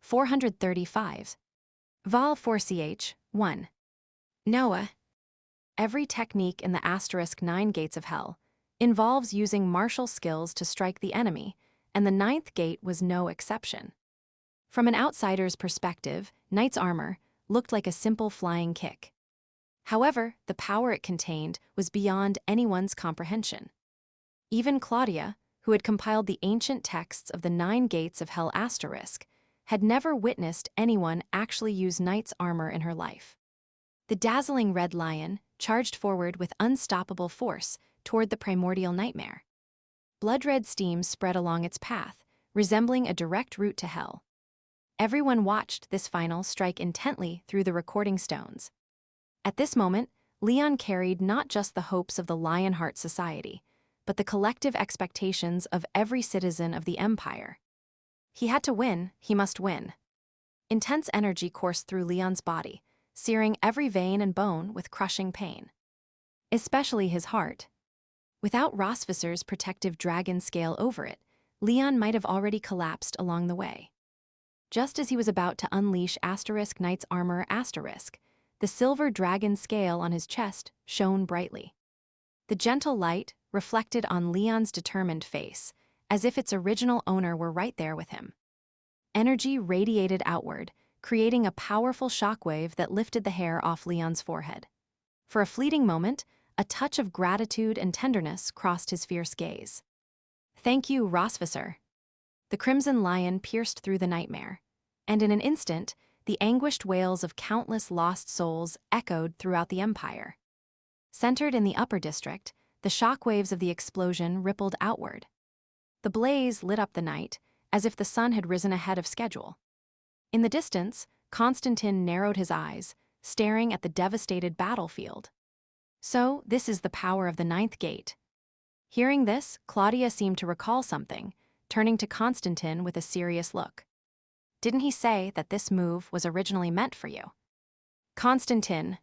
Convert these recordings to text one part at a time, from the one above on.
435. Vol 4ch, 1. Noah. Every technique in the asterisk 9 gates of hell involves using martial skills to strike the enemy, and the 9th gate was no exception. From an outsider's perspective, knight's armor looked like a simple flying kick. However, the power it contained was beyond anyone's comprehension. Even Claudia, who had compiled the ancient texts of the 9 gates of hell asterisk, had never witnessed anyone actually use knight's armor in her life. The dazzling red lion charged forward with unstoppable force toward the primordial nightmare. Blood-red steam spread along its path, resembling a direct route to hell. Everyone watched this final strike intently through the recording stones. At this moment, Leon carried not just the hopes of the Lionheart Society, but the collective expectations of every citizen of the Empire. He had to win, he must win. Intense energy coursed through Leon's body, searing every vein and bone with crushing pain. Especially his heart. Without Rosvisser's protective dragon scale over it, Leon might have already collapsed along the way. Just as he was about to unleash asterisk knight's armor asterisk, the silver dragon scale on his chest shone brightly. The gentle light reflected on Leon's determined face, as if its original owner were right there with him. Energy radiated outward, creating a powerful shockwave that lifted the hair off Leon's forehead. For a fleeting moment, a touch of gratitude and tenderness crossed his fierce gaze. "Thank you, Rosvisser." The crimson lion pierced through the nightmare, and in an instant, the anguished wails of countless lost souls echoed throughout the Empire. Centered in the upper district, the shockwaves of the explosion rippled outward. The blaze lit up the night, as if the sun had risen ahead of schedule. In the distance, Constantin narrowed his eyes, staring at the devastated battlefield. So, this is the power of the 9th gate. Hearing this, Claudia seemed to recall something, turning to Constantin with a serious look. "Didn't he say that this move was originally meant for you?" "Constantin."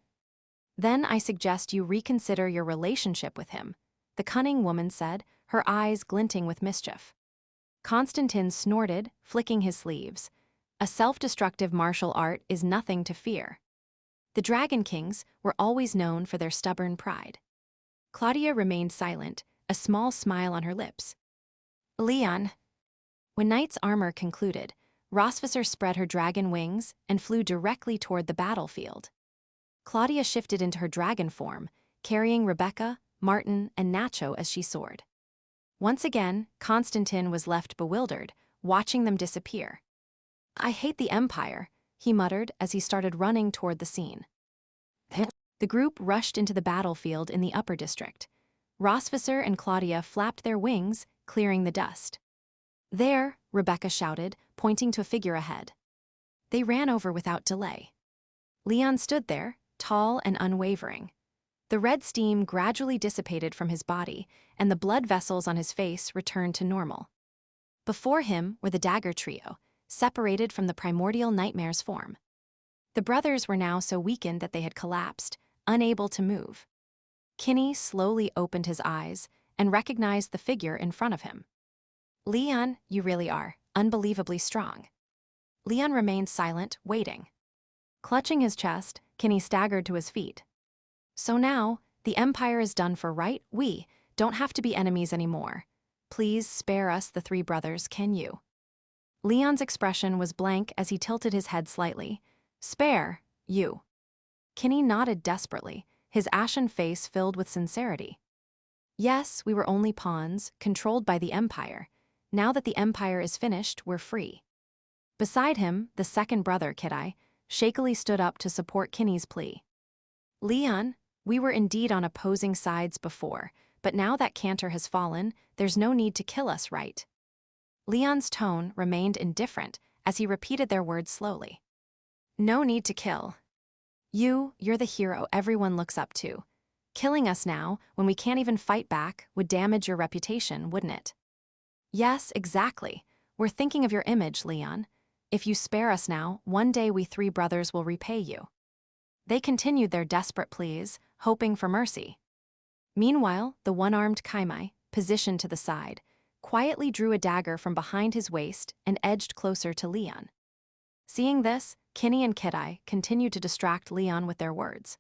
"Then I suggest you reconsider your relationship with him," the cunning woman said, her eyes glinting with mischief. Constantin snorted, flicking his sleeves. A self-destructive martial art is nothing to fear. The Dragon Kings were always known for their stubborn pride. Claudia remained silent, a small smile on her lips. "Leon." When knight's armor concluded, Rosvisser spread her dragon wings and flew directly toward the battlefield. Claudia shifted into her dragon form, carrying Rebecca, Martin, and Nacho as she soared. Once again, Constantin was left bewildered, watching them disappear. "I hate the Empire," he muttered as he started running toward the scene. The group rushed into the battlefield in the upper district. Rosvisser and Claudia flapped their wings, clearing the dust. "There," Rebecca shouted, pointing to a figure ahead. They ran over without delay. Leon stood there, tall and unwavering. The red steam gradually dissipated from his body, and the blood vessels on his face returned to normal. Before him were the dagger trio, separated from the primordial nightmare's form. The brothers were now so weakened that they had collapsed, unable to move. Kinney slowly opened his eyes and recognized the figure in front of him. "Leon, you really are unbelievably strong." Leon remained silent, waiting. Clutching his chest, Kinney staggered to his feet. "So now, the Empire is done for, right? We don't have to be enemies anymore. Please spare us the 3 brothers, can you?" Leon's expression was blank as he tilted his head slightly. "Spare, you." Kinney nodded desperately, his ashen face filled with sincerity. "Yes, we were only pawns, controlled by the Empire. Now that the Empire is finished, we're free." Beside him, the second brother, Kidai, shakily stood up to support Kinney's plea. "Leon, we were indeed on opposing sides before, but now that Cantor has fallen, there's no need to kill us, right?" Leon's tone remained indifferent as he repeated their words slowly. "No need to kill. You're the hero everyone looks up to. Killing us now, when we can't even fight back, would damage your reputation, wouldn't it?" "Yes, exactly. We're thinking of your image, Leon. If you spare us now, one day we 3 brothers will repay you." They continued their desperate pleas, hoping for mercy. Meanwhile, the one-armed Kaimai, positioned to the side, quietly drew a dagger from behind his waist and edged closer to Leon. Seeing this, Kinney and Kid-Eye continued to distract Leon with their words.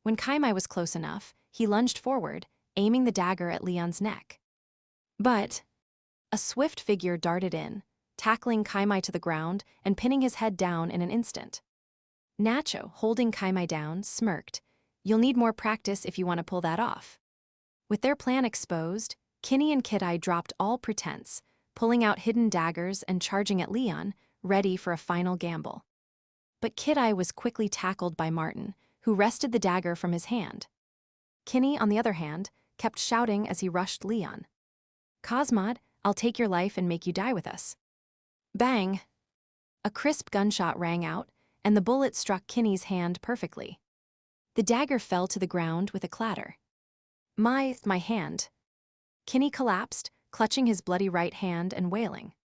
When Kaimai was close enough, he lunged forward, aiming the dagger at Leon's neck. But a swift figure darted in, tackling Kaimai to the ground and pinning his head down in an instant. Nacho, holding Kaimai down, smirked. "You'll need more practice if you want to pull that off." With their plan exposed, Kinney and Kid-Eye dropped all pretense, pulling out hidden daggers and charging at Leon, ready for a final gamble. But Kid-Eye was quickly tackled by Martin, who wrested the dagger from his hand. Kinney, on the other hand, kept shouting as he rushed Leon. "Cosmod, I'll take your life and make you die with us." Bang! A crisp gunshot rang out, and the bullet struck Kinney's hand perfectly. The dagger fell to the ground with a clatter. My hand." Kinney collapsed, clutching his bloody right hand and wailing.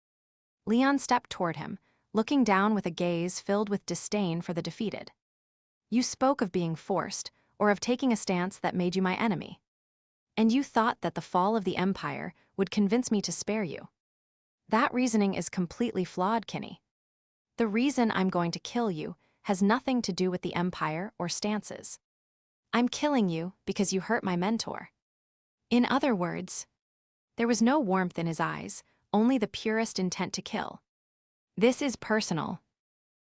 Leon stepped toward him, looking down with a gaze filled with disdain for the defeated. "You spoke of being forced, or of taking a stance that made you my enemy. And you thought that the fall of the Empire would convince me to spare you. That reasoning is completely flawed, Kinney. The reason I'm going to kill you has nothing to do with the Empire or stances. I'm killing you because you hurt my mentor." In other words, there was no warmth in his eyes, only the purest intent to kill. "This is personal."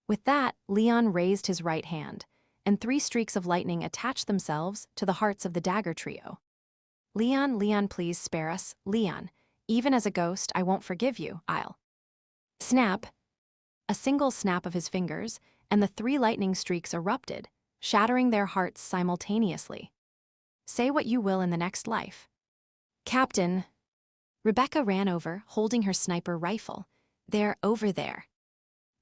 With that, Leon raised his right hand, and 3 streaks of lightning attached themselves to the hearts of the dagger trio. Leon, please spare us. Leon, even as a ghost, I won't forgive you. I'll." Snap! A single snap of his fingers, and the 3 lightning streaks erupted, shattering their hearts simultaneously. "Say what you will in the next life." "Captain." Rebecca ran over, holding her sniper rifle. "They're over there."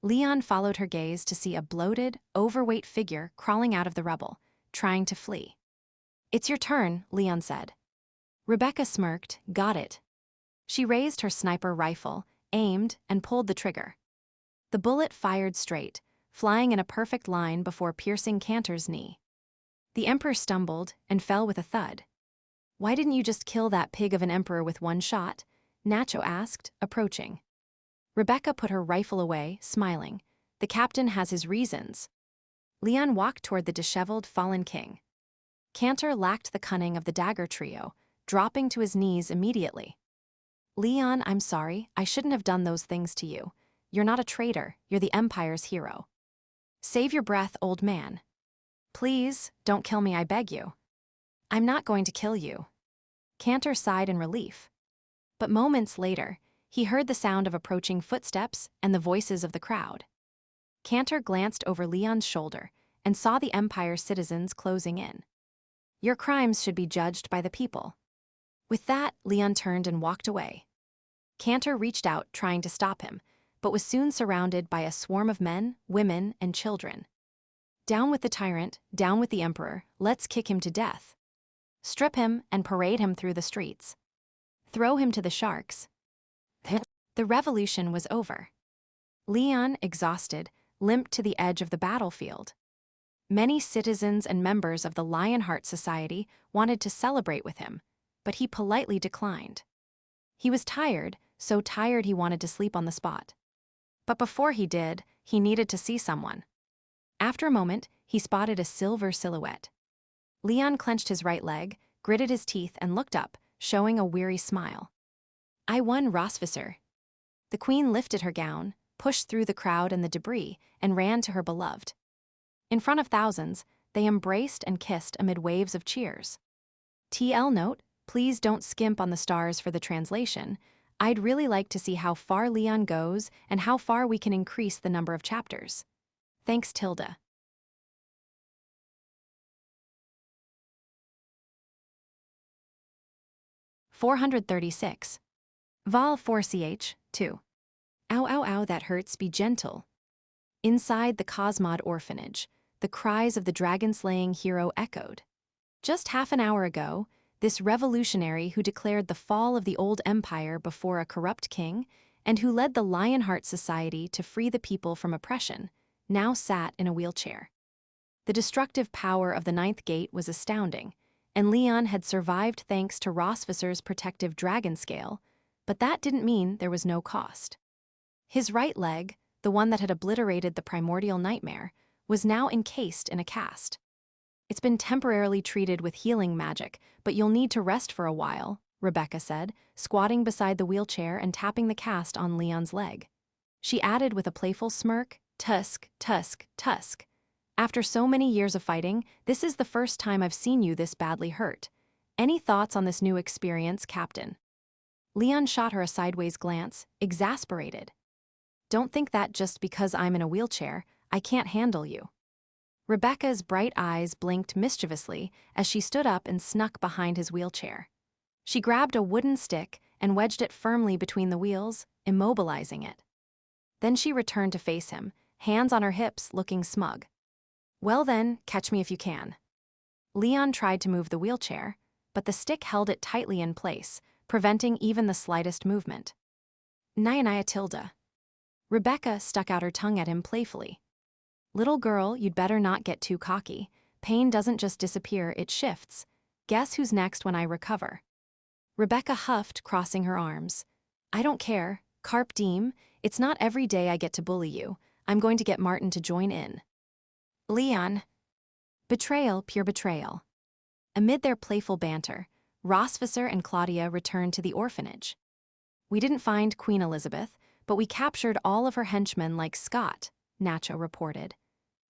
Leon followed her gaze to see a bloated, overweight figure crawling out of the rubble, trying to flee. "It's your turn," Leon said. Rebecca smirked. "Got it." She raised her sniper rifle, aimed, and pulled the trigger. The bullet fired straight, flying in a perfect line before piercing Cantor's knee. The Emperor stumbled and fell with a thud. "Why didn't you just kill that pig of an emperor with 1 shot?" Nacho asked, approaching. Rebecca put her rifle away, smiling. "The captain has his reasons." Leon walked toward the disheveled fallen king. Cantor lacked the cunning of the dagger trio, dropping to his knees immediately. "Leon, I'm sorry, I shouldn't have done those things to you. You're not a traitor, you're the Empire's hero. Save your breath, old man. Please, don't kill me, I beg you." "I'm not going to kill you." Cantor sighed in relief. But moments later, he heard the sound of approaching footsteps and the voices of the crowd. Cantor glanced over Leon's shoulder and saw the Empire's citizens closing in. "Your crimes should be judged by the people." With that, Leon turned and walked away. Cantor reached out, trying to stop him, but was soon surrounded by a swarm of men, women, and children. "Down with the tyrant, down with the Emperor, let's kick him to death. Strip him and parade him through the streets. Throw him to the sharks." The revolution was over. Leon, exhausted, limped to the edge of the battlefield. Many citizens and members of the Lionheart Society wanted to celebrate with him, but he politely declined. He was tired, so tired he wanted to sleep on the spot. But before he did, he needed to see someone. After a moment, he spotted a silver silhouette. Leon clenched his right leg, gritted his teeth, and looked up, showing a weary smile. "I won, Rossvisser." The queen lifted her gown, pushed through the crowd and the debris, and ran to her beloved. In front of thousands, they embraced and kissed amid waves of cheers. TL note, please don't skimp on the stars for the translation. I'd really like to see how far Leon goes and how far we can increase the number of chapters. Thanks, Tilda. (436) Vol 4ch, 2. Ow ow ow, that hurts, be gentle. Inside the Cosmod orphanage, the cries of the dragon-slaying hero echoed. Just half an hour ago, this revolutionary who declared the fall of the old empire before a corrupt king, and who led the Lionheart Society to free the people from oppression, now sat in a wheelchair. The destructive power of the Ninth Gate was astounding, and Leon had survived thanks to Rossvisser's protective dragon scale, but that didn't mean there was no cost. His right leg, the one that had obliterated the primordial nightmare, was now encased in a cast. "It's been temporarily treated with healing magic, but you'll need to rest for a while," Rebecca said, squatting beside the wheelchair and tapping the cast on Leon's leg. She added with a playful smirk, "Tusk, tusk, tusk. After so many years of fighting, this is the first time I've seen you this badly hurt. Any thoughts on this new experience, Captain?" Leon shot her a sideways glance, exasperated. "Don't think that just because I'm in a wheelchair, I can't handle you." Rebecca's bright eyes blinked mischievously as she stood up and snuck behind his wheelchair. She grabbed a wooden stick and wedged it firmly between the wheels, immobilizing it. Then she returned to face him, hands on her hips, looking smug. "Well then, catch me if you can." Leon tried to move the wheelchair, but the stick held it tightly in place, preventing even the slightest movement. "Naya Tilda." Rebecca stuck out her tongue at him playfully. "Little girl, you'd better not get too cocky. Pain doesn't just disappear, it shifts. Guess who's next when I recover?" Rebecca huffed, crossing her arms. "I don't care. Carpe diem. It's not every day I get to bully you. I'm going to get Martin to join in." "Leon." Betrayal, pure betrayal. Amid their playful banter, Rossvisser and Claudia returned to the orphanage. "We didn't find Queen Elizabeth, but we captured all of her henchmen like Scott," Nacho reported.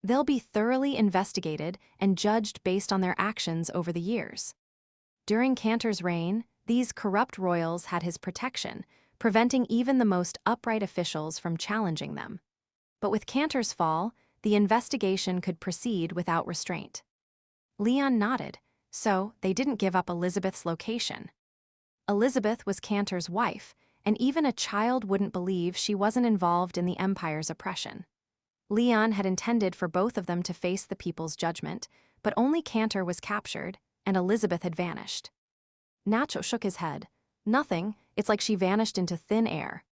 "They'll be thoroughly investigated and judged based on their actions over the years." During Cantor's reign, these corrupt royals had his protection, preventing even the most upright officials from challenging them. But with Cantor's fall, the investigation could proceed without restraint. Leon nodded, so they didn't give up Elizabeth's location. Elizabeth was Cantor's wife, and even a child wouldn't believe she wasn't involved in the Empire's oppression. Leon had intended for both of them to face the people's judgment, but only Cantor was captured, and Elizabeth had vanished. Nacho shook his head. "Nothing, it's like she vanished into thin air."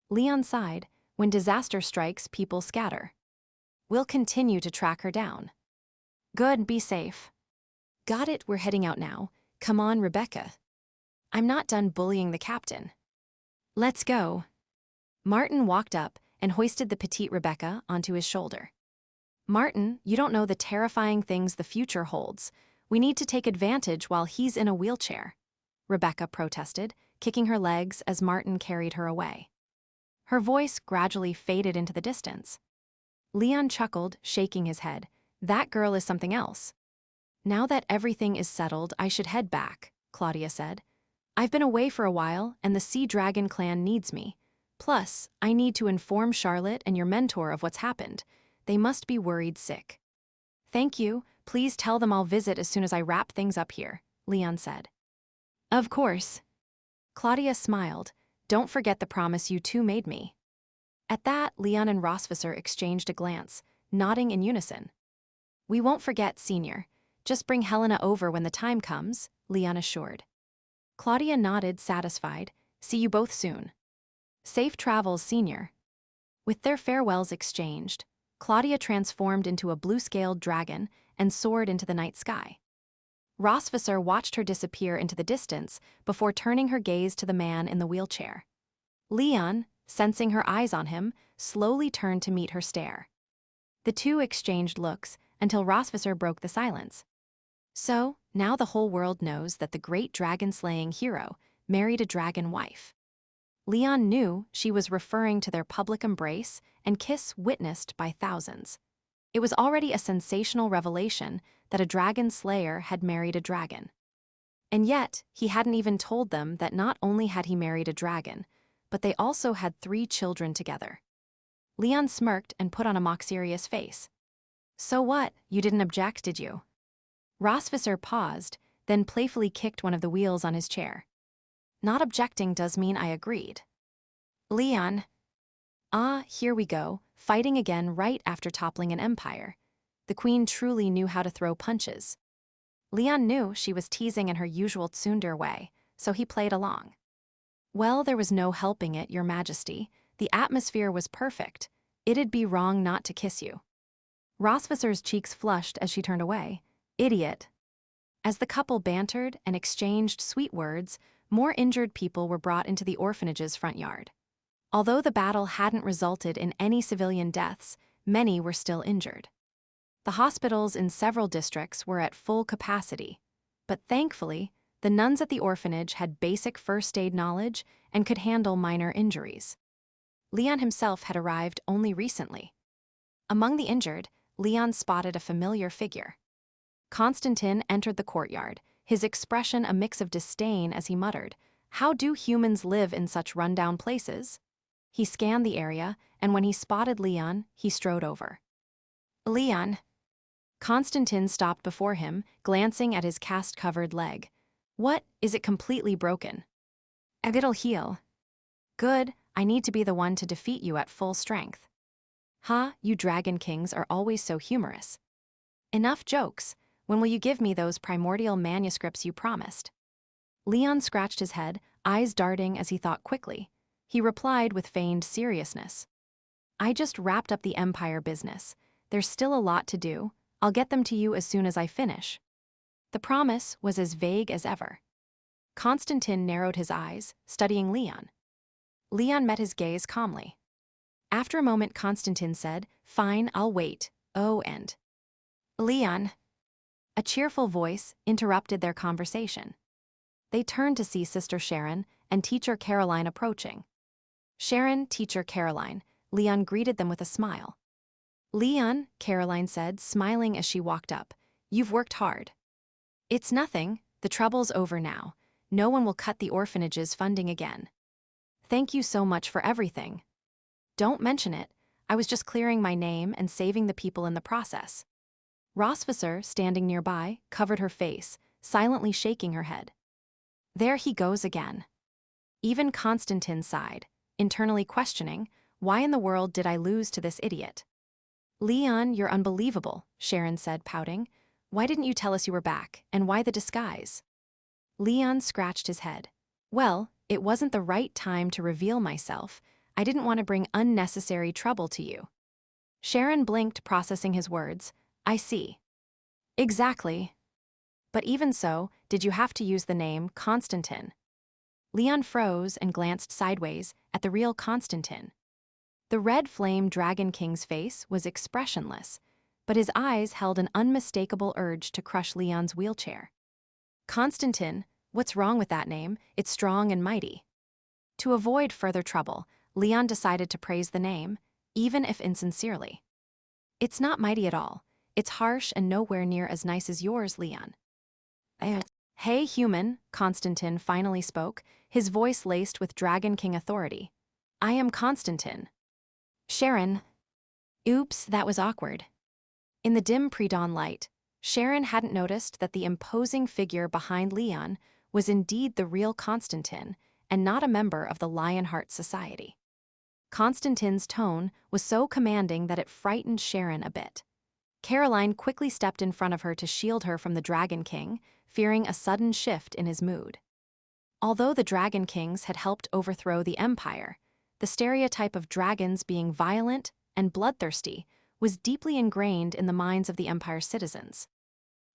Leon sighed. "When disaster strikes, people scatter. We'll continue to track her down." "Good, be safe." "Got it, we're heading out now. Come on, Rebecca. I'm not done bullying the captain." "Let's go." Martin walked up and hoisted the petite Rebecca onto his shoulder. "Martin, you don't know the terrifying things the future holds. We need to take advantage while he's in a wheelchair," Rebecca protested, kicking her legs as Martin carried her away. Her voice gradually faded into the distance. Leon chuckled, shaking his head. "That girl is something else." "Now that everything is settled, I should head back," Claudia said. "I've been away for a while, and the Sea Dragon clan needs me. Plus, I need to inform Charlotte and your mentor of what's happened. They must be worried sick." "Thank you. Please tell them I'll visit as soon as I wrap things up here," Leon said. "Of course." Claudia smiled. "Don't forget the promise you two made me." At that, Leon and Rossvisser exchanged a glance, nodding in unison. "We won't forget, Senior. Just bring Helena over when the time comes," Leon assured. Claudia nodded, satisfied. "See you both soon." "Safe travels, Senior." With their farewells exchanged, Claudia transformed into a blue-scaled dragon and soared into the night sky. Rossvisser watched her disappear into the distance before turning her gaze to the man in the wheelchair. Leon, sensing her eyes on him, slowly turned to meet her stare. The two exchanged looks until Rossvisser broke the silence. "So, now the whole world knows that the great dragon-slaying hero married a dragon wife." Leon knew she was referring to their public embrace and kiss witnessed by thousands. It was already a sensational revelation that a dragon slayer had married a dragon. And yet, he hadn't even told them that not only had he married a dragon, but they also had 3 children together. Leon smirked and put on a mock-serious face. "So what, you didn't object, did you?" Rossvisser paused, then playfully kicked one of the wheels on his chair. "Not objecting does mean I agreed." "Leon." "Ah, here we go, fighting again right after toppling an empire. The queen truly knew how to throw punches." Leon knew she was teasing in her usual tsundere way, so he played along. "Well, there was no helping it, Your Majesty. The atmosphere was perfect. It'd be wrong not to kiss you." Rossvisser's cheeks flushed as she turned away. "Idiot." As the couple bantered and exchanged sweet words, more injured people were brought into the orphanage's front yard. Although the battle hadn't resulted in any civilian deaths, many were still injured. The hospitals in several districts were at full capacity, but thankfully, the nuns at the orphanage had basic first aid knowledge and could handle minor injuries. Leon himself had arrived only recently. Among the injured, Leon spotted a familiar figure. Constantine entered the courtyard, his expression a mix of disdain as he muttered, "How do humans live in such rundown places?" He scanned the area, and when he spotted Leon, he strode over. "Leon." Constantine stopped before him, glancing at his cast-covered leg. "What, is it completely broken?" "It'll heal." "Good, I need to be the one to defeat you at full strength." "Ha, you dragon kings are always so humorous." "Enough jokes. When will you give me those primordial manuscripts you promised?" Leon scratched his head, eyes darting as he thought quickly. He replied with feigned seriousness. "I just wrapped up the Empire business. There's still a lot to do. I'll get them to you as soon as I finish." The promise was as vague as ever. Constantine narrowed his eyes, studying Leon. Leon met his gaze calmly. After a moment, Constantine said, "Fine, I'll wait. Oh, and..." "Leon." A cheerful voice interrupted their conversation. They turned to see Sister Sharon and Teacher Caroline approaching. "Sharon, Teacher Caroline," Leon greeted them with a smile. "Leon," Caroline said, smiling as she walked up, "you've worked hard." "It's nothing. The trouble's over now. No one will cut the orphanage's funding again." "Thank you so much for everything." "Don't mention it. I was just clearing my name and saving the people in the process." Rosvisser, standing nearby, covered her face, silently shaking her head. "There he goes again." Even Constantine sighed, internally questioning, why in the world did I lose to this idiot? "Leon, you're unbelievable," Sharon said, pouting. "Why didn't you tell us you were back, and why the disguise?" Leon scratched his head. "Well, it wasn't the right time to reveal myself. I didn't want to bring unnecessary trouble to you." Sharon blinked, processing his words. "I see." "Exactly. But even so, did you have to use the name Constantine?" Leon froze and glanced sideways at the real Constantine. The red flame Dragon King's face was expressionless, but his eyes held an unmistakable urge to crush Leon's wheelchair. "Constantine, what's wrong with that name? It's strong and mighty." To avoid further trouble, Leon decided to praise the name, even if insincerely. "It's not mighty at all. It's harsh and nowhere near as nice as yours, Leon." "Hey, human," Constantine finally spoke, his voice laced with Dragon King authority. "I am Constantine." "Sharon." Oops, that was awkward. In the dim pre-dawn light, Sharon hadn't noticed that the imposing figure behind Leon was indeed the real Constantine and not a member of the Lionheart Society. Constantine's tone was so commanding that it frightened Sharon a bit. Caroline quickly stepped in front of her to shield her from the Dragon King, fearing a sudden shift in his mood. Although the Dragon Kings had helped overthrow the Empire, the stereotype of dragons being violent and bloodthirsty was deeply ingrained in the minds of the Empire's citizens.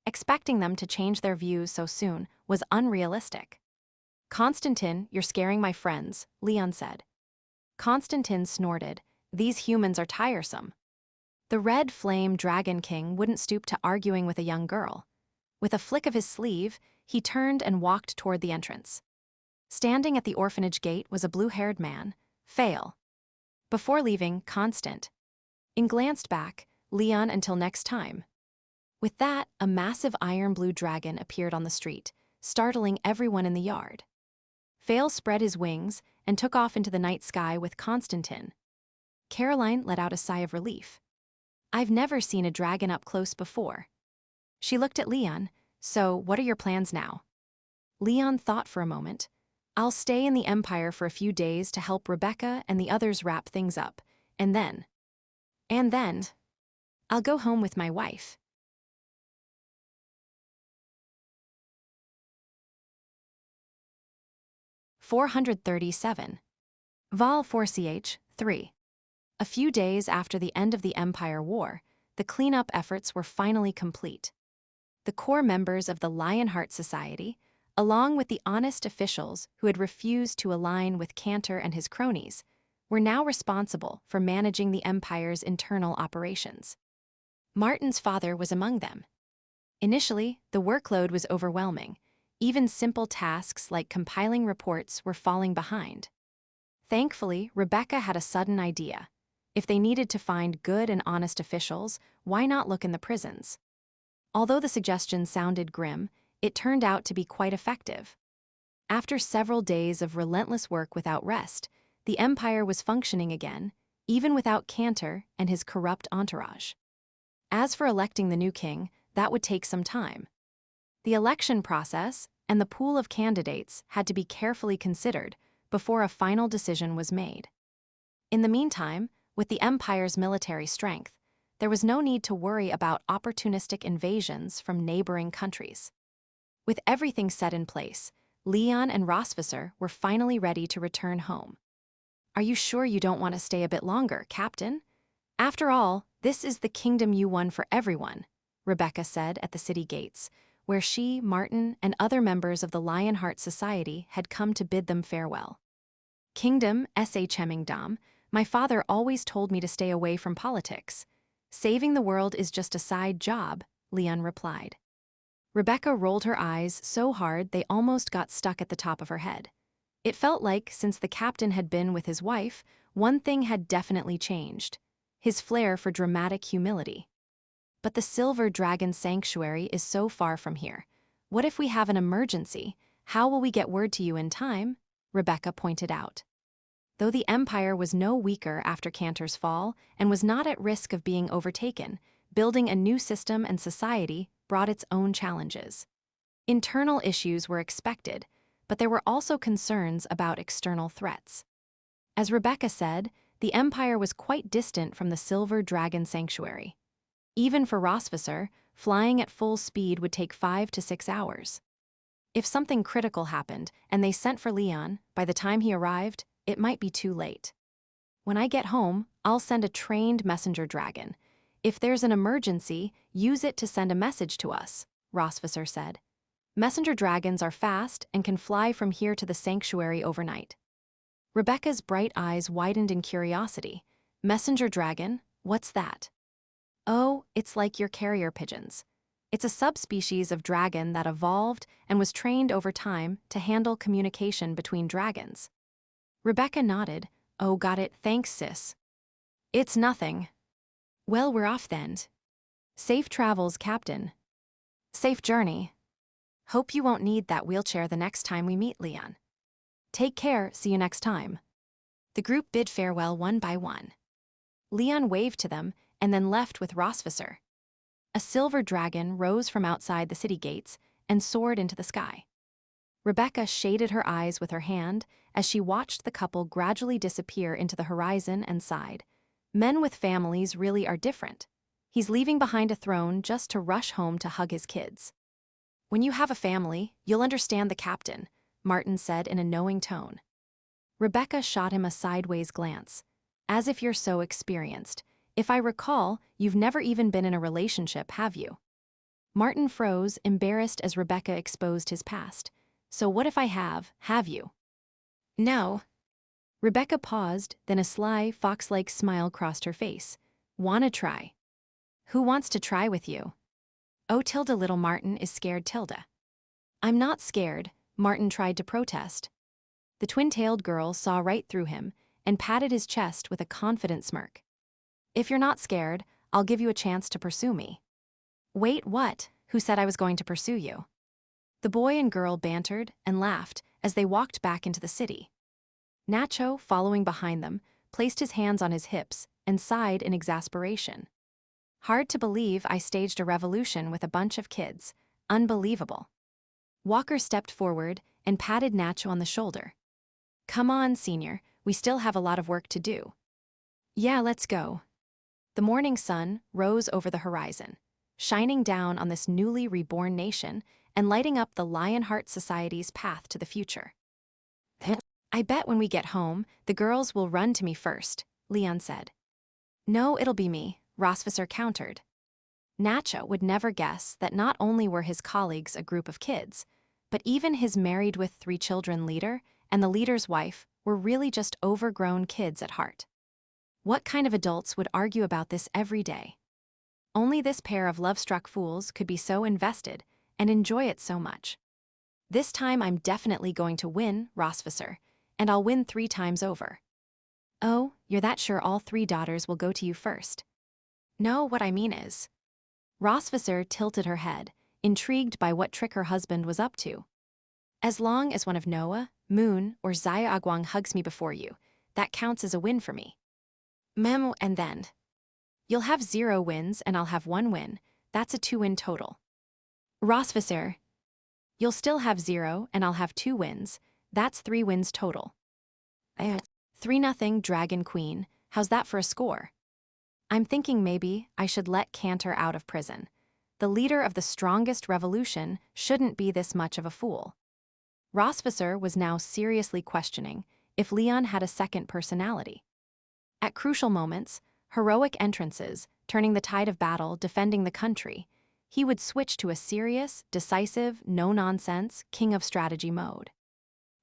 Expecting them to change their views so soon was unrealistic. "Constantine, you're scaring my friends," Leon said. Constantine snorted, "These humans are tiresome." The red flame Dragon King wouldn't stoop to arguing with a young girl. With a flick of his sleeve, he turned and walked toward the entrance. Standing at the orphanage gate was a blue-haired man, Fail. Before leaving, Constantine glanced back, "Leon, until next time." With that, a massive iron-blue dragon appeared on the street, startling everyone in the yard. Fail spread his wings and took off into the night sky with Constantine. Caroline let out a sigh of relief. "I've never seen a dragon up close before." She looked at Leon. "So, what are your plans now?" Leon thought for a moment. "I'll stay in the Empire for a few days to help Rebecca and the others wrap things up, and then, I'll go home with my wife." (437) Vol 4ch. 3. A few days after the end of the Empire War, the cleanup efforts were finally complete. The core members of the Lionheart Society, along with the honest officials who had refused to align with Cantor and his cronies, were now responsible for managing the empire's internal operations. Martin's father was among them. Initially, the workload was overwhelming. Even simple tasks like compiling reports were falling behind. Thankfully, Rebecca had a sudden idea. If they needed to find good and honest officials, why not look in the prisons? Although the suggestion sounded grim, it turned out to be quite effective. After several days of relentless work without rest, the empire was functioning again, even without Cantor and his corrupt entourage. As for electing the new king, that would take some time. The election process and the pool of candidates had to be carefully considered before a final decision was made. In the meantime, with the empire's military strength, there was no need to worry about opportunistic invasions from neighboring countries. With everything set in place, Leon and Rosvisser were finally ready to return home. "Are you sure you don't want to stay a bit longer, Captain? After all, this is the kingdom you won for everyone," Rebecca said at the city gates, where she, Martin, and other members of the Lionheart Society had come to bid them farewell. "Kingdom, S.H. Hemmingdom, my father always told me to stay away from politics. Saving the world is just a side job," Leon replied. Rebecca rolled her eyes so hard they almost got stuck at the top of her head. It felt like, since the captain had been with his wife, one thing had definitely changed: his flair for dramatic humility. "But the Silver Dragon Sanctuary is so far from here. What if we have an emergency? How will we get word to you in time?" Rebecca pointed out. Though the Empire was no weaker after Cantor's fall and was not at risk of being overtaken, building a new system and society brought its own challenges. Internal issues were expected, but there were also concerns about external threats. As Rebecca said, the Empire was quite distant from the Silver Dragon Sanctuary. Even for Rosvisser, flying at full speed would take 5 to 6 hours. If something critical happened and they sent for Leon, by the time he arrived, it might be too late. "When I get home, I'll send a trained messenger dragon. If there's an emergency, use it to send a message to us," Rosvisser said. "Messenger dragons are fast and can fly from here to the sanctuary overnight." Rebecca's bright eyes widened in curiosity. "Messenger dragon? What's that?" "Oh, it's like your carrier pigeons. It's a subspecies of dragon that evolved and was trained over time to handle communication between dragons." Rebecca nodded. "Oh, got it, thanks, sis." "It's nothing." "Well, we're off then. Safe travels, Captain." "Safe journey. Hope you won't need that wheelchair the next time we meet, Leon." "Take care, see you next time." The group bid farewell one by one. Leon waved to them and then left with Rosvisser. A silver dragon rose from outside the city gates and soared into the sky. Rebecca shaded her eyes with her hand as she watched the couple gradually disappear into the horizon and sighed. Men with families really are different. He's leaving behind a throne just to rush home to hug his kids. "When you have a family, you'll understand the captain," Martin said in a knowing tone. Rebecca shot him a sideways glance. "As if you're so experienced. If I recall, you've never even been in a relationship, have you?" Martin froze, embarrassed as Rebecca exposed his past. "So what if I have you?" "No." Rebecca paused, then a sly, fox-like smile crossed her face. "Wanna try?" "Who wants to try with you?" "Oh, Tilda, little Martin is scared Tilda." "I'm not scared," Martin tried to protest. The twin-tailed girl saw right through him and patted his chest with a confident smirk. "If you're not scared, I'll give you a chance to pursue me." "Wait, what? Who said I was going to pursue you?" The boy and girl bantered and laughed as they walked back into the city. Nacho, following behind them, placed his hands on his hips and sighed in exasperation. "Hard to believe I staged a revolution with a bunch of kids. Unbelievable." Walker stepped forward and patted Nacho on the shoulder. "Come on, senior, we still have a lot of work to do." "Yeah, let's go." The morning sun rose over the horizon, shining down on this newly reborn nation and lighting up the Lionheart Society's path to the future. "I bet when we get home, the girls will run to me first," Leon said. "No, it'll be me," Rosvisser countered. Nacho would never guess that not only were his colleagues a group of kids, but even his married with 3 children leader and the leader's wife were really just overgrown kids at heart. What kind of adults would argue about this every day? Only this pair of love-struck fools could be so invested and enjoy it so much. This time I'm definitely going to win, Rosvisser, and I'll win 3 times over. Oh, you're that sure all 3 daughters will go to you first? No, what I mean is. Rosvisser tilted her head, intrigued by what trick her husband was up to. As long as one of Noah, Moon, or Zaya Agwang hugs me before you, that counts as a win for me. Mem, and then. You'll have 0 wins and I'll have 1 win. That's a 2-win total. Rosvisser. You'll still have 0 and I'll have 2 wins. That's 3 wins total. 3-0 Dragon Queen. How's that for a score? I'm thinking maybe I should let Cantor out of prison. The leader of the strongest revolution shouldn't be this much of a fool. Rosvisser was now seriously questioning if Leon had a second personality. At crucial moments, heroic entrances, turning the tide of battle, defending the country, he would switch to a serious, decisive, no-nonsense, king of strategy mode.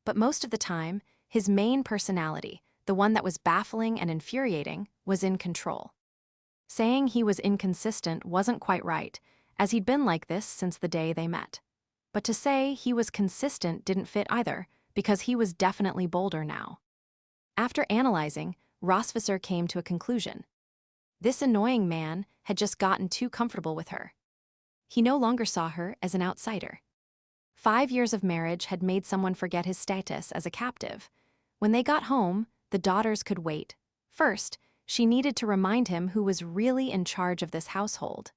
But most of the time, his main personality, the one that was baffling and infuriating, was in control. Saying he was inconsistent wasn't quite right, as he'd been like this since the day they met. But to say he was consistent didn't fit either, because he was definitely bolder now. After analyzing, Rosvisser came to a conclusion. This annoying man had just gotten too comfortable with her. He no longer saw her as an outsider. 5 years of marriage had made someone forget his status as a captive. When they got home, the daughters could wait. First, she needed to remind him who was really in charge of this household.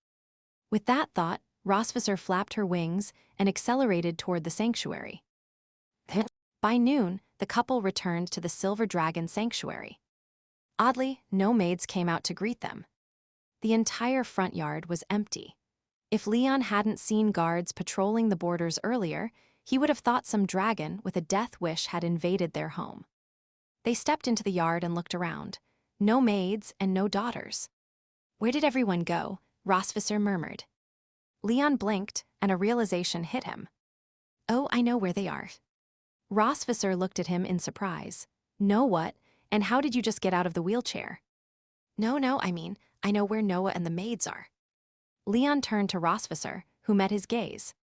With that thought, Rosvisser flapped her wings and accelerated toward the sanctuary. By noon, the couple returned to the Silver Dragon sanctuary. Oddly, no maids came out to greet them. The entire front yard was empty. If Leon hadn't seen guards patrolling the borders earlier, he would have thought some dragon with a death wish had invaded their home. They stepped into the yard and looked around. No maids and no daughters. Where did everyone go? Rosvisser murmured. Leon blinked, and a realization hit him. Oh, I know where they are. Rosvisser looked at him in surprise. Know what? And how did you just get out of the wheelchair? No, I know where Noah and the maids are. Leon turned to Rosvisser, who met his gaze.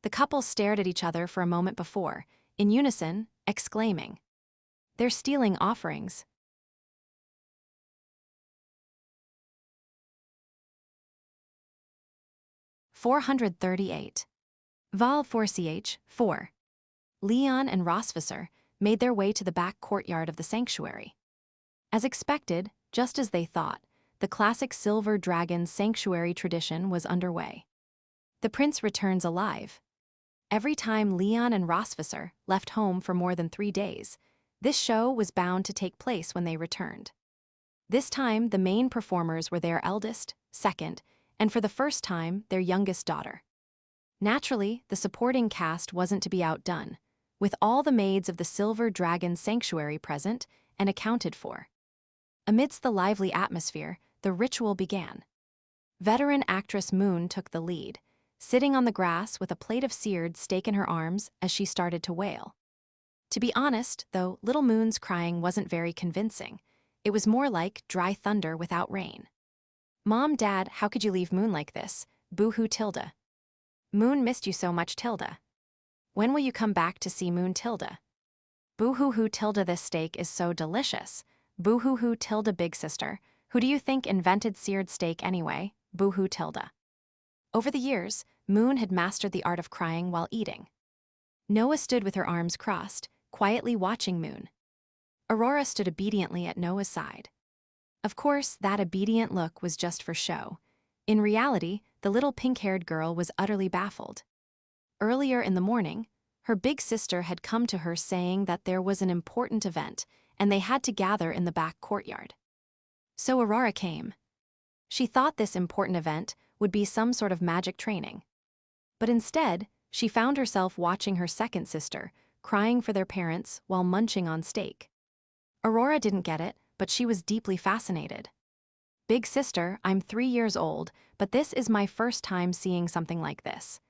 The couple stared at each other for a moment before, in unison, exclaiming, "They're stealing offerings." (438) Vol 4ch. 4. Leon and Rosvisser made their way to the back courtyard of the sanctuary. As expected, just as they thought, the classic Silver Dragon sanctuary tradition was underway. The prince returns alive. Every time Leon and Rosvisser left home for more than 3 days, this show was bound to take place when they returned. This time, the main performers were their eldest, second, and for the first time, their youngest daughter. Naturally, the supporting cast wasn't to be outdone, with all the maids of the Silver Dragon sanctuary present and accounted for. Amidst the lively atmosphere, the ritual began. Veteran actress Moon took the lead, sitting on the grass with a plate of seared steak in her arms as she started to wail. To be honest, though, little Moon's crying wasn't very convincing. It was more like dry thunder without rain. Mom, Dad, how could you leave Moon like this? Boo-hoo Tilda. Moon missed you so much, Tilda. When will you come back to see Moon, Tilda? Boo-hoo-hoo Tilda, this steak is so delicious. Boo-hoo-hoo Tilda, big sister. Who do you think invented seared steak anyway? Boo-hoo Tilda. Over the years, Moon had mastered the art of crying while eating. Noah stood with her arms crossed, quietly watching Moon. Aurora stood obediently at Noah's side. Of course, that obedient look was just for show. In reality, the little pink-haired girl was utterly baffled. Earlier in the morning, her big sister had come to her saying that there was an important event and they had to gather in the back courtyard. So Aurora came. She thought this important event would be some sort of magic training. But instead, she found herself watching her second sister, crying for their parents while munching on steak. Aurora didn't get it, but she was deeply fascinated. Big sister, I'm 3 years old, but this is my first time seeing something like this.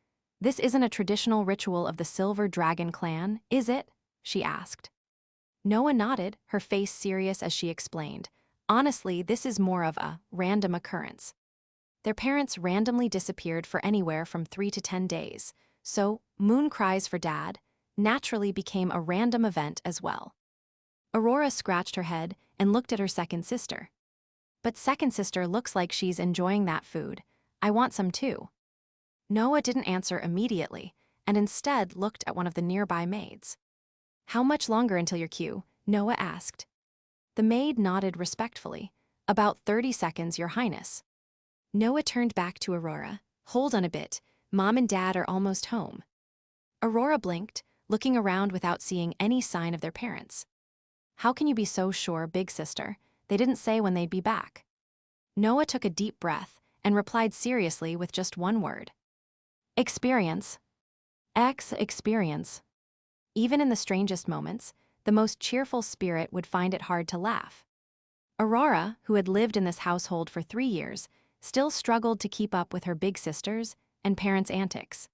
This isn't a traditional ritual of the Silver Dragon clan, is it? She asked. Noah nodded, her face serious as she explained. Honestly, this is more of a random occurrence. Their parents randomly disappeared for anywhere from 3 to 10 days, so Moon cries for Dad naturally became a random event as well. Aurora scratched her head and looked at her second sister. But second sister looks like she's enjoying that food. I want some too. Noah didn't answer immediately, and instead looked at one of the nearby maids. How much longer until your cue? Noah asked. The maid nodded respectfully. About 30 seconds, Your Highness. Noah turned back to Aurora. Hold on a bit, Mom and Dad are almost home. Aurora blinked, looking around without seeing any sign of their parents. How can you be so sure, big sister? They didn't say when they'd be back. Noah took a deep breath and replied seriously with just one word. Experience. Experience. Even in the strangest moments, the most cheerful spirit would find it hard to laugh. Aurora, who had lived in this household for 3 years, still struggled to keep up with her big sisters and parents' antics.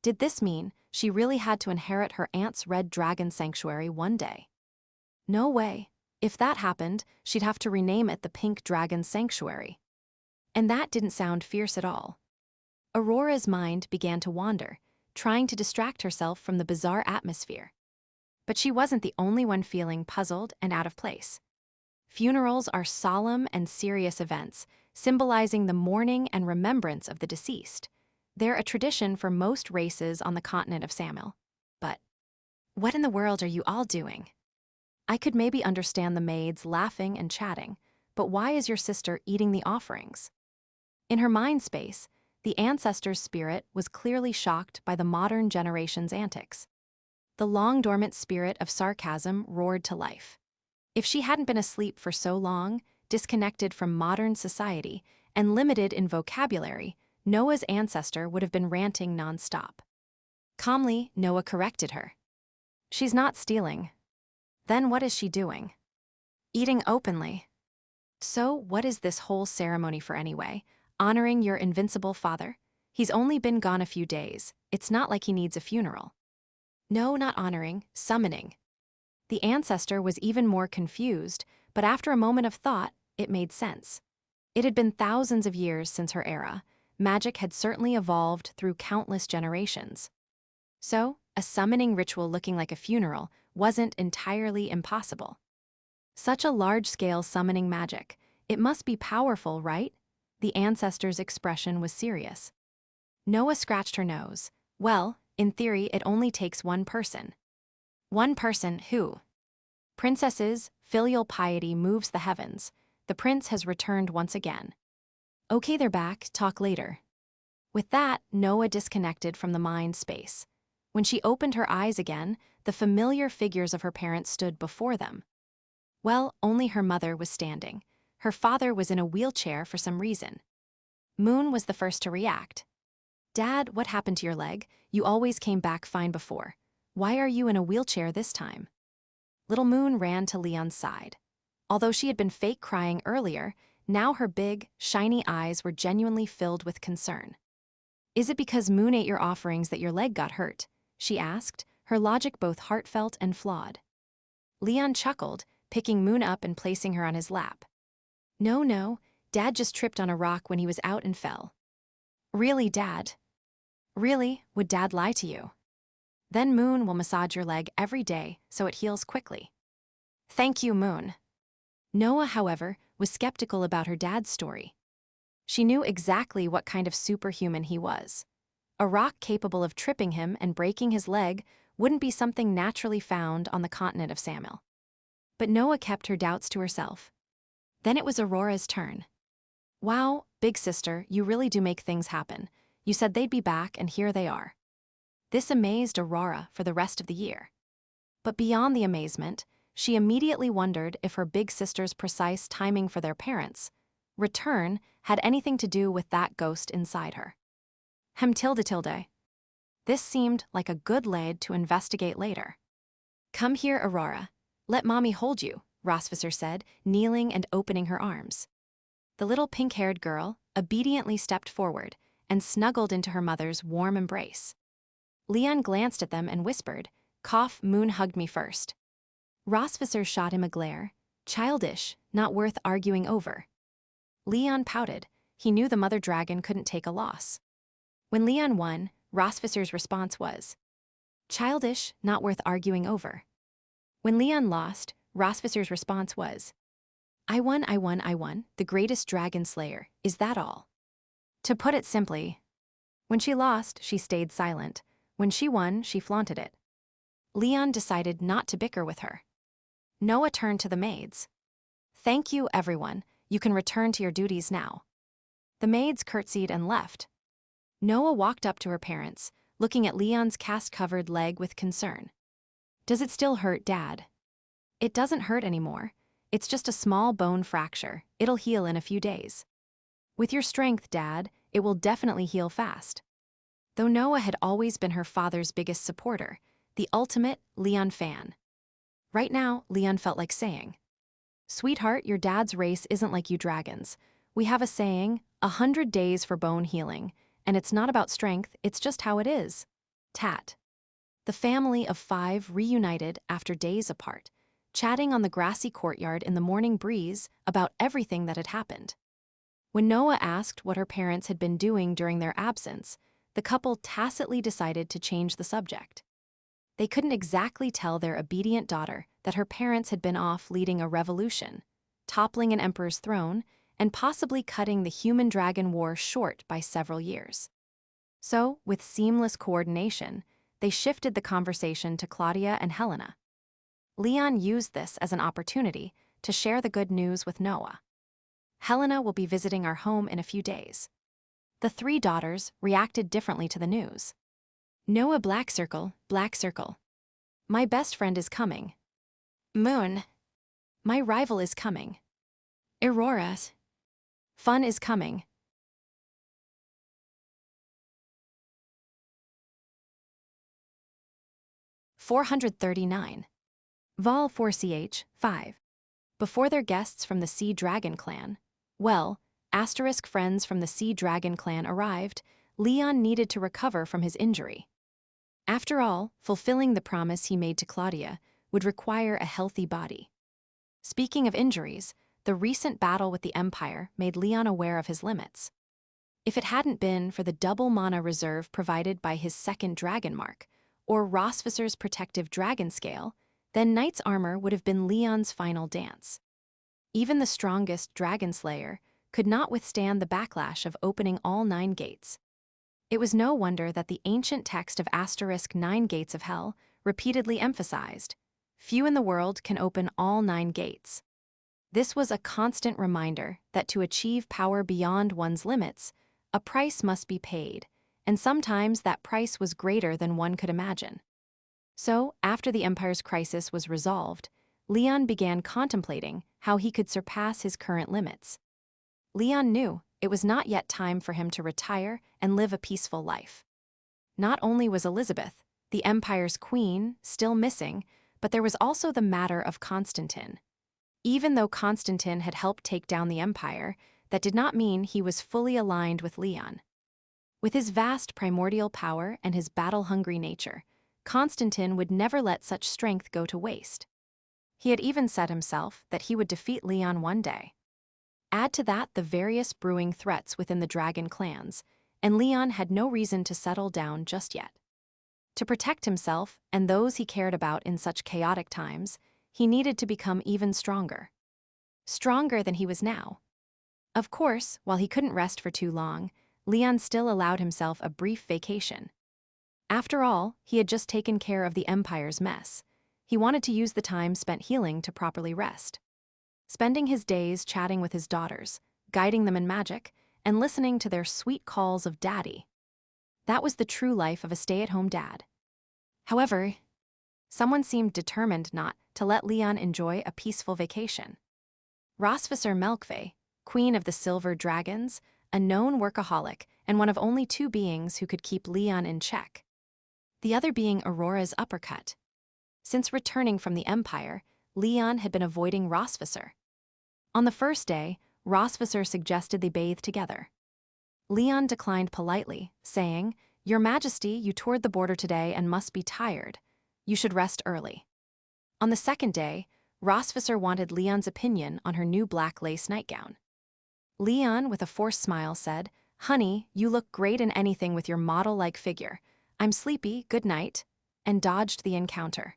Did this mean she really had to inherit her aunt's red dragon sanctuary one day? No way. If that happened, she'd have to rename it the Pink Dragon Sanctuary. And that didn't sound fierce at all. Aurora's mind began to wander, trying to distract herself from the bizarre atmosphere. But she wasn't the only one feeling puzzled and out of place. Funerals are solemn and serious events, symbolizing the mourning and remembrance of the deceased. They're a tradition for most races on the continent of Samuel. But what in the world are you all doing? I could maybe understand the maids laughing and chatting, but why is your sister eating the offerings? In her mind space, the ancestor's spirit was clearly shocked by the modern generation's antics. The long-dormant spirit of sarcasm roared to life. If she hadn't been asleep for so long, disconnected from modern society, and limited in vocabulary, Noah's ancestor would have been ranting nonstop. Calmly, Noah corrected her. She's not stealing. Then what is she doing? Eating openly. So what is this whole ceremony for anyway? Honoring your invincible father? He's only been gone a few days. It's not like he needs a funeral. No, not honoring, summoning. The ancestor was even more confused, but after a moment of thought, it made sense. It had been thousands of years since her era. Magic had certainly evolved through countless generations. So, a summoning ritual looking like a funeral wasn't entirely impossible. Such a large-scale summoning magic, it must be powerful, right? The ancestor's expression was serious. Noah scratched her nose. Well, in theory, it only takes one person. One person who? Princesses, filial piety moves the heavens. The prince has returned once again. Okay, they're back, talk later. With that, Noah disconnected from the mind space. When she opened her eyes again, the familiar figures of her parents stood before them. Well, only her mother was standing. Her father was in a wheelchair for some reason. Moon was the first to react. Dad, what happened to your leg? You always came back fine before. Why are you in a wheelchair this time? Little Moon ran to Leon's side. Although she had been fake crying earlier, now her big, shiny eyes were genuinely filled with concern. Is it because Moon ate your offerings that your leg got hurt? She asked, her logic both heartfelt and flawed. Leon chuckled, picking Moon up and placing her on his lap. No, Dad just tripped on a rock when he was out and fell. Really, Dad? Really, would Dad lie to you? Then Moon will massage your leg every day so it heals quickly. Thank you, Moon. Noah, however, was skeptical about her dad's story. She knew exactly what kind of superhuman he was. A rock capable of tripping him and breaking his leg wouldn't be something naturally found on the continent of Samuel. But Noah kept her doubts to herself. Then it was Aurora's turn. Wow, big sister, you really do make things happen. You said they'd be back, and here they are. This amazed Aurora for the rest of the year. But beyond the amazement, she immediately wondered if her big sister's precise timing for their parents' return had anything to do with that ghost inside her. Tilde. This seemed like a good lead to investigate later. Come here, Aurora. Let Mommy hold you, Rosvisser said, kneeling and opening her arms. The little pink-haired girl obediently stepped forward and snuggled into her mother's warm embrace. Leon glanced at them and whispered, Cough, Moon hugged me first. Rossvisser shot him a glare. Childish, not worth arguing over. Leon pouted. He knew the mother dragon couldn't take a loss. When Leon won, Rossvisser's response was, childish, not worth arguing over. When Leon lost, Rossvisser's response was, I won, the greatest dragon slayer, is that all? To put it simply, when she lost, she stayed silent. When she won, she flaunted it. Leon decided not to bicker with her. Noah turned to the maids. Thank you, everyone. You can return to your duties now. The maids curtsied and left. Noah walked up to her parents, looking at Leon's cast-covered leg with concern. Does it still hurt, Dad? It doesn't hurt anymore. It's just a small bone fracture. It'll heal in a few days. With your strength, Dad, it will definitely heal fast. Though Noah had always been her father's biggest supporter, the ultimate Leon fan. Right now, Leon felt like saying, Sweetheart, your dad's race isn't like you dragons. We have a saying, 100 days for bone healing, and it's not about strength, it's just how it is. Tat. The family of 5 reunited after days apart, chatting on the grassy courtyard in the morning breeze about everything that had happened. When Noah asked what her parents had been doing during their absence, the couple tacitly decided to change the subject. They couldn't exactly tell their obedient daughter that her parents had been off leading a revolution, toppling an emperor's throne, and possibly cutting the human-dragon war short by several years. So, with seamless coordination, they shifted the conversation to Claudia and Helena. Leon used this as an opportunity to share the good news with Noah. Helena will be visiting our home in a few days. The 3 daughters reacted differently to the news. Noah, black circle. My best friend is coming. Moon. My rival is coming. Aurora's. Fun is coming. (439). Vol 4ch, 5. Before their guests from the Sea Dragon clan, friends from the Sea Dragon clan arrived, Leon needed to recover from his injury. After all, fulfilling the promise he made to Claudia would require a healthy body. Speaking of injuries, the recent battle with the Empire made Leon aware of his limits. If it hadn't been for the double mana reserve provided by his second dragon mark, or Rossvisser's protective dragon scale, then Knight's armor would have been Leon's final dance. Even the strongest dragon slayer could not withstand the backlash of opening all 9 gates. It was no wonder that the ancient text of *9 gates of hell repeatedly emphasized, few in the world can open all 9 gates. This was a constant reminder that to achieve power beyond one's limits, a price must be paid, and sometimes that price was greater than one could imagine. So, after the Empire's crisis was resolved, Leon began contemplating how he could surpass his current limits. Leon knew it was not yet time for him to retire and live a peaceful life. Not only was Elizabeth, the Empire's queen, still missing, but there was also the matter of Constantine. Even though Constantine had helped take down the Empire, that did not mean he was fully aligned with Leon. With his vast primordial power and his battle-hungry nature, Constantine would never let such strength go to waste. He had even said himself that he would defeat Leon one day. Add to that the various brewing threats within the dragon clans, and Leon had no reason to settle down just yet. To protect himself and those he cared about in such chaotic times, he needed to become even stronger. Stronger than he was now. Of course, while he couldn't rest for too long, Leon still allowed himself a brief vacation. After all, he had just taken care of the Empire's mess. He wanted to use the time spent healing to properly rest. Spending his days chatting with his daughters, guiding them in magic, and listening to their sweet calls of daddy. That was the true life of a stay-at-home dad. However, someone seemed determined not to let Leon enjoy a peaceful vacation. Rossvisser Melkve, queen of the Silver Dragons, a known workaholic and one of only 2 beings who could keep Leon in check. The other being Aurora's uppercut. Since returning from the Empire, Leon had been avoiding Rossvisser. On the first day, Rossvisser suggested they bathe together. Leon declined politely, saying, "Your Majesty, you toured the border today and must be tired. You should rest early." On the second day, Rosvisser wanted Leon's opinion on her new black lace nightgown. Leon, with a forced smile, said, "Honey, you look great in anything with your model-like figure. I'm sleepy, good night," and dodged the encounter.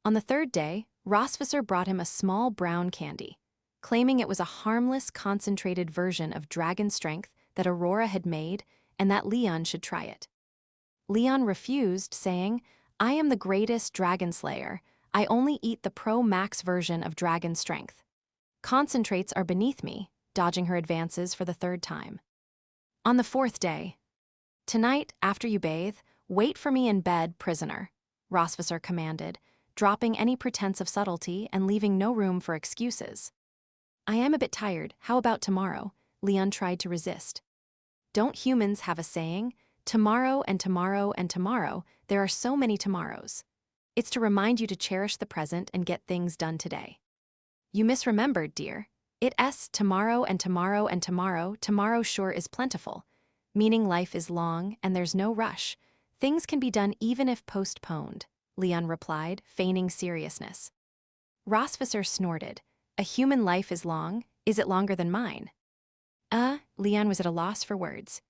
On the third day, Rosvisser brought him a small brown candy, claiming it was a harmless, concentrated version of dragon strength that Aurora had made and that Leon should try it. Leon refused, saying, "I am the greatest dragon slayer. I only eat the Pro Max version of dragon strength. Concentrates are beneath me," dodging her advances for the third time. On the fourth day, "Tonight, after you bathe, wait for me in bed, prisoner," Rosvisser commanded, dropping any pretense of subtlety and leaving no room for excuses. "I am a bit tired. How about tomorrow?" Leon tried to resist. Don't humans have a saying? Tomorrow and tomorrow and tomorrow, there are so many tomorrows. It's to remind you to cherish the present and get things done today. You misremembered, dear. It's tomorrow and tomorrow and tomorrow. Tomorrow sure is plentiful, meaning life is long and there's no rush. Things can be done even if postponed, Leon replied, feigning seriousness. Rosvisser snorted. "A human life is long. Is it longer than mine?" Leon was at a loss for words.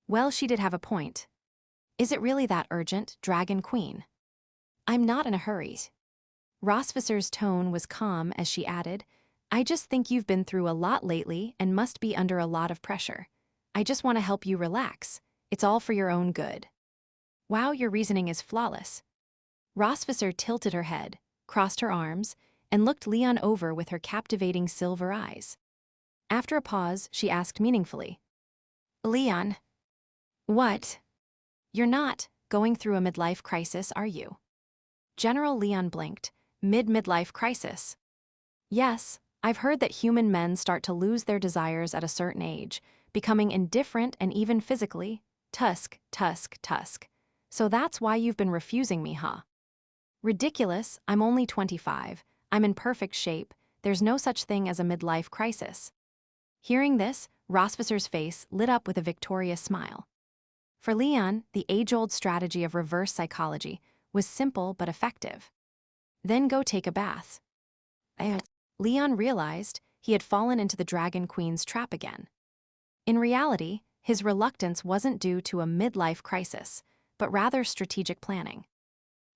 Well, she did have a point. "Is it really that urgent, Dragon Queen?" "I'm not in a hurry." Rosvisser's tone was calm as she added, "I just think you've been through a lot lately and must be under a lot of pressure. I just want to help you relax. It's all for your own good." "Wow, your reasoning is flawless." Rosvisser tilted her head, crossed her arms, and looked Leon over with her captivating silver eyes. After a pause, she asked meaningfully, "Leon." "What?" "You're not going through a midlife crisis, are you?" General Leon blinked. Midlife crisis?" "Yes, I've heard that human men start to lose their desires at a certain age, becoming indifferent and even physically. Tusk. So that's why you've been refusing me, huh?" "Ridiculous, I'm only 25. I'm in perfect shape. There's no such thing as a midlife crisis." Hearing this, Rosvisser's face lit up with a victorious smile. For Leon, the age-old strategy of reverse psychology was simple but effective. "Then go take a bath." Leon realized he had fallen into the Dragon Queen's trap again. In reality, his reluctance wasn't due to a midlife crisis, but rather strategic planning.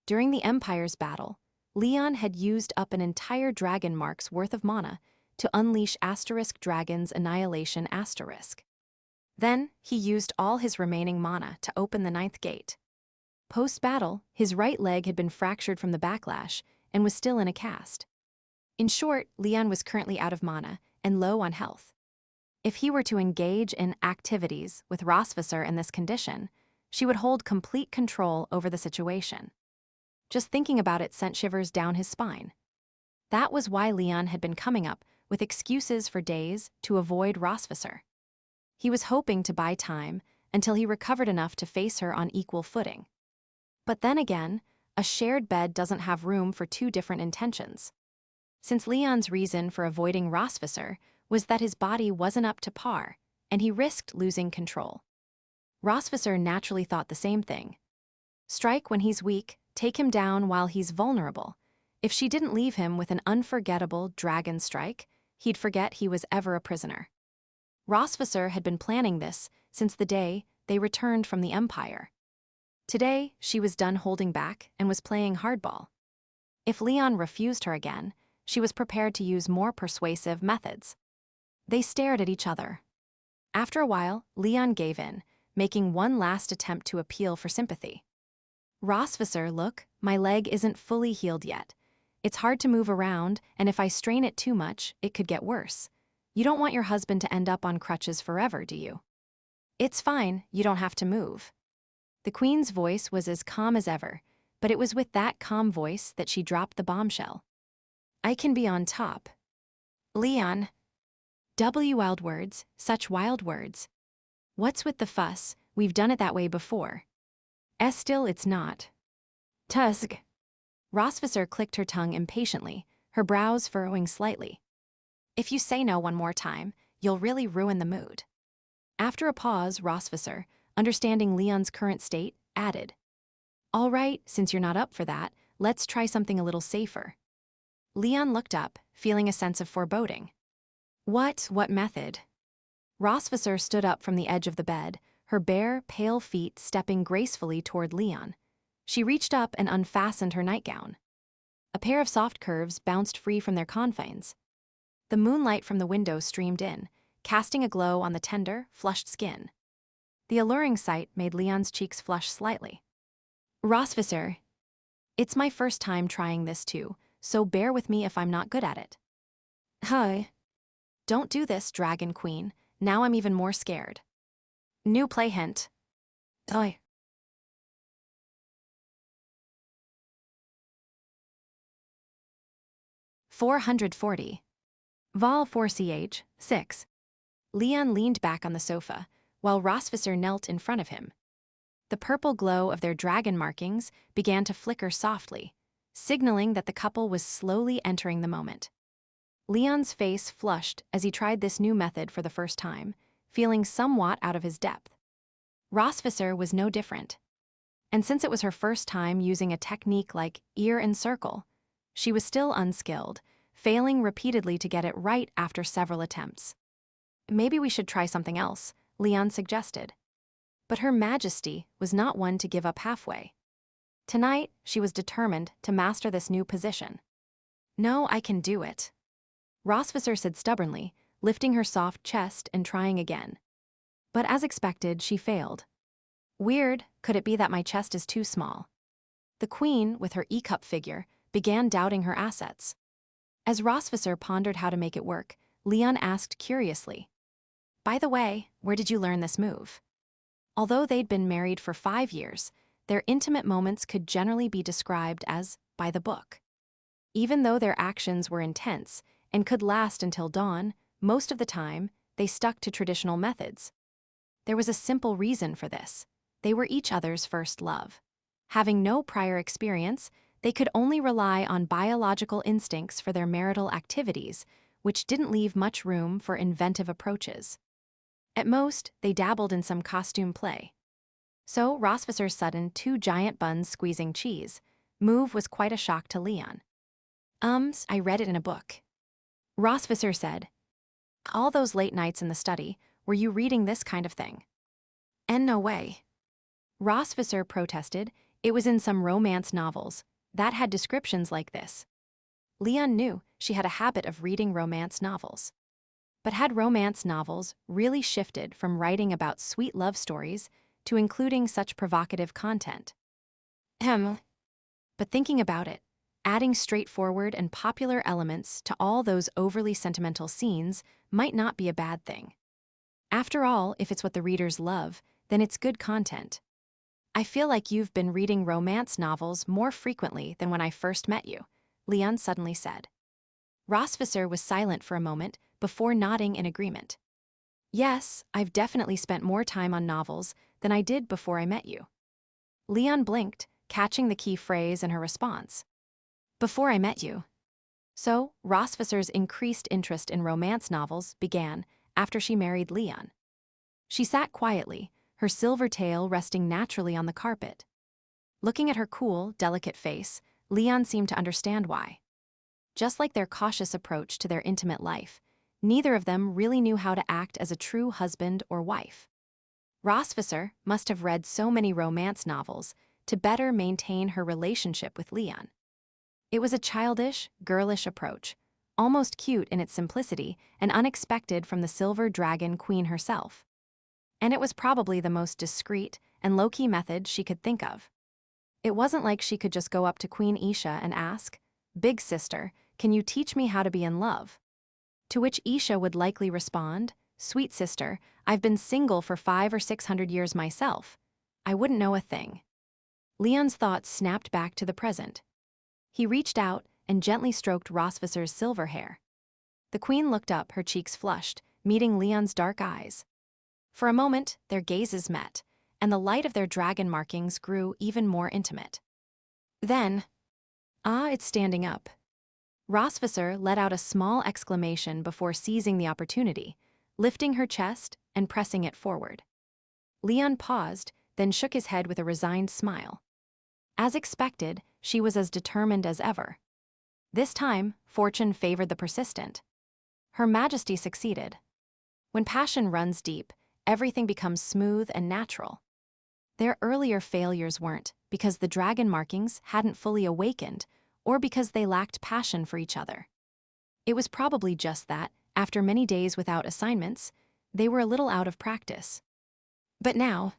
During the Empire's battle, Leon had used up an entire dragon mark's worth of mana to unleash Dragon's Annihilation *. Then, he used all his remaining mana to open the 9th gate. Post-battle, his right leg had been fractured from the backlash and was still in a cast. In short, Leon was currently out of mana and low on health. If he were to engage in activities with Rosvisser in this condition, she would hold complete control over the situation. Just thinking about it sent shivers down his spine. That was why Leon had been coming up with excuses for days to avoid Rosvisser. He was hoping to buy time until he recovered enough to face her on equal footing. But then again, a shared bed doesn't have room for two different intentions. Since Leon's reason for avoiding Rosvisser was that his body wasn't up to par, and he risked losing control. Rosvisser naturally thought the same thing. Strike when he's weak, take him down while he's vulnerable. If she didn't leave him with an unforgettable dragon strike, he'd forget he was ever a prisoner. Rosvisser had been planning this since the day they returned from the Empire. Today, she was done holding back and was playing hardball. If Leon refused her again, she was prepared to use more persuasive methods. They stared at each other. After a while, Leon gave in, making one last attempt to appeal for sympathy. "Rosvisser, look, my leg isn't fully healed yet. It's hard to move around, and if I strain it too much, it could get worse. You don't want your husband to end up on crutches forever, do you?" "It's fine, you don't have to move." The Queen's voice was as calm as ever, but it was with that calm voice that she dropped the bombshell. "I can be on top." "Leon." Wild words, such wild words. "What's with the fuss? We've done it that way before." Still, it's not." "Tusk." Rosvisser clicked her tongue impatiently, her brows furrowing slightly. "If you say no one more time, you'll really ruin the mood." After a pause, Rosvisser, understanding Leon's current state, added, "All right, since you're not up for that, let's try something a little safer. Leon looked up, feeling a sense of foreboding. What method? Rosvisser stood up from the edge of the bed, her bare, pale feet stepping gracefully toward Leon. She reached up and unfastened her nightgown. A pair of soft curves bounced free from their confines. The moonlight from the window streamed in, casting a glow on the tender, flushed skin. The alluring sight made Leon's cheeks flush slightly. Rosvisser, it's my first time trying this too, so bear with me if I'm not good at it. Hi. Don't do this, Dragon Queen. Now I'm even more scared. New play hint. Oi. $440. Vol 4ch, 6. Leon leaned back on the sofa, while Rosvisser knelt in front of him. The purple glow of their dragon markings began to flicker softly, signaling that the couple was slowly entering the moment. Leon's face flushed as he tried this new method for the first time, feeling somewhat out of his depth. Rosvisser was no different. And since it was her first time using a technique like ear and circle, she was still unskilled, failing repeatedly to get it right after several attempts. Maybe we should try something else, Leon suggested. But Her Majesty was not one to give up halfway. Tonight, she was determined to master this new position. No, I can do it, Rosvisser said stubbornly, lifting her soft chest and trying again. But as expected, she failed. Weird, could it be that my chest is too small? The queen, with her E-cup figure, began doubting her assets. As Rosvisser pondered how to make it work, Leon asked curiously, by the way, where did you learn this move? Although they'd been married for 5 years, their intimate moments could generally be described as by the book. Even though their actions were intense and could last until dawn, most of the time, they stuck to traditional methods. There was a simple reason for this. They were each other's first love. Having no prior experience, they could only rely on biological instincts for their marital activities, which didn't leave much room for inventive approaches. At most, they dabbled in some costume play. So Rosvisser's sudden 2 giant buns squeezing cheese move was quite a shock to Leon. I read it in a book. Rosvisser said, all those late nights in the study, were you reading this kind of thing? And no way. Rosvisser protested, it was in some romance novels that had descriptions like this. Leon knew she had a habit of reading romance novels. But had romance novels really shifted from writing about sweet love stories to including such provocative content? But thinking about it, adding straightforward and popular elements to all those overly sentimental scenes might not be a bad thing. After all, if it's what the readers love, then it's good content. I feel like you've been reading romance novels more frequently than when I first met you, Leon suddenly said. Rosvisser was silent for a moment before nodding in agreement. Yes, I've definitely spent more time on novels than I did before I met you. Leon blinked, catching the key phrase in her response. Before I met you. So, Rosvisser's increased interest in romance novels began after she married Leon. She sat quietly, her silver tail resting naturally on the carpet. Looking at her cool, delicate face, Leon seemed to understand why. Just like their cautious approach to their intimate life, neither of them really knew how to act as a true husband or wife. Rosvisser must have read so many romance novels to better maintain her relationship with Leon. It was a childish, girlish approach, almost cute in its simplicity and unexpected from the Silver Dragon Queen herself. And it was probably the most discreet and low-key method she could think of. It wasn't like she could just go up to Queen Isha and ask, "Big sister, can you teach me how to be in love?" To which Isha would likely respond, "Sweet sister, I've been single for 500 or 600 years myself. I wouldn't know a thing." Leon's thoughts snapped back to the present. He reached out and gently stroked Rosvisser's silver hair. The queen looked up, her cheeks flushed, meeting Leon's dark eyes. For a moment, their gazes met, and the light of their dragon markings grew even more intimate. Then, it's standing up. Rosvisser let out a small exclamation before seizing the opportunity, lifting her chest and pressing it forward. Leon paused, then shook his head with a resigned smile. As expected, she was as determined as ever. This time, fortune favored the persistent. Her Majesty succeeded. When passion runs deep, everything becomes smooth and natural. Their earlier failures weren't because the dragon markings hadn't fully awakened or because they lacked passion for each other. It was probably just that, after many days without assignments, they were a little out of practice. But now,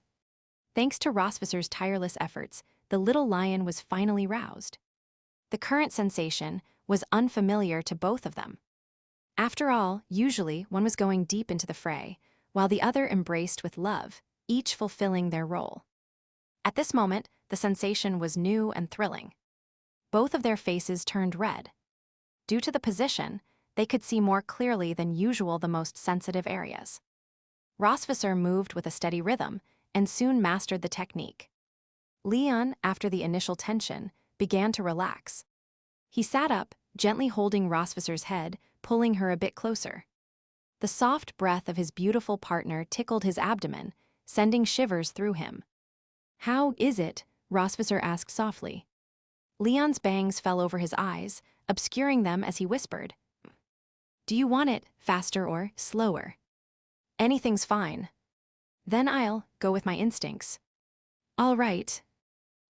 thanks to Rosvisser's tireless efforts, the little lion was finally roused. The current sensation was unfamiliar to both of them. After all, usually one was going deep into the fray, while the other embraced with love, each fulfilling their role. At this moment, the sensation was new and thrilling. Both of their faces turned red. Due to the position, they could see more clearly than usual the most sensitive areas. Rosvisser moved with a steady rhythm and soon mastered the technique. Leon, after the initial tension, began to relax. He sat up, gently holding Rosvisser's head, pulling her a bit closer. The soft breath of his beautiful partner tickled his abdomen, sending shivers through him. "How is it?" Rosvisser asked softly. Leon's bangs fell over his eyes, obscuring them as he whispered, "Do you want it faster or slower?" "Anything's fine." "Then I'll go with my instincts." "All right."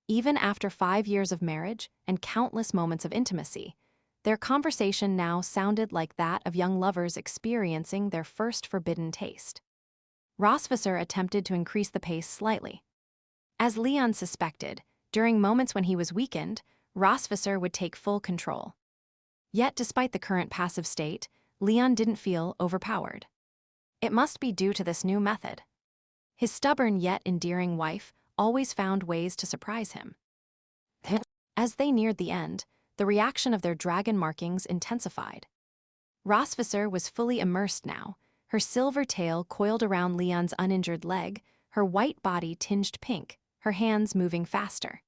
Even after 5 years of marriage and countless moments of intimacy, their conversation now sounded like that of young lovers experiencing their first forbidden taste. Rosvisser attempted to increase the pace slightly. As Leon suspected, during moments when he was weakened, Rosvisser would take full control. Yet despite the current passive state, Leon didn't feel overpowered. It must be due to this new method. His stubborn yet endearing wife always found ways to surprise him. As they neared the end, the reaction of their dragon markings intensified. Rosvisser was fully immersed now, her silver tail coiled around Leon's uninjured leg, her white body tinged pink, her hands moving faster.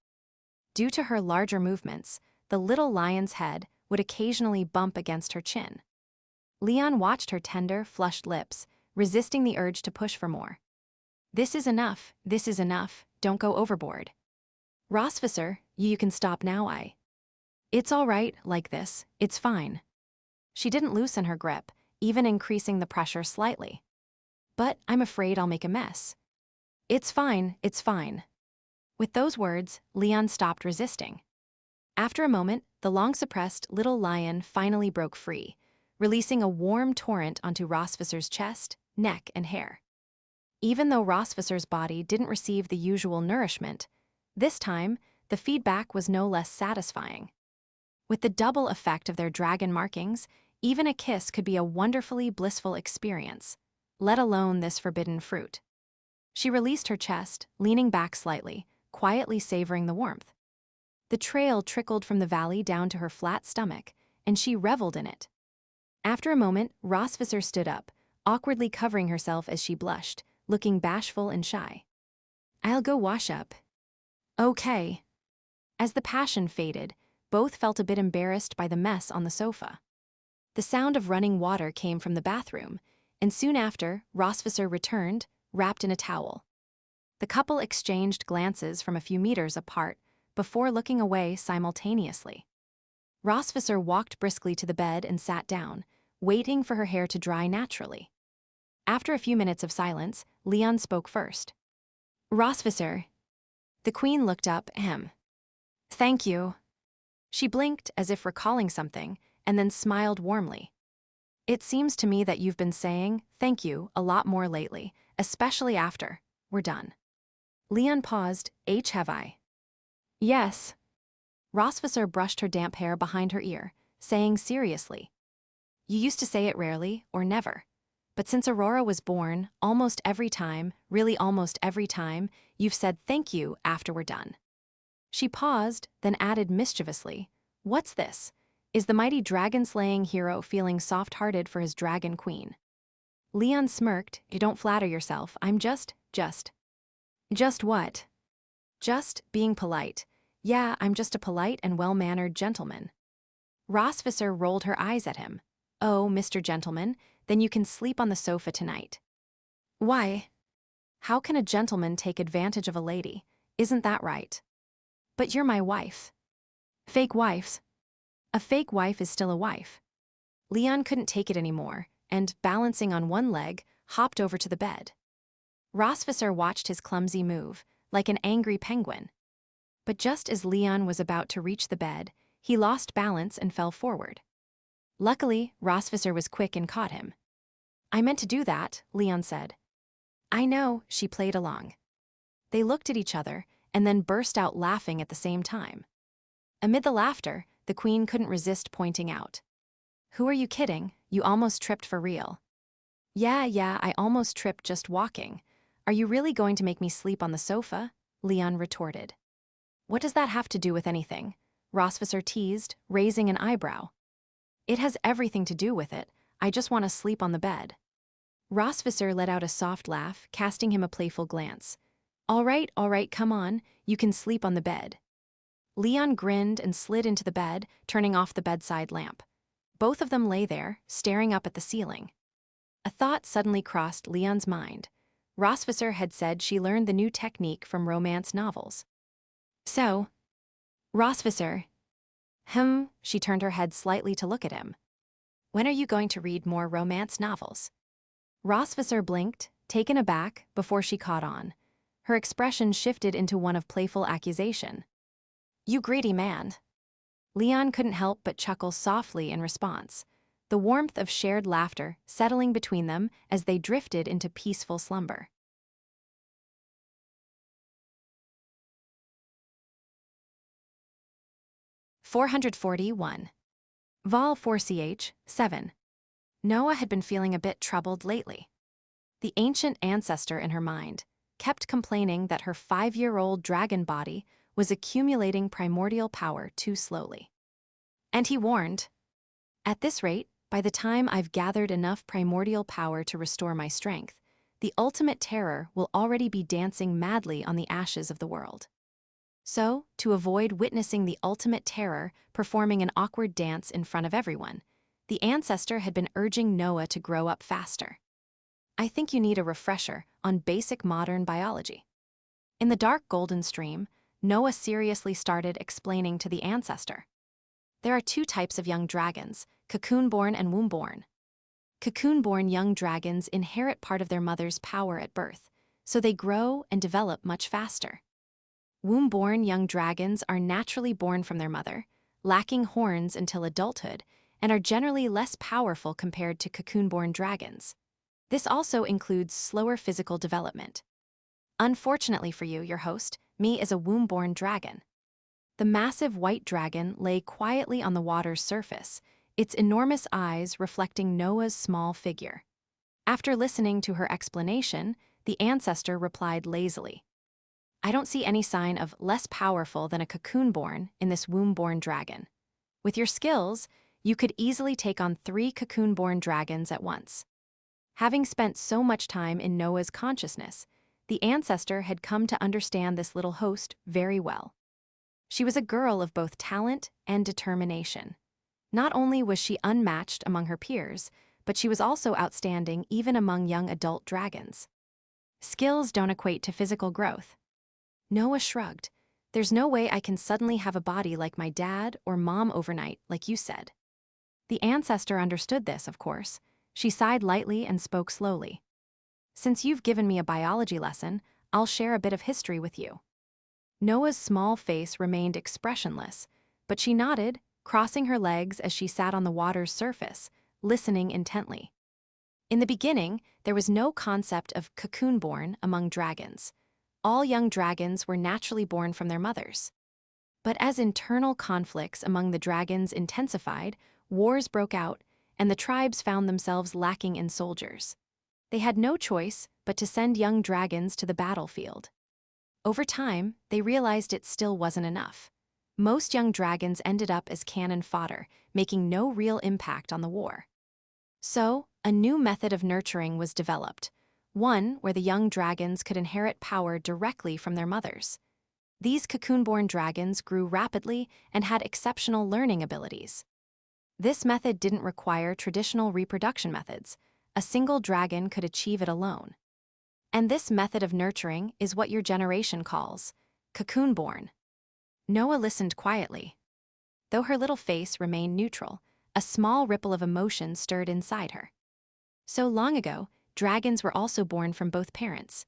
Due to her larger movements, the little lion's head would occasionally bump against her chin. Leon watched her tender, flushed lips, resisting the urge to push for more. This is enough, don't go overboard." "Rosvisser, you can stop now, It's all right, like this, it's fine." She didn't loosen her grip, even increasing the pressure slightly. "But I'm afraid I'll make a mess." It's fine. With those words, Leon stopped resisting. After a moment, the long-suppressed little lion finally broke free, releasing a warm torrent onto Rosvisser's chest, neck, and hair. Even though Rosvisser's body didn't receive the usual nourishment, this time, the feedback was no less satisfying. With the double effect of their dragon markings, even a kiss could be a wonderfully blissful experience, let alone this forbidden fruit. She released her chest, leaning back slightly, quietly savoring the warmth. The trail trickled from the valley down to her flat stomach, and she reveled in it. After a moment, Rosvisser stood up, awkwardly covering herself as she blushed, looking bashful and shy. "I'll go wash up." "Okay." As the passion faded, both felt a bit embarrassed by the mess on the sofa. The sound of running water came from the bathroom, and soon after, Rosvisser returned, wrapped in a towel. The couple exchanged glances from a few meters apart before looking away simultaneously. Rosvisser walked briskly to the bed and sat down, waiting for her hair to dry naturally. After a few minutes of silence, Leon spoke first. "Rosvisser." The queen looked up, "Thank you." She blinked as if recalling something, and then smiled warmly. "It seems to me that you've been saying thank you a lot more lately, especially after we're done." Leon paused. "Have I?" "Yes." Rosvisser brushed her damp hair behind her ear, saying seriously, "You used to say it rarely, or never. But since Aurora was born, almost every time, you've said thank you after we're done." She paused, then added mischievously, "What's this? Is the mighty dragon-slaying hero feeling soft-hearted for his dragon queen?" Leon smirked. "You don't flatter yourself. I'm just... Just what?" "Just being polite. Yeah, I'm just a polite and well-mannered gentleman." Rosvisser rolled her eyes at him. "Oh, Mr. Gentleman, then you can sleep on the sofa tonight." "Why? How can a gentleman take advantage of a lady? Isn't that right?" "But you're my wife." "Fake wives." A fake wife is still a wife. Leon couldn't take it anymore, and, balancing on one leg, hopped over to the bed. Rosvisser watched his clumsy move, like an angry penguin. But just as Leon was about to reach the bed, he lost balance and fell forward. Luckily, Rosvisser was quick and caught him. "I meant to do that," Leon said. "I know," she played along. They looked at each other and then burst out laughing at the same time. Amid the laughter, the queen couldn't resist pointing out. "Who are you kidding? You almost tripped for real." Yeah, I almost tripped just walking. Are you really going to make me sleep on the sofa?" Leon retorted. "What does that have to do with anything?" Rosvisser teased, raising an eyebrow. "It has everything to do with it. I just want to sleep on the bed." Rosvisser let out a soft laugh, casting him a playful glance. All right, come on. You can sleep on the bed." Leon grinned and slid into the bed, turning off the bedside lamp. Both of them lay there, staring up at the ceiling. A thought suddenly crossed Leon's mind. Rosvisser had said she learned the new technique from romance novels. So, Rosvisser. She turned her head slightly to look at him. "When are you going to read more romance novels?" Rosvisser blinked, taken aback, before she caught on. Her expression shifted into one of playful accusation. "You greedy man." Leon couldn't help but chuckle softly in response, the warmth of shared laughter settling between them as they drifted into peaceful slumber. (441) Vol 4ch, 7. Noah had been feeling a bit troubled lately. The ancient ancestor in her mind kept complaining that her 5-year-old dragon body was accumulating primordial power too slowly. And he warned, "At this rate, by the time I've gathered enough primordial power to restore my strength, the ultimate terror will already be dancing madly on the ashes of the world." So, to avoid witnessing the ultimate terror performing an awkward dance in front of everyone, the ancestor had been urging Noah to grow up faster. "I think you need a refresher on basic modern biology." In the dark golden stream, Noah seriously started explaining to the ancestor. There are 2 types of young dragons, cocoon-born and womb-born. Cocoon-born young dragons inherit part of their mother's power at birth, so they grow and develop much faster. Womb-born young dragons are naturally born from their mother, lacking horns until adulthood, and are generally less powerful compared to cocoon-born dragons. This also includes slower physical development. Unfortunately for you, your host, me is a womb-born dragon. The massive white dragon lay quietly on the water's surface, its enormous eyes reflecting Noah's small figure. After listening to her explanation, the ancestor replied lazily, "I don't see any sign of less powerful than a cocoon-born in this womb-born dragon. With your skills, you could easily take on 3 cocoon-born dragons at once." Having spent so much time in Noah's consciousness, the ancestor had come to understand this little host very well. She was a girl of both talent and determination. Not only was she unmatched among her peers, but she was also outstanding even among young adult dragons. Skills don't equate to physical growth. Noah shrugged. "There's no way I can suddenly have a body like my dad or mom overnight, like you said." The ancestor understood this, of course. She sighed lightly and spoke slowly. "Since you've given me a biology lesson, I'll share a bit of history with you." Noah's small face remained expressionless, but she nodded, crossing her legs as she sat on the water's surface, listening intently. In the beginning, there was no concept of cocoon-born among dragons. All young dragons were naturally born from their mothers. But as internal conflicts among the dragons intensified, wars broke out, and the tribes found themselves lacking in soldiers. They had no choice but to send young dragons to the battlefield. Over time, they realized it still wasn't enough. Most young dragons ended up as cannon fodder, making no real impact on the war. So, a new method of nurturing was developed, one where the young dragons could inherit power directly from their mothers. These cocoon-born dragons grew rapidly and had exceptional learning abilities. This method didn't require traditional reproduction methods. A single dragon could achieve it alone. And this method of nurturing is what your generation calls cocoon-born. Noah listened quietly. Though her little face remained neutral, a small ripple of emotion stirred inside her. So long ago, dragons were also born from both parents.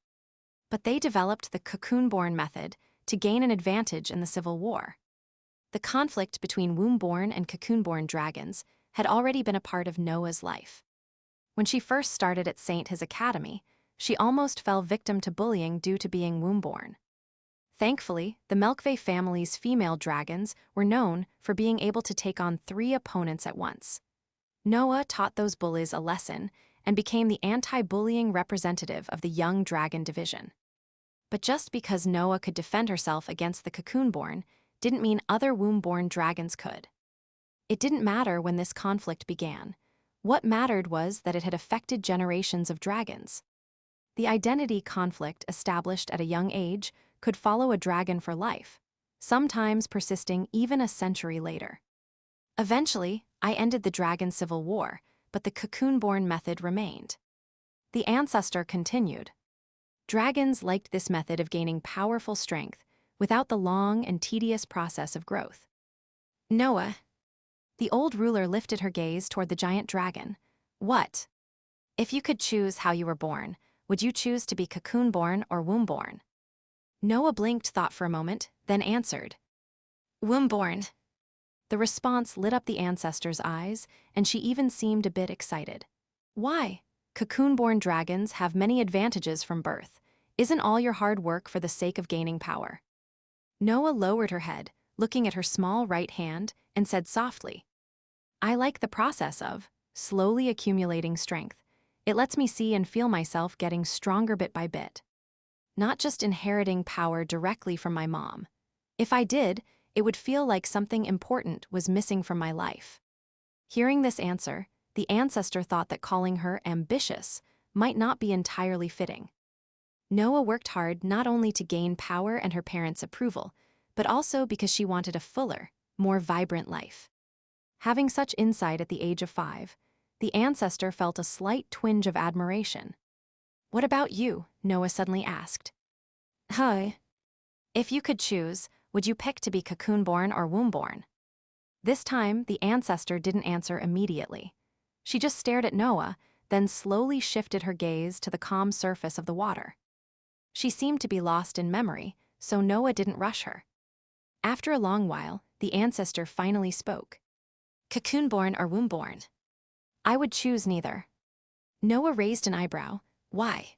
But they developed the cocoon-born method to gain an advantage in the Civil War. The conflict between womb-born and cocoon-born dragons had already been a part of Noah's life. When she first started at St. His Academy, she almost fell victim to bullying due to being womb-born. Thankfully, the Melkve family's female dragons were known for being able to take on 3 opponents at once. Noah taught those bullies a lesson and became the anti-bullying representative of the young dragon division. But just because Noah could defend herself against the cocoon-born didn't mean other womb-born dragons could. It didn't matter when this conflict began. What mattered was that it had affected generations of dragons. The identity conflict established at a young age could follow a dragon for life, sometimes persisting even a century later. Eventually, I ended the dragon civil war, but the cocoon-born method remained. The ancestor continued. Dragons liked this method of gaining powerful strength without the long and tedious process of growth. Noah. The old ruler lifted her gaze toward the giant dragon. What? If you could choose how you were born, would you choose to be cocoon-born or womb-born? Noah blinked thought for a moment, then answered. Womb-born. The response lit up the ancestor's eyes, and she even seemed a bit excited. Why? Cocoon-born dragons have many advantages from birth. Isn't all your hard work for the sake of gaining power? Noah lowered her head, looking at her small right hand, and said softly, I like the process of slowly accumulating strength. It lets me see and feel myself getting stronger bit by bit. Not just inheriting power directly from my mom. If I did, it would feel like something important was missing from my life. Hearing this answer, the ancestor thought that calling her ambitious might not be entirely fitting. Noah worked hard not only to gain power and her parents' approval, but also because she wanted a fuller, more vibrant life. Having such insight at the age of 5, the ancestor felt a slight twinge of admiration. What about you? Noah suddenly asked. Hi. If you could choose, would you pick to be cocoon-born or womb-born? This time, the ancestor didn't answer immediately. She just stared at Noah, then slowly shifted her gaze to the calm surface of the water. She seemed to be lost in memory, so Noah didn't rush her. After a long while, the ancestor finally spoke. Cocoon-born or womb-born? I would choose neither. Noah raised an eyebrow. Why?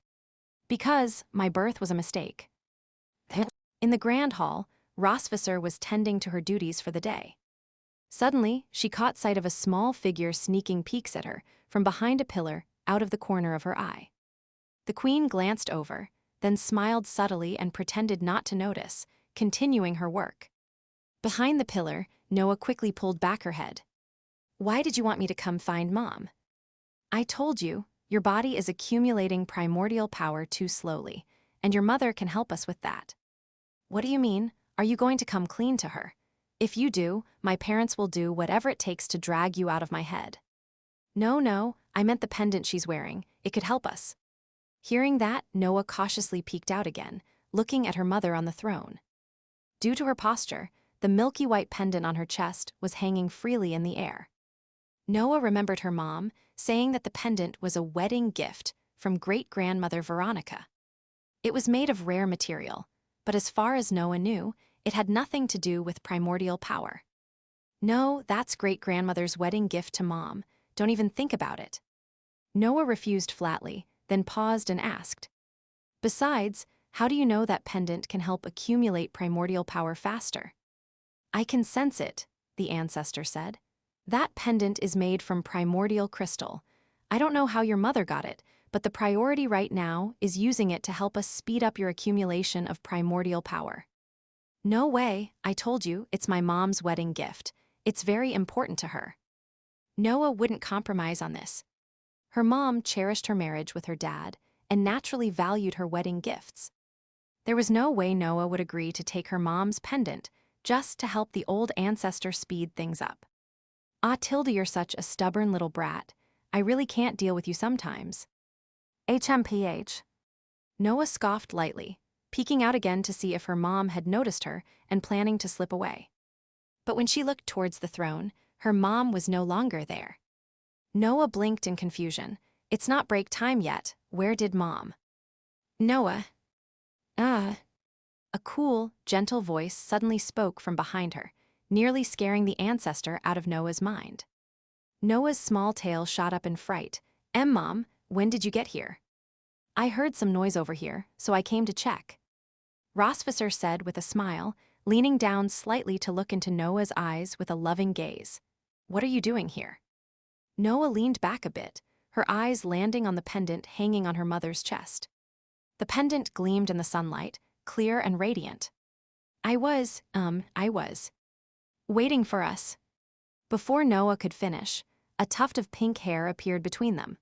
Because my birth was a mistake. In the grand hall, Rosvisser was tending to her duties for the day. Suddenly, she caught sight of a small figure sneaking peeks at her from behind a pillar out of the corner of her eye. The queen glanced over, then smiled subtly and pretended not to notice, continuing her work. Behind the pillar, Noah quickly pulled back her head. Why did you want me to come find Mom? I told you, your body is accumulating primordial power too slowly, and your mother can help us with that. What do you mean? Are you going to come clean to her? If you do, my parents will do whatever it takes to drag you out of my head. No, I meant the pendant she's wearing. It could help us. Hearing that, Noah cautiously peeked out again, looking at her mother on the throne. Due to her posture, the milky white pendant on her chest was hanging freely in the air. Noah remembered her mom saying that the pendant was a wedding gift from great-grandmother Veronica. It was made of rare material, but as far as Noah knew, it had nothing to do with primordial power. No, that's great-grandmother's wedding gift to Mom. Don't even think about it. Noah refused flatly, then paused and asked, Besides, how do you know that pendant can help accumulate primordial power faster? I can sense it, the ancestor said. That pendant is made from primordial crystal. I don't know how your mother got it, but the priority right now is using it to help us speed up your accumulation of primordial power. No way, I told you, it's my mom's wedding gift. It's very important to her. Noah wouldn't compromise on this. Her mom cherished her marriage with her dad and naturally valued her wedding gifts. There was no way Noah would agree to take her mom's pendant just to help the old ancestor speed things up. Ah, Tilda, you're such a stubborn little brat. I really can't deal with you sometimes. HMPH. Noah scoffed lightly, peeking out again to see if her mom had noticed her and planning to slip away. But when she looked towards the throne, her mom was no longer there. Noah blinked in confusion. It's not break time yet. Where did Mom? Noah. A cool, gentle voice suddenly spoke from behind her, nearly scaring the ancestor out of Noah's mind. Noah's small tail shot up in fright. Mom, when did you get here? I heard some noise over here, so I came to check. Rosvisser said with a smile, leaning down slightly to look into Noah's eyes with a loving gaze. What are you doing here? Noah leaned back a bit, her eyes landing on the pendant hanging on her mother's chest. The pendant gleamed in the sunlight, clear and radiant. I was waiting for us. Before Noah could finish, a tuft of pink hair appeared between them.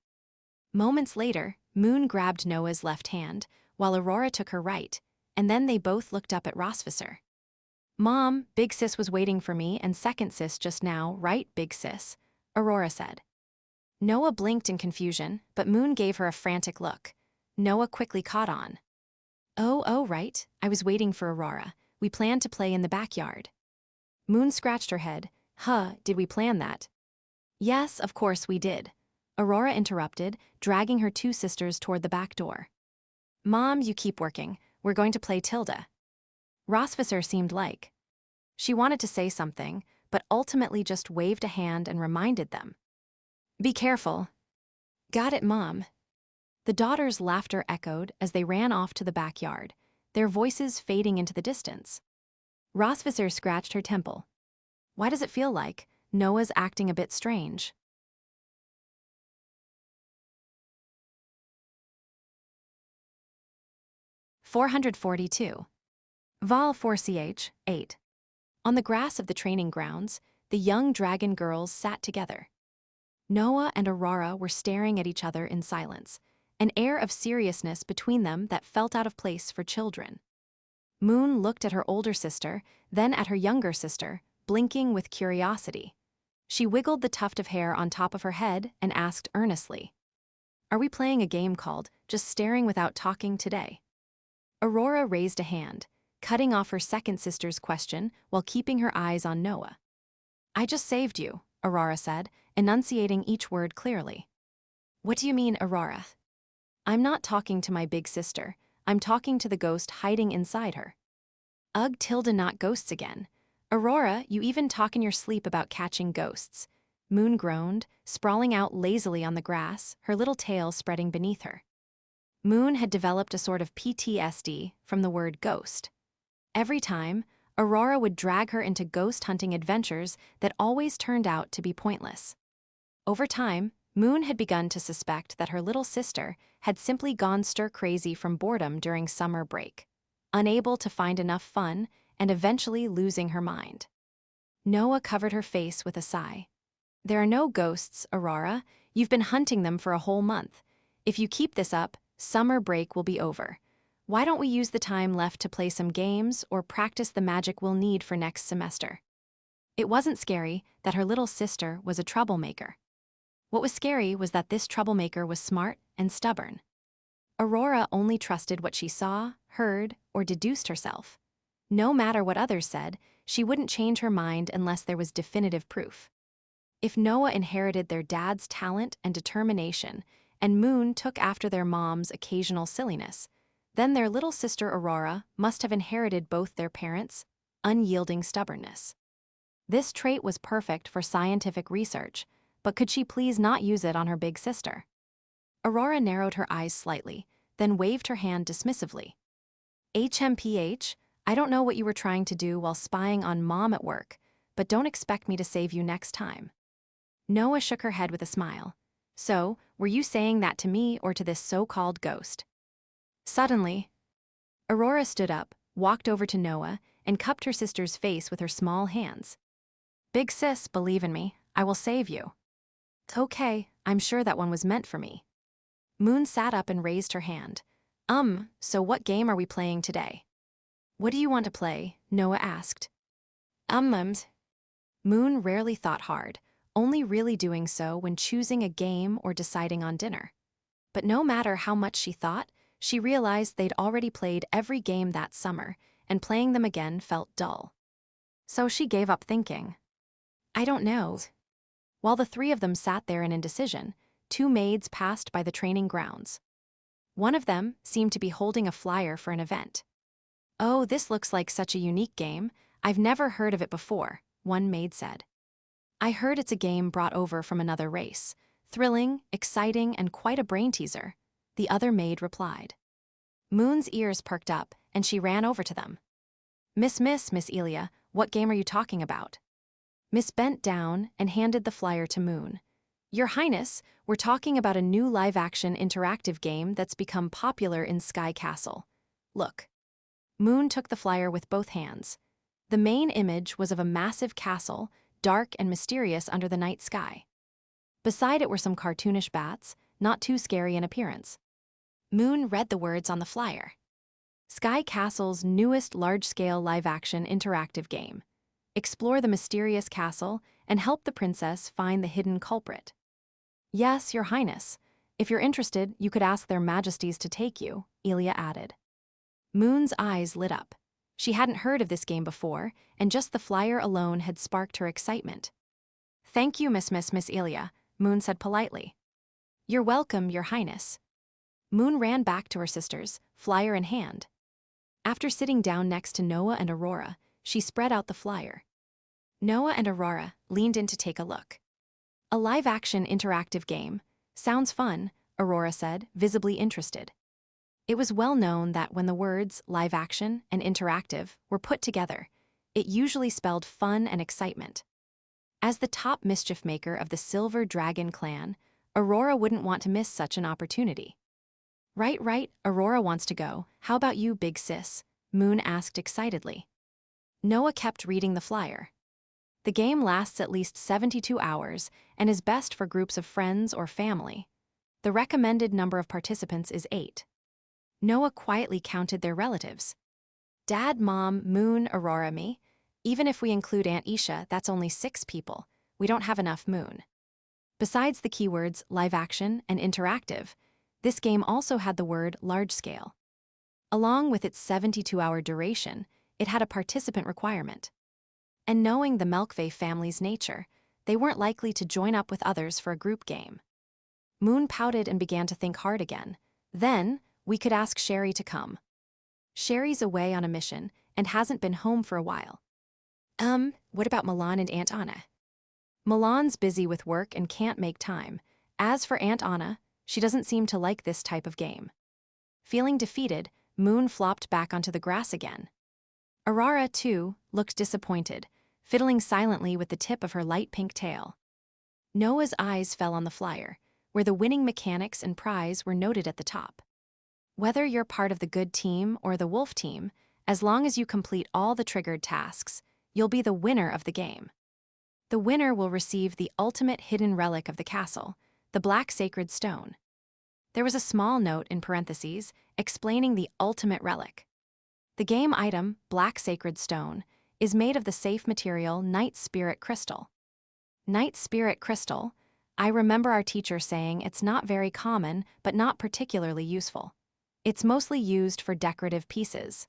Moments later, Moon grabbed Noah's left hand, while Aurora took her right, and then they both looked up at Rosvisser. Mom, Big Sis was waiting for me and Second Sis just now, right, Big Sis? Aurora said. Noah blinked in confusion, but Moon gave her a frantic look. Noah quickly caught on. Oh, right, I was waiting for Aurora. We planned to play in the backyard. Moon scratched her head. Did we plan that? Yes, of course we did. Aurora interrupted, dragging her two sisters toward the back door. Mom, you keep working. We're going to play Tilda. Rosvisser seemed like. She wanted to say something, but ultimately just waved a hand and reminded them. Be careful. Got it, Mom. The daughters' laughter echoed as they ran off to the backyard, their voices fading into the distance. Rosvisser scratched her temple. Why does it feel like Noah's acting a bit strange? (442). Vol 4ch, 8. On the grass of the training grounds, the young dragon girls sat together. Noah and Aurora were staring at each other in silence, an air of seriousness between them that felt out of place for children. Moon looked at her older sister, then at her younger sister, blinking with curiosity. She wiggled the tuft of hair on top of her head and asked earnestly, Are we playing a game called Just Staring Without Talking today? Aurora raised a hand, cutting off her second sister's question while keeping her eyes on Noah. I just saved you, Aurora said, enunciating each word clearly. What do you mean, Aurora? I'm not talking to my big sister. I'm talking to the ghost hiding inside her. Ugh, Tilda, not ghosts again. Aurora, you even talk in your sleep about catching ghosts. Moon groaned, sprawling out lazily on the grass, her little tail spreading beneath her. Moon had developed a sort of PTSD from the word ghost. Every time, Aurora would drag her into ghost-hunting adventures that always turned out to be pointless. Over time, Moon had begun to suspect that her little sister had simply gone stir-crazy from boredom during summer break, unable to find enough fun and eventually losing her mind. Noah covered her face with a sigh. There are no ghosts, Aurora. You've been hunting them for a whole month. If you keep this up, summer break will be over. Why don't we use the time left to play some games or practice the magic we'll need for next semester? It wasn't scary that her little sister was a troublemaker. What was scary was that this troublemaker was smart and stubborn. Aurora only trusted what she saw, heard, or deduced herself. No matter what others said, she wouldn't change her mind unless there was definitive proof. If Noah inherited their dad's talent and determination, and Moon took after their mom's occasional silliness, then their little sister Aurora must have inherited both their parents' unyielding stubbornness. This trait was perfect for scientific research, but could she please not use it on her big sister? Aurora narrowed her eyes slightly, then waved her hand dismissively. HMPH, I don't know what you were trying to do while spying on Mom at work, but don't expect me to save you next time. Noah shook her head with a smile. So, were you saying that to me or to this so-called ghost? Suddenly, Aurora stood up, walked over to Noah, and cupped her sister's face with her small hands. Big sis, believe in me, I will save you. Okay, I'm sure that one was meant for me. Moon sat up and raised her hand. So what game are we playing today? What do you want to play? Noah asked. Moon rarely thought hard, only really doing so when choosing a game or deciding on dinner. But no matter how much she thought, she realized they'd already played every game that summer, and playing them again felt dull. So she gave up thinking. I don't know. While the three of them sat there in indecision, two maids passed by the training grounds. One of them seemed to be holding a flyer for an event. Oh, this looks like such a unique game. I've never heard of it before, one maid said. I heard it's a game brought over from another race. Thrilling, exciting, and quite a brain teaser, the other maid replied. Moon's ears perked up, and she ran over to them. Miss Elia, what game are you talking about? Miss bent down and handed the flyer to Moon. Your Highness, we're talking about a new live-action interactive game that's become popular in Sky Castle. Look. Moon took the flyer with both hands. The main image was of a massive castle, dark and mysterious under the night sky. Beside it were some cartoonish bats, not too scary in appearance. Moon read the words on the flyer. Sky Castle's newest large-scale live-action interactive game. Explore the mysterious castle and help the princess find the hidden culprit. Yes, Your Highness. If you're interested, you could ask their majesties to take you, Elia added. Moon's eyes lit up. She hadn't heard of this game before, and just the flyer alone had sparked her excitement. Thank you, Miss Elia, Moon said politely. You're welcome, Your Highness. Moon ran back to her sisters, flyer in hand. After sitting down next to Noah and Aurora, she spread out the flyer. Noah and Aurora leaned in to take a look. A live-action interactive game. Sounds fun, Aurora said, visibly interested. It was well known that when the words live-action and interactive were put together, it usually spelled fun and excitement. As the top mischief maker of the Silver Dragon clan, Aurora wouldn't want to miss such an opportunity. Right, Aurora wants to go. How about you, big sis? Moon asked excitedly. Noah kept reading the flyer. The game lasts at least 72 hours and is best for groups of friends or family. The recommended number of participants is 8. Noah quietly counted their relatives. Dad, Mom, Moon, Aurora, me. Even if we include Aunt Isha, that's only 6 people. We don't have enough Moon. Besides the keywords live action and interactive, this game also had the word large scale. Along with its 72-hour duration, it had a participant requirement. And knowing the Melkveh family's nature, they weren't likely to join up with others for a group game. Moon pouted and began to think hard again. Then, we could ask Sherry to come. Sherry's away on a mission and hasn't been home for a while. What about Milan and Aunt Anna? Milan's busy with work and can't make time. As for Aunt Anna, she doesn't seem to like this type of game. Feeling defeated, Moon flopped back onto the grass again. Aurora, too, looked disappointed, fiddling silently with the tip of her light pink tail. Noah's eyes fell on the flyer, where the winning mechanics and prize were noted at the top. Whether you're part of the good team or the wolf team, as long as you complete all the triggered tasks, you'll be the winner of the game. The winner will receive the ultimate hidden relic of the castle, the Black Sacred Stone. There was a small note in parentheses explaining the ultimate relic. The game item, Black Sacred Stone, is made of the safe material Night Spirit Crystal. Night Spirit Crystal, I remember our teacher saying it's not very common but not particularly useful. It's mostly used for decorative pieces.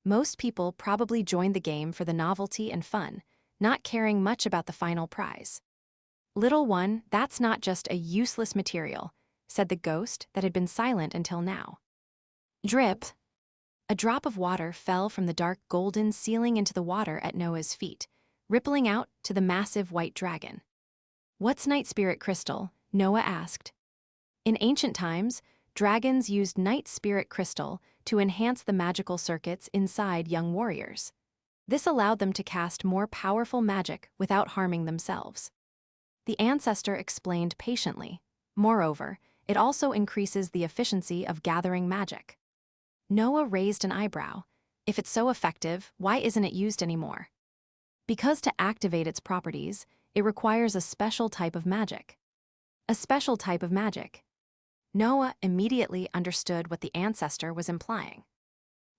Most people probably joined the game for the novelty and fun, not caring much about the final prize. Little one, that's not just a useless material, said the ghost that had been silent until now. Drip. A drop of water fell from the dark golden ceiling into the water at Noah's feet, rippling out to the massive white dragon. What's Night Spirit Crystal? Noah asked. In ancient times, dragons used Night Spirit Crystal to enhance the magical circuits inside young warriors. This allowed them to cast more powerful magic without harming themselves. The ancestor explained patiently. Moreover, it also increases the efficiency of gathering magic. Noah raised an eyebrow. If it's so effective, why isn't it used anymore? Because to activate its properties, it requires a special type of magic. A special type of magic. Noah immediately understood what the ancestor was implying.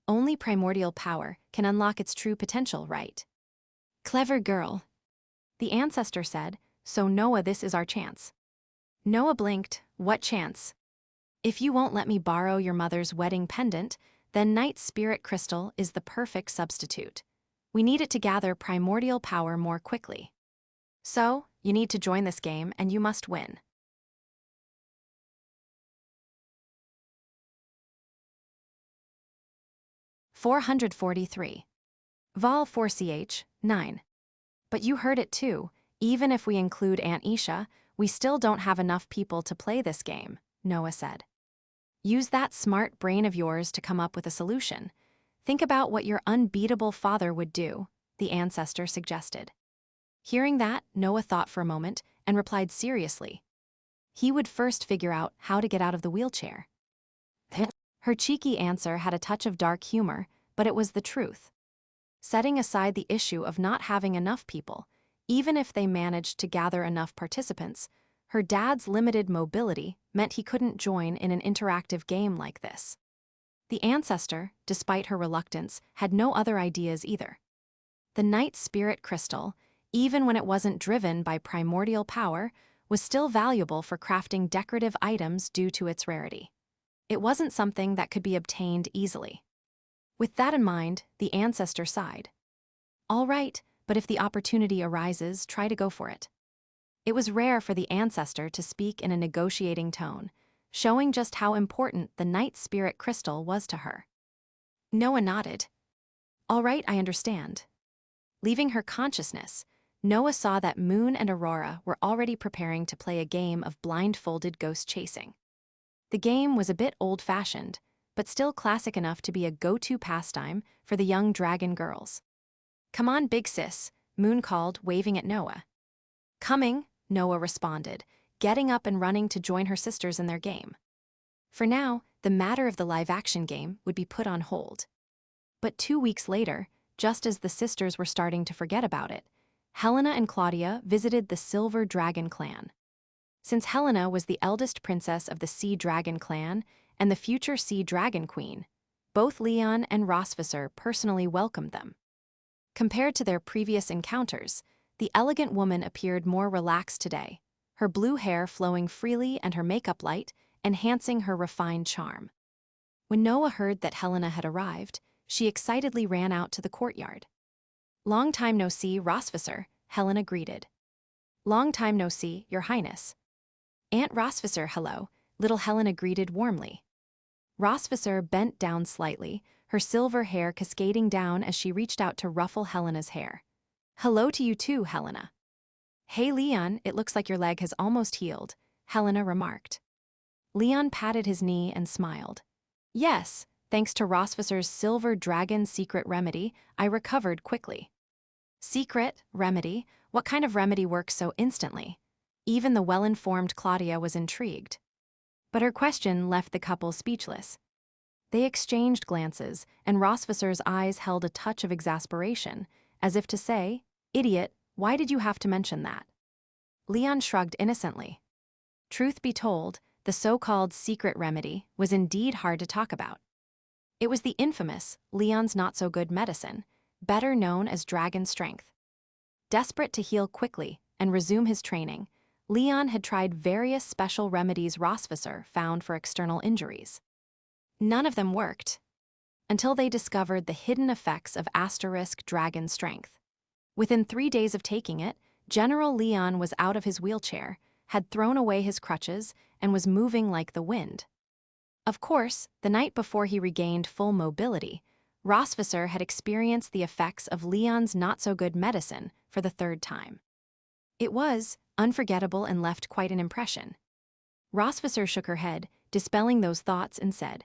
Only primordial power can unlock its true potential, right? Clever girl. The ancestor said, so Noah, this is our chance. Noah blinked. What chance? If you won't let me borrow your mother's wedding pendant, then Night Spirit Crystal is the perfect substitute. We need it to gather primordial power more quickly. So, you need to join this game and you must win. (443). Vol 4ch, 9. But you heard it too. Even if we include Aunt Isha, we still don't have enough people to play this game, Noah said. Use that smart brain of yours to come up with a solution. Think about what your unbeatable father would do, the ancestor suggested. Hearing that, Noah thought for a moment and replied seriously. He would first figure out how to get out of the wheelchair. Her cheeky answer had a touch of dark humor, but it was the truth. Setting aside the issue of not having enough people, even if they managed to gather enough participants, her dad's limited mobility meant he couldn't join in an interactive game like this. The ancestor, despite her reluctance, had no other ideas either. The night spirit crystal, even when it wasn't driven by primordial power, was still valuable for crafting decorative items due to its rarity. It wasn't something that could be obtained easily. With that in mind, the ancestor sighed. All right, but if the opportunity arises, try to go for it. It was rare for the ancestor to speak in a negotiating tone, showing just how important the night spirit crystal was to her. Noah nodded. All right, I understand. Leaving her consciousness, Noah saw that Moon and Aurora were already preparing to play a game of blindfolded ghost chasing. The game was a bit old-fashioned, but still classic enough to be a go-to pastime for the young dragon girls. Come on, big sis, Moon called, waving at Noah. Coming, Noah responded, getting up and running to join her sisters in their game. For now, the matter of the live-action game would be put on hold. But 2 weeks later, just as the sisters were starting to forget about it, Helena and Claudia visited the Silver Dragon clan. Since Helena was the eldest princess of the Sea Dragon clan and the future Sea Dragon Queen, both Leon and Rosvisser personally welcomed them. Compared to their previous encounters, the elegant woman appeared more relaxed today, her blue hair flowing freely and her makeup light, enhancing her refined charm. When Noah heard that Helena had arrived, she excitedly ran out to the courtyard. Long time no see, Rosvisser, Helena greeted. Long time no see, Your Highness. Aunt Rosvisser, hello, little Helena greeted warmly. Rosvisser bent down slightly, her silver hair cascading down as she reached out to ruffle Helena's hair. Hello to you too, Helena. Hey Leon, it looks like your leg has almost healed, Helena remarked. Leon patted his knee and smiled. Yes, thanks to Rosvisser's Silver Dragon secret remedy, I recovered quickly. Secret remedy? What kind of remedy works so instantly? Even the well-informed Claudia was intrigued. But her question left the couple speechless. They exchanged glances, and Rosvisser's eyes held a touch of exasperation, as if to say, Idiot, why did you have to mention that? Leon shrugged innocently. Truth be told, the so-called secret remedy was indeed hard to talk about. It was the infamous Leon's not-so-good medicine, better known as dragon strength. Desperate to heal quickly and resume his training, Leon had tried various special remedies Rosvisser found for external injuries. None of them worked, until they discovered the hidden effects of asterisk dragon strength. Within 3 days of taking it, General Leon was out of his wheelchair, had thrown away his crutches, and was moving like the wind. Of course, the night before he regained full mobility, Rosvisser had experienced the effects of Leon's not-so-good medicine for the 3rd time. It was unforgettable and left quite an impression. Rosvisser shook her head, dispelling those thoughts, and said,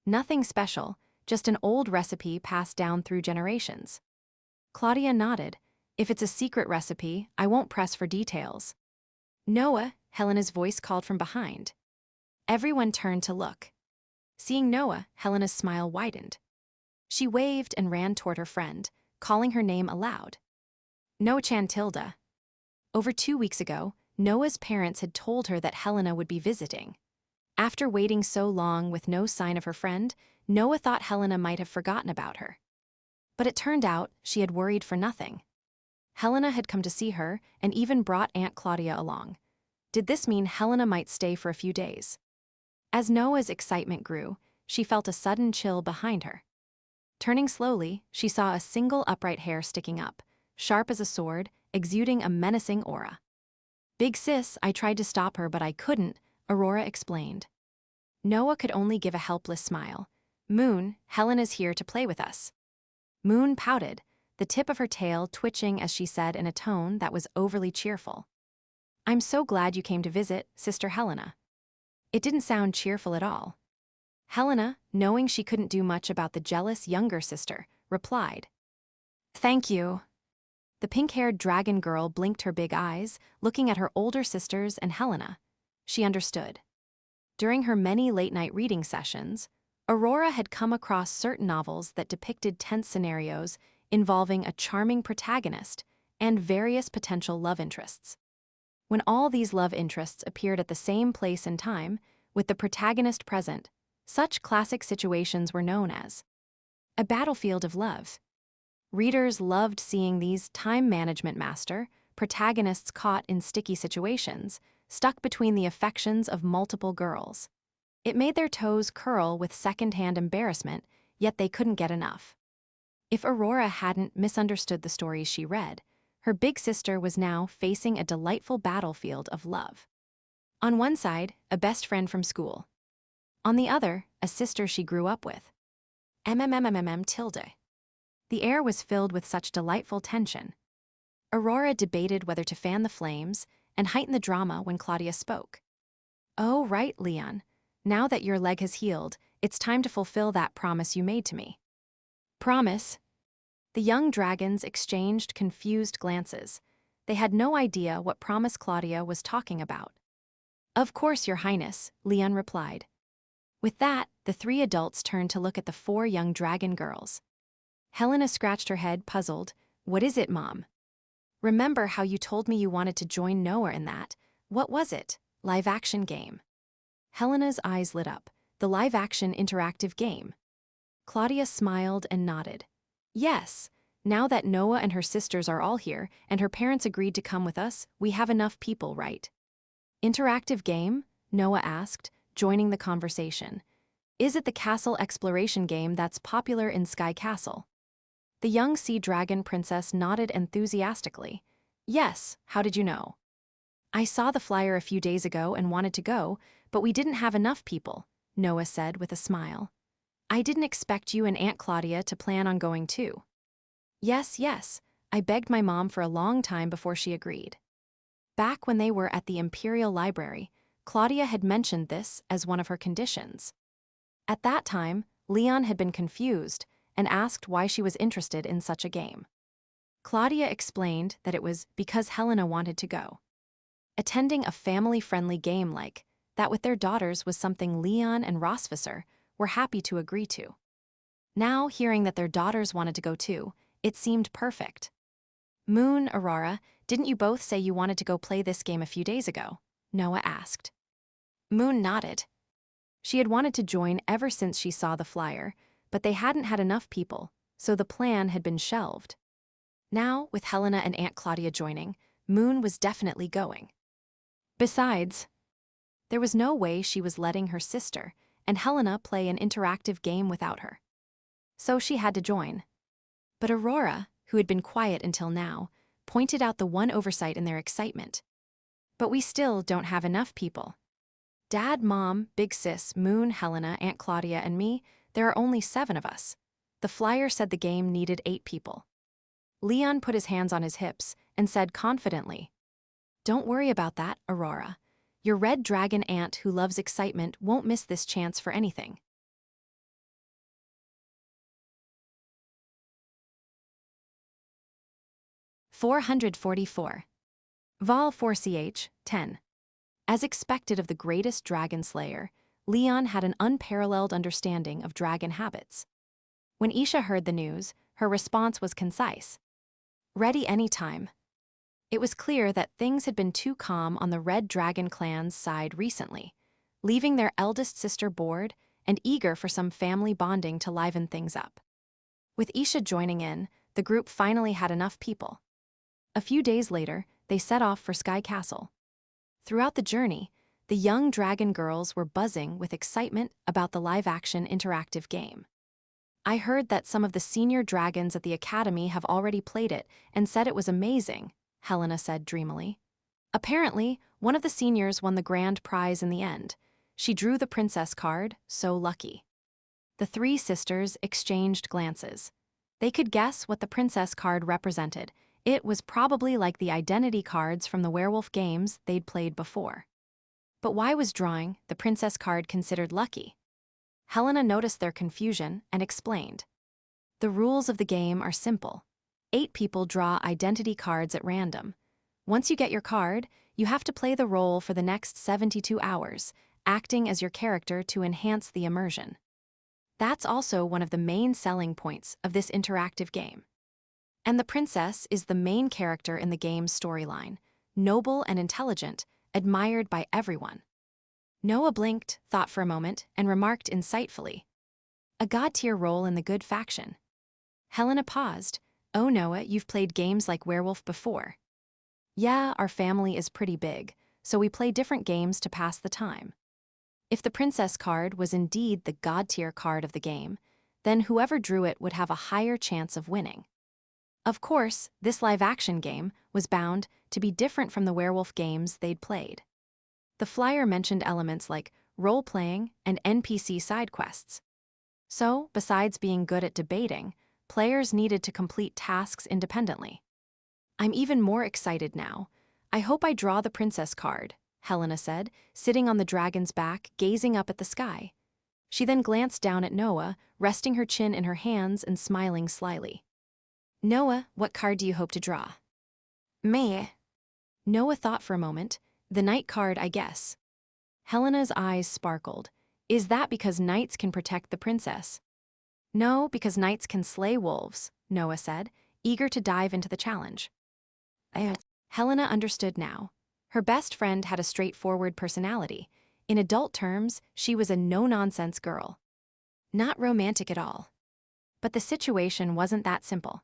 Nothing special, just an old recipe passed down through generations. Claudia nodded. If it's a secret recipe, I won't press for details. Noah, Helena's voice called from behind. Everyone turned to look. Seeing Noah, Helena's smile widened. She waved and ran toward her friend, calling her name aloud. Noah Chantilda. Over 2 weeks ago, Noah's parents had told her that Helena would be visiting. After waiting so long with no sign of her friend, Noah thought Helena might have forgotten about her. But it turned out she had worried for nothing. Helena had come to see her and even brought Aunt Claudia along. Did this mean Helena might stay for a few days? As Noah's excitement grew, she felt a sudden chill behind her. Turning slowly, she saw a single upright hair sticking up, sharp as a sword, exuding a menacing aura. "Big sis, I tried to stop her but I couldn't," Aurora explained. Noah could only give a helpless smile. "Moon, Helen is here to play with us." Moon pouted, the tip of her tail twitching as she said in a tone that was overly cheerful, "I'm so glad you came to visit, Sister Helena." It didn't sound cheerful at all. Helena, knowing she couldn't do much about the jealous younger sister, replied, "Thank you." The pink-haired dragon girl blinked her big eyes, looking at her older sisters and Helena. She understood. During her many late-night reading sessions, Aurora had come across certain novels that depicted tense scenarios involving a charming protagonist and various potential love interests. When all these love interests appeared at the same place and time, with the protagonist present, such classic situations were known as a battlefield of love. Readers loved seeing these time management master protagonists caught in sticky situations, stuck between the affections of multiple girls. It made their toes curl with second-hand embarrassment, yet they couldn't get enough. If Aurora hadn't misunderstood the stories she read, her big sister was now facing a delightful battlefield of love. On one side, a best friend from school. On the other, a sister she grew up with. Tilde. The air was filled with such delightful tension. Aurora debated whether to fan the flames and heighten the drama when Claudia spoke. "Oh, right, Leon. Now that your leg has healed, it's time to fulfill that promise you made to me." "Promise?" The young dragons exchanged confused glances. They had no idea what promise Claudia was talking about. "Of course, Your Highness," Leon replied. With that, the three adults turned to look at the four young dragon girls. Helena scratched her head, puzzled. "What is it, Mom?" "Remember how you told me you wanted to join Noah in that? What was it? Live-action game." Helena's eyes lit up. "The live-action interactive game." Claudia smiled and nodded. "Yes. Now that Noah and her sisters are all here, and her parents agreed to come with us, we have enough people, right?" "Interactive game?" Noah asked, joining the conversation. "Is it the castle exploration game that's popular in Sky Castle?" The young sea dragon princess nodded enthusiastically. "Yes, how did you know?" "I saw the flyer a few days ago and wanted to go, but we didn't have enough people," Noah said with a smile. "I didn't expect you and Aunt Claudia to plan on going too." Yes. I begged my mom for a long time before she agreed." Back when they were at the Imperial Library, Claudia had mentioned this as one of her conditions. At that time, Leon had been confused and asked why she was interested in such a game. Claudia explained that it was because Helena wanted to go. Attending a family-friendly game like that with their daughters was something Leon and Rosvisser were happy to agree to. Now, hearing that their daughters wanted to go too, it seemed perfect. "Moon, Aurora, didn't you both say you wanted to go play this game a few days ago?" Noah asked. Moon nodded. She had wanted to join ever since she saw the flyer, but they hadn't had enough people, so the plan had been shelved. Now, with Helena and Aunt Claudia joining, Moon was definitely going. Besides, there was no way she was letting her sister and Helena play an interactive game without her. So she had to join. But Aurora, who had been quiet until now, pointed out the one oversight in their excitement. "But we still don't have enough people. Dad, Mom, Big Sis, Moon, Helena, Aunt Claudia, and me, there are only 7 of us. The flyer said the game needed 8 people." Leon put his hands on his hips and said confidently, "Don't worry about that, Aurora. Your red dragon aunt who loves excitement won't miss this chance for anything." "444. Vol 4ch, 10. As expected of the greatest dragon slayer, Leon had an unparalleled understanding of dragon habits. When Isha heard the news, her response was concise. "Ready anytime." It was clear that things had been too calm on the Red Dragon clan's side recently, leaving their eldest sister bored and eager for some family bonding to liven things up. With Isha joining in, the group finally had enough people. A few days later, they set off for Sky Castle. Throughout the journey, the young dragon girls were buzzing with excitement about the live-action interactive game. I heard that some of the senior dragons at the academy have already played it and said it was amazing, Helena said dreamily. Apparently, one of the seniors won the grand prize in the end. She drew the princess card, so lucky. The three sisters exchanged glances. They could guess what the princess card represented. It was probably like the identity cards from the werewolf games they'd played before. But why was drawing the princess card considered lucky? Helena noticed their confusion and explained. The rules of the game are simple. 8 people draw identity cards at random. Once you get your card, you have to play the role for the next 72 hours, acting as your character to enhance the immersion. That's also one of the main selling points of this interactive game. And the princess is the main character in the game's storyline, noble and intelligent, admired by everyone. Noah blinked, thought for a moment, and remarked insightfully. A god-tier role in the good faction. Helena paused. Oh, Noah, you've played games like Werewolf before. Yeah, our family is pretty big, so we play different games to pass the time. If the princess card was indeed the god-tier card of the game, then whoever drew it would have a higher chance of winning. Of course, this live-action game was bound to be different from the werewolf games they'd played. The flyer mentioned elements like role-playing and NPC side quests. So, besides being good at debating, players needed to complete tasks independently. I'm even more excited now. I hope I draw the princess card, Helena said, sitting on the dragon's back, gazing up at the sky. She then glanced down at Noah, resting her chin in her hands and smiling slyly. Noah, what card do you hope to draw? Me. Noah thought for a moment. The knight card, I guess. Helena's eyes sparkled. Is that because knights can protect the princess? No, because knights can slay wolves, Noah said, eager to dive into the challenge. Helena understood now. Her best friend had a straightforward personality. In adult terms, she was a no-nonsense girl. Not romantic at all. But the situation wasn't that simple.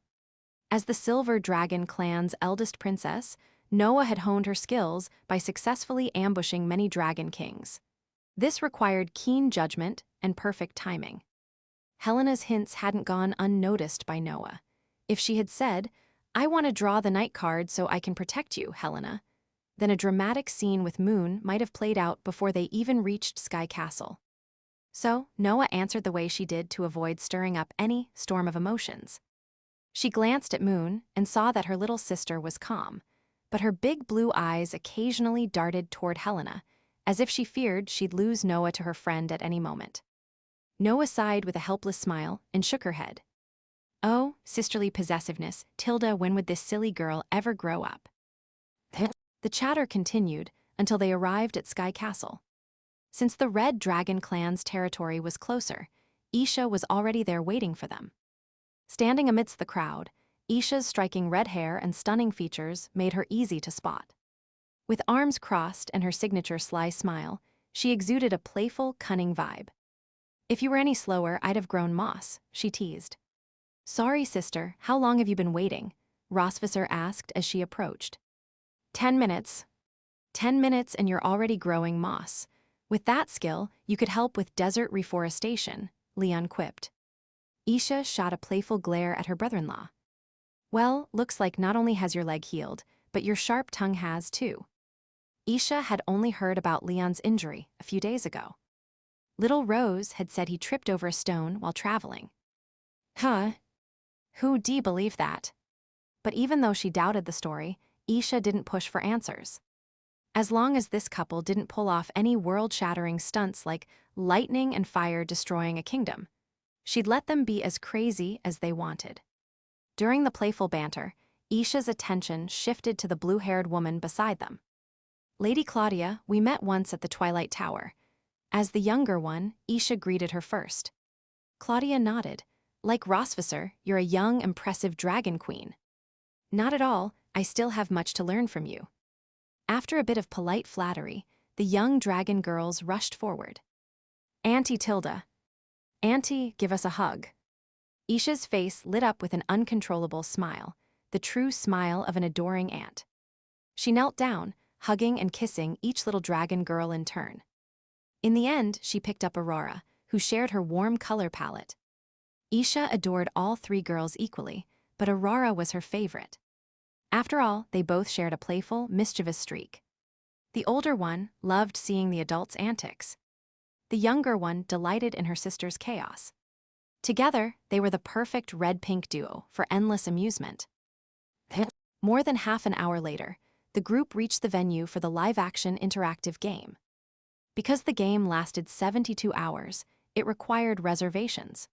As the Silver Dragon clan's eldest princess, Noah had honed her skills by successfully ambushing many dragon kings. This required keen judgment and perfect timing. Helena's hints hadn't gone unnoticed by Noah. If she had said, I want to draw the knight card so I can protect you, Helena, then a dramatic scene with Moon might have played out before they even reached Sky Castle. So, Noah answered the way she did to avoid stirring up any storm of emotions. She glanced at Moon and saw that her little sister was calm, but her big blue eyes occasionally darted toward Helena, as if she feared she'd lose Noah to her friend at any moment. Noah sighed with a helpless smile and shook her head. Oh, sisterly possessiveness, Tilda, when would this silly girl ever grow up? The chatter continued until they arrived at Sky Castle. Since the Red Dragon clan's territory was closer, Isha was already there waiting for them. Standing amidst the crowd, Isha's striking red hair and stunning features made her easy to spot. With arms crossed and her signature sly smile, she exuded a playful, cunning vibe. If you were any slower, I'd have grown moss, she teased. Sorry, sister, how long have you been waiting? Rosvisser asked as she approached. 10 minutes. 10 minutes and you're already growing moss. With that skill, you could help with desert reforestation, Leon quipped. Isha shot a playful glare at her brother-in-law. Well, looks like not only has your leg healed, but your sharp tongue has too. Isha had only heard about Leon's injury a few days ago. Little Rose had said he tripped over a stone while traveling. Huh? Who'd believe that? But even though she doubted the story, Isha didn't push for answers. As long as this couple didn't pull off any world-shattering stunts like lightning and fire destroying a kingdom, she'd let them be as crazy as they wanted. During the playful banter, Isha's attention shifted to the blue-haired woman beside them. Lady Claudia, we met once at the Twilight Tower. As the younger one, Isha greeted her first. Claudia nodded. Like Rosvisser, you're a young, impressive dragon queen. Not at all, I still have much to learn from you. After a bit of polite flattery, the young dragon girls rushed forward. Auntie Tilda. Auntie, give us a hug. Isha's face lit up with an uncontrollable smile, the true smile of an adoring aunt. She knelt down, hugging and kissing each little dragon girl in turn. In the end, she picked up Aurora, who shared her warm color palette. Isha adored all three girls equally, but Aurora was her favorite. After all, they both shared a playful, mischievous streak. The older one loved seeing the adults' antics. The younger one delighted in her sister's chaos. Together, they were the perfect red-pink duo for endless amusement. More than half an hour later, the group reached the venue for the live-action interactive game. Because the game lasted 72 hours, it required reservations.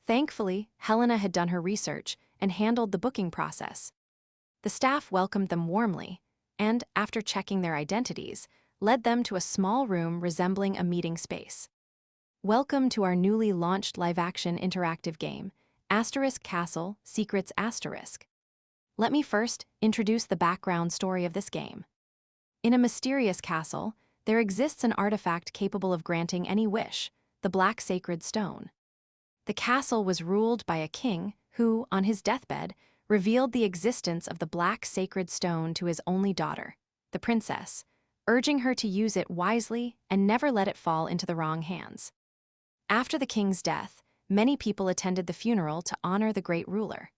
Thankfully, Helena had done her research and handled the booking process. The staff welcomed them warmly and, after checking their identities, led them to a small room resembling a meeting space. Welcome to our newly launched live-action interactive game, Asterisk Castle Secrets Asterisk. Let me first introduce the background story of this game. In a mysterious castle, there exists an artifact capable of granting any wish, the Black Sacred Stone. The castle was ruled by a king who, on his deathbed, revealed the existence of the Black Sacred Stone to his only daughter, the princess, urging her to use it wisely and never let it fall into the wrong hands. After the king's death, many people attended the funeral to honor the great ruler.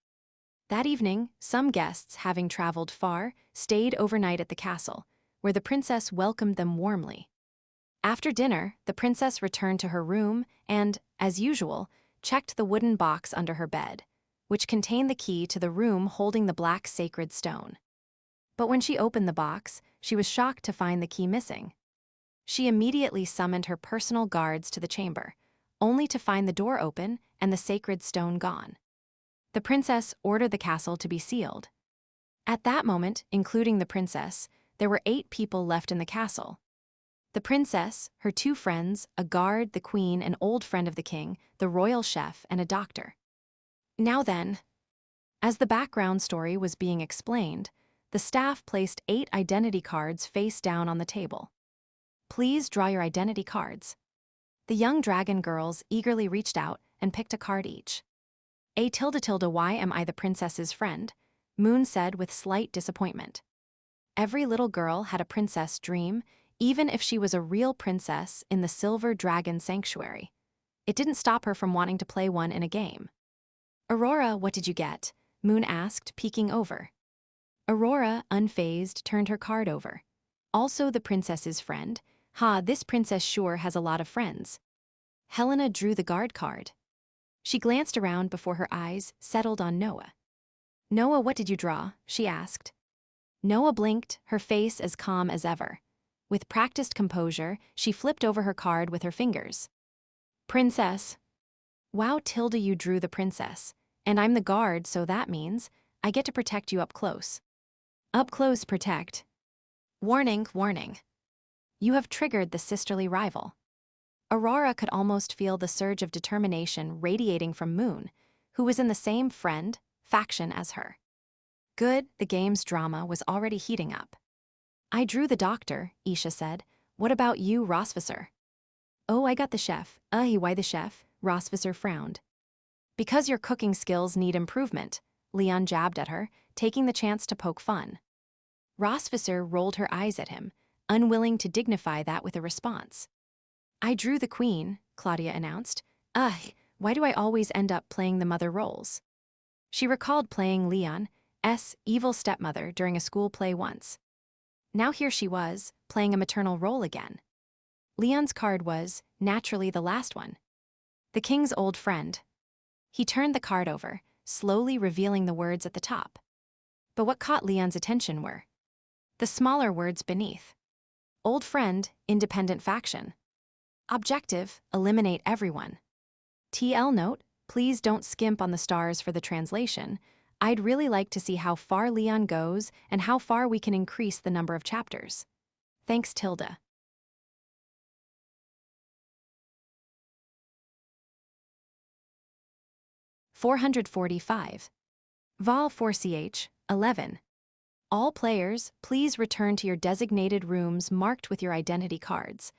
That evening, some guests, having traveled far, stayed overnight at the castle, where the princess welcomed them warmly. After dinner, the princess returned to her room and, as usual, checked the wooden box under her bed, which contained the key to the room holding the Black Sacred Stone. But when she opened the box, she was shocked to find the key missing. She immediately summoned her personal guards to the chamber, only to find the door open and the sacred stone gone. The princess ordered the castle to be sealed. At that moment, including the princess, there were 8 people left in the castle. The princess, her 2 friends, a guard, the queen, an old friend of the king, the royal chef, and a doctor. Now then, as the background story was being explained, the staff placed 8 identity cards face down on the table. Please draw your identity cards. The young dragon girls eagerly reached out and picked a card each. Why am I the princess's friend? Moon said with slight disappointment. Every little girl had a princess dream, even if she was a real princess in the Silver Dragon Sanctuary. It didn't stop her from wanting to play one in a game. Aurora, what did you get? Moon asked, peeking over. Aurora, unfazed, turned her card over. Also the princess's friend. This princess sure has a lot of friends. Helena drew the guard card. She glanced around before her eyes settled on Noah. Noah, what did you draw? She asked. Noah blinked, her face as calm as ever. With practiced composure, she flipped over her card with her fingers. Princess. Wow, Tilda, you drew the princess. And I'm the guard, so that means I get to protect you up close. Up close, protect. Warning, warning. You have triggered the sisterly rival. Aurora could almost feel the surge of determination radiating from Moon, who was in the same faction as her. Good, the game's drama was already heating up. I drew the doctor, Isha said. What about you, Rosvisser? Oh, I got the chef. Why the chef? Rosvisser frowned. Because your cooking skills need improvement, Leon jabbed at her, taking the chance to poke fun. Rosvisser rolled her eyes at him, unwilling to dignify that with a response. I drew the queen, Claudia announced. Why do I always end up playing the mother roles? She recalled playing Leon's evil stepmother during a school play once. Now here she was, playing a maternal role again. Leon's card was, naturally, the last one. The king's old friend. He turned the card over, slowly revealing the words at the top. But what caught Leon's attention were the smaller words beneath. Old friend, independent faction. Objective, eliminate everyone. TL note, please don't skimp on the stars for the translation. I'd really like to see how far Leon goes and how far we can increase the number of chapters. Thanks, Tilda. (445). Vol 4ch, 11. All players, please return to your designated rooms marked with your identity cards.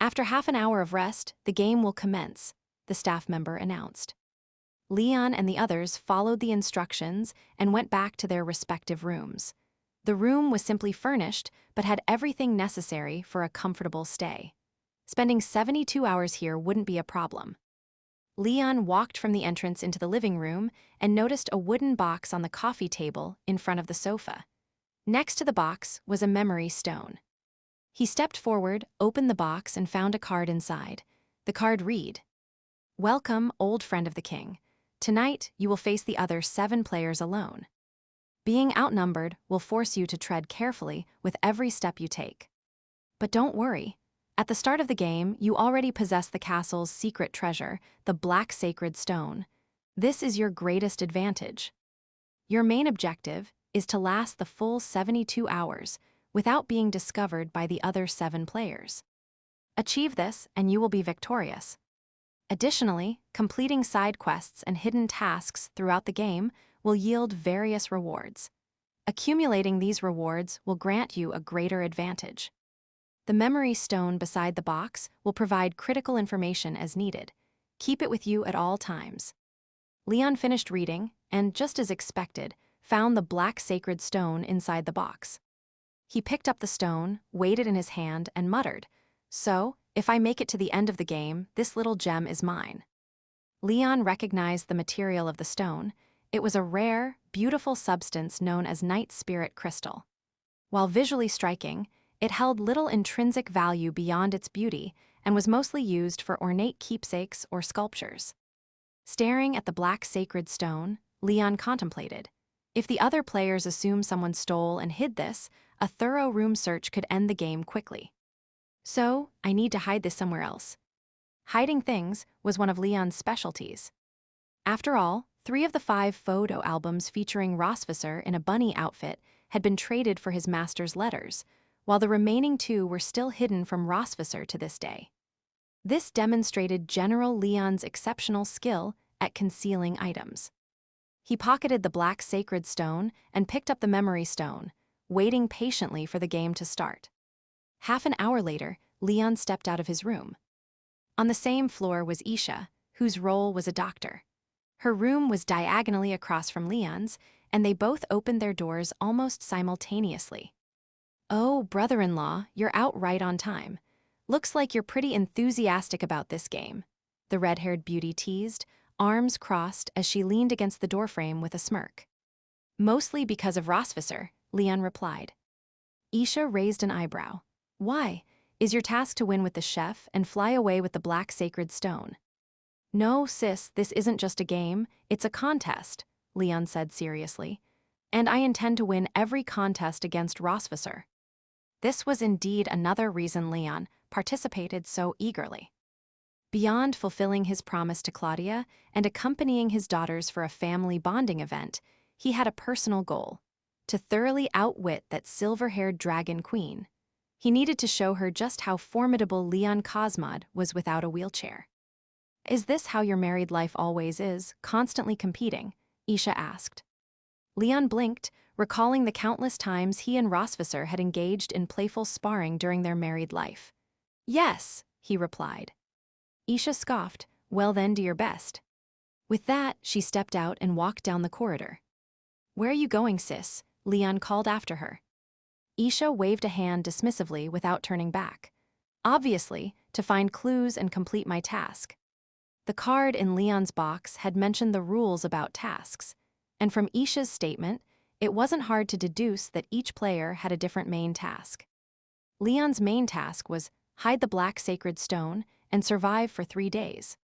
After half an hour of rest, the game will commence, the staff member announced. Leon and the others followed the instructions and went back to their respective rooms. The room was simply furnished, but had everything necessary for a comfortable stay. Spending 72 hours here wouldn't be a problem. Leon walked from the entrance into the living room and noticed a wooden box on the coffee table in front of the sofa. Next to the box was a memory stone. He stepped forward, opened the box, and found a card inside. The card read, "Welcome, old friend of the king. Tonight, you will face the other 7 players alone. Being outnumbered will force you to tread carefully with every step you take. But don't worry. At the start of the game, you already possess the castle's secret treasure, the Black Sacred Stone. This is your greatest advantage. Your main objective is to last the full 72 hours without being discovered by the other 7 players. Achieve this and you will be victorious. Additionally, completing side quests and hidden tasks throughout the game will yield various rewards. Accumulating these rewards will grant you a greater advantage. The memory stone beside the box will provide critical information as needed. Keep it with you at all times." Leon finished reading and, just as expected, found the Black Sacred Stone inside the box. He picked up the stone, weighed it in his hand, and muttered, "So, if I make it to the end of the game, this little gem is mine." Leon recognized the material of the stone. It was a rare, beautiful substance known as night spirit crystal. While visually striking, it held little intrinsic value beyond its beauty and was mostly used for ornate keepsakes or sculptures. Staring at the Black Sacred Stone, Leon contemplated. If the other players assume someone stole and hid this, a thorough room search could end the game quickly. So, I need to hide this somewhere else. Hiding things was one of Leon's specialties. After all, 3 of the 5 photo albums featuring Rosvisser in a bunny outfit had been traded for his master's letters, while the remaining 2 were still hidden from Rosvisser to this day. This demonstrated General Leon's exceptional skill at concealing items. He pocketed the Black Sacred Stone and picked up the memory stone, waiting patiently for the game to start. Half an hour later, Leon stepped out of his room. On the same floor was Isha, whose role was a doctor. Her room was diagonally across from Leon's, and they both opened their doors almost simultaneously. "Oh, brother-in-law, you're out right on time. Looks like you're pretty enthusiastic about this game," the red-haired beauty teased, arms crossed as she leaned against the doorframe with a smirk. "Mostly because of Rosvisser," Leon replied. Isha raised an eyebrow. "Why? Is your task to win with the chef and fly away with the Black Sacred Stone?" "No, sis, this isn't just a game, it's a contest," Leon said seriously. "And I intend to win every contest against Rosvisser." This was indeed another reason Leon participated so eagerly. Beyond fulfilling his promise to Claudia and accompanying his daughters for a family bonding event, he had a personal goal: to thoroughly outwit that silver-haired dragon queen. He needed to show her just how formidable Leon Cosmod was without a wheelchair. "Is this how your married life always is, constantly competing?" Isha asked. Leon blinked, recalling the countless times he and Rosvisser had engaged in playful sparring during their married life. "Yes," he replied. Isha scoffed, "Well then, do your best." With that, she stepped out and walked down the corridor. "Where are you going, sis?" Leon called after her. Isha waved a hand dismissively without turning back. "Obviously, to find clues and complete my task." The card in Leon's box had mentioned the rules about tasks, and from Isha's statement, it wasn't hard to deduce that each player had a different main task. Leon's main task was hide the Black Sacred Stone and survive for 3 days.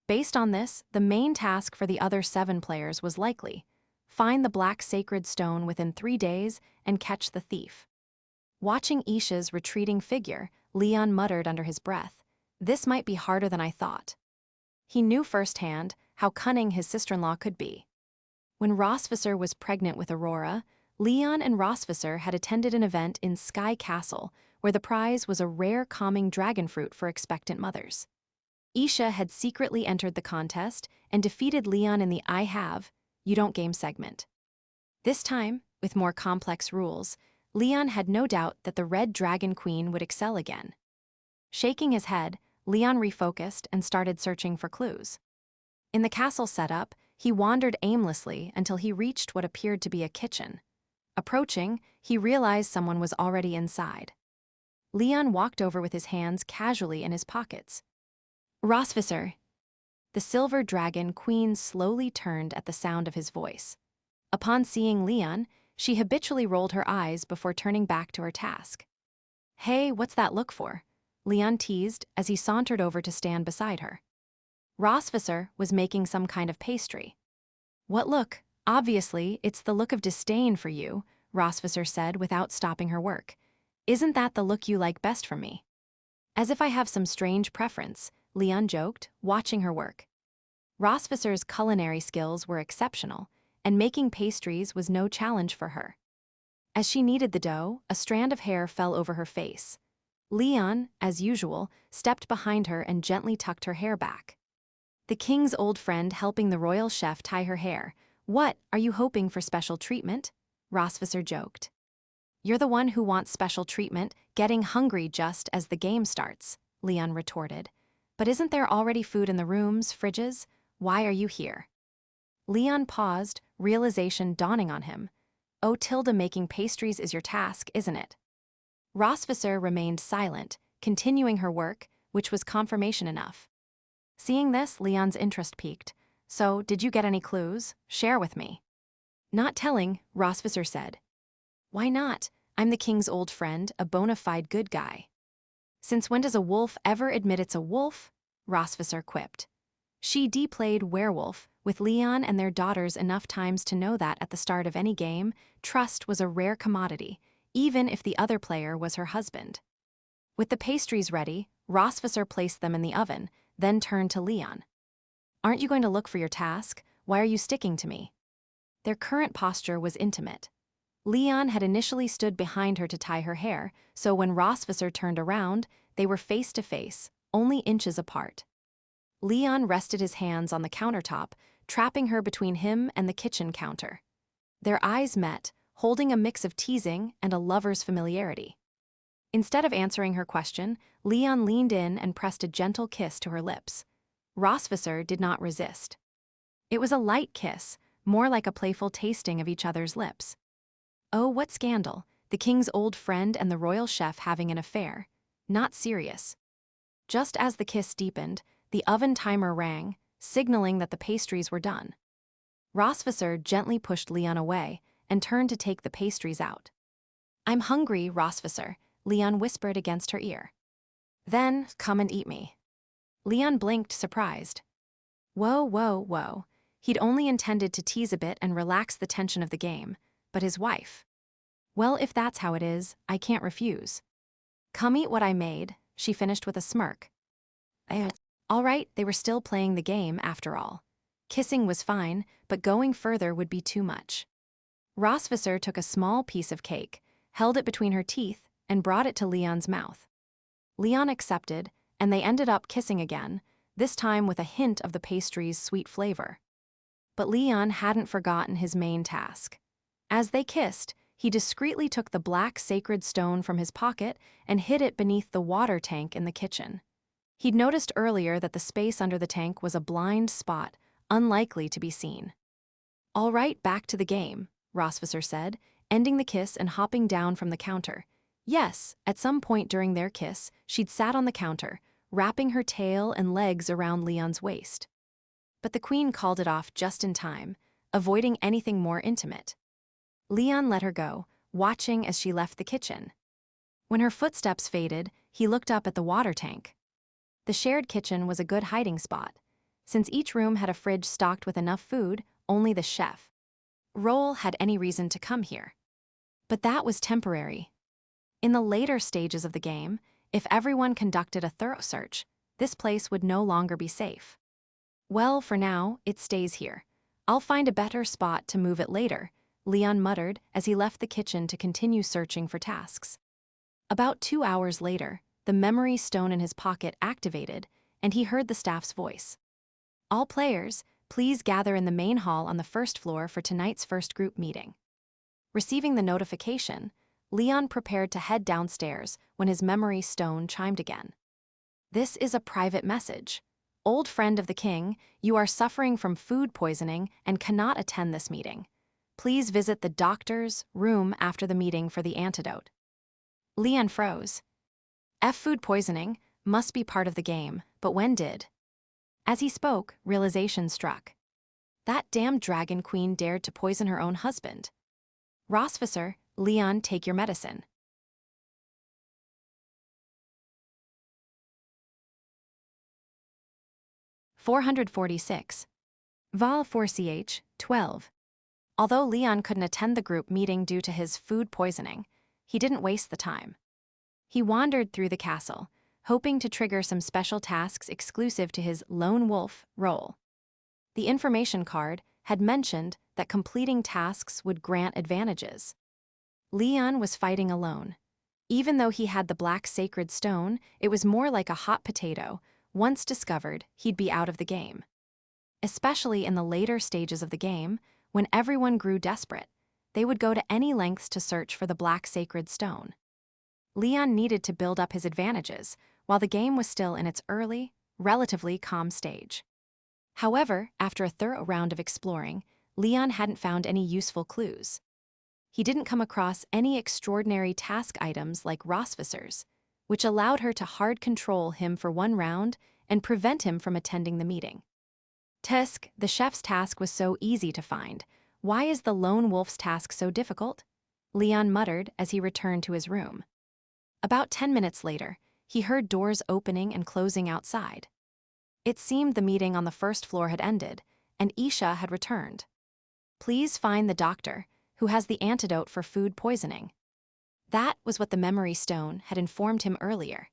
Based on this, the main task for the other 7 players was likely: find the Black Sacred Stone within 3 days and catch the thief. Watching Isha's retreating figure, Leon muttered under his breath, "This might be harder than I thought." He knew firsthand how cunning his sister-in-law could be. When Rosvisser was pregnant with Aurora, Leon and Rosvisser had attended an event in Sky Castle where the prize was a rare calming dragon fruit for expectant mothers. Isha had secretly entered the contest and defeated Leon in the "I have, you don't" game segment. This time, with more complex rules, Leon had no doubt that the Red Dragon Queen would excel again. Shaking his head, Leon refocused and started searching for clues. In the castle setup, he wandered aimlessly until he reached what appeared to be a kitchen. Approaching, he realized someone was already inside. Leon walked over with his hands casually in his pockets. "Rosvisser." The Silver Dragon Queen slowly turned at the sound of his voice. Upon seeing Leon, she habitually rolled her eyes before turning back to her task. "Hey, what's that look for?" Leon teased as he sauntered over to stand beside her. Rossvisser was making some kind of pastry. "What look? Obviously, it's the look of disdain for you," Rossvisser said without stopping her work. "Isn't that the look you like best from me?" "As if I have some strange preference," Leon joked, watching her work. Rossvisser's culinary skills were exceptional, and making pastries was no challenge for her. As she kneaded the dough, a strand of hair fell over her face. Leon, as usual, stepped behind her and gently tucked her hair back. The king's old friend helping the royal chef tie her hair. "What, are you hoping for special treatment?" Rossvisser joked. "You're the one who wants special treatment, getting hungry just as the game starts," Leon retorted. "But isn't there already food in the rooms, fridges? Why are you here?" Leon paused, realization dawning on him. "Oh, Tilda, making pastries is your task, isn't it?" Rossvisser remained silent, continuing her work, which was confirmation enough. Seeing this, Leon's interest piqued. "So, did you get any clues? Share with me." "Not telling," Rossvisser said. "Why not? I'm the king's old friend, a bona fide good guy." "Since when does a wolf ever admit it's a wolf?" Rossvisser quipped. She played werewolf, with Leon and their daughters enough times to know that at the start of any game, trust was a rare commodity, even if the other player was her husband. With the pastries ready, Rossvisser placed them in the oven, then turned to Leon. "Aren't you going to look for your task? Why are you sticking to me?" Their current posture was intimate. Leon had initially stood behind her to tie her hair, so when Rossvisser turned around, they were face to face, only inches apart. Leon rested his hands on the countertop, trapping her between him and the kitchen counter. Their eyes met, holding a mix of teasing and a lover's familiarity. Instead of answering her question, Leon leaned in and pressed a gentle kiss to her lips. Rossvisser did not resist. It was a light kiss, more like a playful tasting of each other's lips. Oh, what scandal, the king's old friend and the royal chef having an affair. Not serious. Just as the kiss deepened, the oven timer rang, signaling that the pastries were done. Rossvisser gently pushed Leon away and turned to take the pastries out. "I'm hungry, Rossvisser," Leon whispered against her ear. "Then, come and eat me." Leon blinked, surprised. Whoa, whoa, whoa. He'd only intended to tease a bit and relax the tension of the game, but his wife. "Well, if that's how it is, I can't refuse." "Come eat what I made," she finished with a smirk. All right, they were still playing the game after all. Kissing was fine, but going further would be too much. Rossvisser took a small piece of cake, held it between her teeth, and brought it to Leon's mouth. Leon accepted, and they ended up kissing again, this time with a hint of the pastry's sweet flavor. But Leon hadn't forgotten his main task. As they kissed, he discreetly took the black sacred stone from his pocket and hid it beneath the water tank in the kitchen. He'd noticed earlier that the space under the tank was a blind spot, unlikely to be seen. "All right, back to the game," Rossvisser said, ending the kiss and hopping down from the counter. Yes, at some point during their kiss, she'd sat on the counter, wrapping her tail and legs around Leon's waist. But the queen called it off just in time, avoiding anything more intimate. Leon let her go, watching as she left the kitchen. When her footsteps faded, he looked up at the water tank. The shared kitchen was a good hiding spot. Since each room had a fridge stocked with enough food, only the chef role had any reason to come here. But that was temporary. In the later stages of the game, if everyone conducted a thorough search, this place would no longer be safe. "Well, for now, it stays here. I'll find a better spot to move it later," Leon muttered as he left the kitchen to continue searching for tasks. About 2 hours later, the memory stone in his pocket activated, and he heard the staff's voice. "All players, please gather in the main hall on the first floor for tonight's first group meeting." Receiving the notification, Leon prepared to head downstairs when his memory stone chimed again. "This is a private message. Old friend of the king, you are suffering from food poisoning and cannot attend this meeting. Please visit the doctor's room after the meeting for the antidote." Leon froze. Food poisoning must be part of the game, but when did? As he spoke, realization struck. That damn dragon queen dared to poison her own husband. Rossvisser, Leon, take your medicine. (446). Vol 4ch, 12. Although Leon couldn't attend the group meeting due to his food poisoning, he didn't waste the time. He wandered through the castle, hoping to trigger some special tasks exclusive to his lone wolf role. The information card had mentioned that completing tasks would grant advantages. Leon was fighting alone. Even though he had the black sacred stone, it was more like a hot potato. Once discovered, he'd be out of the game. Especially in the later stages of the game, when everyone grew desperate, they would go to any lengths to search for the black sacred stone. Leon needed to build up his advantages while the game was still in its early, relatively calm stage. However, after a thorough round of exploring, Leon hadn't found any useful clues. He didn't come across any extraordinary task items like Rossvisser's, which allowed her to hard control him for one round and prevent him from attending the meeting. Tusk, the chef's task was so easy to find. Why is the lone wolf's task so difficult? Leon muttered as he returned to his room. About 10 minutes later, he heard doors opening and closing outside. It seemed the meeting on the first floor had ended, and Isha had returned. Please find the doctor, who has the antidote for food poisoning. That was what the memory stone had informed him earlier.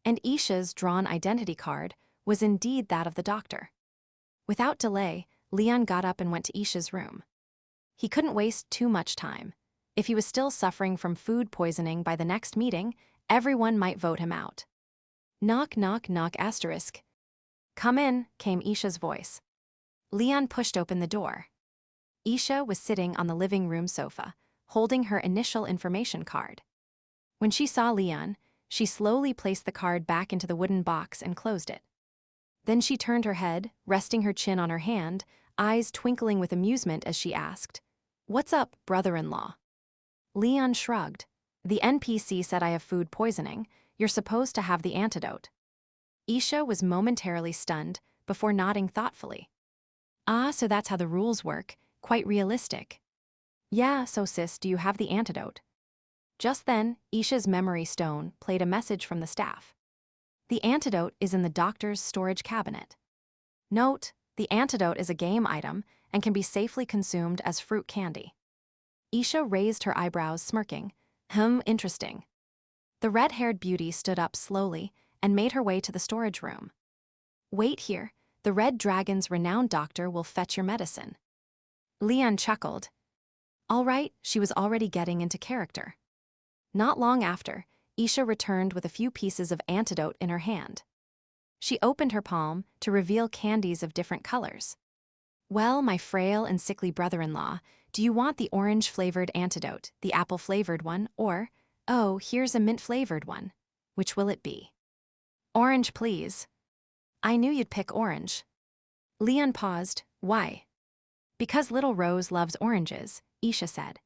And Isha's drawn identity card was indeed that of the doctor. Without delay, Leon got up and went to Isha's room. He couldn't waste too much time. If he was still suffering from food poisoning by the next meeting, everyone might vote him out. Knock, knock, knock, asterisk. Come in, came Isha's voice. Leon pushed open the door. Isha was sitting on the living room sofa, holding her initial information card. When she saw Leon, she slowly placed the card back into the wooden box and closed it. Then she turned her head, resting her chin on her hand, eyes twinkling with amusement as she asked, "What's up, brother-in-law?" Leon shrugged. "The NPC said I have food poisoning. You're supposed to have the antidote." Isha was momentarily stunned before nodding thoughtfully. "Ah, so that's how the rules work. Quite realistic." "Yeah, so sis, do you have the antidote?" Just then, Isha's memory stone played a message from the staff. "The antidote is in the doctor's storage cabinet." Note, the antidote is a game item and can be safely consumed as fruit candy. Isha raised her eyebrows, smirking. Interesting." The red-haired beauty stood up slowly and made her way to the storage room. "Wait here. The Red Dragon's renowned doctor will fetch your medicine." Leon chuckled. All right, she was already getting into character. Not long after, Isha returned with a few pieces of antidote in her hand. She opened her palm to reveal candies of different colors. "Well, my frail and sickly brother-in-law, do you want the orange-flavored antidote, the apple-flavored one, or, oh, here's a mint-flavored one? Which will it be?" "Orange, please." "I knew you'd pick orange." Leon paused. "Why?" "Because little Rose loves oranges," Isha said.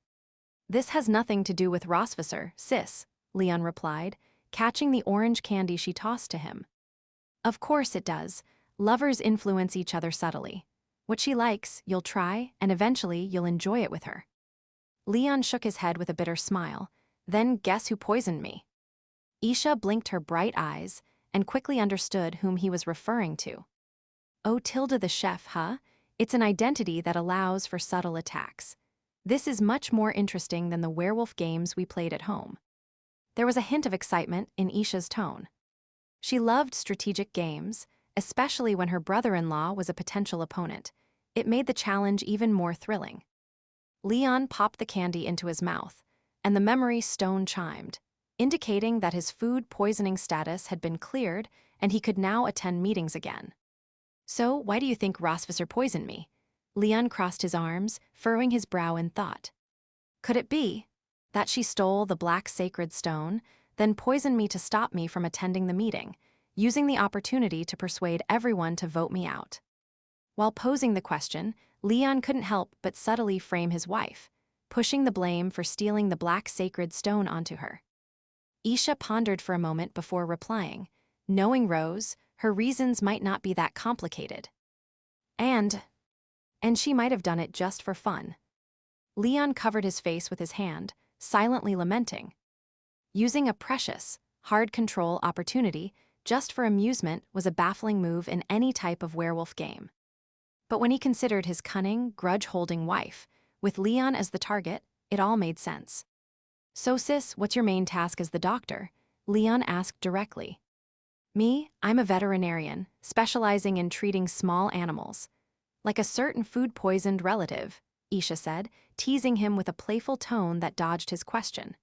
"This has nothing to do with Rossvisser, sis," Leon replied, catching the orange candy she tossed to him. "Of course it does. Lovers influence each other subtly. What she likes, you'll try, and eventually you'll enjoy it with her." Leon shook his head with a bitter smile. "Then guess who poisoned me?" Isha blinked her bright eyes and quickly understood whom he was referring to. "Oh, Tilda the chef, huh? It's an identity that allows for subtle attacks. This is much more interesting than the werewolf games we played at home." There was a hint of excitement in Isha's tone. She loved strategic games, especially when her brother-in-law was a potential opponent. It made the challenge even more thrilling. Leon popped the candy into his mouth, and the memory stone chimed, indicating that his food poisoning status had been cleared and he could now attend meetings again. "So, why do you think Rossvisser poisoned me?" Leon crossed his arms, furrowing his brow in thought. "Could it be that she stole the black sacred stone, then poisoned me to stop me from attending the meeting, using the opportunity to persuade everyone to vote me out?" While posing the question, Leon couldn't help but subtly frame his wife, pushing the blame for stealing the black sacred stone onto her. Isha pondered for a moment before replying. Knowing Rose, her reasons might not be that complicated. And she might have done it just for fun. Leon covered his face with his hand, silently lamenting. Using a precious, hard control opportunity just for amusement was a baffling move in any type of werewolf game. But when he considered his cunning, grudge-holding wife, with Leon as the target, it all made sense. "So sis, what's your main task as the doctor?" Leon asked directly. "Me, I'm a veterinarian, specializing in treating small animals. Like a certain food-poisoned relative," Isha said, teasing him with a playful tone that dodged his question.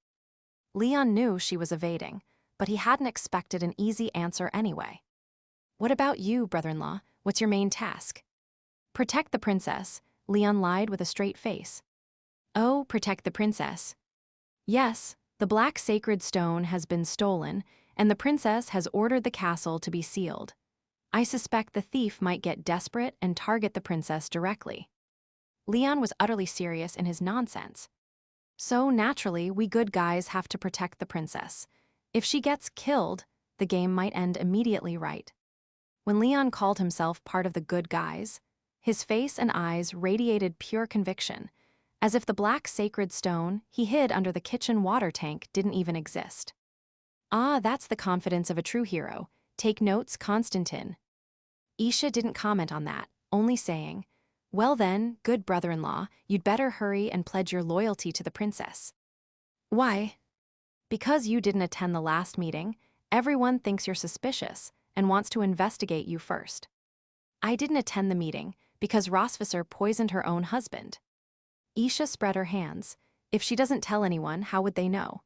Leon knew she was evading, but he hadn't expected an easy answer anyway. "What about you, brother-in-law? What's your main task?" "Protect the princess," Leon lied with a straight face. "Oh, protect the princess." "Yes, the black sacred stone has been stolen, and the princess has ordered the castle to be sealed. I suspect the thief might get desperate and target the princess directly." Leon was utterly serious in his nonsense. "So naturally, we good guys have to protect the princess. If she gets killed, the game might end immediately, right?" When Leon called himself part of the good guys, his face and eyes radiated pure conviction, as if the black sacred stone he hid under the kitchen water tank didn't even exist. "Ah, that's the confidence of a true hero. Take notes, Constantine." Isha didn't comment on that, only saying, "Well then, good brother-in-law, you'd better hurry and pledge your loyalty to the princess." "Why?" "Because you didn't attend the last meeting, everyone thinks you're suspicious and wants to investigate you first." "I didn't attend the meeting because Rosvisser poisoned her own husband." Isha spread her hands. If she doesn't tell anyone, how would they know?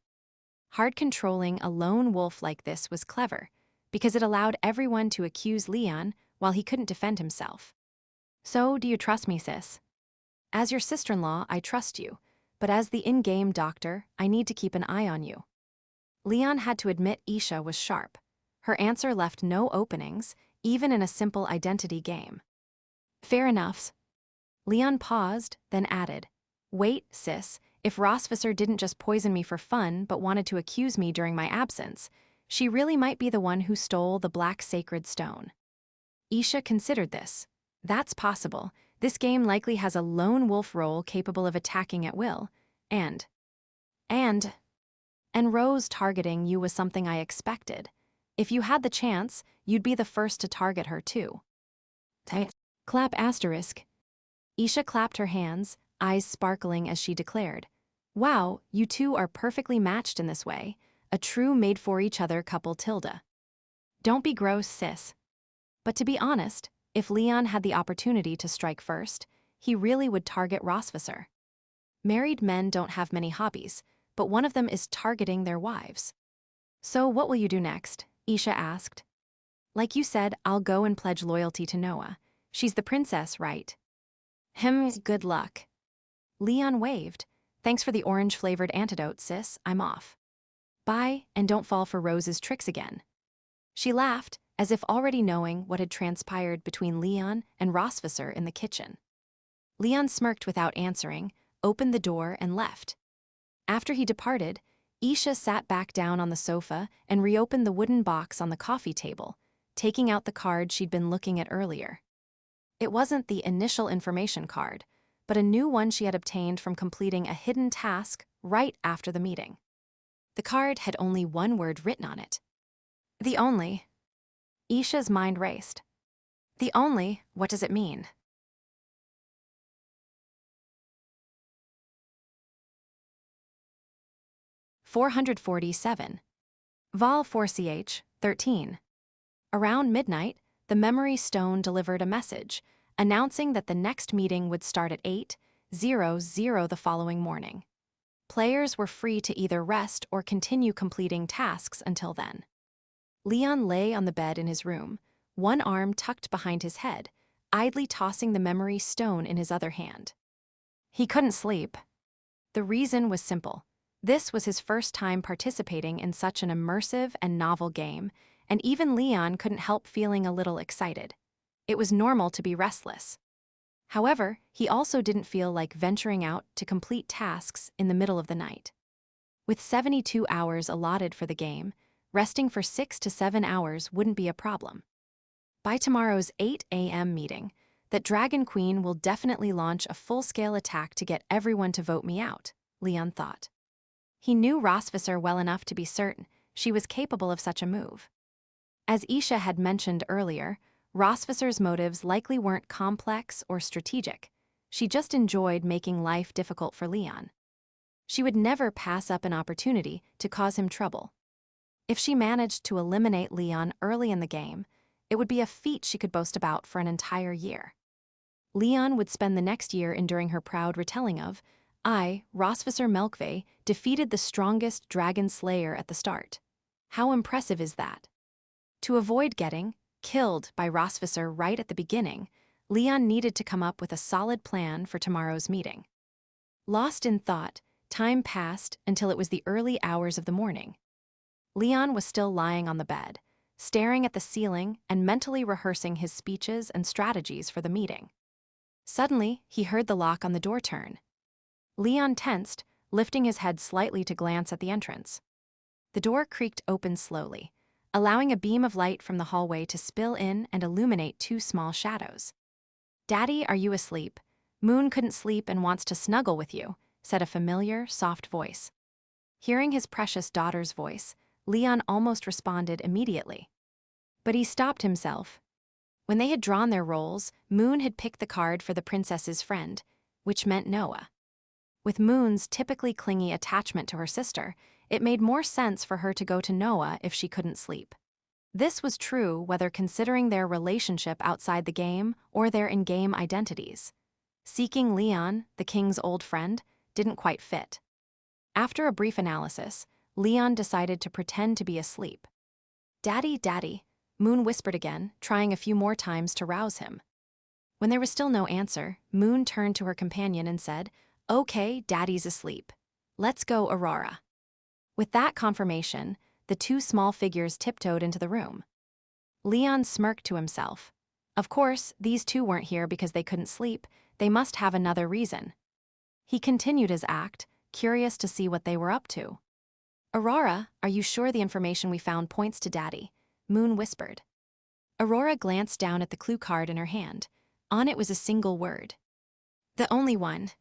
Hard controlling a lone wolf like this was clever, because it allowed everyone to accuse Leon while he couldn't defend himself. "So, do you trust me, sis?" "As your sister-in-law, I trust you, but as the in-game doctor, I need to keep an eye on you." Leon had to admit Isha was sharp. Her answer left no openings, even in a simple identity game. "Fair enough." Leon paused, then added, "Wait, sis, if Rosvisser didn't just poison me for fun but wanted to accuse me during my absence, she really might be the one who stole the black sacred stone." Isha considered this. "That's possible. This game likely has a lone wolf role capable of attacking at will, and Rose targeting you was something I expected. If you had the chance, you'd be the first to target her too." Clap asterisk. Isha clapped her hands, eyes sparkling as she declared, "Wow, you two are perfectly matched in this way. A true made-for-each-other couple tilde." "Don't be gross, sis." But to be honest, if Leon had the opportunity to strike first, he really would target Rosvisser. Married men don't have many hobbies, but one of them is targeting their wives. "So what will you do next?" Isha asked. "Like you said, I'll go and pledge loyalty to Noah. She's the princess, right?" Good luck." Leon waved. "Thanks for the orange-flavored antidote, sis. I'm off." "Bye, and don't fall for Rose's tricks again." She laughed, as if already knowing what had transpired between Leon and Rosvisser in the kitchen. Leon smirked without answering, opened the door, and left. After he departed, Isha sat back down on the sofa and reopened the wooden box on the coffee table, taking out the card she'd been looking at earlier. It wasn't the initial information card, but a new one she had obtained from completing a hidden task right after the meeting. The card had only one word written on it. "The only." Isha's mind raced. "The only, what does it mean?" "447. Vol 4CH, 13. Around midnight, the memory stone delivered a message, announcing that the next meeting would start at 8:00 the following morning. Players were free to either rest or continue completing tasks until then. Leon lay on the bed in his room, one arm tucked behind his head, idly tossing the memory stone in his other hand. He couldn't sleep. The reason was simple. This was his first time participating in such an immersive and novel game, and even Leon couldn't help feeling a little excited. It was normal to be restless. However, he also didn't feel like venturing out to complete tasks in the middle of the night. With 72 hours allotted for the game, resting for 6 to 7 hours wouldn't be a problem. By tomorrow's 8 a.m. meeting, that Dragon Queen will definitely launch a full-scale attack to get everyone to vote me out, Leon thought. He knew Rosvisser well enough to be certain she was capable of such a move. As Isha had mentioned earlier, Rosvisser's motives likely weren't complex or strategic. She just enjoyed making life difficult for Leon. She would never pass up an opportunity to cause him trouble. If she managed to eliminate Leon early in the game, it would be a feat she could boast about for an entire year. Leon would spend the next year enduring her proud retelling of, I, Rosvisser Melkve, defeated the strongest dragon slayer at the start. How impressive is that? To avoid getting killed by Rosvisser right at the beginning, Leon needed to come up with a solid plan for tomorrow's meeting. Lost in thought, time passed until it was the early hours of the morning. Leon was still lying on the bed, staring at the ceiling and mentally rehearsing his speeches and strategies for the meeting. Suddenly, he heard the lock on the door turn. Leon tensed, lifting his head slightly to glance at the entrance. The door creaked open slowly, allowing a beam of light from the hallway to spill in and illuminate two small shadows. "Daddy, are you asleep? Moon couldn't sleep and wants to snuggle with you," said a familiar, soft voice. Hearing his precious daughter's voice, Leon almost responded immediately. But he stopped himself. When they had drawn their rolls, Moon had picked the card for the princess's friend, which meant Noah. With Moon's typically clingy attachment to her sister, it made more sense for her to go to Noah if she couldn't sleep. This was true whether considering their relationship outside the game or their in-game identities. Seeking Leon, the king's old friend, didn't quite fit. After a brief analysis, Leon decided to pretend to be asleep. "Daddy, Daddy," Moon whispered again, trying a few more times to rouse him. When there was still no answer, Moon turned to her companion and said, "Okay, Daddy's asleep. Let's go, Aurora." With that confirmation, the two small figures tiptoed into the room. Leon smirked to himself. Of course, these two weren't here because they couldn't sleep. They must have another reason. He continued his act, curious to see what they were up to. "Aurora, are you sure the information we found points to Daddy?" Moon whispered. Aurora glanced down at the clue card in her hand. On it was a single word. "The only one."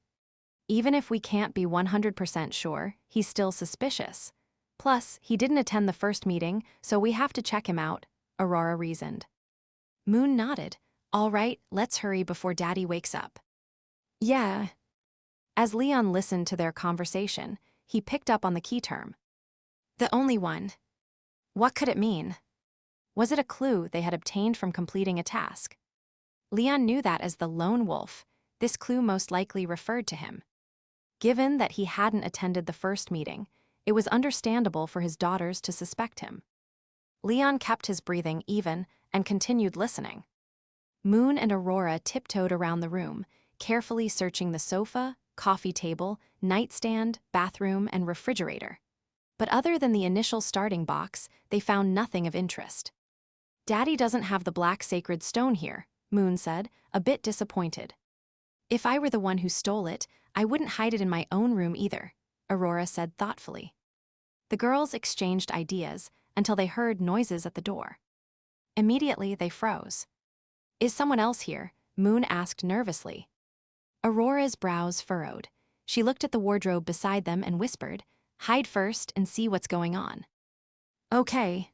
Even if we can't be 100% sure, he's still suspicious. Plus, he didn't attend the first meeting, so we have to check him out, Aurora reasoned. Moon nodded. "All right, let's hurry before Daddy wakes up." "Yeah." As Leon listened to their conversation, he picked up on the key term. The only one. What could it mean? Was it a clue they had obtained from completing a task? Leon knew that as the lone wolf, this clue most likely referred to him. Given that he hadn't attended the first meeting, it was understandable for his daughters to suspect him. Leon kept his breathing even and continued listening. Moon and Aurora tiptoed around the room, carefully searching the sofa, coffee table, nightstand, bathroom, and refrigerator. But other than the initial starting box, they found nothing of interest. "Daddy doesn't have the black sacred stone here," Moon said, a bit disappointed. "If I were the one who stole it, I wouldn't hide it in my own room either," Aurora said thoughtfully. The girls exchanged ideas until they heard noises at the door. Immediately, they froze. "Is someone else here?" Moon asked nervously. Aurora's brows furrowed. She looked at the wardrobe beside them and whispered, "Hide first and see what's going on." "Okay."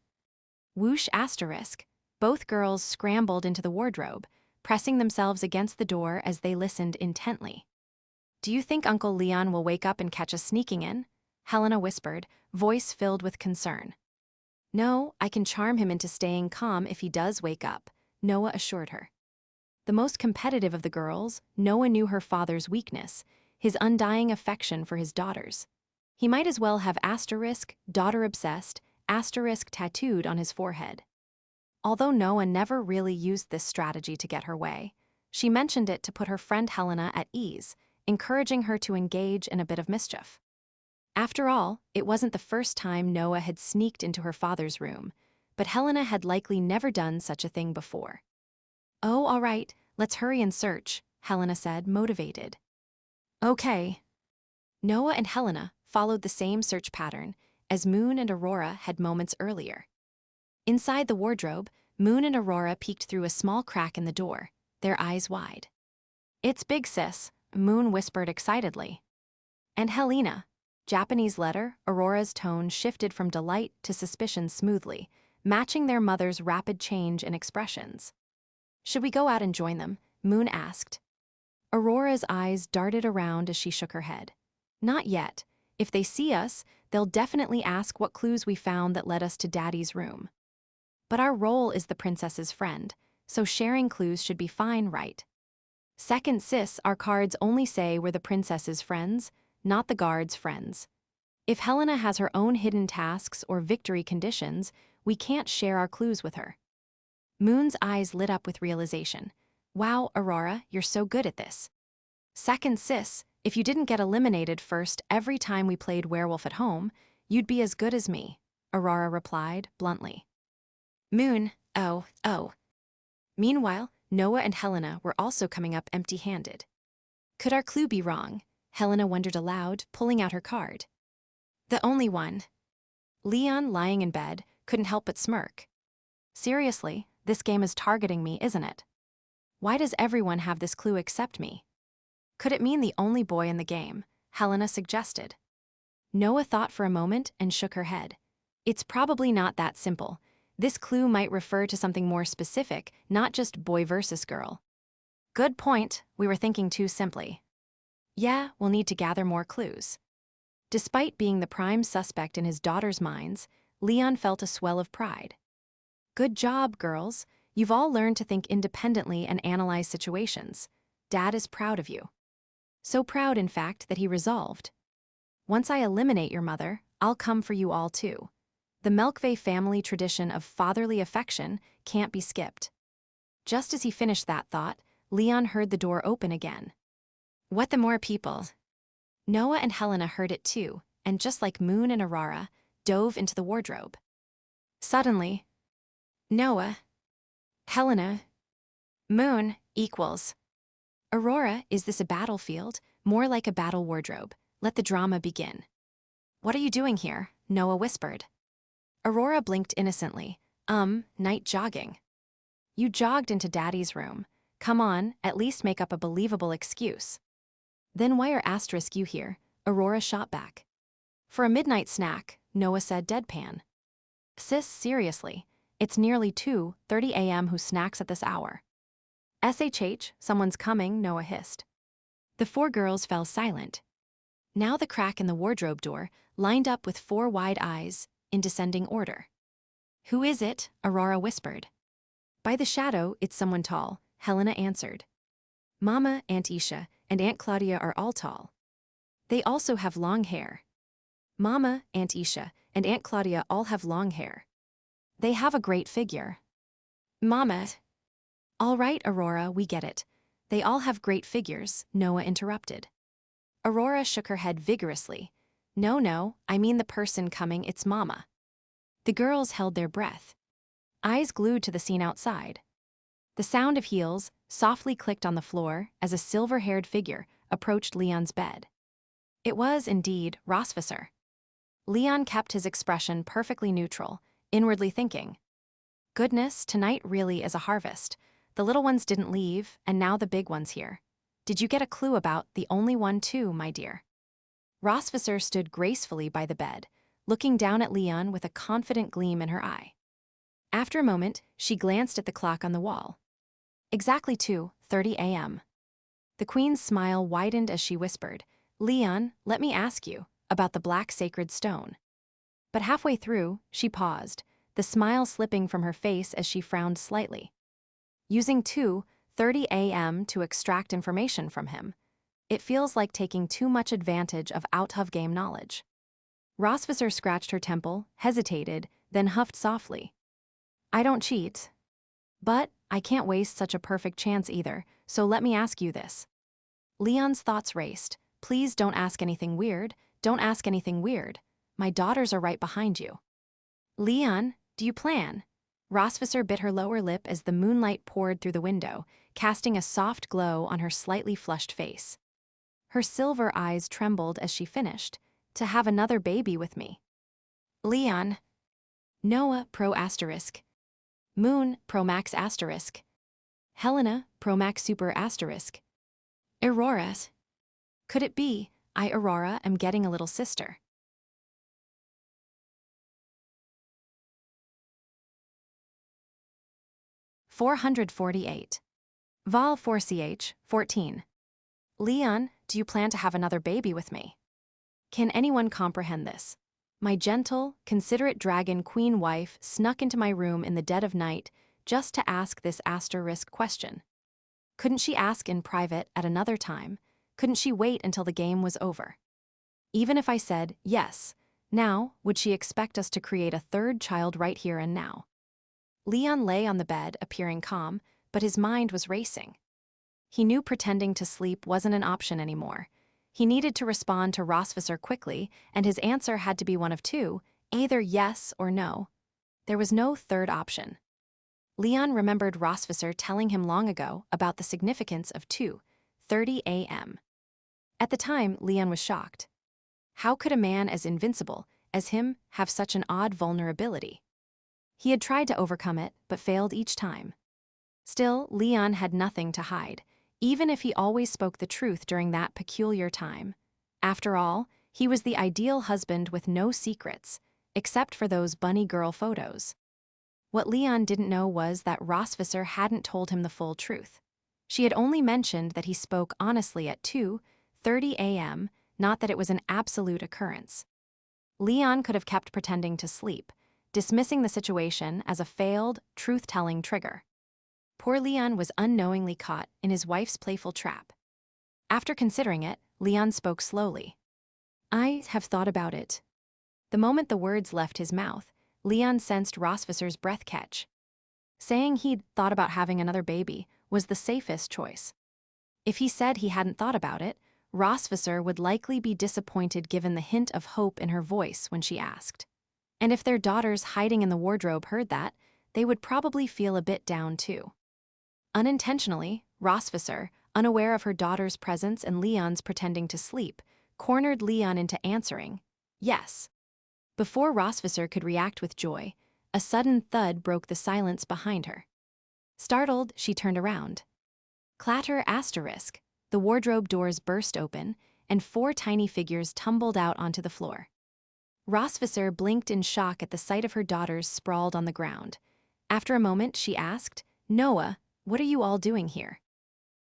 Whoosh asterisk. Both girls scrambled into the wardrobe, pressing themselves against the door as they listened intently. "Do you think Uncle Leon will wake up and catch us sneaking in?" Helena whispered, voice filled with concern. "No, I can charm him into staying calm if he does wake up," Noah assured her. The most competitive of the girls, Noah knew her father's weakness, his undying affection for his daughters. He might as well have asterisk, daughter-obsessed, asterisk tattooed on his forehead. Although Noah never really used this strategy to get her way, she mentioned it to put her friend Helena at ease, encouraging her to engage in a bit of mischief. After all, it wasn't the first time Noah had sneaked into her father's room, but Helena had likely never done such a thing before. "Oh, all right, let's hurry and search," Helena said, motivated. "Okay." Noah and Helena followed the same search pattern as Moon and Aurora had moments earlier. Inside the wardrobe, Moon and Aurora peeked through a small crack in the door, their eyes wide. "It's big, sis," Moon whispered excitedly. "And Helena." Japanese letter, Aurora's tone shifted from delight to suspicion smoothly, matching their mother's rapid change in expressions. "Should we go out and join them?" Moon asked. Aurora's eyes darted around as she shook her head. "Not yet. If they see us, they'll definitely ask what clues we found that led us to Daddy's room. But our role is the princess's friend, so sharing clues should be fine, right? Second, sis, our cards only say we're the princess's friends, not the guard's friends. If Helena has her own hidden tasks or victory conditions, we can't share our clues with her." Moon's eyes lit up with realization. "Wow, Aurora, you're so good at this." Second, sis, if you didn't get eliminated first every time we played Werewolf at Home, you'd be as good as me," Aurora replied bluntly. Moon, oh. Meanwhile, Noah and Helena were also coming up empty-handed. "Could our clue be wrong?" Helena wondered aloud, pulling out her card. "The only one." Leon, lying in bed, couldn't help but smirk. "Seriously, this game is targeting me, isn't it? Why does everyone have this clue except me?" "Could it mean the only boy in the game?" Helena suggested. Noah thought for a moment and shook her head. "It's probably not that simple. This clue might refer to something more specific, not just boy versus girl." "Good point. We were thinking too simply." "Yeah, we'll need to gather more clues." Despite being the prime suspect in his daughter's minds, Leon felt a swell of pride. "Good job, girls. You've all learned to think independently and analyze situations. Dad is proud of you." So proud, in fact, that he resolved, "Once I eliminate your mother, I'll come for you all too. The Melkveh family tradition of fatherly affection can't be skipped." Just as he finished that thought, Leon heard the door open again. "What the more people?" Noah and Helena heard it too, and just like Moon and Aurora, dove into the wardrobe. Suddenly, Noah, Helena, Moon equals. Aurora, is this a battlefield? More like a battle wardrobe. Let the drama begin. "What are you doing here?" Noah whispered. Aurora blinked innocently. Night jogging." "You jogged into Daddy's room. Come on, at least make up a believable excuse." "Then why are you here?" Aurora shot back. "For a midnight snack," Noah said deadpan. "Sis, seriously, it's nearly 2:30 a.m. Who snacks at this hour?" "SHH, someone's coming," Noah hissed. The four girls fell silent. Now the crack in the wardrobe door lined up with four wide eyes, in descending order. "Who is it?" Aurora whispered. "By the shadow, it's someone tall," Helena answered. "Mama, Aunt Isha, and Aunt Claudia are all tall. They also have long hair." "Mama, Aunt Isha, and Aunt Claudia all have long hair. They have a great figure." "Mama." "All right, Aurora, we get it. They all have great figures," Noah interrupted. Aurora shook her head vigorously. No, I mean the person coming, it's Mama." The girls held their breath, eyes glued to the scene outside. The sound of heels softly clicked on the floor as a silver-haired figure approached Leon's bed. It was, indeed, Rosvisser. Leon kept his expression perfectly neutral, inwardly thinking, "Goodness, tonight really is a harvest. The little ones didn't leave, and now the big one's here. Did you get a clue about the only one too, my dear?" Rosvisser stood gracefully by the bed, looking down at Leon with a confident gleam in her eye. After a moment, she glanced at the clock on the wall. Exactly 2:30 a.m. The Queen's smile widened as she whispered, "Leon, let me ask you about the black sacred stone." But halfway through, she paused, the smile slipping from her face as she frowned slightly. Using 2:30 a.m. to extract information from him, it feels like taking too much advantage of out-of-game knowledge. Rosvisser scratched her temple, hesitated, then huffed softly. "I don't cheat. But I can't waste such a perfect chance either, so let me ask you this." Leon's thoughts raced. "Please don't ask anything weird. Don't ask anything weird. My daughters are right behind you." "Leon, do you plan?" Rosvisser bit her lower lip as the moonlight poured through the window, casting a soft glow on her slightly flushed face. Her silver eyes trembled as she finished. "To have another baby with me." "Leon." Noah, pro asterisk. Moon, Promax asterisk. Helena, Promax super asterisk. Aurora's. Could it be, I, Aurora, am getting a little sister? $448. Vol 4ch, 14. Leon, do you plan to have another baby with me? Can anyone comprehend this? My gentle, considerate dragon queen wife snuck into my room in the dead of night just to ask this asterisk question. Couldn't she ask in private at another time? Couldn't she wait until the game was over? Even if I said yes, now, would she expect us to create a third child right here and now? Leon lay on the bed, appearing calm, but his mind was racing. He knew pretending to sleep wasn't an option anymore. He needed to respond to Rosvisser quickly, and his answer had to be one of two, either yes or no. There was no third option. Leon remembered Rosvisser telling him long ago about the significance of 2:30 a.m. At the time, Leon was shocked. How could a man as invincible as him have such an odd vulnerability? He had tried to overcome it, but failed each time. Still, Leon had nothing to hide, even if he always spoke the truth during that peculiar time. After all, he was the ideal husband with no secrets, except for those bunny girl photos. What Leon didn't know was that Rosvisser hadn't told him the full truth. She had only mentioned that he spoke honestly at 2:30 a.m., not that it was an absolute occurrence. Leon could have kept pretending to sleep, dismissing the situation as a failed, truth-telling trigger. Poor Leon was unknowingly caught in his wife's playful trap. After considering it, Leon spoke slowly. I have thought about it. The moment the words left his mouth, Leon sensed Rosvisser's breath catch. Saying he'd thought about having another baby was the safest choice. If he said he hadn't thought about it, Rosvisser would likely be disappointed given the hint of hope in her voice when she asked. And if their daughters hiding in the wardrobe heard that, they would probably feel a bit down too. Unintentionally, Rosvisser, unaware of her daughter's presence and Leon's pretending to sleep, cornered Leon into answering, yes. Before Rosvisser could react with joy, a sudden thud broke the silence behind her. Startled, she turned around. Clatter asterisk, the wardrobe doors burst open, and 4 tiny figures tumbled out onto the floor. Rosvisser blinked in shock at the sight of her daughters sprawled on the ground. After a moment, she asked, Noah, what are you all doing here?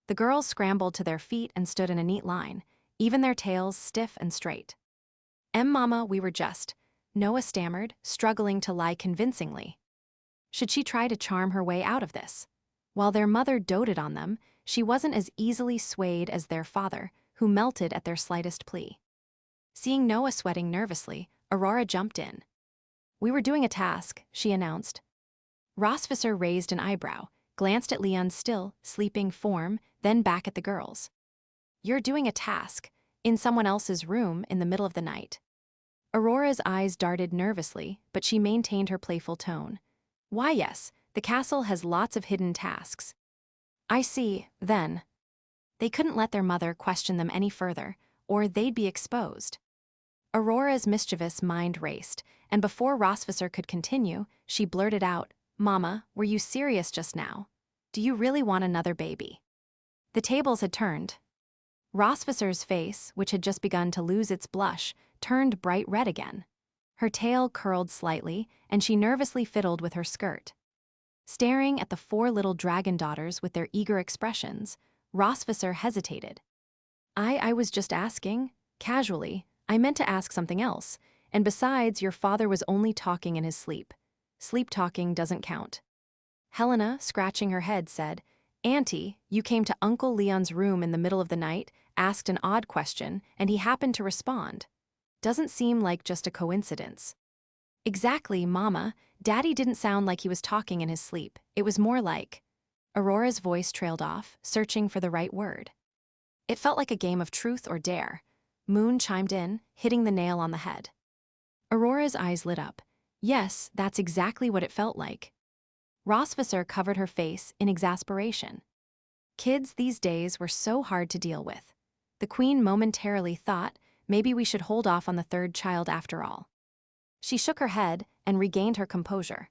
The girls scrambled to their feet and stood in a neat line, even their tails stiff and straight. Mama, we were just, Noah stammered, struggling to lie convincingly. Should she try to charm her way out of this? While their mother doted on them, she wasn't as easily swayed as their father, who melted at their slightest plea. Seeing Noah sweating nervously, Aurora jumped in. We were doing a task, she announced. Rosvisser raised an eyebrow, glanced at Leon's still, sleeping form, then back at the girls. You're doing a task, in someone else's room in the middle of the night. Aurora's eyes darted nervously, but she maintained her playful tone. Why yes, the castle has lots of hidden tasks. I see, then. They couldn't let their mother question them any further, or they'd be exposed. Aurora's mischievous mind raced, and before Rosvisser could continue, she blurted out, Mama, were you serious just now? Do you really want another baby? The tables had turned. Rosvisser's face, which had just begun to lose its blush, turned bright red again. Her tail curled slightly, and she nervously fiddled with her skirt. Staring at the 4 little dragon daughters with their eager expressions, Rosvisser hesitated. I was just asking, casually. I meant to ask something else, and besides, your father was only talking in his sleep. Sleep talking doesn't count. Helena, scratching her head, said, Auntie, you came to Uncle Leon's room in the middle of the night, asked an odd question, and he happened to respond. Doesn't seem like just a coincidence. Exactly, Mama. Daddy didn't sound like he was talking in his sleep. It was more like... Aurora's voice trailed off, searching for the right word. It felt like a game of truth or dare. Moon chimed in, hitting the nail on the head. Aurora's eyes lit up. Yes, that's exactly what it felt like. Rosvisser covered her face in exasperation. Kids these days were so hard to deal with. The queen momentarily thought, maybe we should hold off on the third child after all. She shook her head and regained her composure.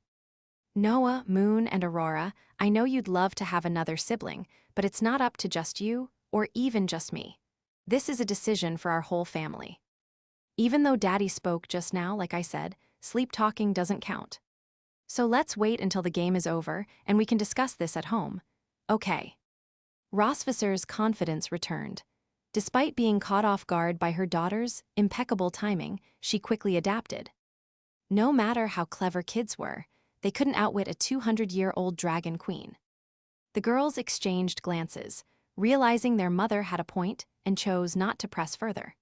Noah, Moon, and Aurora, I know you'd love to have another sibling, but it's not up to just you, or even just me. This is a decision for our whole family. Even though Daddy spoke just now, like I said, sleep talking doesn't count. So let's wait until the game is over and we can discuss this at home. Okay. Rosvisser's confidence returned. Despite being caught off guard by her daughter's impeccable timing, she quickly adapted. No matter how clever kids were, they couldn't outwit a 200-year-old dragon queen. The girls exchanged glances, realizing their mother had a point and chose not to press further.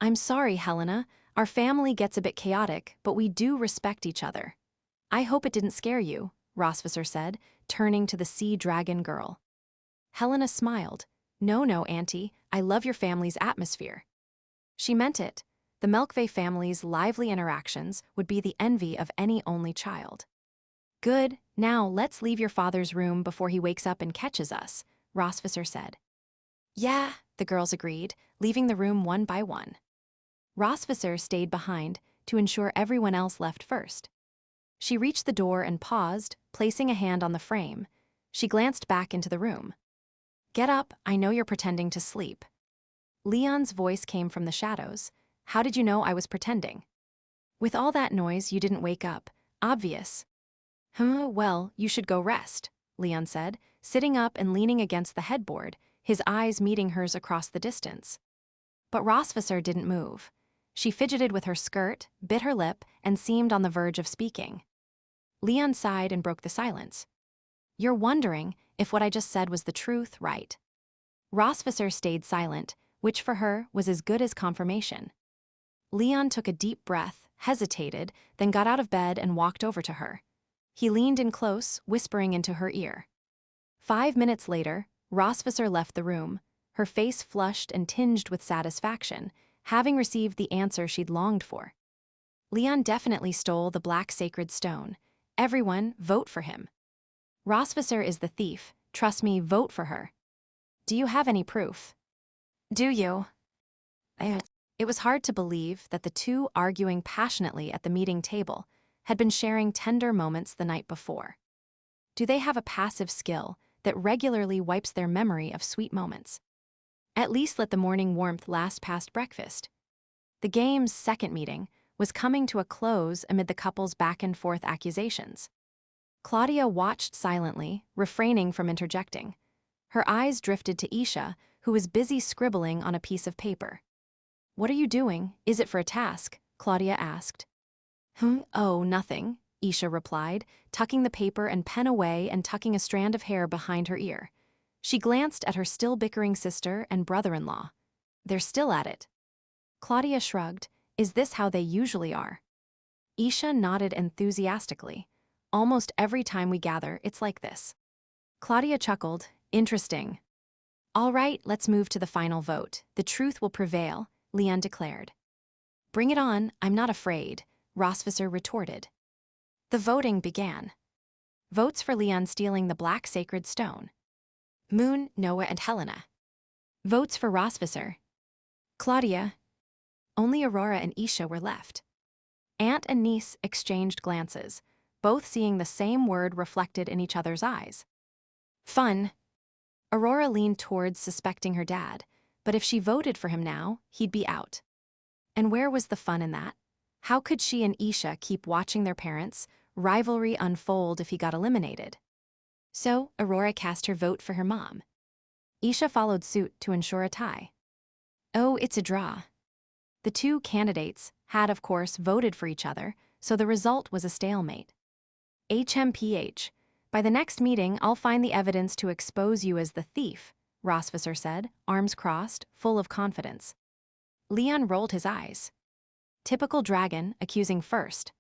I'm sorry, Helena. Our family gets a bit chaotic, but we do respect each other. I hope it didn't scare you, Rosvisser said, turning to the sea dragon girl. Helena smiled. No, Auntie, I love your family's atmosphere. She meant it. The Melkve family's lively interactions would be the envy of any only child. Good, now let's leave your father's room before he wakes up and catches us, Rosvisser said. Yeah, the girls agreed, leaving the room one by one. Rosvisser stayed behind to ensure everyone else left first. She reached the door and paused, placing a hand on the frame. She glanced back into the room. Get up, I know you're pretending to sleep. Leon's voice came from the shadows. How did you know I was pretending? With all that noise, you didn't wake up. Obvious. Well, you should go rest, Leon said, sitting up and leaning against the headboard, his eyes meeting hers across the distance. But Rosvisser didn't move. She fidgeted with her skirt, bit her lip, and seemed on the verge of speaking. Leon sighed and broke the silence. You're wondering if what I just said was the truth, right? Rosvisser stayed silent, which for her was as good as confirmation. Leon took a deep breath, hesitated, then got out of bed and walked over to her. He leaned in close, whispering into her ear. 5 minutes later, Rosvisser left the room, her face flushed and tinged with satisfaction, having received the answer she'd longed for. Leon definitely stole the black sacred stone. Everyone, vote for him. Rosvisser is the thief. Trust me, vote for her. Do you have any proof? Do you? It was hard to believe that the two arguing passionately at the meeting table had been sharing tender moments the night before. Do they have a passive skill that regularly wipes their memory of sweet moments? At least let the morning warmth last past breakfast. The game's second meeting was coming to a close amid the couple's back-and-forth accusations. Claudia watched silently, refraining from interjecting. Her eyes drifted to Isha, who was busy scribbling on a piece of paper. What are you doing? Is it for a task? Claudia asked. Oh, nothing, Isha replied, tucking the paper and pen away and tucking a strand of hair behind her ear. She glanced at her still bickering sister and brother-in-law. They're still at it. Claudia shrugged. Is this how they usually are? Isha nodded enthusiastically. Almost every time we gather, it's like this. Claudia chuckled. Interesting. All right, let's move to the final vote. The truth will prevail, Leon declared. Bring it on, I'm not afraid, Rosvisser retorted. The voting began. Votes for Leon stealing the black sacred stone. Moon, Noah, and Helena. Votes for Rosvisser. Claudia. Only Aurora and Isha were left. Aunt and niece exchanged glances, both seeing the same word reflected in each other's eyes. Fun. Aurora leaned towards suspecting her dad, but if she voted for him now, he'd be out. And where was the fun in that? How could she and Isha keep watching their parents' rivalry unfold if he got eliminated? So, Aurora cast her vote for her mom. Isha followed suit to ensure a tie. Oh, it's a draw. The two candidates had, of course, voted for each other, so the result was a stalemate. HMPH. By the next meeting, I'll find the evidence to expose you as the thief, Rosvisser said, arms crossed, full of confidence. Leon rolled his eyes. Typical dragon, accusing first.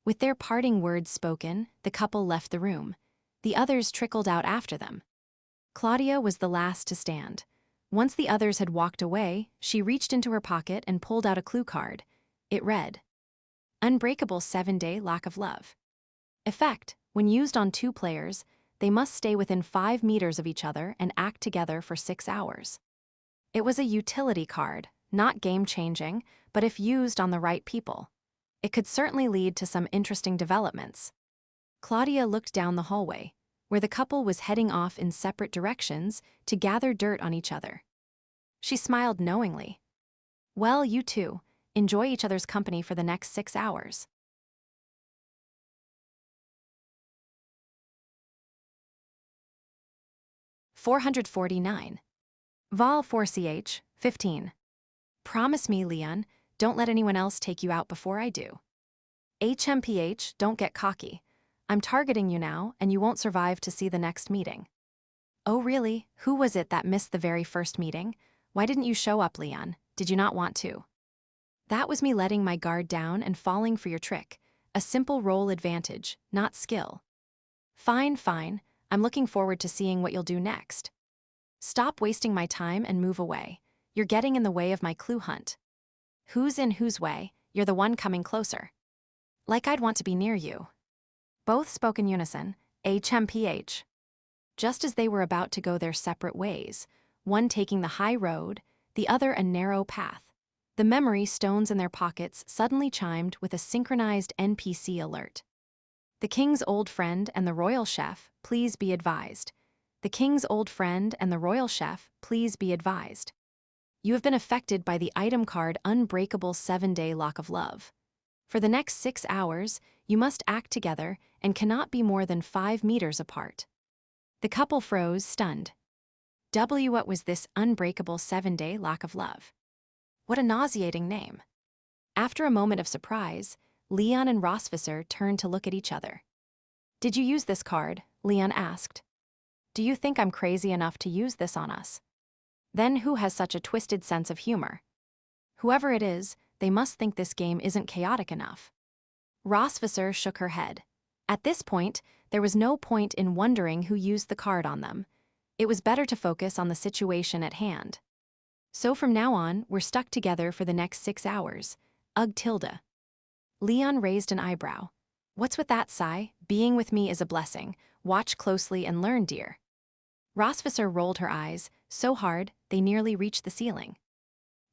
With their parting words spoken, the couple left the room. The others trickled out after them. Claudia was the last to stand. Once the others had walked away, she reached into her pocket and pulled out a clue card. It read, Unbreakable 7-day lack of love. Effect, when used on 2 players, they must stay within 5 meters of each other and act together for 6 hours. It was a utility card, not game-changing, but if used on the right people, it could certainly lead to some interesting developments. Claudia looked down the hallway, where the couple was heading off in separate directions to gather dirt on each other. She smiled knowingly. Well, you two, enjoy each other's company for the next 6 hours. $449. Vol 4CH, 15. Promise me, Leon, don't let anyone else take you out before I do. HMPH, don't get cocky. I'm targeting you now, and you won't survive to see the next meeting. Oh really? Who was it that missed the very first meeting? Why didn't you show up, Leon? Did you not want to? That was me letting my guard down and falling for your trick. A simple roll advantage, not skill. Fine, fine. I'm looking forward to seeing what you'll do next. Stop wasting my time and move away. You're getting in the way of my clue hunt. Who's in whose way? You're the one coming closer. Like I'd want to be near you. Both spoke in unison, HMPH. Just as they were about to go their separate ways, one taking the high road, the other a narrow path, the memory stones in their pockets suddenly chimed with a synchronized NPC alert. The king's old friend and the royal chef, please be advised. The king's old friend and the royal chef, please be advised. You have been affected by the item card Unbreakable 7-Day Lock of Love. For the next 6 hours, you must act together and cannot be more than 5 meters apart. The couple froze, stunned. What was this Unbreakable 7-Day Lock of Love? What a nauseating name. After a moment of surprise, Leon and Rossvisser turned to look at each other. Did you use this card? Leon asked. Do you think I'm crazy enough to use this on us? Then who has such a twisted sense of humor? Whoever it is, they must think this game isn't chaotic enough. Rossvisser shook her head. At this point, there was no point in wondering who used the card on them. It was better to focus on the situation at hand. So from now on, we're stuck together for the next 6 hours. Ugh tilde. Leon raised an eyebrow. What's with that, Sai? Being with me is a blessing. Watch closely and learn, dear. Rossvisser rolled her eyes, so hard they nearly reached the ceiling.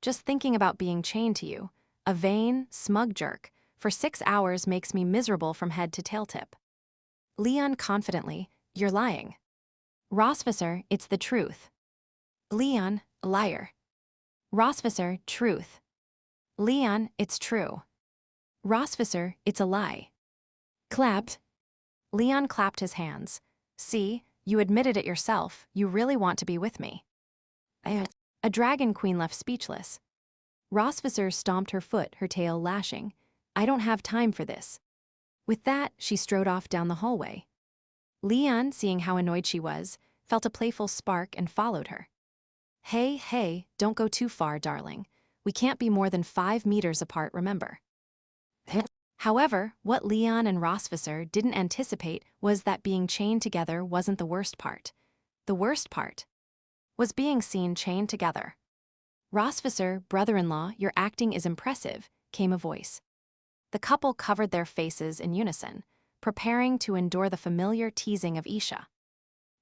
Just thinking about being chained to you, a vain, smug jerk, for 6 hours makes me miserable from head to tail tip. Leon confidently, you're lying. Rossvisser, it's the truth. Leon, liar. Rossvisser, truth. Leon, it's true. Rossvisser, it's a lie. Clapped. Leon clapped his hands. See, you admitted it yourself, you really want to be with me. A dragon queen left speechless. Rossvisser stomped her foot, her tail lashing. I don't have time for this. With that, she strode off down the hallway. Leon, seeing how annoyed she was, felt a playful spark and followed her. Hey, don't go too far, darling. We can't be more than 5 meters apart, remember. However, what Leon and Rossvisser didn't anticipate was that being chained together wasn't the worst part. The worst part was being seen chained together. Rossvisser, brother-in-law, your acting is impressive, came a voice. The couple covered their faces in unison, preparing to endure the familiar teasing of Isha.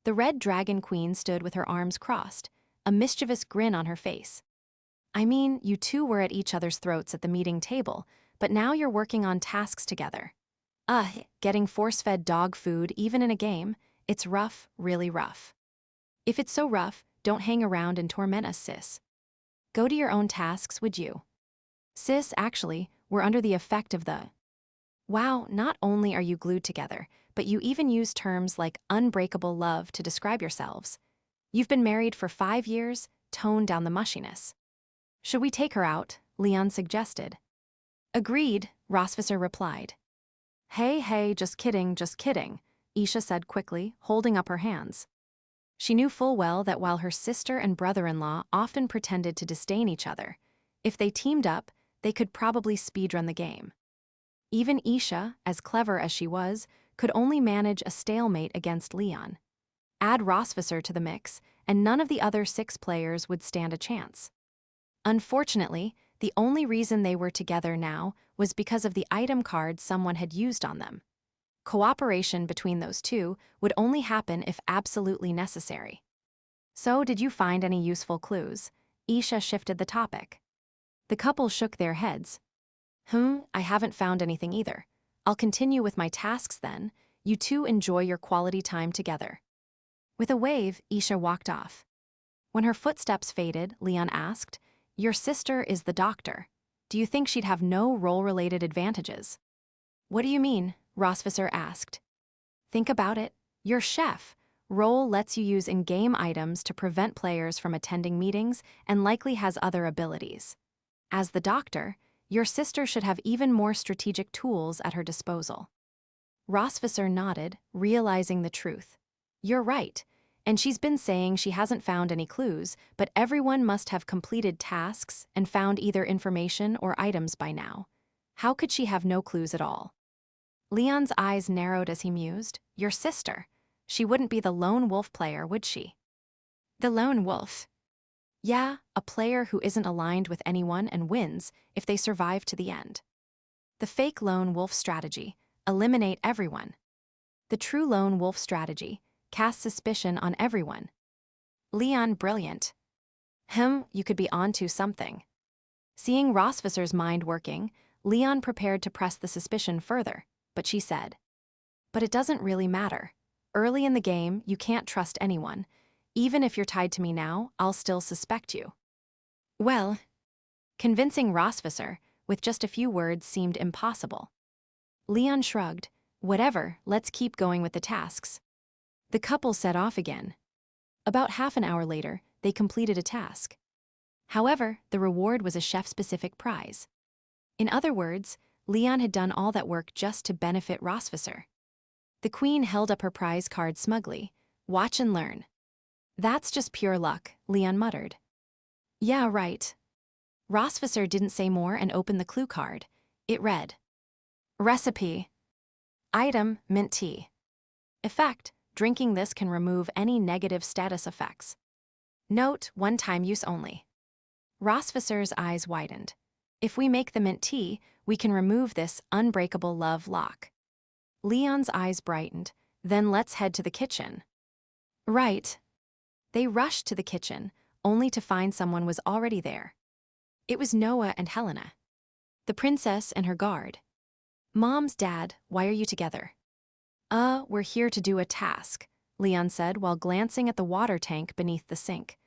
The Red Dragon Queen stood with her arms crossed, a mischievous grin on her face. I mean, you two were at each other's throats at the meeting table, but now you're working on tasks together. Getting force-fed dog food even in a game, it's rough, really rough. If it's so rough, don't hang around and torment us, sis. Go to your own tasks, would you? Sis, actually, we're under the effect of the... Wow, not only are you glued together, but you even use terms like unbreakable love to describe yourselves. You've been married for 5 years, tone down the mushiness. Should we take her out? Leon suggested. Agreed, Rossvisser replied. Hey, just kidding, Isha said quickly, holding up her hands. She knew full well that while her sister and brother-in-law often pretended to disdain each other, if they teamed up, they could probably speedrun the game. Even Isha, as clever as she was, could only manage a stalemate against Leon. Add Rossvisser to the mix, and none of the other 6 players would stand a chance. Unfortunately, the only reason they were together now was because of the item card someone had used on them. Cooperation between those two would only happen if absolutely necessary. So, did you find any useful clues? Isha shifted the topic. The couple shook their heads. I haven't found anything either. I'll continue with my tasks then. You two enjoy your quality time together." With a wave, Isha walked off. When her footsteps faded, Leon asked, "Your sister is the doctor. Do you think she'd have no role-related advantages?" "What do you mean?" Rosvisser asked. "Think about it. You're chef. Role lets you use in-game items to prevent players from attending meetings and likely has other abilities. As the doctor, your sister should have even more strategic tools at her disposal." Rosvisser nodded, realizing the truth. "You're right. And she's been saying she hasn't found any clues, but everyone must have completed tasks and found either information or items by now. How could she have no clues at all?" Leon's eyes narrowed as he mused. "Your sister. She wouldn't be the lone wolf player, would she?" "The lone wolf?" "Yeah, a player who isn't aligned with anyone and wins if they survive to the end. The fake lone wolf strategy, eliminate everyone. The true lone wolf strategy, cast suspicion on everyone." Leon, brilliant. You could be onto something. Seeing Rosvisser's mind working, Leon prepared to press the suspicion further, but she said, "But it doesn't really matter. Early in the game, you can't trust anyone. Even if you're tied to me now, I'll still suspect you." Well, convincing Rosvisser with just a few words seemed impossible. Leon shrugged. "Whatever, let's keep going with the tasks." The couple set off again. About half an hour later, they completed a task. However, the reward was a chef-specific prize. In other words, Leon had done all that work just to benefit Rosvisser. The queen held up her prize card smugly. "Watch and learn." "That's just pure luck," Leon muttered. "Yeah, right." Rosvisser didn't say more and opened the clue card. It read, "Recipe. Item, mint tea. Effect, drinking this can remove any negative status effects. Note, one-time use only." Rosvisser's eyes widened. "If we make the mint tea, we can remove this unbreakable love lock." Leon's eyes brightened. "Then let's head to the kitchen." "Right." They rushed to the kitchen, only to find someone was already there. It was Noah and Helena. The princess and her guard. "Mom's dad, why are you together?" We're here to do a task," Leon said while glancing at the water tank beneath the sink.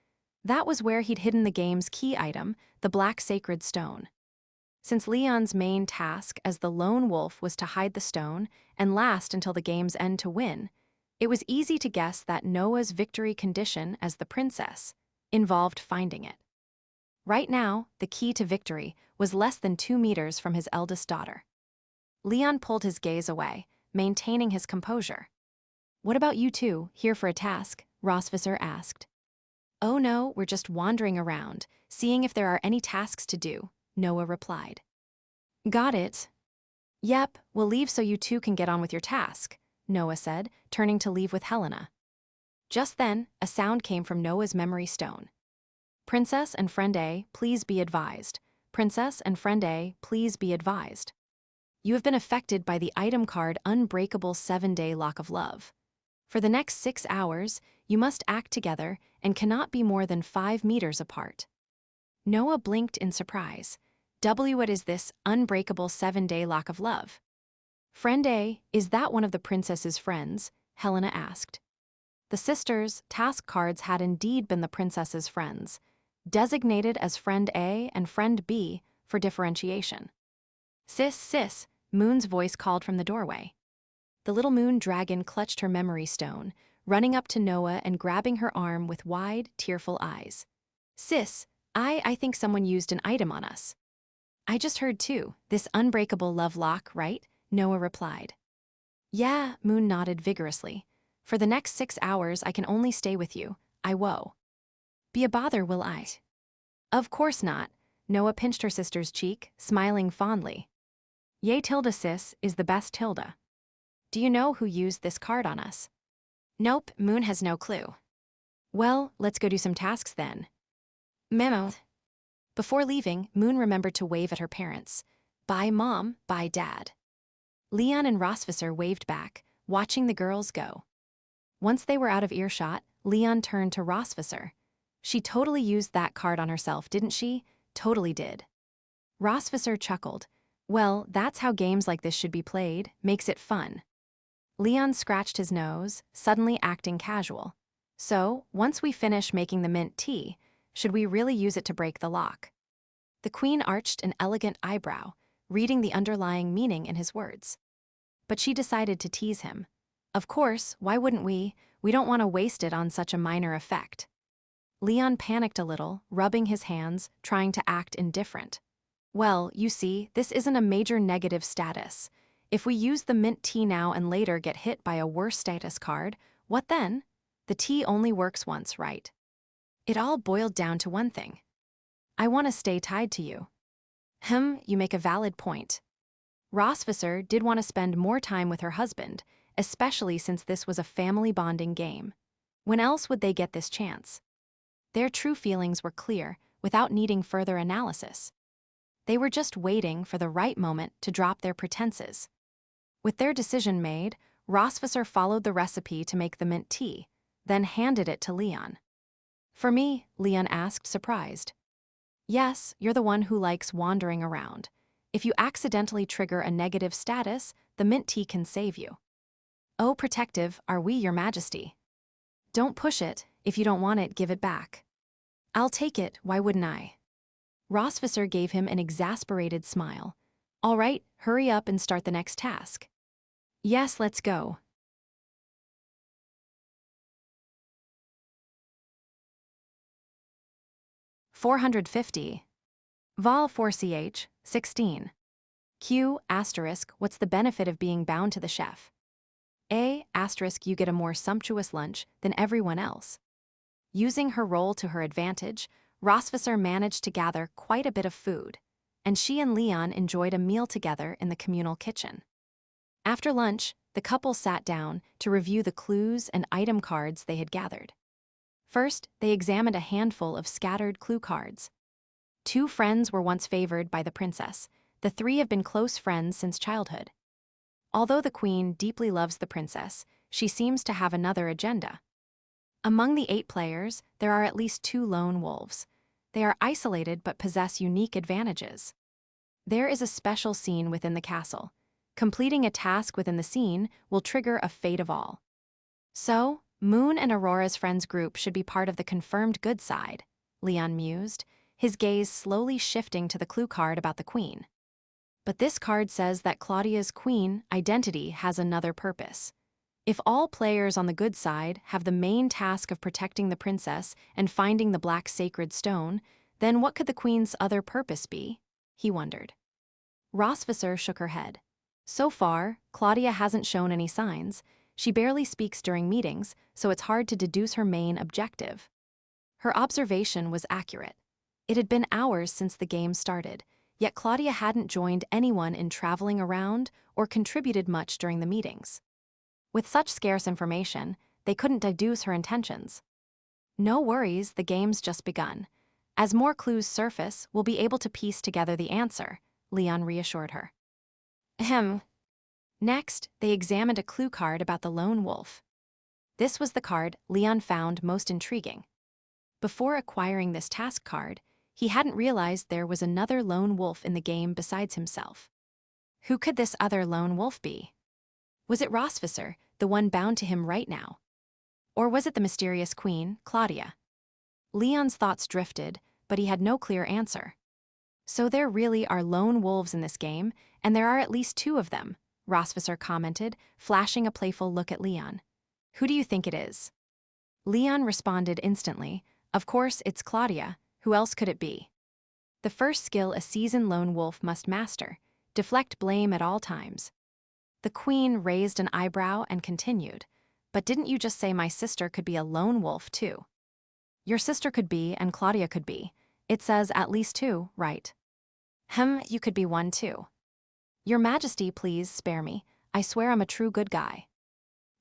That was where he'd hidden the game's key item, the black sacred stone. Since Leon's main task as the lone wolf was to hide the stone and last until the game's end to win, it was easy to guess that Noah's victory condition as the princess involved finding it. Right now, the key to victory was less than 2 meters from his eldest daughter. Leon pulled his gaze away, maintaining his composure. "What about you two, here for a task?" Rosvisser asked. "Oh no, we're just wandering around, seeing if there are any tasks to do," Noah replied. "Got it." "Yep, we'll leave so you two can get on with your task," Noah said, turning to leave with Helena. Just then, a sound came from Noah's memory stone. "Princess and Friend A, please be advised. Princess and Friend A, please be advised. You have been affected by the item card Unbreakable 7-Day Lock of Love. For the next 6 hours, you must act together and cannot be more than 5 meters apart." Noah blinked in surprise. What is this Unbreakable 7-Day Lock of Love?" "Friend A, is that one of the princess's friends?" Helena asked. The sisters' task cards had indeed been the princess's friends, designated as Friend A and Friend B for differentiation. Sis, Moon's voice called from the doorway. The little moon dragon clutched her memory stone, running up to Noah and grabbing her arm with wide, tearful eyes. "Sis, I think someone used an item on us." "I just heard too, this unbreakable love lock, right?" Noah replied. "Yeah," Moon nodded vigorously. "For the next 6 hours, I can only stay with you. I woe. Be a bother, will I?" "Of course not." Noah pinched her sister's cheek, smiling fondly. "Yay, Tilda sis is the best Tilda. Do you know who used this card on us?" "Nope, Moon has no clue." "Well, let's go do some tasks then." Memo. Before leaving, Moon remembered to wave at her parents. "Bye, Mom, bye, Dad." Leon and Rosvisser waved back, watching the girls go. Once they were out of earshot, Leon turned to Rosvisser. "She totally used that card on herself, didn't she?" "Totally did." Rosvisser chuckled. "Well, that's how games like this should be played, makes it fun." Leon scratched his nose, suddenly acting casual. So, once we finish making the mint tea, should we really use it to break the lock? The queen arched an elegant eyebrow, reading the underlying meaning in his words. But she decided to tease him. Of course, why wouldn't we? We don't want to waste it on such a minor effect. Leon panicked a little, rubbing his hands, trying to act indifferent. Well, you see, this isn't a major negative status. If we use the mint tea now and later get hit by a worse status card, what then? The tea only works once, right? It all boiled down to one thing. I want to stay tied to you. You make a valid point. Rosvisser did want to spend more time with her husband, especially since this was a family bonding game. When else would they get this chance? Their true feelings were clear, without needing further analysis. They were just waiting for the right moment to drop their pretenses. With their decision made, Rosvisser followed the recipe to make the mint tea, then handed it to Leon. For me, Leon asked, surprised. Yes, you're the one who likes wandering around. If you accidentally trigger a negative status, the mint tea can save you. Oh, protective, are we, Your Majesty? Don't push it. If you don't want it, give it back. I'll take it, why wouldn't I? Rosvisser gave him an exasperated smile. All right, hurry up and start the next task. Yes, let's go. $450. Vol 4ch, 16. Q**, what's the benefit of being bound to the chef? A**, you get a more sumptuous lunch than everyone else. Using her role to her advantage, Rosvisser managed to gather quite a bit of food, and she and Leon enjoyed a meal together in the communal kitchen. After lunch, the couple sat down to review the clues and item cards they had gathered. First, they examined a handful of scattered clue cards. 2 friends were once favored by the princess. The 3 have been close friends since childhood. Although the queen deeply loves the princess, she seems to have another agenda. Among the 8 players, there are at least 2 lone wolves. They are isolated but possess unique advantages. There is a special scene within the castle. Completing a task within the scene will trigger a fate of all. So, Moon and Aurora's friends group should be part of the confirmed good side, Leon mused, his gaze slowly shifting to the clue card about the queen. But this card says that Claudia's queen identity has another purpose. If all players on the good side have the main task of protecting the princess and finding the black sacred stone, then what could the queen's other purpose be? He wondered. Rosvisser shook her head. So far, Claudia hasn't shown any signs. She barely speaks during meetings, so it's hard to deduce her main objective. Her observation was accurate. It had been hours since the game started, yet Claudia hadn't joined anyone in traveling around or contributed much during the meetings. With such scarce information, they couldn't deduce her intentions. No worries, the game's just begun. As more clues surface, we'll be able to piece together the answer, Leon reassured her. Next, they examined a clue card about the lone wolf. This was the card Leon found most intriguing. Before acquiring this task card, he hadn't realized there was another lone wolf in the game besides himself. Who could this other lone wolf be? Was it Rosvisser, the one bound to him right now? Or was it the mysterious queen, Claudia? Leon's thoughts drifted, but he had no clear answer. So there really are lone wolves in this game, and there are at least 2 of them, Rosvisser commented, flashing a playful look at Leon. Who do you think it is? Leon responded instantly, of course it's Claudia, who else could it be? The first skill a seasoned lone wolf must master, deflect blame at all times. The queen raised an eyebrow and continued, but didn't you just say my sister could be a lone wolf too? Your sister could be and Claudia could be. It says at least 2, right? You could be one too. Your Majesty, please spare me. I swear I'm a true good guy.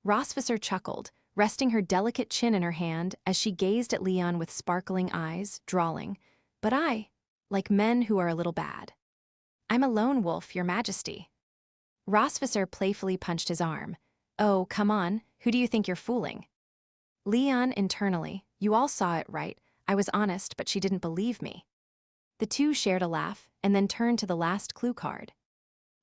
Rosvisser chuckled, resting her delicate chin in her hand as she gazed at Leon with sparkling eyes, drawling, but I, like men who are a little bad. I'm a lone wolf, Your Majesty. Rosvisser playfully punched his arm. Oh, come on, who do you think you're fooling? Leon internally, you all saw it, right? I was honest, but she didn't believe me. The 2 shared a laugh and then turned to the last clue card.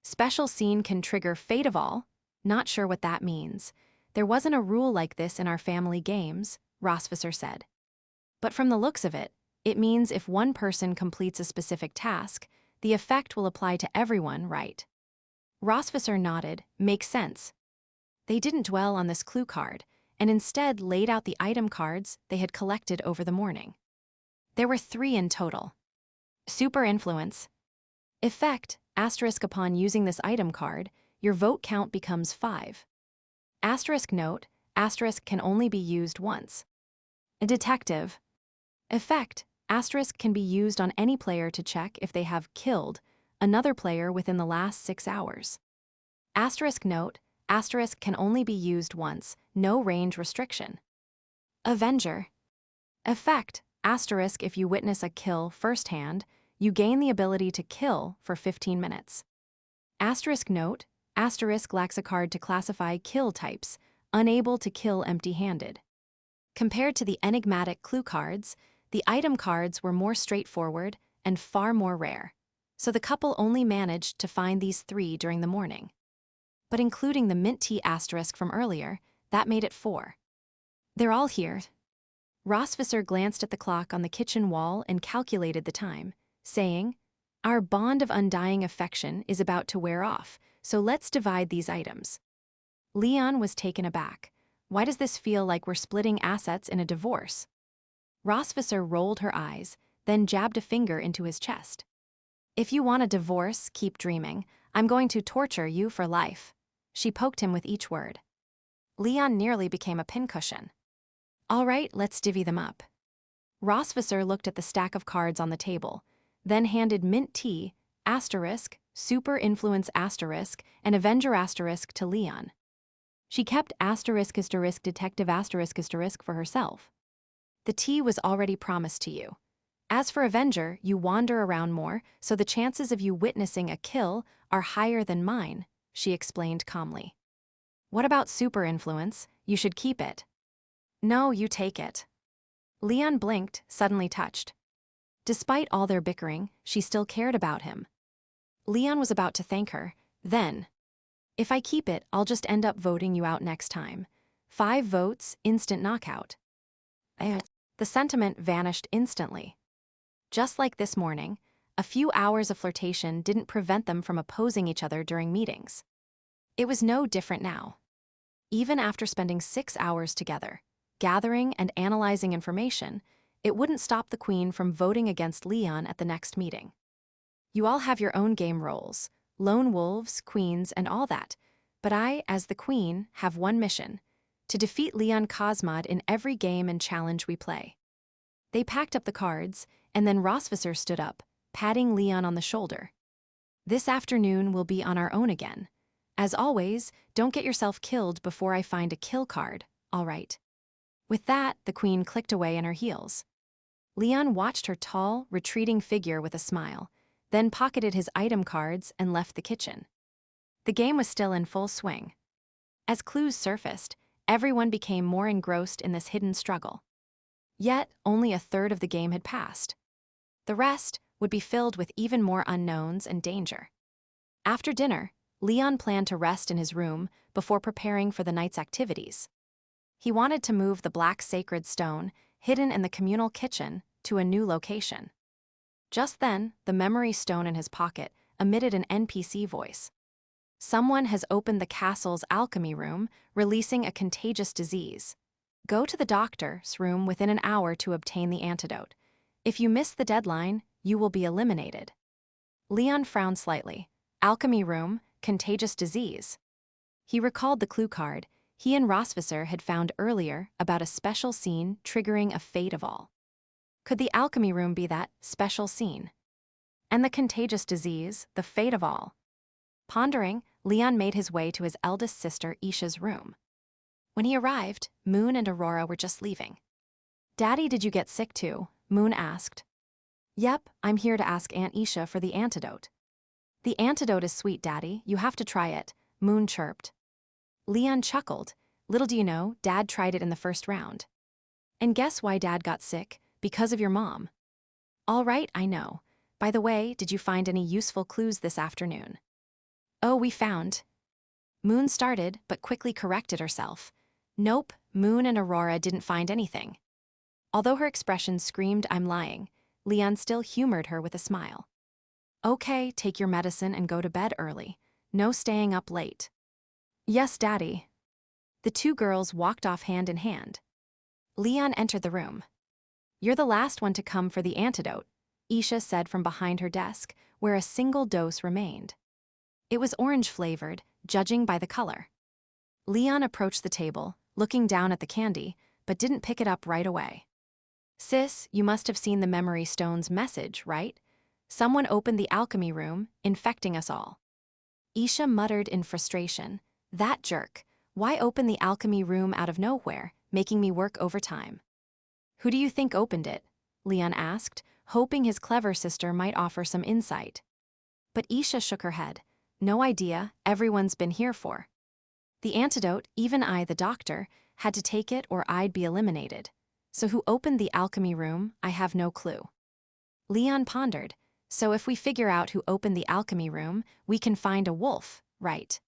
Special scene can trigger fate of all. Not sure what that means. There wasn't a rule like this in our family games, Rosvisser said. But from the looks of it means if one person completes a specific task, the effect will apply to everyone, right? Rosvisser nodded. Makes sense. They didn't dwell on this clue card, and instead laid out the item cards they had collected over the morning. There were 3 in total. Super Influence. Effect, asterisk upon using this item card, your vote count becomes 5. Asterisk note, asterisk can only be used once. A Detective. Effect, asterisk can be used on any player to check if they have killed another player within the last 6 hours. Asterisk note, asterisk can only be used once, no range restriction. Avenger. Effect, asterisk if you witness a kill firsthand, you gain the ability to kill for 15 minutes. Asterisk note, asterisk lacks a card to classify kill types, unable to kill empty-handed. Compared to the enigmatic clue cards, the item cards were more straightforward and far more rare, so the couple only managed to find these 3 during the morning. But including the mint tea asterisk from earlier, that made it 4. They're all here. Rosvisser glanced at the clock on the kitchen wall and calculated the time, saying, "Our bond of undying affection is about to wear off, so let's divide these items." Leon was taken aback. Why does this feel like we're splitting assets in a divorce? Rosvisser rolled her eyes, then jabbed a finger into his chest. "If you want a divorce, keep dreaming. I'm going to torture you for life." She poked him with each word. Leon nearly became a pincushion. "All right, let's divvy them up." Rosvisser looked at the stack of cards on the table, then handed mint tea, asterisk, super influence asterisk, and avenger asterisk to Leon. She kept asterisk asterisk detective asterisk asterisk for herself. "The tea was already promised to you. As for avenger, you wander around more, so the chances of you witnessing a kill are higher than mine," she explained calmly. "What about super influence? You should keep it." "No, you take it." Leon blinked, suddenly touched. Despite all their bickering, she still cared about him. Leon was about to thank her, then, "If I keep it, I'll just end up voting you out next time. 5 votes, instant knockout." The sentiment vanished instantly. Just like this morning, a few hours of flirtation didn't prevent them from opposing each other during meetings. It was no different now. Even after spending 6 hours together, gathering and analyzing information, it wouldn't stop the Queen from voting against Leon at the next meeting. "You all have your own game roles, lone wolves, queens, and all that, but I, as the Queen, have one mission: to defeat Leon Cosmod in every game and challenge we play." They packed up the cards, and then Rosvisser stood up, patting Leon on the shoulder. "This afternoon we'll be on our own again. As always, don't get yourself killed before I find a kill card, all right?" With that, the Queen clicked away in her heels. Leon watched her tall, retreating figure with a smile, then pocketed his item cards and left the kitchen. The game was still in full swing. As clues surfaced, everyone became more engrossed in this hidden struggle. Yet, only a third of the game had passed. The rest would be filled with even more unknowns and danger. After dinner, Leon planned to rest in his room before preparing for the night's activities. He wanted to move the black sacred stone, hidden in the communal kitchen, to a new location. Just then, the memory stone in his pocket emitted an NPC voice. "Someone has opened the castle's alchemy room, releasing a contagious disease. Go to the doctor's room within an hour to obtain the antidote. If you miss the deadline, you will be eliminated." Leon frowned slightly. Alchemy room, contagious disease. He recalled the clue card he and Rosvisser had found earlier about a special scene triggering a fate of all. Could the alchemy room be that special scene? And the contagious disease, the fate of all? Pondering, Leon made his way to his eldest sister Isha's room. When he arrived, Moon and Aurora were just leaving. "Daddy, did you get sick too?" Moon asked. "Yep, I'm here to ask Aunt Isha for the antidote." "The antidote is sweet, Daddy. You have to try it," Moon chirped. Leon chuckled. "Little do you know, Dad tried it in the first round." "And guess why Dad got sick? Because of your mom." "All right, I know. By the way, did you find any useful clues this afternoon?" "Oh, we found." Moon started, but quickly corrected herself. Nope, Moon and Aurora didn't find anything. Although her expression screamed, "I'm lying," Leon still humored her with a smile. Okay, take your medicine and go to bed early. No staying up late. Yes, Daddy. The two girls walked off hand in hand. Leon entered the room. You're the last one to come for the antidote, Isha said from behind her desk, where a single dose remained. It was orange-flavored, judging by the color. Leon approached the table, looking down at the candy, but didn't pick it up right away. Sis, you must have seen the memory stone's message, right? Someone opened the alchemy room, infecting us all. Isha muttered in frustration. That jerk. Why open the alchemy room out of nowhere, making me work overtime? Who do you think opened it? Leon asked, hoping his clever sister might offer some insight. But Isha shook her head. No idea, everyone's been here for. The antidote, even I, the doctor, had to take it or I'd be eliminated. So who opened the alchemy room, I have no clue. Leon pondered. So if we figure out who opened the alchemy room, we can find a wolf, right?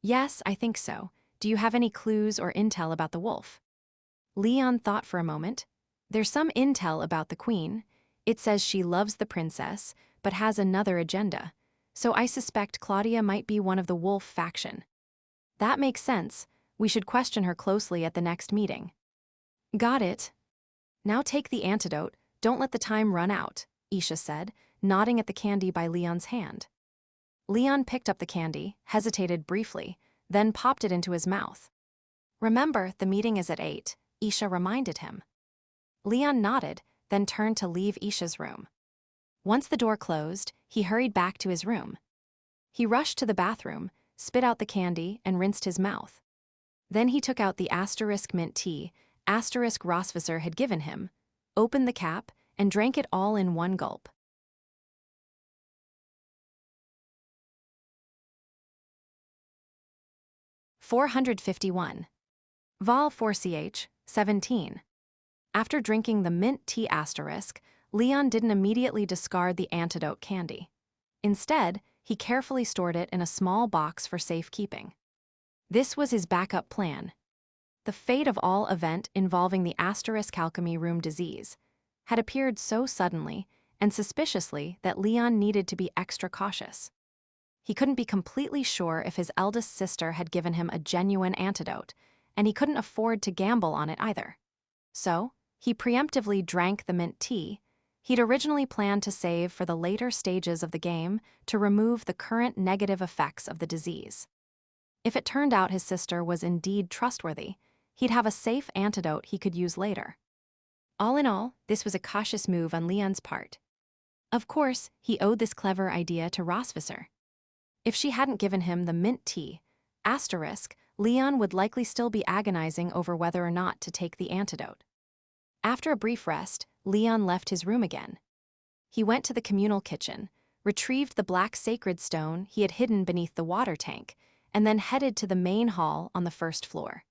Yes, I think so. Do you have any clues or intel about the wolf? Leon thought for a moment. There's some intel about the queen. It says she loves the princess, but has another agenda. So I suspect Claudia might be one of the wolf faction. That makes sense. We should question her closely at the next meeting. Got it. Now take the antidote. Don't let the time run out, Isha said, nodding at the candy by Leon's hand. Leon picked up the candy, hesitated briefly, then popped it into his mouth. Remember, the meeting is at 8, Isha reminded him. Leon nodded, then turned to leave Isha's room. Once the door closed, he hurried back to his room. He rushed to the bathroom, spit out the candy, and rinsed his mouth. Then he took out the asterisk mint tea Rossvisor had given him, opened the cap, and drank it all in one gulp. (451) Vol 4ch, 17. After drinking the mint tea asterisk, Leon didn't immediately discard the antidote candy. Instead, he carefully stored it in a small box for safekeeping. This was his backup plan. The fate of all event involving the asterisk alchemy room disease had appeared so suddenly and suspiciously that Leon needed to be extra cautious. He couldn't be completely sure if his eldest sister had given him a genuine antidote, and he couldn't afford to gamble on it either. So, he preemptively drank the mint tea he'd originally planned to save for the later stages of the game to remove the current negative effects of the disease. If it turned out his sister was indeed trustworthy, he'd have a safe antidote he could use later. All in all, this was a cautious move on Leon's part. Of course, he owed this clever idea to Rossvisor. If she hadn't given him the mint tea asterisk, Leon would likely still be agonizing over whether or not to take the antidote. After a brief rest, Leon left his room again. He went to the communal kitchen, retrieved the black sacred stone he had hidden beneath the water tank, and then headed to the main hall on the first floor.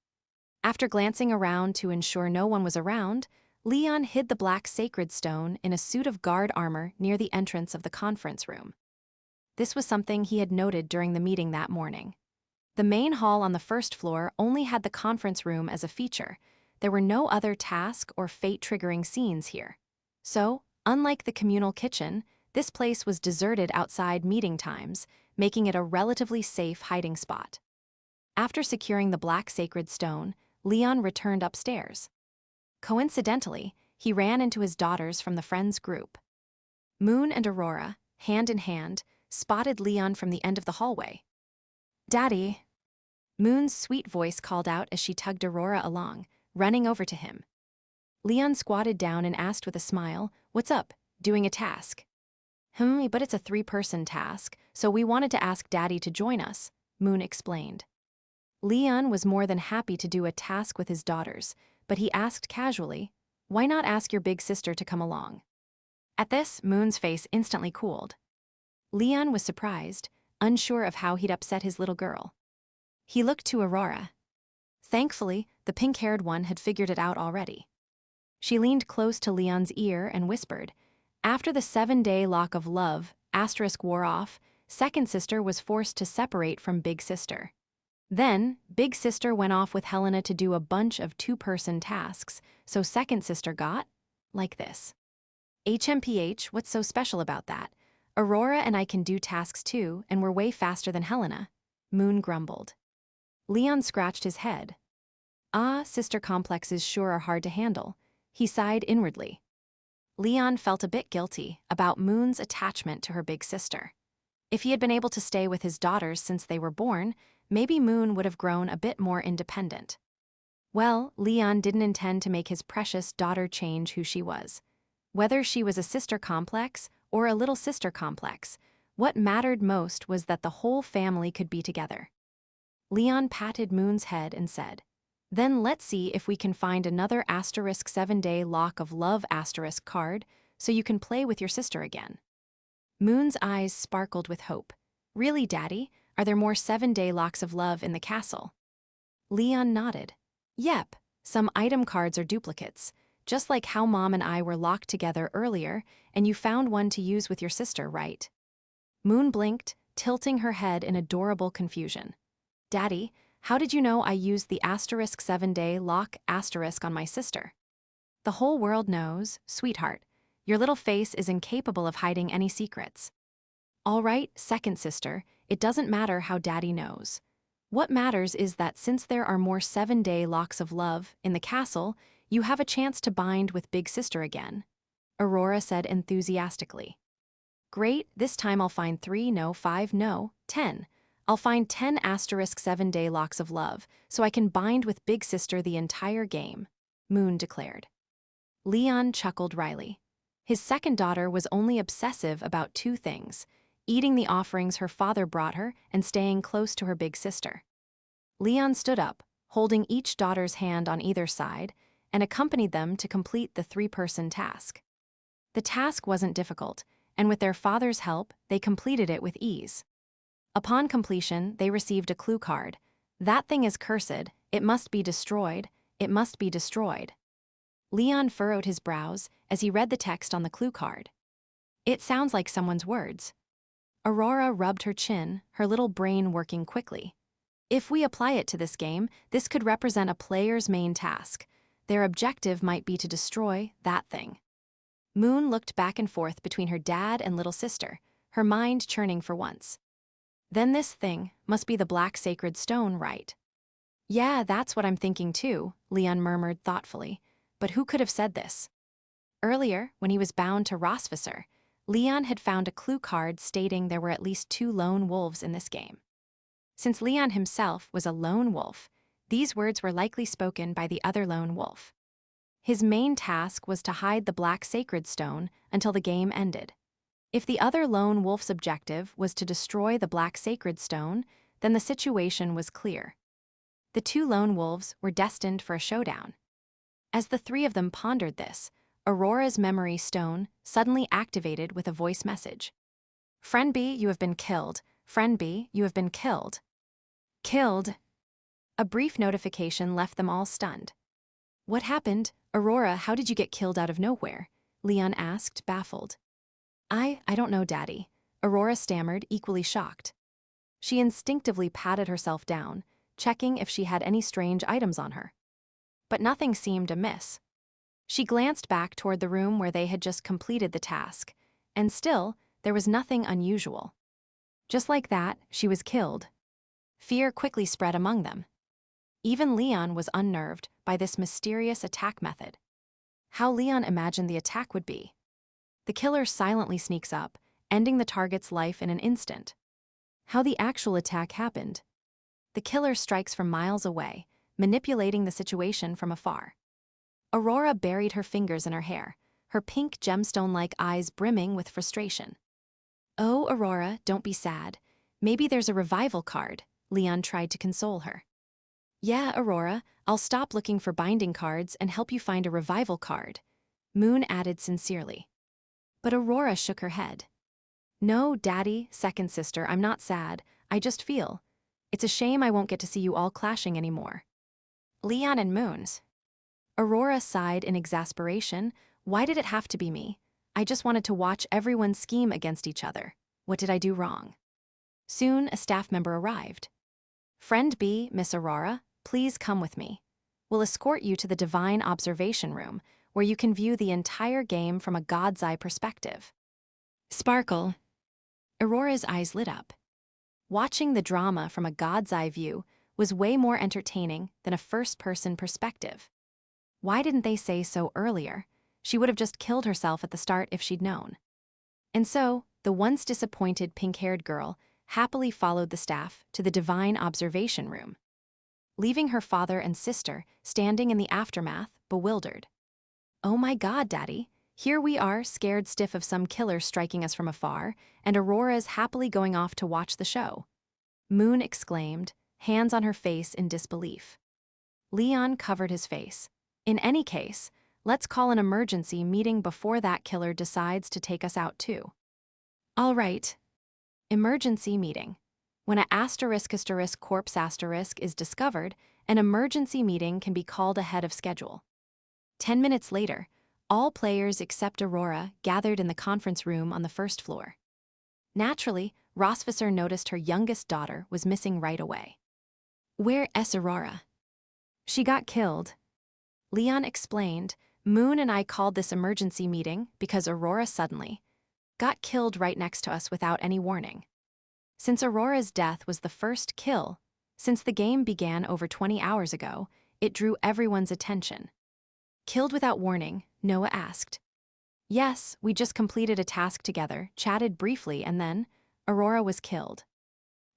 After glancing around to ensure no one was around, Leon hid the black sacred stone in a suit of guard armor near the entrance of the conference room. This was something he had noted during the meeting that morning. The main hall on the first floor only had the conference room as a feature. There were no other task or fate-triggering scenes here. So, unlike the communal kitchen, this place was deserted outside meeting times, making it a relatively safe hiding spot. After securing the black sacred stone, Leon returned upstairs. Coincidentally, he ran into his daughters from the Friends group. Moon and Aurora, hand in hand, spotted Leon from the end of the hallway. Daddy! Moon's sweet voice called out as she tugged Aurora along, running over to him. Leon squatted down and asked with a smile, "What's up? Doing a task?" But it's a 3-person task, so we wanted to ask Daddy to join us," Moon explained. Leon was more than happy to do a task with his daughters, but he asked casually, "Why not ask your big sister to come along?" At this, Moon's face instantly cooled. Leon was surprised, unsure of how he'd upset his little girl. He looked to Aurora. Thankfully, the pink-haired one had figured it out already. She leaned close to Leon's ear and whispered, "After the 7-day lock of love, * wore off, second sister was forced to separate from big sister. Then, big sister went off with Helena to do a bunch of two-person tasks, so second sister got like this. HMPH, what's so special about that? Aurora and I can do tasks too, and we're way faster than Helena. Moon grumbled. Leon scratched his head. Ah, sister complexes sure are hard to handle. He sighed inwardly. Leon felt a bit guilty about Moon's attachment to her big sister. If he had been able to stay with his daughters since they were born, maybe Moon would have grown a bit more independent. Well, Leon didn't intend to make his precious daughter change who she was. Whether she was a sister complex or a little sister complex, what mattered most was that the whole family could be together. Leon patted Moon's head and said, "Then let's see if we can find another asterisk 7-day lock of love asterisk card so you can play with your sister again." Moon's eyes sparkled with hope. "Really, Daddy? Are there more 7-day locks of love in the castle?" Leon nodded. "Yep, some item cards are duplicates, just like how Mom and I were locked together earlier and you found one to use with your sister, right?" Moon blinked, tilting her head in adorable confusion. "Daddy, how did you know I used the asterisk 7-day lock asterisk on my sister?" "The whole world knows, sweetheart. Your little face is incapable of hiding any secrets." "All right, second sister, it doesn't matter how Daddy knows. What matters is that since there are more 7-day locks of love in the castle, you have a chance to bind with big sister again," Aurora said enthusiastically. "Great, this time I'll find 3, no, 5, no, 10. I'll find 10 asterisk 7-day locks of love, so I can bind with big sister the entire game," Moon declared. Leon chuckled wryly. His second daughter was only obsessive about 2 things: eating the offerings her father brought her and staying close to her big sister. Leon stood up, holding each daughter's hand on either side, and accompanied them to complete the 3-person task. The task wasn't difficult, and with their father's help, they completed it with ease. Upon completion, they received a clue card. "That thing is cursed, it must be destroyed, it must be destroyed." Leon furrowed his brows as he read the text on the clue card. It sounds like someone's words. Aurora rubbed her chin, her little brain working quickly. If we apply it to this game, this could represent a player's main task. Their objective might be to destroy that thing. Moon looked back and forth between her dad and little sister, her mind churning for once. "Then this thing must be the black sacred stone, right?" "Yeah, that's what I'm thinking too," Leon murmured thoughtfully. But who could have said this? Earlier, when he was bound to Rossvisser, Leon had found a clue card stating there were at least 2 lone wolves in this game. Since Leon himself was a lone wolf, these words were likely spoken by the other lone wolf. His main task was to hide the black sacred stone until the game ended. If the other lone wolf's objective was to destroy the black sacred stone, then the situation was clear. The 2 lone wolves were destined for a showdown. As the 3 of them pondered this, Aurora's memory stone suddenly activated with a voice message. "Friend B, you have been killed. Friend B, you have been killed." Killed? A brief notification left them all stunned. "What happened? Aurora, how did you get killed out of nowhere?" Leon asked, baffled. I don't know, Daddy," Aurora stammered, equally shocked. She instinctively patted herself down, checking if she had any strange items on her. But nothing seemed amiss. She glanced back toward the room where they had just completed the task, and still, there was nothing unusual. Just like that, she was killed. Fear quickly spread among them. Even Leon was unnerved by this mysterious attack method. How Leon imagined the attack would be. The killer silently sneaks up, ending the target's life in an instant. How the actual attack happened. The killer strikes from miles away, manipulating the situation from afar. Aurora buried her fingers in her hair, her pink gemstone-like eyes brimming with frustration. "Oh, Aurora, don't be sad. Maybe there's a revival card," Leon tried to console her. "Yeah, Aurora, I'll stop looking for binding cards and help you find a revival card," Moon added sincerely. But Aurora shook her head. "No, Daddy, second sister, I'm not sad. I just feel. It's a shame I won't get to see you all clashing anymore." "Leon and Moons." Aurora sighed in exasperation. "Why did it have to be me? I just wanted to watch everyone scheme against each other. What did I do wrong?" Soon, a staff member arrived. Friend B, Miss Aurora, please come with me. We'll escort you to the divine observation room, where you can view the entire game from a god's eye perspective. Sparkle. Aurora's eyes lit up. Watching the drama from a god's eye view was way more entertaining than a first-person perspective. Why didn't they say so earlier? She would have just killed herself at the start if she'd known. And so, the once disappointed pink-haired girl happily followed the staff to the divine observation room, leaving her father and sister standing in the aftermath, bewildered. Oh my God, Daddy, here we are, scared stiff of some killer striking us from afar, and Aurora's happily going off to watch the show. Moon exclaimed, hands on her face in disbelief. Leon covered his face. In any case, let's call an emergency meeting before that killer decides to take us out too. All right. Emergency meeting. When a *** corpse * is discovered, an emergency meeting can be called ahead of schedule. 10 minutes later, all players except Aurora gathered in the conference room on the first floor. Naturally, Rossvisser noticed her youngest daughter was missing right away. Where is Aurora? She got killed. Leon explained, Moon and I called this emergency meeting because Aurora suddenly got killed right next to us without any warning. Since Aurora's death was the first kill since the game began over 20 hours ago, it drew everyone's attention. Killed without warning, Noah asked. Yes, we just completed a task together, chatted briefly, and then Aurora was killed.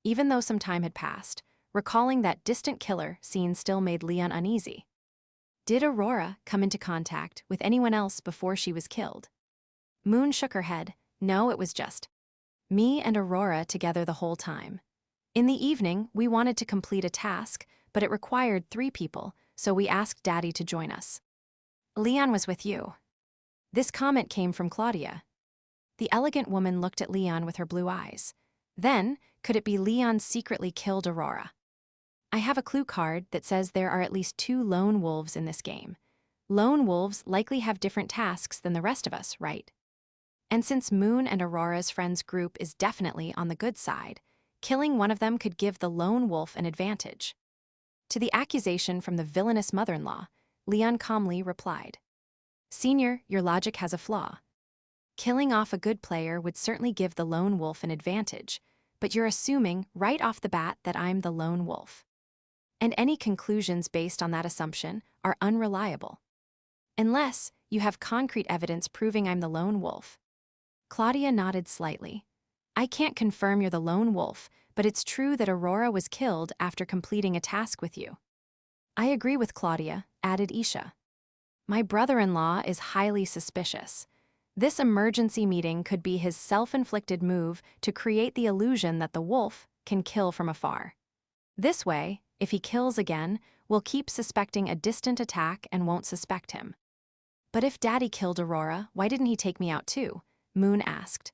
Even though some time had passed, recalling that distant killer scene still made Leon uneasy. Did Aurora come into contact with anyone else before she was killed? Moon shook her head. No, it was just me and Aurora together the whole time. In the evening, we wanted to complete a task, but it required 3 people, so we asked Daddy to join us. Leon was with you. This comment came from Claudia. The elegant woman looked at Leon with her blue eyes. Then, could it be Leon secretly killed Aurora? I have a clue card that says there are at least 2 lone wolves in this game. Lone wolves likely have different tasks than the rest of us, right? And since Moon and Aurora's friends group is definitely on the good side, killing one of them could give the lone wolf an advantage. To the accusation from the villainous mother-in-law, Leon calmly replied, Senior, your logic has a flaw. Killing off a good player would certainly give the lone wolf an advantage, but you're assuming right off the bat that I'm the lone wolf. And any conclusions based on that assumption are unreliable. Unless you have concrete evidence proving I'm the lone wolf. Claudia nodded slightly. I can't confirm you're the lone wolf, but it's true that Aurora was killed after completing a task with you. I agree with Claudia, added Isha. My brother-in-law is highly suspicious. This emergency meeting could be his self-inflicted move to create the illusion that the wolf can kill from afar. This way, if he kills again, we'll keep suspecting a distant attack and won't suspect him. But if Daddy killed Aurora, why didn't he take me out too? Moon asked.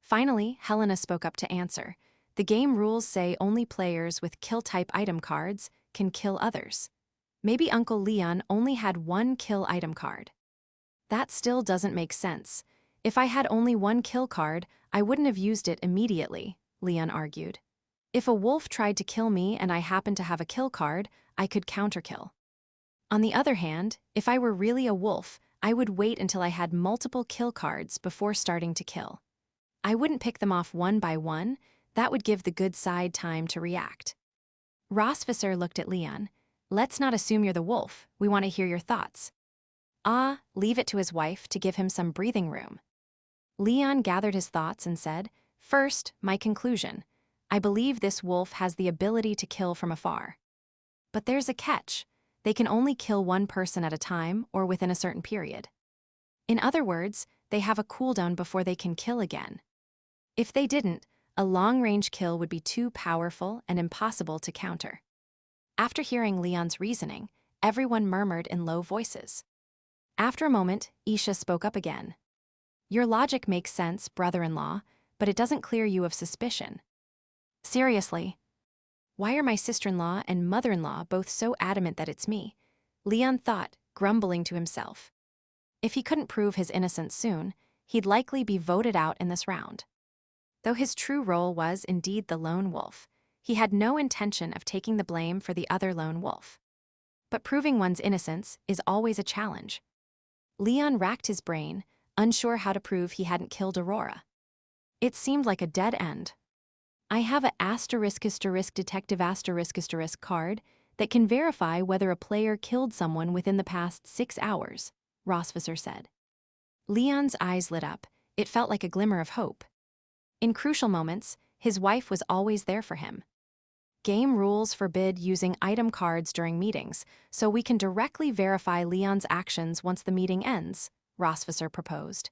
Finally, Helena spoke up to answer. The game rules say only players with kill-type item cards can kill others. Maybe Uncle Leon only had 1 kill item card. That still doesn't make sense. If I had only 1 kill card, I wouldn't have used it immediately, Leon argued. If a wolf tried to kill me and I happened to have a kill card, I could counterkill. On the other hand, if I were really a wolf, I would wait until I had multiple kill cards before starting to kill. I wouldn't pick them off one by one. That would give the good side time to react. Rossvisser looked at Leon. Let's not assume you're the wolf. We want to hear your thoughts. Leave it to his wife to give him some breathing room. Leon gathered his thoughts and said, First, my conclusion. I believe this wolf has the ability to kill from afar. But there's a catch. They can only kill 1 person at a time or within a certain period. In other words, they have a cooldown before they can kill again. If they didn't, a long-range kill would be too powerful and impossible to counter. After hearing Leon's reasoning, everyone murmured in low voices. After a moment, Isha spoke up again. Your logic makes sense, brother-in-law, but it doesn't clear you of suspicion. Seriously. Why are my sister-in-law and mother-in-law both so adamant that it's me? Leon thought, grumbling to himself. If he couldn't prove his innocence soon, he'd likely be voted out in this round. Though his true role was indeed the lone wolf, He had no intention of taking the blame for the other lone wolf. But proving one's innocence is always a challenge. Leon racked his brain, unsure how to prove he hadn't killed Aurora. It seemed like a dead end. I have a detective card that can verify whether a player killed someone within the past 6 hours, Rossvisser said. Leon's eyes lit up. It felt like a glimmer of hope. In crucial moments, his wife was always there for him. Game rules forbid using item cards during meetings, so we can directly verify Leon's actions once the meeting ends, Rossvisser proposed.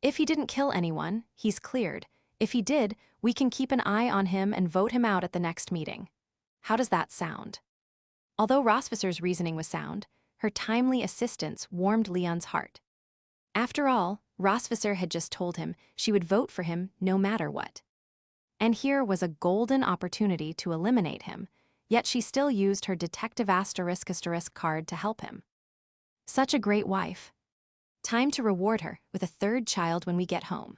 If he didn't kill anyone, he's cleared. If he did, we can keep an eye on him and vote him out at the next meeting. How does that sound? Although Rossvisser's reasoning was sound, her timely assistance warmed Leon's heart. After all, Rossvisser had just told him she would vote for him no matter what. And here was a golden opportunity to eliminate him, yet she still used her detective card to help him. Such a great wife. Time to reward her with a third child when we get home.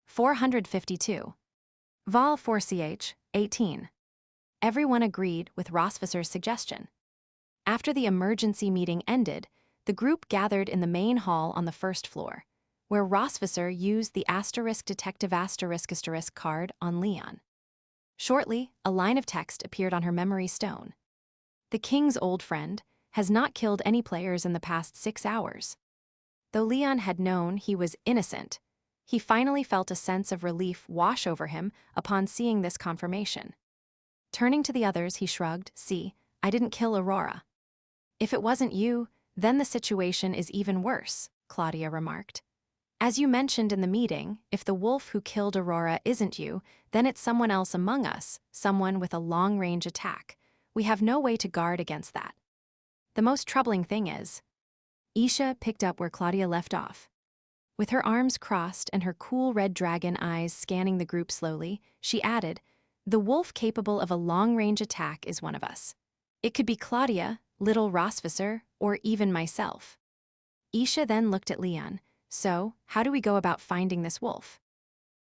(452). Vol 4ch, 18. Everyone agreed with Rossvisser's suggestion. After the emergency meeting ended, the group gathered in the main hall on the first floor, where Rossvisser used the detective card on Leon. Shortly, a line of text appeared on her memory stone. The king's old friend has not killed any players in the past 6 hours. Though Leon had known he was innocent, he finally felt a sense of relief wash over him upon seeing this confirmation. Turning to the others, he shrugged. "See, I didn't kill Aurora." "If it wasn't you, then the situation is even worse," Claudia remarked. "As you mentioned in the meeting, if the wolf who killed Aurora isn't you, then it's someone else among us, someone with a long-range attack. We have no way to guard against that. The most troubling thing is..." Isha picked up where Claudia left off. With her arms crossed and her cool red dragon eyes scanning the group slowly, she added, "The wolf capable of a long-range attack is one of us. It could be Claudia, little Rossvisser, or even myself." Isha then looked at Leon. "So, how do we go about finding this wolf?"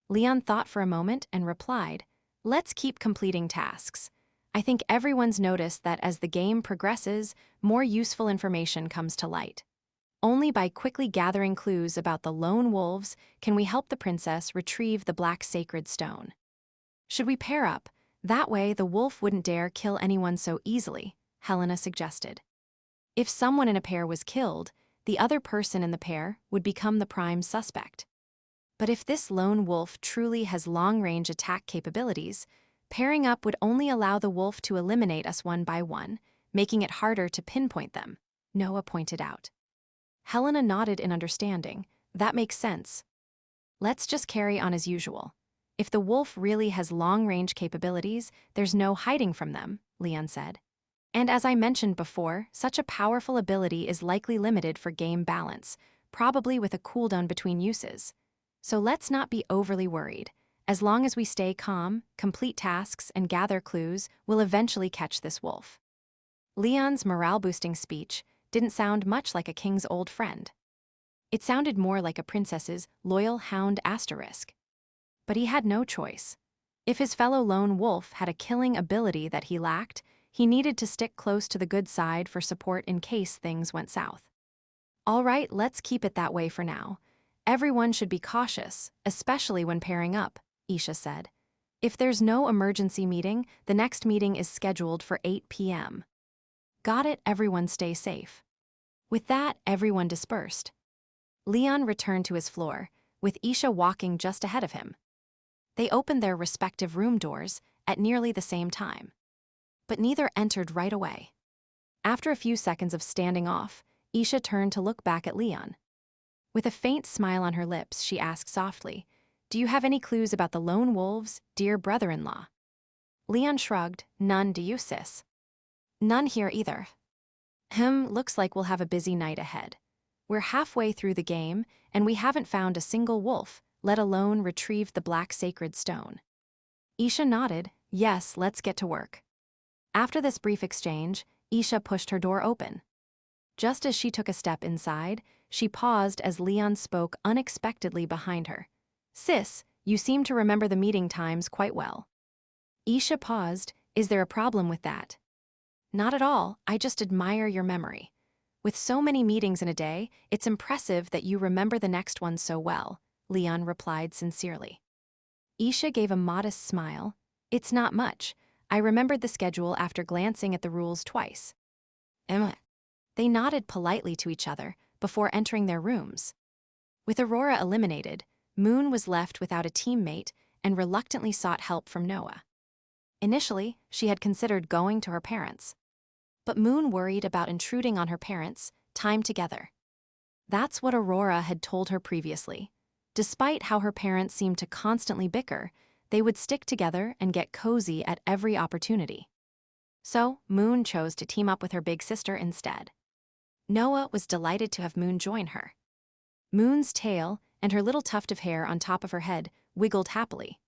Leon thought for a moment and replied, "Let's keep completing tasks. I think everyone's noticed that as the game progresses, more useful information comes to light. Only by quickly gathering clues about the lone wolves can we help the princess retrieve the black sacred stone. Should we pair up? That way the wolf wouldn't dare kill anyone so easily," Helena suggested. If someone in a pair was killed, the other person in the pair would become the prime suspect. But if this lone wolf truly has long-range attack capabilities, pairing up would only allow the wolf to eliminate us one by one, making it harder to pinpoint them, Noah pointed out. Helena nodded in understanding. "That makes sense. Let's just carry on as usual. If the wolf really has long-range capabilities, there's no hiding from them," Leon said. "And as I mentioned before, such a powerful ability is likely limited for game balance, probably with a cooldown between uses. So let's not be overly worried. As long as we stay calm, complete tasks, and gather clues, we'll eventually catch this wolf." Leon's morale-boosting speech didn't sound much like a king's old friend. It sounded more like a princess's loyal hound asterisk. But he had no choice. If his fellow lone wolf had a killing ability that he lacked, he needed to stick close to the good side for support in case things went south. "All right, let's keep it that way for now. Everyone should be cautious, especially when pairing up," Isha said. "If there's no emergency meeting, the next meeting is scheduled for 8 p.m. "Got it, everyone stay safe." With that, everyone dispersed. Leon returned to his floor, with Isha walking just ahead of him. They opened their respective room doors at nearly the same time. But neither entered right away. After a few seconds of standing off, Isha turned to look back at Leon. With a faint smile on her lips, she asked softly, "Do you have any clues about the lone wolves, dear brother-in-law?" Leon shrugged. "None, do you, sis?" "None here either." Looks like we'll have a busy night ahead. We're halfway through the game, and we haven't found a single wolf, let alone retrieved the black sacred stone." Isha nodded. "Yes, let's get to work." After this brief exchange, Isha pushed her door open. Just as she took a step inside, she paused as Leon spoke unexpectedly behind her. "Sis, you seem to remember the meeting times quite well." Isha paused. "Is there a problem with that?" "Not at all, I just admire your memory. With so many meetings in a day, it's impressive that you remember the next one so well," Leon replied sincerely. Isha gave a modest smile. "It's not much. I remembered the schedule after glancing at the rules twice." Emma. They nodded politely to each other before entering their rooms. With Aurora eliminated, Moon was left without a teammate and reluctantly sought help from Noah. Initially, she had considered going to her parents. But Moon worried about intruding on her parents' time together. That's what Aurora had told her previously. Despite how her parents seemed to constantly bicker, they would stick together and get cozy at every opportunity. So, Moon chose to team up with her big sister instead. Noah was delighted to have Moon join her. Moon's tail and her little tuft of hair on top of her head wiggled happily.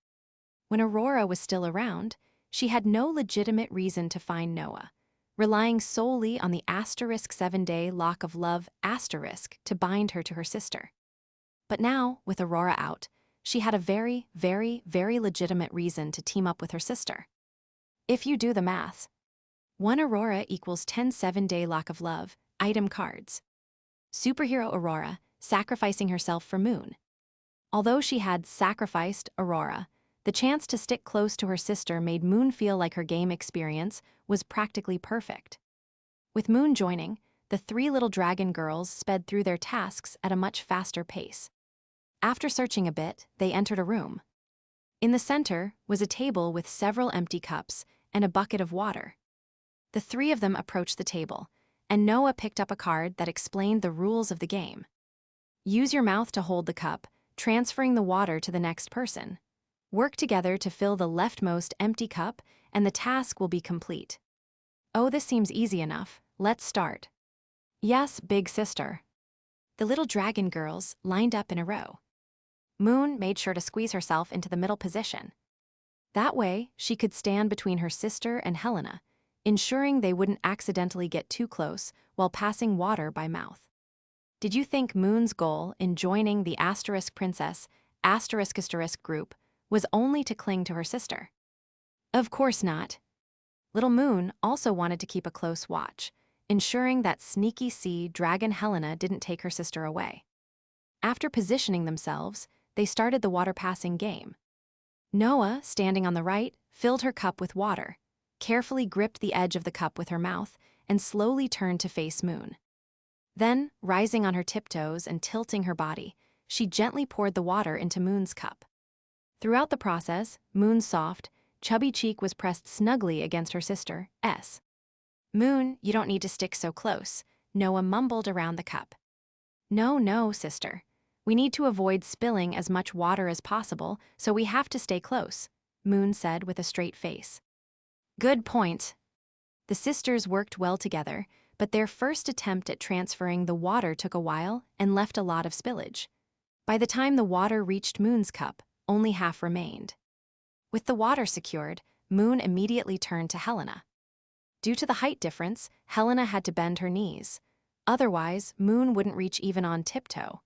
When Aurora was still around, she had no legitimate reason to find Noah, relying solely on the *7-day lock of love to bind her to her sister. But now, with Aurora out, she had a very, very, very legitimate reason to team up with her sister. If you do the math, 1 Aurora equals 10 7-day lock of love item cards. Superhero Aurora sacrificing herself for Moon. Although she had sacrificed Aurora, the chance to stick close to her sister made Moon feel like her game experience was practically perfect. With Moon joining, the 3 little dragon girls sped through their tasks at a much faster pace. After searching a bit, they entered a room. In the center was a table with several empty cups and a bucket of water. The 3 of them approached the table, and Noah picked up a card that explained the rules of the game. Use your mouth to hold the cup, transferring the water to the next person. Work together to fill the leftmost empty cup, and the task will be complete. Oh, this seems easy enough. Let's start. Yes, big sister. The little dragon girls lined up in a row. Moon made sure to squeeze herself into the middle position. That way, she could stand between her sister and Helena, ensuring they wouldn't accidentally get too close while passing water by mouth. Did you think Moon's goal in joining the Princess group was only to cling to her sister? Of course not. Little Moon also wanted to keep a close watch, ensuring that sneaky sea dragon Helena didn't take her sister away. After positioning themselves, they started the water-passing game. Noah, standing on the right, filled her cup with water, carefully gripped the edge of the cup with her mouth, and slowly turned to face Moon. Then, rising on her tiptoes and tilting her body, she gently poured the water into Moon's cup. Throughout the process, Moon's soft, chubby cheek was pressed snugly against her sister's. "Moon, you don't need to stick so close," Noah mumbled around the cup. No, sister. We need to avoid spilling as much water as possible, so we have to stay close," Moon said with a straight face. Good point. The sisters worked well together, but their first attempt at transferring the water took a while and left a lot of spillage. By the time the water reached Moon's cup, only half remained. With the water secured, Moon immediately turned to Helena. Due to the height difference, Helena had to bend her knees. Otherwise, Moon wouldn't reach even on tiptoe.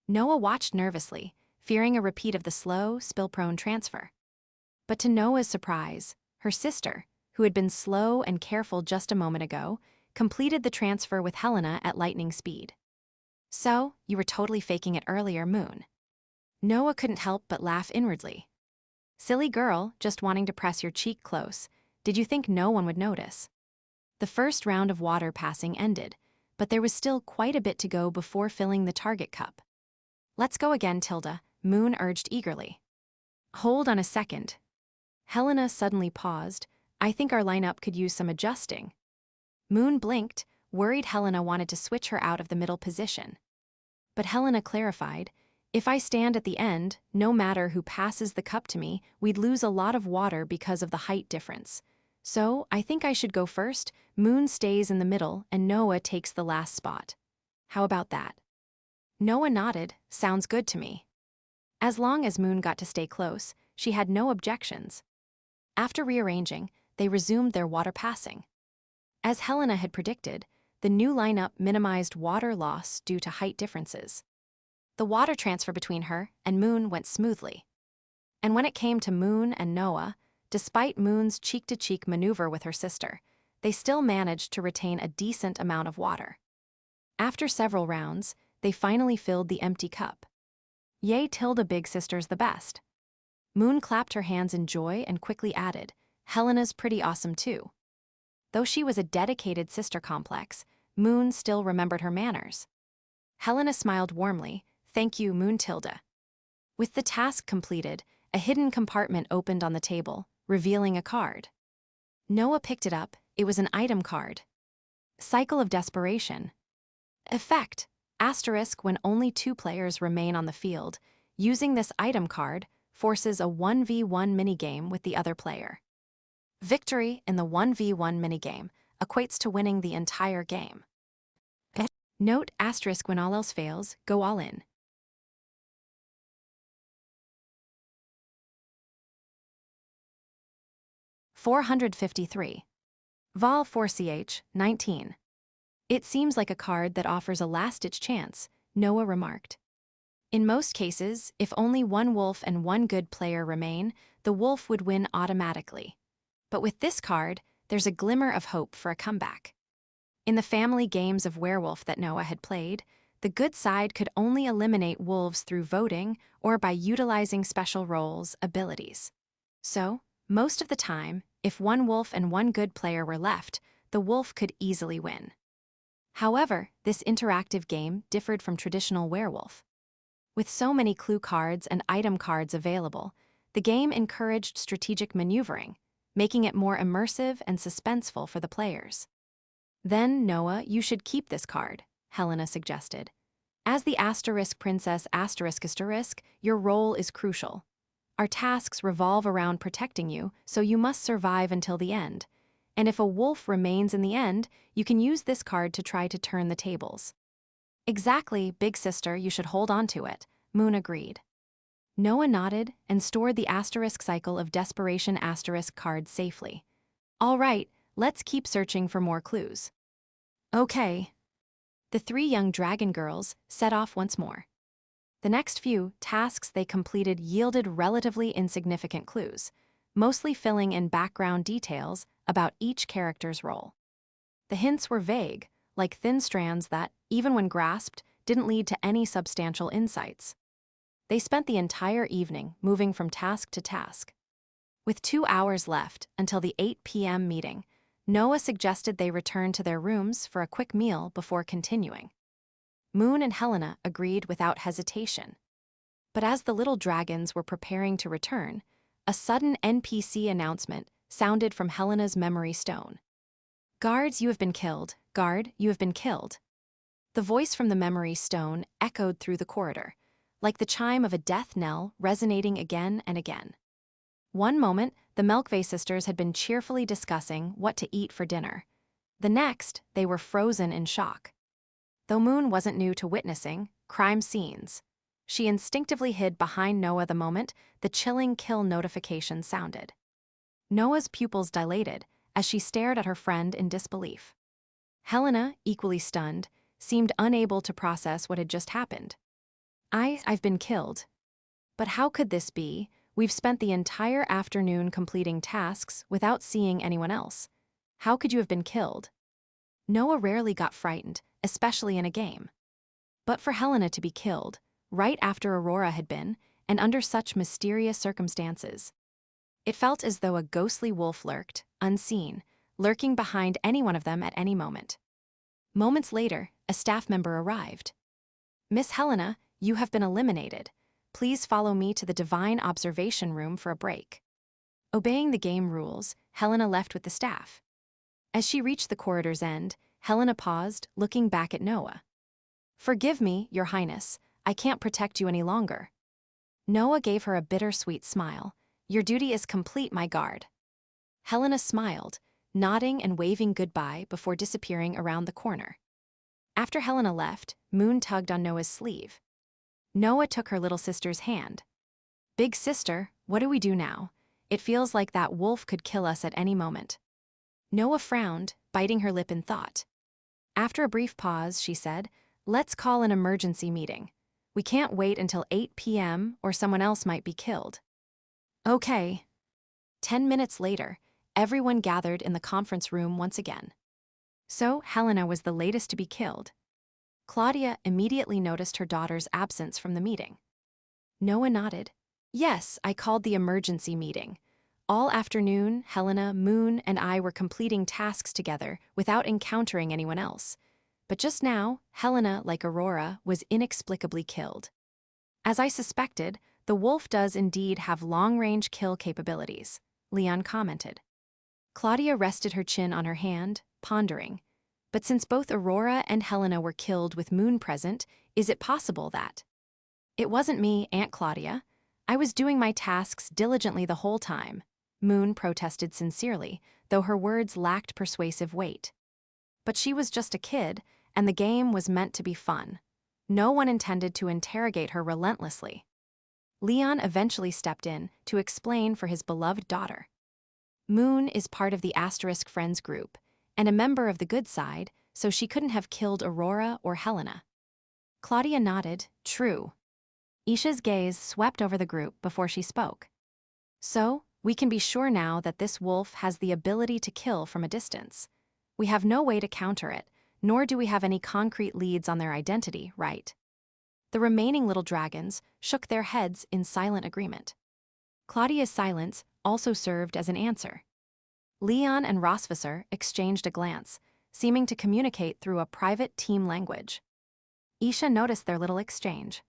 Noah watched nervously, fearing a repeat of the slow, spill-prone transfer. But to Noah's surprise, her sister, who had been slow and careful just a moment ago, completed the transfer with Helena at lightning speed. "So, you were totally faking it earlier, Moon." Noah couldn't help but laugh inwardly. "Silly girl, just wanting to press your cheek close. Did you think no one would notice?" The first round of water passing ended, but there was still quite a bit to go before filling the target cup. "Let's go again, Tilda," Moon urged eagerly. "Hold on a second." Helena suddenly paused. "I think our lineup could use some adjusting." Moon blinked, worried Helena wanted to switch her out of the middle position. But Helena clarified, "If I stand at the end, no matter who passes the cup to me, we'd lose a lot of water because of the height difference. So, I think I should go first, Moon stays in the middle, and Noah takes the last spot. How about that?" Noah nodded. "Sounds good to me." As long as Moon got to stay close, she had no objections. After rearranging, they resumed their water passing. As Helena had predicted, the new lineup minimized water loss due to height differences. The water transfer between her and Moon went smoothly. And when it came to Moon and Noah, despite Moon's cheek-to-cheek maneuver with her sister, they still managed to retain a decent amount of water. After several rounds, they finally filled the empty cup. Yay, Tilda Big Sister's the best. Moon clapped her hands in joy and quickly added, Helena's pretty awesome too. Though she was a dedicated sister complex, Moon still remembered her manners. Helena smiled warmly, thank you, Moon Tilda. With the task completed, a hidden compartment opened on the table, revealing a card. Noah picked it up. It was an item card. Cycle of Desperation. Effect: asterisk when only 2 players remain on the field. Using this item card forces a 1v1 minigame with the other player. Victory in the 1v1 minigame equates to winning the entire game. Note: asterisk when all else fails, go all in. $453. Vol 4CH, 19. It seems like a card that offers a last-ditch chance, Noah remarked. In most cases, if only one wolf and one good player remain, the wolf would win automatically. But with this card, there's a glimmer of hope for a comeback. In the family games of werewolf that Noah had played, the good side could only eliminate wolves through voting or by utilizing special roles, abilities. So, most of the time, if one wolf and one good player were left, the wolf could easily win. However, this interactive game differed from traditional werewolf. With so many clue cards and item cards available, the game encouraged strategic maneuvering, making it more immersive and suspenseful for the players. Then, Noah, you should keep this card, Helena suggested. As the asterisk princess asterisk, your role is crucial. Our tasks revolve around protecting you, so you must survive until the end. And if a wolf remains in the end, you can use this card to try to turn the tables. Exactly, big sister, you should hold on to it, Moon agreed. Noah nodded and stored the asterisk cycle of desperation asterisk card safely. All right, let's keep searching for more clues. Okay. The 3 young dragon girls set off once more. The next few tasks they completed yielded relatively insignificant clues, mostly filling in background details about each character's role. The hints were vague, like thin strands that, even when grasped, didn't lead to any substantial insights. They spent the entire evening moving from task to task. With 2 hours left until the 8 p.m. meeting, Noah suggested they return to their rooms for a quick meal before continuing. Moon and Helena agreed without hesitation. But as the little dragons were preparing to return, a sudden NPC announcement sounded from Helena's memory stone. Guards, you have been killed. Guard, you have been killed. The voice from the memory stone echoed through the corridor, like the chime of a death knell resonating again and again. One moment, the Milkvey sisters had been cheerfully discussing what to eat for dinner. The next, they were frozen in shock. Though Moon wasn't new to witnessing crime scenes, she instinctively hid behind Noah the moment the chilling kill notification sounded. Noah's pupils dilated as she stared at her friend in disbelief. Helena, equally stunned, seemed unable to process what had just happened. I've been killed. But how could this be? We've spent the entire afternoon completing tasks without seeing anyone else. How could you have been killed? Noah rarely got frightened, especially in a game. But for Helena to be killed, right after Aurora had been, and under such mysterious circumstances. It felt as though a ghostly wolf lurked, unseen, lurking behind any one of them at any moment. Moments later, a staff member arrived. Miss Helena, you have been eliminated. Please follow me to the Divine Observation Room for a break. Obeying the game rules, Helena left with the staff. As she reached the corridor's end, Helena paused, looking back at Noah. Forgive me, Your Highness, I can't protect you any longer. Noah gave her a bittersweet smile. Your duty is complete, my guard. Helena smiled, nodding and waving goodbye before disappearing around the corner. After Helena left, Moon tugged on Noah's sleeve. Noah took her little sister's hand. Big sister, what do we do now? It feels like that wolf could kill us at any moment. Noah frowned, biting her lip in thought. After a brief pause, she said, "Let's call an emergency meeting. We can't wait until 8 p.m. or someone else might be killed." Okay. 10 minutes later, everyone gathered in the conference room once again. So, Helena was the latest to be killed. Claudia immediately noticed her daughter's absence from the meeting. Noah nodded. "Yes, I called the emergency meeting. All afternoon, Helena, Moon, and I were completing tasks together without encountering anyone else. But just now, Helena, like Aurora, was inexplicably killed. As I suspected, the wolf does indeed have long-range kill capabilities," Leon commented. Claudia rested her chin on her hand, pondering. But since both Aurora and Helena were killed with Moon present, is it possible that... "It wasn't me, Aunt Claudia. I was doing my tasks diligently the whole time," Moon protested sincerely, though her words lacked persuasive weight. But she was just a kid, and the game was meant to be fun. No one intended to interrogate her relentlessly. Leon eventually stepped in to explain for his beloved daughter. Moon is part of the Asterisk Friends group, and a member of the good side, so she couldn't have killed Aurora or Helena. Claudia nodded, "True." Isha's gaze swept over the group before she spoke. "So, we can be sure now that this wolf has the ability to kill from a distance. We have no way to counter it, nor do we have any concrete leads on their identity, right?" The remaining little dragons shook their heads in silent agreement. Claudia's silence also served as an answer. Leon and Rosvisser exchanged a glance, seeming to communicate through a private team language. Isha noticed their little exchange.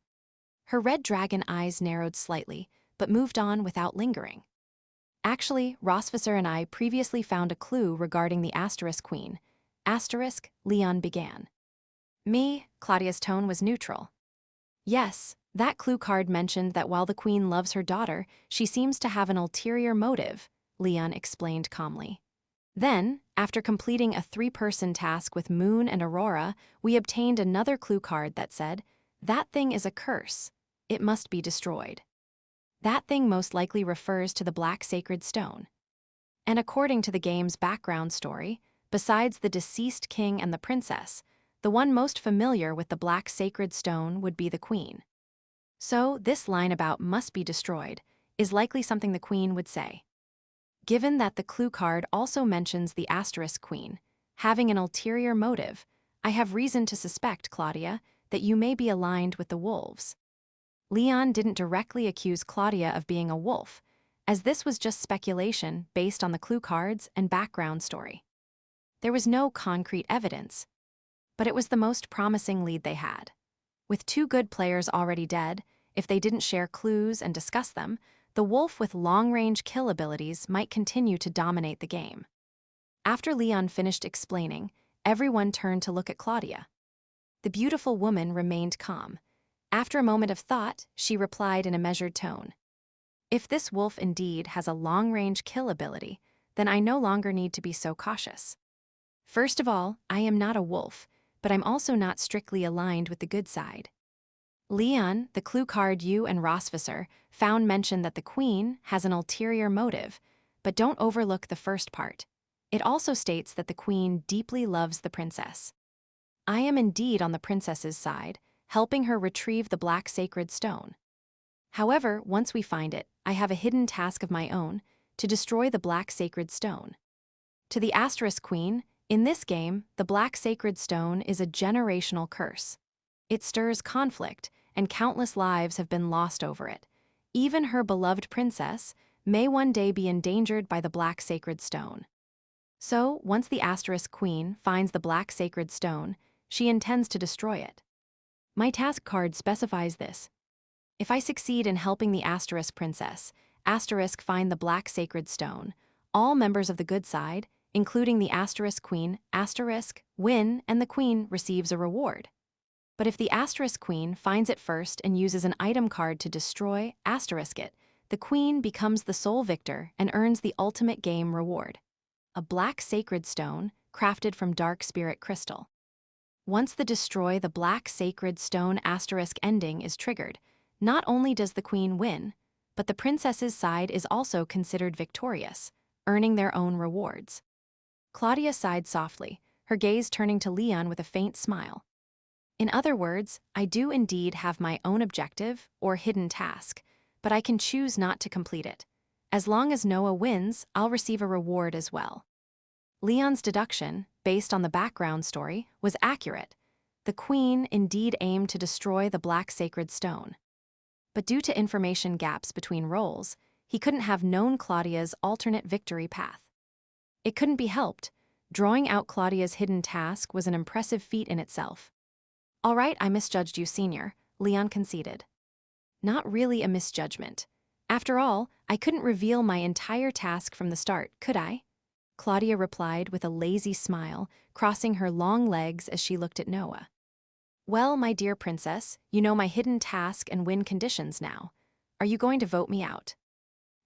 Her red dragon eyes narrowed slightly, but moved on without lingering. "Actually, Rosvisser and I previously found a clue regarding the Asterisk Queen." Leon began. "Me?" Claudia's tone was neutral. "Yes, that clue card mentioned that while the Queen loves her daughter, she seems to have an ulterior motive," Leon explained calmly. "Then, after completing a 3-person task with Moon and Aurora, we obtained another clue card that said, 'That thing is a curse. It must be destroyed.' That thing most likely refers to the Black Sacred Stone. And according to the game's background story, besides the deceased king and the princess, the one most familiar with the Black Sacred Stone would be the Queen. So this line about 'must be destroyed' is likely something the Queen would say. Given that the clue card also mentions the Asterisk Queen, having an ulterior motive, I have reason to suspect, Claudia, that you may be aligned with the wolves." Leon didn't directly accuse Claudia of being a wolf, as this was just speculation based on the clue cards and background story. There was no concrete evidence, but it was the most promising lead they had. With 2 good players already dead, if they didn't share clues and discuss them, the wolf with long-range kill abilities might continue to dominate the game. After Leon finished explaining, everyone turned to look at Claudia. The beautiful woman remained calm. After a moment of thought, she replied in a measured tone. "If this wolf indeed has a long-range kill ability, then I no longer need to be so cautious. First of all, I am not a wolf, but I'm also not strictly aligned with the good side. Leon, the clue card you and Rosvisser found mentioned that the Queen has an ulterior motive, but don't overlook the first part. It also states that the Queen deeply loves the princess. I am indeed on the princess's side, helping her retrieve the Black Sacred Stone. However, once we find it, I have a hidden task of my own, to destroy the Black Sacred Stone. To the Asterisk Queen, in this game, the Black Sacred Stone is a generational curse. It stirs conflict, and countless lives have been lost over it. Even her beloved princess may one day be endangered by the Black Sacred Stone. So, once the Asterisk Queen finds the Black Sacred Stone, she intends to destroy it. My task card specifies this. If I succeed in helping the Asterisk Princess, find the Black Sacred Stone, all members of the good side, including the Asterisk Queen, win, and the Queen receives a reward. But if the Asterisk Queen finds it first and uses an item card to destroy it, the Queen becomes the sole victor and earns the ultimate game reward: a Black Sacred Stone crafted from dark spirit crystal. Once the Destroy the Black Sacred Stone ending is triggered, not only does the Queen win, but the princess's side is also considered victorious, earning their own rewards. Claudia sighed softly, her gaze turning to Leon with a faint smile. In other words, I do indeed have my own objective or hidden task, but I can choose not to complete it. As long as Noah wins, I'll receive a reward as well. Leon's deduction, based on the background story, was accurate. The queen indeed aimed to destroy the Black Sacred Stone. But due to information gaps between roles, he couldn't have known Claudia's alternate victory path. It couldn't be helped. Drawing out Claudia's hidden task was an impressive feat in itself. All right, I misjudged you, Senior, Leon conceded. Not really a misjudgment. After all, I couldn't reveal my entire task from the start, could I? Claudia replied with a lazy smile, crossing her long legs as she looked at Noah. Well, my dear princess, you know my hidden task and win conditions now. Are you going to vote me out?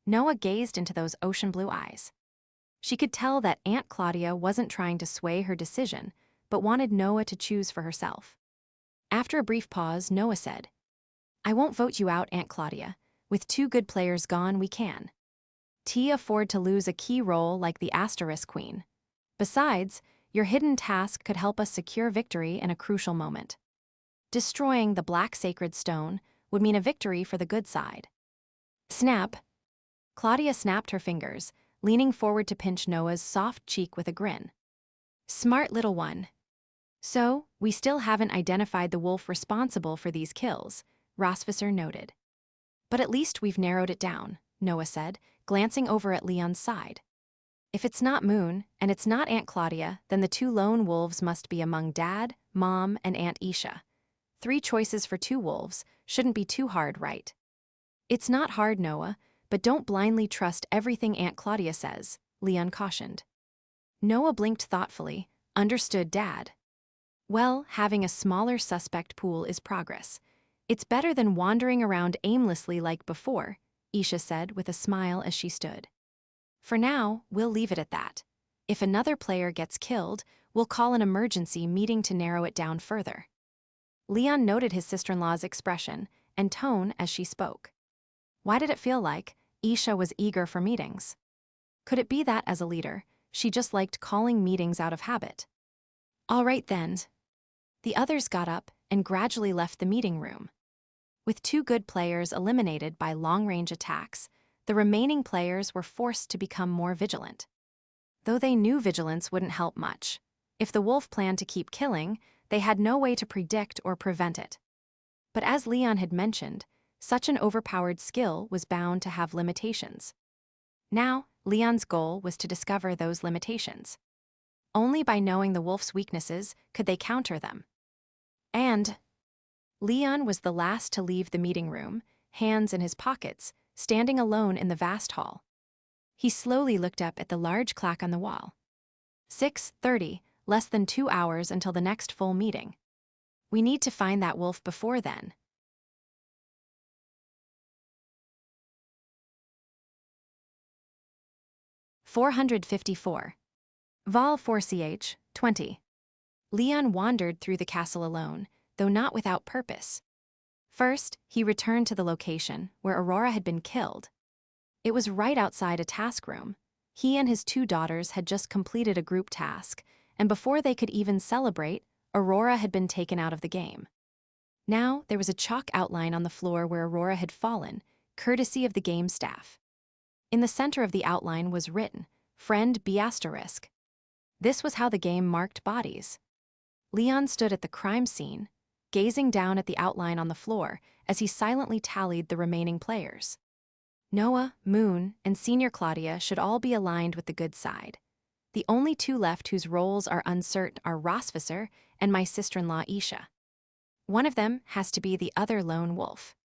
Noah gazed into those ocean blue eyes. She could tell that Aunt Claudia wasn't trying to sway her decision, but wanted Noah to choose for herself. After a brief pause, Noah said, I won't vote you out, Aunt Claudia. With 2 good players gone, we can. Afford to lose a key role like the Asterisk Queen. Besides, your hidden task could help us secure victory in a crucial moment. Destroying the Black Sacred Stone would mean a victory for the good side. Snap! Claudia snapped her fingers, leaning forward to pinch Noah's soft cheek with a grin. Smart little one. So, we still haven't identified the wolf responsible for these kills, Rosvisser noted. But at least we've narrowed it down, Noah said, glancing over at Leon's side. If it's not Moon, and it's not Aunt Claudia, then the 2 lone wolves must be among Dad, Mom, and Aunt Isha. 3 choices for 2 wolves shouldn't be too hard, right? It's not hard, Noah, but don't blindly trust everything Aunt Claudia says, Leon cautioned. Noah blinked thoughtfully, understood Dad. Well, having a smaller suspect pool is progress. It's better than wandering around aimlessly like before, Isha said with a smile as she stood. For now, we'll leave it at that. If another player gets killed, we'll call an emergency meeting to narrow it down further. Leon noted his sister-in-law's expression and tone as she spoke. Why did it feel like Isha was eager for meetings? Could it be that, as a leader, she just liked calling meetings out of habit? All right then. The others got up and gradually left the meeting room. With 2 good players eliminated by long-range attacks, the remaining players were forced to become more vigilant. Though they knew vigilance wouldn't help much. If the wolf planned to keep killing, they had no way to predict or prevent it. But as Leon had mentioned, such an overpowered skill was bound to have limitations. Now, Leon's goal was to discover those limitations. Only by knowing the wolf's weaknesses could they counter them. And Leon was the last to leave the meeting room, hands in his pockets, standing alone in the vast hall. He slowly looked up at the large clock on the wall. 6:30, less than 2 hours until the next full meeting. We need to find that wolf before then. .454. Vol 4ch, 20. Leon wandered through the castle alone, though not without purpose. First, he returned to the location where Aurora had been killed. It was right outside a task room. He and his 2 daughters had just completed a group task, and before they could even celebrate, Aurora had been taken out of the game. Now, there was a chalk outline on the floor where Aurora had fallen, courtesy of the game staff. In the center of the outline was written, Friend B***. This was how the game marked bodies. Leon stood at the crime scene, gazing down at the outline on the floor as he silently tallied the remaining players. Noah, Moon, and Senior Claudia should all be aligned with the good side. The only 2 left whose roles are uncertain are Rosvisser and my sister-in-law Isha. One of them has to be the other lone wolf.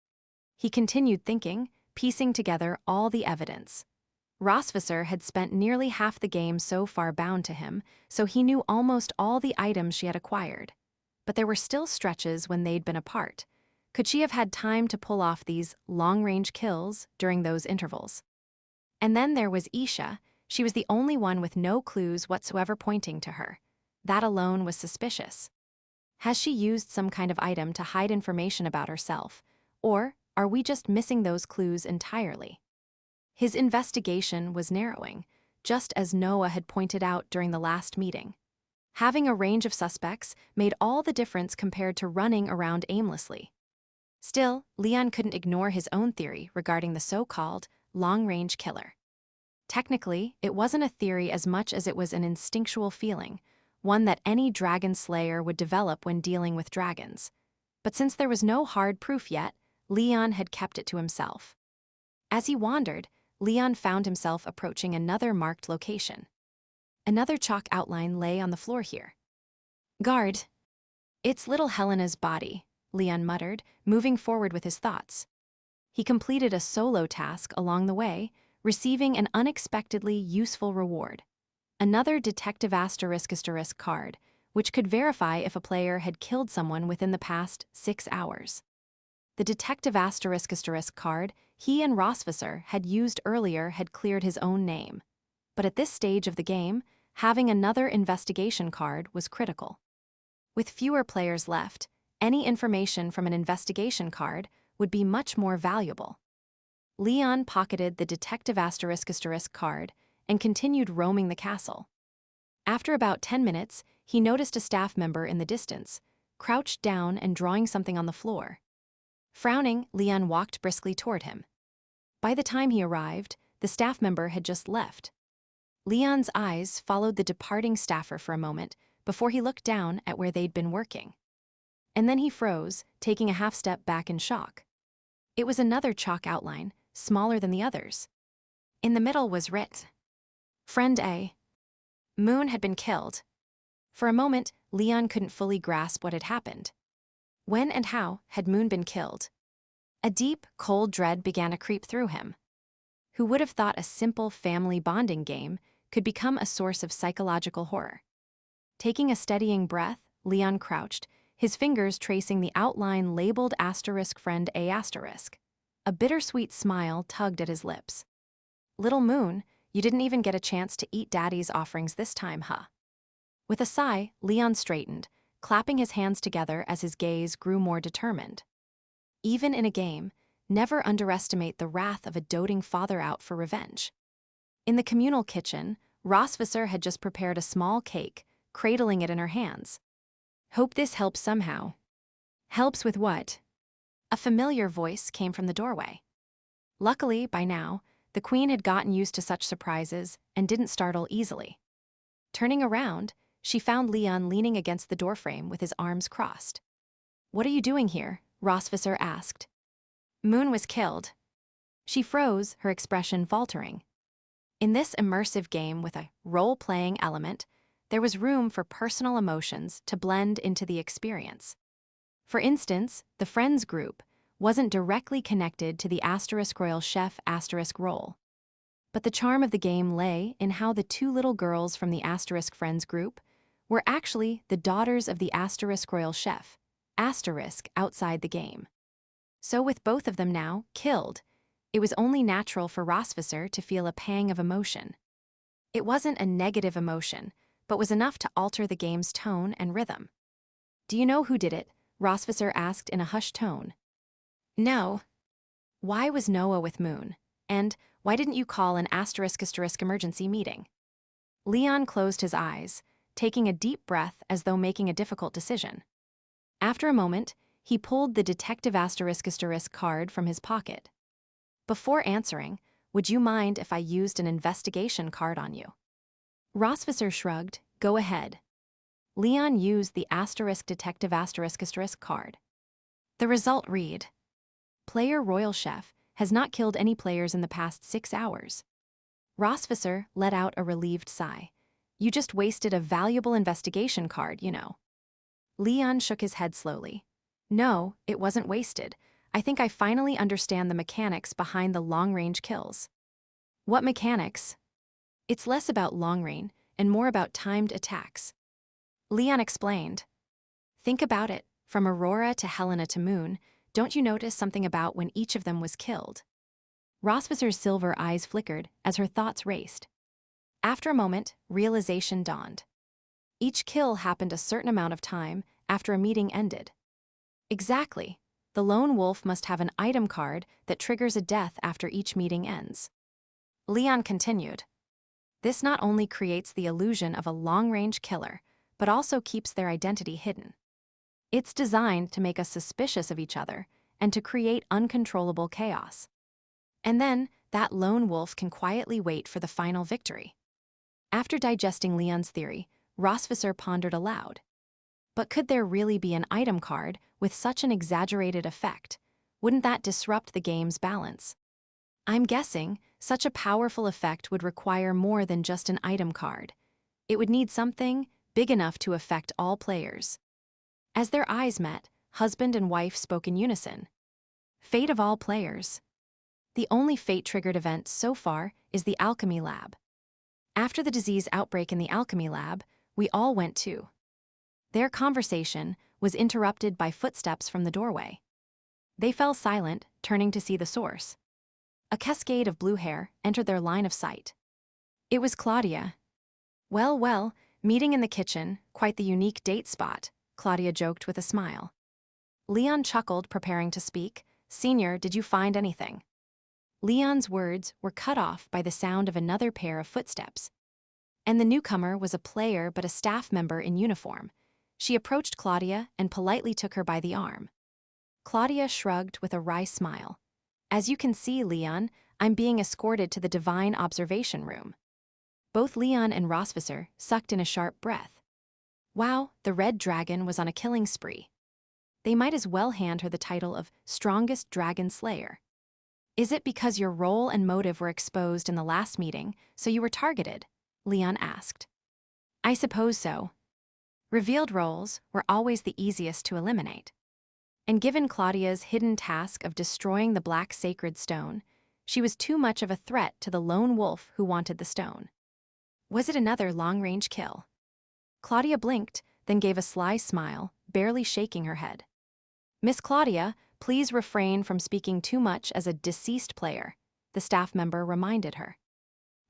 He continued thinking, piecing together all the evidence. Rosvisser had spent nearly half the game so far bound to him, so he knew almost all the items she had acquired. But there were still stretches when they'd been apart. Could she have had time to pull off these long-range kills during those intervals? And then there was Isha. She was the only one with no clues whatsoever pointing to her. That alone was suspicious. Has she used some kind of item to hide information about herself? Or are we just missing those clues entirely? His investigation was narrowing, just as Noah had pointed out during the last meeting. Having a range of suspects made all the difference compared to running around aimlessly. Still, Leon couldn't ignore his own theory regarding the so-called long-range killer. Technically, it wasn't a theory as much as it was an instinctual feeling, one that any dragon slayer would develop when dealing with dragons. But since there was no hard proof yet, Leon had kept it to himself. As he wandered, Leon found himself approaching another marked location. Another chalk outline lay on the floor here. "Guard." "It's little Helena's body," Leon muttered, moving forward with his thoughts. He completed a solo task along the way, receiving an unexpectedly useful reward. Another detective *** card, which could verify if a player had killed someone within the past 6 hours. The detective *** card he and Rosvisser had used earlier had cleared his own name. But at this stage of the game, having another investigation card was critical. With fewer players left, any information from an investigation card would be much more valuable. Leon pocketed the detective *** card and continued roaming the castle. After about 10 minutes, he noticed a staff member in the distance, crouched down and drawing something on the floor. Frowning, Leon walked briskly toward him. By the time he arrived, the staff member had just left. Leon's eyes followed the departing staffer for a moment before he looked down at where they'd been working. And then he froze, taking a half step back in shock. It was another chalk outline, smaller than the others. In the middle was writ. "Friend A. Moon had been killed." For a moment, Leon couldn't fully grasp what had happened. When and how had Moon been killed? A deep, cold dread began to creep through him. Who would have thought a simple family bonding game could become a source of psychological horror? Taking a steadying breath, Leon crouched, his fingers tracing the outline labeled **friend A**. A bittersweet smile tugged at his lips. "Little Moon, you didn't even get a chance to eat Daddy's offerings this time, huh?" With a sigh, Leon straightened, clapping his hands together as his gaze grew more determined. Even in a game, never underestimate the wrath of a doting father out for revenge. In the communal kitchen, Rosvisser had just prepared a small cake, cradling it in her hands. "Hope this helps somehow." "Helps with what?" A familiar voice came from the doorway. Luckily, by now, the queen had gotten used to such surprises and didn't startle easily. Turning around, she found Leon leaning against the doorframe with his arms crossed. "What are you doing here?" Rosvisser asked. "Moon was killed." She froze, her expression faltering. In this immersive game with a role-playing element, there was room for personal emotions to blend into the experience. For instance, the Friends group wasn't directly connected to the **royal chef* role. But the charm of the game lay in how the two little girls from the *Friends group were actually the daughters of the *royal chef* outside the game. So with both of them now killed, it was only natural for Rosvisser to feel a pang of emotion. It wasn't a negative emotion, but was enough to alter the game's tone and rhythm. "Do you know who did it?" Rosvisser asked in a hushed tone. "No." "Why was Noah with Moon? And why didn't you call an ** emergency meeting?" Leon closed his eyes, taking a deep breath as though making a difficult decision. After a moment, he pulled the detective ** card from his pocket. "Before answering, would you mind if I used an investigation card on you?" Rosvisser shrugged. "Go ahead." Leon used the detective ** card. The result read: "Player Royal Chef has not killed any players in the past 6 hours." Rosvisser let out a relieved sigh. "You just wasted a valuable investigation card, you know." Leon shook his head slowly. "No, it wasn't wasted. I think I finally understand the mechanics behind the long-range kills." "What mechanics?" "It's less about long-range and more about timed attacks." Leon explained. "Think about it. From Aurora to Helena to Moon, don't you notice something about when each of them was killed?" Rosvisser's silver eyes flickered as her thoughts raced. After a moment, realization dawned. Each kill happened a certain amount of time after a meeting ended. Exactly. The lone wolf must have an item card that triggers a death after each meeting ends. Leon continued. "This not only creates the illusion of a long-range killer, but also keeps their identity hidden. It's designed to make us suspicious of each other and to create uncontrollable chaos. And then, that lone wolf can quietly wait for the final victory. After digesting Leon's theory, Rossvisser pondered aloud. But could there really be an item card with such an exaggerated effect? Wouldn't that disrupt the game's balance? I'm guessing such a powerful effect would require more than just an item card. It would need something big enough to affect all players. As their eyes met, husband and wife spoke in unison. Fate of all players. The only fate-triggered event so far is the alchemy lab. After the disease outbreak in the alchemy lab, we all went too. Their conversation was interrupted by footsteps from the doorway. They fell silent, turning to see the source. A cascade of blue hair entered their line of sight. It was Claudia. Well, well, meeting in the kitchen, quite the unique date spot, Claudia joked with a smile. Leon chuckled, preparing to speak. Senior, did you find anything? Leon's words were cut off by the sound of another pair of footsteps. And the newcomer was a player but a staff member in uniform. She approached Claudia and politely took her by the arm. Claudia shrugged with a wry smile. As you can see, Leon, I'm being escorted to the divine observation room. Both Leon and Rossvisser sucked in a sharp breath. Wow, the red dragon was on a killing spree. They might as well hand her the title of strongest dragon slayer. Is it because your role and motive were exposed in the last meeting, so you were targeted? Leon asked. I suppose so. Revealed roles were always the easiest to eliminate. And given Claudia's hidden task of destroying the black sacred stone, she was too much of a threat to the lone wolf who wanted the stone. Was it another long-range kill? Claudia blinked, then gave a sly smile, barely shaking her head. Miss Claudia, please refrain from speaking too much as a deceased player, the staff member reminded her.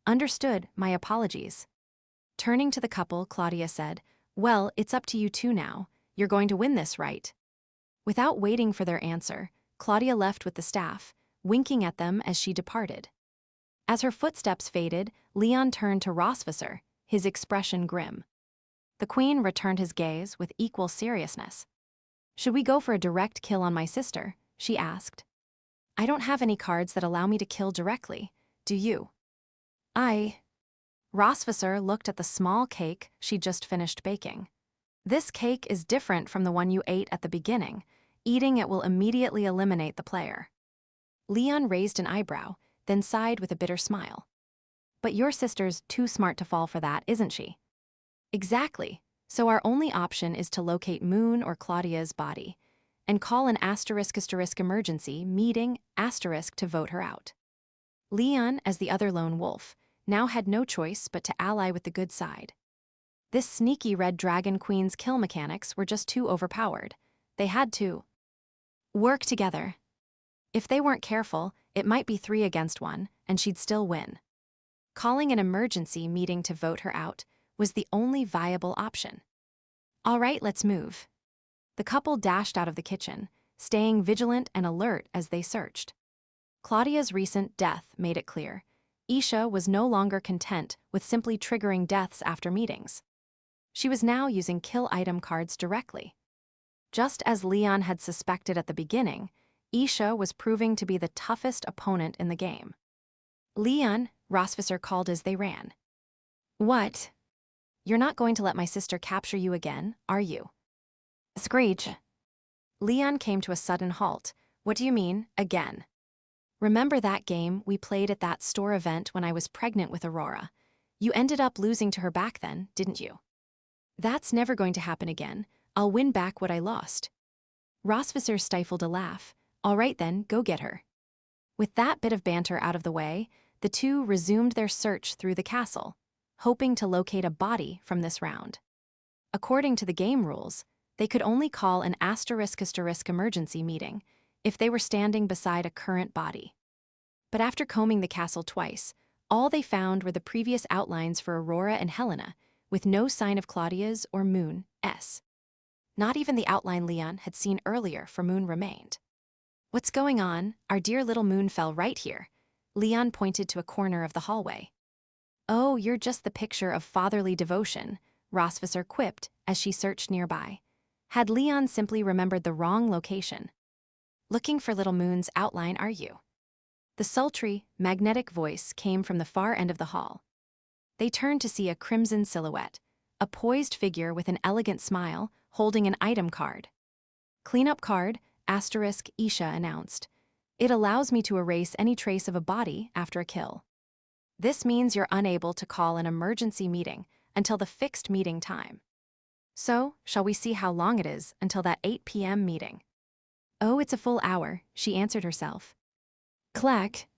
Understood, my apologies. Turning to the couple, Claudia said, well, it's up to you two now. You're going to win this, right? Without waiting for their answer, Claudia left with the staff, winking at them as she departed. As her footsteps faded, Leon turned to Rossvisser, his expression grim. The queen returned his gaze with equal seriousness. Should we go for a direct kill on my sister? She asked. I don't have any cards that allow me to kill directly. Do you? Rossvisser looked at the small cake she'd just finished baking. This cake is different from the one you ate at the beginning. Eating it will immediately eliminate the player. Leon raised an eyebrow, then sighed with a bitter smile. But your sister's too smart to fall for that, isn't she? Exactly. So our only option is to locate Moon or Claudia's body and call an *** emergency meeting * to vote her out. Leon, as the other lone wolf, now had no choice but to ally with the good side. This sneaky red dragon queen's kill mechanics were just too overpowered. They had to work together. If they weren't careful, it might be 3 against 1, and she'd still win. Calling an emergency meeting to vote her out was the only viable option. All right, let's move. The couple dashed out of the kitchen, staying vigilant and alert as they searched. Claudia's recent death made it clear. Isha was no longer content with simply triggering deaths after meetings. She was now using kill item cards directly. Just as Leon had suspected at the beginning, Isha was proving to be the toughest opponent in the game. Leon, Rossvisser called as they ran. What? You're not going to let my sister capture you again, are you? Screech. Leon came to a sudden halt. What do you mean, again? Remember that game we played at that store event when I was pregnant with Aurora? You ended up losing to her back then, didn't you? That's never going to happen again. I'll win back what I lost. Rossvisser stifled a laugh. All right then, go get her. With that bit of banter out of the way, the two resumed their search through the castle, hoping to locate a body from this round. According to the game rules, they could only call an ** emergency meeting if they were standing beside a current body. But after combing the castle twice, all they found were the previous outlines for Aurora and Helena, with no sign of Claudia's or Moon's. Not even the outline Leon had seen earlier for Moon remained. What's going on? Our dear little Moon fell right here. Leon pointed to a corner of the hallway. Oh, you're just the picture of fatherly devotion, Rossvisser quipped as she searched nearby. Had Leon simply remembered the wrong location? Looking for Little Moon's outline, are you? The sultry, magnetic voice came from the far end of the hall. They turned to see a crimson silhouette, a poised figure with an elegant smile, holding an item card. Cleanup card, asterisk, Isha announced. It allows me to erase any trace of a body after a kill. This means you're unable to call an emergency meeting until the fixed meeting time. So, shall we see how long it is until that 8 p.m. meeting? Oh, it's a full hour, she answered herself. Clack.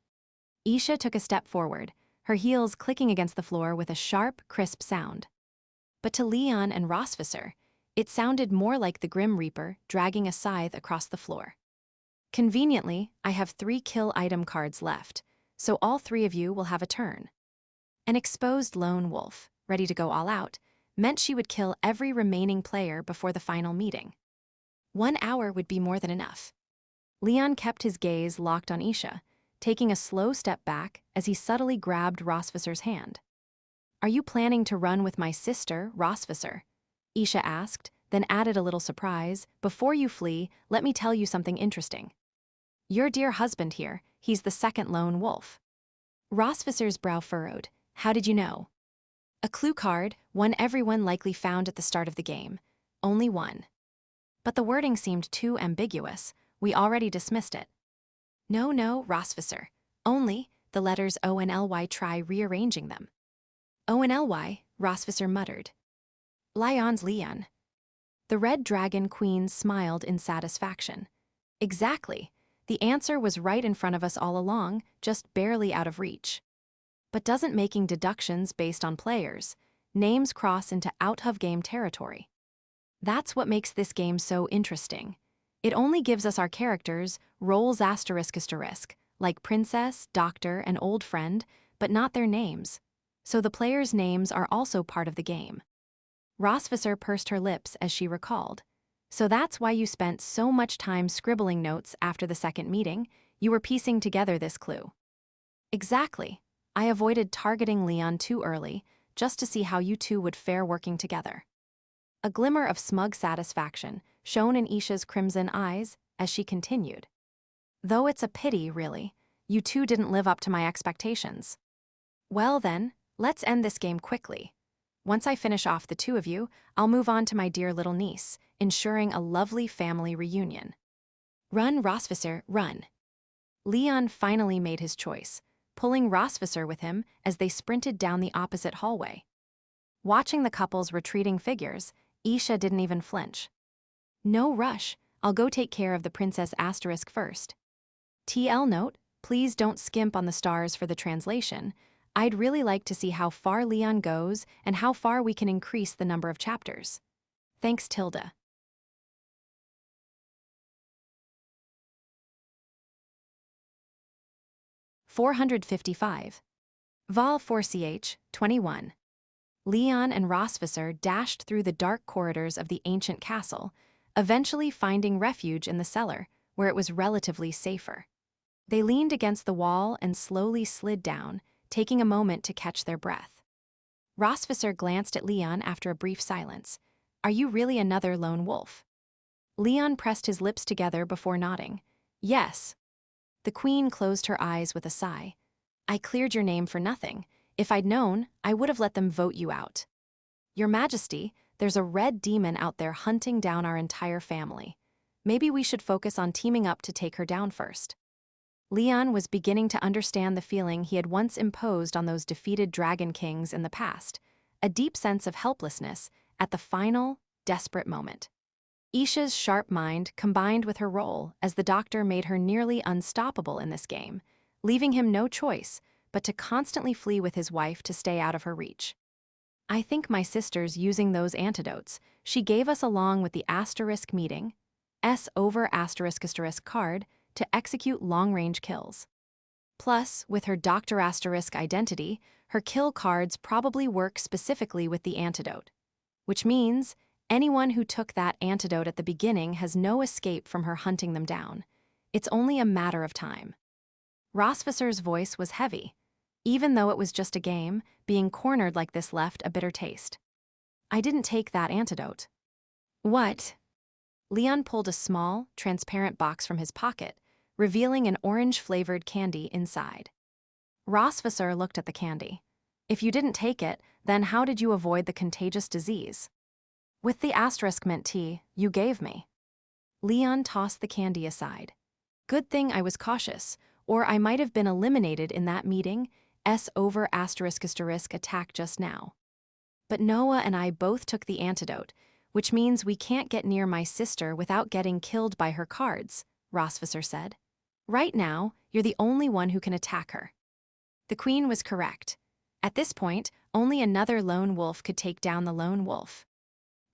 Isha took a step forward, her heels clicking against the floor with a sharp, crisp sound. But to Leon and Rosvisser, it sounded more like the Grim Reaper dragging a scythe across the floor. Conveniently, I have 3 kill item cards left, so all 3 of you will have a turn. An exposed lone wolf, ready to go all out, meant she would kill every remaining player before the final meeting. 1 hour would be more than enough. Leon kept his gaze locked on Isha, taking a slow step back as he subtly grabbed Rosvisser's hand. Are you planning to run with my sister, Rosvisser? Isha asked, then added a little surprise. Before you flee, let me tell you something interesting. Your dear husband here, he's the second lone wolf. Rosvisser's brow furrowed. How did you know? A clue card, one everyone likely found at the start of the game. Only one. But the wording seemed too ambiguous. We already dismissed it. No, Rosvisser. Only the letters O and Ly. Try rearranging them. O and Ly, Rosvisser muttered. Lyon's Leon. The Red Dragon Queen smiled in satisfaction. Exactly. The answer was right in front of us all along, just barely out of reach. But doesn't making deductions based on players, names cross into out-of-game territory. That's what makes this game so interesting. It only gives us our characters, roles asterisk, like princess, doctor, and old friend, but not their names. So the players' names are also part of the game. Rosvisser pursed her lips as she recalled. So that's why you spent so much time scribbling notes after the second meeting. You were piecing together this clue. Exactly. I avoided targeting Leon too early, just to see how you two would fare working together. A glimmer of smug satisfaction shone in Isha's crimson eyes as she continued. Though it's a pity, really, you two didn't live up to my expectations. Well then, let's end this game quickly. Once I finish off the 2 of you, I'll move on to my dear little niece, ensuring a lovely family reunion. Run, Rosvisser, run. Leon finally made his choice, pulling Rosvisser with him as they sprinted down the opposite hallway. Watching the couple's retreating figures, Isha didn't even flinch. No rush, I'll go take care of the Princess asterisk first. TL note, please don't skimp on the stars for the translation. I'd really like to see how far Leon goes and how far we can increase the number of chapters. Thanks, Tilda. .455. Vol 4ch, 21. Leon and Rosvisser dashed through the dark corridors of the ancient castle, eventually finding refuge in the cellar, where it was relatively safer. They leaned against the wall and slowly slid down, taking a moment to catch their breath. Rosvisser glanced at Leon after a brief silence. Are you really another lone wolf? Leon pressed his lips together before nodding. Yes. The queen closed her eyes with a sigh. I cleared your name for nothing. If I'd known, I would have let them vote you out. Your Majesty, there's a red demon out there hunting down our entire family. Maybe we should focus on teaming up to take her down first. Leon was beginning to understand the feeling he had once imposed on those defeated dragon kings in the past, a deep sense of helplessness at the final, desperate moment. Isha's sharp mind combined with her role as the doctor made her nearly unstoppable in this game, leaving him no choice but to constantly flee with his wife to stay out of her reach. I think my sister's using those antidotes she gave us along with the asterisk meeting, S over asterisk card, to execute long-range kills. Plus, with her Dr. Asterisk identity, her kill cards probably work specifically with the antidote. Which means, anyone who took that antidote at the beginning has no escape from her hunting them down. It's only a matter of time. Rosvisser's voice was heavy. Even though it was just a game, being cornered like this left a bitter taste. I didn't take that antidote. What? Leon pulled a small, transparent box from his pocket, revealing an orange-flavored candy inside. Rosvisor looked at the candy. If you didn't take it, then how did you avoid the contagious disease? With the asterisk mint tea you gave me. Leon tossed the candy aside. Good thing I was cautious, or I might have been eliminated in that meeting, over asterisk attack just now. But Noah and I both took the antidote, which means we can't get near my sister without getting killed by her cards, Rosvisor said. Right now, you're the only one who can attack her. The queen was correct. At this point, only another lone wolf could take down the lone wolf.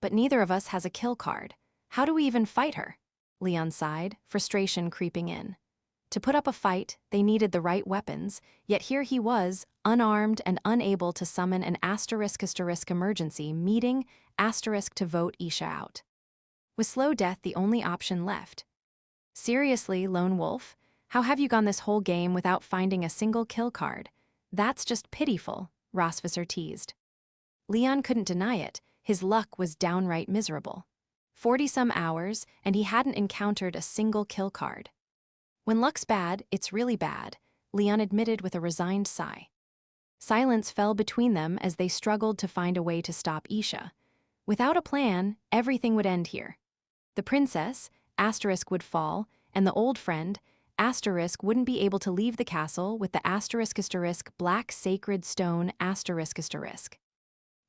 But neither of us has a kill card. How do we even fight her? Leon sighed, frustration creeping in. To put up a fight, they needed the right weapons, yet here he was, unarmed and unable to summon an asterisk emergency meeting, asterisk to vote Isha out. Was slow death the only option left? Seriously, lone wolf? How have you gone this whole game without finding a single kill card? That's just pitiful, Rosvisor teased. Leon couldn't deny it, his luck was downright miserable. 40-some hours, and he hadn't encountered a single kill card. When luck's bad, it's really bad, Leon admitted with a resigned sigh. Silence fell between them as they struggled to find a way to stop Isha. Without a plan, everything would end here. The princess, asterisk would fall, and the old friend, asterisk wouldn't be able to leave the castle with the asterisk black sacred stone asterisk.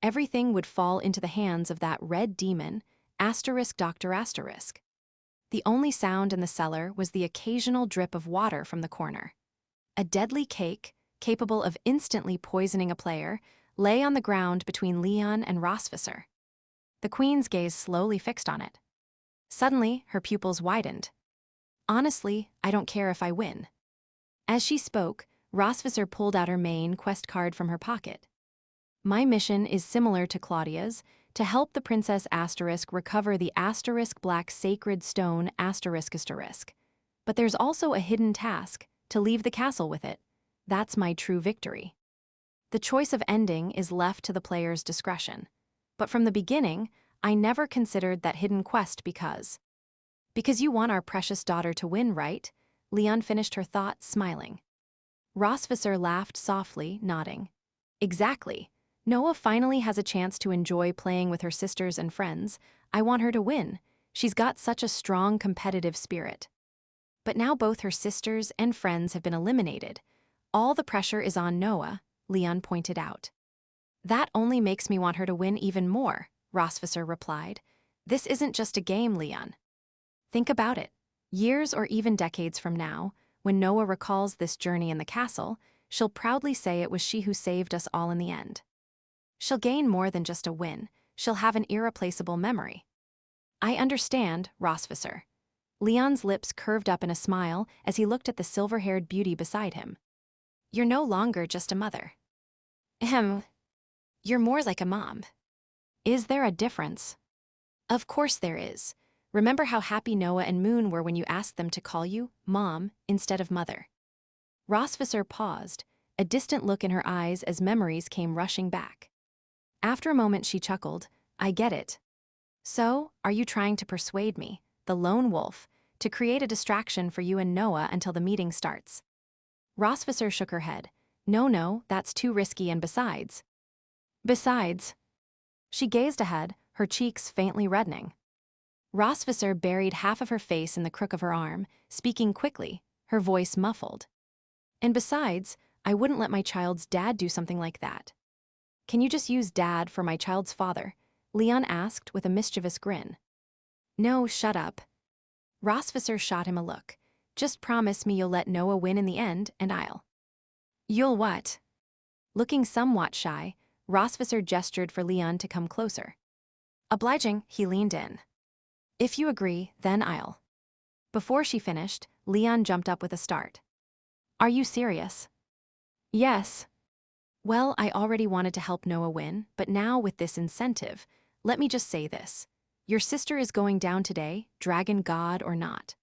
Everything would fall into the hands of that red demon, asterisk Dr. Asterisk. The only sound in the cellar was the occasional drip of water from the corner. A deadly cake, capable of instantly poisoning a player, lay on the ground between Leon and Rosvisor. The queen's gaze slowly fixed on it. Suddenly, her pupils widened. Honestly, I don't care if I win. As she spoke, Rosvisor pulled out her main quest card from her pocket. My mission is similar to Claudia's, to help the Princess Asterisk recover the asterisk black sacred stone asterisk. But there's also a hidden task, to leave the castle with it. That's my true victory. The choice of ending is left to the player's discretion. But from the beginning, I never considered that hidden quest because you want our precious daughter to win, right? Leon finished her thought, smiling. Rosvisor laughed softly, nodding. Exactly. Noah finally has a chance to enjoy playing with her sisters and friends. I want her to win. She's got such a strong competitive spirit. But now both her sisters and friends have been eliminated. All the pressure is on Noah, Leon pointed out. That only makes me want her to win even more, Rosvisor replied. This isn't just a game, Leon. Think about it. Years or even decades from now, when Noah recalls this journey in the castle, she'll proudly say it was she who saved us all in the end. She'll gain more than just a win. She'll have an irreplaceable memory. I understand, Rosvisor. Leon's lips curved up in a smile as he looked at the silver-haired beauty beside him. You're no longer just a mother. You're more like a mom. Is there a difference? Of course there is. Remember how happy Noah and Moon were when you asked them to call you Mom instead of Mother. Rosvisor paused, a distant look in her eyes as memories came rushing back. After a moment she chuckled, I get it. So, are you trying to persuade me, the lone wolf, to create a distraction for you and Noah until the meeting starts? Rosvisor shook her head. No, that's too risky and besides. She gazed ahead, her cheeks faintly reddening. Rosvisor buried half of her face in the crook of her arm, speaking quickly, her voice muffled. And besides, I wouldn't let my child's dad do something like that. Can you just use dad for my child's father? Leon asked with a mischievous grin. No, shut up. Rosvisor shot him a look. Just promise me you'll let Noah win in the end, and I'll. You'll what? Looking somewhat shy, Rosvisor gestured for Leon to come closer. Obliging, he leaned in. If you agree, then I'll. Before she finished, Leon jumped up with a start. Are you serious? Yes. Well, I already wanted to help Noah win, but now with this incentive, let me just say this. Your sister is going down today, dragon god or not.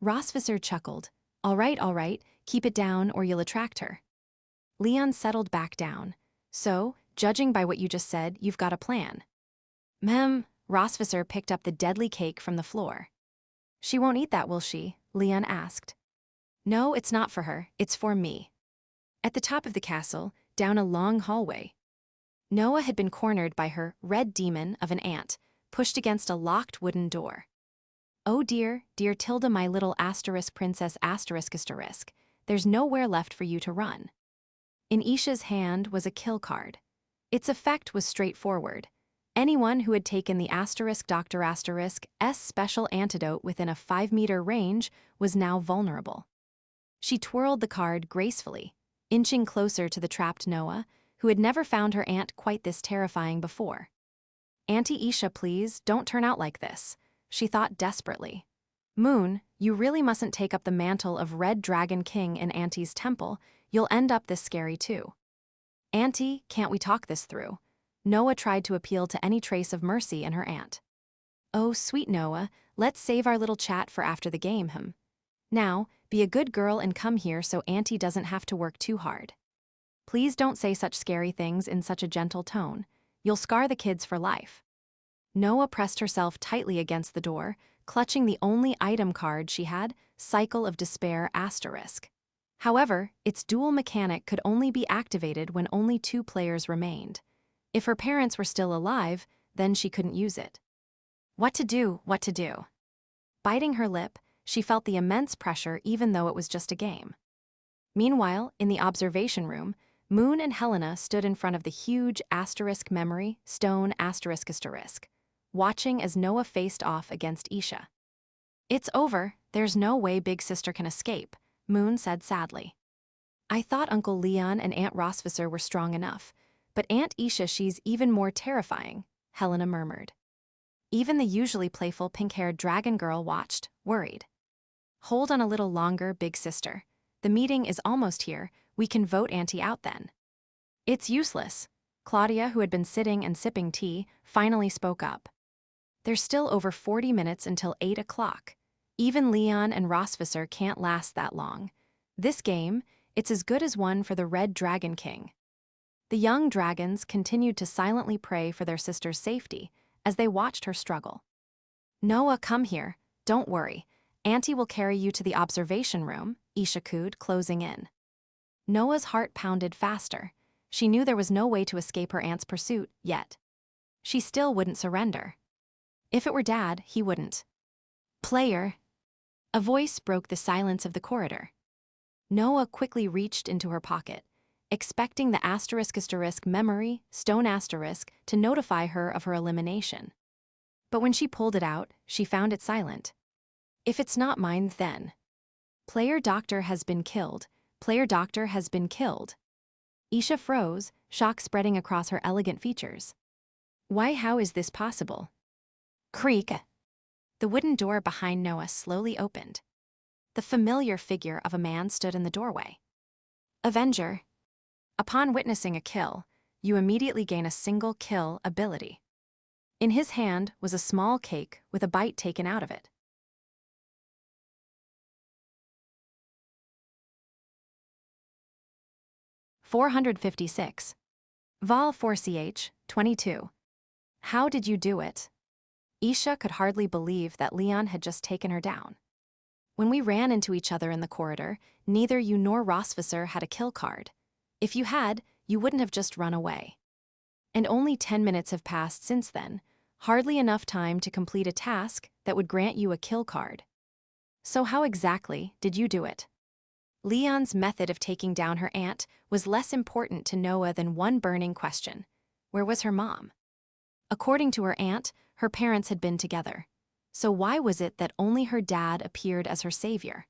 Rosvisor chuckled. All right, keep it down or you'll attract her. Leon settled back down. So, judging by what you just said, you've got a plan. Rosvisser picked up the deadly cake from the floor. She won't eat that, will she? Leon asked. No, it's not for her, it's for me. At the top of the castle, down a long hallway, Noah had been cornered by her red demon of an aunt, pushed against a locked wooden door. Oh dear, dear Tilda, my little asterisk princess asterisk asterisk, there's nowhere left for you to run. In Isha's hand was a kill card. Its effect was straightforward. Anyone who had taken the asterisk Dr. Asterisk's special antidote within a 5-meter range was now vulnerable. She twirled the card gracefully, inching closer to the trapped Noah, who had never found her aunt quite this terrifying before. Auntie Isha, please, don't turn out like this, she thought desperately. Moon, you really mustn't take up the mantle of Red Dragon King in Auntie's temple, you'll end up this scary too. Auntie, can't we talk this through? Noah tried to appeal to any trace of mercy in her aunt. Oh, sweet Noah, let's save our little chat for after the game, Now, be a good girl and come here so Auntie doesn't have to work too hard. Please don't say such scary things in such a gentle tone. You'll scar the kids for life. Noah pressed herself tightly against the door, clutching the only item card she had, Cycle of Despair asterisk. However, its dual mechanic could only be activated when only 2 players remained. If her parents were still alive, then she couldn't use it. What to do, what to do? Biting her lip, she felt the immense pressure even though it was just a game. Meanwhile, in the observation room, Moon and Helena stood in front of the huge asterisk memory stone asterisk asterisk, watching as Noah faced off against Isha. It's over, there's no way Big Sister can escape, Moon said sadly. I thought Uncle Leon and Aunt Rosvisser were strong enough, but Aunt Isha, she's even more terrifying, Helena murmured. Even the usually playful pink-haired dragon girl watched, worried. Hold on a little longer, Big Sister. The meeting is almost here, we can vote Auntie out then. It's useless. Claudia, who had been sitting and sipping tea, finally spoke up. There's still over 40 minutes until 8 o'clock. Even Leon and Rosvisser can't last that long. This game, it's as good as one for the Red Dragon King. The young dragons continued to silently pray for their sister's safety as they watched her struggle. Noah, come here. Don't worry. Auntie will carry you to the observation room, Isha cooed, closing in. Noah's heart pounded faster. She knew there was no way to escape her aunt's pursuit, yet. She still wouldn't surrender. If it were Dad, he wouldn't. Player. A voice broke the silence of the corridor. Noah quickly reached into her pocket, expecting the asterisk asterisk memory, stone asterisk, to notify her of her elimination. But when she pulled it out, she found it silent. If it's not mine, then. Player Doctor has been killed. Player Doctor has been killed. Isha froze, shock spreading across her elegant features. Why, how is this possible? Creak. The wooden door behind Noah slowly opened. The familiar figure of a man stood in the doorway. Avenger. Upon witnessing a kill, you immediately gain a single kill ability. In his hand was a small cake with a bite taken out of it. $456. Vol 4CH, 22. How did you do it? Isha could hardly believe that Leon had just taken her down. When we ran into each other in the corridor, neither you nor Rosvisser had a kill card. If you had, you wouldn't have just run away. And only 10 minutes have passed since then, hardly enough time to complete a task that would grant you a kill card. So how exactly did you do it? Leon's method of taking down her aunt was less important to Noah than one burning question. Where was her mom? According to her aunt, her parents had been together. So why was it that only her dad appeared as her savior?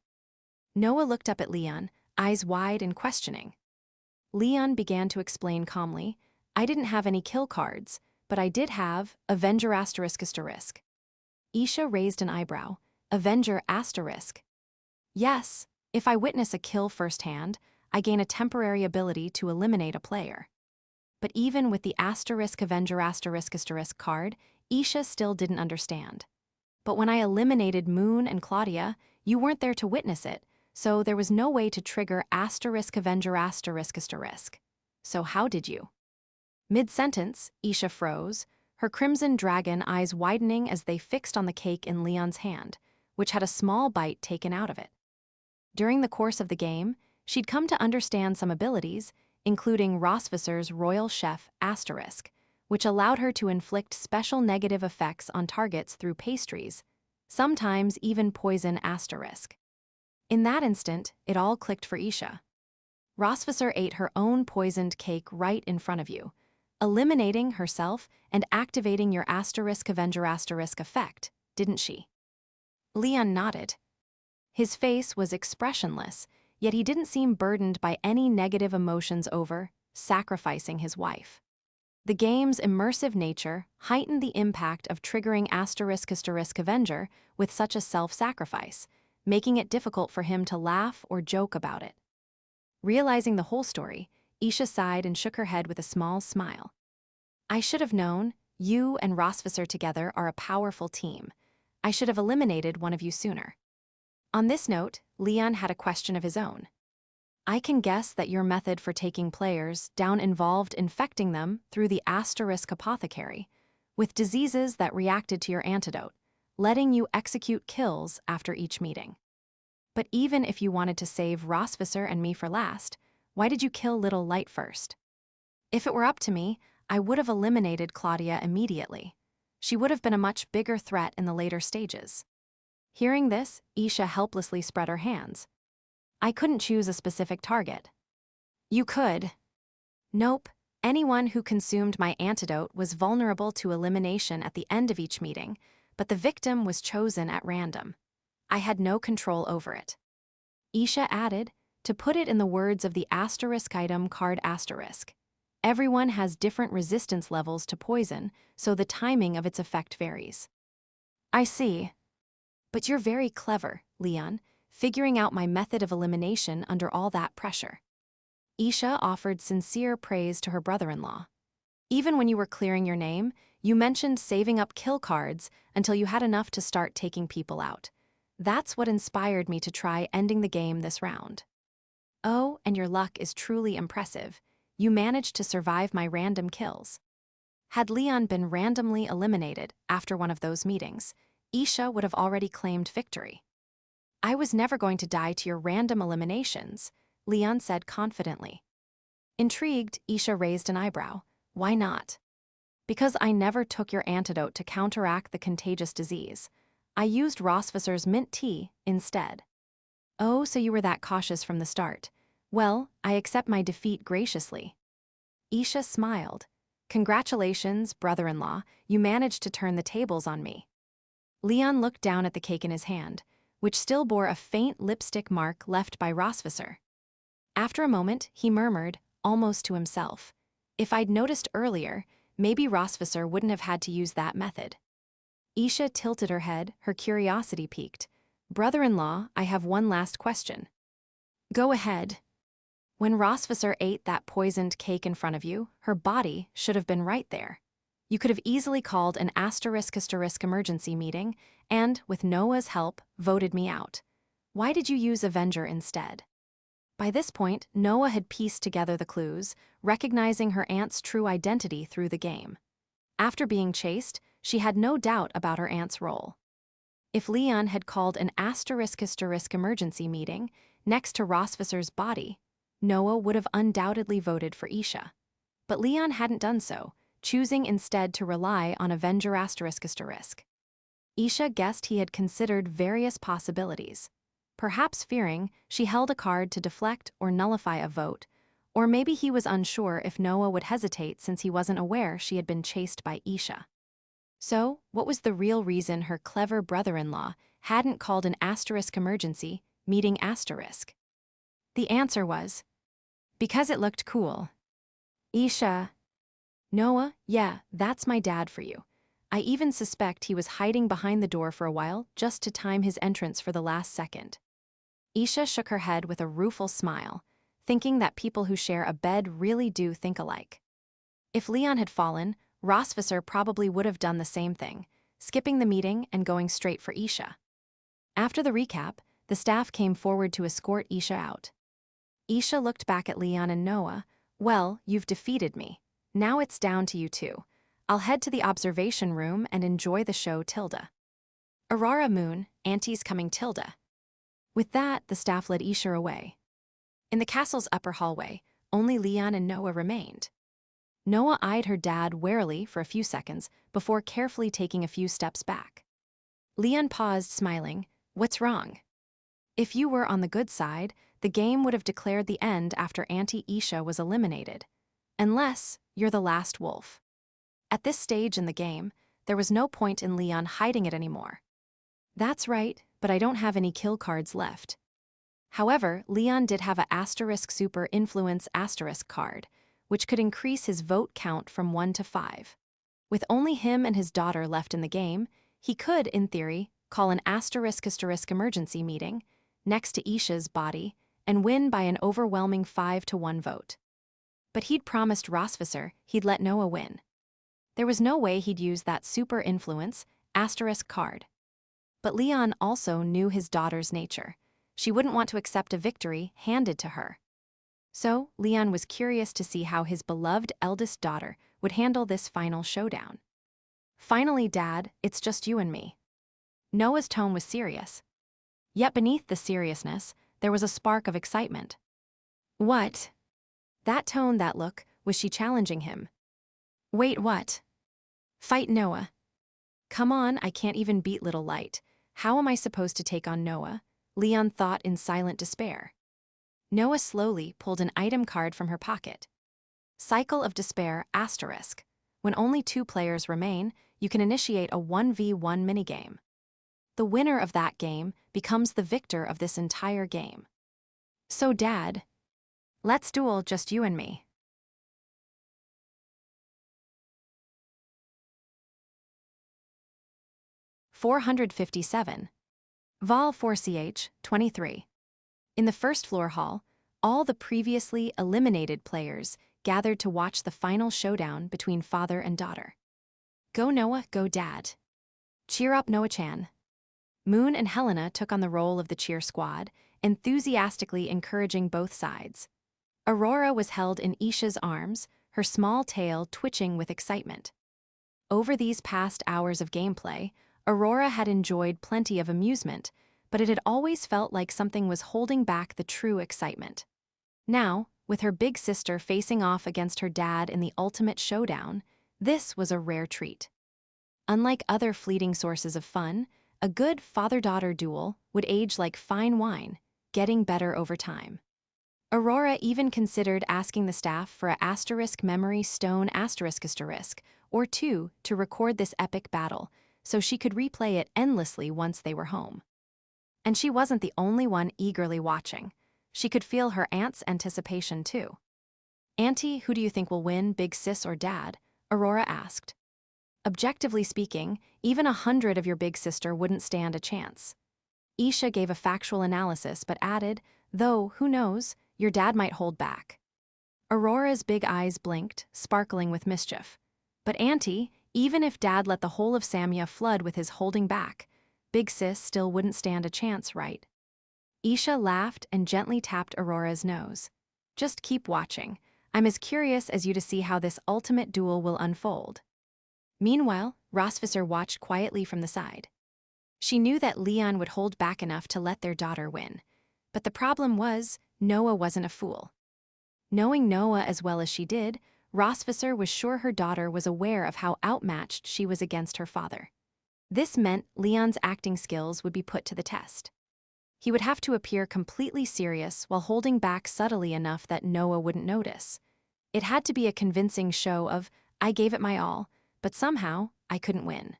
Noah looked up at Leon, eyes wide and questioning. Leon began to explain calmly, I didn't have any kill cards, but I did have Avenger asterisk asterisk. Isha raised an eyebrow. Avenger asterisk. Yes, if I witness a kill firsthand, I gain a temporary ability to eliminate a player. But even with the asterisk Avenger asterisk asterisk card, Isha still didn't understand. But when I eliminated Moon and Claudia, you weren't there to witness it, so there was no way to trigger asterisk Avenger asterisk asterisk. So how did you? Mid-sentence, Isha froze, her crimson dragon eyes widening as they fixed on the cake in Leon's hand, which had a small bite taken out of it. During the course of the game, she'd come to understand some abilities, including Rosvisser's Royal Chef Asterisk, which allowed her to inflict special negative effects on targets through pastries, sometimes even poison asterisk. In that instant, it all clicked for Isha. Rosvisser ate her own poisoned cake right in front of you, eliminating herself and activating your asterisk Avenger asterisk effect, didn't she? Leon nodded. His face was expressionless, yet he didn't seem burdened by any negative emotions over sacrificing his wife. The game's immersive nature heightened the impact of triggering asterisk Avenger with such a self-sacrifice, making it difficult for him to laugh or joke about it. Realizing the whole story, Isha sighed and shook her head with a small smile. I should have known. You and Rosvisser together are a powerful team. I should have eliminated one of you sooner. On this note, Leon had a question of his own. I can guess that your method for taking players down involved infecting them through the asterisk apothecary, with diseases that reacted to your antidote, letting you execute kills after each meeting. But even if you wanted to save Rosvisser and me for last, why did you kill Little Light first? If it were up to me, I would have eliminated Claudia immediately. She would have been a much bigger threat in the later stages. Hearing this, Isha helplessly spread her hands. I couldn't choose a specific target. You could. Nope. Anyone who consumed my antidote was vulnerable to elimination at the end of each meeting, but the victim was chosen at random. I had no control over it. Isha added, to put it in the words of the asterisk item card asterisk, everyone has different resistance levels to poison, so the timing of its effect varies. I see. But you're very clever, Leon, figuring out my method of elimination under all that pressure. Isha offered sincere praise to her brother-in-law. Even when you were clearing your name, you mentioned saving up kill cards until you had enough to start taking people out. That's what inspired me to try ending the game this round. Oh, and your luck is truly impressive. You managed to survive my random kills. Had Leon been randomly eliminated after one of those meetings, Isha would have already claimed victory. I was never going to die to your random eliminations, Leon said confidently. Intrigued, Isha raised an eyebrow. Why not? Because I never took your antidote to counteract the contagious disease. I used Rosvisser's mint tea instead. Oh, so you were that cautious from the start. Well, I accept my defeat graciously. Isha smiled. Congratulations, brother-in-law, you managed to turn the tables on me. Leon looked down at the cake in his hand, which still bore a faint lipstick mark left by Rosvisser. After a moment, he murmured, almost to himself, if I'd noticed earlier, maybe Rosvisser wouldn't have had to use that method. Isha tilted her head, her curiosity piqued. Brother-in-law, I have one last question. Go ahead. When Rosvisser ate that poisoned cake in front of you, her body should have been right there. You could have easily called an asterisk emergency meeting and, with Noah's help, voted me out. Why did you use Avenger instead? By this point, Noah had pieced together the clues, recognizing her aunt's true identity through the game. After being chased, she had no doubt about her aunt's role. If Leon had called an asterisk emergency meeting next to Rosvisser's body, Noah would have undoubtedly voted for Isha. But Leon hadn't done so, choosing instead to rely on Avenger asterisk. Isha guessed he had considered various possibilities. Perhaps fearing she held a card to deflect or nullify a vote, or maybe he was unsure if Noah would hesitate since he wasn't aware she had been chased by Isha. So, what was the real reason her clever brother-in-law hadn't called an asterisk emergency meeting asterisk? The answer was, because it looked cool. Isha. Noah, yeah, that's my dad for you. I even suspect he was hiding behind the door for a while just to time his entrance for the last second. Isha shook her head with a rueful smile, thinking that people who share a bed really do think alike. If Leon had fallen, Rosvisser probably would have done the same thing, skipping the meeting and going straight for Isha. After the recap, the staff came forward to escort Isha out. Isha looked back at Leon and Noah. Well, you've defeated me. Now it's down to you two. I'll head to the observation room and enjoy the show, Tilda. Aurora Moon, Auntie's coming, Tilda. With that, the staff led Isha away. In the castle's upper hallway, only Leon and Noah remained. Noah eyed her dad warily for a few seconds before carefully taking a few steps back. Leon paused, smiling. What's wrong? If you were on the good side, the game would have declared the end after Auntie Isha was eliminated. Unless you're the last wolf. At this stage in the game, there was no point in Leon hiding it anymore. That's right, but I don't have any kill cards left. However, Leon did have a super influence card, which could increase his vote count from 1 to 5. With only him and his daughter left in the game, he could, in theory, call an emergency meeting next to Isha's body and win by an overwhelming 5-1 vote. But he'd promised Rosvisser he'd let Noah win. There was no way he'd use that super influence card. But Leon also knew his daughter's nature. She wouldn't want to accept a victory handed to her. So, Leon was curious to see how his beloved eldest daughter would handle this final showdown. Finally, Dad, it's just you and me. Noah's tone was serious. Yet beneath the seriousness, there was a spark of excitement. What? That tone, that look, was she challenging him? Wait, what? Fight Noah. Come on, I can't even beat Little Light. How am I supposed to take on Noah? Leon thought in silent despair. Noah slowly pulled an item card from her pocket. Cycle of Despair *. When only 2 players remain, you can initiate a 1v1 minigame. The winner of that game becomes the victor of this entire game. So, Dad, let's duel, just you and me. (457). Vol 4ch, 23. In the first floor hall, all the previously eliminated players gathered to watch the final showdown between father and daughter. Go Noah, go Dad. Cheer up, Noah-chan. Moon and Helena took on the role of the cheer squad, enthusiastically encouraging both sides. Aurora was held in Isha's arms, her small tail twitching with excitement. Over these past hours of gameplay, Aurora had enjoyed plenty of amusement, but it had always felt like something was holding back the true excitement. Now, with her big sister facing off against her dad in the ultimate showdown, this was a rare treat. Unlike other fleeting sources of fun, a good father-daughter duel would age like fine wine, getting better over time. Aurora even considered asking the staff for a memory stone or 2 to record this epic battle, so she could replay it endlessly once they were home. And she wasn't the only one eagerly watching. She could feel her aunt's anticipation too. Auntie, who do you think will win, big sis or Dad? Aurora asked. Objectively speaking, even 100 of your big sister wouldn't stand a chance. Isha gave a factual analysis but added, though, who knows, your dad might hold back. Aurora's big eyes blinked, sparkling with mischief. But Auntie, even if Dad let the whole of Samya flood with his holding back, big sis still wouldn't stand a chance, right? Isha laughed and gently tapped Aurora's nose. Just keep watching. I'm as curious as you to see how this ultimate duel will unfold. Meanwhile, Rosvisser watched quietly from the side. She knew that Leon would hold back enough to let their daughter win. But the problem was, Noah wasn't a fool. Knowing Noah as well as she did, Rosvisser was sure her daughter was aware of how outmatched she was against her father. This meant Leon's acting skills would be put to the test. He would have to appear completely serious while holding back subtly enough that Noah wouldn't notice. It had to be a convincing show of, I gave it my all, but somehow I couldn't win.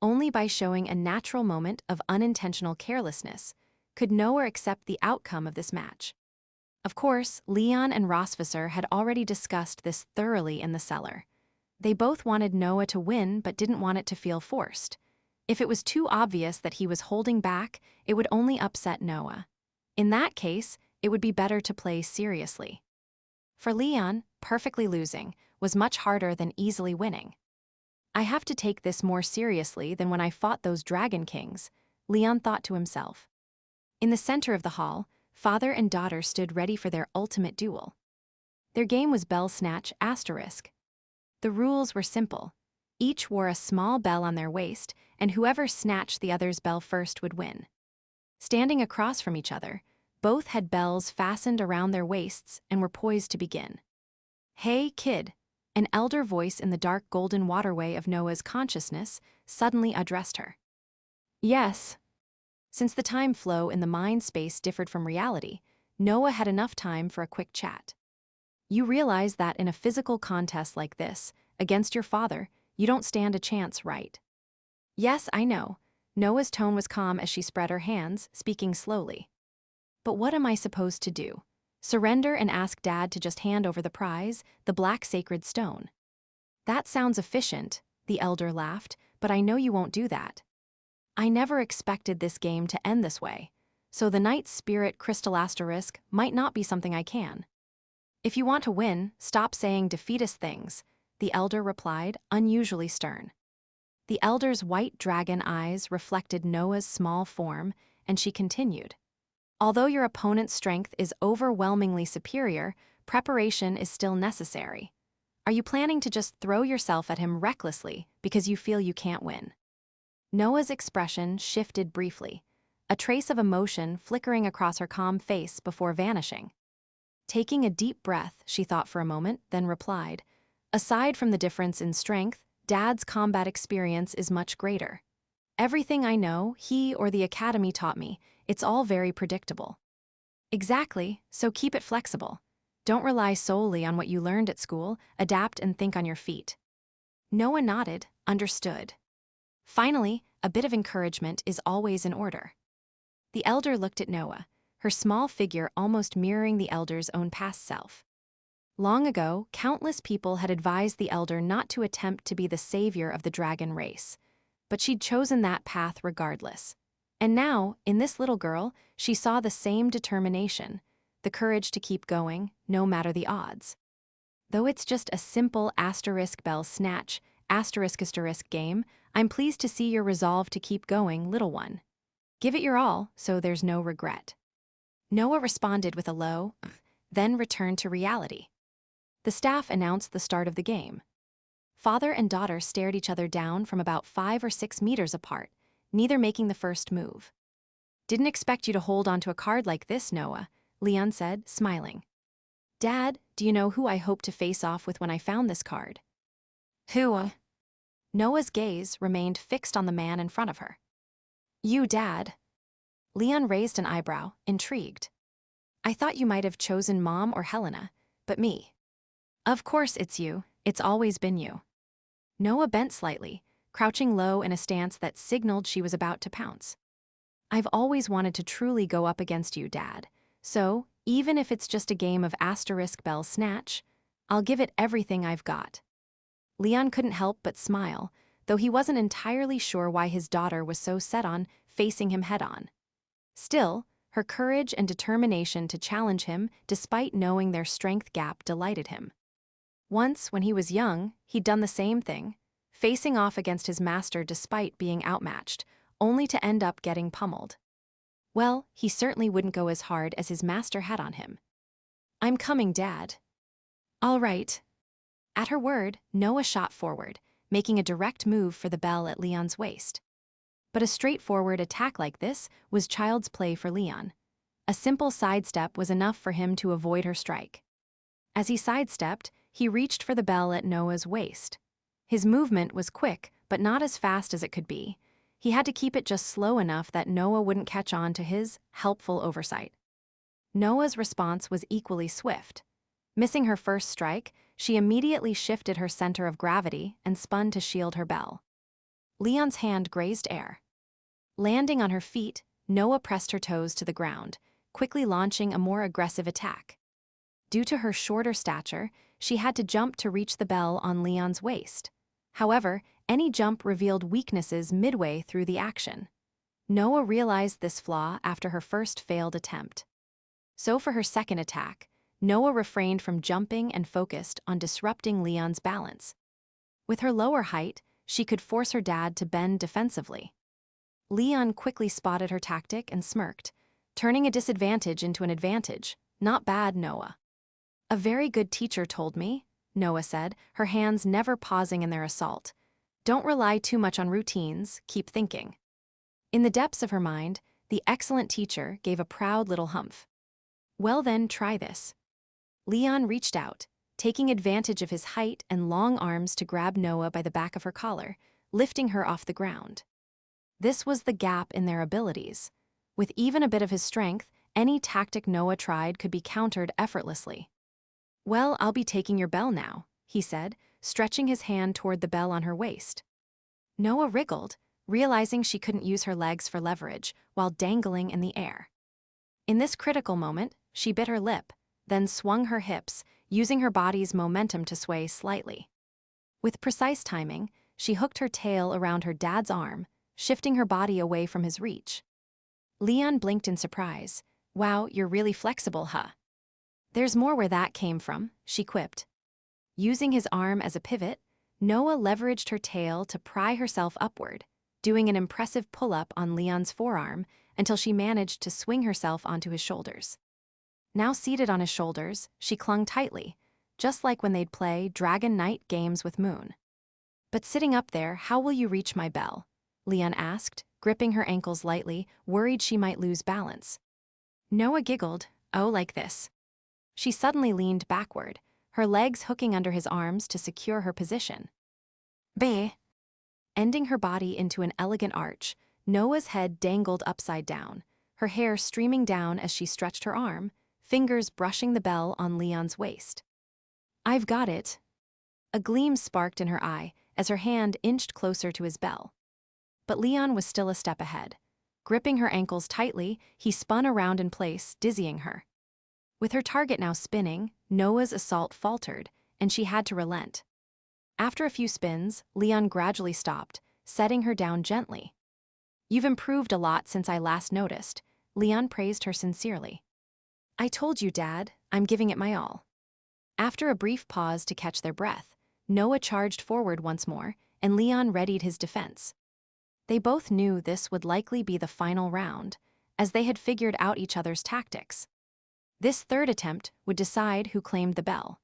Only by showing a natural moment of unintentional carelessness could Noah accept the outcome of this match. Of course, Leon and Rosvisser had already discussed this thoroughly in the cellar. They both wanted Noah to win but didn't want it to feel forced. If it was too obvious that he was holding back, it would only upset Noah. In that case, it would be better to play seriously. For Leon, perfectly losing was much harder than easily winning. I have to take this more seriously than when I fought those Dragon Kings, Leon thought to himself. In the center of the hall, father and daughter stood ready for their ultimate duel. Their game was Bell Snatch *. The rules were simple. Each wore a small bell on their waist, and whoever snatched the other's bell first would win. Standing across from each other, both had bells fastened around their waists and were poised to begin. "Hey, kid," an elder voice in the dark golden waterway of Noah's consciousness suddenly addressed her. "Yes." Since the time flow in the mind space differed from reality, Noah had enough time for a quick chat. "You realize that in a physical contest like this, against your father, you don't stand a chance, right?" "Yes, I know." Noah's tone was calm as she spread her hands, speaking slowly. "But what am I supposed to do? Surrender and ask Dad to just hand over the prize, the black sacred stone?" "That sounds efficient," the elder laughed, "but I know you won't do that. I never expected this game to end this way, so the Knight's Spirit Crystal Asterisk might not be something I can." "If you want to win, stop saying defeatist things," the elder replied, unusually stern. The elder's white dragon eyes reflected Noah's small form, and she continued. "Although your opponent's strength is overwhelmingly superior, preparation is still necessary. Are you planning to just throw yourself at him recklessly because you feel you can't win?" Noah's expression shifted briefly, a trace of emotion flickering across her calm face before vanishing. Taking a deep breath, she thought for a moment, then replied, "Aside from the difference in strength, Dad's combat experience is much greater. Everything I know, he or the academy taught me. It's all very predictable." "Exactly, so keep it flexible. Don't rely solely on what you learned at school, adapt and think on your feet." Noah nodded, understood. Finally, a bit of encouragement is always in order. The elder looked at Noah, her small figure almost mirroring the elder's own past self. Long ago, countless people had advised the elder not to attempt to be the savior of the dragon race, but she'd chosen that path regardless. And now, in this little girl, she saw the same determination, the courage to keep going, no matter the odds. "Though it's just a simple asterisk bell snatch, asterisk game, I'm pleased to see your resolve to keep going, little one. Give it your all, so there's no regret." Noah responded with a low, then returned to reality. The staff announced the start of the game. Father and daughter stared each other down from about 5 or 6 meters apart, neither making the first move. "Didn't expect you to hold onto a card like this, Noah," Leon said, smiling. "Dad, do you know who I hoped to face off with when I found this card?" "Who?" Noah's gaze remained fixed on the man in front of her. "You, Dad." Leon raised an eyebrow, intrigued. "I thought you might have chosen Mom or Helena, but me." "Of course it's you. It's always been you." Noah bent slightly, crouching low in a stance that signaled she was about to pounce. "I've always wanted to truly go up against you, Dad. So, even if it's just a game of asterisk bell snatch, I'll give it everything I've got." Leon couldn't help but smile, though he wasn't entirely sure why his daughter was so set on facing him head-on. Still, her courage and determination to challenge him despite knowing their strength gap delighted him. Once, when he was young, he'd done the same thing, facing off against his master despite being outmatched, only to end up getting pummeled. Well, he certainly wouldn't go as hard as his master had on him. "I'm coming, Dad." "All right." At her word, Noah shot forward, making a direct move for the bell at Leon's waist. But a straightforward attack like this was child's play for Leon. A simple sidestep was enough for him to avoid her strike. As he sidestepped, he reached for the bell at Noah's waist. His movement was quick, but not as fast as it could be. He had to keep it just slow enough that Noah wouldn't catch on to his helpful oversight. Noah's response was equally swift. Missing her first strike, she immediately shifted her center of gravity and spun to shield her bell. Leon's hand grazed air. Landing on her feet, Noah pressed her toes to the ground, quickly launching a more aggressive attack. Due to her shorter stature, she had to jump to reach the bell on Leon's waist. However, any jump revealed weaknesses midway through the action. Noah realized this flaw after her first failed attempt. So for her second attack, Noah refrained from jumping and focused on disrupting Leon's balance. With her lower height, she could force her dad to bend defensively. Leon quickly spotted her tactic and smirked, turning a disadvantage into an advantage. "Not bad, Noah." "A very good teacher told me," Noah said, her hands never pausing in their assault. Don't rely too much on routines, keep thinking. In the depths of her mind, the excellent teacher gave a proud little humph. Well then, try this. Leon reached out, taking advantage of his height and long arms to grab Noah by the back of her collar, lifting her off the ground. This was the gap in their abilities. With even a bit of his strength, any tactic Noah tried could be countered effortlessly. Well, I'll be taking your bell now, he said, stretching his hand toward the bell on her waist. Noah wriggled, realizing she couldn't use her legs for leverage while dangling in the air. In this critical moment, she bit her lip, then swung her hips, using her body's momentum to sway slightly. With precise timing, she hooked her tail around her dad's arm, shifting her body away from his reach. Leon blinked in surprise. Wow, you're really flexible, huh? There's more where that came from, she quipped. Using his arm as a pivot, Noah leveraged her tail to pry herself upward, doing an impressive pull-up on Leon's forearm until she managed to swing herself onto his shoulders. Now seated on his shoulders, she clung tightly, just like when they'd play Dragon Knight games with Moon. But sitting up there, how will you reach my bell? Leon asked, gripping her ankles lightly, worried she might lose balance. Noah giggled, oh, like this. She suddenly leaned backward, her legs hooking under his arms to secure her position. Bah! Ending her body into an elegant arch, Noah's head dangled upside down, her hair streaming down as she stretched her arm, fingers brushing the bell on Leon's waist. I've got it. A gleam sparked in her eye as her hand inched closer to his bell. But Leon was still a step ahead. Gripping her ankles tightly, he spun around in place, dizzying her. With her target now spinning, Noah's assault faltered, and she had to relent. After a few spins, Leon gradually stopped, setting her down gently. You've improved a lot since I last noticed, Leon praised her sincerely. I told you, Dad, I'm giving it my all. After a brief pause to catch their breath, Noah charged forward once more, and Leon readied his defense. They both knew this would likely be the final round, as they had figured out each other's tactics. This third attempt would decide who claimed the bell.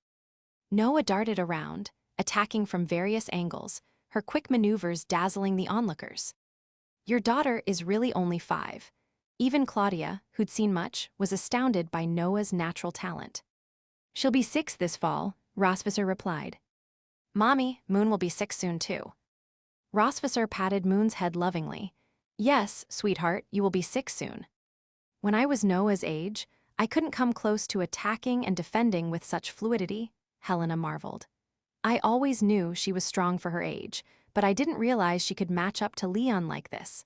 Noah darted around, attacking from various angles, her quick maneuvers dazzling the onlookers. Your daughter is really only 5. Even Claudia, who'd seen much, was astounded by Noah's natural talent. She'll be 6 this fall, Rosvisser replied. Mommy, Moon will be 6 soon too. Rosvisser patted Moon's head lovingly. Yes, sweetheart, you will be 6 soon. When I was Noah's age, I couldn't come close to attacking and defending with such fluidity, Helena marveled. I always knew she was strong for her age, but I didn't realize she could match up to Leon like this.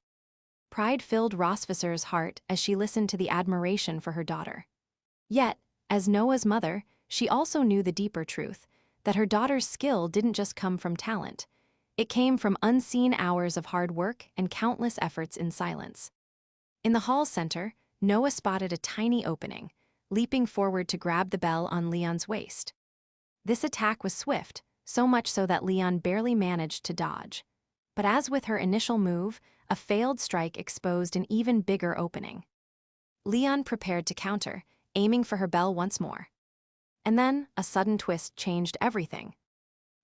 Pride filled Rosvisser's heart as she listened to the admiration for her daughter. Yet, as Noah's mother, she also knew the deeper truth, that her daughter's skill didn't just come from talent. It came from unseen hours of hard work and countless efforts in silence. In the hall center, Noah spotted a tiny opening, leaping forward to grab the bell on Leon's waist. This attack was swift, so much so that Leon barely managed to dodge. But as with her initial move, a failed strike exposed an even bigger opening. Leon prepared to counter, aiming for her bell once more. And then, a sudden twist changed everything.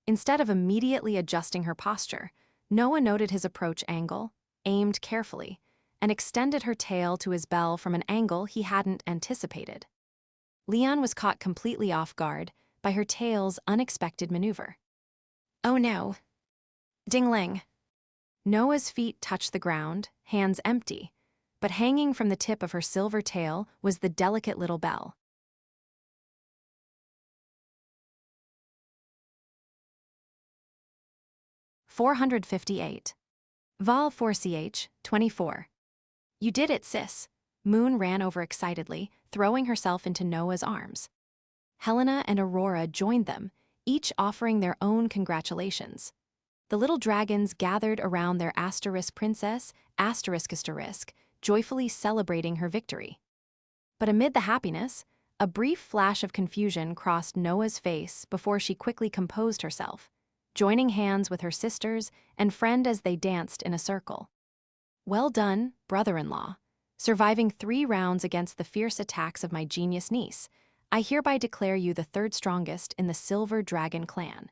Instead of immediately adjusting her posture, Noah noted his approach angle, aimed carefully, and extended her tail to his bell from an angle he hadn't anticipated. Leon was caught completely off guard by her tail's unexpected maneuver. Oh no! Ding-ling! Noah's feet touched the ground, hands empty, but hanging from the tip of her silver tail was the delicate little bell. .458. Vol 4ch, 24. You did it, sis. Moon ran over excitedly, throwing herself into Noah's arms. Helena and Aurora joined them, each offering their own congratulations. The little dragons gathered around their asterisk princess, asterisk, joyfully celebrating her victory. But amid the happiness, a brief flash of confusion crossed Noah's face before she quickly composed herself, joining hands with her sisters and friend as they danced in a circle. Well done, brother-in-law. Surviving 3 rounds against the fierce attacks of my genius niece, I hereby declare you the 3rd strongest in the Silver Dragon clan.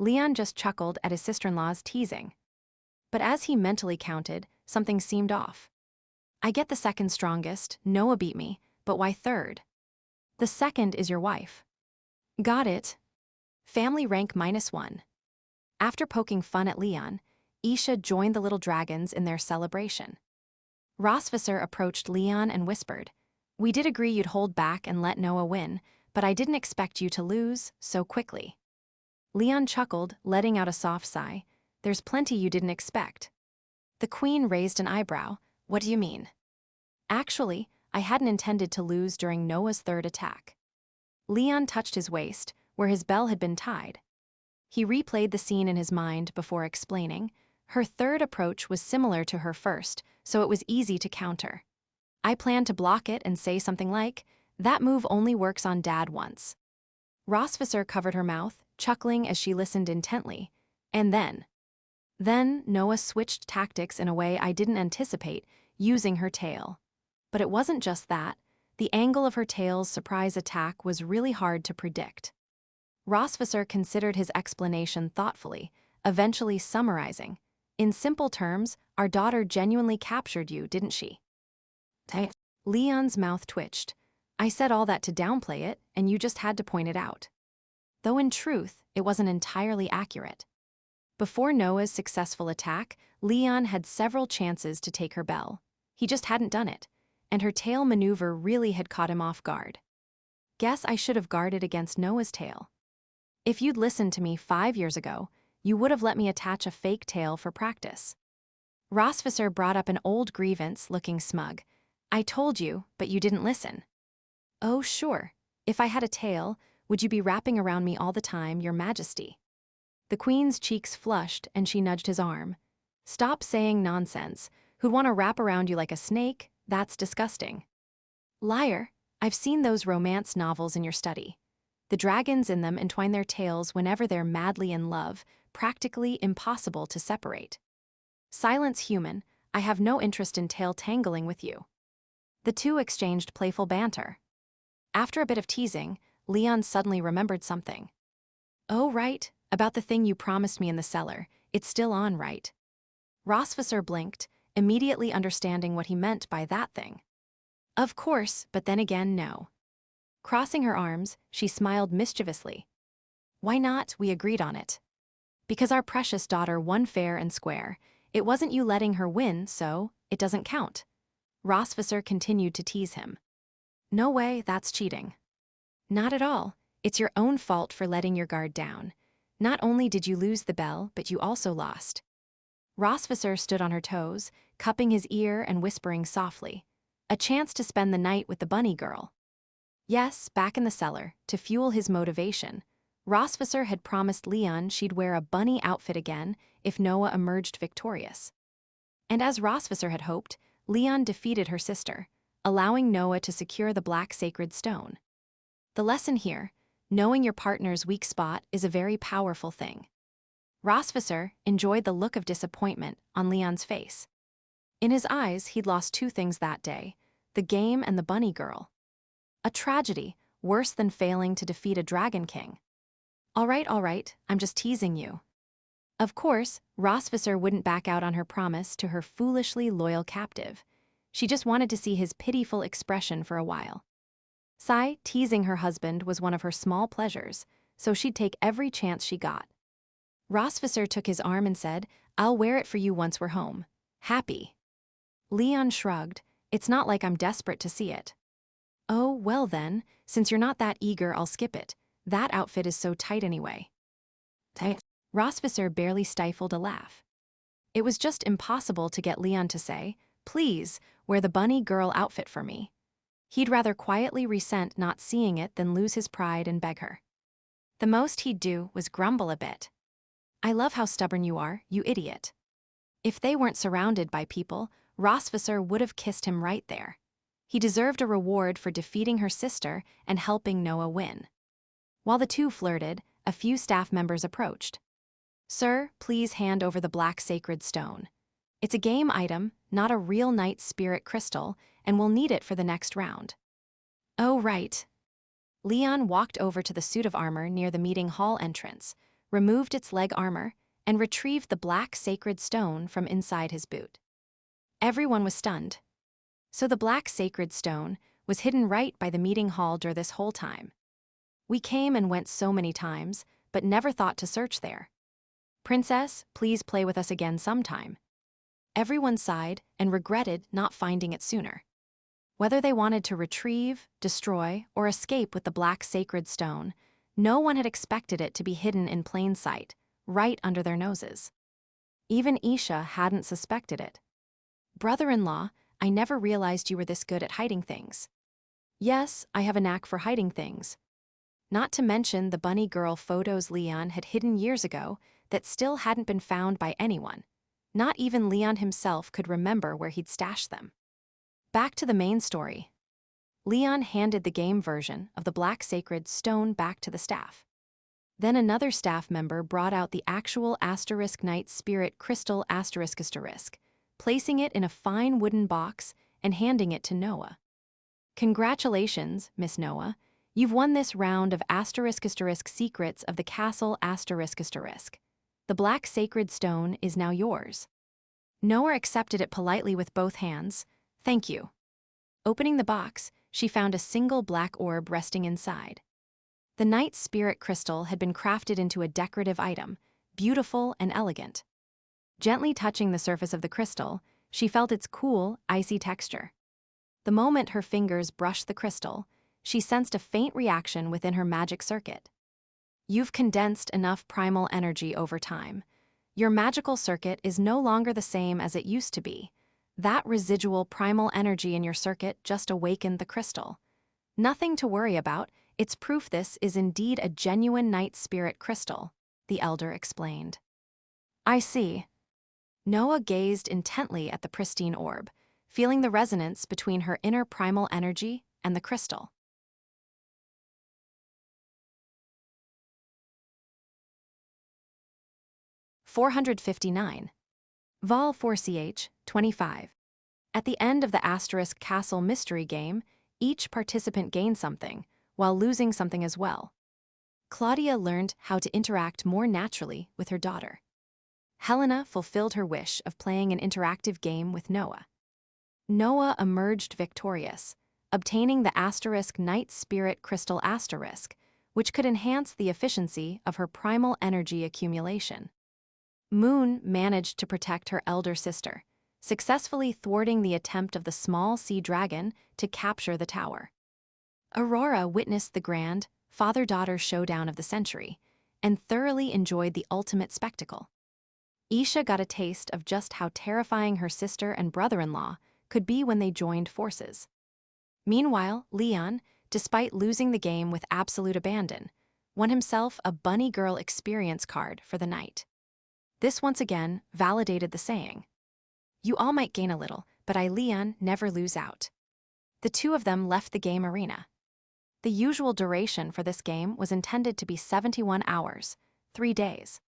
Leon just chuckled at his sister-in-law's teasing. But as he mentally counted, something seemed off. I get the second strongest, Noah beat me, but why third? The second is your wife. Got it. Family rank -1. After poking fun at Leon, Isha joined the little dragons in their celebration. Rosvisser approached Leon and whispered, "We did agree you'd hold back and let Noah win, but I didn't expect you to lose so quickly." Leon chuckled, letting out a soft sigh. "There's plenty you didn't expect." The queen raised an eyebrow. "What do you mean?" "Actually, I hadn't intended to lose during Noah's third attack." Leon touched his waist, where his bell had been tied. He replayed the scene in his mind before explaining. Her third approach was similar to her first, so it was easy to counter. I planned to block it and say something like, "That move only works on Dad once." Rosvisser covered her mouth, chuckling as she listened intently. And then Noah switched tactics in a way I didn't anticipate, using her tail. But it wasn't just that. The angle of her tail's surprise attack was really hard to predict. Rosvisser considered his explanation thoughtfully, eventually summarizing. "In simple terms, our daughter genuinely captured you, didn't she?" Leon's mouth twitched. "I said all that to downplay it, and you just had to point it out." Though in truth, it wasn't entirely accurate. Before Noah's successful attack, Leon had several chances to take her bell. He just hadn't done it, and her tail maneuver really had caught him off guard. Guess I should have guarded against Noah's tail. If you'd listened to me 5 years ago, you would have let me attach a fake tail for practice. Rosvisser brought up an old grievance, looking smug. "I told you, but you didn't listen." "Oh, sure. If I had a tail, would you be wrapping around me all the time, Your Majesty?" The queen's cheeks flushed, and she nudged his arm. "Stop saying nonsense. Who'd want to wrap around you like a snake? That's disgusting." "Liar. I've seen those romance novels in your study. The dragons in them entwine their tails whenever they're madly in love, practically impossible to separate." "Silence, human. I have no interest in tail tangling with you." The two exchanged playful banter. After a bit of teasing, Leon suddenly remembered something. "Oh, right, about the thing you promised me in the cellar. It's still on, right?" Rosvisser blinked, immediately understanding what he meant by that thing. "Of course, but then again, no." Crossing her arms, she smiled mischievously. "Why not? We agreed on it." "Because our precious daughter won fair and square. It wasn't you letting her win, so it doesn't count." Rosvisser continued to tease him. "No way, that's cheating." "Not at all. It's your own fault for letting your guard down. Not only did you lose the bell, but you also lost." Rosvisser stood on her toes, cupping his ear and whispering softly. "A chance to spend the night with the bunny girl." Yes, back in the cellar, to fuel his motivation, Rosvisser had promised Leon she'd wear a bunny outfit again if Noah emerged victorious. And as Rosvisser had hoped, Leon defeated her sister, allowing Noah to secure the black sacred stone. The lesson here: knowing your partner's weak spot is a very powerful thing. Rosvisser enjoyed the look of disappointment on Leon's face. In his eyes, he'd lost 2 things that day: the game and the bunny girl. A tragedy, worse than failing to defeat a dragon king. All right, I'm just teasing you." Of course, Rosvisser wouldn't back out on her promise to her foolishly loyal captive. She just wanted to see his pitiful expression for a while. Teasing her husband was one of her small pleasures, so she'd take every chance she got. Rosvisser took his arm and said, "I'll wear it for you once we're home. Happy?" Leon shrugged. "It's not like I'm desperate to see it." "Oh, well then, since you're not that eager, I'll skip it. That outfit is so tight anyway." Rosvisser barely stifled a laugh. It was just impossible to get Leon to say, "Please, wear the bunny girl outfit for me." He'd rather quietly resent not seeing it than lose his pride and beg her. The most he'd do was grumble a bit. "I love how stubborn you are, you idiot." If they weren't surrounded by people, Rosvisser would have kissed him right there. He deserved a reward for defeating her sister and helping Noah win. While the two flirted, a few staff members approached. "Sir, please hand over the black sacred stone. It's a game item, not a real night spirit crystal, and we'll need it for the next round." "Oh, right." Leon walked over to the suit of armor near the meeting hall entrance. removed its leg armor, and retrieved the black sacred stone from inside his boot. Everyone was stunned. So the black sacred stone was hidden right by the meeting hall door this whole time. We came and went so many times, but never thought to search there. Princess, please play with us again sometime. Everyone sighed and regretted not finding it sooner. Whether they wanted to retrieve, destroy, or escape with the black sacred stone, no one had expected it to be hidden in plain sight, right under their noses. Even Isha hadn't suspected it. Brother-in-law, I never realized you were this good at hiding things. Yes, I have a knack for hiding things. Not to mention the bunny girl photos Leon had hidden years ago that still hadn't been found by anyone. Not even Leon himself could remember where he'd stashed them. Back to the main story. Leon handed the game version of the black sacred stone back to the staff. Then another staff member brought out the actual * Night Spirit crystal ***, placing it in a fine wooden box and handing it to Noah. Congratulations, Miss Noah. You've won this round of *** secrets of the castle ***. The black sacred stone is now yours. Noah accepted it politely with both hands. Thank you. Opening the box, she found a single black orb resting inside. The Night Spirit crystal had been crafted into a decorative item, beautiful and elegant. Gently touching the surface of the crystal, she felt its cool, icy texture. The moment her fingers brushed the crystal, she sensed a faint reaction within her magic circuit. You've condensed enough primal energy over time. Your magical circuit is no longer the same as it used to be. That residual primal energy in your circuit just awakened the crystal. Nothing to worry about, it's proof this is indeed a genuine Night Spirit crystal, the elder explained. I see. Noah gazed intently at the pristine orb, feeling the resonance between her inner primal energy and the crystal. *459. Vol 4ch, 25. At the end of the * Castle mystery game, each participant gained something, while losing something as well. Claudia learned how to interact more naturally with her daughter. Helena fulfilled her wish of playing an interactive game with Noah. Noah emerged victorious, obtaining the * Night Spirit crystal *, which could enhance the efficiency of her primal energy accumulation. Moon managed to protect her elder sister, successfully thwarting the attempt of the small sea dragon to capture the tower. Aurora witnessed the grand, father-daughter showdown of the century, and thoroughly enjoyed the ultimate spectacle. Isha got a taste of just how terrifying her sister and brother-in-law could be when they joined forces. Meanwhile, Leon, despite losing the game with absolute abandon, won himself a bunny girl experience card for the night. This once again validated the saying, "You all might gain a little, but I, Leon, never lose out." The two of them left the game arena. The usual duration for this game was intended to be 71 hours, 3 days.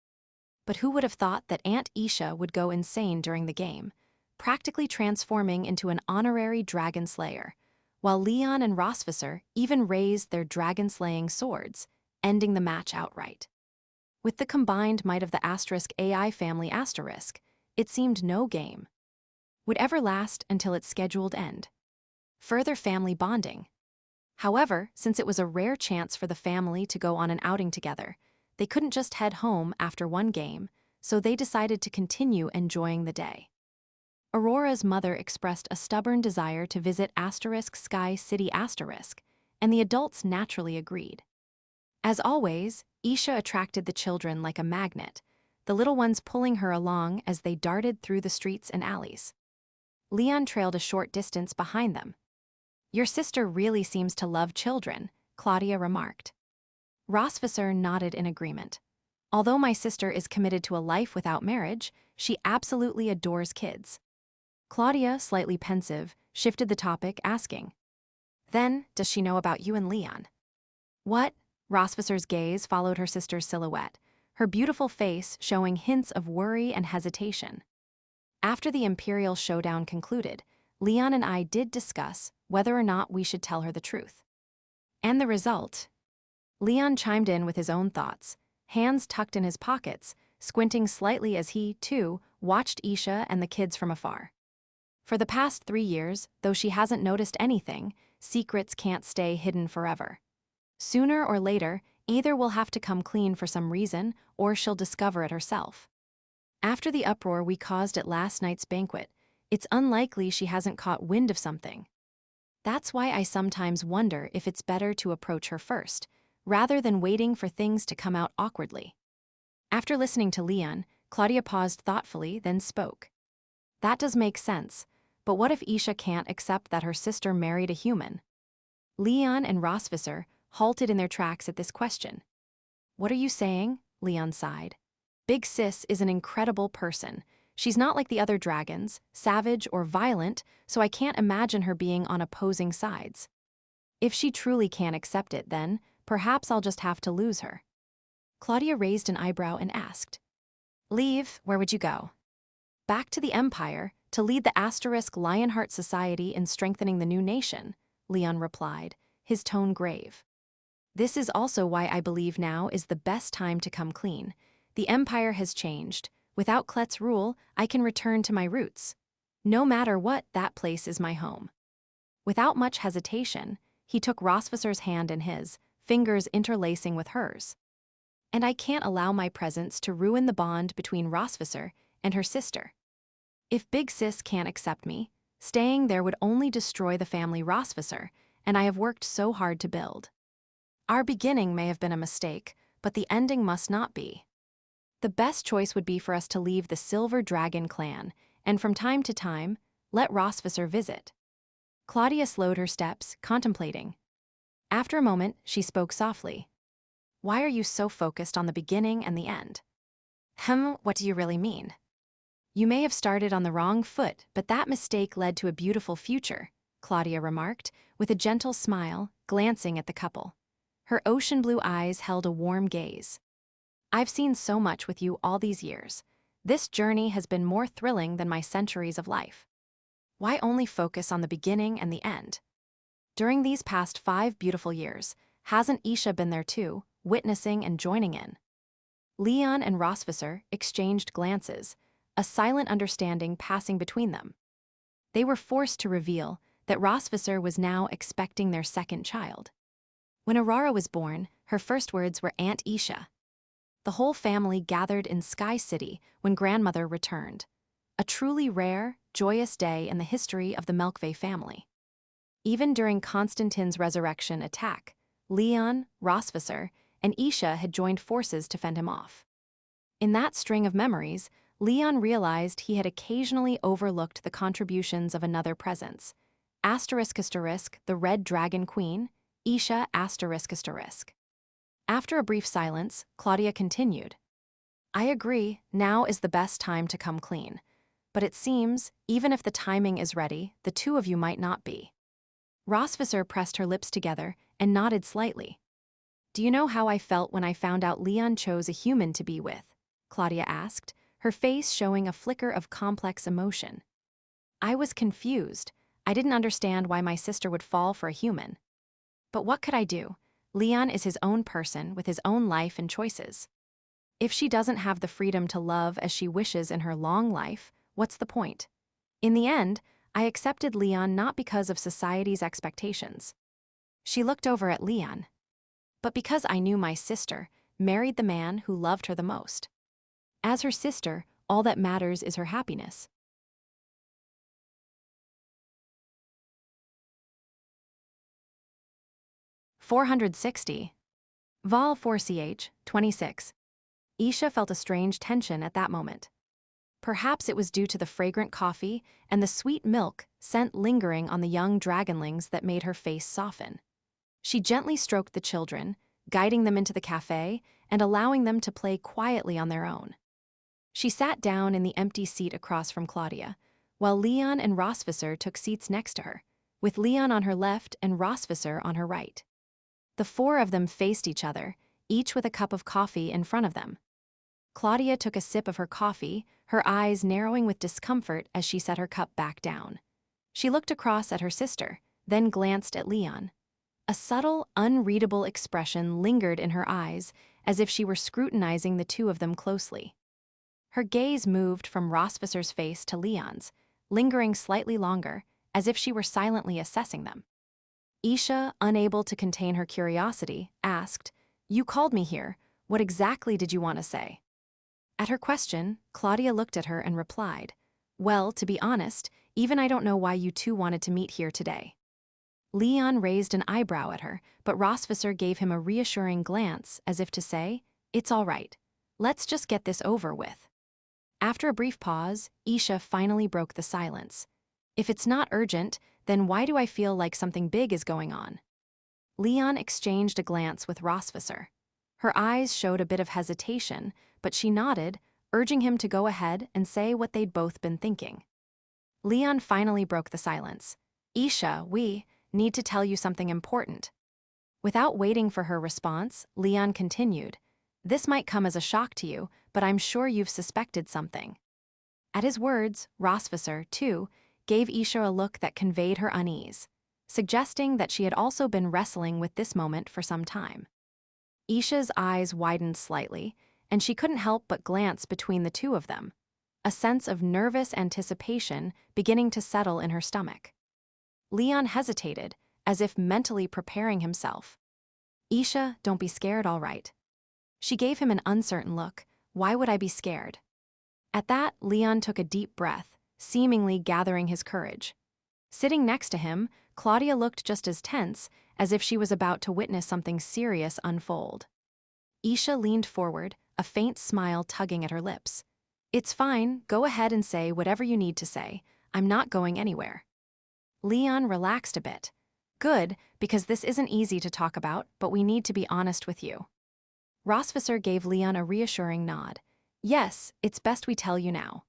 But who would have thought that Aunt Isha would go insane during the game, practically transforming into an honorary dragon slayer, while Leon and Rosvisser even raised their dragon-slaying swords, ending the match outright. With the combined might of the * AI family *, it seemed no game would ever last until its scheduled end. Further family bonding. However, since it was a rare chance for the family to go on an outing together, they couldn't just head home after one game, so they decided to continue enjoying the day. Aurora's mother expressed a stubborn desire to visit * Sky City *, and the adults naturally agreed. As always, Isha attracted the children like a magnet, the little ones pulling her along as they darted through the streets and alleys. Leon trailed a short distance behind them. Your sister really seems to love children, Claudia remarked. Rosvisser nodded in agreement. Although my sister is committed to a life without marriage, she absolutely adores kids. Claudia, slightly pensive, shifted the topic, asking, "Then, does she know about you and Leon?" "What?" Rosvisser's gaze followed her sister's silhouette, her beautiful face showing hints of worry and hesitation. After the Imperial showdown concluded, Leon and I did discuss whether or not we should tell her the truth. And the result? Leon chimed in with his own thoughts, hands tucked in his pockets, squinting slightly as he, too, watched Isha and the kids from afar. For the past 3 years, though she hasn't noticed anything, secrets can't stay hidden forever. Sooner or later, either will have to come clean for some reason, or she'll discover it herself. After the uproar we caused at last night's banquet, it's unlikely she hasn't caught wind of something. That's why I sometimes wonder if it's better to approach her first, rather than waiting for things to come out awkwardly. After listening to Leon, Claudia paused thoughtfully, then spoke. That does make sense, but what if Isha can't accept that her sister married a human? Leon and Rosvisser halted in their tracks at this question. What are you saying? Leon sighed. Big Sis is an incredible person. She's not like the other dragons, savage or violent, so I can't imagine her being on opposing sides. If she truly can't accept it, then perhaps I'll just have to lose her. Claudia raised an eyebrow and asked, Leave, where would you go? Back to the Empire, to lead the Asterisk Lionheart Society in strengthening the new nation, Leon replied, his tone grave. This is also why I believe now is the best time to come clean. The Empire has changed. Without Klet's rule, I can return to my roots. No matter what, that place is my home. Without much hesitation, he took Rosvisser's hand in his, fingers interlacing with hers. And I can't allow my presence to ruin the bond between Rosvisser and her sister. If Big Sis can't accept me, staying there would only destroy the family Rosvisser, and I have worked so hard to build. Our beginning may have been a mistake, but the ending must not be. The best choice would be for us to leave the Silver Dragon clan, and from time to time, let Rosvisser visit. Claudia slowed her steps, contemplating. After a moment, she spoke softly. Why are you so focused on the beginning and the end? What do you really mean? You may have started on the wrong foot, but that mistake led to a beautiful future, Claudia remarked, with a gentle smile, glancing at the couple. Her ocean blue eyes held a warm gaze. I've seen so much with you all these years. This journey has been more thrilling than my centuries of life. Why only focus on the beginning and the end? During these past 5 beautiful years, hasn't Isha been there too, witnessing and joining in? Leon and Rosvisser exchanged glances, a silent understanding passing between them. They were forced to reveal that Rosvisser was now expecting their second child. When Aurora was born, her first words were Aunt Isha. The whole family gathered in Sky City when grandmother returned. A truly rare, joyous day in the history of the Melkve family. Even during Constantine's resurrection attack, Leon, Rosvisser, and Isha had joined forces to fend him off. In that string of memories, Leon realized he had occasionally overlooked the contributions of another presence. Asterisk, the Red Dragon Queen, Isha asterisk. After a brief silence, Claudia continued. I agree, now is the best time to come clean. But it seems, even if the timing is ready, the two of you might not be. Rosvisser pressed her lips together and nodded slightly. Do you know how I felt when I found out Leon chose a human to be with? Claudia asked, her face showing a flicker of complex emotion. I was confused. I didn't understand why my sister would fall for a human. But what could I do? Leon is his own person with his own life and choices. If she doesn't have the freedom to love as she wishes in her long life, what's the point? In the end, I accepted Leon not because of society's expectations. She looked over at Leon. But because I knew my sister married the man who loved her the most. As her sister, all that matters is her happiness. (460). Vol 4ch, 26. Isha felt a strange tension at that moment. Perhaps it was due to the fragrant coffee and the sweet milk scent lingering on the young dragonlings that made her face soften. She gently stroked the children, guiding them into the cafe and allowing them to play quietly on their own. She sat down in the empty seat across from Claudia, while Leon and Rosvisser took seats next to her, with Leon on her left and Rosvisser on her right. The 4 of them faced each other, each with a cup of coffee in front of them. Claudia took a sip of her coffee, her eyes narrowing with discomfort as she set her cup back down. She looked across at her sister, then glanced at Leon. A subtle, unreadable expression lingered in her eyes as if she were scrutinizing the two of them closely. Her gaze moved from Rosvicer's face to Leon's, lingering slightly longer, as if she were silently assessing them. Isha, unable to contain her curiosity, asked, "You called me here. What exactly did you want to say?" At her question, Claudia looked at her and replied, "Well, to be honest, even I don't know why you two wanted to meet here today." Leon raised an eyebrow at her, but Rosvicer gave him a reassuring glance as if to say, "It's all right. Let's just get this over with." After a brief pause, Isha finally broke the silence. "If it's not urgent, then why do I feel like something big is going on?" Leon exchanged a glance with Rosvicer. Her eyes showed a bit of hesitation, but she nodded, urging him to go ahead and say what they'd both been thinking. Leon finally broke the silence. "Isha, we need to tell you something important." Without waiting for her response, Leon continued, "This might come as a shock to you, but I'm sure you've suspected something." At his words, Rosvicer, too, gave Isha a look that conveyed her unease, suggesting that she had also been wrestling with this moment for some time. Isha's eyes widened slightly, and she couldn't help but glance between the two of them, a sense of nervous anticipation beginning to settle in her stomach. Leon hesitated, as if mentally preparing himself. "Isha, don't be scared, all right." She gave him an uncertain look. "Why would I be scared?" At that, Leon took a deep breath, seemingly gathering his courage. Sitting next to him, Claudia looked just as tense, as if she was about to witness something serious unfold. Isha leaned forward, a faint smile tugging at her lips. "It's fine, go ahead and say whatever you need to say. I'm not going anywhere." Leon relaxed a bit. "Good, because this isn't easy to talk about, but we need to be honest with you." Rosvicer gave Leon a reassuring nod. "Yes, it's best we tell you now."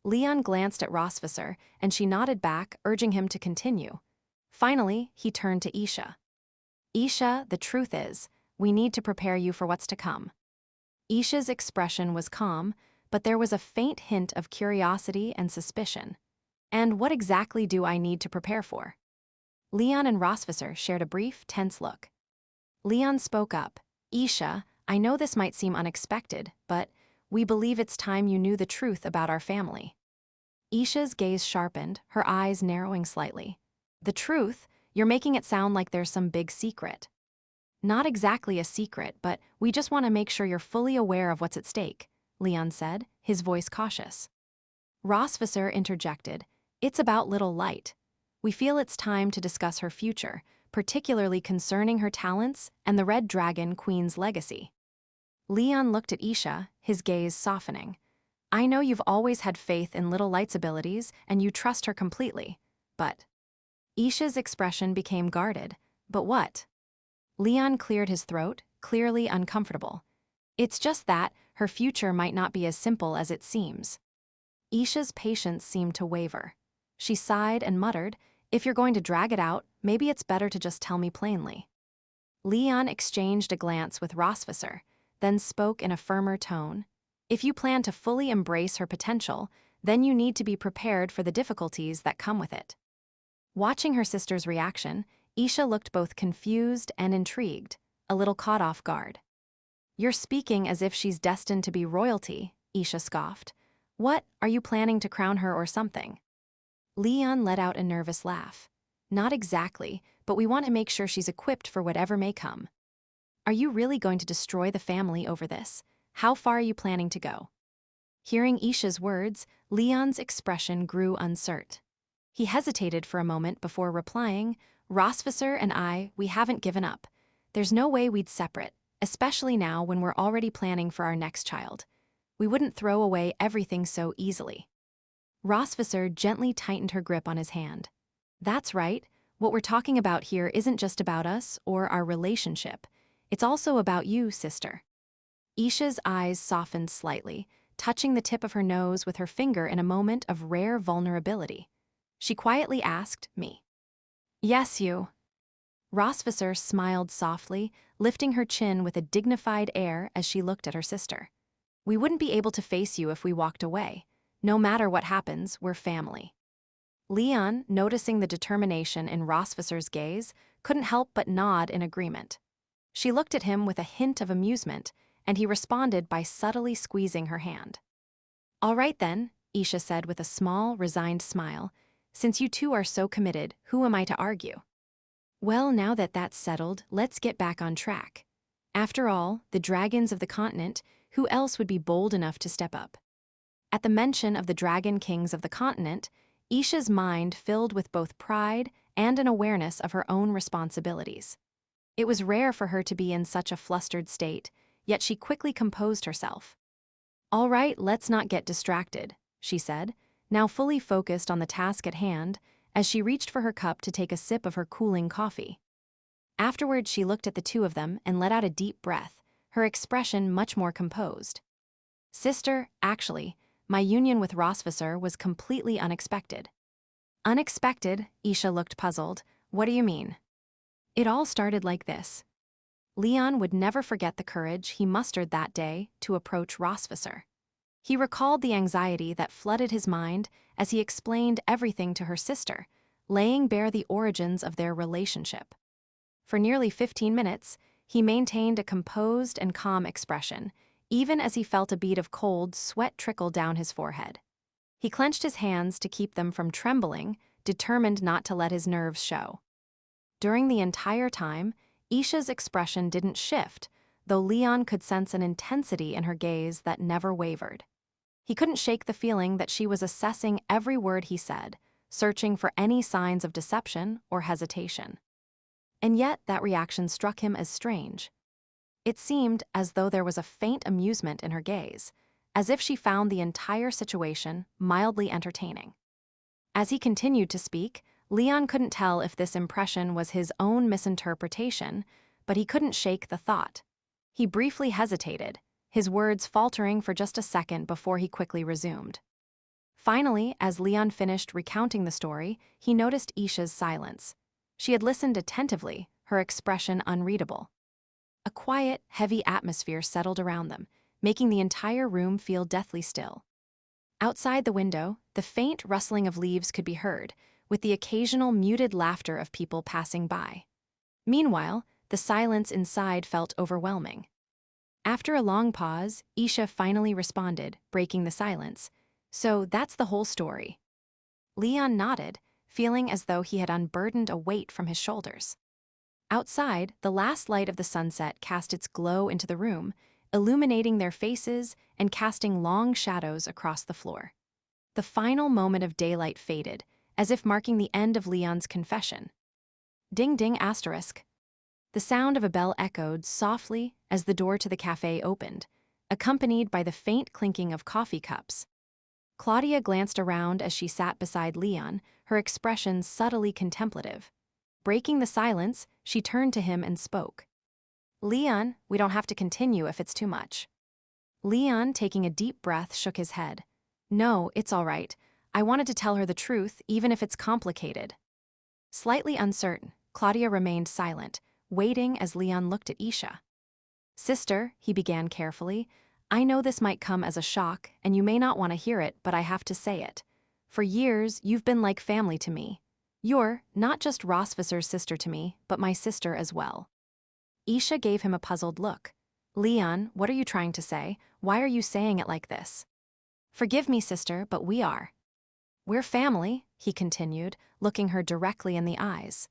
Leon glanced at Rosvicer, and she nodded back, urging him to continue. Finally, he turned to Isha. "Isha, the truth is, we need to prepare you for what's to come." Isha's expression was calm, but there was a faint hint of curiosity and suspicion. "And what exactly do I need to prepare for?" Leon and Rosvicer shared a brief, tense look. Leon spoke up. "Isha, I know this might seem unexpected, but we believe it's time you knew the truth about our family." Isha's gaze sharpened, her eyes narrowing slightly. "The truth? You're making it sound like there's some big secret." "Not exactly a secret, but we just want to make sure you're fully aware of what's at stake," Leon said, his voice cautious. Rosvicer interjected, "It's about Little Light. We feel it's time to discuss her future, particularly concerning her talents and the Red Dragon Queen's legacy." Leon looked at Isha, his gaze softening. "I know you've always had faith in Little Light's abilities and you trust her completely, but..." Isha's expression became guarded. "But what?" Leon cleared his throat, clearly uncomfortable. "It's just that her future might not be as simple as it seems." Isha's patience seemed to waver. She sighed and muttered, "If you're going to drag it out, maybe it's better to just tell me plainly." Leon exchanged a glance with Rosvicer, then spoke in a firmer tone. "If you plan to fully embrace her potential, then you need to be prepared for the difficulties that come with it." Watching her sister's reaction, Isha looked both confused and intrigued, a little caught off guard. "You're speaking as if she's destined to be royalty," Isha scoffed. "What, are you planning to crown her or something?" Leon let out a nervous laugh. "Not exactly, but we want to make sure she's equipped for whatever may come." "Are you really going to destroy the family over this? How far are you planning to go?" Hearing Isha's words, Leon's expression grew uncertain. He hesitated for a moment before replying, "Rosvicer and I, we haven't given up. There's no way we'd separate, especially now when we're already planning for our next child. We wouldn't throw away everything so easily." Rosvicer gently tightened her grip on his hand. "That's right. What we're talking about here isn't just about us or our relationship. It's also about you, sister." Isha's eyes softened slightly, touching the tip of her nose with her finger in a moment of rare vulnerability. She quietly asked, "Me?" "Yes, you." Rosvicer smiled softly, lifting her chin with a dignified air as she looked at her sister. "We wouldn't be able to face you if we walked away. No matter what happens, we're family." Leon, noticing the determination in Rosvicer's gaze, couldn't help but nod in agreement. She looked at him with a hint of amusement, and he responded by subtly squeezing her hand. "All right then," Isha said with a small, resigned smile. "Since you two are so committed, who am I to argue?" "Well, now that that's settled, let's get back on track. After all, the dragons of the continent, who else would be bold enough to step up?" At the mention of the dragon kings of the continent, Isha's mind filled with both pride and an awareness of her own responsibilities. It was rare for her to be in such a flustered state, yet she quickly composed herself. "All right, let's not get distracted," she said, now fully focused on the task at hand, as she reached for her cup to take a sip of her cooling coffee. Afterward, she looked at the two of them and let out a deep breath, her expression much more composed. "Sister, actually, my union with Rosvisser was completely unexpected." "Unexpected?" Isha looked puzzled. "What do you mean?" "It all started like this." Leon would never forget the courage he mustered that day to approach Rosvisser. He recalled the anxiety that flooded his mind as he explained everything to her sister, laying bare the origins of their relationship. For nearly 15 minutes, he maintained a composed and calm expression, even as he felt a bead of cold sweat trickle down his forehead. He clenched his hands to keep them from trembling, determined not to let his nerves show. During the entire time, Isha's expression didn't shift, though Leon could sense an intensity in her gaze that never wavered. He couldn't shake the feeling that she was assessing every word he said, searching for any signs of deception or hesitation. And yet that reaction struck him as strange. It seemed as though there was a faint amusement in her gaze, as if she found the entire situation mildly entertaining. As he continued to speak, Leon couldn't tell if this impression was his own misinterpretation, but he couldn't shake the thought. He briefly hesitated, his words faltering for just a second before he quickly resumed. Finally, as Leon finished recounting the story, he noticed Isha's silence. She had listened attentively, her expression unreadable. A quiet, heavy atmosphere settled around them, making the entire room feel deathly still. Outside the window, the faint rustling of leaves could be heard, with the occasional muted laughter of people passing by. Meanwhile, the silence inside felt overwhelming. After a long pause, Isha finally responded, breaking the silence. "So that's the whole story." Leon nodded, feeling as though he had unburdened a weight from his shoulders. Outside, the last light of the sunset cast its glow into the room, illuminating their faces and casting long shadows across the floor. The final moment of daylight faded, as if marking the end of Leon's confession. Ding ding asterisk. The sound of a bell echoed softly as the door to the cafe opened, accompanied by the faint clinking of coffee cups. Claudia glanced around as she sat beside Leon, her expression subtly contemplative. Breaking the silence, she turned to him and spoke. "Leon, we don't have to continue if it's too much." Leon, taking a deep breath, shook his head. "No, it's all right. I wanted to tell her the truth, even if it's complicated." Slightly uncertain, Claudia remained silent, waiting as Leon looked at Isha. "Sister," he began carefully, "I know this might come as a shock, and you may not want to hear it, but I have to say it. For years, you've been like family to me. You're not just Rosvisser's sister to me, but my sister as well." Isha gave him a puzzled look. "Leon, what are you trying to say? Why are you saying it like this?" "Forgive me, sister, but we are. We're family," he continued, looking her directly in the eyes.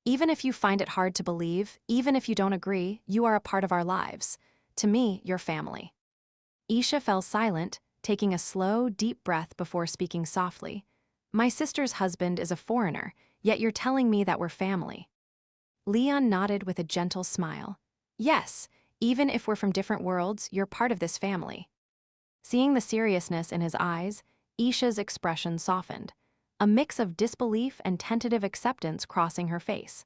"Even if you find it hard to believe, even if you don't agree, you are a part of our lives. To me, you're family." Isha fell silent, taking a slow, deep breath before speaking softly. "My sister's husband is a foreigner, yet you're telling me that we're family." Leon nodded with a gentle smile. "Yes, even if we're from different worlds, you're part of this family." Seeing the seriousness in his eyes, Isha's expression softened, a mix of disbelief and tentative acceptance crossing her face.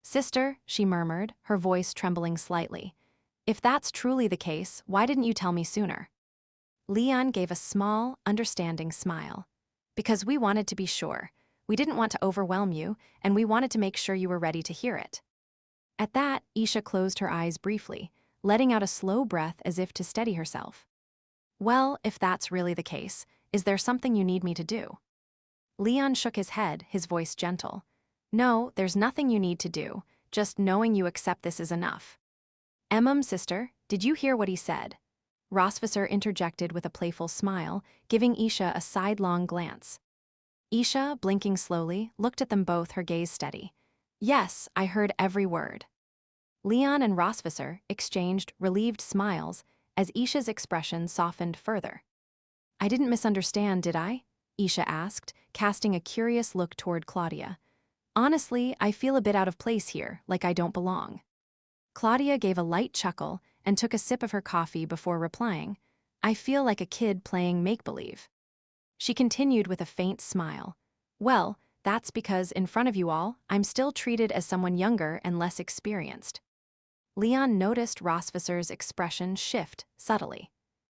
"Sister," she murmured, her voice trembling slightly, "if that's truly the case, why didn't you tell me sooner?" Leon gave a small, understanding smile. "Because we wanted to be sure. We didn't want to overwhelm you, and we wanted to make sure you were ready to hear it." At that, Isha closed her eyes briefly, letting out a slow breath as if to steady herself. "Well, if that's really the case, is there something you need me to do?" Leon shook his head, his voice gentle. "No, there's nothing you need to do, just knowing you accept this is enough. Sister, did you hear what he said? Rosvisser interjected with a playful smile, giving Isha a sidelong glance. Isha, blinking slowly, looked at them both, her gaze steady. Yes, I heard every word. Leon and Rosvisser exchanged relieved smiles as Isha's expression softened further. I didn't misunderstand, did I? Isha asked, casting a curious look toward Claudia. Honestly, I feel a bit out of place here, like I don't belong. Claudia gave a light chuckle and took a sip of her coffee before replying, I feel like a kid playing make-believe. She continued with a faint smile. Well, that's because in front of you all, I'm still treated as someone younger and less experienced. Leon noticed Rosvisser's expression shift subtly.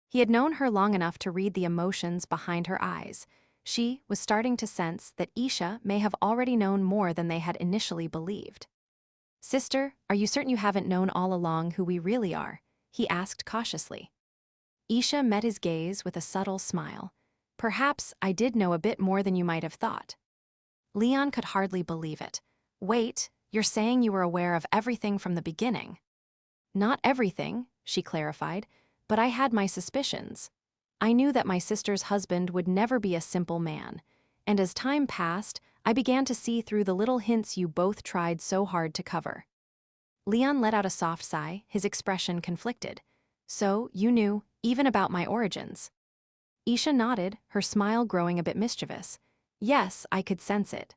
He had known her long enough to read the emotions behind her eyes. She was starting to sense that Isha may have already known more than they had initially believed. Sister, are you certain you haven't known all along who we really are? He asked cautiously. Isha met his gaze with a subtle smile. Perhaps I did know a bit more than you might have thought. Leon could hardly believe it. Wait, you're saying you were aware of everything from the beginning? Not everything, she clarified, but I had my suspicions. I knew that my sister's husband would never be a simple man, and as time passed, I began to see through the little hints you both tried so hard to cover. Leon let out a soft sigh, his expression conflicted. So, you knew, even about my origins. Isha nodded, her smile growing a bit mischievous. Yes, I could sense it.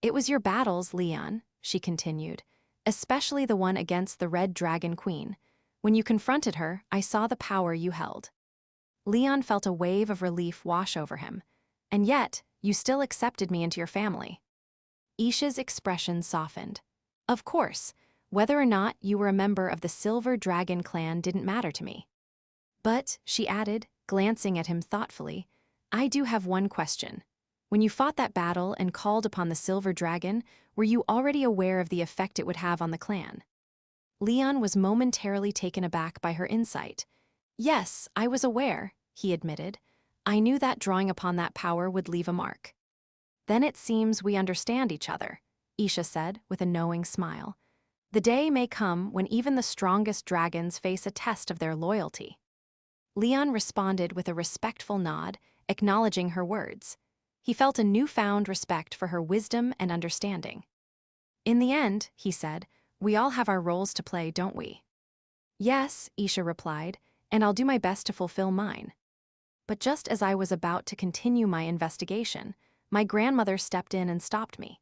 It was your battles, Leon, she continued, especially the one against the Red Dragon Queen. When you confronted her, I saw the power you held. Leon felt a wave of relief wash over him. And yet, you still accepted me into your family. Isha's expression softened. Of course, whether or not you were a member of the Silver Dragon clan didn't matter to me. But, she added, glancing at him thoughtfully, I do have one question. When you fought that battle and called upon the Silver Dragon, were you already aware of the effect it would have on the clan? Leon was momentarily taken aback by her insight. Yes, I was aware, he admitted. I knew that drawing upon that power would leave a mark. Then it seems we understand each other, Isha said with a knowing smile. The day may come when even the strongest dragons face a test of their loyalty. Leon responded with a respectful nod, acknowledging her words. He felt a newfound respect for her wisdom and understanding. In the end, he said, we all have our roles to play, don't we? Yes, Isha replied, and I'll do my best to fulfill mine. But just as I was about to continue my investigation, my grandmother stepped in and stopped me.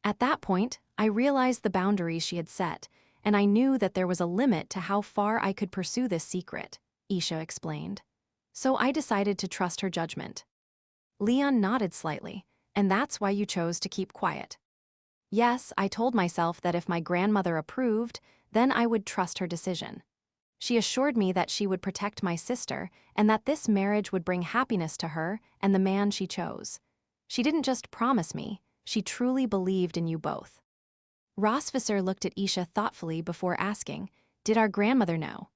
At that point, I realized the boundaries she had set, and I knew that there was a limit to how far I could pursue this secret, Isha explained. So I decided to trust her judgment. Leon nodded slightly, and that's why you chose to keep quiet. Yes, I told myself that if my grandmother approved, then I would trust her decision. She assured me that she would protect my sister and that this marriage would bring happiness to her and the man she chose. She didn't just promise me, she truly believed in you both. Rosvisser looked at Isha thoughtfully before asking, did our grandmother know?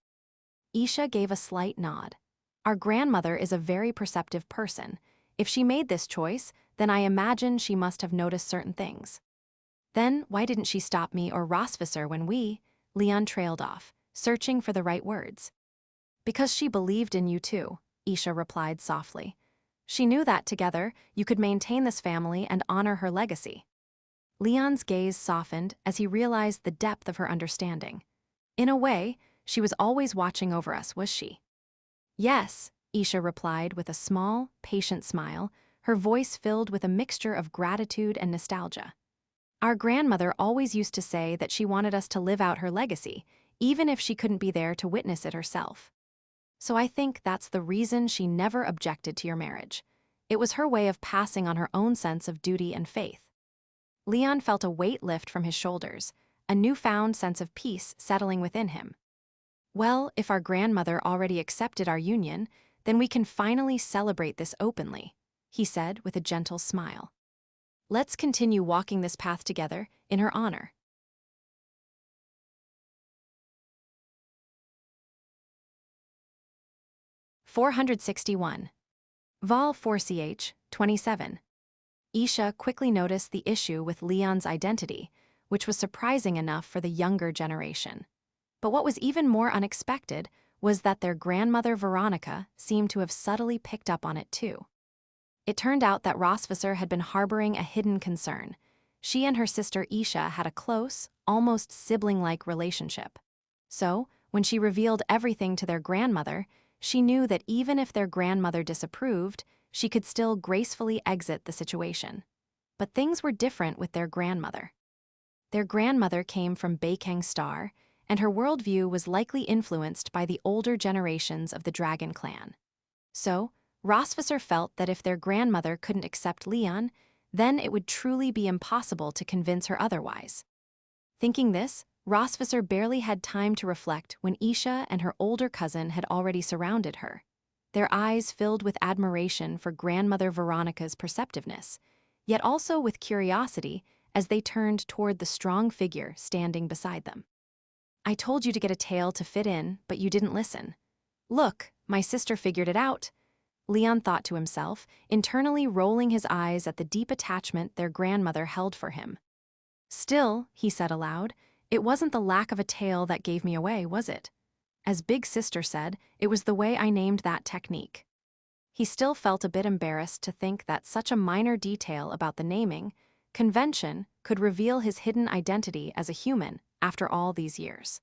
Isha gave a slight nod. Our grandmother is a very perceptive person. If she made this choice, then I imagine she must have noticed certain things. Then why didn't she stop me or Rosvisser when Leon trailed off, searching for the right words. Because she believed in you too, Isha replied softly. She knew that together, you could maintain this family and honor her legacy. Leon's gaze softened as he realized the depth of her understanding. In a way, she was always watching over us, was she? Yes, Isha replied with a small, patient smile, her voice filled with a mixture of gratitude and nostalgia. Our grandmother always used to say that she wanted us to live out her legacy, even if she couldn't be there to witness it herself. So I think that's the reason she never objected to your marriage. It was her way of passing on her own sense of duty and faith. Leon felt a weight lift from his shoulders, a newfound sense of peace settling within him. Well, if our grandmother already accepted our union, then we can finally celebrate this openly, he said with a gentle smile. Let's continue walking this path together in her honor. (461) Vol 4ch, 27. Isha quickly noticed the issue with Leon's identity, which was surprising enough for the younger generation. But what was even more unexpected was that their grandmother Veronica seemed to have subtly picked up on it too. It turned out that Rosvisser had been harboring a hidden concern. She and her sister Isha had a close, almost sibling-like relationship. So, when she revealed everything to their grandmother, she knew that even if their grandmother disapproved, she could still gracefully exit the situation. But things were different with their grandmother. Their grandmother came from Baekeng Star, and her worldview was likely influenced by the older generations of the Dragon Clan. So, Rosvisser felt that if their grandmother couldn't accept Leon, then it would truly be impossible to convince her otherwise. Thinking this, Rosvisser barely had time to reflect when Isha and her older cousin had already surrounded her, their eyes filled with admiration for grandmother Veronica's perceptiveness, yet also with curiosity as they turned toward the strong figure standing beside them. "I told you to get a tail to fit in, but you didn't listen. Look, my sister figured it out," Leon thought to himself, internally rolling his eyes at the deep attachment their grandmother held for him. "Still," he said aloud, "it wasn't the lack of a tail that gave me away, was it? As Big Sister said, it was the way I named that technique." He still felt a bit embarrassed to think that such a minor detail about the naming convention could reveal his hidden identity as a human after all these years.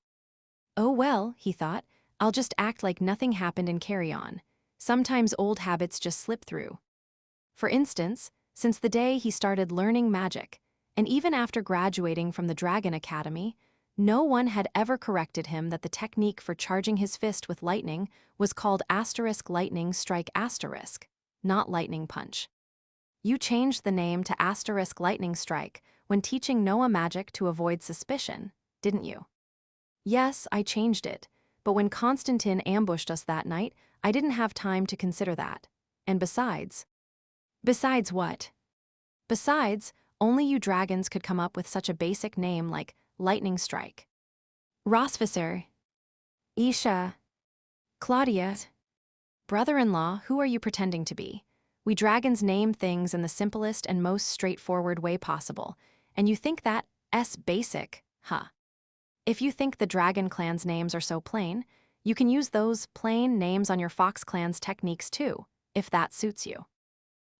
"Oh well," he thought, "I'll just act like nothing happened and carry on. Sometimes old habits just slip through." For instance, since the day he started learning magic, and even after graduating from the Dragon Academy, no one had ever corrected him that the technique for charging his fist with lightning was called asterisk lightning strike asterisk, not lightning punch. You changed the name to asterisk lightning strike when teaching Noah magic to avoid suspicion, didn't you? "Yes, I changed it, but when Constantine ambushed us that night, I didn't have time to consider that. And besides..." "Besides what?" "Besides, only you dragons could come up with such a basic name like lightning strike." "Rosvisser, Isha, Claudia, brother-in-law, who are you pretending to be? We dragons name things in the simplest and most straightforward way possible, and you think that's basic, huh? If you think the Dragon Clan's names are so plain, you can use those plain names on your Fox Clan's techniques too, if that suits you.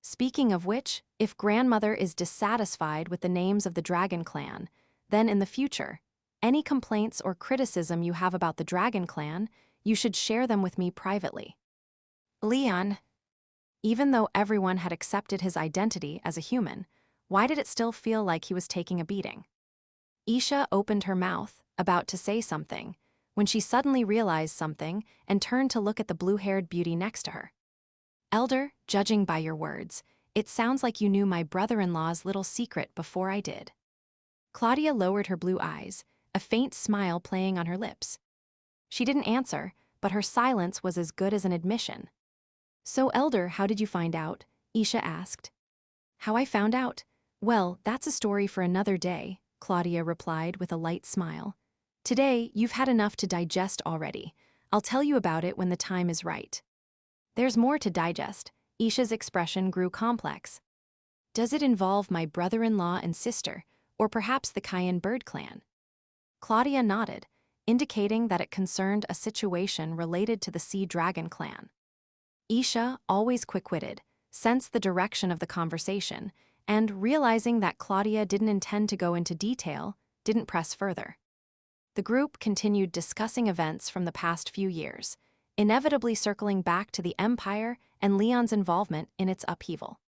Speaking of which, if grandmother is dissatisfied with the names of the Dragon Clan, then in the future, any complaints or criticism you have about the Dragon Clan, you should share them with me privately." Leon, even though everyone had accepted his identity as a human, why did it still feel like he was taking a beating? Isha opened her mouth, about to say something, when she suddenly realized something and turned to look at the blue-haired beauty next to her. "Elder, judging by your words, it sounds like you knew my brother-in-law's little secret before I did." Claudia lowered her blue eyes, a faint smile playing on her lips. She didn't answer, but her silence was as good as an admission. "So, Elder, how did you find out?" Isha asked. "How I found out? Well, that's a story for another day," Claudia replied with a light smile. "Today, you've had enough to digest already. I'll tell you about it when the time is right." "There's more to digest." Isha's expression grew complex. "Does it involve my brother-in-law and sister, or perhaps the Cayenne bird clan?" Claudia nodded, indicating that it concerned a situation related to the Sea Dragon clan. Isha, always quick-witted, sensed the direction of the conversation, and realizing that Claudia didn't intend to go into detail, didn't press further. The group continued discussing events from the past few years, inevitably circling back to the Empire and Leon's involvement in its upheaval.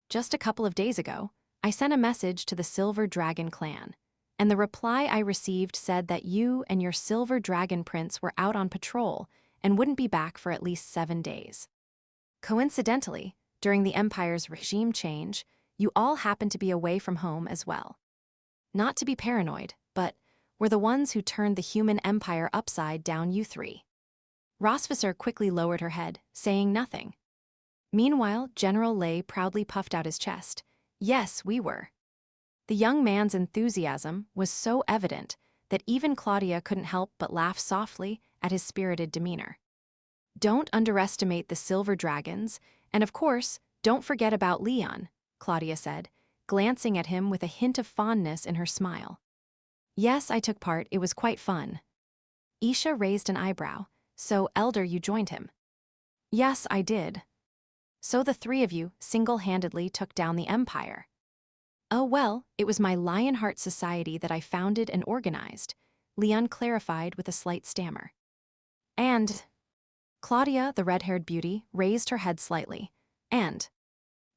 "Just a couple of days ago, I sent a message to the Silver Dragon clan, and the reply I received said that you and your Silver Dragon Prince were out on patrol and wouldn't be back for at least 7 days. Coincidentally, during the Empire's regime change, you all happened to be away from home as well. Not to be paranoid, but were the ones who turned the human empire upside down, you three." Rosvisser quickly lowered her head, saying nothing. Meanwhile, General Lay proudly puffed out his chest. "Yes, we were." The young man's enthusiasm was so evident that even Claudia couldn't help but laugh softly at his spirited demeanor. "Don't underestimate the Silver Dragons, and of course, don't forget about Leon," Claudia said, glancing at him with a hint of fondness in her smile. "Yes, I took part. It was quite fun." Isha raised an eyebrow. So, Elder, you joined him? Yes, I did. So the three of you single-handedly took down the Empire. Oh well, it was my Lionheart Society that I founded and organized, Leon clarified with a slight stammer. And Claudia, the red-haired beauty, raised her head slightly. And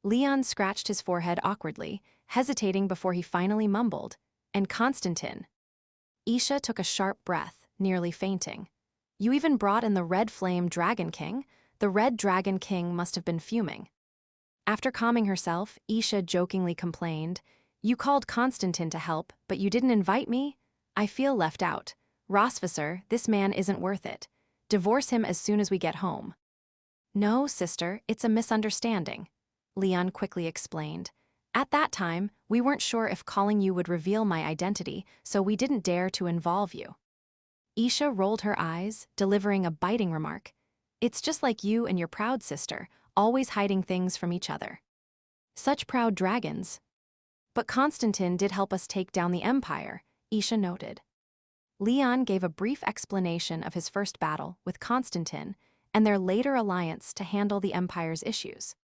Leon scratched his forehead awkwardly, hesitating before he finally mumbled, and Constantine. Isha took a sharp breath, nearly fainting. You even brought in the Red Flame Dragon King? The Red Dragon King must have been fuming. After calming herself, Isha jokingly complained, You called Constantine to help, but you didn't invite me? I feel left out. Rosvisser, this man isn't worth it. Divorce him as soon as we get home. No, sister, it's a misunderstanding, Leon quickly explained. At that time, we weren't sure if calling you would reveal my identity, so we didn't dare to involve you. Isha rolled her eyes, delivering a biting remark. It's just like you and your proud sister, always hiding things from each other. Such proud dragons. But Constantine did help us take down the Empire, Isha noted. Leon gave a brief explanation of his first battle with Constantine and their later alliance to handle the Empire's issues.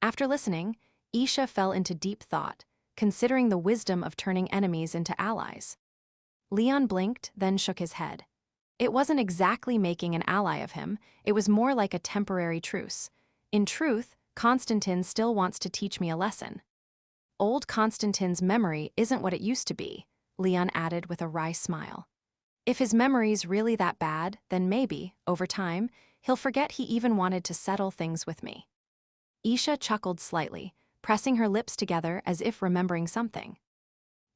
After listening, Isha fell into deep thought, considering the wisdom of turning enemies into allies. Leon blinked, then shook his head. It wasn't exactly making an ally of him, it was more like a temporary truce. In truth, Constantine still wants to teach me a lesson. Old Constantine's memory isn't what it used to be, Leon added with a wry smile. If his memory's really that bad, then maybe, over time, he'll forget he even wanted to settle things with me. Isha chuckled slightly, pressing her lips together as if remembering something.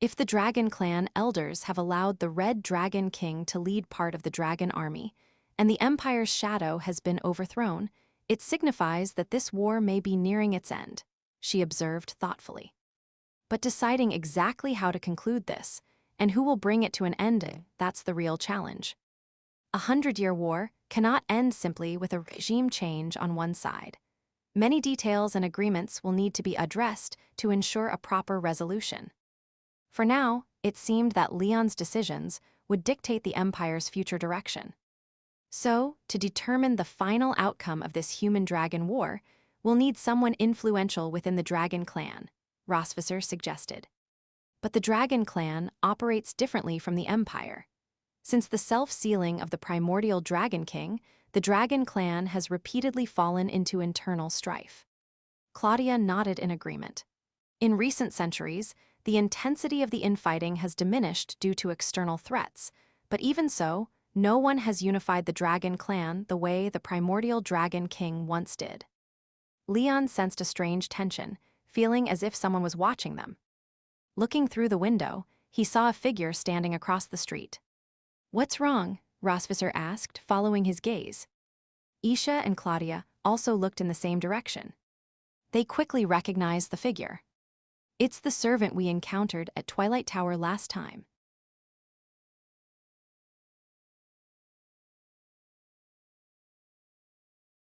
If the Dragon Clan elders have allowed the Red Dragon King to lead part of the dragon army, and the Empire's shadow has been overthrown, it signifies that this war may be nearing its end, she observed thoughtfully. But deciding exactly how to conclude this, and who will bring it to an end, that's the real challenge. 100-year war cannot end simply with a regime change on one side. Many details and agreements will need to be addressed to ensure a proper resolution. For now, it seemed that Leon's decisions would dictate the Empire's future direction. So, to determine the final outcome of this human-dragon war, we'll need someone influential within the Dragon Clan, Rosvisser suggested. But the Dragon Clan operates differently from the Empire. Since the self-sealing of the primordial Dragon King, the Dragon Clan has repeatedly fallen into internal strife. Claudia nodded in agreement. In recent centuries, the intensity of the infighting has diminished due to external threats, but even so, no one has unified the Dragon Clan the way the primordial Dragon King once did. Leon sensed a strange tension, feeling as if someone was watching them. Looking through the window, he saw a figure standing across the street. What's wrong? Rosvisser asked, following his gaze. Isha and Claudia also looked in the same direction. They quickly recognized the figure. It's the servant we encountered at Twilight Tower last time.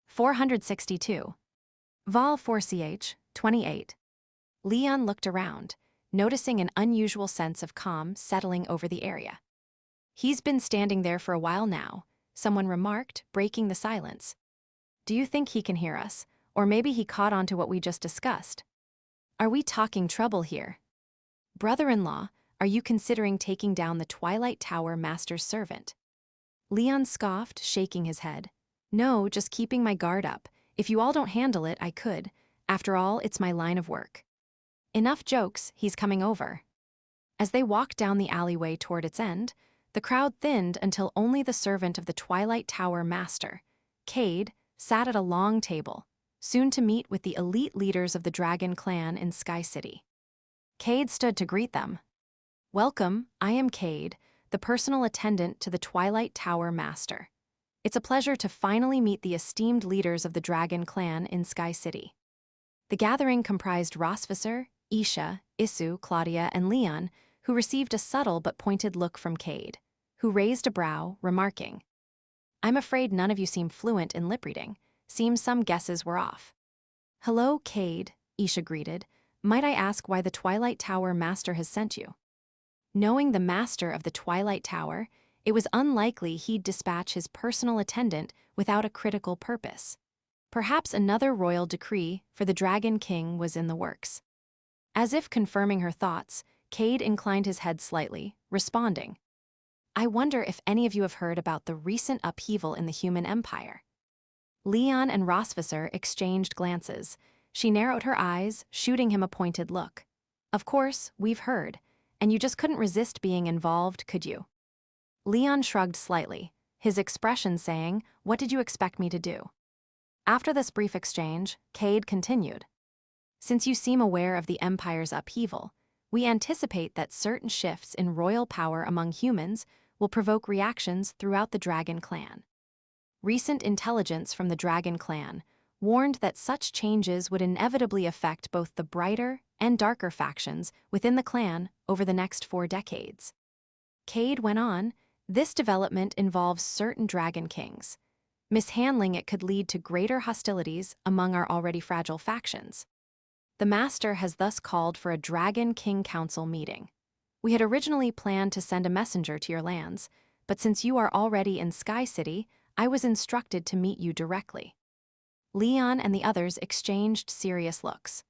"462. Vol 4CH, 28. Leon looked around, noticing an unusual sense of calm settling over the area. He's been standing there for a while now, someone remarked, breaking the silence. Do you think he can hear us, or maybe he caught on to what we just discussed? Are we talking trouble here? Brother-in-law, are you considering taking down the Twilight Tower Master's servant? Leon scoffed, shaking his head. No, just keeping my guard up. If you all don't handle it, I could. After all, it's my line of work. Enough jokes, he's coming over. As they walked down the alleyway toward its end, the crowd thinned until only the servant of the Twilight Tower Master, Cade, sat at a long table, soon to meet with the elite leaders of the Dragon Clan in Sky City. Cade stood to greet them. Welcome, I am Cade, the personal attendant to the Twilight Tower Master. It's a pleasure to finally meet the esteemed leaders of the Dragon Clan in Sky City. The gathering comprised Rosvisser, Isha, Isu, Claudia, and Leon, who received a subtle but pointed look from Cade, who raised a brow, remarking, I'm afraid none of you seem fluent in lip reading. Seems some guesses were off. Hello, Cade, Isha greeted. Might I ask why the Twilight Tower Master has sent you? Knowing the Master of the Twilight Tower, it was unlikely he'd dispatch his personal attendant without a critical purpose. Perhaps another royal decree for the Dragon King was in the works. As if confirming her thoughts, Cade inclined his head slightly, responding, "I wonder if any of you have heard about the recent upheaval in the human empire." Leon and Rosvisser exchanged glances. She narrowed her eyes, shooting him a pointed look. "Of course, we've heard, and you just couldn't resist being involved, could you?" Leon shrugged slightly, his expression saying, "What did you expect me to do?" After this brief exchange, Cade continued, "Since you seem aware of the Empire's upheaval, we anticipate that certain shifts in royal power among humans will provoke reactions throughout the Dragon Clan. Recent intelligence from the Dragon Clan warned that such changes would inevitably affect both the brighter and darker factions within the clan over the next 4 decades." Cade went on, "This development involves certain Dragon Kings. Mishandling it could lead to greater hostilities among our already fragile factions. The Master has thus called for a Dragon King Council meeting. We had originally planned to send a messenger to your lands, but since you are already in Sky City, I was instructed to meet you directly." Leon and the others exchanged serious looks.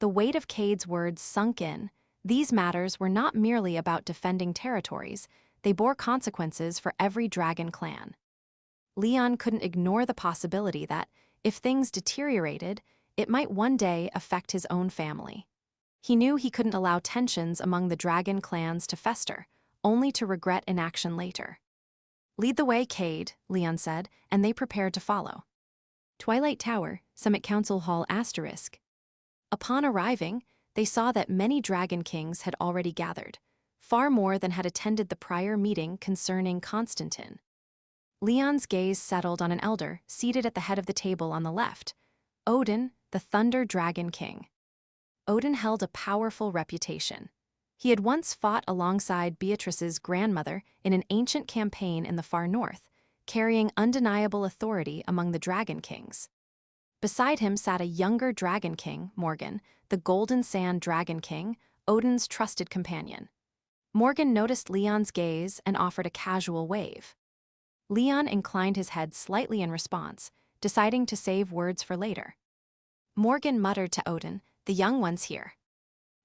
The weight of Cade's words sunk in. These matters were not merely about defending territories, they bore consequences for every Dragon clan. Leon couldn't ignore the possibility that, if things deteriorated, it might one day affect his own family. He knew he couldn't allow tensions among the Dragon clans to fester, only to regret inaction later. "Lead the way, Cade," Leon said, and they prepared to follow. Twilight Tower, Summit Council Hall ***. Upon arriving, they saw that many Dragon Kings had already gathered, far more than had attended the prior meeting concerning Constantine. Leon's gaze settled on an elder seated at the head of the table on the left, Odin, the Thunder Dragon King. Odin held a powerful reputation. He had once fought alongside Beatrice's grandmother in an ancient campaign in the far north, carrying undeniable authority among the Dragon Kings. Beside him sat a younger Dragon King, Morgan, the Golden Sand Dragon King, Odin's trusted companion. Morgan noticed Leon's gaze and offered a casual wave. Leon inclined his head slightly in response, deciding to save words for later. Morgan muttered to Odin, "The young one's here."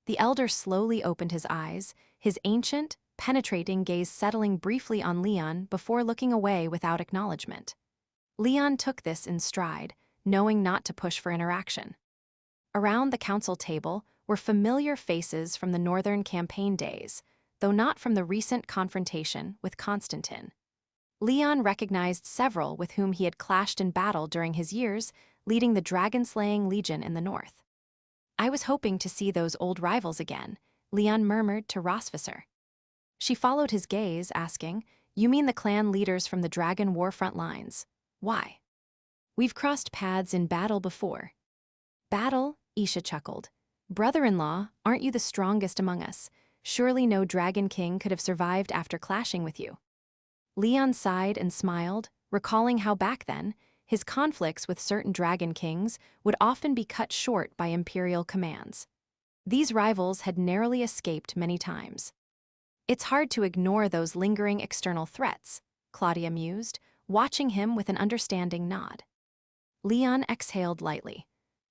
The elder slowly opened his eyes, his ancient, penetrating gaze settling briefly on Leon before looking away without acknowledgement. Leon took this in stride, knowing not to push for interaction. Around the council table were familiar faces from the Northern campaign days, though not from the recent confrontation with Constantine. Leon recognized several with whom he had clashed in battle during his years leading the dragon-slaying legion in the north. "I was hoping to see those old rivals again," Leon murmured to Rosvisser. She followed his gaze, asking, "You mean the clan leaders from the dragon war front lines? Why?" "We've crossed paths in battle before." "Battle?" Isha chuckled. "Brother-in-law, aren't you the strongest among us? Surely no Dragon King could have survived after clashing with you." Leon sighed and smiled, recalling how back then, his conflicts with certain Dragon Kings would often be cut short by imperial commands. These rivals had narrowly escaped many times. "It's hard to ignore those lingering external threats," Claudia mused, watching him with an understanding nod. Leon exhaled lightly.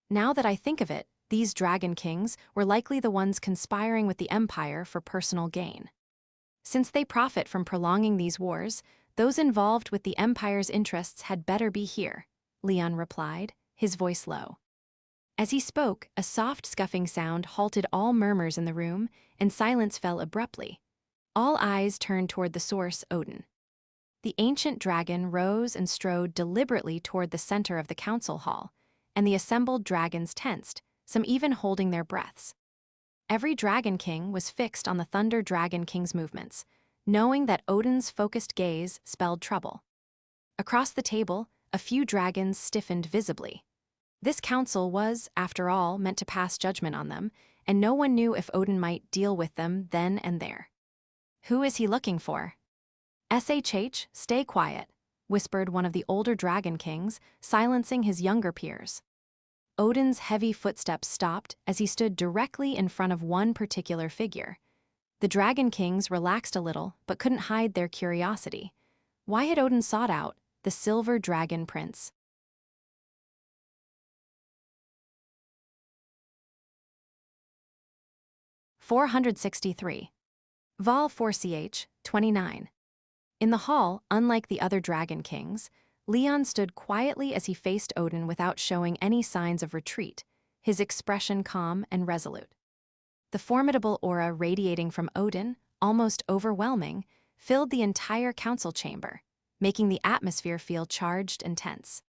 "Now that I think of it, these Dragon Kings were likely the ones conspiring with the Empire for personal gain. Since they profit from prolonging these wars, those involved with the Empire's interests had better be here," Leon replied, his voice low. As he spoke, a soft scuffing sound halted all murmurs in the room, and silence fell abruptly. All eyes turned toward the source, Odin. The ancient dragon rose and strode deliberately toward the center of the council hall, and the assembled dragons tensed, some even holding their breaths. Every Dragon King was fixed on the Thunder Dragon King's movements, knowing that Odin's focused gaze spelled trouble. Across the table, a few dragons stiffened visibly. This council was, after all, meant to pass judgment on them, and no one knew if Odin might deal with them then and there. "Who is he looking for?" "SHH, stay quiet," whispered one of the older Dragon Kings, silencing his younger peers. Odin's heavy footsteps stopped as he stood directly in front of one particular figure. The Dragon Kings relaxed a little but couldn't hide their curiosity. Why had Odin sought out the Silver Dragon Prince? (463). Vol 4ch, 29. In the hall, unlike the other Dragon Kings, Leon stood quietly as he faced Odin without showing any signs of retreat, his expression calm and resolute. The formidable aura radiating from Odin, almost overwhelming, filled the entire council chamber, making the atmosphere feel charged and tense.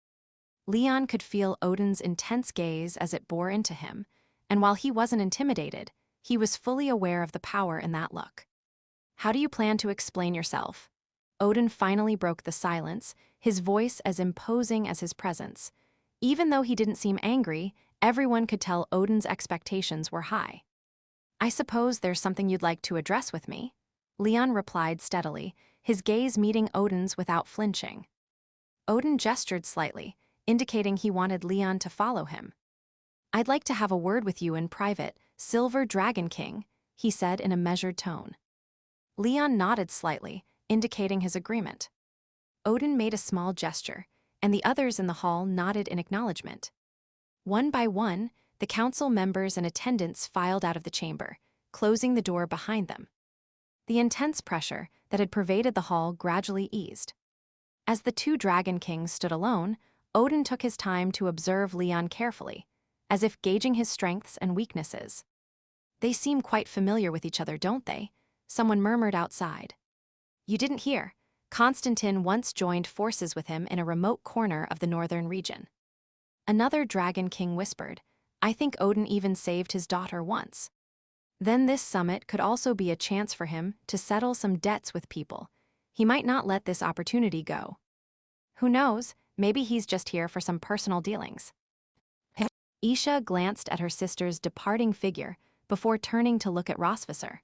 Leon could feel Odin's intense gaze as it bore into him, and while he wasn't intimidated, he was fully aware of the power in that look. "How do you plan to explain yourself?" Odin finally broke the silence, his voice as imposing as his presence. Even though he didn't seem angry, everyone could tell Odin's expectations were high. "I suppose there's something you'd like to address with me?" Leon replied steadily, his gaze meeting Odin's without flinching. Odin gestured slightly, indicating he wanted Leon to follow him. "I'd like to have a word with you in private, Silver Dragon King," he said in a measured tone. Leon nodded slightly, indicating his agreement. Odin made a small gesture, and the others in the hall nodded in acknowledgement. One by one, the council members and attendants filed out of the chamber, closing the door behind them. The intense pressure that had pervaded the hall gradually eased. As the two Dragon Kings stood alone, Odin took his time to observe Leon carefully, as if gauging his strengths and weaknesses. "They seem quite familiar with each other, don't they?" Someone murmured outside. "You didn't hear. Constantine once joined forces with him in a remote corner of the northern region." Another Dragon King whispered, "I think Odin even saved his daughter once." Then this summit could also be a chance for him to settle some debts with people. He might not let this opportunity go. Who knows, maybe he's just here for some personal dealings. Isha glanced at her sister's departing figure before turning to look at Rosvisser.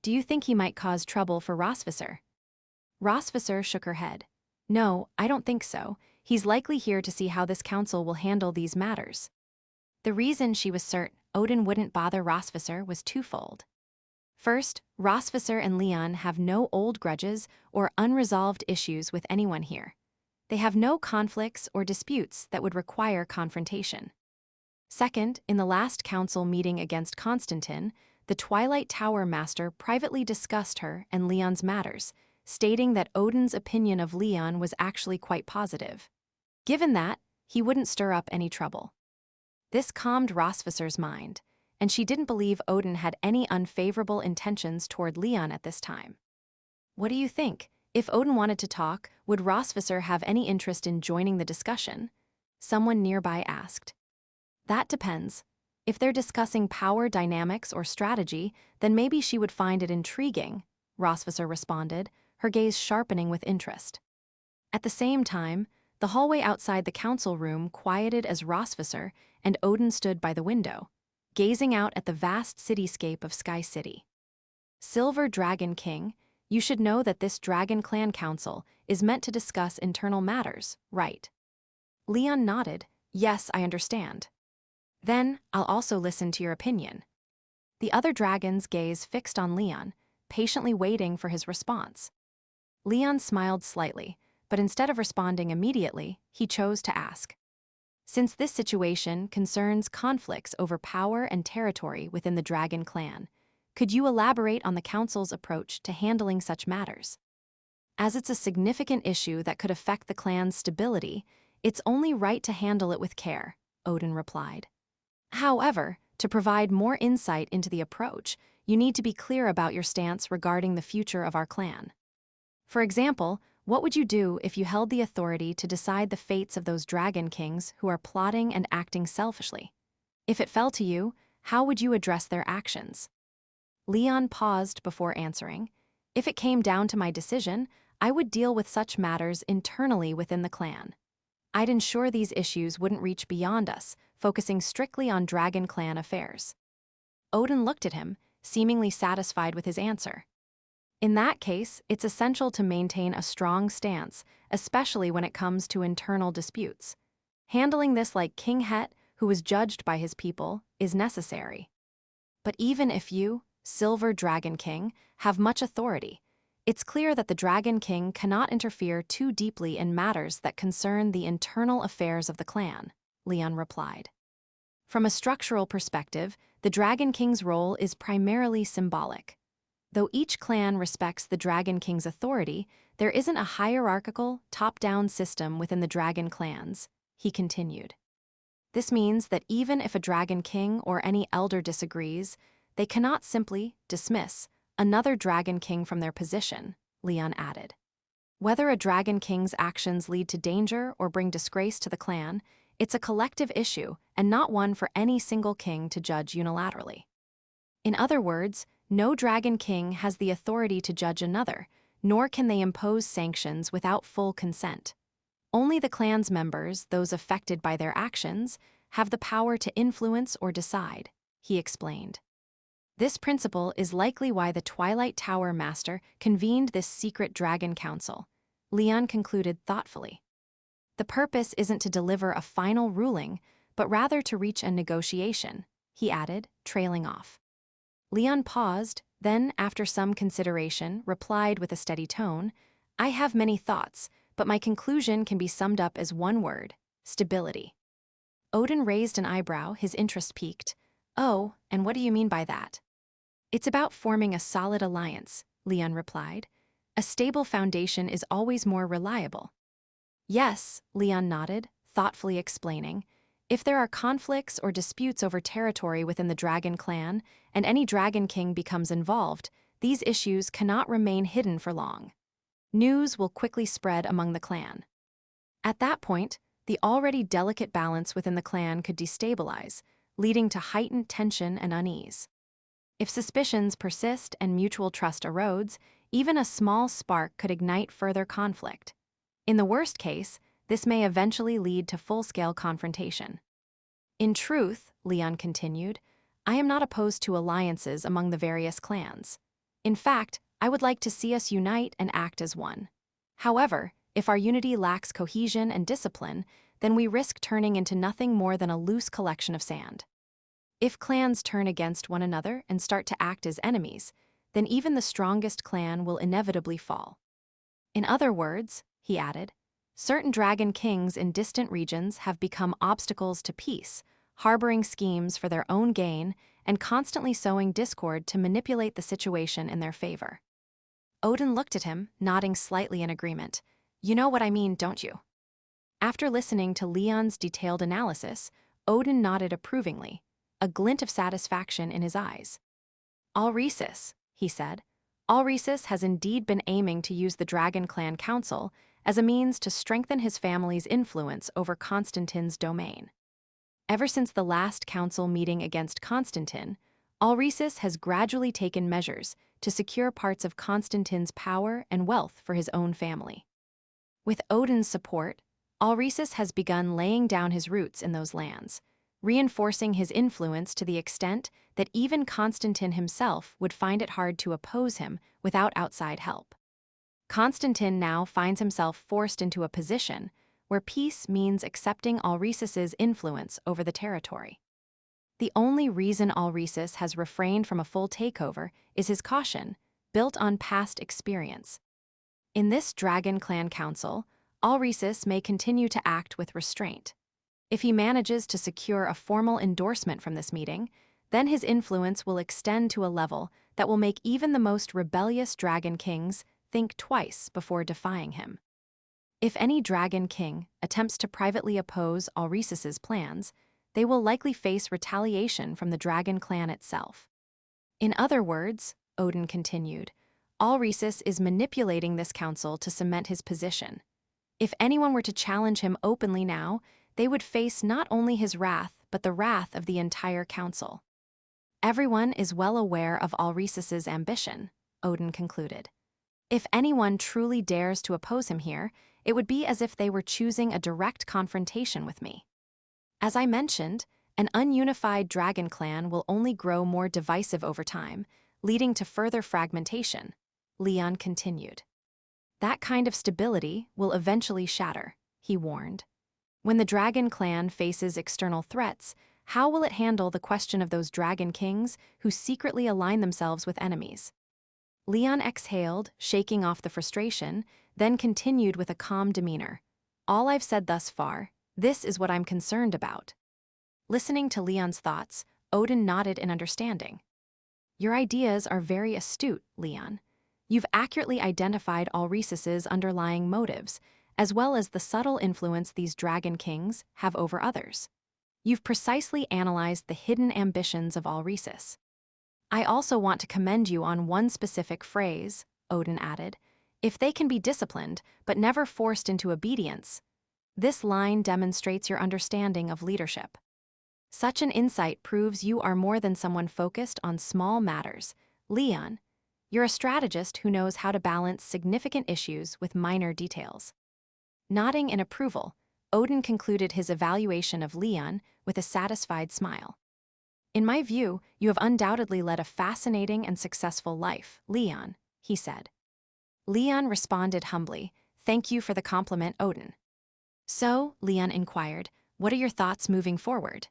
"Do you think he might cause trouble for Rosvisser?" Rosvisser shook her head. "No, I don't think so. He's likely here to see how this council will handle these matters." The reason she was certain Odin wouldn't bother Rosvisser was twofold. First, Rosvisser and Leon have no old grudges or unresolved issues with anyone here. They have no conflicts or disputes that would require confrontation. Second, in the last council meeting against Constantine, the Twilight Tower Master privately discussed her and Leon's matters, stating that Odin's opinion of Leon was actually quite positive. Given that, he wouldn't stir up any trouble. This calmed Rosvisser's mind, and she didn't believe Odin had any unfavorable intentions toward Leon at this time. "What do you think? If Odin wanted to talk, would Rosvisser have any interest in joining the discussion?" Someone nearby asked. "That depends. If they're discussing power dynamics or strategy, then maybe she would find it intriguing," Rosvisser responded, her gaze sharpening with interest. At the same time, the hallway outside the council room quieted as Rosvisser and Odin stood by the window, gazing out at the vast cityscape of Sky City. "Silver Dragon King, you should know that this Dragon Clan Council is meant to discuss internal matters, right?" Leon nodded. "Yes, I understand." "Then, I'll also listen to your opinion." The other dragon's gaze fixed on Leon, patiently waiting for his response. Leon smiled slightly, but instead of responding immediately, he chose to ask. "Since this situation concerns conflicts over power and territory within the Dragon Clan, could you elaborate on the Council's approach to handling such matters?" "As it's a significant issue that could affect the clan's stability, it's only right to handle it with care," Odin replied. "However, to provide more insight into the approach, you need to be clear about your stance regarding the future of our clan. For example, what would you do if you held the authority to decide the fates of those Dragon Kings who are plotting and acting selfishly? If it fell to you, how would you address their actions?" Leon paused before answering. "If it came down to my decision, I would deal with such matters internally within the clan. I'd ensure these issues wouldn't reach beyond us, focusing strictly on Dragon Clan affairs." Odin looked at him, seemingly satisfied with his answer. "In that case, it's essential to maintain a strong stance, especially when it comes to internal disputes. Handling this like King Het, who was judged by his people, is necessary. But even if you, Silver Dragon King, have much authority. It's clear that the Dragon King cannot interfere too deeply in matters that concern the internal affairs of the clan, Leon replied. From a structural perspective, the Dragon King's role is primarily symbolic. Though each clan respects the Dragon King's authority, there isn't a hierarchical, top-down system within the Dragon clans, he continued. This means that even if a Dragon King or any elder disagrees, they cannot simply dismiss another Dragon King from their position, Leon added. Whether a Dragon King's actions lead to danger or bring disgrace to the clan, it's a collective issue and not one for any single king to judge unilaterally. In other words, no Dragon King has the authority to judge another, nor can they impose sanctions without full consent. Only the clan's members, those affected by their actions, have the power to influence or decide, he explained. This principle is likely why the Twilight Tower Master convened this secret Dragon Council, Leon concluded thoughtfully. The purpose isn't to deliver a final ruling, but rather to reach a negotiation, he added, trailing off. Leon paused, then, after some consideration, replied with a steady tone, I have many thoughts, but my conclusion can be summed up as one word: stability. Odin raised an eyebrow, his interest piqued. Oh, and what do you mean by that? It's about forming a solid alliance, Leon replied. A stable foundation is always more reliable. Yes, Leon nodded, thoughtfully explaining. If there are conflicts or disputes over territory within the Dragon clan, and any Dragon King becomes involved, these issues cannot remain hidden for long. News will quickly spread among the clan. At that point, the already delicate balance within the clan could destabilize, leading to heightened tension and unease. If suspicions persist and mutual trust erodes, even a small spark could ignite further conflict. In the worst case, this may eventually lead to full-scale confrontation. In truth, Leon continued, I am not opposed to alliances among the various clans. In fact, I would like to see us unite and act as one. However, if our unity lacks cohesion and discipline, then we risk turning into nothing more than a loose collection of sand. If clans turn against one another and start to act as enemies, then even the strongest clan will inevitably fall. In other words, he added, certain Dragon Kings in distant regions have become obstacles to peace, harboring schemes for their own gain and constantly sowing discord to manipulate the situation in their favor. Odin looked at him, nodding slightly in agreement. You know what I mean, don't you? After listening to Leon's detailed analysis, Odin nodded approvingly, a glint of satisfaction in his eyes. Alresis, he said. Alresis has indeed been aiming to use the Dragon Clan Council as a means to strengthen his family's influence over Constantine's domain. Ever since the last council meeting against Constantine, Alresis has gradually taken measures to secure parts of Constantine's power and wealth for his own family. With Odin's support, Alresis has begun laying down his roots in those lands, reinforcing his influence to the extent that even Constantine himself would find it hard to oppose him without outside help. Constantine now finds himself forced into a position where peace means accepting Alresis's influence over the territory. The only reason Alresis has refrained from a full takeover is his caution, built on past experience. In this Dragon Clan Council, Alresis may continue to act with restraint. If he manages to secure a formal endorsement from this meeting, then his influence will extend to a level that will make even the most rebellious Dragon Kings think twice before defying him. If any Dragon King attempts to privately oppose Alresis's plans, they will likely face retaliation from the Dragon Clan itself. In other words, Odin continued, Alresis is manipulating this council to cement his position. If anyone were to challenge him openly now, they would face not only his wrath, but the wrath of the entire council. Everyone is well aware of Alresis's ambition, Odin concluded. If anyone truly dares to oppose him here, it would be as if they were choosing a direct confrontation with me. As I mentioned, an ununified Dragon Clan will only grow more divisive over time, leading to further fragmentation, Leon continued. That kind of stability will eventually shatter, he warned. When the Dragon Clan faces external threats, How will it handle the question of those dragon kings who secretly align themselves with enemies? Leon exhaled, shaking off the frustration, then continued with a calm demeanor. All I've said thus far, this is what I'm concerned about. Listening to Leon's thoughts, Odin nodded in understanding. Your ideas are very astute, Leon. You've accurately identified Alresis's underlying motives, as well as the subtle influence these dragon kings have over others. You've precisely analyzed the hidden ambitions of Alresis. I also want to commend you on one specific phrase, Odin added. If they can be disciplined, but never forced into obedience, this line demonstrates your understanding of leadership. Such an insight proves you are more than someone focused on small matters. Leon, you're a strategist who knows how to balance significant issues with minor details. Nodding in approval, Odin concluded his evaluation of Leon with a satisfied smile. In my view, you have undoubtedly led a fascinating and successful life, Leon, he said. Leon responded humbly, "Thank you for the compliment, Odin." So, Leon inquired, what are your thoughts moving forward?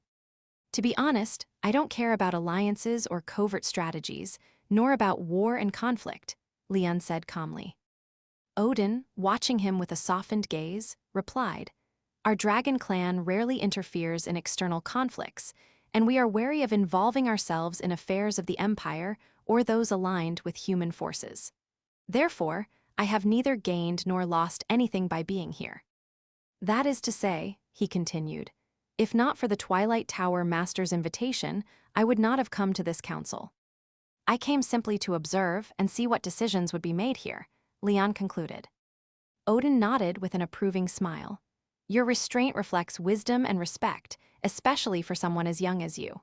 To be honest, I don't care about alliances or covert strategies, nor about war and conflict, Leon said calmly. Odin, watching him with a softened gaze, replied, Our dragon clan rarely interferes in external conflicts, and we are wary of involving ourselves in affairs of the Empire or those aligned with human forces. Therefore, I have neither gained nor lost anything by being here. That is to say, he continued, if not for the Twilight Tower Master's invitation, I would not have come to this council. I came simply to observe and see what decisions would be made here, Leon concluded. Odin nodded with an approving smile. Your restraint reflects wisdom and respect, especially for someone as young as you.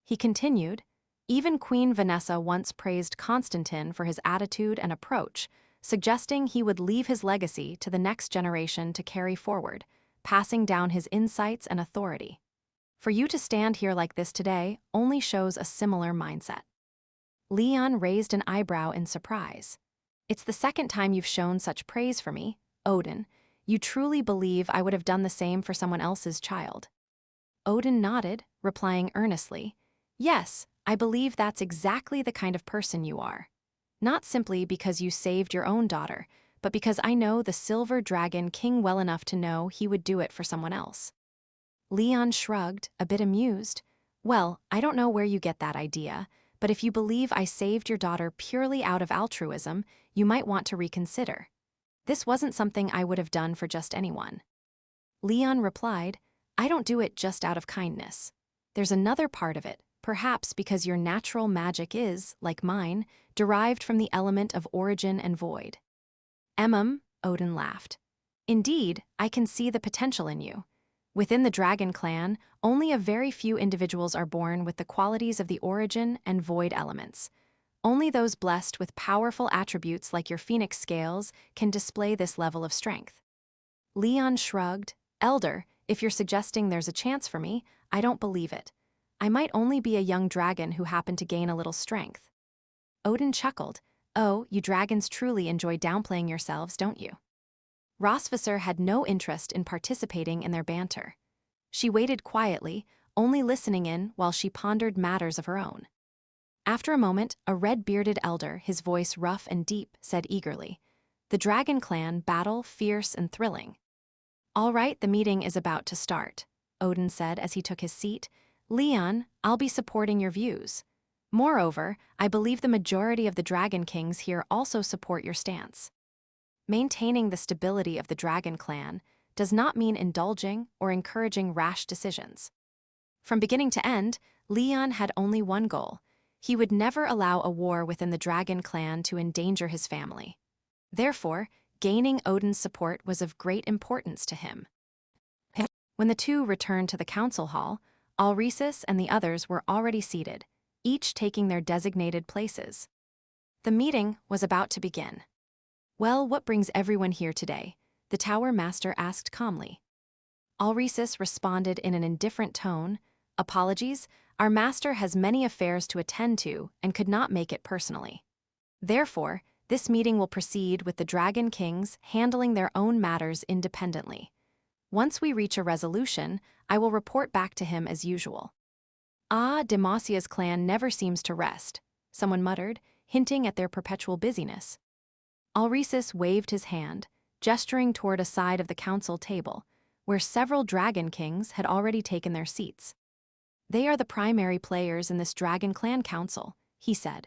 He continued, even Queen Vanessa once praised Constantine for his attitude and approach, suggesting he would leave his legacy to the next generation to carry forward, passing down his insights and authority. For you to stand here like this today only shows a similar mindset. Leon raised an eyebrow in surprise. It's the second time you've shown such praise for me, Odin. You truly believe I would have done the same for someone else's child? Odin nodded, replying earnestly, Yes, I believe that's exactly the kind of person you are. Not simply because you saved your own daughter, but because I know the Silver Dragon King well enough to know he would do it for someone else. Leon shrugged, a bit amused. Well, I don't know where you get that idea, but if you believe I saved your daughter purely out of altruism, you might want to reconsider. This wasn't something I would have done for just anyone. Leon replied, I don't do it just out of kindness. There's another part of it, perhaps because your natural magic is, like mine, derived from the element of origin and void. Odin laughed. Indeed, I can see the potential in you. Within the dragon clan, only a very few individuals are born with the qualities of the origin and void elements. Only those blessed with powerful attributes like your phoenix scales can display this level of strength. Leon shrugged. Elder, if you're suggesting there's a chance for me, I don't believe it. I might only be a young dragon who happened to gain a little strength. Odin chuckled. Oh, you dragons truly enjoy downplaying yourselves, don't you? Rosvisser had no interest in participating in their banter. She waited quietly, only listening in while she pondered matters of her own. After a moment, a red-bearded elder, his voice rough and deep, said eagerly, The dragon clan battle fierce and thrilling. All right, the meeting is about to start, Odin said as he took his seat. Leon, I'll be supporting your views. Moreover, I believe the majority of the dragon kings here also support your stance. Maintaining the stability of the dragon clan does not mean indulging or encouraging rash decisions. From beginning to end, Leon had only one goal. He would never allow a war within the dragon clan to endanger his family. Therefore, gaining Odin's support was of great importance to him. When the two returned to the council hall, Alresis and the others were already seated, each taking their designated places. The meeting was about to begin. Well, what brings everyone here today? The Tower Master asked calmly. Alresis responded in an indifferent tone, Apologies, our master has many affairs to attend to and could not make it personally. Therefore, this meeting will proceed with the Dragon Kings handling their own matters independently. Once we reach a resolution, I will report back to him as usual. Ah, Demasia's clan never seems to rest, someone muttered, hinting at their perpetual busyness. Alresis waved his hand, gesturing toward a side of the council table, where several dragon kings had already taken their seats. They are the primary players in this dragon clan council, he said.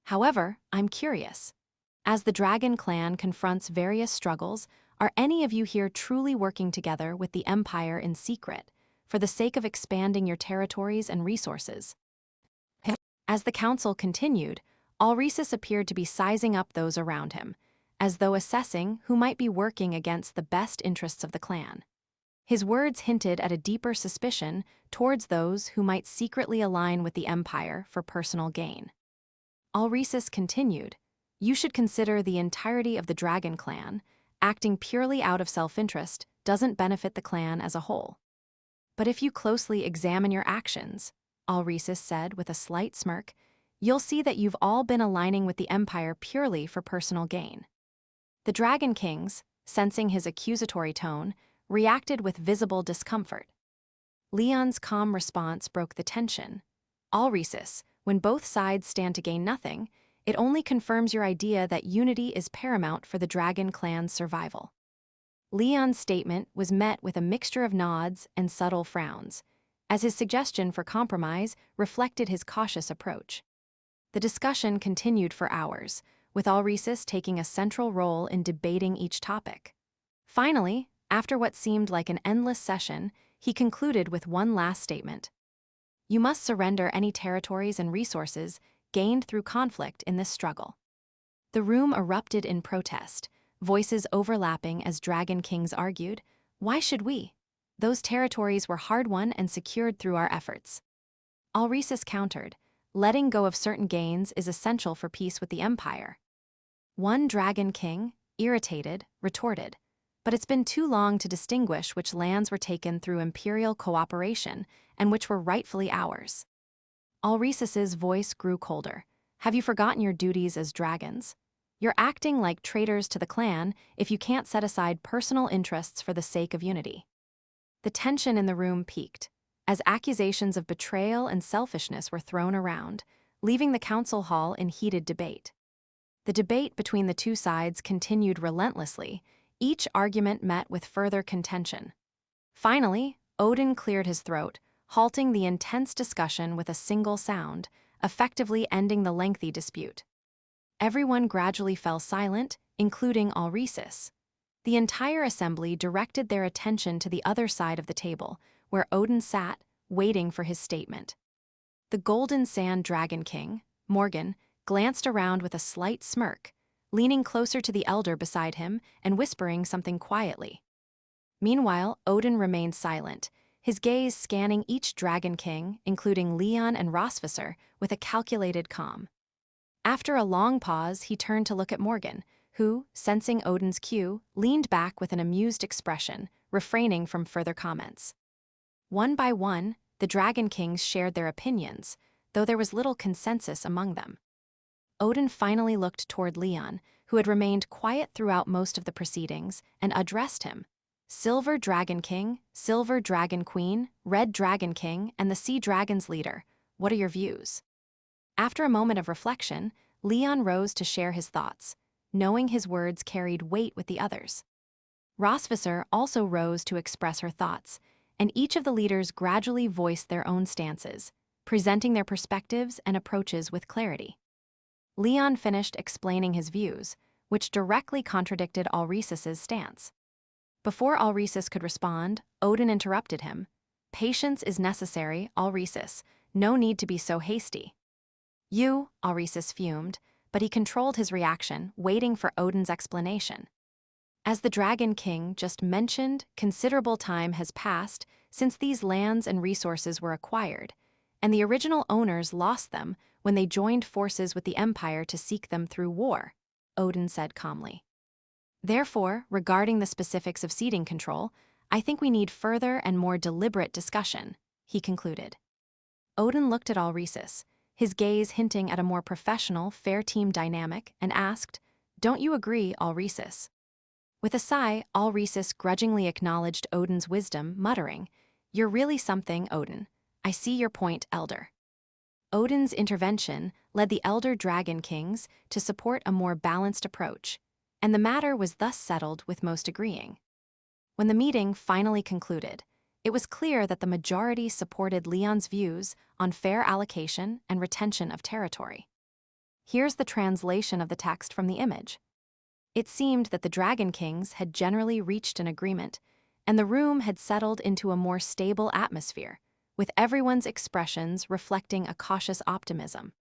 However, I'm curious. As the dragon clan confronts various struggles, are any of you here truly working together with the Empire in secret, for the sake of expanding your territories and resources? As the council continued, Alresis appeared to be sizing up those around him, as though assessing who might be working against the best interests of the clan. His words hinted at a deeper suspicion towards those who might secretly align with the Empire for personal gain. Alresis continued, "You should consider the entirety of the Dragon Clan. Acting purely out of self-interest doesn't benefit the clan as a whole. But if you closely examine your actions," Alresis said with a slight smirk, "you'll see that you've all been aligning with the Empire purely for personal gain." The Dragon Kings, sensing his accusatory tone, reacted with visible discomfort. Leon's calm response broke the tension. "Alresis, when both sides stand to gain nothing, it only confirms your idea that unity is paramount for the Dragon Clan's survival." Leon's statement was met with a mixture of nods and subtle frowns, as his suggestion for compromise reflected his cautious approach. The discussion continued for hours, with Alresis taking a central role in debating each topic. Finally, after what seemed like an endless session, he concluded with one last statement. "You must surrender any territories and resources gained through conflict in this struggle." The room erupted in protest, voices overlapping as Dragon Kings argued, "Why should we? Those territories were hard-won and secured through our efforts." Alresis countered, "Letting go of certain gains is essential for peace with the Empire." One Dragon King, irritated, retorted, "But it's been too long to distinguish which lands were taken through imperial cooperation and which were rightfully ours." Alresis's voice grew colder. "Have you forgotten your duties as dragons? You're acting like traitors to the clan if you can't set aside personal interests for the sake of unity." The tension in the room peaked, as accusations of betrayal and selfishness were thrown around, leaving the council hall in heated debate. The debate between the two sides continued relentlessly, each argument met with further contention. Finally, Odin cleared his throat, halting the intense discussion with a single sound, effectively ending the lengthy dispute. Everyone gradually fell silent, including Alresis. The entire assembly directed their attention to the other side of the table, where Odin sat, waiting for his statement. The Golden Sand Dragon King, Morgan, glanced around with a slight smirk, leaning closer to the elder beside him and whispering something quietly. Meanwhile, Odin remained silent, his gaze scanning each Dragon King, including Leon and Rosvisser, with a calculated calm. After a long pause, he turned to look at Morgan, who, sensing Odin's cue, leaned back with an amused expression, refraining from further comments. One by one, the Dragon Kings shared their opinions, though there was little consensus among them. Odin finally looked toward Leon, who had remained quiet throughout most of the proceedings, and addressed him. "Silver Dragon King, Silver Dragon Queen, Red Dragon King, and the Sea Dragon's leader, what are your views?" After a moment of reflection, Leon rose to share his thoughts, knowing his words carried weight with the others. Rosvisser also rose to express her thoughts, and each of the leaders gradually voiced their own stances, presenting their perspectives and approaches with clarity. Leon finished explaining his views, which directly contradicted Alresis's stance. Before Alresis could respond, Odin interrupted him. "Patience is necessary, Alresis. No need to be so hasty." "You," Alresis fumed, but he controlled his reaction, waiting for Odin's explanation. "As the Dragon King just mentioned, considerable time has passed since these lands and resources were acquired, and the original owners lost them when they joined forces with the Empire to seek them through war," Odin said calmly. "Therefore, regarding the specifics of ceding control, I think we need further and more deliberate discussion," he concluded. Odin looked at Alresis, his gaze hinting at a more professional, fair team dynamic, and asked, "Don't you agree, Alresis?" With a sigh, Alresis grudgingly acknowledged Odin's wisdom, muttering, "You're really something, Odin. I see your point, Elder. Odin's intervention led the elder dragon kings to support a more balanced approach, and the matter was thus settled with most agreeing. When the meeting finally concluded, it was clear that the majority supported Leon's views on fair allocation and retention of territory. Here's the translation of the text from the image. It seemed that the Dragon Kings had generally reached an agreement, and the room had settled into a more stable atmosphere, with everyone's expressions reflecting a cautious optimism.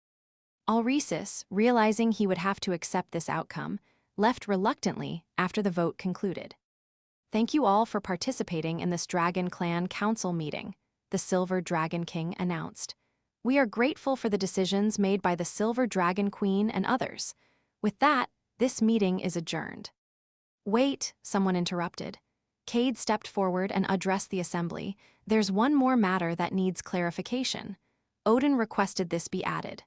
Alresis, realizing he would have to accept this outcome, left reluctantly after the vote concluded. "Thank you all for participating in this Dragon Clan Council meeting," the Silver Dragon King announced. "We are grateful for the decisions made by the Silver Dragon Queen and others. With that, this meeting is adjourned." "Wait," someone interrupted. Cade stepped forward and addressed the assembly. "There's one more matter that needs clarification. Odin requested this be added.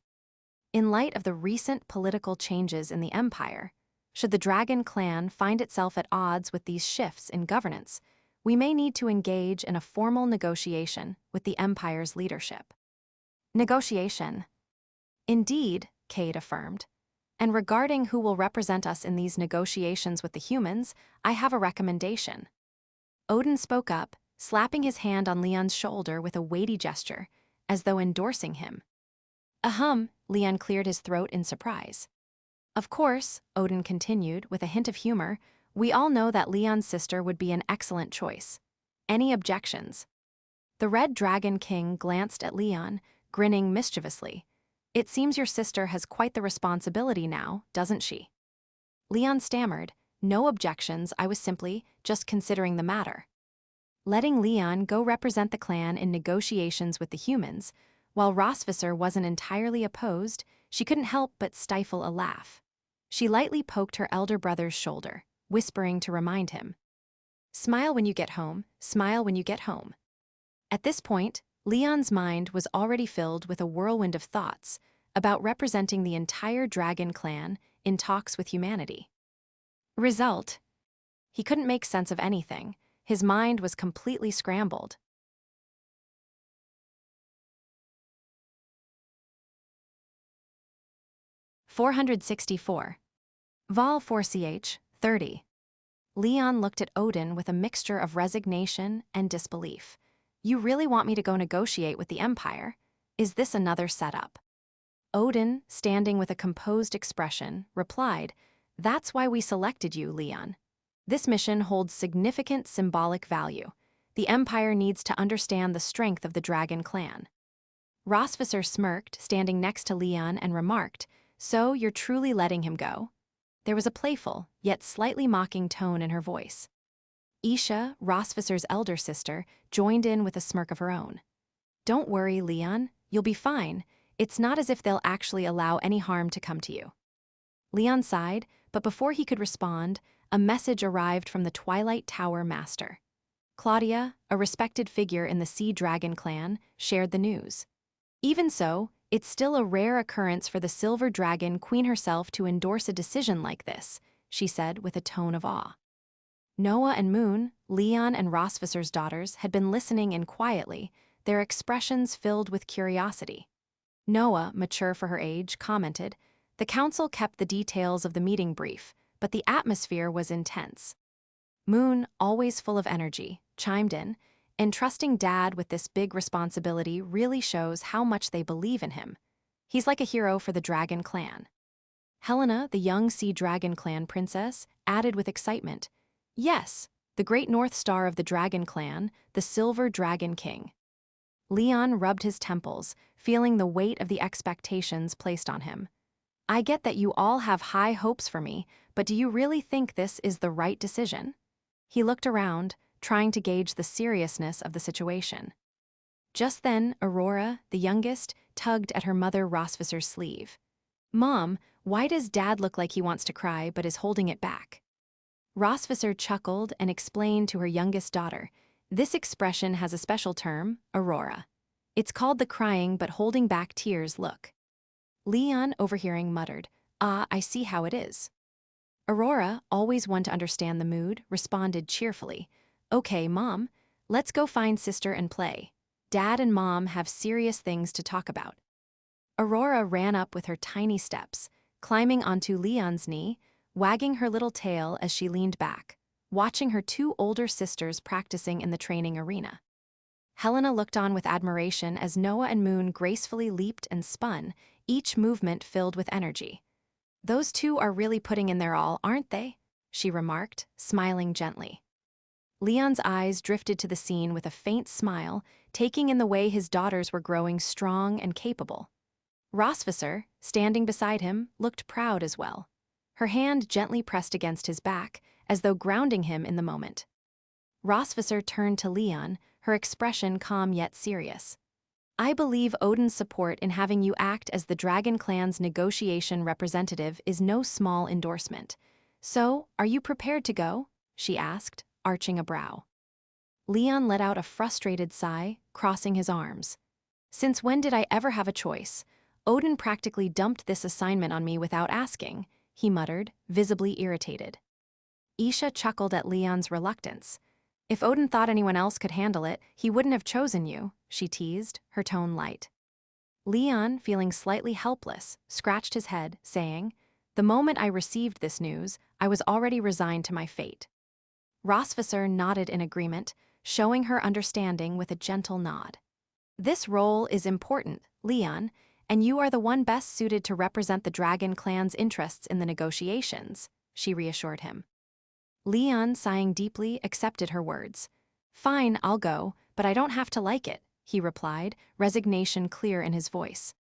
In light of the recent political changes in the Empire, should the Dragon Clan find itself at odds with these shifts in governance, we may need to engage in a formal negotiation with the Empire's leadership." Negotiation. "Indeed," Cade affirmed. "And regarding who will represent us in these negotiations with the humans, I have a recommendation." Odin spoke up, slapping his hand on Leon's shoulder with a weighty gesture, as though endorsing him. "Ahem," Leon cleared his throat in surprise. "Of course," Odin continued with a hint of humor, "we all know that Leon's sister would be an excellent choice. Any objections?" The Red Dragon King glanced at Leon, grinning mischievously. "It seems your sister has quite the responsibility now, doesn't she?" Leon stammered, "No objections, I was simply just considering the matter." Letting Leon go represent the clan in negotiations with the humans, while Rosvisser wasn't entirely opposed, she couldn't help but stifle a laugh. She lightly poked her elder brother's shoulder, whispering to remind him, "Smile when you get home, smile when you get home." At this point, Leon's mind was already filled with a whirlwind of thoughts about representing the entire Dragon Clan in talks with humanity. Result: he couldn't make sense of anything. His mind was completely scrambled. "464. Vol 4ch, 30. Leon looked at Odin with a mixture of resignation and disbelief. "You really want me to go negotiate with the Empire? Is this another setup?" Odin, standing with a composed expression, replied, "That's why we selected you, Leon. This mission holds significant symbolic value. The Empire needs to understand the strength of the Dragon Clan." Rosvisser smirked, standing next to Leon, and remarked, "So you're truly letting him go?" There was a playful, yet slightly mocking tone in her voice. Isha, Rosvisser's elder sister, joined in with a smirk of her own. "Don't worry, Leon. You'll be fine. It's not as if they'll actually allow any harm to come to you." Leon sighed, but before he could respond, a message arrived from the Twilight Tower Master. Claudia, a respected figure in the Sea Dragon clan, shared the news. "Even so, it's still a rare occurrence for the Silver Dragon Queen herself to endorse a decision like this," she said with a tone of awe. Noah and Moon, Leon and Rosvisser's daughters, had been listening in quietly, their expressions filled with curiosity. Noah, mature for her age, commented, "The council kept the details of the meeting brief, but the atmosphere was intense." Moon, always full of energy, chimed in, "Entrusting Dad with this big responsibility really shows how much they believe in him. He's like a hero for the Dragon Clan." Helena, the young Sea Dragon Clan princess, added with excitement, "Yes, the great North Star of the Dragon Clan, the Silver Dragon King." Leon rubbed his temples, feeling the weight of the expectations placed on him. "I get that you all have high hopes for me, but do you really think this is the right decision?" He looked around, trying to gauge the seriousness of the situation. Just then, Aurora, the youngest, tugged at her mother Rosvisser's sleeve. "Mom, why does Dad look like he wants to cry but is holding it back?" Rosvisser chuckled and explained to her youngest daughter, "This expression has a special term, Aurora. It's called the crying but holding back tears look." Leon, overhearing, muttered, "Ah, I see how it is." Aurora, always one to understand the mood, responded cheerfully, "Okay, Mom, let's go find Sister and play. Dad and Mom have serious things to talk about." Aurora ran up with her tiny steps, climbing onto Leon's knee, wagging her little tail as she leaned back, watching her two older sisters practicing in the training arena. Helena looked on with admiration as Noah and Moon gracefully leaped and spun, each movement filled with energy. "Those two are really putting in their all, aren't they?" she remarked, smiling gently. Leon's eyes drifted to the scene with a faint smile, taking in the way his daughters were growing strong and capable. Rosvisser, standing beside him, looked proud as well. Her hand gently pressed against his back, as though grounding him in the moment. Rosvisser turned to Leon, her expression calm yet serious. "I believe Odin's support in having you act as the Dragon Clan's negotiation representative is no small endorsement. So, are you prepared to go?" she asked, arching a brow. Leon let out a frustrated sigh, crossing his arms. "Since when did I ever have a choice? Odin practically dumped this assignment on me without asking," he muttered, visibly irritated. Isha chuckled at Leon's reluctance. "If Odin thought anyone else could handle it, he wouldn't have chosen you," she teased, her tone light. Leon, feeling slightly helpless, scratched his head, saying, "The moment I received this news, I was already resigned to my fate." Rosvisser nodded in agreement, showing her understanding with a gentle nod. "This role is important, Leon, and you are the one best suited to represent the Dragon Clan's interests in the negotiations," she reassured him. Leon, sighing deeply, accepted her words. "Fine, I'll go, but I don't have to like it," he replied, resignation clear in his voice.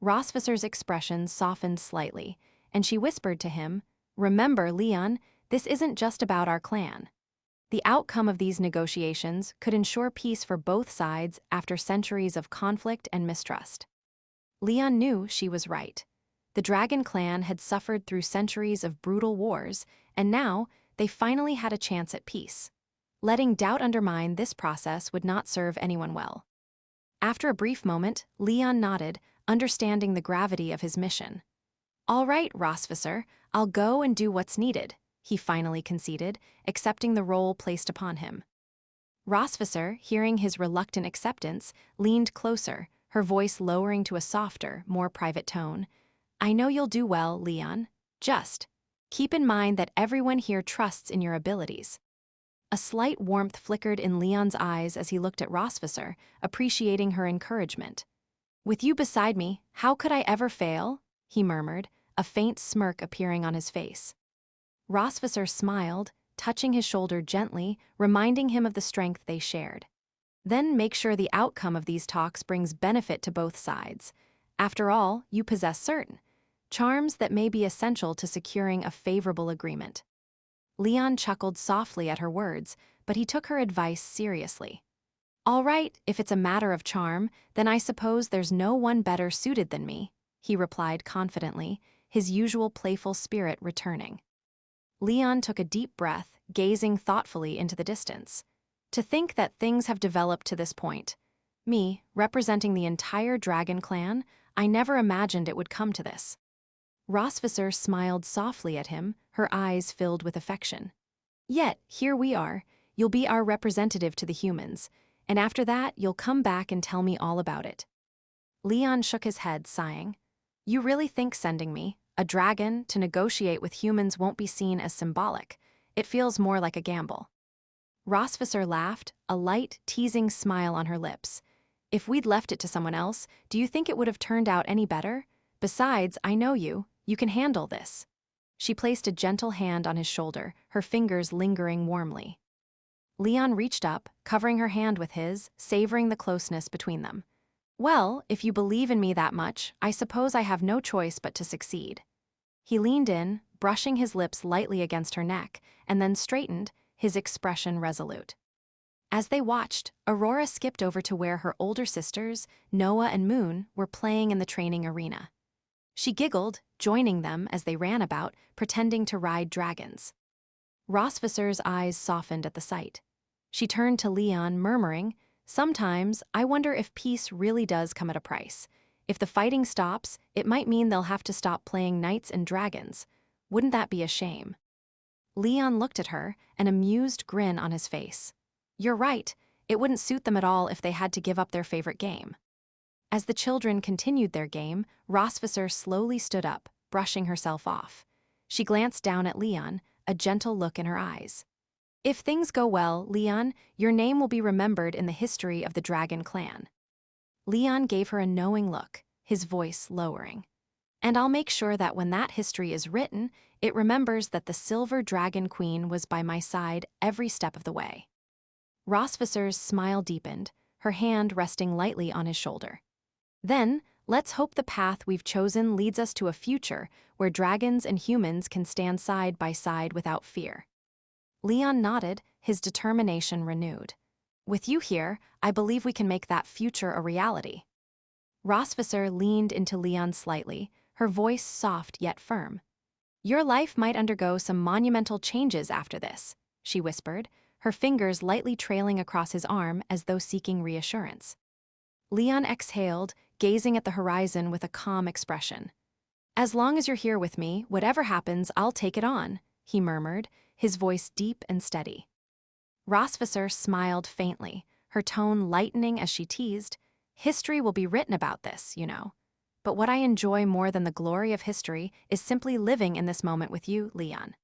Rosvisser's expression softened slightly, and she whispered to him, "Remember, Leon, this isn't just about our clan. The outcome of these negotiations could ensure peace for both sides after centuries of conflict and mistrust." Leon knew she was right. The Dragon Clan had suffered through centuries of brutal wars, and now they finally had a chance at peace. Letting doubt undermine this process would not serve anyone well. After a brief moment, Leon nodded, understanding the gravity of his mission. "All right, Rosvisser, I'll go and do what's needed," he finally conceded, accepting the role placed upon him. Rosvisser, hearing his reluctant acceptance, leaned closer, her voice lowering to a softer, more private tone. "I know you'll do well, Leon. Just keep in mind that everyone here trusts in your abilities." A slight warmth flickered in Leon's eyes as he looked at Rosvisser, appreciating her encouragement. "With you beside me, how could I ever fail?" he murmured, a faint smirk appearing on his face. Rosvisser smiled, touching his shoulder gently, reminding him of the strength they shared. "Then make sure the outcome of these talks brings benefit to both sides. After all, you possess certain charms that may be essential to securing a favorable agreement." Leon chuckled softly at her words, but he took her advice seriously. "All right, if it's a matter of charm, then I suppose there's no one better suited than me," he replied confidently, his usual playful spirit returning. Leon took a deep breath, gazing thoughtfully into the distance. "To think that things have developed to this point. Me, representing the entire Dragon Clan, I never imagined it would come to this." Rosvisser smiled softly at him, her eyes filled with affection. "Yet, here we are. You'll be our representative to the humans, and after that, you'll come back and tell me all about it." Leon shook his head, sighing. "You really think sending me, a dragon, to negotiate with humans won't be seen as symbolic? It feels more like a gamble." Rosvisser laughed, a light, teasing smile on her lips. "If we'd left it to someone else, do you think it would have turned out any better? Besides, I know you. You can handle this." She placed a gentle hand on his shoulder, her fingers lingering warmly. Leon reached up, covering her hand with his, savoring the closeness between them. "Well, if you believe in me that much, I suppose I have no choice but to succeed." He leaned in, brushing his lips lightly against her neck, and then straightened, his expression resolute. As they watched, Aurora skipped over to where her older sisters, Noah and Moon, were playing in the training arena. She giggled, joining them as they ran about, pretending to ride dragons. Rosvisser's eyes softened at the sight. She turned to Leon, murmuring, "Sometimes, I wonder if peace really does come at a price. If the fighting stops, it might mean they'll have to stop playing knights and dragons. Wouldn't that be a shame?" Leon looked at her, an amused grin on his face. "You're right. It wouldn't suit them at all if they had to give up their favorite game. As the children continued their game, Rosvisser slowly stood up, brushing herself off. She glanced down at Leon, a gentle look in her eyes. If things go well, Leon, your name will be remembered in the history of the Dragon Clan. Leon gave her a knowing look, his voice lowering. And I'll make sure that when that history is written, it remembers that the Silver Dragon Queen was by my side every step of the way. Rosvisser's smile deepened, her hand resting lightly on his shoulder. Then, let's hope the path we've chosen leads us to a future where dragons and humans can stand side by side without fear. Leon nodded, his determination renewed. With you here, I believe we can make that future a reality. Rosvisser leaned into Leon slightly, her voice soft yet firm. Your life might undergo some monumental changes after this, she whispered, her fingers lightly trailing across his arm as though seeking reassurance. Leon exhaled, gazing at the horizon with a calm expression. As long as you're here with me, whatever happens, I'll take it on, he murmured, his voice deep and steady. Rosvisser smiled faintly, her tone lightening as she teased, history will be written about this, you know. But what I enjoy more than the glory of history is simply living in this moment with you, Leon.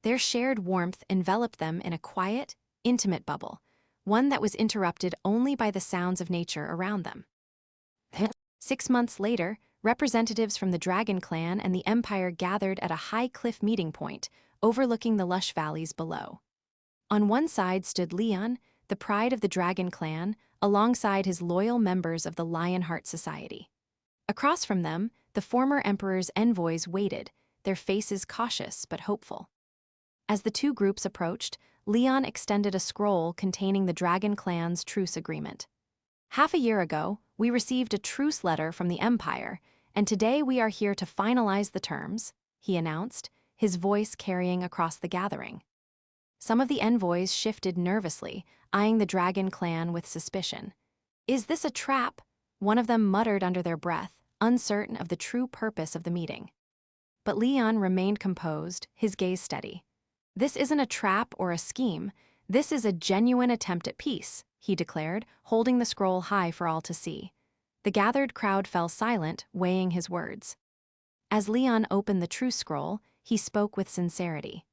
Their shared warmth enveloped them in a quiet, intimate bubble, one that was interrupted only by the sounds of nature around them. 6 months later, representatives from the Dragon Clan and the Empire gathered at a high cliff meeting point, overlooking the lush valleys below. On one side stood Leon, the pride of the Dragon Clan, alongside his loyal members of the Lionheart Society. Across from them, the former Emperor's envoys waited, their faces cautious but hopeful. As the two groups approached, Leon extended a scroll containing the Dragon Clan's truce agreement. Half a year ago, we received a truce letter from the Empire, and today we are here to finalize the terms, he announced, his voice carrying across the gathering. Some of the envoys shifted nervously, eyeing the Dragon Clan with suspicion. Is this a trap? One of them muttered under their breath, uncertain of the true purpose of the meeting. But Leon remained composed, his gaze steady. This isn't a trap or a scheme. This is a genuine attempt at peace, he declared, holding the scroll high for all to see. The gathered crowd fell silent, weighing his words. As Leon opened the truce scroll, he spoke with sincerity.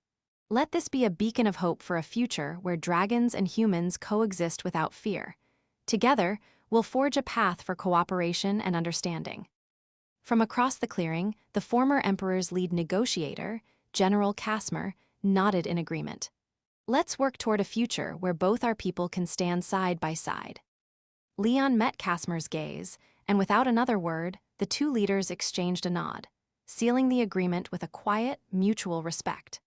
Let this be a beacon of hope for a future where dragons and humans coexist without fear. Together, we'll forge a path for cooperation and understanding. From across the clearing, the former Emperor's lead negotiator, General Casmer, nodded in agreement. Let's work toward a future where both our people can stand side by side. Leon met Casmer's gaze, and without another word, the two leaders exchanged a nod, sealing the agreement with a quiet, mutual respect.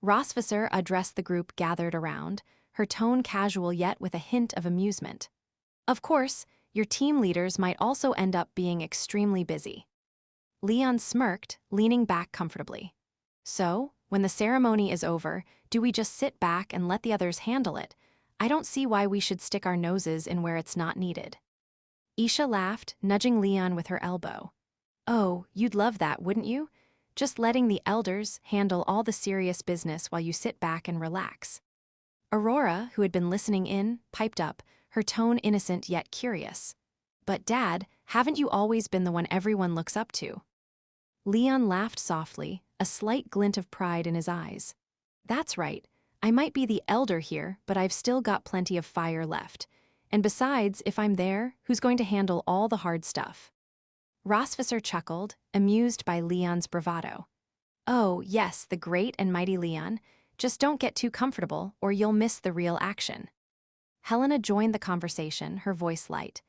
Rosvisser addressed the group gathered around, her tone casual yet with a hint of amusement. Of course, your team leaders might also end up being extremely busy. Leon smirked, leaning back comfortably. So, when the ceremony is over, do we just sit back and let the others handle it? I don't see why we should stick our noses in where it's not needed. Isha laughed, nudging Leon with her elbow. Oh, you'd love that, wouldn't you? Just letting the elders handle all the serious business while you sit back and relax. Aurora, who had been listening in, piped up, her tone innocent yet curious. But Dad, haven't you always been the one everyone looks up to? Leon laughed softly, a slight glint of pride in his eyes. That's right. I might be the elder here, but I've still got plenty of fire left. And besides, if I'm there, who's going to handle all the hard stuff? Rosvisser chuckled, amused by Leon's bravado. Oh, yes, the great and mighty Leon. Just don't get too comfortable, or you'll miss the real action. Helena joined the conversation, her voice light.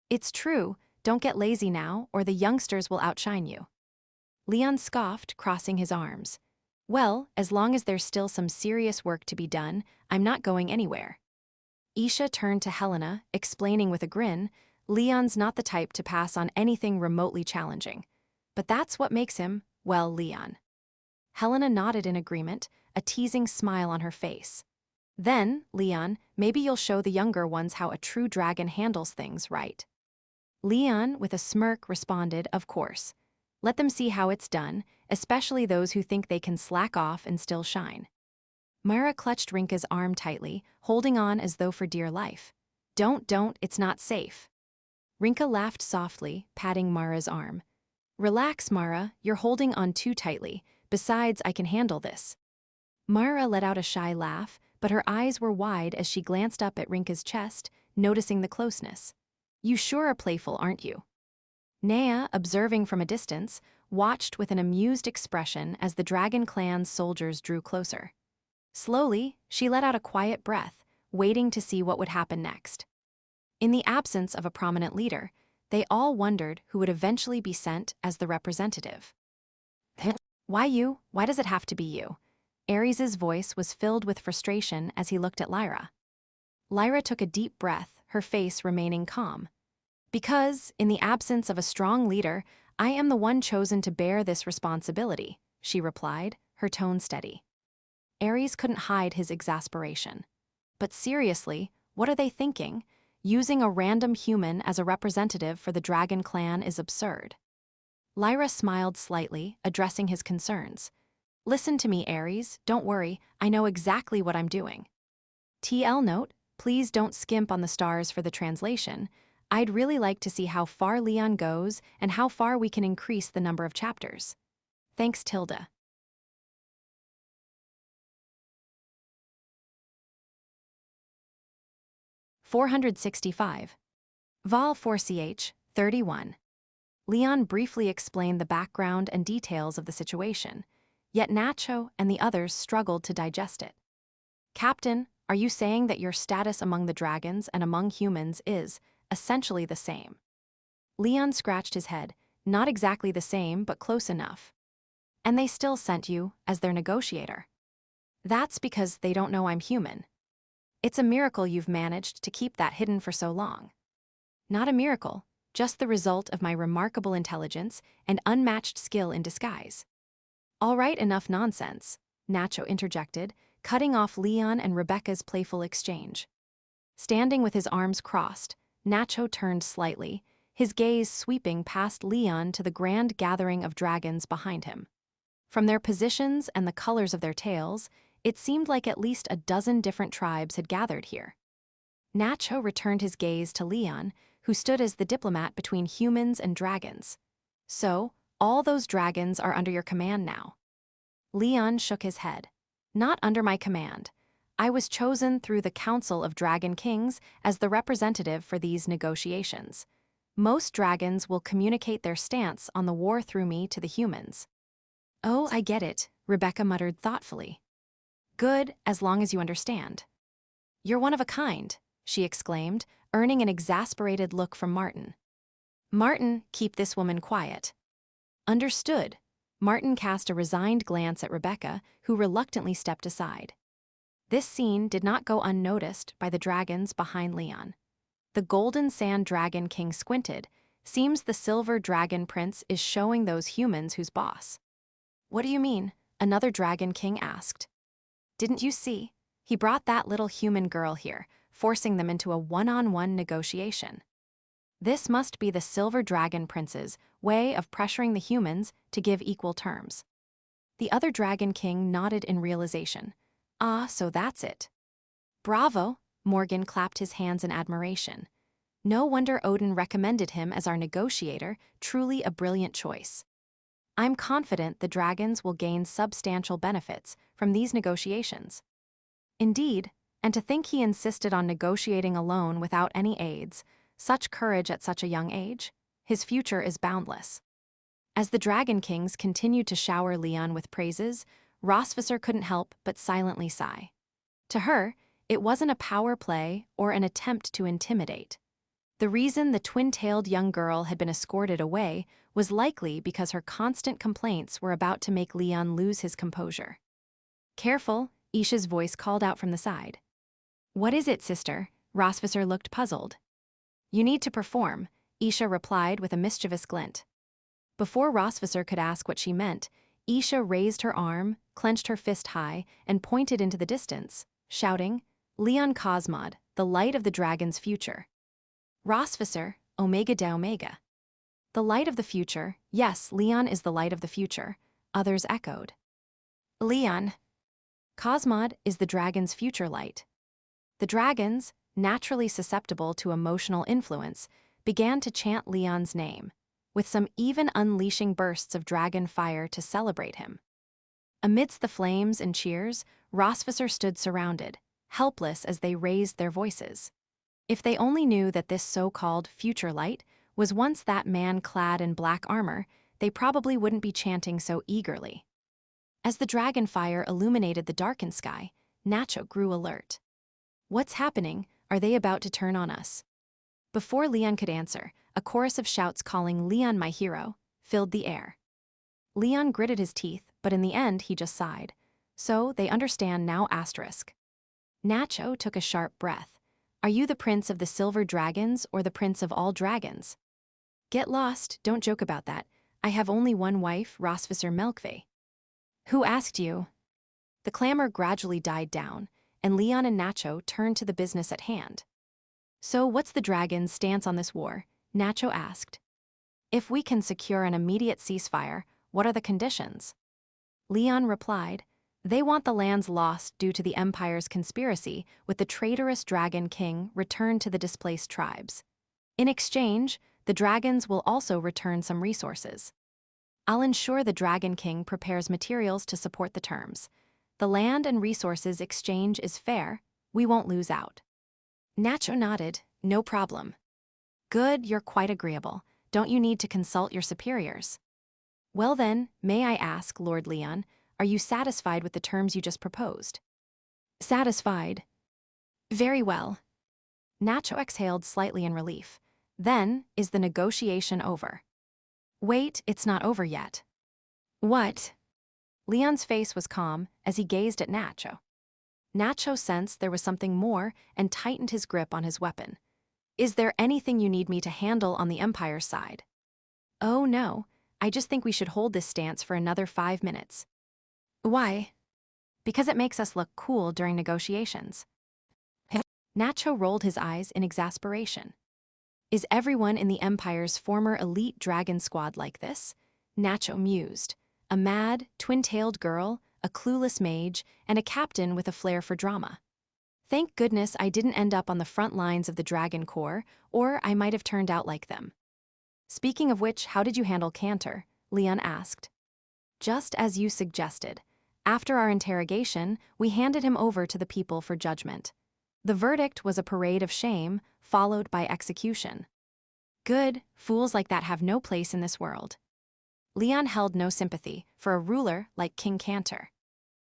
It's true, don't get lazy now, or the youngsters will outshine you. Leon scoffed, crossing his arms. Well, as long as there's still some serious work to be done, I'm not going anywhere. Isha turned to Helena, explaining with a grin, Leon's not the type to pass on anything remotely challenging. But that's what makes him, well, Leon. Helena nodded in agreement, a teasing smile on her face. Then, Leon, maybe you'll show the younger ones how a true dragon handles things, right? Leon, with a smirk, responded, of course. Let them see how it's done, especially those who think they can slack off and still shine. Myra clutched Rinka's arm tightly, holding on as though for dear life. Don't, it's not safe. Rinka laughed softly, patting Mara's arm. Relax, Mara, you're holding on too tightly. Besides, I can handle this. Mara let out a shy laugh, but her eyes were wide as she glanced up at Rinka's chest, noticing the closeness. You sure are playful, aren't you? Nea, observing from a distance, watched with an amused expression as the Dragon Clan's soldiers drew closer. Slowly, she let out a quiet breath, waiting to see what would happen next. In the absence of a prominent leader, they all wondered who would eventually be sent as the representative. Why you? Why does it have to be you? Ares's voice was filled with frustration as he looked at Lyra. Lyra took a deep breath, her face remaining calm. Because, in the absence of a strong leader, I am the one chosen to bear this responsibility, she replied, her tone steady. Ares couldn't hide his exasperation. But seriously, what are they thinking? Using a random human as a representative for the Dragon Clan is absurd. Lyra smiled slightly, addressing his concerns. Listen to me, Ares, don't worry, I know exactly what I'm doing. TL note, please don't skimp on the stars for the translation. I'd really like to see how far Leon goes and how far we can increase the number of chapters. Thanks, Tilda. (465). Vol 4ch, 31. Leon briefly explained the background and details of the situation, yet Nacho and the others struggled to digest it. Captain, are you saying that your status among the dragons and among humans is essentially the same? Leon scratched his head, not exactly the same, but close enough. And they still sent you as their negotiator. That's because they don't know I'm human. It's a miracle you've managed to keep that hidden for so long. Not a miracle, just the result of my remarkable intelligence and unmatched skill in disguise. All right, enough nonsense, Nacho interjected, cutting off Leon and Rebecca's playful exchange. Standing with his arms crossed, Nacho turned slightly, his gaze sweeping past Leon to the grand gathering of dragons behind him. From their positions and the colors of their tails, it seemed like at least a dozen different tribes had gathered here. Nacho returned his gaze to Leon, who stood as the diplomat between humans and dragons. So, all those dragons are under your command now. Leon shook his head. Not under my command. I was chosen through the Council of Dragon Kings as the representative for these negotiations. Most dragons will communicate their stance on the war through me to the humans. Oh, I get it, Rebecca muttered thoughtfully. Good, as long as you understand. You're one of a kind, she exclaimed, earning an exasperated look from Martin. Martin, keep this woman quiet. Understood. Martin cast a resigned glance at Rebecca, who reluctantly stepped aside. This scene did not go unnoticed by the dragons behind Leon. The Golden Sand Dragon King squinted. Seems the Silver Dragon Prince is showing those humans who's boss. What do you mean? Another Dragon King asked. Didn't you see? He brought that little human girl here, forcing them into a one-on-one negotiation. This must be the Silver Dragon Prince's way of pressuring the humans to give equal terms. The other Dragon King nodded in realization. Ah, so that's it. Bravo, Morgan clapped his hands in admiration. No wonder Odin recommended him as our negotiator, truly a brilliant choice. I'm confident the dragons will gain substantial benefits from these negotiations. Indeed, and to think he insisted on negotiating alone without any aids, such courage at such a young age, his future is boundless. As the Dragon Kings continued to shower Leon with praises, Rosvisser couldn't help but silently sigh. To her, it wasn't a power play or an attempt to intimidate. The reason the twin-tailed young girl had been escorted away was likely because her constant complaints were about to make Leon lose his composure. Careful, Isha's voice called out from the side. What is it, sister? Rosvisser looked puzzled. You need to perform, Isha replied with a mischievous glint. Before Rosvisser could ask what she meant, Isha raised her arm, clenched her fist high, and pointed into the distance, shouting, Leon Cosmod, the light of the dragon's future. Rosvisser, Omega de Omega. The light of the future, yes, Leon is the light of the future, others echoed. Leon. Cosmod is the dragon's future light. The dragons, naturally susceptible to emotional influence, began to chant Leon's name, with some even unleashing bursts of dragon fire to celebrate him. Amidst the flames and cheers, Rosvisser stood surrounded, helpless as they raised their voices. If they only knew that this so-called future light was once that man clad in black armor, they probably wouldn't be chanting so eagerly. As the dragon fire illuminated the darkened sky, Nacho grew alert. What's happening? Are they about to turn on us? Before Leon could answer, a chorus of shouts calling Leon my hero filled the air. Leon gritted his teeth, but in the end he just sighed. So they understand now asterisk. Nacho took a sharp breath. Are you the prince of the Silver Dragons or the prince of all dragons? Get lost, don't joke about that. I have only one wife, Rosvisser Melkve. Who asked you? The clamor gradually died down, and Leon and Nacho turned to the business at hand. So what's the dragon's stance on this war? Nacho asked. If we can secure an immediate ceasefire, what are the conditions? Leon replied, they want the lands lost due to the Empire's conspiracy with the traitorous Dragon King returned to the displaced tribes. In exchange, the dragons will also return some resources. I'll ensure the Dragon King prepares materials to support the terms. The land and resources exchange is fair, we won't lose out. Nacho nodded, no problem. Good, you're quite agreeable. Don't you need to consult your superiors? Well then, may I ask, Lord Leon, are you satisfied with the terms you just proposed? Satisfied. Very well. Nacho exhaled slightly in relief. Then, is the negotiation over? Wait, it's not over yet. What? Leon's face was calm as he gazed at Nacho. Nacho sensed there was something more and tightened his grip on his weapon. Is there anything you need me to handle on the Empire's side? Oh no, I just think we should hold this stance for another 5 minutes. Why? Because it makes us look cool during negotiations. Nacho rolled his eyes in exasperation. Is everyone in the Empire's former elite dragon squad like this? Nacho mused. A mad, twin-tailed girl, a clueless mage, and a captain with a flair for drama. Thank goodness I didn't end up on the front lines of the Dragon Corps, or I might have turned out like them. Speaking of which, how did you handle Cantor? Leon asked. Just as you suggested. After our interrogation, we handed him over to the people for judgment. The verdict was a parade of shame, followed by execution. Good, fools like that have no place in this world. Leon held no sympathy for a ruler like King Cantor.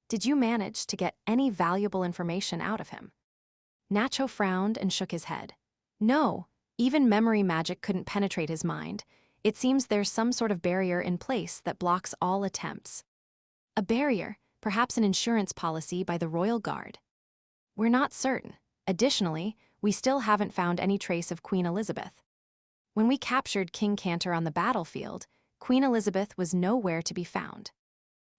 Did you manage to get any valuable information out of him? Nacho frowned and shook his head. No, even memory magic couldn't penetrate his mind. It seems there's some sort of barrier in place that blocks all attempts. A barrier, perhaps an insurance policy by the Royal Guard. We're not certain. Additionally, we still haven't found any trace of Queen Elizabeth. When we captured King Cantor on the battlefield, Queen Elizabeth was nowhere to be found.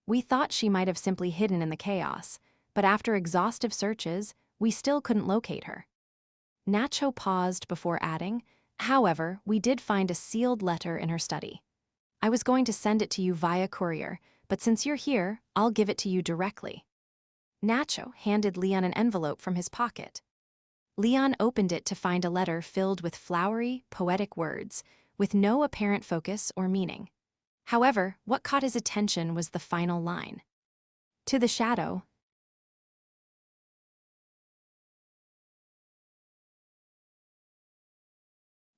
We thought she might have simply hidden in the chaos, but after exhaustive searches, we still couldn't locate her. Nacho paused before adding, however, we did find a sealed letter in her study. I was going to send it to you via courier, but since you're here, I'll give it to you directly. Nacho handed Leon an envelope from his pocket. Leon opened it to find a letter filled with flowery, poetic words, with no apparent focus or meaning. However, what caught his attention was the final line. To the shadow.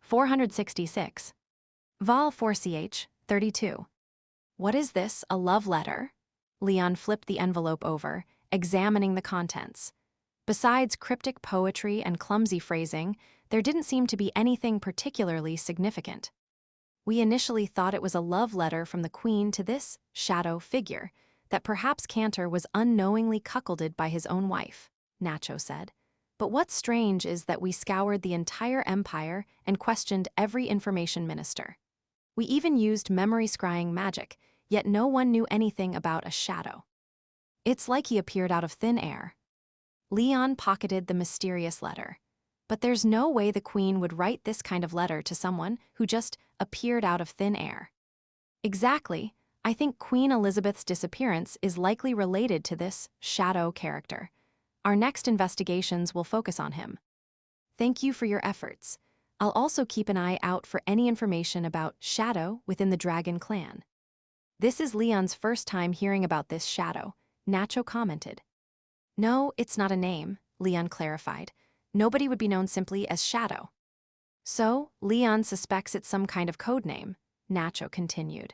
(466). Vol 4ch, 32. What is this, a love letter? Leon flipped the envelope over, examining the contents. Besides cryptic poetry and clumsy phrasing, there didn't seem to be anything particularly significant. We initially thought it was a love letter from the Queen to this shadow figure, that perhaps Cantor was unknowingly cuckolded by his own wife, Nacho said. But what's strange is that we scoured the entire Empire and questioned every information minister. We even used memory scrying magic, yet no one knew anything about a shadow. It's like he appeared out of thin air. Leon pocketed the mysterious letter. But there's no way the Queen would write this kind of letter to someone who just appeared out of thin air. Exactly, I think Queen Elizabeth's disappearance is likely related to this shadow character. Our next investigations will focus on him. Thank you for your efforts. I'll also keep an eye out for any information about Shadow within the Dragon clan. This is Leon's first time hearing about this Shadow, Nacho commented. No, it's not a name, Leon clarified. Nobody would be known simply as Shadow. So, Leon suspects it's some kind of code name, Nacho continued.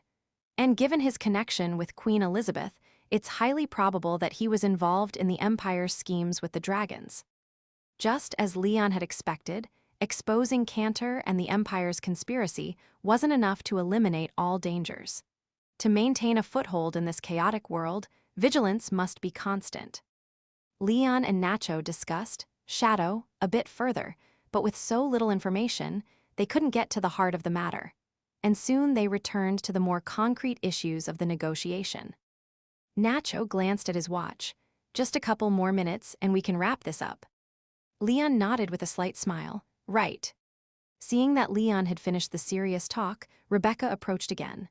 And given his connection with Queen Elizabeth, it's highly probable that he was involved in the Empire's schemes with the dragons. Just as Leon had expected, exposing Cantor and the Empire's conspiracy wasn't enough to eliminate all dangers. To maintain a foothold in this chaotic world, vigilance must be constant. Leon and Nacho discussed Shadow a bit further, but with so little information, they couldn't get to the heart of the matter. And soon they returned to the more concrete issues of the negotiation. Nacho glanced at his watch. Just a couple more minutes and we can wrap this up. Leon nodded with a slight smile. Right. Seeing that Leon had finished the serious talk, Rebecca approached again.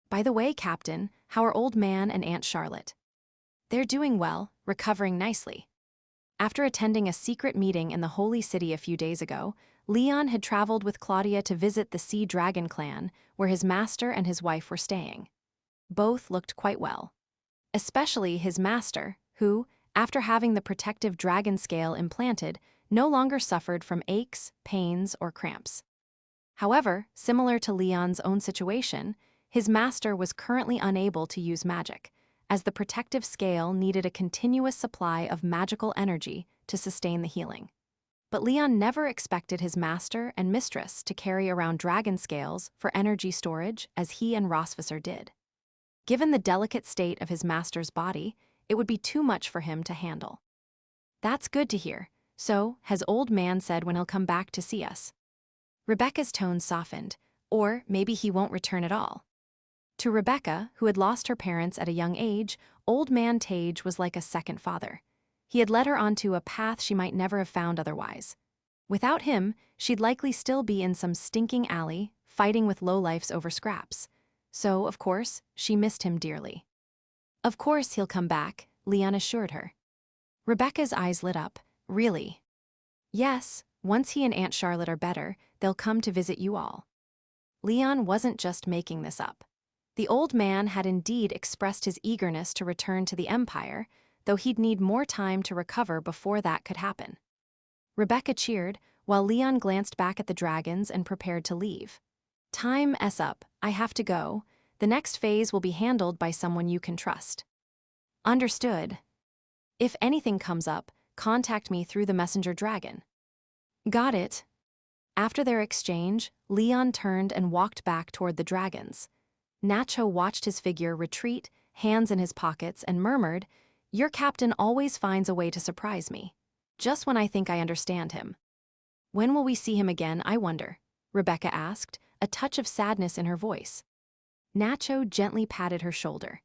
By the way, Captain, how are Old Man and Aunt Charlotte? They're doing well, recovering nicely. After attending a secret meeting in the Holy City a few days ago, Leon had traveled with Claudia to visit the Sea Dragon clan, where his master and his wife were staying. Both looked quite well. Especially his master, who, after having the protective dragon scale implanted, no longer suffered from aches, pains, or cramps. However, similar to Leon's own situation, his master was currently unable to use magic, as the protective scale needed a continuous supply of magical energy to sustain the healing. But Leon never expected his master and mistress to carry around dragon scales for energy storage as he and Rosvisser did. Given the delicate state of his master's body, it would be too much for him to handle. That's good to hear. So, has Old Man said when he'll come back to see us? Rebecca's tone softened, or maybe he won't return at all. To Rebecca, who had lost her parents at a young age, Old Man Tage was like a second father. He had led her onto a path she might never have found otherwise. Without him, she'd likely still be in some stinking alley, fighting with lowlifes over scraps. So, of course, she missed him dearly. Of course he'll come back, Leon assured her. Rebecca's eyes lit up. Really? Yes, once he and Aunt Charlotte are better, they'll come to visit you all. Leon wasn't just making this up. The old man had indeed expressed his eagerness to return to the Empire, though he'd need more time to recover before that could happen. Rebecca cheered, while Leon glanced back at the dragons and prepared to leave. Time's up, I have to go. The next phase will be handled by someone you can trust. Understood. If anything comes up, contact me through the messenger dragon. Got it. After their exchange, Leon turned and walked back toward the dragons. Nacho watched his figure retreat, hands in his pockets, and murmured, Your captain always finds a way to surprise me. Just when I think I understand him. When will we see him again, I wonder? Rebecca asked, a touch of sadness in her voice. Nacho gently patted her shoulder.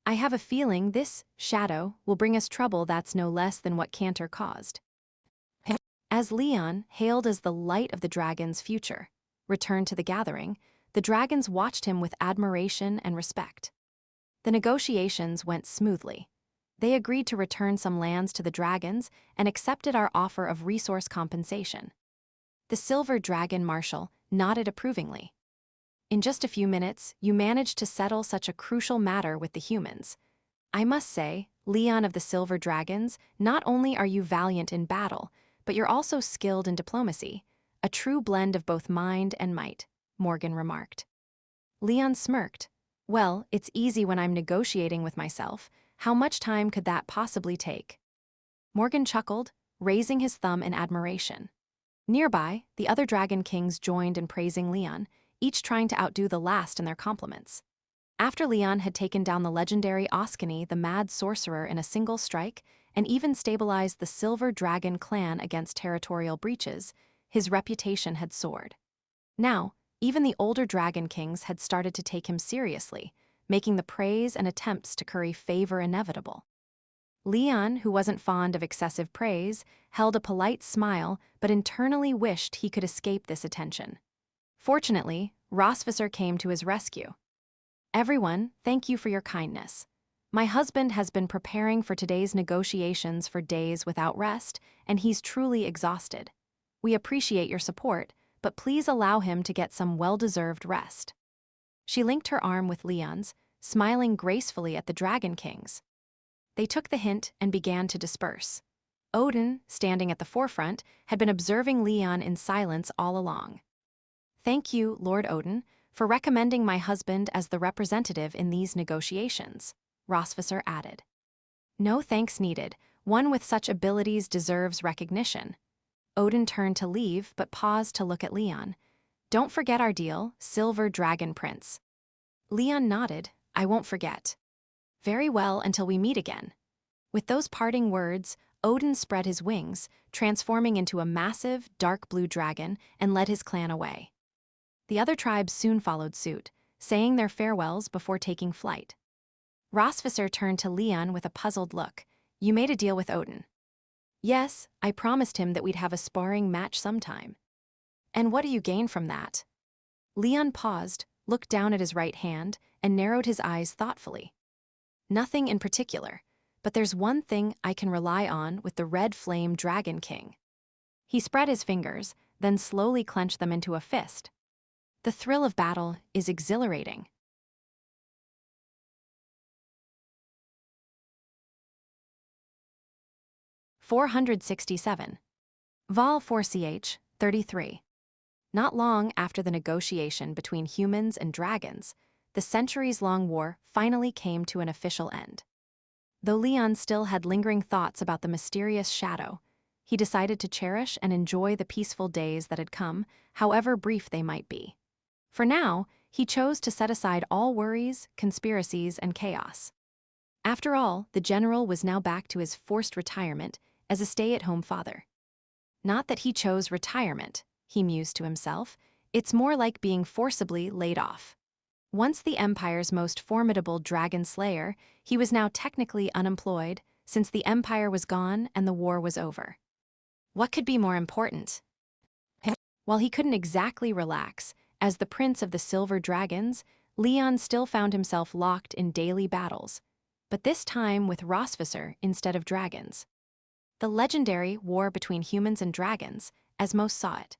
I have a feeling this Shadow will bring us trouble that's no less than what Cantor caused. As Leon, hailed as the light of the dragon's future, returned to the gathering, the dragons watched him with admiration and respect. The negotiations went smoothly. They agreed to return some lands to the dragons and accepted our offer of resource compensation. The Silver Dragon Marshal nodded approvingly. In just a few minutes, you managed to settle such a crucial matter with the humans. I must say, Leon of the Silver Dragons, not only are you valiant in battle, but you're also skilled in diplomacy, a true blend of both mind and might, Morgan remarked. Leon smirked. Well, it's easy when I'm negotiating with myself. How much time could that possibly take? Morgan chuckled, raising his thumb in admiration. Nearby, the other Dragon Kings joined in praising Leon, each trying to outdo the last in their compliments. After Leon had taken down the legendary Oskani, the mad sorcerer, in a single strike, and even stabilized the Silver Dragon clan against territorial breaches, his reputation had soared. Now, even the older Dragon Kings had started to take him seriously, making the praise and attempts to curry favor inevitable. Leon, who wasn't fond of excessive praise, held a polite smile but internally wished he could escape this attention. Fortunately, Rosvisser came to his rescue. Everyone, thank you for your kindness. My husband has been preparing for today's negotiations for days without rest, and he's truly exhausted. We appreciate your support, but please allow him to get some well-deserved rest. She linked her arm with Leon's, smiling gracefully at the Dragon Kings. They took the hint and began to disperse. Odin, standing at the forefront, had been observing Leon in silence all along. "Thank you, Lord Odin, for recommending my husband as the representative in these negotiations," Rosvisser added. "No thanks needed. One with such abilities deserves recognition." Odin turned to leave but paused to look at Leon. "Don't forget our deal, Silver Dragon Prince." Leon nodded. "I won't forget." "Very well, until we meet again." With those parting words, Odin spread his wings, transforming into a massive, dark blue dragon, and led his clan away. The other tribes soon followed suit, saying their farewells before taking flight. Rosvisser turned to Leon with a puzzled look. "You made a deal with Odin." "Yes, I promised him that we'd have a sparring match sometime." "And what do you gain from that?" Leon paused, looked down at his right hand, and narrowed his eyes thoughtfully. "Nothing in particular, but there's one thing I can rely on with the Red Flame Dragon King." He spread his fingers, then slowly clenched them into a fist. "The thrill of battle is exhilarating." "467. Vol 4ch, 33. Not long after the negotiation between humans and dragons, the centuries-long war finally came to an official end. Though Leon still had lingering thoughts about the mysterious shadow, he decided to cherish and enjoy the peaceful days that had come, however brief they might be. For now, he chose to set aside all worries, conspiracies, and chaos. After all, the general was now back to his forced retirement as a stay-at-home father. Not that he chose retirement, he mused to himself, it's more like being forcibly laid off. Once the Empire's most formidable dragon slayer, he was now technically unemployed, since the Empire was gone and the war was over. What could be more important? While he couldn't exactly relax, as the Prince of the Silver Dragons, Leon still found himself locked in daily battles, but this time with Rosvisser instead of dragons. The legendary war between humans and dragons, as most saw it.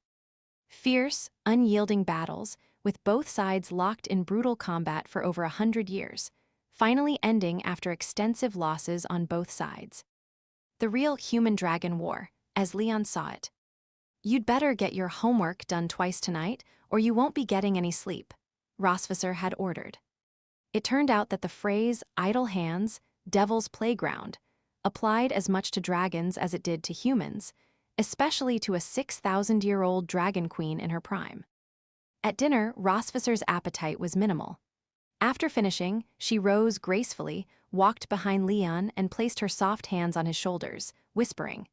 Fierce, unyielding battles, with both sides locked in brutal combat for over 100 years, finally ending after extensive losses on both sides. The real human-dragon war, as Leon saw it. "You'd better get your homework done twice tonight, or you won't be getting any sleep," Rosvisser had ordered. It turned out that the phrase "idle hands, devil's playground" applied as much to dragons as it did to humans, especially to a 6,000-year-old dragon queen in her prime. At dinner, Rosvisser's appetite was minimal. After finishing, she rose gracefully, walked behind Leon, and placed her soft hands on his shoulders, whispering,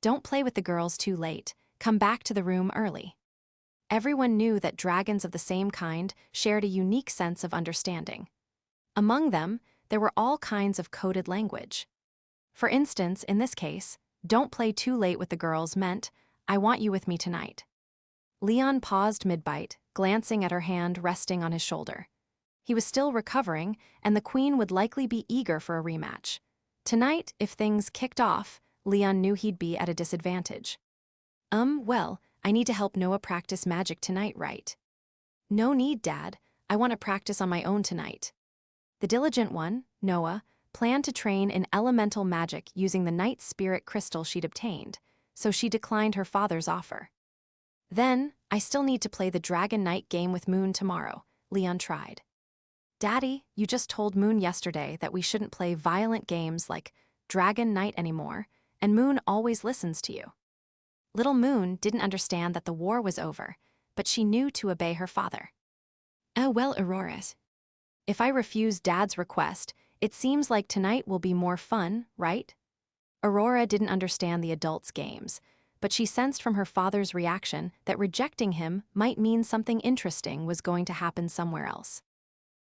"Don't play with the girls too late. Come back to the room early." Everyone knew that dragons of the same kind shared a unique sense of understanding. Among them, there were all kinds of coded language. For instance, in this case, "Don't play too late with the girls" meant, "I want you with me tonight." Leon paused mid-bite, glancing at her hand resting on his shoulder. He was still recovering, and the queen would likely be eager for a rematch. Tonight, if things kicked off, Leon knew he'd be at a disadvantage. Well, I need to help Noah practice magic tonight, right?" "No need, Dad. I want to practice on my own tonight." The diligent one, Noah, planned to train in elemental magic using the night spirit crystal she'd obtained, so she declined her father's offer. "Then, I still need to play the Dragon Knight game with Moon tomorrow," Leon tried. "Daddy, you just told Moon yesterday that we shouldn't play violent games like Dragon Knight anymore, and Moon always listens to you." Little Moon didn't understand that the war was over, but she knew to obey her father. "Oh well, Auroras. If I refuse Dad's request, it seems like tonight will be more fun, right?" Aurora didn't understand the adults' games, but she sensed from her father's reaction that rejecting him might mean something interesting was going to happen somewhere else.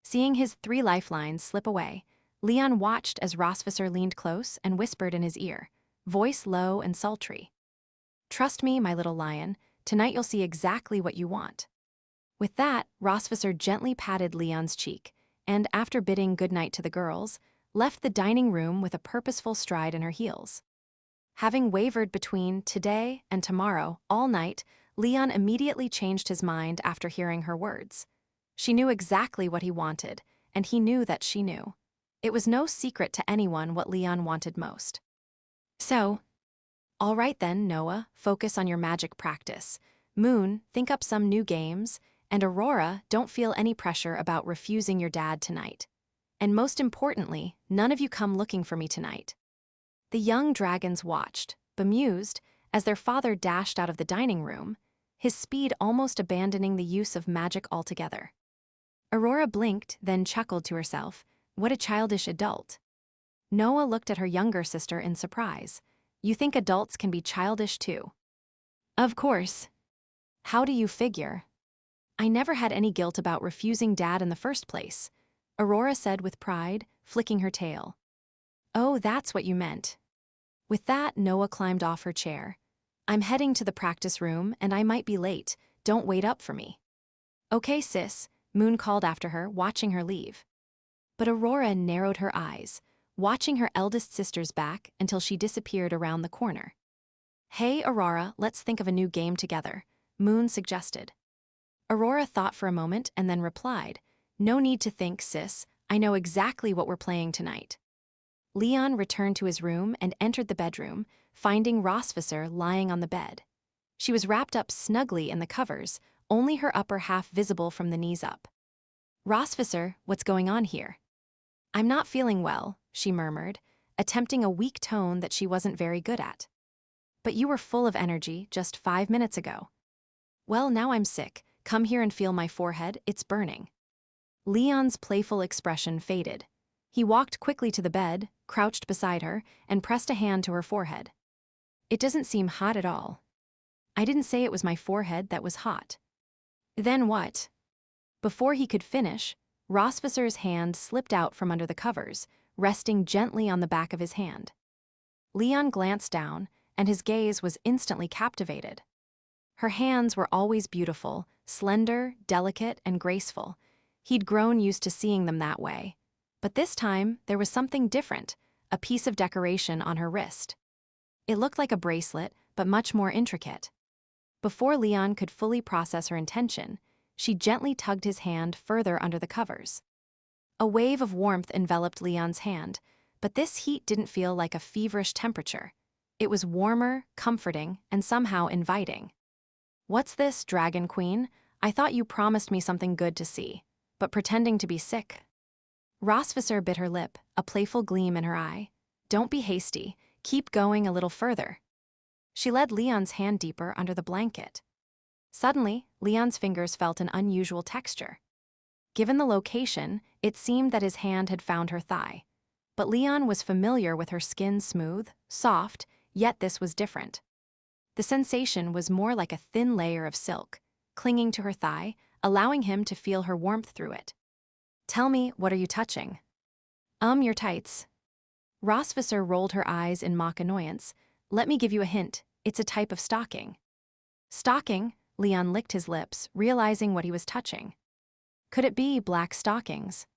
Seeing his 3 lifelines slip away, Leon watched as Rosvisser leaned close and whispered in his ear, voice low and sultry. "Trust me, my little lion, tonight you'll see exactly what you want." With that, Rosvisser gently patted Leon's cheek, and after bidding goodnight to the girls, left the dining room with a purposeful stride in her heels. Having wavered between today and tomorrow all night, Leon immediately changed his mind after hearing her words. She knew exactly what he wanted, and he knew that she knew. It was no secret to anyone what Leon wanted most. So, all right then, Noah, focus on your magic practice. Moon, think up some new games. And Aurora, don't feel any pressure about refusing your dad tonight. And most importantly, none of you come looking for me tonight. The young dragons watched, bemused, as their father dashed out of the dining room, his speed almost abandoning the use of magic altogether. Aurora blinked, then chuckled to herself. What a childish adult. Noah looked at her younger sister in surprise. You think adults can be childish too? Of course. How do you figure? I never had any guilt about refusing Dad in the first place, Aurora said with pride, flicking her tail. Oh, that's what you meant. With that, Noah climbed off her chair. I'm heading to the practice room, and I might be late. Don't wait up for me. Okay, sis, Moon called after her, watching her leave. But Aurora narrowed her eyes, watching her eldest sister's back until she disappeared around the corner. Hey, Aurora, let's think of a new game together, Moon suggested. Aurora thought for a moment and then replied, No need to think, sis. I know exactly what we're playing tonight. Leon returned to his room and entered the bedroom, finding Rosvisser lying on the bed. She was wrapped up snugly in the covers, only her upper half visible from the knees up. Rosvisser, what's going on here? I'm not feeling well, she murmured, attempting a weak tone that she wasn't very good at. But you were full of energy just 5 minutes ago. Well, now I'm sick. Come here and feel my forehead, it's burning. Leon's playful expression faded. He walked quickly to the bed, crouched beside her, and pressed a hand to her forehead. It doesn't seem hot at all. I didn't say it was my forehead that was hot. Then what? Before he could finish, Rosvisser's hand slipped out from under the covers, resting gently on the back of his hand. Leon glanced down, and his gaze was instantly captivated. Her hands were always beautiful, slender, delicate, and graceful. He'd grown used to seeing them that way. But this time, there was something different, a piece of decoration on her wrist. It looked like a bracelet, but much more intricate. Before Leon could fully process her intention, she gently tugged his hand further under the covers. A wave of warmth enveloped Leon's hand, but this heat didn't feel like a feverish temperature. It was warmer, comforting, and somehow inviting. What's this, Dragon Queen? I thought you promised me something good to see, but pretending to be sick. Rosvisser bit her lip, a playful gleam in her eye. Don't be hasty, keep going a little further. She led Leon's hand deeper under the blanket. Suddenly, Leon's fingers felt an unusual texture. Given the location, it seemed that his hand had found her thigh. But Leon was familiar with her skin smooth, soft, yet this was different. The sensation was more like a thin layer of silk, clinging to her thigh, allowing him to feel her warmth through it. Tell me, what are you touching? Your tights. Rosvisser rolled her eyes in mock annoyance. Let me give you a hint, it's a type of stocking. Stocking? Leon licked his lips, realizing what he was touching. Could it be black stockings?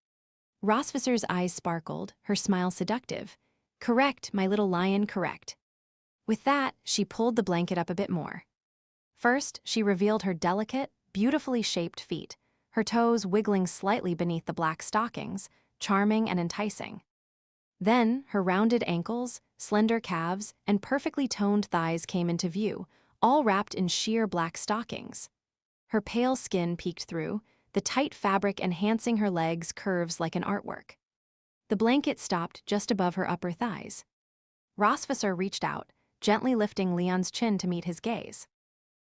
Rosvisser's eyes sparkled, her smile seductive. Correct, my little lion, correct. With that, she pulled the blanket up a bit more. First, she revealed her delicate, beautifully shaped feet, her toes wiggling slightly beneath the black stockings, charming and enticing. Then, her rounded ankles, slender calves, and perfectly toned thighs came into view, all wrapped in sheer black stockings. Her pale skin peeked through, the tight fabric enhancing her legs' curves like an artwork. The blanket stopped just above her upper thighs. Rosvisser reached out, gently lifting Leon's chin to meet his gaze.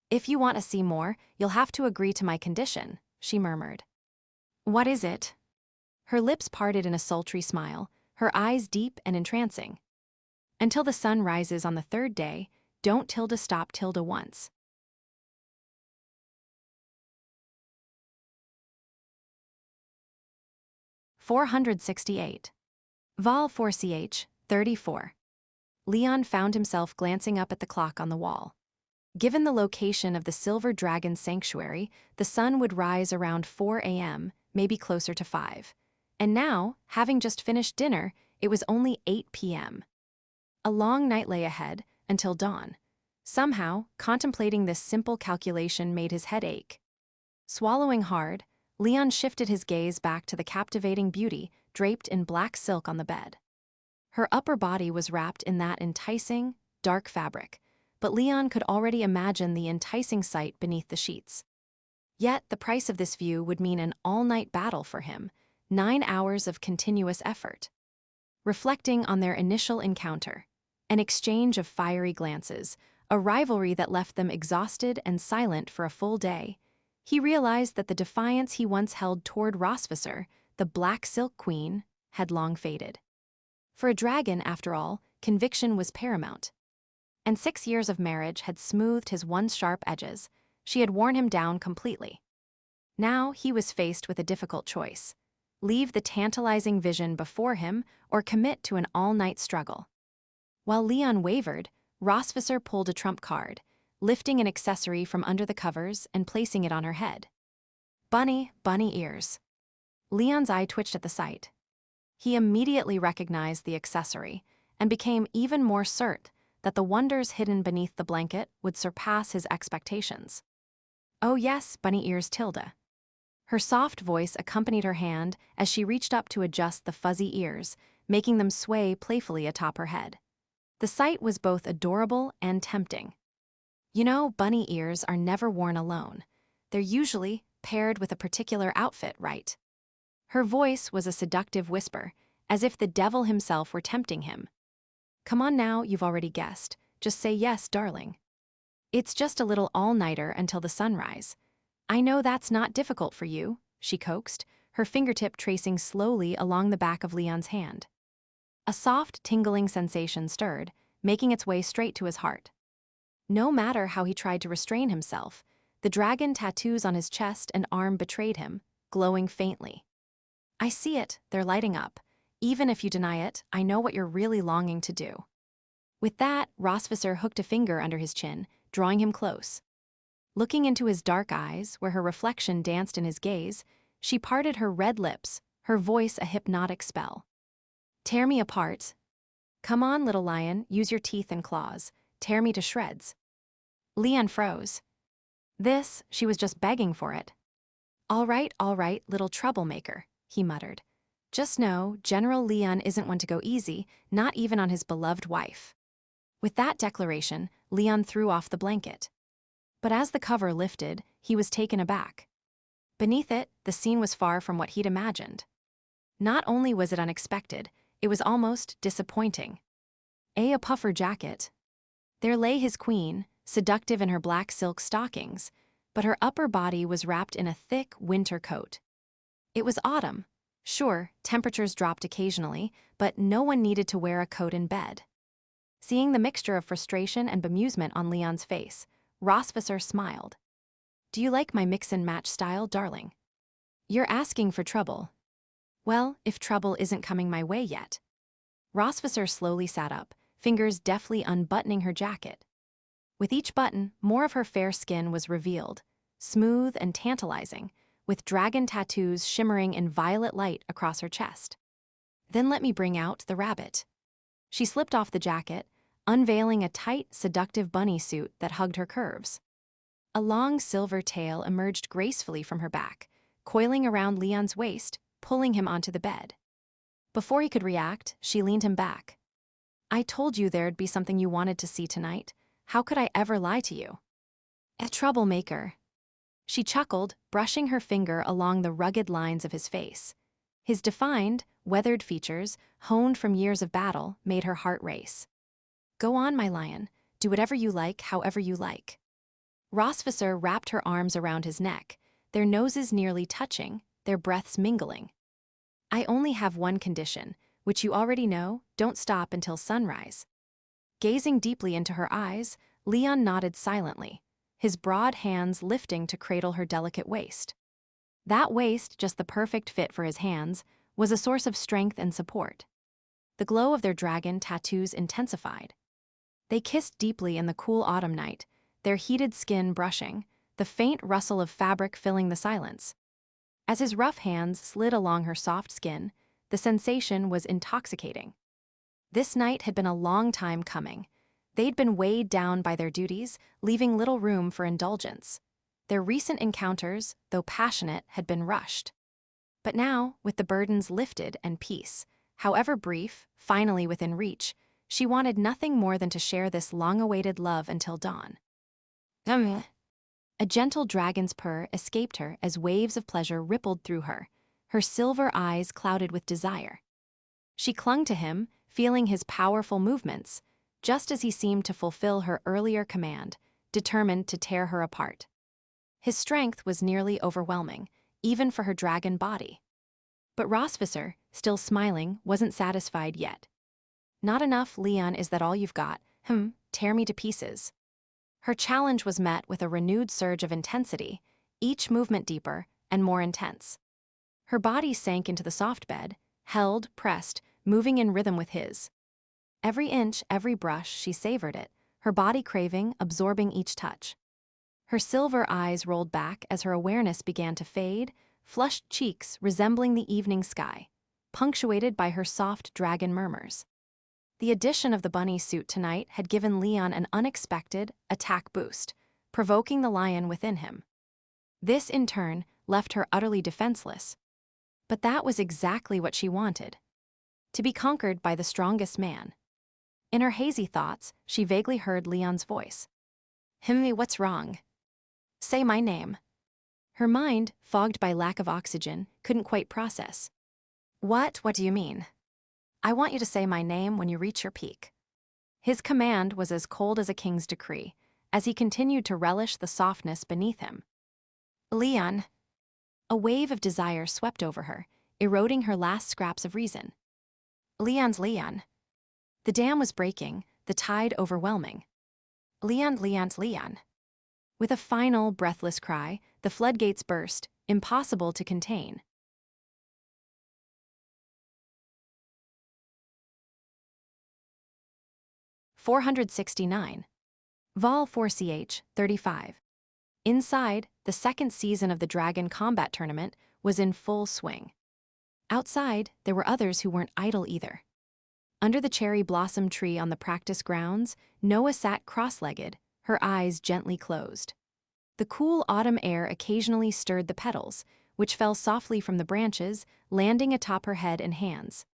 If you want to see more, you'll have to agree to my condition, she murmured. What is it? Her lips parted in a sultry smile, her eyes deep and entrancing. Until the sun rises on the third day, don't tilde stop tilde once. (468). Vol 4ch, 34. Leon found himself glancing up at the clock on the wall. Given the location of the Silver Dragon Sanctuary, the sun would rise around 4 a.m., maybe closer to 5. And now, having just finished dinner, it was only 8 p.m. A long night lay ahead, until dawn. Somehow, contemplating this simple calculation made his head ache. Swallowing hard, Leon shifted his gaze back to the captivating beauty draped in black silk on the bed. Her upper body was wrapped in that enticing, dark fabric, but Leon could already imagine the enticing sight beneath the sheets. Yet the price of this view would mean an all-night battle for him, 9 hours of continuous effort. Reflecting on their initial encounter, an exchange of fiery glances, a rivalry that left them exhausted and silent for a full day, he realized that the defiance he once held toward Rosvisser, the Black Silk Queen, had long faded. For a dragon, after all, conviction was paramount. And 6 years of marriage had smoothed his once sharp edges. She had worn him down completely. Now he was faced with a difficult choice: leave the tantalizing vision before him or commit to an all-night struggle. While Leon wavered, Rosvisser pulled a trump card, lifting an accessory from under the covers and placing it on her head. Bunny ears. Leon's eye twitched at the sight. He immediately recognized the accessory and became even more certain that the wonders hidden beneath the blanket would surpass his expectations. "Oh yes, bunny ears, Tilda." Her soft voice accompanied her hand as she reached up to adjust the fuzzy ears, making them sway playfully atop her head. The sight was both adorable and tempting. You know, bunny ears are never worn alone. They're usually paired with a particular outfit, right? Her voice was a seductive whisper, as if the devil himself were tempting him. "Come on now, you've already guessed. Just say yes, darling. It's just a little all-nighter until the sunrise. I know that's not difficult for you," she coaxed, her fingertip tracing slowly along the back of Leon's hand. A soft, tingling sensation stirred, making its way straight to his heart. No matter how he tried to restrain himself, the dragon tattoos on his chest and arm betrayed him, glowing faintly. "I see it, they're lighting up. Even if you deny it, I know what you're really longing to do." With that, Rosvisser hooked a finger under his chin, drawing him close. Looking into his dark eyes, where her reflection danced in his gaze, she parted her red lips, her voice a hypnotic spell. "Tear me apart. Come on, little lion, use your teeth and claws. Tear me to shreds." Leon froze. She was just begging for it. All right, little troublemaker," he muttered. "Just know, General Leon isn't one to go easy, not even on his beloved wife." With that declaration, Leon threw off the blanket. But as the cover lifted, he was taken aback. Beneath it, the scene was far from what he'd imagined. Not only was it unexpected, it was almost disappointing. A puffer jacket. There lay his queen, seductive in her black silk stockings, but her upper body was wrapped in a thick winter coat. It was autumn. Sure, temperatures dropped occasionally, but no one needed to wear a coat in bed. Seeing the mixture of frustration and bemusement on Leon's face, Rosvisser smiled. "Do you like my mix-and-match style, darling? You're asking for trouble. Well, if trouble isn't coming my way yet." Rosvisser slowly sat up, fingers deftly unbuttoning her jacket. With each button, more of her fair skin was revealed, smooth and tantalizing, with dragon tattoos shimmering in violet light across her chest. "Then let me bring out the rabbit." She slipped off the jacket, unveiling a tight, seductive bunny suit that hugged her curves. A long silver tail emerged gracefully from her back, coiling around Leon's waist, pulling him onto the bed. Before he could react, she leaned him back. "I told you there'd be something you wanted to see tonight. How could I ever lie to you?" "A troublemaker." She chuckled, brushing her finger along the rugged lines of his face. His defined, weathered features, honed from years of battle, made her heart race. "Go on, my lion. Do whatever you like, however you like." Rosvisser wrapped her arms around his neck, their noses nearly touching, their breaths mingling. "I only have one condition, which you already know: don't stop until sunrise." Gazing deeply into her eyes, Leon nodded silently, his broad hands lifting to cradle her delicate waist. That waist, just the perfect fit for his hands, was a source of strength and support. The glow of their dragon tattoos intensified. They kissed deeply in the cool autumn night, their heated skin brushing, the faint rustle of fabric filling the silence. As his rough hands slid along her soft skin, the sensation was intoxicating. This night had been a long time coming. They'd been weighed down by their duties, leaving little room for indulgence. Their recent encounters, though passionate, had been rushed. But now, with the burdens lifted and peace, however brief, finally within reach, she wanted nothing more than to share this long-awaited love until dawn. A gentle dragon's purr escaped her as waves of pleasure rippled through her, her silver eyes clouded with desire. She clung to him, feeling his powerful movements, just as he seemed to fulfill her earlier command, determined to tear her apart. His strength was nearly overwhelming, even for her dragon body. But Rosvisser, still smiling, wasn't satisfied yet. Not enough, Leon, is that all you've got? Tear me to pieces. Her challenge was met with a renewed surge of intensity, each movement deeper and more intense. Her body sank into the soft bed, held, pressed, moving in rhythm with his. Every inch, every brush, she savored it, her body craving, absorbing each touch. Her silver eyes rolled back as her awareness began to fade, flushed cheeks resembling the evening sky, punctuated by her soft dragon murmurs. The addition of the bunny suit tonight had given Leon an unexpected attack boost, provoking the lion within him. This, in turn, left her utterly defenseless. But that was exactly what she wanted. To be conquered by the strongest man. In her hazy thoughts, she vaguely heard Leon's voice. What's wrong? Say my name. Her mind, fogged by lack of oxygen, couldn't quite process. What do you mean? I want you to say my name when you reach your peak. His command was as cold as a king's decree, as he continued to relish the softness beneath him. Leon. A wave of desire swept over her, eroding her last scraps of reason. Leon's Leon. The dam was breaking, the tide overwhelming. Leon's Leon. With a final, breathless cry, the floodgates burst, impossible to contain. .469. Vol 4CH, 35. Inside, the second season of the Dragon Combat Tournament was in full swing. Outside, there were others who weren't idle either. Under the cherry blossom tree on the practice grounds, Noah sat cross-legged, her eyes gently closed. The cool autumn air occasionally stirred the petals, which fell softly from the branches, landing atop her head and hands.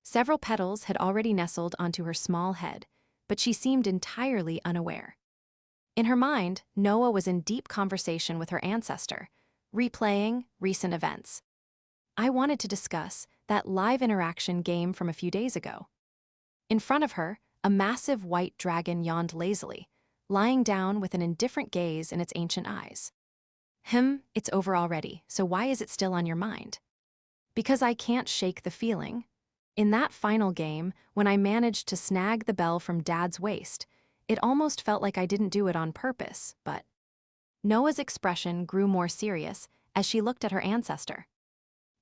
Several petals had already nestled onto her small head, but she seemed entirely unaware. In her mind, Noah was in deep conversation with her ancestor, replaying recent events. I wanted to discuss that live interaction game from a few days ago. In front of her, a massive white dragon yawned lazily, lying down with an indifferent gaze in its ancient eyes. It's over already, so why is it still on your mind? Because I can't shake the feeling. In that final game, when I managed to snag the bell from Dad's waist, it almost felt like I didn't do it on purpose, but... Noah's expression grew more serious as she looked at her ancestor.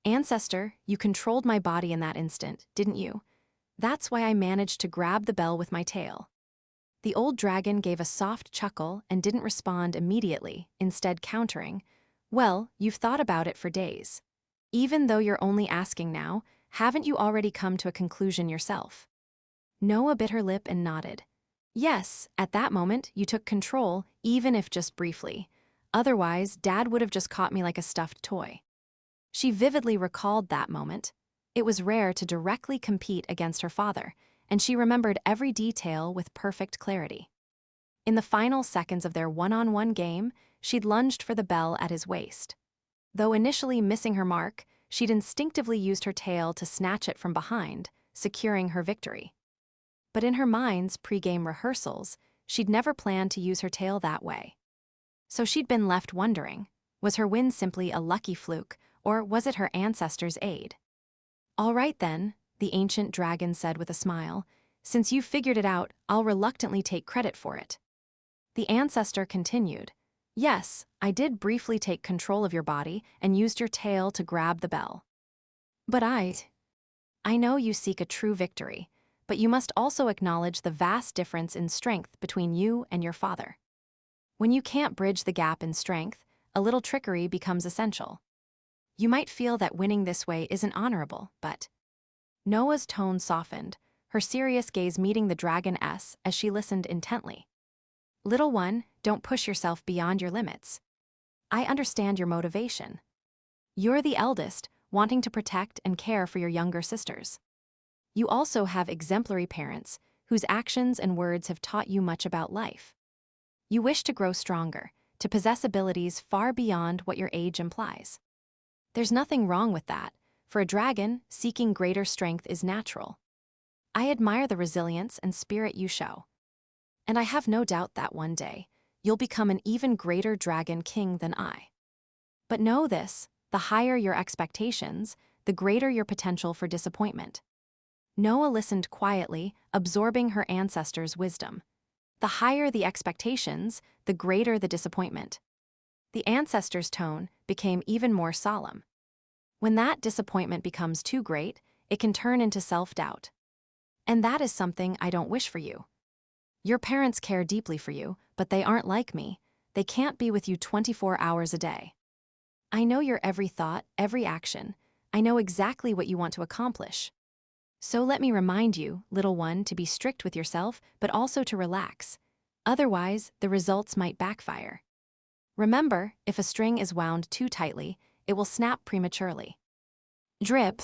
Ancestor, you controlled my body in that instant, didn't you? That's why I managed to grab the bell with my tail. The old dragon gave a soft chuckle and didn't respond immediately, instead countering, well, you've thought about it for days. Even though you're only asking now, haven't you already come to a conclusion yourself? Noah bit her lip and nodded. Yes, at that moment, you took control, even if just briefly. Otherwise, Dad would have just caught me like a stuffed toy. She vividly recalled that moment. It was rare to directly compete against her father, and she remembered every detail with perfect clarity. In the final seconds of their one-on-one game, she'd lunged for the bell at his waist. Though initially missing her mark, she'd instinctively used her tail to snatch it from behind, securing her victory. But in her mind's pre-game rehearsals, she'd never planned to use her tail that way. So she'd been left wondering, was her win simply a lucky fluke, or was it her ancestor's aid? All right then, the ancient dragon said with a smile, since you've figured it out, I'll reluctantly take credit for it. The ancestor continued, yes, I did briefly take control of your body and used your tail to grab the bell. But I know you seek a true victory, but you must also acknowledge the vast difference in strength between you and your father. When you can't bridge the gap in strength, a little trickery becomes essential. You might feel that winning this way isn't honorable, but... Noah's tone softened, her serious gaze meeting the dragoness as she listened intently. "Little one, don't push yourself beyond your limits. I understand your motivation. You're the eldest, wanting to protect and care for your younger sisters. You also have exemplary parents whose actions and words have taught you much about life. You wish to grow stronger, to possess abilities far beyond what your age implies. There's nothing wrong with that. For a dragon, seeking greater strength is natural. I admire the resilience and spirit you show. And I have no doubt that one day, you'll become an even greater dragon king than I. But know this, the higher your expectations, the greater your potential for disappointment." Noah listened quietly, absorbing her ancestors' wisdom. The higher the expectations, the greater the disappointment. The ancestors' tone became even more solemn. When that disappointment becomes too great, it can turn into self-doubt. And that is something I don't wish for you. Your parents care deeply for you, but they aren't like me. They can't be with you 24 hours a day. I know your every thought, every action. I know exactly what you want to accomplish. So let me remind you, little one, to be strict with yourself, but also to relax. Otherwise, the results might backfire. Remember, if a string is wound too tightly, it will snap prematurely. Drip.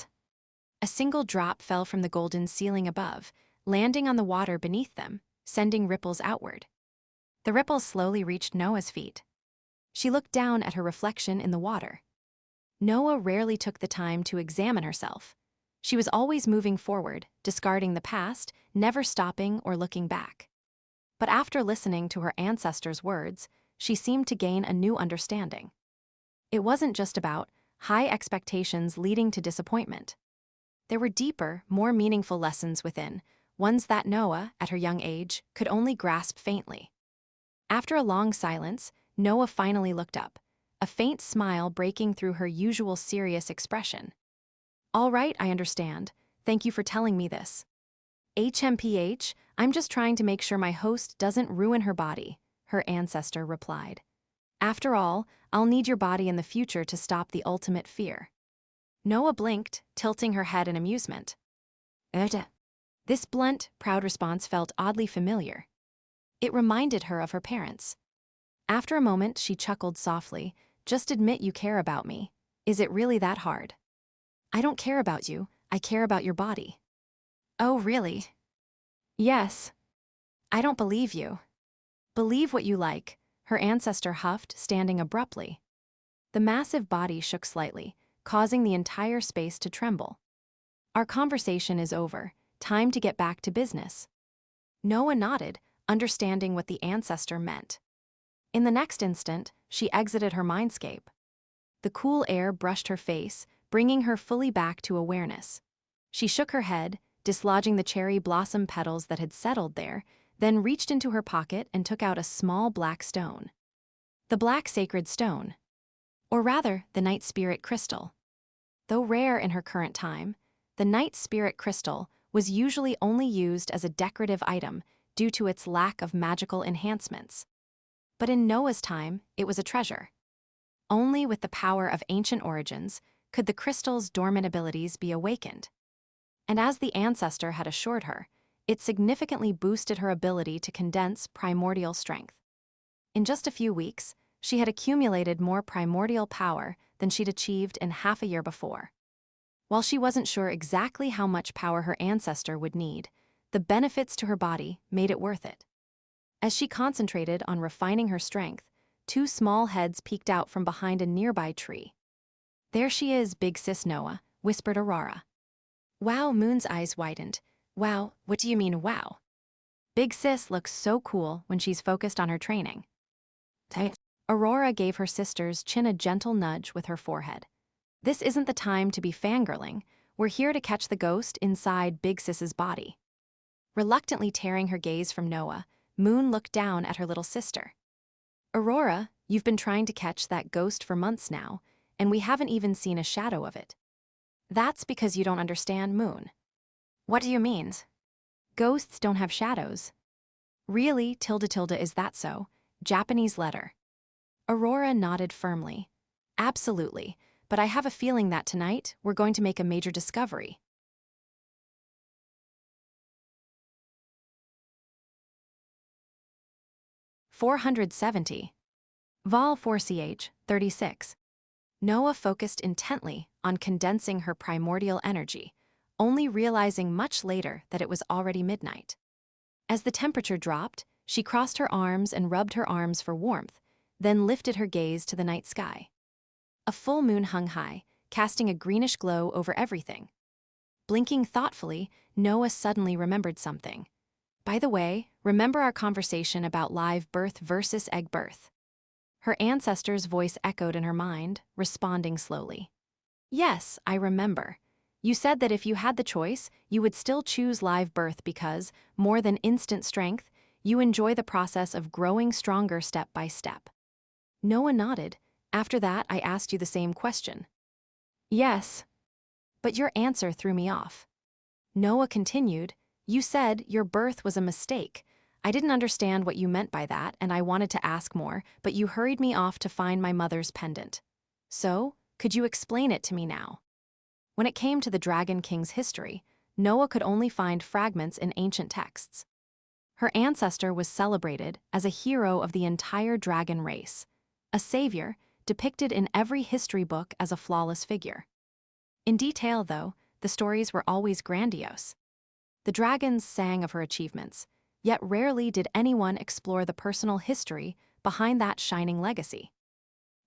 A single drop fell from the golden ceiling above, landing on the water beneath them, sending ripples outward. The ripples slowly reached Noah's feet. She looked down at her reflection in the water. Noah rarely took the time to examine herself. She was always moving forward, discarding the past, never stopping or looking back. But after listening to her ancestors' words, she seemed to gain a new understanding. It wasn't just about high expectations leading to disappointment. There were deeper, more meaningful lessons within, ones that Noah, at her young age, could only grasp faintly. After a long silence, Noah finally looked up, a faint smile breaking through her usual serious expression. "All right, I understand. Thank you for telling me this. HMPH, I'm just trying to make sure my host doesn't ruin her body," her ancestor replied. "After all, I'll need your body in the future to stop the ultimate fear." Noah blinked, tilting her head in amusement. This blunt, proud response felt oddly familiar. It reminded her of her parents. After a moment, she chuckled softly. "Just admit you care about me. Is it really that hard?" "I don't care about you, I care about your body." "Oh, really?" "Yes." "I don't believe you." "Believe what you like," her ancestor huffed, standing abruptly. The massive body shook slightly, causing the entire space to tremble. "Our conversation is over. Time to get back to business." Noah nodded, understanding what the ancestor meant. In the next instant, she exited her mindscape. The cool air brushed her face, bringing her fully back to awareness. She shook her head, dislodging the cherry blossom petals that had settled there, then reached into her pocket and took out a small black stone. The black sacred stone. Or rather, the night spirit crystal. Though rare in her current time, the night spirit crystal was usually only used as a decorative item due to its lack of magical enhancements. But in Noah's time, it was a treasure. Only with the power of ancient origins could the crystal's dormant abilities be awakened. And as the ancestor had assured her, it significantly boosted her ability to condense primordial strength. In just a few weeks, she had accumulated more primordial power than she'd achieved in half a year before. While she wasn't sure exactly how much power her ancestor would need, the benefits to her body made it worth it. As she concentrated on refining her strength, two small heads peeked out from behind a nearby tree. "There she is, big sis Noah," whispered Aurora. Wow, Moon's eyes widened. "Wow, what do you mean, wow?" "Big sis looks so cool when she's focused on her training." Aurora gave her sister's chin a gentle nudge with her forehead. "This isn't the time to be fangirling. We're here to catch the ghost inside Big Sis's body." Reluctantly tearing her gaze from Noah, Moon looked down at her little sister. "Aurora, you've been trying to catch that ghost for months now, and we haven't even seen a shadow of it." "That's because you don't understand, Moon." "What do you mean?" "Ghosts don't have shadows." "Really, tilde, is that so? Japanese letter." Aurora nodded firmly. "Absolutely, but I have a feeling that tonight we're going to make a major discovery." 470. Vol 4ch, 36. Noah focused intently on condensing her primordial energy, only realizing much later that it was already midnight. As the temperature dropped, she crossed her arms and rubbed her arms for warmth, then lifted her gaze to the night sky. A full moon hung high, casting a greenish glow over everything. Blinking thoughtfully, Noah suddenly remembered something. By the way, remember our conversation about live birth versus egg birth? Her ancestor's voice echoed in her mind, responding slowly. Yes, I remember. You said that if you had the choice, you would still choose live birth because, more than instant strength, you enjoy the process of growing stronger step by step. Noah nodded. After that, I asked you the same question. Yes. But your answer threw me off. Noah continued, you said your birth was a mistake. I didn't understand what you meant by that, and I wanted to ask more, but you hurried me off to find my mother's pendant. So, could you explain it to me now? When it came to the Dragon King's history, Noah could only find fragments in ancient texts. Her ancestor was celebrated as a hero of the entire dragon race, a savior depicted in every history book as a flawless figure. In detail, though, the stories were always grandiose. The dragons sang of her achievements, yet rarely did anyone explore the personal history behind that shining legacy.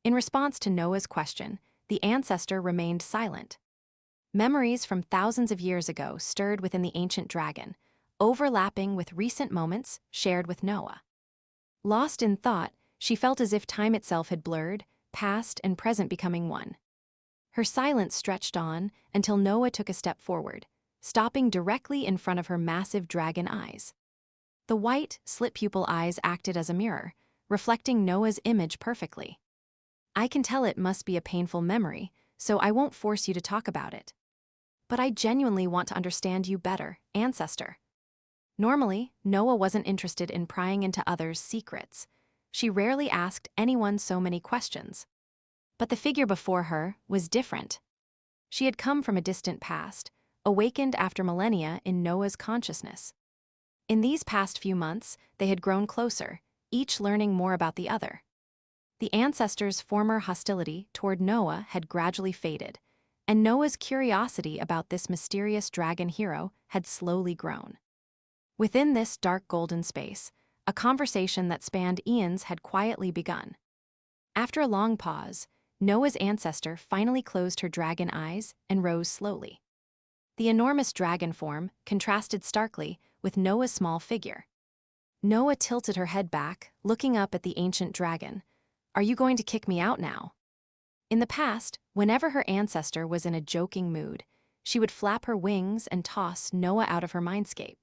In response to Noah's question, the ancestor remained silent. Memories from thousands of years ago stirred within the ancient dragon, overlapping with recent moments shared with Noah. Lost in thought, she felt as if time itself had blurred, past and present becoming one. Her silence stretched on until Noah took a step forward, stopping directly in front of her massive dragon eyes. The white, slit-pupil eyes acted as a mirror, reflecting Noah's image perfectly. I can tell it must be a painful memory, so I won't force you to talk about it. But I genuinely want to understand you better, ancestor. Normally, Noah wasn't interested in prying into others' secrets. She rarely asked anyone so many questions. But the figure before her was different. She had come from a distant past, awakened after millennia in Noah's consciousness. In these past few months, they had grown closer, each learning more about the other. The ancestors' former hostility toward Noah had gradually faded, and Noah's curiosity about this mysterious dragon hero had slowly grown. Within this dark golden space, a conversation that spanned eons had quietly begun. After a long pause, Noah's ancestor finally closed her dragon eyes and rose slowly. The enormous dragon form contrasted starkly with Noah's small figure. Noah tilted her head back, looking up at the ancient dragon. Are you going to kick me out now? In the past, whenever her ancestor was in a joking mood, she would flap her wings and toss Noah out of her mindscape.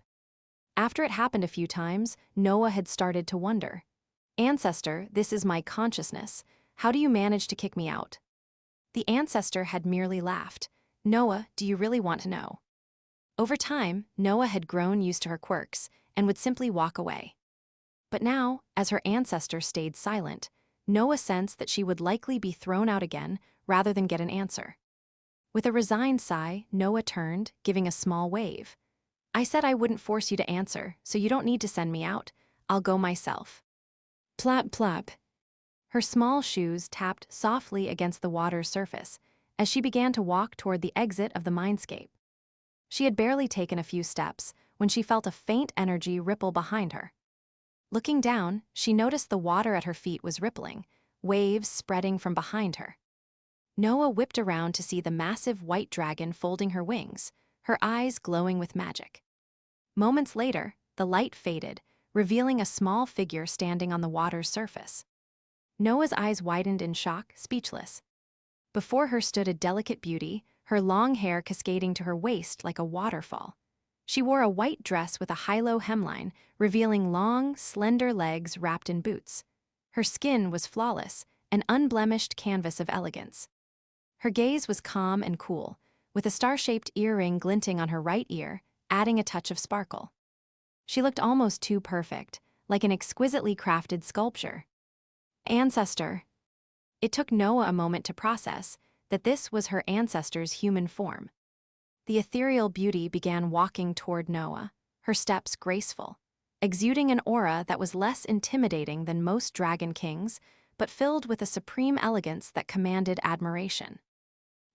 After it happened a few times, Noah had started to wonder. Ancestor, this is my consciousness. How do you manage to kick me out? The ancestor had merely laughed. Noah, do you really want to know? Over time, Noah had grown used to her quirks and would simply walk away. But now, as her ancestor stayed silent, Noah sensed that she would likely be thrown out again rather than get an answer. With a resigned sigh, Noah turned, giving a small wave. I said I wouldn't force you to answer, so you don't need to send me out. I'll go myself. Plap plap. Her small shoes tapped softly against the water's surface as she began to walk toward the exit of the mindscape. She had barely taken a few steps when she felt a faint energy ripple behind her. Looking down, she noticed the water at her feet was rippling, waves spreading from behind her. Noah whipped around to see the massive white dragon folding her wings, her eyes glowing with magic. Moments later, the light faded, revealing a small figure standing on the water's surface. Noah's eyes widened in shock, speechless. Before her stood a delicate beauty, her long hair cascading to her waist like a waterfall. She wore a white dress with a high-low hemline, revealing long, slender legs wrapped in boots. Her skin was flawless, an unblemished canvas of elegance. Her gaze was calm and cool, with a star-shaped earring glinting on her right ear, adding a touch of sparkle. She looked almost too perfect, like an exquisitely crafted sculpture. Ancestor. It took Noah a moment to process that this was her ancestor's human form. The ethereal beauty began walking toward Noah, her steps graceful. exuding an aura that was less intimidating than most dragon kings, but filled with a supreme elegance that commanded admiration.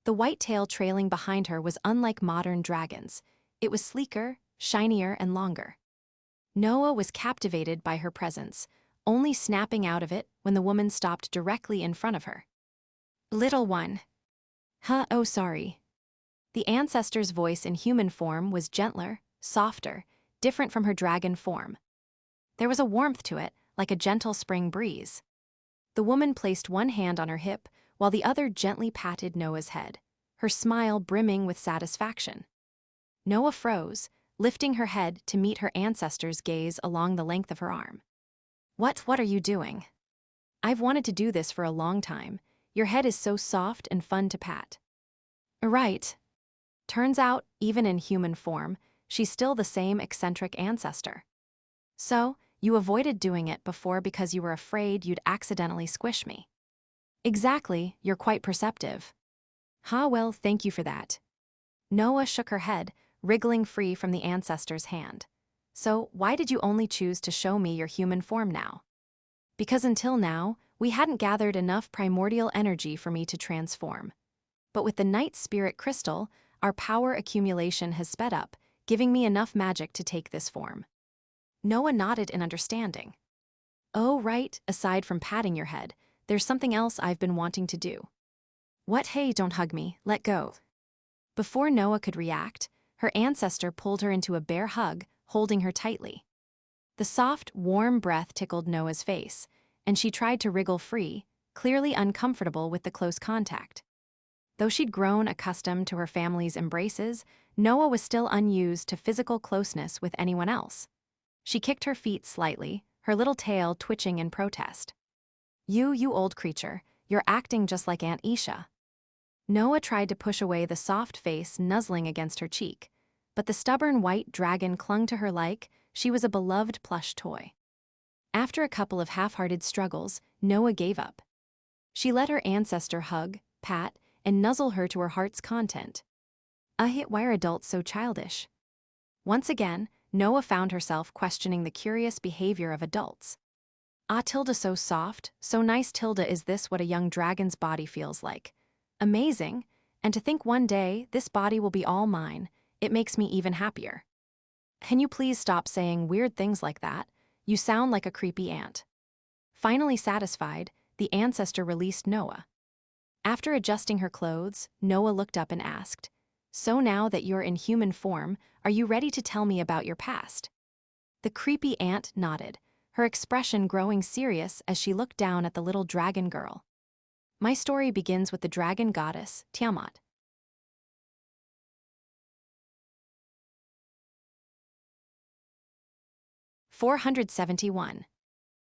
The white tail trailing behind her was unlike modern dragons. It was sleeker, shinier, and longer. Noah was captivated by her presence, only snapping out of it when the woman stopped directly in front of her. "Little one." "Huh, oh sorry." The ancestor's voice in human form was gentler, softer, different from her dragon form. There was a warmth to it, like a gentle spring breeze. The woman placed one hand on her hip, while the other gently patted Noah's head, her smile brimming with satisfaction. Noah froze, lifting her head to meet her ancestor's gaze along the length of her arm. What are you doing?" "I've wanted to do this for a long time. Your head is so soft and fun to pat." "Right." Turns out, even in human form, she's still the same eccentric ancestor. "So, you avoided doing it before because you were afraid you'd accidentally squish me." "Exactly, you're quite perceptive." "Ha, well, thank you for that." Noah shook her head, wriggling free from the ancestor's hand. "So, why did you only choose to show me your human form now?" "Because until now, we hadn't gathered enough primordial energy for me to transform. But with the Night Spirit Crystal, our power accumulation has sped up, giving me enough magic to take this form." Noah nodded in understanding. "Oh, right, aside from patting your head, there's something else I've been wanting to do." "What? Hey, don't hug me, let go." Before Noah could react, her ancestor pulled her into a bear hug, holding her tightly. The soft, warm breath tickled Noah's face, and she tried to wriggle free, clearly uncomfortable with the close contact. Though she'd grown accustomed to her family's embraces, Noah was still unused to physical closeness with anyone else. She kicked her feet slightly, her little tail twitching in protest. You old creature, you're acting just like Aunt Isha." Noah tried to push away the soft face nuzzling against her cheek, but the stubborn white dragon clung to her like she was a beloved plush toy. After a couple of half-hearted struggles, Noah gave up. She let her ancestor hug, pat, and nuzzle her to her heart's content. Why are adults so childish? Once again, Noah found herself questioning the curious behavior of adults. Tilda, so soft, so nice. Tilda, is this what a young dragon's body feels like? Amazing, and to think one day this body will be all mine, it makes me even happier." "Can you please stop saying weird things like that? You sound like a creepy aunt." Finally satisfied, the ancestor released Noah. After adjusting her clothes, Noah looked up and asked, "So now that you're in human form, are you ready to tell me about your past?" The creepy aunt nodded, her expression growing serious as she looked down at the little dragon girl. "My story begins with the dragon goddess, Tiamat." 471.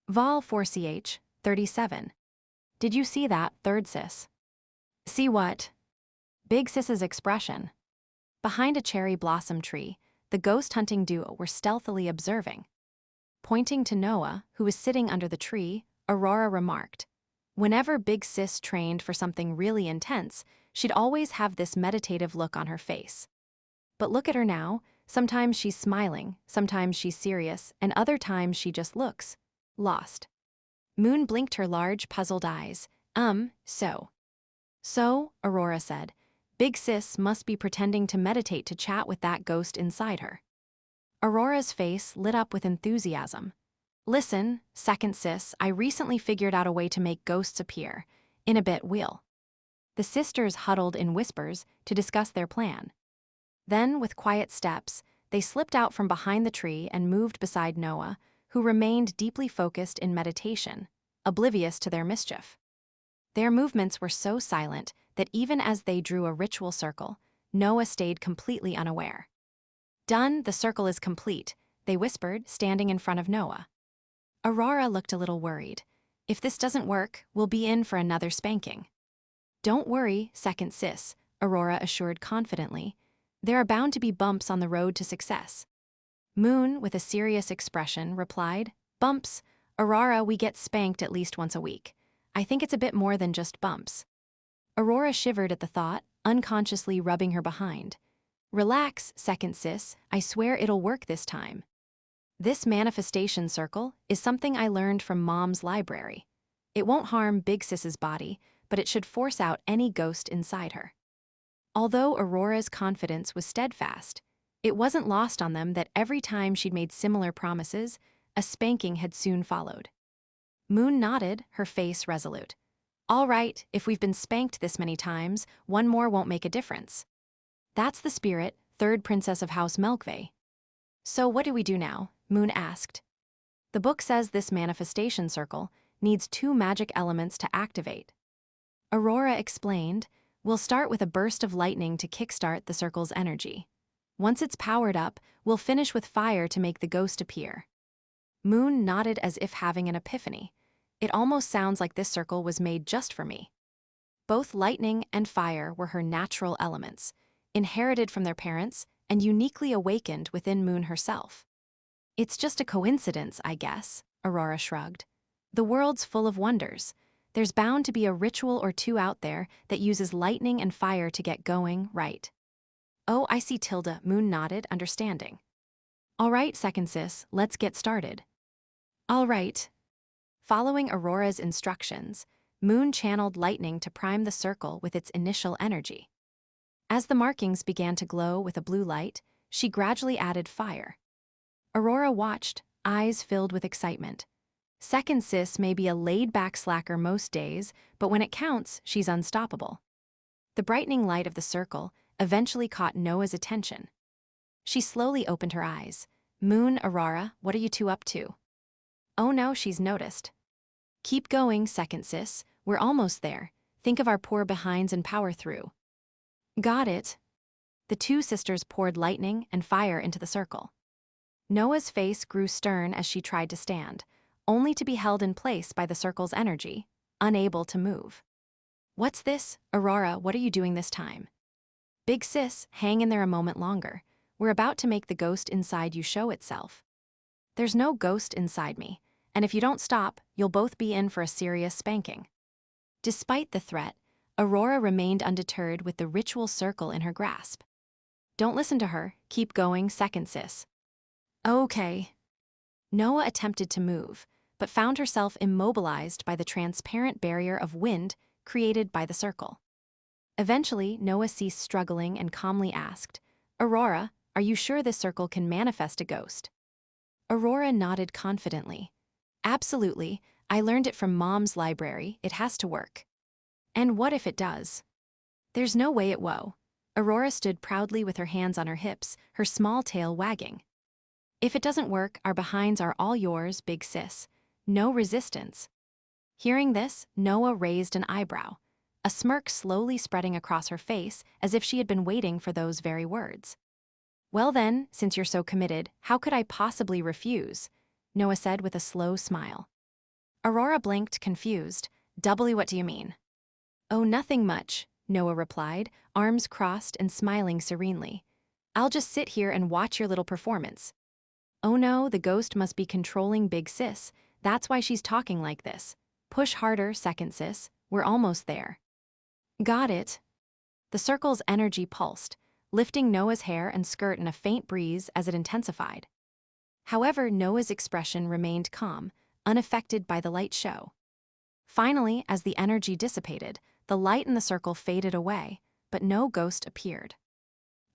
Vol 4ch, 37. "Did you see that, third sis?" "See what?" Big Sis's expression. Behind a cherry blossom tree, the ghost-hunting duo were stealthily observing. Pointing to Noah, who was sitting under the tree, Aurora remarked, "Whenever Big Sis trained for something really intense, she'd always have this meditative look on her face. But look at her now, sometimes she's smiling, sometimes she's serious, and other times she just looks lost." Moon blinked her large, puzzled eyes. So." "So," Aurora said, "Big Sis must be pretending to meditate to chat with that ghost inside her." Aurora's face lit up with enthusiasm. "Listen, second sis, I recently figured out a way to make ghosts appear. In a bit, we'll." The sisters huddled in whispers to discuss their plan. Then, with quiet steps, they slipped out from behind the tree and moved beside Noah, who remained deeply focused in meditation, oblivious to their mischief. Their movements were so silent that even as they drew a ritual circle, Noah stayed completely unaware. "Done, the circle is complete," they whispered, standing in front of Noah. Aurora looked a little worried. "If this doesn't work, we'll be in for another spanking." "Don't worry, second sis," Aurora assured confidently. "There are bound to be bumps on the road to success." Moon, with a serious expression, replied, "Bumps? Aurora, we get spanked at least once a week. I think it's a bit more than just bumps." Aurora shivered at the thought, unconsciously rubbing her behind. "Relax, second sis, I swear it'll work this time." This manifestation circle is something I learned from Mom's library. It won't harm Big Sis's body, but it should force out any ghost inside her. Although Aurora's confidence was steadfast, it wasn't lost on them that every time she'd made similar promises, a spanking had soon followed. Moon nodded, her face resolute. All right, if we've been spanked this many times, one more won't make a difference. That's the spirit, third princess of House Melkve. So what do we do now? Moon asked. The book says this manifestation circle needs 2 magic elements to activate. Aurora explained, we'll start with a burst of lightning to kickstart the circle's energy. Once it's powered up, we'll finish with fire to make the ghost appear. Moon nodded as if having an epiphany. It almost sounds like this circle was made just for me. Both lightning and fire were her natural elements, inherited from their parents and uniquely awakened within Moon herself. It's just a coincidence, I guess, Aurora shrugged. The world's full of wonders. There's bound to be a ritual or two out there that uses lightning and fire to get going, right? Oh, I see, Tilda, Moon nodded, understanding. All right, second sis, let's get started. All right. Following Aurora's instructions, Moon channeled lightning to prime the circle with its initial energy. As the markings began to glow with a blue light, she gradually added fire. Aurora watched, eyes filled with excitement. Second sis may be a laid-back slacker most days, but when it counts, she's unstoppable. The brightening light of the circle eventually caught Noah's attention. She slowly opened her eyes. Moon, Aurora, what are you two up to? Oh no, she's noticed. Keep going, second sis. We're almost there. Think of our poor behinds and power through. Got it. The 2 sisters poured lightning and fire into the circle. Noah's face grew stern as she tried to stand, only to be held in place by the circle's energy, unable to move. What's this? Aurora, what are you doing this time? Big sis, hang in there a moment longer. We're about to make the ghost inside you show itself. There's no ghost inside me, and if you don't stop, you'll both be in for a serious spanking. Despite the threat, Aurora remained undeterred with the ritual circle in her grasp. Don't listen to her, keep going, second sis. Okay. Noah attempted to move, but found herself immobilized by the transparent barrier of wind created by the circle. Eventually, Noah ceased struggling and calmly asked, Aurora, are you sure this circle can manifest a ghost? Aurora nodded confidently. Absolutely, I learned it from Mom's library, it has to work. And what if it does? There's no way it won't. Aurora stood proudly with her hands on her hips, her small tail wagging. If it doesn't work, our behinds are all yours, big sis. No resistance. Hearing this, Noah raised an eyebrow, a smirk slowly spreading across her face as if she had been waiting for those very words. Well then, since you're so committed, how could I possibly refuse? Noah said with a slow smile. Aurora blinked, confused. Doubly, what do you mean? Oh, nothing much, Noah replied, arms crossed and smiling serenely. I'll just sit here and watch your little performance. Oh no, the ghost must be controlling big sis. That's why she's talking like this. Push harder, second sis. We're almost there. Got it. The circle's energy pulsed, lifting Noah's hair and skirt in a faint breeze as it intensified. However, Noah's expression remained calm, unaffected by the light show. Finally, as the energy dissipated, the light in the circle faded away, but no ghost appeared.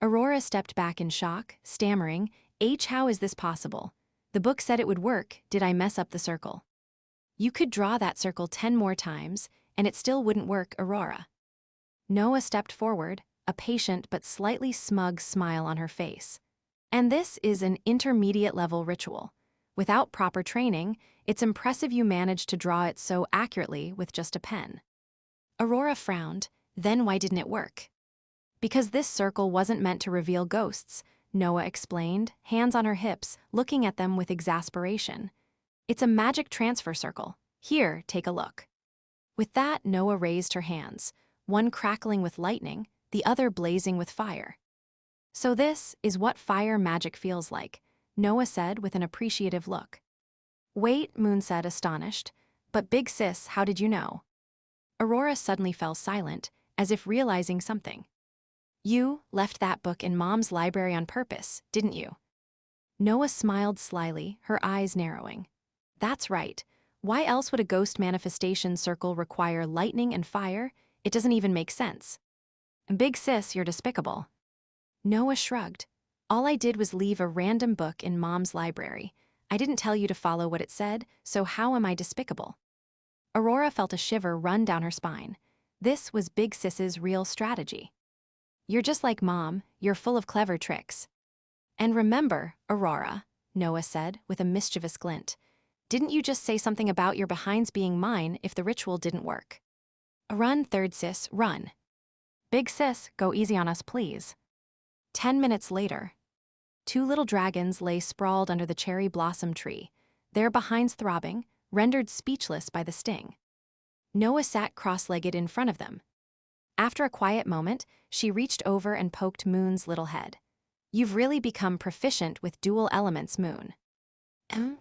Aurora stepped back in shock, stammering, how is this possible? The book said it would work, did I mess up the circle? You could draw that circle 10 more times, and it still wouldn't work, Aurora. Noah stepped forward, a patient but slightly smug smile on her face. And this is an intermediate-level ritual. Without proper training, it's impressive you managed to draw it so accurately with just a pen. Aurora frowned, then why didn't it work? Because this circle wasn't meant to reveal ghosts, Noah explained, hands on her hips, looking at them with exasperation. It's a magic transfer circle. Here, take a look. With that, Noah raised her hands, one crackling with lightning, the other blazing with fire. So this is what fire magic feels like, Noah said with an appreciative look. Wait, Moon said, astonished. But big sis, how did you know? Aurora suddenly fell silent, as if realizing something. You left that book in Mom's library on purpose, didn't you? Noah smiled slyly, her eyes narrowing. That's right. Why else would a ghost manifestation circle require lightning and fire? It doesn't even make sense. Big sis, you're despicable. Noah shrugged. All I did was leave a random book in Mom's library. I didn't tell you to follow what it said, so how am I despicable? Aurora felt a shiver run down her spine. This was Big Sis's real strategy. You're just like Mom, you're full of clever tricks. And remember, Aurora, Noah said with a mischievous glint, didn't you just say something about your behinds being mine if the ritual didn't work? Run, third sis, run. Big sis, go easy on us, please. 10 minutes later, two little dragons lay sprawled under the cherry blossom tree, their behinds throbbing, rendered speechless by the sting. Noah sat cross-legged in front of them. After a quiet moment, she reached over and poked Moon's little head. You've really become proficient with dual elements, Moon.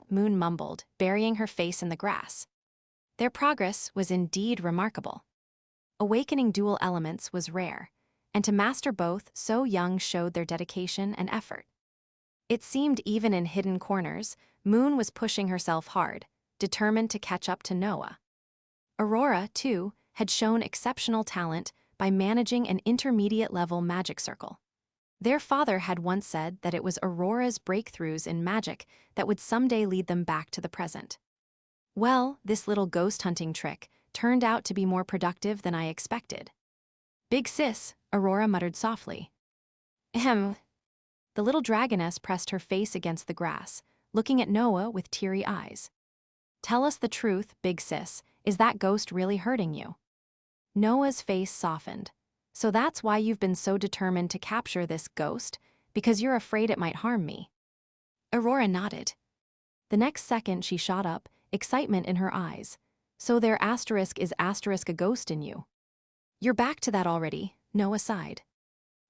Moon mumbled, burying her face in the grass. Their progress was indeed remarkable. Awakening dual elements was rare, and to master both so young showed their dedication and effort. It seemed even in hidden corners, Moon was pushing herself hard, determined to catch up to Noah. Aurora, too, had shown exceptional talent by managing an intermediate-level magic circle. Their father had once said that it was Aurora's breakthroughs in magic that would someday lead them back to the present. Well, this little ghost hunting trick turned out to be more productive than I expected. Big sis, Aurora muttered softly. Ahem. The little dragoness pressed her face against the grass, looking at Noah with teary eyes. Tell us the truth, Big sis, is that ghost really hurting you? Noah's face softened. So that's why you've been so determined to capture this ghost, because you're afraid it might harm me. Aurora nodded. The next second she shot up, excitement in her eyes. So their asterisk is asterisk a ghost in you. You're back to that already, Noah sighed.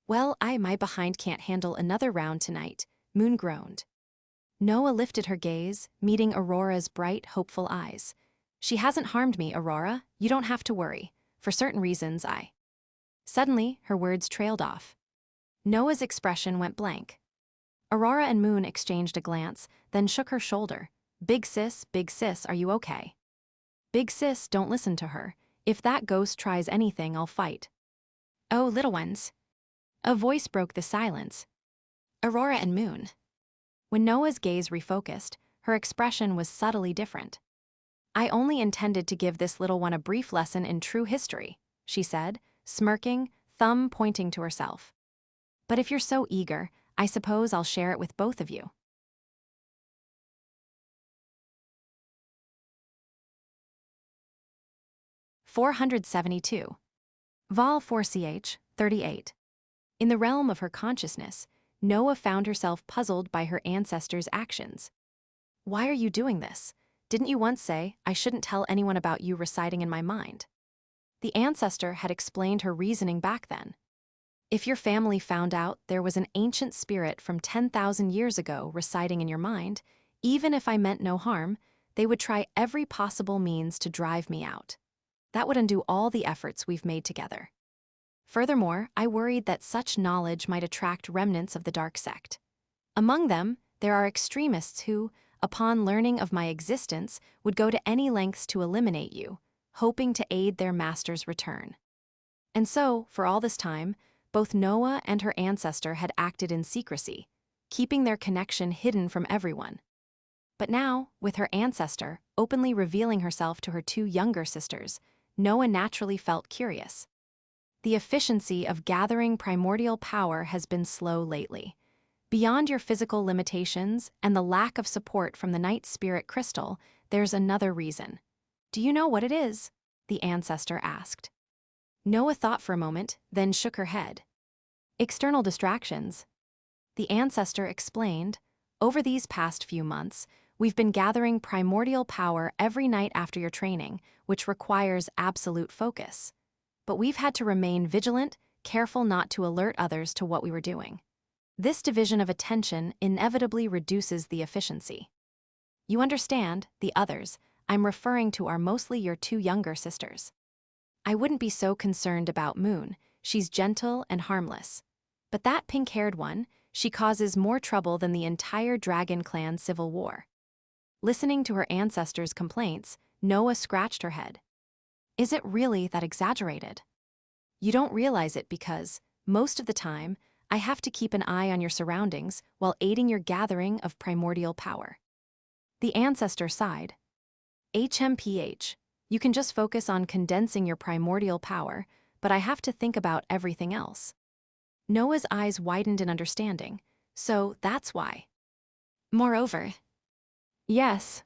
Well, my behind can't handle another round tonight, Moon groaned. Noah lifted her gaze, meeting Aurora's bright, hopeful eyes. She hasn't harmed me, Aurora. You don't have to worry. For certain reasons, Suddenly, her words trailed off. Noah's expression went blank. Aurora and Moon exchanged a glance, then shook her shoulder. Big sis, are you okay? Big sis, don't listen to her. If that ghost tries anything, I'll fight. Oh, little ones. A voice broke the silence. Aurora and Moon. When Noah's gaze refocused, her expression was subtly different. I only intended to give this little one a brief lesson in true history, she said, smirking, thumb pointing to herself. But if you're so eager, I suppose I'll share it with both of you. (472). Vol 4ch, 38. In the realm of her consciousness, Noah found herself puzzled by her ancestors' actions. Why are you doing this? Didn't you once say, I shouldn't tell anyone about you residing in my mind? The ancestor had explained her reasoning back then. If your family found out there was an ancient spirit from 10,000 years ago residing in your mind, even if I meant no harm, they would try every possible means to drive me out. That would undo all the efforts we've made together. Furthermore, I worried that such knowledge might attract remnants of the dark sect. Among them, there are extremists who, upon learning of my existence, would go to any lengths to eliminate you, hoping to aid their master's return. And so, for all this time, both Noah and her ancestor had acted in secrecy, keeping their connection hidden from everyone. But now, with her ancestor openly revealing herself to her two younger sisters, Noah naturally felt curious. The efficiency of gathering primordial power has been slow lately. Beyond your physical limitations and the lack of support from the Night Spirit Crystal, there's another reason. Do you know what it is? The ancestor asked. Noah thought for a moment, then shook her head. External distractions. The ancestor explained, over these past few months, we've been gathering primordial power every night after your training, which requires absolute focus. But we've had to remain vigilant, careful not to alert others to what we were doing. This division of attention inevitably reduces the efficiency. You understand, the others, I'm referring to are mostly your two younger sisters. I wouldn't be so concerned about Moon, she's gentle and harmless. But that pink-haired one, she causes more trouble than the entire dragon clan civil war. Listening to her ancestors' complaints, Noah scratched her head. Is it really that exaggerated? You don't realize it because, most of the time, I have to keep an eye on your surroundings while aiding your gathering of primordial power. The ancestor sighed. HMPH, you can just focus on condensing your primordial power, but I have to think about everything else. Noah's eyes widened in understanding, so that's why. Moreover, yes,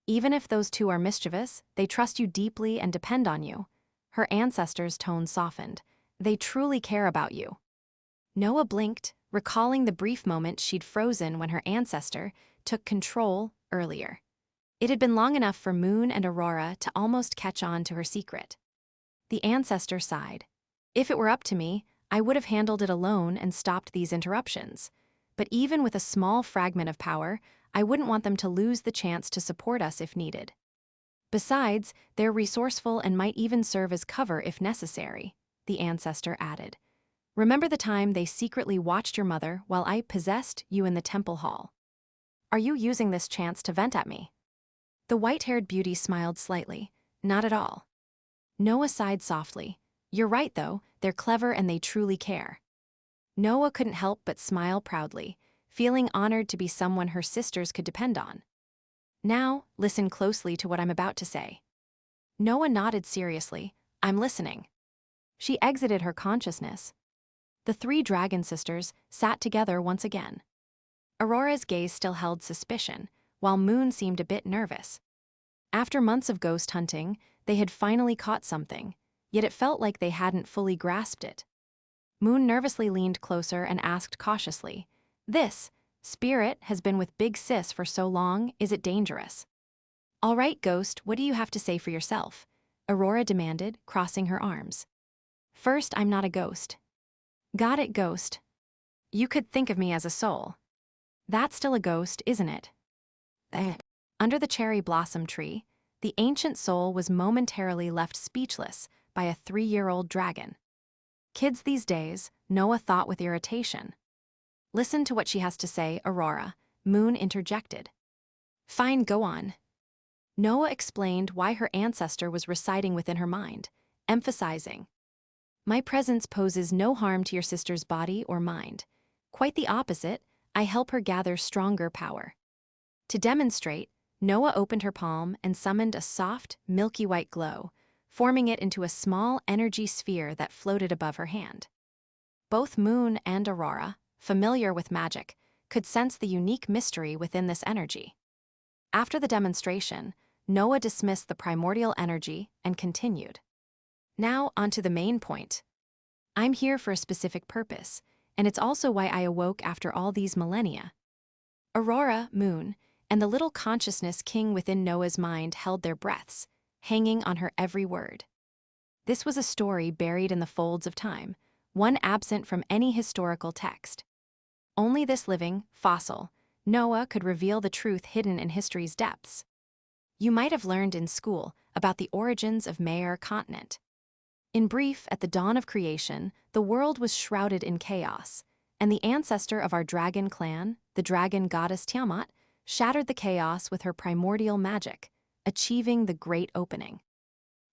even if those two are mischievous, they trust you deeply and depend on you. Her ancestors' tone softened. They truly care about you. Noah blinked, recalling the brief moment she'd frozen when her ancestor took control earlier. It had been long enough for Moon and Aurora to almost catch on to her secret. The ancestor sighed. If it were up to me, I would have handled it alone and stopped these interruptions. But even with a small fragment of power, I wouldn't want them to lose the chance to support us if needed. Besides, they're resourceful and might even serve as cover if necessary, the ancestor added. Remember the time they secretly watched your mother while I possessed you in the temple hall? Are you using this chance to vent at me? The white-haired beauty smiled slightly. Not at all. Noah sighed softly. You're right, though. They're clever and they truly care. Noah couldn't help but smile proudly, feeling honored to be someone her sisters could depend on. Now, listen closely to what I'm about to say. Noah nodded seriously. I'm listening. She exited her consciousness. The three dragon sisters sat together once again. Aurora's gaze still held suspicion, while Moon seemed a bit nervous. After months of ghost hunting, they had finally caught something, yet it felt like they hadn't fully grasped it. Moon nervously leaned closer and asked cautiously, This spirit has been with Big Sis for so long, is it dangerous? All right, Ghost, what do you have to say for yourself? Aurora demanded, crossing her arms. First, I'm not a ghost. Got it, Ghost. You could think of me as a soul. That's still a ghost, isn't it? Under the cherry blossom tree, the ancient soul was momentarily left speechless by a 3-year-old dragon. Kids these days, Noah thought with irritation. Listen to what she has to say, Aurora, Moon interjected. Fine, go on. Noah explained why her ancestor was reciting within her mind, emphasizing, My presence poses no harm to your sister's body or mind. Quite the opposite, I help her gather stronger power. To demonstrate, Noah opened her palm and summoned a soft, milky white glow, forming it into a small energy sphere that floated above her hand. Both Moon and Aurora, familiar with magic, could sense the unique mystery within this energy. After the demonstration, Noah dismissed the primordial energy and continued. Now onto the main point. I'm here for a specific purpose, and it's also why I awoke after all these millennia. Aurora, Moon, and the little consciousness king within Noah's mind held their breaths, hanging on her every word. This was a story buried in the folds of time, one absent from any historical text. Only this living, fossil, Noah could reveal the truth hidden in history's depths. You might have learned in school about the origins of Mare continent. In brief, at the dawn of creation, the world was shrouded in chaos, and the ancestor of our dragon clan, the dragon goddess Tiamat, shattered the chaos with her primordial magic, achieving the Great Opening.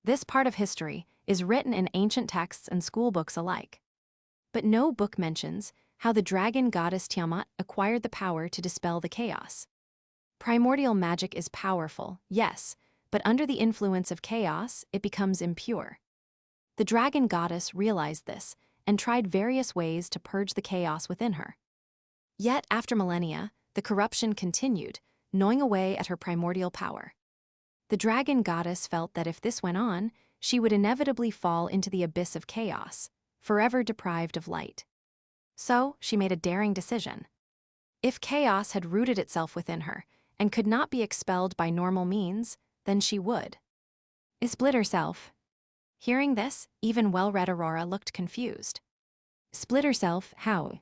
This part of history is written in ancient texts and schoolbooks alike. But no book mentions how the dragon goddess Tiamat acquired the power to dispel the chaos. Primordial magic is powerful, yes, but under the influence of chaos, it becomes impure. The dragon goddess realized this and tried various ways to purge the chaos within her. Yet, after millennia, the corruption continued, gnawing away at her primordial power. The dragon goddess felt that if this went on, she would inevitably fall into the abyss of chaos, forever deprived of light. So, she made a daring decision. If chaos had rooted itself within her and could not be expelled by normal means, then she would. Split herself. Hearing this, even well-read Aurora looked confused. Split herself, how?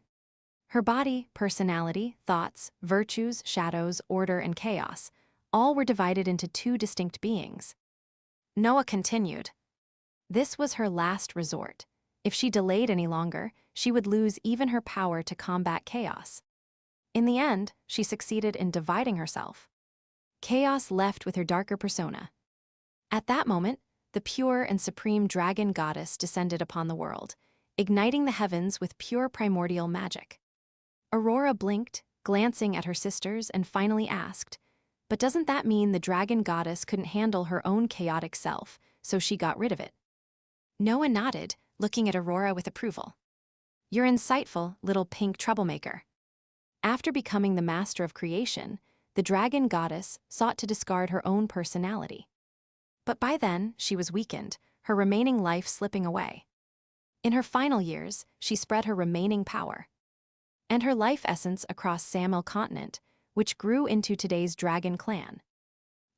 Her body, personality, thoughts, virtues, shadows, order, and chaos, all were divided into two distinct beings. Noah continued. This was her last resort. If she delayed any longer, she would lose even her power to combat chaos. In the end, she succeeded in dividing herself. Chaos left with her darker persona. At that moment, the pure and supreme dragon goddess descended upon the world, igniting the heavens with pure primordial magic. Aurora blinked, glancing at her sisters, and finally asked, "But doesn't that mean the dragon goddess couldn't handle her own chaotic self, so she got rid of it?" Noah nodded, looking at Aurora with approval. "You're insightful, little pink troublemaker." After becoming the master of creation, the dragon goddess sought to discard her own personality. But by then, she was weakened, her remaining life slipping away. In her final years, she spread her remaining power and her life essence across Samel continent, which grew into today's dragon clan.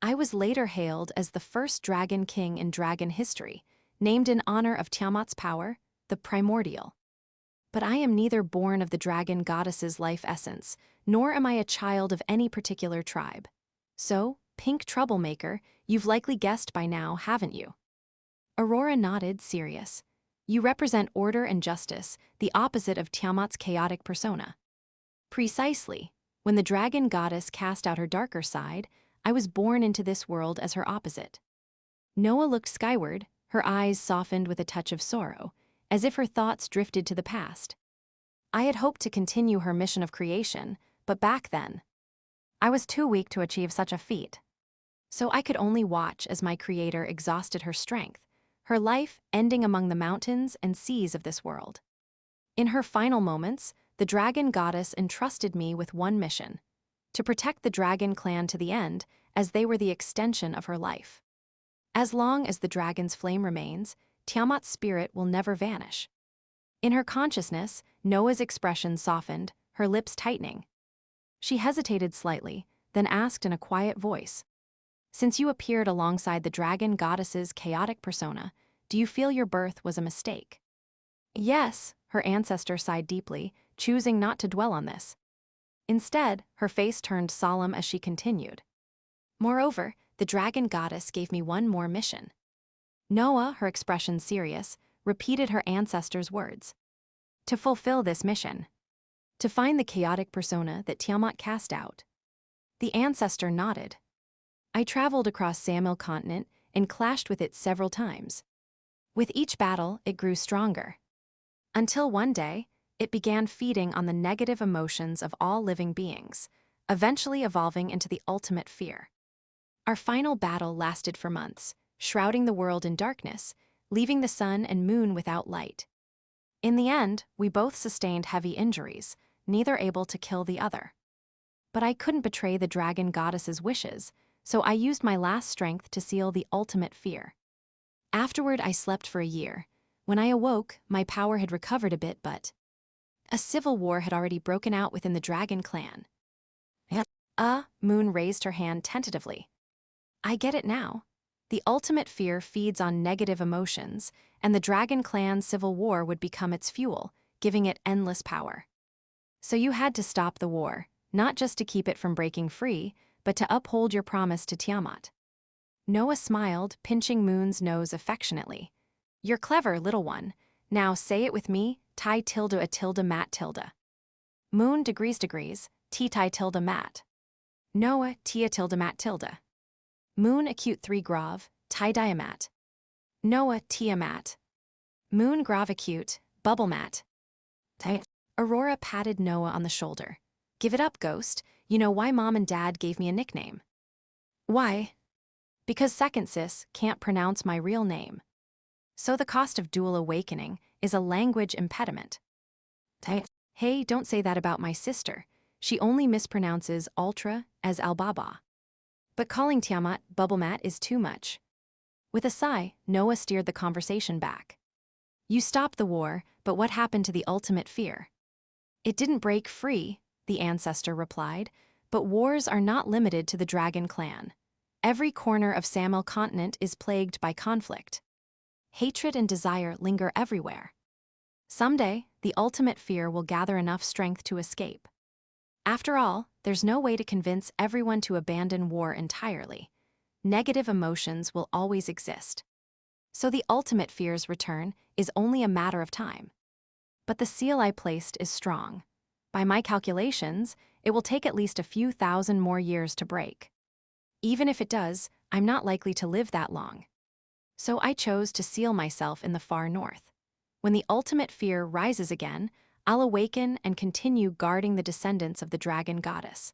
I was later hailed as the first dragon king in dragon history, named in honor of Tiamat's power, the primordial. But I am neither born of the dragon goddess's life essence, nor am I a child of any particular tribe. So, pink troublemaker, you've likely guessed by now, haven't you? Aurora nodded, serious. You represent order and justice, the opposite of Tiamat's chaotic persona. Precisely. When the dragon goddess cast out her darker side, I was born into this world as her opposite. Noah looked skyward, her eyes softened with a touch of sorrow, as if her thoughts drifted to the past. I had hoped to continue her mission of creation, but back then, I was too weak to achieve such a feat. So I could only watch as my creator exhausted her strength, her life ending among the mountains and seas of this world. In her final moments, the dragon goddess entrusted me with one mission: to protect the dragon clan to the end, as they were the extension of her life. As long as the dragon's flame remains, Tiamat's spirit will never vanish. In her consciousness, Noah's expression softened, her lips tightening. She hesitated slightly, then asked in a quiet voice, "Since you appeared alongside the dragon goddess's chaotic persona, do you feel your birth was a mistake?" "Yes," her ancestor sighed deeply, choosing not to dwell on this. Instead, her face turned solemn as she continued. "Moreover, the dragon goddess gave me one more mission." Noah, her expression serious, repeated her ancestor's words. "To fulfill this mission. To find the chaotic persona that Tiamat cast out." The ancestor nodded. "I traveled across Samel continent and clashed with it several times. With each battle, it grew stronger. Until one day, it began feeding on the negative emotions of all living beings, eventually evolving into the ultimate fear. Our final battle lasted for months, shrouding the world in darkness, leaving the sun and moon without light. In the end, we both sustained heavy injuries, neither able to kill the other. But I couldn't betray the dragon goddess's wishes, so I used my last strength to seal the ultimate fear. Afterward, I slept for a year. When I awoke, my power had recovered a bit, but a civil war had already broken out within the dragon clan." Moon raised her hand tentatively. "I get it now. The ultimate fear feeds on negative emotions, and the dragon clan's civil war would become its fuel, giving it endless power. So you had to stop the war, not just to keep it from breaking free, but to uphold your promise to Tiamat." Noah smiled, pinching Moon's nose affectionately. "You're clever, little one. Now say it with me, Ti tilde a tilde mat tilde." Moon degrees, Ti tilde mat. Noah tia tilde mat tilde. Moon acute 3 grave, Ti diamat. Noah tiamat. Moon grave acute, bubble mat. Aurora patted Noah on the shoulder. "Give it up, Ghost. You know why Mom and Dad gave me a nickname?" "Why?" "Because second sis can't pronounce my real name. So the cost of dual awakening is a language impediment." "Hey, don't say that about my sister. She only mispronounces ultra as albaba. But calling Tiamat bubblemat is too much." With a sigh, Noah steered the conversation back. "You stopped the war, but what happened to the ultimate fear?" "It didn't break free," the ancestor replied, "but wars are not limited to the dragon clan. Every corner of Samel continent is plagued by conflict. Hatred and desire linger everywhere. Someday, the ultimate fear will gather enough strength to escape. After all, there's no way to convince everyone to abandon war entirely. Negative emotions will always exist. So the ultimate fear's return is only a matter of time. But the seal I placed is strong. By my calculations, it will take at least a few thousand more years to break. Even if it does, I'm not likely to live that long. So I chose to seal myself in the far north. When the ultimate fear rises again, I'll awaken and continue guarding the descendants of the dragon goddess.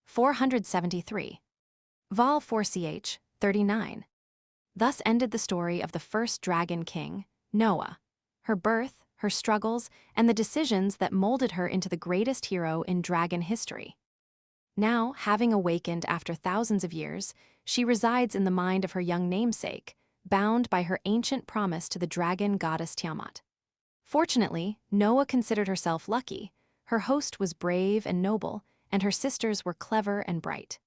(473). Vol 4ch, 39. Thus ended the story of the first dragon king, Noah. Her birth, her struggles, and the decisions that molded her into the greatest hero in dragon history. Now, having awakened after thousands of years, she resides in the mind of her young namesake, bound by her ancient promise to the dragon goddess Tiamat. Fortunately, Noah considered herself lucky. Her host was brave and noble, and her sisters were clever and bright.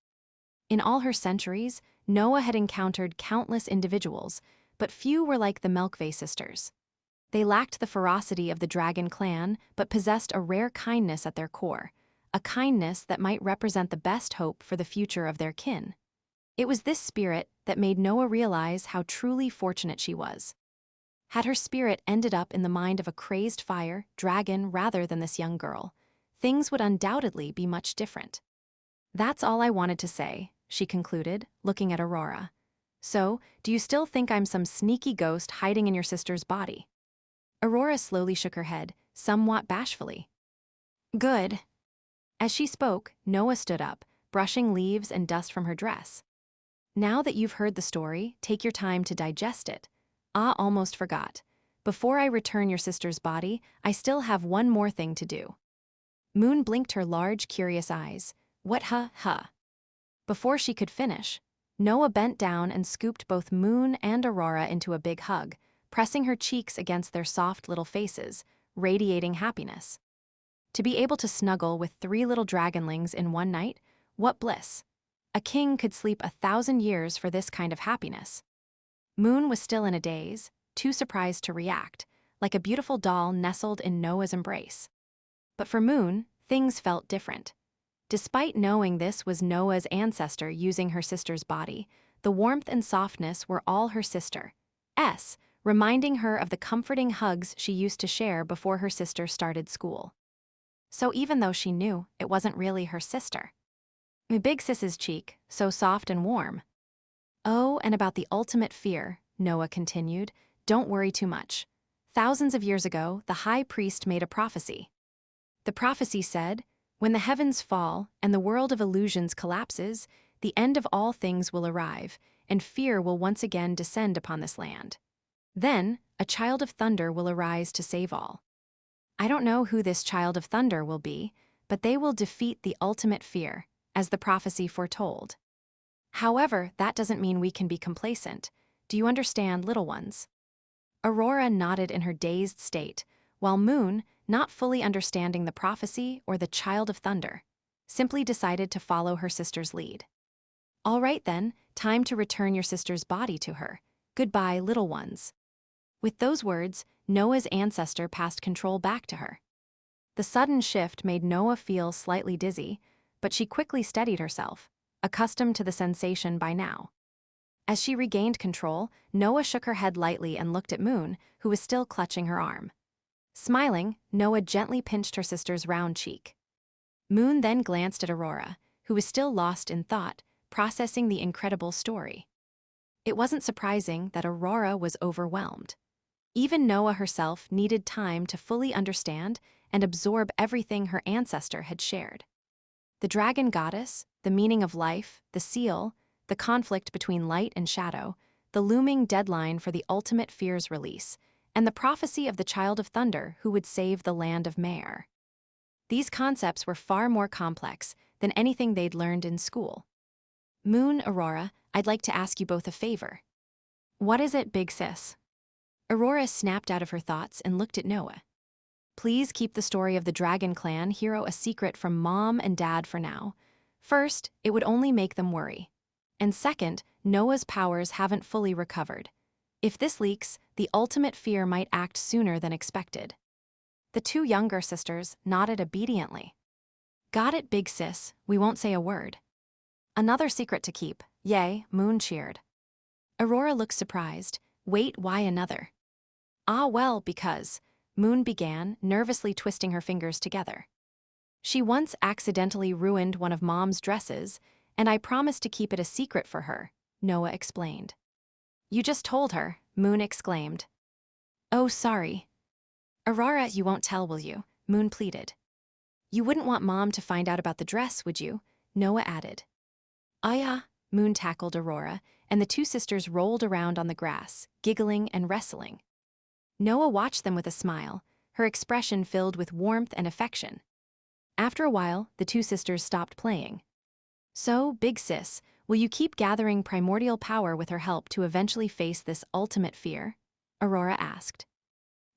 In all her centuries, Noah had encountered countless individuals, but few were like the Melkve sisters. They lacked the ferocity of the dragon clan, but possessed a rare kindness at their core, a kindness that might represent the best hope for the future of their kin. It was this spirit that made Noah realize how truly fortunate she was. Had her spirit ended up in the mind of a crazed fire dragon rather than this young girl, things would undoubtedly be much different. That's all I wanted to say, she concluded, looking at Aurora. So, do you still think I'm some sneaky ghost hiding in your sister's body? Aurora slowly shook her head, somewhat bashfully. Good. As she spoke, Noah stood up, brushing leaves and dust from her dress. Now that you've heard the story, take your time to digest it. Ah, almost forgot. Before I return your sister's body, I still have one more thing to do. Moon blinked her large, curious eyes. What huh? Before she could finish, Noah bent down and scooped both Moon and Aurora into a big hug, pressing her cheeks against their soft little faces, radiating happiness. To be able to snuggle with 3 little dragonlings in one night, what bliss! A king could sleep 1,000 years for this kind of happiness. Moon was still in a daze, too surprised to react, like a beautiful doll nestled in Noah's embrace. But for Moon, things felt different. Despite knowing this was Noah's ancestor using her sister's body, the warmth and softness were all her sister's, reminding her of the comforting hugs she used to share before her sister started school. So even though she knew it wasn't really her sister. Big Sis's cheek, so soft and warm. Oh, and about the ultimate fear, Noah continued, don't worry too much. Thousands of years ago, the high priest made a prophecy. The prophecy said, when the heavens fall and the world of illusions collapses, the end of all things will arrive, and fear will once again descend upon this land. Then, a child of thunder will arise to save all. I don't know who this child of thunder will be, but they will defeat the ultimate fear, as the prophecy foretold. However, that doesn't mean we can be complacent. Do you understand, little ones? Aurora nodded in her dazed state, while Moon, not fully understanding the prophecy or the child of thunder, simply decided to follow her sister's lead. All right then, time to return your sister's body to her. Goodbye, little ones. With those words, Noah's ancestor passed control back to her. The sudden shift made Noah feel slightly dizzy, but she quickly steadied herself, accustomed to the sensation by now. As she regained control, Noah shook her head lightly and looked at Moon, who was still clutching her arm. Smiling, Noah gently pinched her sister's round cheek. Moon then glanced at Aurora, who was still lost in thought, processing the incredible story. It wasn't surprising that Aurora was overwhelmed. Even Noah herself needed time to fully understand and absorb everything her ancestor had shared. The dragon goddess, the meaning of life, the seal, the conflict between light and shadow, the looming deadline for the ultimate fear's release, and the prophecy of the child of thunder who would save the land of Maer. These concepts were far more complex than anything they'd learned in school. Moon, Aurora, I'd like to ask you both a favor. What is it, Big Sis? Aurora snapped out of her thoughts and looked at Noah. Please keep the story of the Dragon Clan hero a secret from Mom and Dad for now. First, it would only make them worry. And second, Noah's powers haven't fully recovered. If this leaks, the ultimate fear might act sooner than expected. The 2 younger sisters nodded obediently. Got it, big sis, we won't say a word. Another secret to keep, yay, Moon cheered. Aurora looked surprised. Wait, why another? Ah well, because, Moon began, nervously twisting her fingers together. She once accidentally ruined one of Mom's dresses, and I promised to keep it a secret for her, Noah explained. You just told her, Moon exclaimed. Oh, sorry. Aurora, you won't tell, will you? Moon pleaded. You wouldn't want Mom to find out about the dress, would you? Noah added. Ah yeah, Moon tackled Aurora, and the two sisters rolled around on the grass, giggling and wrestling. Noah watched them with a smile, her expression filled with warmth and affection. After a while, the two sisters stopped playing. So, big sis, will you keep gathering primordial power with her help to eventually face this ultimate fear? Aurora asked.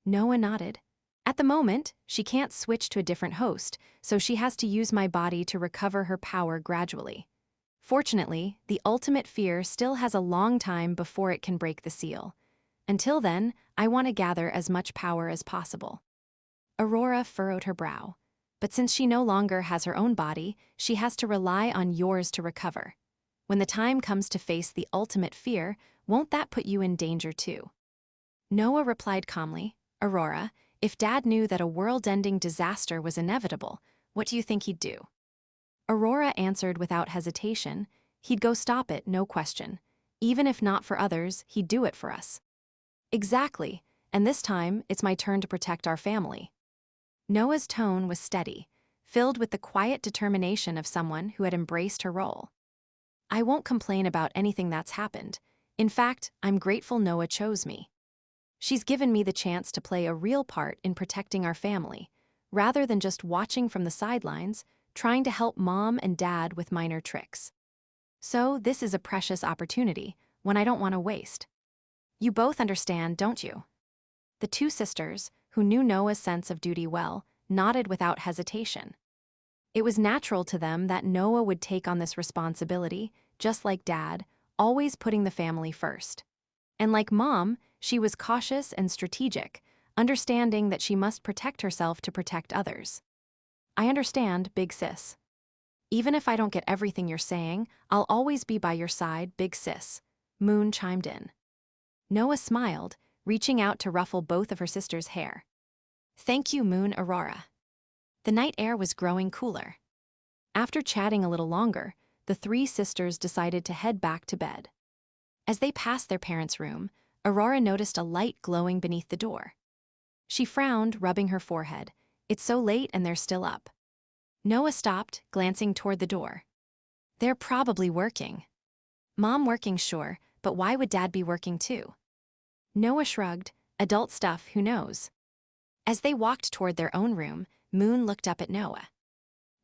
Noah nodded. At the moment, she can't switch to a different host, so she has to use my body to recover her power gradually. Fortunately, the ultimate fear still has a long time before it can break the seal. Until then, I want to gather as much power as possible. Aurora furrowed her brow. But since she no longer has her own body, she has to rely on yours to recover. When the time comes to face the ultimate fear, won't that put you in danger too? Noah replied calmly, Aurora, if Dad knew that a world-ending disaster was inevitable, what do you think he'd do? Aurora answered without hesitation, he'd go stop it, no question. Even if not for others, he'd do it for us. Exactly, and this time, it's my turn to protect our family. Noah's tone was steady, filled with the quiet determination of someone who had embraced her role. I won't complain about anything that's happened. In fact, I'm grateful Noah chose me. She's given me the chance to play a real part in protecting our family, rather than just watching from the sidelines, trying to help Mom and Dad with minor tricks. So this is a precious opportunity, one I don't want to waste. You both understand, don't you? The two sisters, who knew Noah's sense of duty well, nodded without hesitation. It was natural to them that Noah would take on this responsibility, just like Dad, always putting the family first. And like Mom, she was cautious and strategic, understanding that she must protect herself to protect others. I understand, big sis. Even if I don't get everything you're saying, I'll always be by your side, big sis, Moon chimed in. Noah smiled, reaching out to ruffle both of her sisters' hair. Thank you, Moon Aurora. The night air was growing cooler. After chatting a little longer, the three sisters decided to head back to bed. As they passed their parents' room, Aurora noticed a light glowing beneath the door. She frowned, rubbing her forehead. It's so late and they're still up. Noah stopped, glancing toward the door. They're probably working. Mom working, sure, but why would Dad be working too? Noah shrugged. Adult stuff, who knows? As they walked toward their own room, Moon looked up at Noah.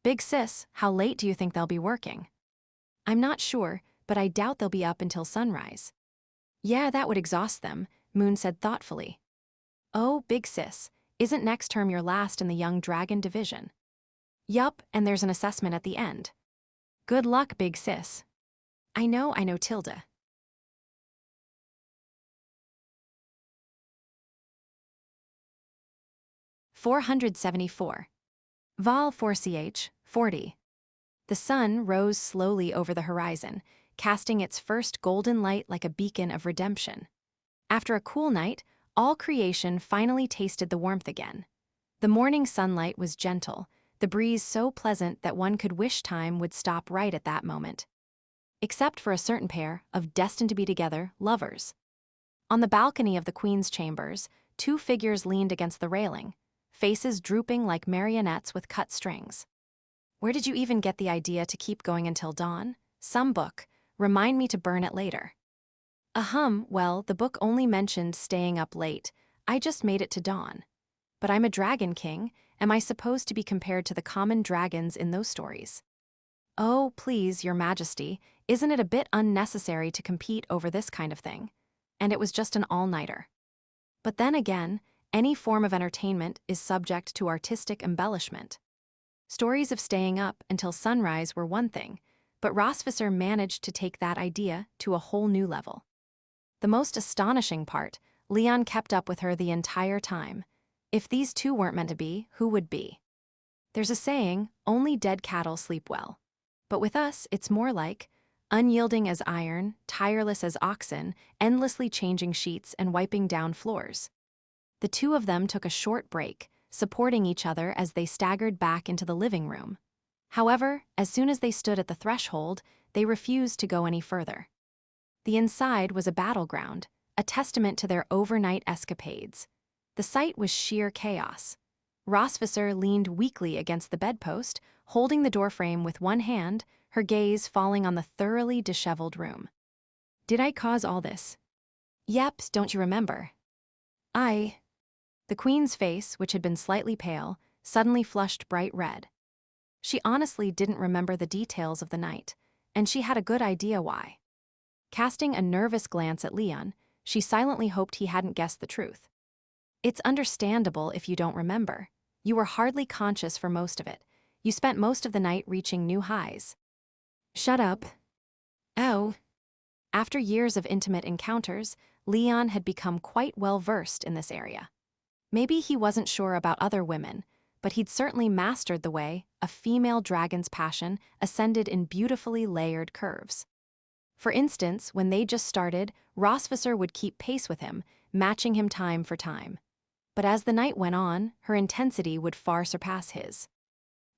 Big sis, how late do you think they'll be working? I'm not sure, but I doubt they'll be up until sunrise. Yeah, that would exhaust them, Moon said thoughtfully. Oh, big sis, isn't next term your last in the Young Dragon division? Yup, and there's an assessment at the end. Good luck, big sis. I know, Tilda. (474). Vol 4ch, 40. The sun rose slowly over the horizon, casting its first golden light like a beacon of redemption. After a cool night, all creation finally tasted the warmth again. The morning sunlight was gentle, the breeze so pleasant that one could wish time would stop right at that moment. Except for a certain pair of destined-to-be-together lovers. On the balcony of the Queen's chambers, two figures leaned against the railing, faces drooping like marionettes with cut strings. Where did you even get the idea to keep going until dawn? Some book. Remind me to burn it later. Well, the book only mentioned staying up late. I just made it to dawn. But I'm a dragon king. Am I supposed to be compared to the common dragons in those stories? Oh, please, your majesty, isn't it a bit unnecessary to compete over this kind of thing? And it was just an all-nighter. But then again, any form of entertainment is subject to artistic embellishment. Stories of staying up until sunrise were one thing, but Rosvisser managed to take that idea to a whole new level. The most astonishing part, Leon kept up with her the entire time. If these two weren't meant to be, who would be? There's a saying, only dead cattle sleep well. But with us, it's more like unyielding as iron, tireless as oxen, endlessly changing sheets and wiping down floors. The two of them took a short break, supporting each other as they staggered back into the living room. However, as soon as they stood at the threshold, they refused to go any further. The inside was a battleground, a testament to their overnight escapades. The sight was sheer chaos. Rosvisser leaned weakly against the bedpost, holding the doorframe with one hand, her gaze falling on the thoroughly disheveled room. Did I cause all this? Yep, don't you remember? The Queen's face, which had been slightly pale, suddenly flushed bright red. She honestly didn't remember the details of the night, and she had a good idea why. Casting a nervous glance at Leon, she silently hoped he hadn't guessed the truth. It's understandable if you don't remember. You were hardly conscious for most of it. You spent most of the night reaching new highs. Shut up. Oh. After years of intimate encounters, Leon had become quite well versed in this area. Maybe he wasn't sure about other women, but he'd certainly mastered the way a female dragon's passion ascended in beautifully layered curves. For instance, when they just started, Rosvisser would keep pace with him, matching him time for time. But as the night went on, her intensity would far surpass his.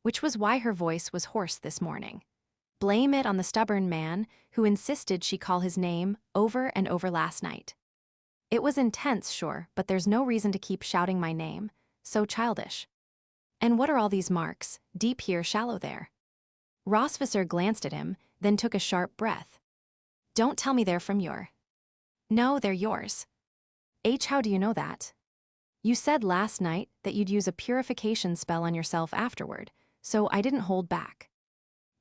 Which was why her voice was hoarse this morning. Blame it on the stubborn man who insisted she call his name over and over last night. It was intense, sure, but there's no reason to keep shouting my name. So childish. And what are all these marks, deep here, shallow there? Rosvisser glanced at him, then took a sharp breath. Don't tell me they're from your... No, they're yours. How do you know that? You said last night that you'd use a purification spell on yourself afterward, so I didn't hold back.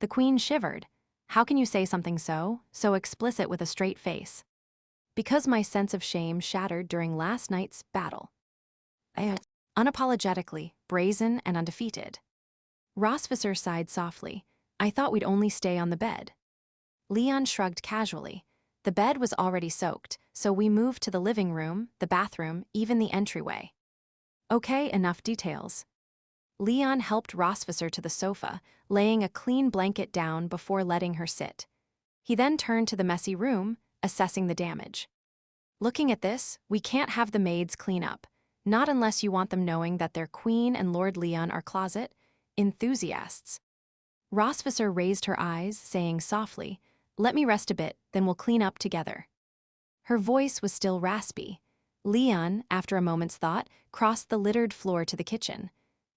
The Queen shivered. How can you say something so explicit with a straight face? Because my sense of shame shattered during last night's battle. Unapologetically, brazen and undefeated. Rosvisser sighed softly. I thought we'd only stay on the bed. Leon shrugged casually. The bed was already soaked, so we moved to the living room, the bathroom, even the entryway. Okay, enough details. Leon helped Rosvisser to the sofa, laying a clean blanket down before letting her sit. He then turned to the messy room, assessing the damage. Looking at this, we can't have the maids clean up, not unless you want them knowing that their Queen and Lord Leon are closet enthusiasts. Rosvisser raised her eyes, saying softly, let me rest a bit, then we'll clean up together. Her voice was still raspy. Leon, after a moment's thought, crossed the littered floor to the kitchen.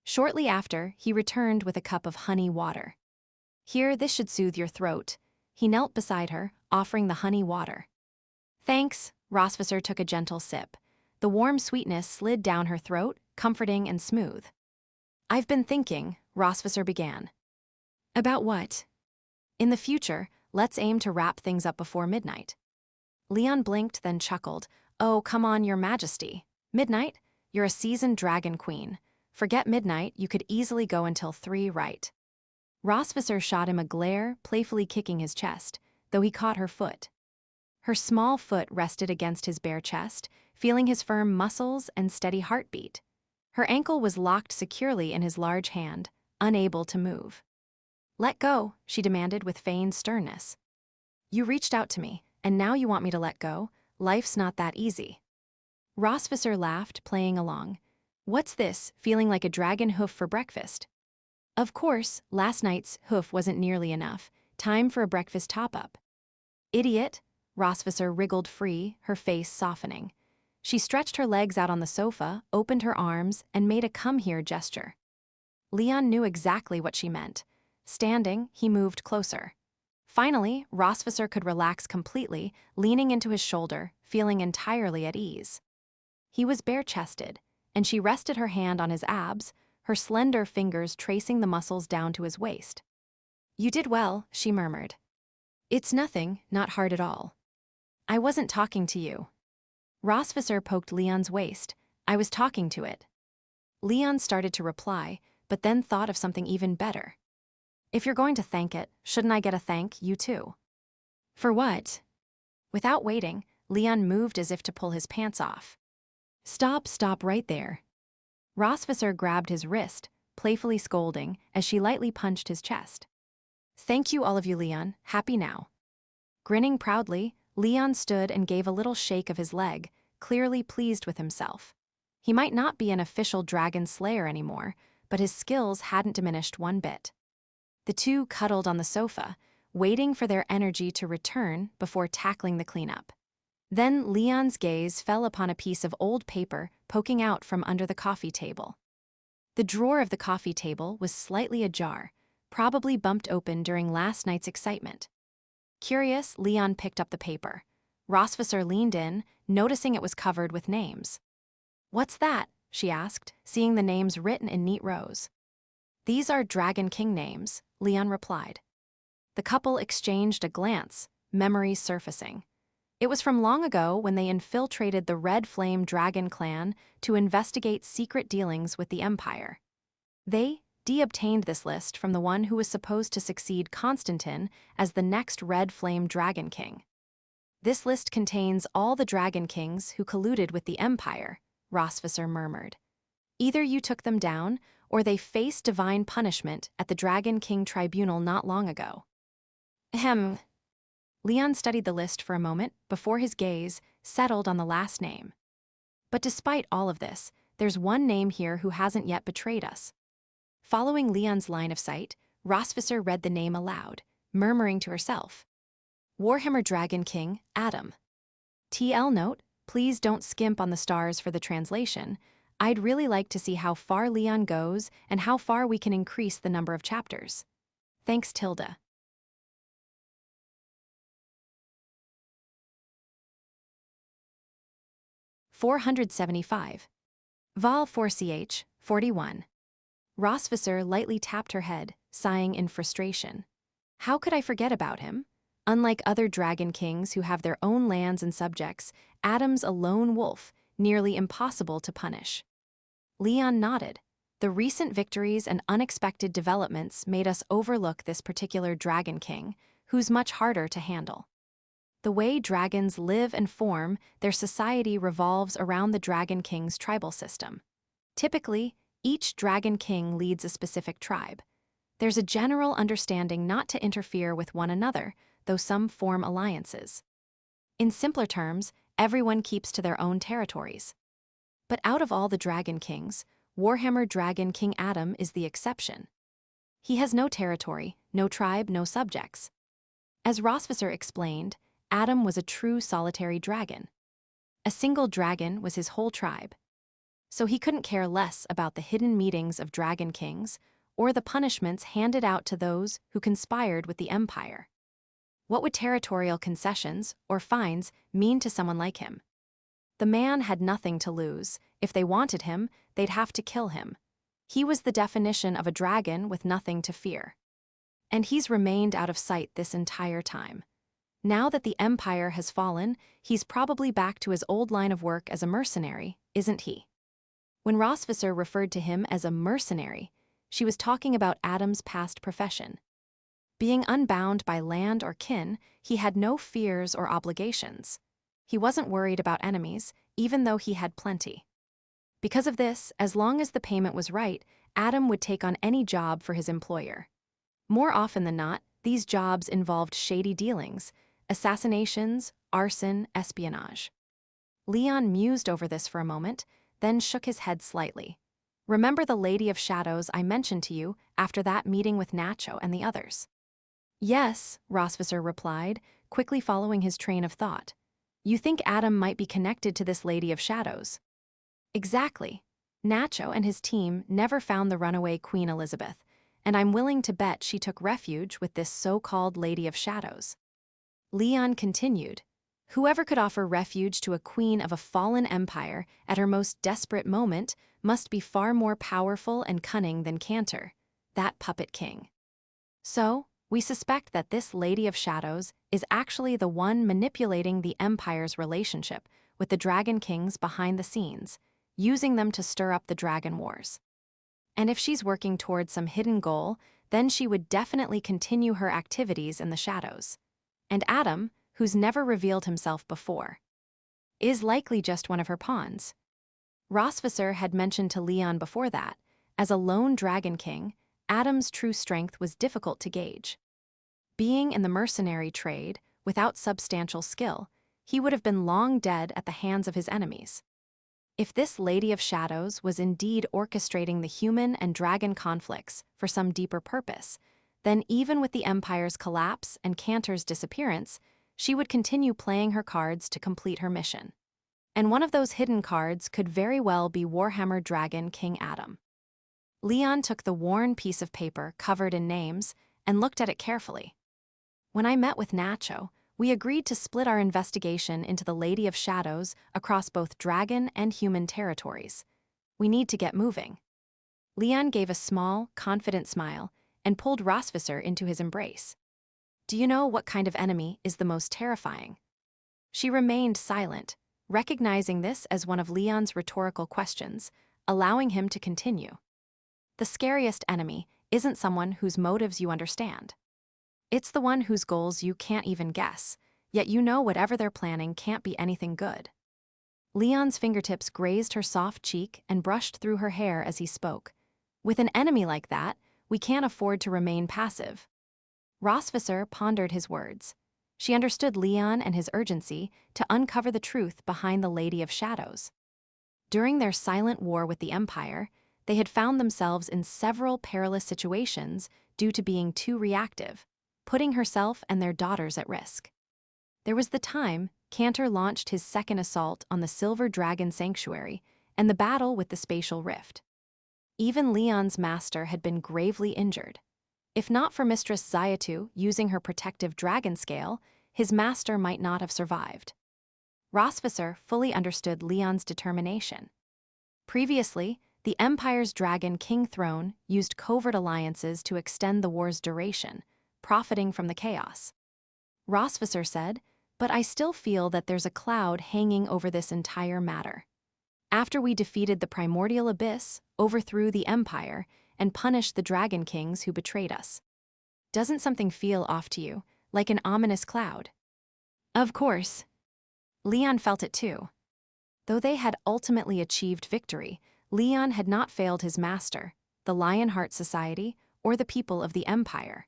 Shortly after, he returned with a cup of honey water. Here, this should soothe your throat. He knelt beside her, offering the honey water. Thanks, Rosvisser took a gentle sip. The warm sweetness slid down her throat, comforting and smooth. I've been thinking, Rosvisser began. About what? In the future, let's aim to wrap things up before midnight. Leon blinked, then chuckled. Oh, come on, Your Majesty. Midnight? You're a seasoned dragon queen. Forget midnight, you could easily go until 3 right. Rosvisser shot him a glare, playfully kicking his chest, though he caught her foot. Her small foot rested against his bare chest, feeling his firm muscles and steady heartbeat. Her ankle was locked securely in his large hand, unable to move. Let go, she demanded with feigned sternness. You reached out to me, and now you want me to let go? Life's not that easy. Rosvisser laughed, playing along. What's this, feeling like a dragon hoof for breakfast? Of course, last night's hoof wasn't nearly enough. Time for a breakfast top-up. Idiot, Rosvisser wriggled free, her face softening. She stretched her legs out on the sofa, opened her arms, and made a come-here gesture. Leon knew exactly what she meant. Standing, he moved closer. Finally, Rosvisser could relax completely, leaning into his shoulder, feeling entirely at ease. He was bare-chested, and she rested her hand on his abs, her slender fingers tracing the muscles down to his waist. You did well, she murmured. It's nothing, not hard at all. I wasn't talking to you. Rosvisser poked Leon's waist. I was talking to it. Leon started to reply, but then thought of something even better. If you're going to thank it, shouldn't I get a thank you too? For what? Without waiting, Leon moved as if to pull his pants off. Stop right there. Rosvisser grabbed his wrist, playfully scolding as she lightly punched his chest. "Thank you, all of you, Leon. Happy now." Grinning proudly, Leon stood and gave a little shake of his leg, clearly pleased with himself. He might not be an official dragon slayer anymore, but his skills hadn't diminished one bit. The two cuddled on the sofa, waiting for their energy to return before tackling the cleanup. Then Leon's gaze fell upon a piece of old paper poking out from under the coffee table. The drawer of the coffee table was slightly ajar, probably bumped open during last night's excitement. Curious, Leon picked up the paper. Rosvisser leaned in, noticing it was covered with names. "What's that?" she asked, seeing the names written in neat rows. "These are Dragon King names," Leon replied. The couple exchanged a glance, memories surfacing. It was from long ago when they infiltrated the Red Flame Dragon clan to investigate secret dealings with the Empire. They obtained this list from the one who was supposed to succeed Constantine as the next Red Flame Dragon King. "This list contains all the Dragon Kings who colluded with the Empire," Rosvisser murmured. "Either you took them down, or they faced divine punishment at the Dragon King Tribunal not long ago." Ahem. Leon studied the list for a moment before his gaze settled on the last name. "But despite all of this, there's one name here who hasn't yet betrayed us." Following Leon's line of sight, Rosvisser read the name aloud, murmuring to herself. "Warhammer Dragon King, Adam." TL note, please don't skimp on the stars for the translation. I'd really like to see how far Leon goes and how far we can increase the number of chapters. Thanks, Tilda. $475. Vol 4ch, 41. Rosvisser lightly tapped her head, sighing in frustration. How could I forget about him? Unlike other dragon kings who have their own lands and subjects, Adam's a lone wolf, nearly impossible to punish. Leon nodded. The recent victories and unexpected developments made us overlook this particular dragon king, who's much harder to handle. The way dragons live and form, their society revolves around the Dragon King's tribal system. Typically, each Dragon King leads a specific tribe. There's a general understanding not to interfere with one another, though some form alliances. In simpler terms, everyone keeps to their own territories. But out of all the Dragon Kings, Warhammer Dragon King Adam is the exception. He has no territory, no tribe, no subjects. As Rosvisser explained, Adam was a true solitary dragon. A single dragon was his whole tribe. So he couldn't care less about the hidden meetings of Dragon Kings or the punishments handed out to those who conspired with the Empire. What would territorial concessions or fines mean to someone like him? The man had nothing to lose. If they wanted him, they'd have to kill him. He was the definition of a dragon with nothing to fear. And he's remained out of sight this entire time. Now that the Empire has fallen, he's probably back to his old line of work as a mercenary, isn't he? When Rosvisser referred to him as a mercenary, she was talking about Adam's past profession. Being unbound by land or kin, he had no fears or obligations. He wasn't worried about enemies, even though he had plenty. Because of this, as long as the payment was right, Adam would take on any job for his employer. More often than not, these jobs involved shady dealings, assassinations, arson, espionage. Leon mused over this for a moment, then shook his head slightly. "Remember the Lady of Shadows I mentioned to you after that meeting with Nacho and the others?" "Yes," Rosvisser replied, quickly following his train of thought. "You think Adam might be connected to this Lady of Shadows?" "Exactly. Nacho and his team never found the runaway Queen Elizabeth, and I'm willing to bet she took refuge with this so-called Lady of Shadows." Leon continued, "Whoever could offer refuge to a queen of a fallen empire at her most desperate moment must be far more powerful and cunning than Cantor, that puppet king. So, we suspect that this Lady of Shadows is actually the one manipulating the Empire's relationship with the Dragon Kings behind the scenes, using them to stir up the Dragon Wars. And if she's working towards some hidden goal, then she would definitely continue her activities in the shadows. And Adam, who's never revealed himself before, is likely just one of her pawns." Rosvisser had mentioned to Leon before that, as a lone dragon king, Adam's true strength was difficult to gauge. Being in the mercenary trade, without substantial skill, he would have been long dead at the hands of his enemies. If this Lady of Shadows was indeed orchestrating the human and dragon conflicts for some deeper purpose, then even with the Empire's collapse and Cantor's disappearance, she would continue playing her cards to complete her mission. And one of those hidden cards could very well be Warhammer Dragon King Adam. Leon took the worn piece of paper covered in names and looked at it carefully. When I met with Nacho, we agreed to split our investigation into the Lady of Shadows across both dragon and human territories. We need to get moving. Leon gave a small, confident smile and pulled Rosvisser into his embrace. Do you know what kind of enemy is the most terrifying? She remained silent, recognizing this as one of Leon's rhetorical questions, allowing him to continue. The scariest enemy isn't someone whose motives you understand. It's the one whose goals you can't even guess, yet you know whatever they're planning can't be anything good. Leon's fingertips grazed her soft cheek and brushed through her hair as he spoke. With an enemy like that, we can't afford to remain passive. Rosvisser pondered his words. She understood Leon and his urgency to uncover the truth behind the Lady of Shadows. During their silent war with the Empire, they had found themselves in several perilous situations due to being too reactive, putting herself and their daughters at risk. There was the time Cantor launched his second assault on the Silver Dragon Sanctuary and the battle with the spatial rift. Even Leon's master had been gravely injured. If not for Mistress Zayatu using her protective dragon scale, his master might not have survived. Rosvisser fully understood Leon's determination. Previously, the Empire's Dragon King throne used covert alliances to extend the war's duration, profiting from the chaos. Rosvisser said, "But I still feel that there's a cloud hanging over this entire matter. After we defeated the primordial abyss, overthrew the Empire, and punished the Dragon Kings who betrayed us. Doesn't something feel off to you, like an ominous cloud?" Of course. Leon felt it too. Though they had ultimately achieved victory, Leon had not failed his master, the Lionheart Society, or the people of the Empire.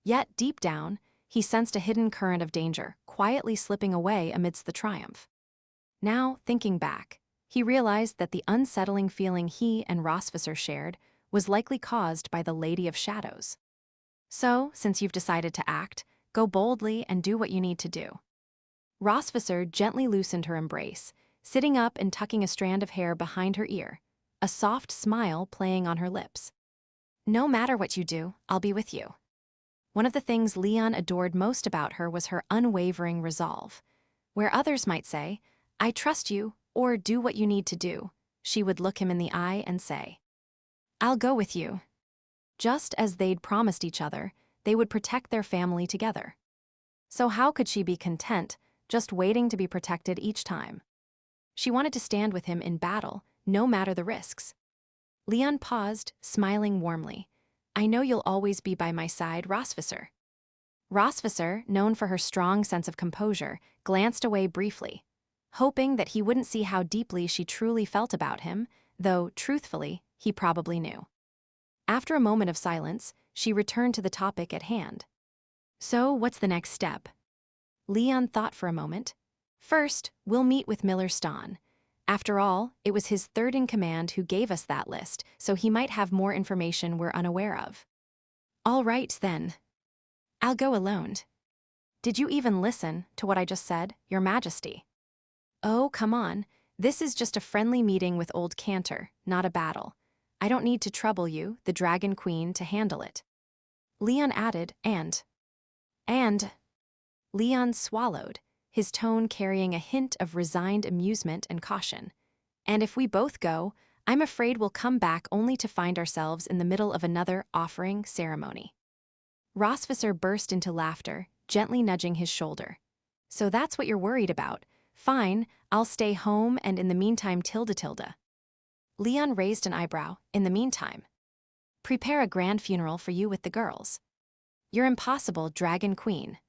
Yet, deep down, he sensed a hidden current of danger, quietly slipping away amidst the triumph. Now, thinking back, he realized that the unsettling feeling he and Rosvisser shared was likely caused by the Lady of Shadows. So, since you've decided to act, go boldly and do what you need to do. Rosvisser gently loosened her embrace, sitting up and tucking a strand of hair behind her ear, a soft smile playing on her lips. No matter what you do, I'll be with you. One of the things Leon adored most about her was her unwavering resolve. Where others might say, "I trust you," or "do what you need to do," she would look him in the eye and say, "I'll go with you." Just as they'd promised each other, they would protect their family together. So how could she be content, just waiting to be protected each time? She wanted to stand with him in battle, no matter the risks. Leon paused, smiling warmly. "I know you'll always be by my side, Rosvisser." Rosvisser, known for her strong sense of composure, glanced away briefly, hoping that he wouldn't see how deeply she truly felt about him, though, truthfully, he probably knew. After a moment of silence, she returned to the topic at hand. "So, what's the next step?" Leon thought for a moment. "First, we'll meet with Miller Ston. After all, it was his third-in-command who gave us that list, so he might have more information we're unaware of." "All right, then. I'll go alone." "Did you even listen to what I just said, Your Majesty?" "Oh, come on. This is just a friendly meeting with old Cantor, not a battle. I don't need to trouble you, the Dragon Queen, to handle it." Leon added, And. Leon swallowed, his tone carrying a hint of resigned amusement and caution. "And if we both go, I'm afraid we'll come back only to find ourselves in the middle of another offering ceremony." Rosvisser burst into laughter, gently nudging his shoulder. "So that's what you're worried about. Fine, I'll stay home and in the meantime tilde. Leon raised an eyebrow. "In the meantime, prepare a grand funeral for you with the girls. You're impossible, Dragon Queen."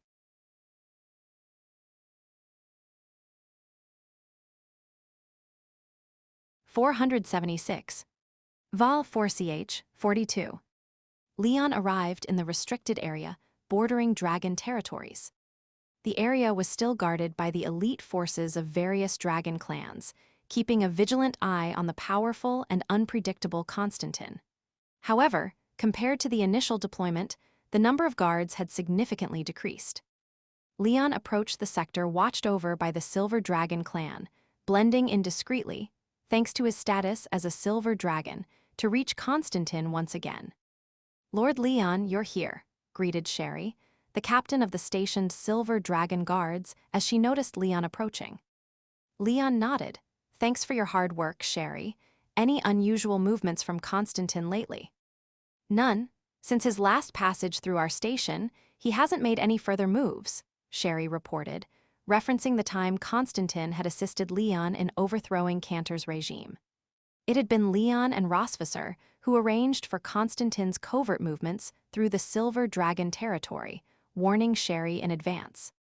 476. Vol 4CH 42. Leon arrived in the restricted area bordering dragon territories. The area was still guarded by the elite forces of various dragon clans, keeping a vigilant eye on the powerful and unpredictable Constantine. However, compared to the initial deployment, the number of guards had significantly decreased. Leon approached the sector watched over by the Silver Dragon clan, blending in discreetly, thanks to his status as a Silver Dragon, to reach Constantine once again. "Lord Leon, you're here," greeted Sherry, the captain of the stationed Silver Dragon guards, as she noticed Leon approaching. Leon nodded. "Thanks for your hard work, Sherry. Any unusual movements from Constantine lately?" "None. Since his last passage through our station, he hasn't made any further moves," Sherry reported, referencing the time Constantine had assisted Leon in overthrowing Cantor's regime. It had been Leon and Rosvisser who arranged for Constantine's covert movements through the Silver Dragon territory, warning Sherry in advance.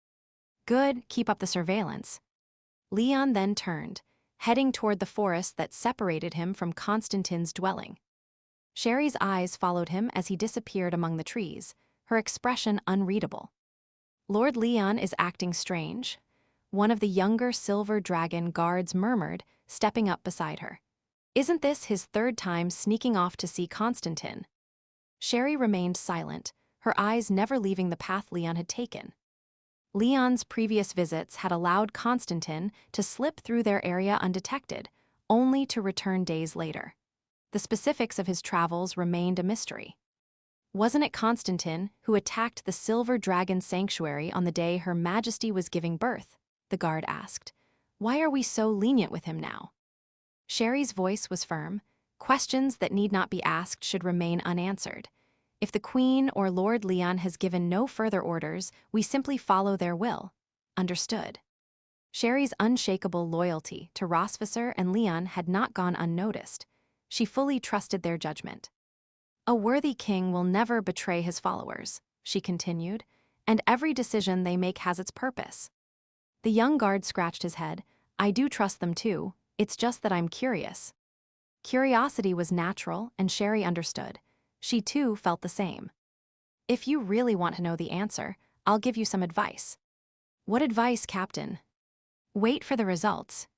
"Good, keep up the surveillance." Leon then turned, heading toward the forest that separated him from Constantine's dwelling. Sherry's eyes followed him as he disappeared among the trees, her expression unreadable. "Lord Leon is acting strange," one of the younger Silver Dragon guards murmured, stepping up beside her. "Isn't this his third time sneaking off to see Constantine?" Sherry remained silent, her eyes never leaving the path Leon had taken. Leon's previous visits had allowed Constantine to slip through their area undetected, only to return days later. The specifics of his travels remained a mystery. "Wasn't it Constantine who attacked the Silver Dragon Sanctuary on the day Her Majesty was giving birth?" the guard asked. "Why are we so lenient with him now?" Sherry's voice was firm. "Questions that need not be asked should remain unanswered. If the Queen or Lord Leon has given no further orders, we simply follow their will." "Understood." Sherry's unshakable loyalty to Rosvisser and Leon had not gone unnoticed. She fully trusted their judgment. "A worthy king will never betray his followers," she continued, "and every decision they make has its purpose." The young guard scratched his head. "I do trust them too, it's just that I'm curious." Curiosity was natural, and Sherry understood. She too felt the same. "If you really want to know the answer, I'll give you some advice." "What advice, Captain?" "Wait for the results."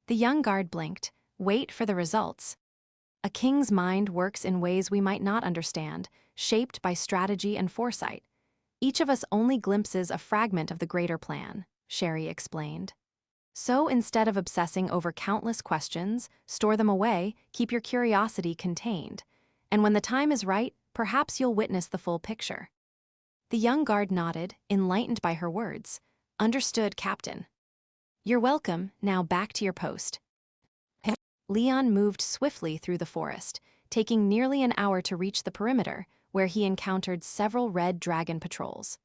The young guard blinked. "Wait for the results." "A king's mind works in ways we might not understand, shaped by strategy and foresight. Each of us only glimpses a fragment of the greater plan," Sherry explained. "So instead of obsessing over countless questions, store them away, keep your curiosity contained. And when the time is right, perhaps you'll witness the full picture." The young guard nodded, enlightened by her words. "Understood, Captain." "You're welcome, now back to your post." Leon moved swiftly through the forest, taking nearly an hour to reach the perimeter, where he encountered several red dragon patrols.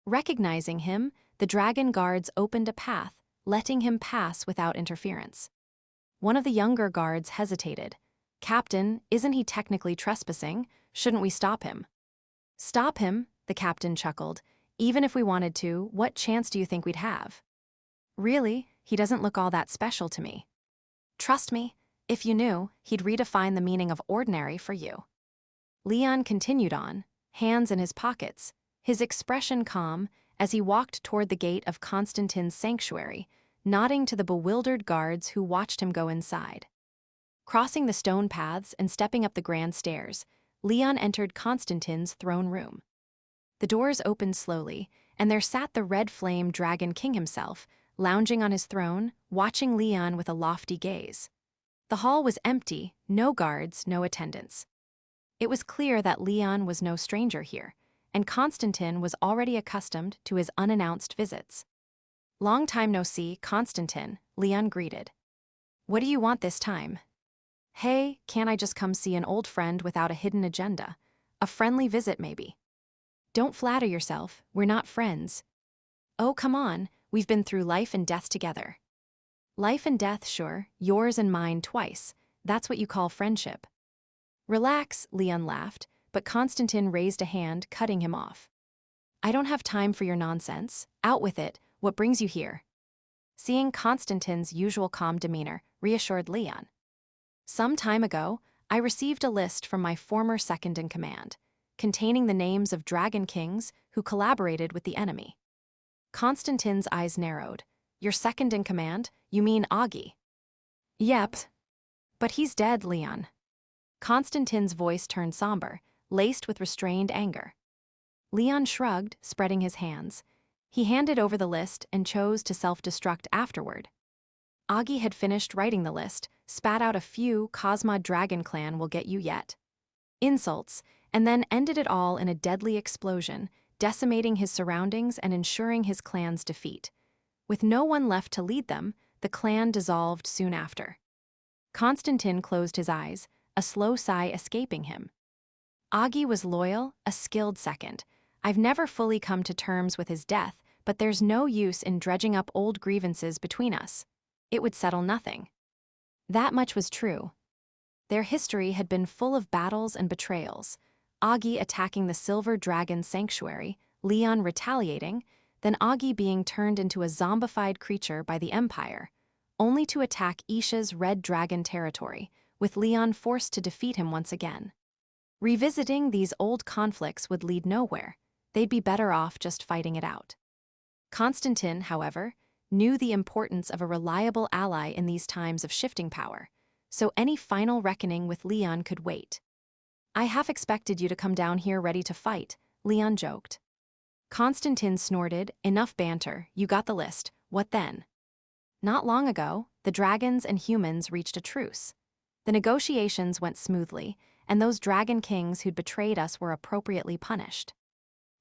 Recognizing him, the dragon guards opened a path, letting him pass without interference. One of the younger guards hesitated. "Captain, isn't he technically trespassing? Shouldn't we stop him?" "Stop him?" the captain chuckled. "Even if we wanted to, what chance do you think we'd have?" "Really, he doesn't look all that special to me." "Trust me, if you knew, he'd redefine the meaning of ordinary for you." Leon continued on, hands in his pockets, his expression calm, as he walked toward the gate of Constantine's sanctuary, nodding to the bewildered guards who watched him go inside. Crossing the stone paths and stepping up the grand stairs, Leon entered Constantine's throne room. The doors opened slowly, and there sat the red flame dragon king himself, lounging on his throne, watching Leon with a lofty gaze. The hall was empty, no guards, no attendants. It was clear that Leon was no stranger here, and Constantine was already accustomed to his unannounced visits. "Long time no see, Constantine," Leon greeted. "What do you want this time?" "Hey, can't I just come see an old friend without a hidden agenda? A friendly visit, maybe." "Don't flatter yourself, we're not friends." "Oh, come on, we've been through life and death together." "Life and death, sure, yours and mine twice. That's what you call friendship." "Relax," Leon laughed, but Constantine raised a hand, cutting him off. "I don't have time for your nonsense. Out with it, what brings you here?" Seeing Constantine's usual calm demeanor reassured Leon. "Some time ago, I received a list from my former second-in-command, containing the names of dragon kings who collaborated with the enemy. Constantine's eyes narrowed. Your second-in-command? You mean Augie? Yep. But he's dead, Leon. Constantine's voice turned somber, laced with restrained anger. Leon shrugged, spreading his hands. He handed over the list and chose to self-destruct afterward. Augie had finished writing the list, spat out a few Cosma Dragon Clan will get you yet insults, and then ended it all in a deadly explosion, decimating his surroundings and ensuring his clan's defeat. With no one left to lead them, the clan dissolved soon after. Constantine closed his eyes, a slow sigh escaping him. Augie was loyal, a skilled second. I've never fully come to terms with his death, but there's no use in dredging up old grievances between us. It would settle nothing. That much was true. Their history had been full of battles and betrayals. Augie attacking the Silver Dragon Sanctuary, Leon retaliating, then Augie being turned into a zombified creature by the Empire, only to attack Isha's Red Dragon territory, with Leon forced to defeat him once again. Revisiting these old conflicts would lead nowhere. They'd be better off just fighting it out. Constantine, however, knew the importance of a reliable ally in these times of shifting power, so any final reckoning with Leon could wait. I half expected you to come down here ready to fight, Leon joked. Constantine snorted, enough banter, you got the list, what then? Not long ago, the dragons and humans reached a truce. The negotiations went smoothly, and those dragon kings who'd betrayed us were appropriately punished.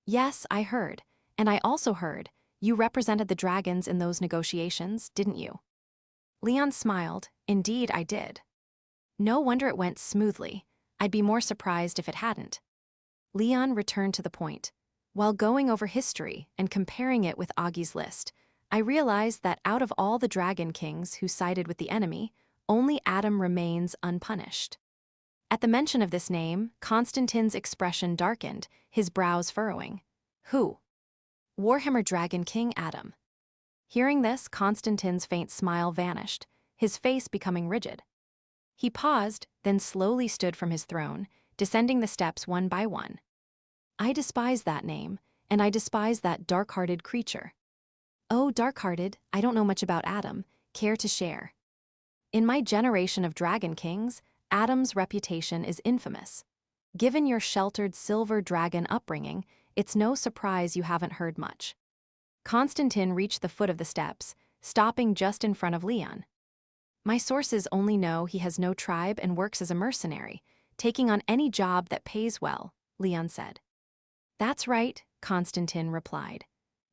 Yes, I heard, and I also heard you represented the dragons in those negotiations, didn't you? Leon smiled. Indeed, I did. No wonder it went smoothly. I'd be more surprised if it hadn't. Leon returned to the point. While going over history and comparing it with Augie's list, I realized that out of all the dragon kings who sided with the enemy, only Adam remains unpunished. At the mention of this name, Constantine's expression darkened, his brows furrowing. Who? Warhammer Dragon King Adam. Hearing this, Constantine's faint smile vanished, his face becoming rigid. He paused, then slowly stood from his throne, descending the steps one by one. I despise that name, and I despise that dark-hearted creature. Oh, dark-hearted, I don't know much about Adam, care to share? In my generation of Dragon Kings, Adam's reputation is infamous. Given your sheltered Silver Dragon upbringing, it's no surprise you haven't heard much. Constantine reached the foot of the steps, stopping just in front of Leon. My sources only know he has no tribe and works as a mercenary, taking on any job that pays well, Leon said. That's right, Constantine replied.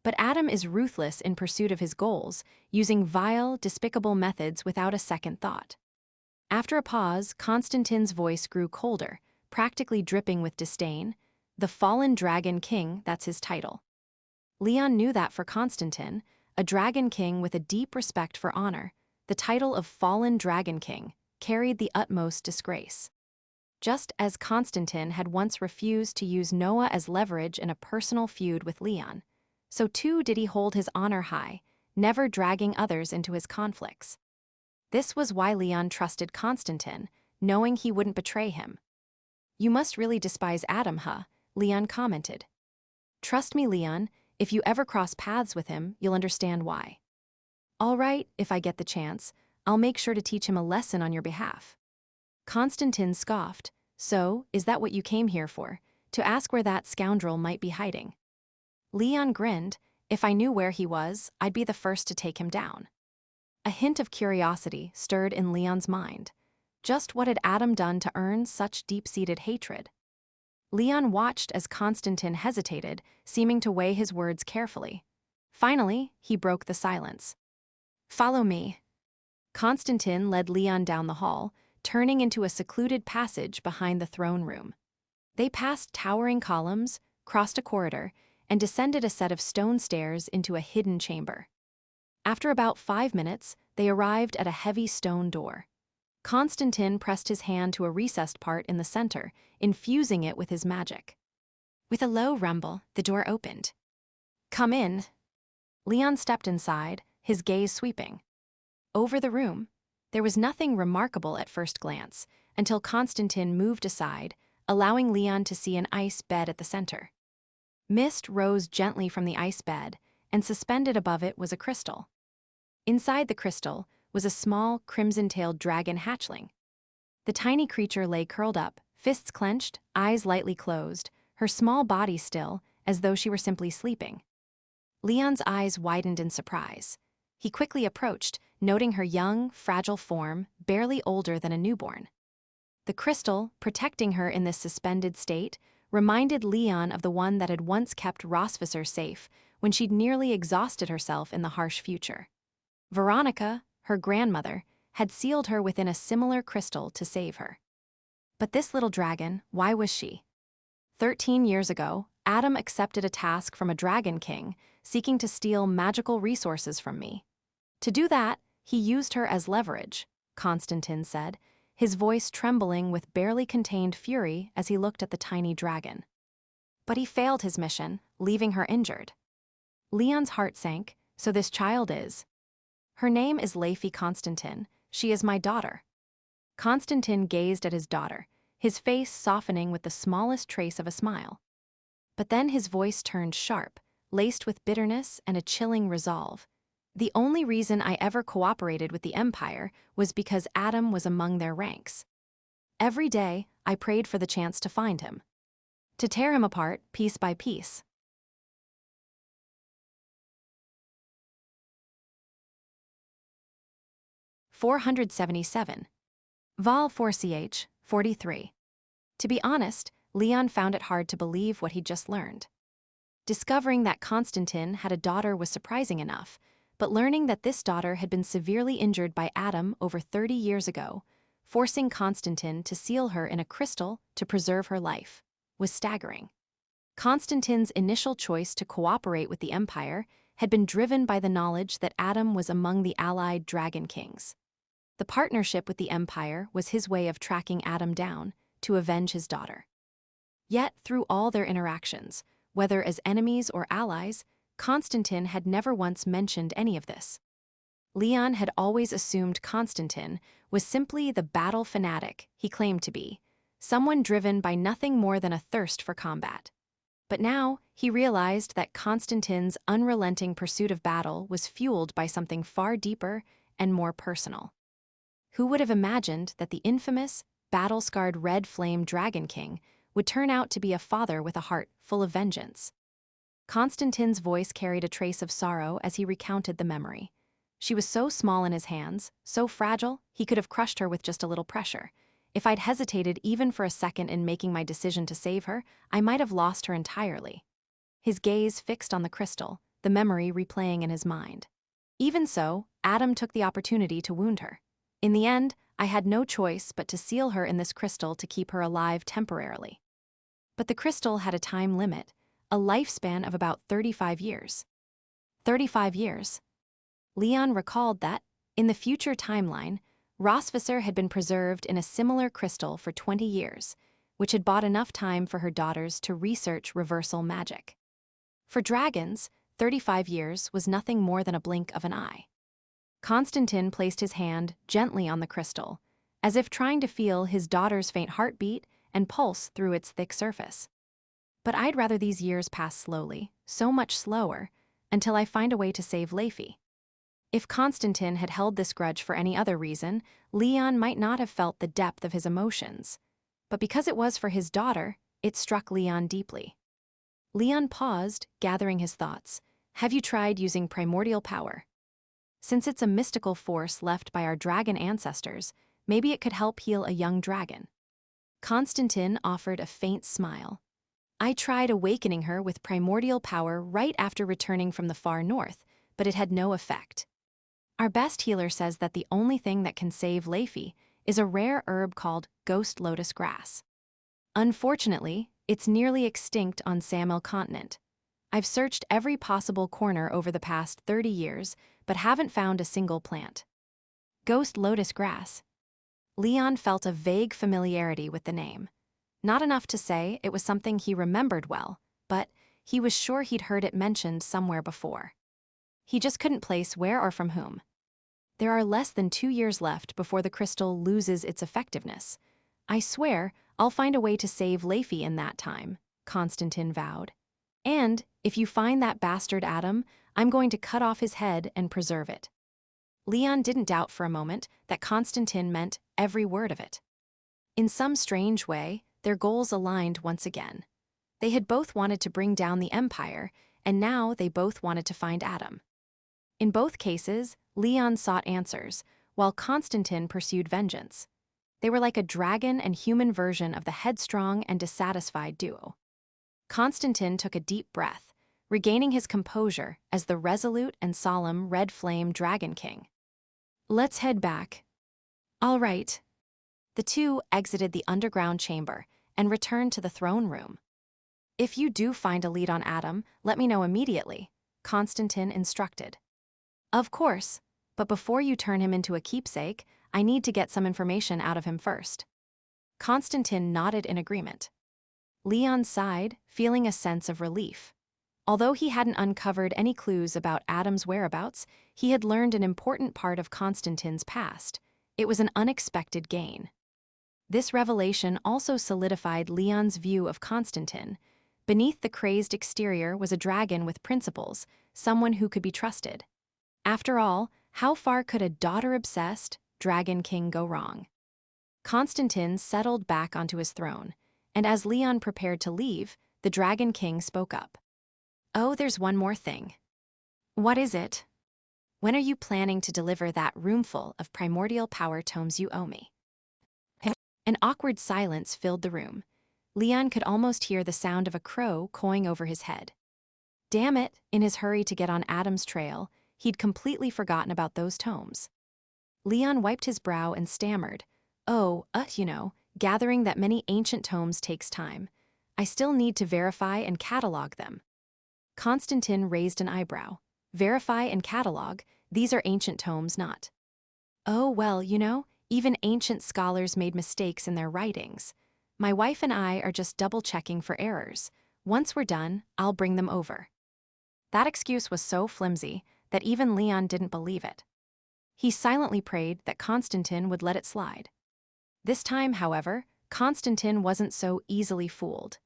But Adam is ruthless in pursuit of his goals, using vile, despicable methods without a second thought. After a pause, Constantine's voice grew colder, practically dripping with disdain. The Fallen Dragon King, that's his title. Leon knew that for Constantine, a dragon king with a deep respect for honor, the title of Fallen Dragon King carried the utmost disgrace. Just as Constantine had once refused to use Noah as leverage in a personal feud with Leon, so too did he hold his honor high, never dragging others into his conflicts. This was why Leon trusted Constantine, knowing he wouldn't betray him. You must really despise Adam, huh? Leon commented. Trust me, Leon, if you ever cross paths with him, you'll understand why. All right, if I get the chance, I'll make sure to teach him a lesson on your behalf. Constantine scoffed. So, is that what you came here for? To ask where that scoundrel might be hiding? Leon grinned. If I knew where he was, I'd be the first to take him down. A hint of curiosity stirred in Leon's mind. Just what had Adam done to earn such deep-seated hatred? Leon watched as Constantine hesitated, seeming to weigh his words carefully. Finally, he broke the silence. Follow me. Constantine led Leon down the hall, turning into a secluded passage behind the throne room. They passed towering columns, crossed a corridor, and descended a set of stone stairs into a hidden chamber. After about 5 minutes, they arrived at a heavy stone door. Constantine pressed his hand to a recessed part in the center, infusing it with his magic. With a low rumble, the door opened. Come in. Leon stepped inside, his gaze sweeping over the room. There was nothing remarkable at first glance, until Constantine moved aside, allowing Leon to see an ice bed at the center. Mist rose gently from the ice bed, and suspended above it was a crystal. Inside the crystal was a small, crimson-tailed dragon hatchling. The tiny creature lay curled up, fists clenched, eyes lightly closed, her small body still, as though she were simply sleeping. Leon's eyes widened in surprise. He quickly approached, noting her young, fragile form, barely older than a newborn. The crystal, protecting her in this suspended state, reminded Leon of the one that had once kept Rosvisser safe when she'd nearly exhausted herself in the harsh future. Veronica, her grandmother, had sealed her within a similar crystal to save her. But this little dragon, why was she? 13 years ago, Adam accepted a task from a dragon king, seeking to steal magical resources from me. To do that, he used her as leverage, Constantine said, his voice trembling with barely contained fury as he looked at the tiny dragon. But he failed his mission, leaving her injured. Leon's heart sank. So this child is. Her name is Leify Constantine. She is my daughter. Constantine gazed at his daughter, his face softening with the smallest trace of a smile. But then his voice turned sharp, laced with bitterness and a chilling resolve. The only reason I ever cooperated with the Empire was because Adam was among their ranks. Every day, I prayed for the chance to find him. To tear him apart, piece by piece. (477) Vol 4ch, 43. To be honest, Leon found it hard to believe what he'd just learned. Discovering that Constantine had a daughter was surprising enough, but learning that this daughter had been severely injured by Adam over 30 years ago, forcing Constantine to seal her in a crystal to preserve her life, was staggering. Constantine's initial choice to cooperate with the Empire had been driven by the knowledge that Adam was among the allied dragon kings. The partnership with the Empire was his way of tracking Adam down to avenge his daughter. Yet, through all their interactions, whether as enemies or allies, Constantine had never once mentioned any of this. Leon had always assumed Constantine was simply the battle fanatic he claimed to be, someone driven by nothing more than a thirst for combat. But now, he realized that Constantine's unrelenting pursuit of battle was fueled by something far deeper and more personal. Who would have imagined that the infamous, battle-scarred Red Flame Dragon King would turn out to be a father with a heart full of vengeance? Constantine's voice carried a trace of sorrow as he recounted the memory. She was so small in his hands, so fragile, he could have crushed her with just a little pressure. If I'd hesitated even for a second in making my decision to save her, I might have lost her entirely. His gaze fixed on the crystal, the memory replaying in his mind. Even so, Adam took the opportunity to wound her. In the end, I had no choice but to seal her in this crystal to keep her alive temporarily. But the crystal had a time limit, a lifespan of about 35 years. 35 years. Leon recalled that, in the future timeline, Rosvisser had been preserved in a similar crystal for 20 years, which had bought enough time for her daughters to research reversal magic. For dragons, 35 years was nothing more than a blink of an eye. Constantine placed his hand gently on the crystal, as if trying to feel his daughter's faint heartbeat and pulse through its thick surface. But I'd rather these years pass slowly, so much slower, until I find a way to save Leify. If Constantine had held this grudge for any other reason, Leon might not have felt the depth of his emotions. But because it was for his daughter, it struck Leon deeply. Leon paused, gathering his thoughts. Have you tried using primordial power? Since it's a mystical force left by our dragon ancestors, maybe it could help heal a young dragon. Constantine offered a faint smile. I tried awakening her with primordial power right after returning from the far north, but it had no effect. Our best healer says that the only thing that can save Leify is a rare herb called ghost lotus grass. Unfortunately, it's nearly extinct on Samel continent. I've searched every possible corner over the past 30 years, but haven't found a single plant. Ghost lotus grass. Leon felt a vague familiarity with the name. Not enough to say it was something he remembered well, but he was sure he'd heard it mentioned somewhere before. He just couldn't place where or from whom. There are less than 2 years left before the crystal loses its effectiveness. I swear I'll find a way to save Leify in that time, Constantine vowed. And if you find that bastard Adam, I'm going to cut off his head and preserve it. Leon didn't doubt for a moment that Constantine meant every word of it. In some strange way, their goals aligned once again. They had both wanted to bring down the Empire, and now they both wanted to find Adam. In both cases, Leon sought answers, while Constantine pursued vengeance. They were like a dragon and human version of the headstrong and dissatisfied duo. Constantine took a deep breath, regaining his composure as the resolute and solemn Red Flame Dragon King. Let's head back. All right. The two exited the underground chamber and returned to the throne room. If you do find a lead on Adam, let me know immediately, Constantine instructed. Of course, but before you turn him into a keepsake, I need to get some information out of him first. Constantine nodded in agreement. Leon sighed, feeling a sense of relief. Although he hadn't uncovered any clues about Adam's whereabouts, he had learned an important part of Constantine's past. It was an unexpected gain. This revelation also solidified Leon's view of Constantine. Beneath the crazed exterior was a dragon with principles, someone who could be trusted. After all, how far could a daughter-obsessed Dragon King go wrong? Constantine settled back onto his throne, and as Leon prepared to leave, the Dragon King spoke up. Oh, there's one more thing. What is it? When are you planning to deliver that roomful of primordial power tomes you owe me? An awkward silence filled the room. Leon could almost hear the sound of a crow cawing over his head. Damn it, in his hurry to get on Adam's trail, he'd completely forgotten about those tomes. Leon wiped his brow and stammered, gathering that many ancient tomes takes time. I still need to verify and catalog them. Constantine raised an eyebrow. Verify and catalog, these are ancient tomes, not. Oh, well, even ancient scholars made mistakes in their writings. My wife and I are just double-checking for errors. Once we're done, I'll bring them over. That excuse was so flimsy that even Leon didn't believe it. He silently prayed that Constantine would let it slide. This time, however, Constantine wasn't so easily fooled.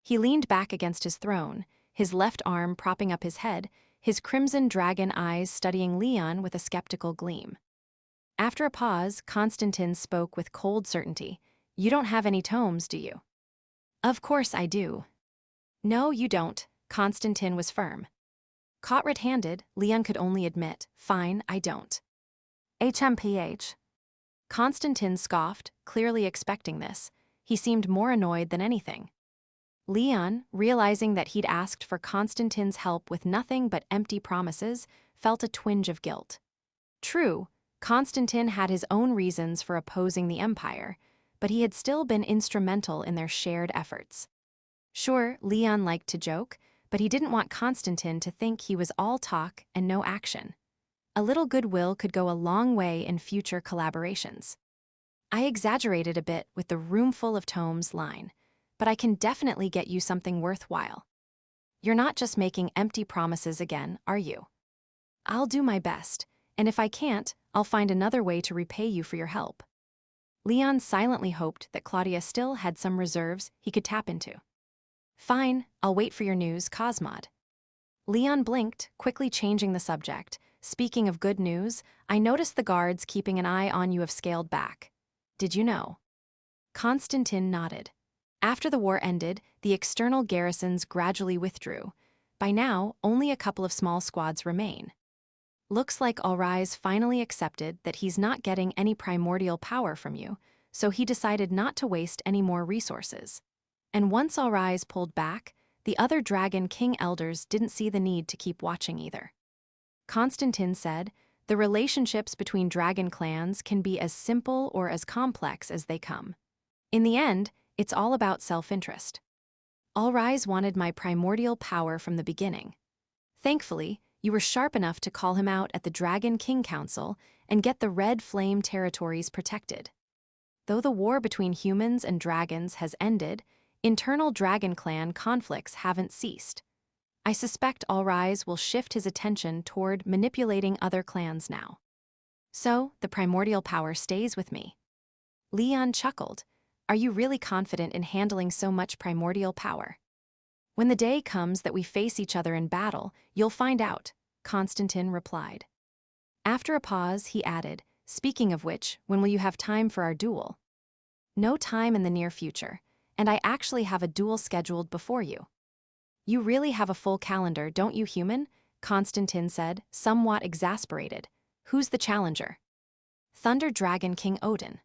He leaned back against his throne, his left arm propping up his head, his crimson dragon eyes studying Leon with a skeptical gleam. After a pause, Constantine spoke with cold certainty. You don't have any tomes, do you? Of course I do. No, you don't, Constantine was firm. Caught red-handed, Leon could only admit, fine, I don't. HMPH. Constantine scoffed, clearly expecting this. He seemed more annoyed than anything. Leon, realizing that he'd asked for Constantine's help with nothing but empty promises, felt a twinge of guilt. True, Constantine had his own reasons for opposing the Empire, but he had still been instrumental in their shared efforts. Sure, Leon liked to joke, but he didn't want Constantine to think he was all talk and no action. A little goodwill could go a long way in future collaborations. I exaggerated a bit with the roomful of tomes line, but I can definitely get you something worthwhile. You're not just making empty promises again, are you? I'll do my best, and if I can't, I'll find another way to repay you for your help. Leon silently hoped that Claudia still had some reserves he could tap into. Fine, I'll wait for your news, Cosmod. Leon blinked, quickly changing the subject. Speaking of good news, I noticed the guards keeping an eye on you have scaled back. Did you know? Constantine nodded. After the war ended, the external garrisons gradually withdrew. By now, only a couple of small squads remain. Looks like Alrise finally accepted that he's not getting any primordial power from you, so he decided not to waste any more resources. And once Alrise pulled back, the other Dragon King elders didn't see the need to keep watching either. Constantine said, the relationships between dragon clans can be as simple or as complex as they come. In the end, it's all about self-interest. Alrise wanted my primordial power from the beginning. Thankfully, you were sharp enough to call him out at the Dragon King Council and get the Red Flame territories protected. Though the war between humans and dragons has ended, internal dragon clan conflicts haven't ceased. I suspect Alrise will shift his attention toward manipulating other clans now. So, the primordial power stays with me. Leon chuckled. Are you really confident in handling so much primordial power? When the day comes that we face each other in battle, you'll find out, Constantine replied. After a pause, he added, speaking of which, when will you have time for our duel? No time in the near future, and I actually have a duel scheduled before you. You really have a full calendar, don't you, human? Constantine said, somewhat exasperated. Who's the challenger? Thunder Dragon King Odin.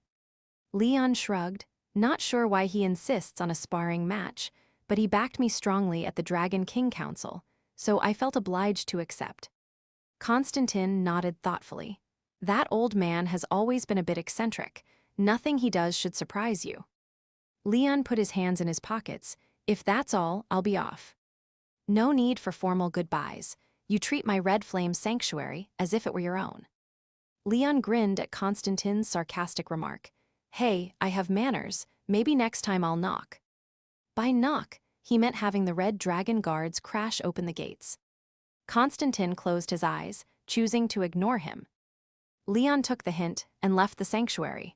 Leon shrugged, not sure why he insists on a sparring match, but he backed me strongly at the Dragon King Council, so I felt obliged to accept. Constantine nodded thoughtfully. That old man has always been a bit eccentric. Nothing he does should surprise you. Leon put his hands in his pockets. If that's all, I'll be off. No need for formal goodbyes. You treat my red flame sanctuary as if it were your own. Leon grinned at Constantine's sarcastic remark. Hey, I have manners. Maybe next time I'll knock. By knock, he meant having the Red Dragon guards crash open the gates. Constantine closed his eyes, choosing to ignore him. Leon took the hint and left the sanctuary.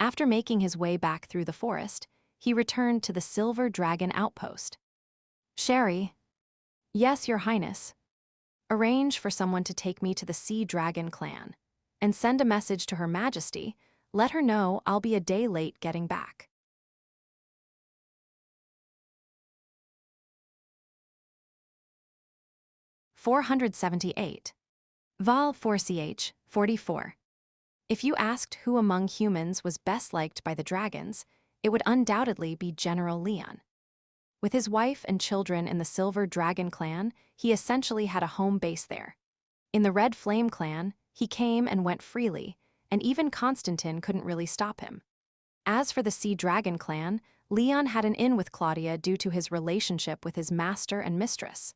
After making his way back through the forest, he returned to the Silver Dragon outpost. Sherry. Yes, Your Highness. Arrange for someone to take me to the Sea Dragon clan, and send a message to Her Majesty. Let her know I'll be a day late getting back. (478). Vol 4ch, 44. If you asked who among humans was best liked by the dragons, it would undoubtedly be General Leon. With his wife and children in the Silver Dragon clan, he essentially had a home base there. In the Red Flame clan, he came and went freely, and even Constantine couldn't really stop him. As for the Sea Dragon clan, Leon had an in with Claudia due to his relationship with his master and mistress.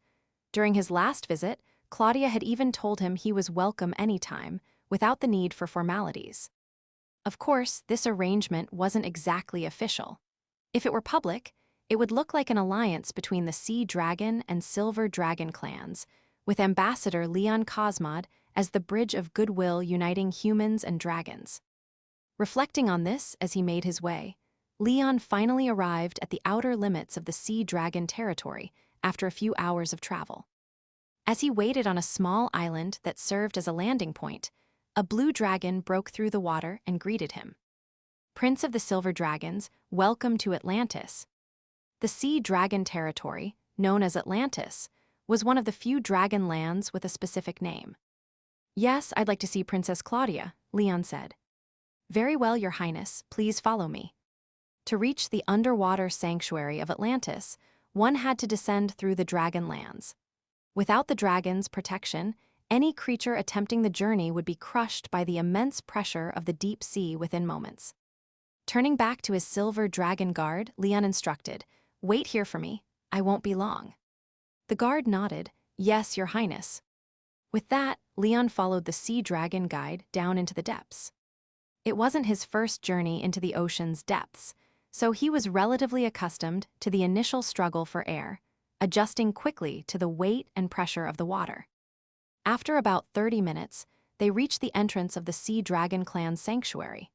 During his last visit, Claudia had even told him he was welcome anytime, without the need for formalities. Of course, this arrangement wasn't exactly official. If it were public, it would look like an alliance between the Sea Dragon and Silver Dragon clans, with Ambassador Leon Cosmod as the bridge of goodwill uniting humans and dragons. Reflecting on this as he made his way, Leon finally arrived at the outer limits of the Sea Dragon territory after a few hours of travel. As he waited on a small island that served as a landing point, a blue dragon broke through the water and greeted him. Prince of the Silver Dragons, welcome to Atlantis. The Sea Dragon territory, known as Atlantis, was one of the few dragon lands with a specific name. Yes, I'd like to see Princess Claudia, Leon said. Very well, Your Highness, please follow me. To reach the underwater sanctuary of Atlantis, one had to descend through the dragon lands. Without the dragon's protection, any creature attempting the journey would be crushed by the immense pressure of the deep sea within moments. Turning back to his Silver Dragon guard, Leon instructed, "Wait here for me, I won't be long." The guard nodded, "Yes, Your Highness." With that, Leon followed the Sea Dragon guide down into the depths. It wasn't his first journey into the ocean's depths, so he was relatively accustomed to the initial struggle for air, adjusting quickly to the weight and pressure of the water. After about 30 minutes, they reached the entrance of the Sea Dragon clan's sanctuary.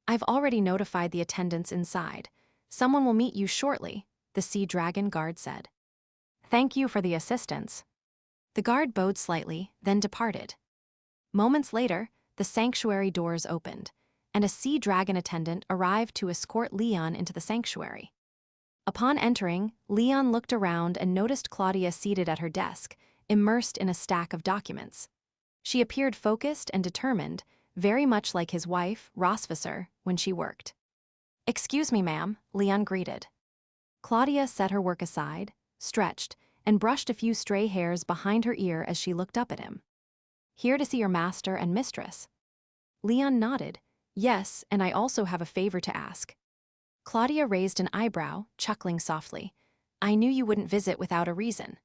I've already notified the attendants inside. Someone will meet you shortly, the Sea Dragon guard said. Thank you for the assistance. The guard bowed slightly, then departed. Moments later, the sanctuary doors opened, and a Sea Dragon attendant arrived to escort Leon into the sanctuary. Upon entering, Leon looked around and noticed Claudia seated at her desk, immersed in a stack of documents. She appeared focused and determined, very much like his wife, Rosvisser, when she worked. Excuse me, ma'am, Leon greeted. Claudia set her work aside, stretched, and brushed a few stray hairs behind her ear as she looked up at him. Here to see your master and mistress. Leon nodded. Yes, and I also have a favor to ask. Claudia raised an eyebrow, chuckling softly. I knew you wouldn't visit without a reason.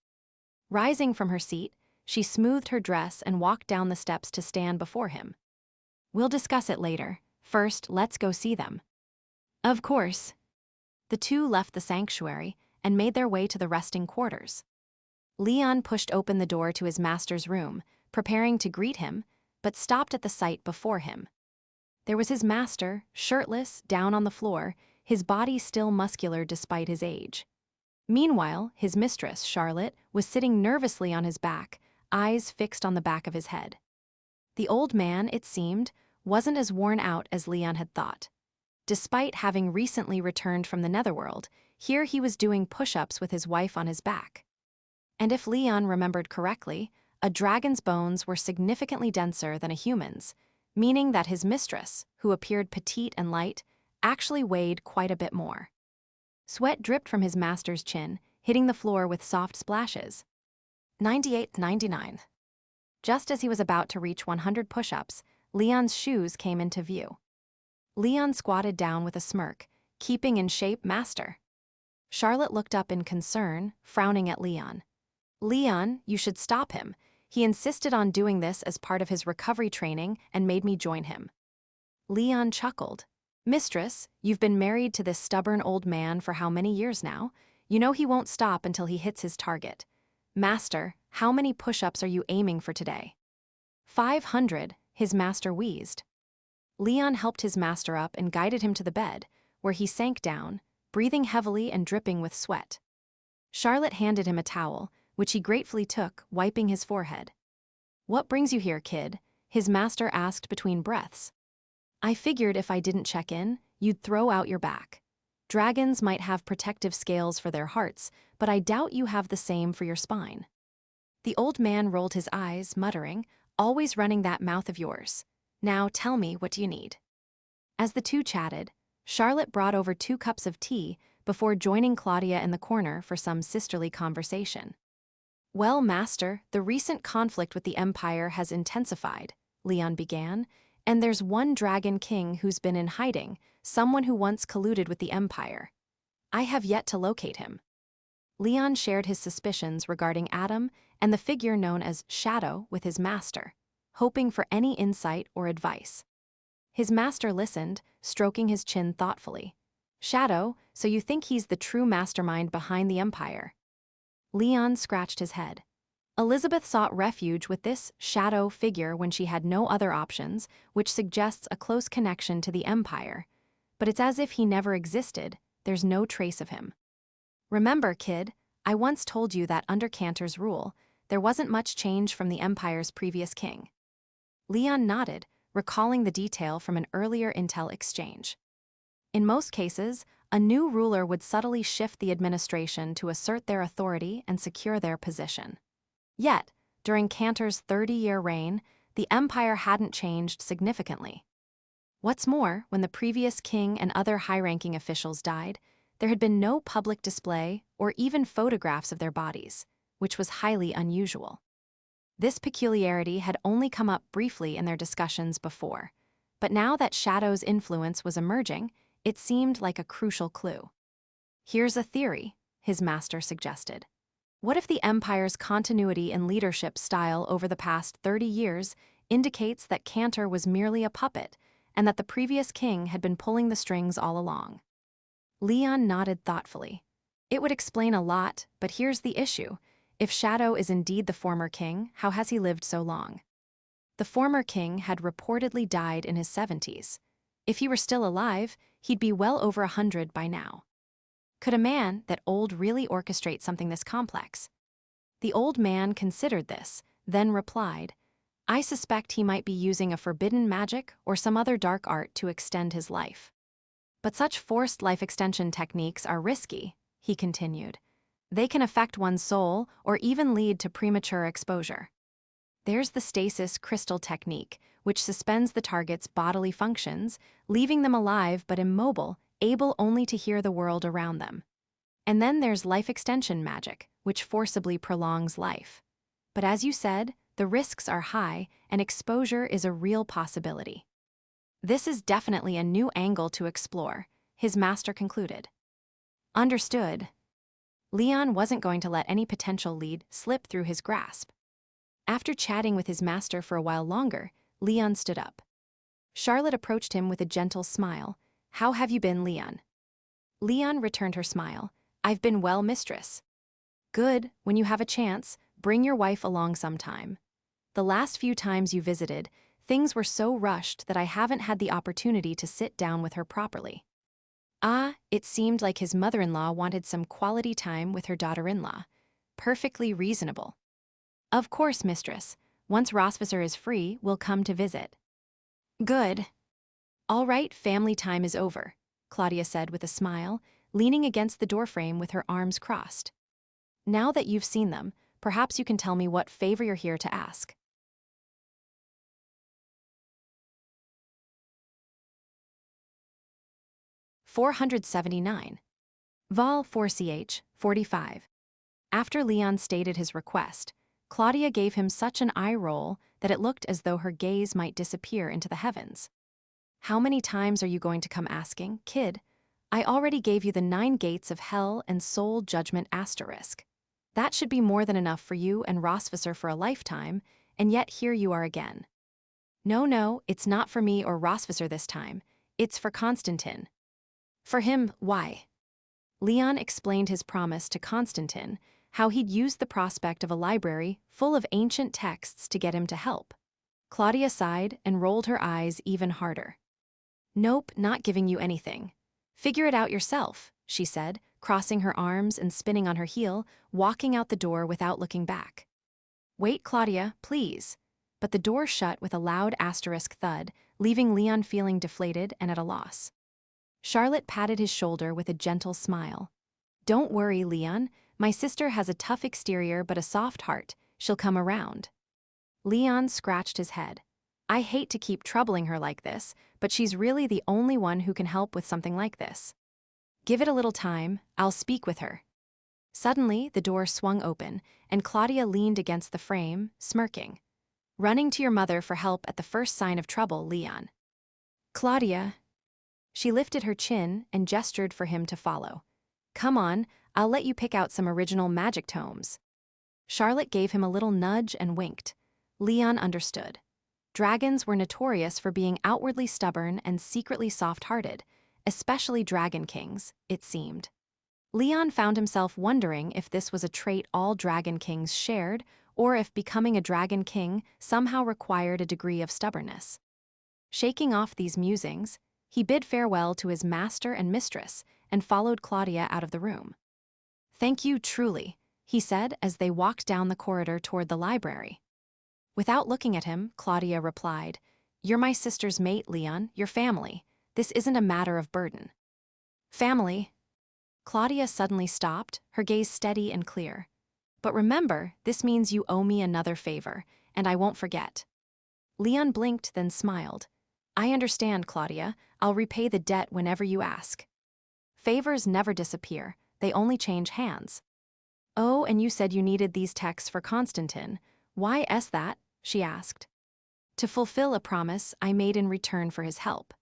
Rising from her seat, she smoothed her dress and walked down the steps to stand before him. We'll discuss it later. First, let's go see them. Of course. The two left the sanctuary and made their way to the resting quarters. Leon pushed open the door to his master's room, preparing to greet him, but stopped at the sight before him. There was his master, shirtless, down on the floor, his body still muscular despite his age. Meanwhile, his mistress, Charlotte, was sitting nervously on his back, eyes fixed on the back of his head. The old man, it seemed, wasn't as worn out as Leon had thought. Despite having recently returned from the netherworld, here he was doing push-ups with his wife on his back. And if Leon remembered correctly, a dragon's bones were significantly denser than a human's, meaning that his mistress, who appeared petite and light, actually weighed quite a bit more. Sweat dripped from his master's chin, hitting the floor with soft splashes. 98th, 99. Just as he was about to reach 100 push-ups, Leon's shoes came into view. Leon squatted down with a smirk, keeping in shape, master. Charlotte looked up in concern, frowning at Leon. Leon, you should stop him. He insisted on doing this as part of his recovery training and made me join him. Leon chuckled. Mistress, you've been married to this stubborn old man for how many years now? You know he won't stop until he hits his target. Master, how many push-ups are you aiming for today? 500, his master wheezed. Leon helped his master up and guided him to the bed, where he sank down, breathing heavily and dripping with sweat. Charlotte handed him a towel, which he gratefully took, wiping his forehead. What brings you here, kid? His master asked between breaths. I figured if I didn't check in, you'd throw out your back. Dragons might have protective scales for their hearts, but I doubt you have the same for your spine. The old man rolled his eyes, muttering, always running that mouth of yours. Now tell me, what do you need? As the two chatted, Charlotte brought over 2 cups of tea before joining Claudia in the corner for some sisterly conversation. Well, master, the recent conflict with the Empire has intensified, Leon began, and there's one dragon king who's been in hiding, someone who once colluded with the Empire. I have yet to locate him. Leon shared his suspicions regarding Adam and the figure known as Shadow with his master, hoping for any insight or advice. His master listened, stroking his chin thoughtfully. Shadow, so you think he's the true mastermind behind the Empire? Leon scratched his head. Elizabeth sought refuge with this shadow figure when she had no other options, which suggests a close connection to the Empire. But it's as if he never existed, there's no trace of him. Remember, kid, I once told you that under Cantor's rule, there wasn't much change from the Empire's previous king. Leon nodded, recalling the detail from an earlier intel exchange. In most cases, a new ruler would subtly shift the administration to assert their authority and secure their position. Yet, during Cantor's 30-year reign, the Empire hadn't changed significantly. What's more, when the previous king and other high-ranking officials died, there had been no public display or even photographs of their bodies, which was highly unusual. This peculiarity had only come up briefly in their discussions before, but now that Shadow's influence was emerging, it seemed like a crucial clue. Here's a theory, his master suggested. What if the Empire's continuity in leadership style over the past 30 years indicates that Cantor was merely a puppet and that the previous king had been pulling the strings all along? Leon nodded thoughtfully. It would explain a lot, but here's the issue. If Shadow is indeed the former king, how has he lived so long? The former king had reportedly died in his 70s. If he were still alive, he'd be well over 100 by now. Could a man that old really orchestrate something this complex? The old man considered this, then replied, I suspect he might be using a forbidden magic or some other dark art to extend his life. But such forced life extension techniques are risky, he continued. They can affect one's soul or even lead to premature exposure. There's the stasis crystal technique, which suspends the target's bodily functions, leaving them alive but immobile, able only to hear the world around them. And then there's life extension magic, which forcibly prolongs life. But as you said, the risks are high and exposure is a real possibility. This is definitely a new angle to explore, his master concluded. Understood. Leon wasn't going to let any potential lead slip through his grasp. After chatting with his master for a while longer, Leon stood up. Charlotte approached him with a gentle smile. How have you been, Leon? Leon returned her smile. I've been well, mistress. Good, when you have a chance, bring your wife along sometime. The last few times you visited, Things were so rushed that I haven't had the opportunity to sit down with her properly. Ah, it seemed like his mother-in-law wanted some quality time with her daughter-in-law. Perfectly reasonable. Of course, mistress. Once Rosvisser is free, we'll come to visit. Good. All right, family time is over, Claudia said with a smile, leaning against the doorframe with her arms crossed. Now that you've seen them, perhaps you can tell me what favor you're here to ask. $479. Vol 4ch, 45. After Leon stated his request, Claudia gave him such an eye roll that it looked as though her gaze might disappear into the heavens. How many times are you going to come asking, kid? I already gave you the 9 gates of hell and soul judgment asterisk. That should be more than enough for you and Rosvisser for a lifetime, and yet here you are again. No, it's not for me or Rosvisser this time. It's for Constantin. For him, why? Leon explained his promise to Constantin, how he'd used the prospect of a library full of ancient texts to get him to help. Claudia sighed and rolled her eyes even harder. Nope, not giving you anything. Figure it out yourself, she said, crossing her arms and spinning on her heel, walking out the door without looking back. Wait, Claudia, please. But the door shut with a loud asterisk thud, leaving Leon feeling deflated and at a loss. Charlotte patted his shoulder with a gentle smile. Don't worry, Leon. My sister has a tough exterior but a soft heart. She'll come around. Leon scratched his head. I hate to keep troubling her like this, but she's really the only one who can help with something like this. Give it a little time, I'll speak with her. Suddenly, the door swung open, and Claudia leaned against the frame, smirking. Running to your mother for help at the first sign of trouble, Leon. Claudia. She lifted her chin and gestured for him to follow. Come on, I'll let you pick out some original magic tomes. Charlotte gave him a little nudge and winked. Leon understood. Dragons were notorious for being outwardly stubborn and secretly soft-hearted, especially dragon kings, it seemed. Leon found himself wondering if this was a trait all dragon kings shared, or if becoming a dragon king somehow required a degree of stubbornness. Shaking off these musings, he bid farewell to his master and mistress and followed Claudia out of the room. Thank you truly, he said as they walked down the corridor toward the library. Without looking at him, Claudia replied, You're my sister's mate, Leon, your family. This isn't a matter of burden. Family? Claudia suddenly stopped, her gaze steady and clear. But remember, this means you owe me another favor, and I won't forget. Leon blinked, then smiled. I understand, Claudia. I'll repay the debt whenever you ask. Favors never disappear, they only change hands. Oh, and you said you needed these texts for Constantin. Why is that? She asked. To fulfill a promise I made in return for his help.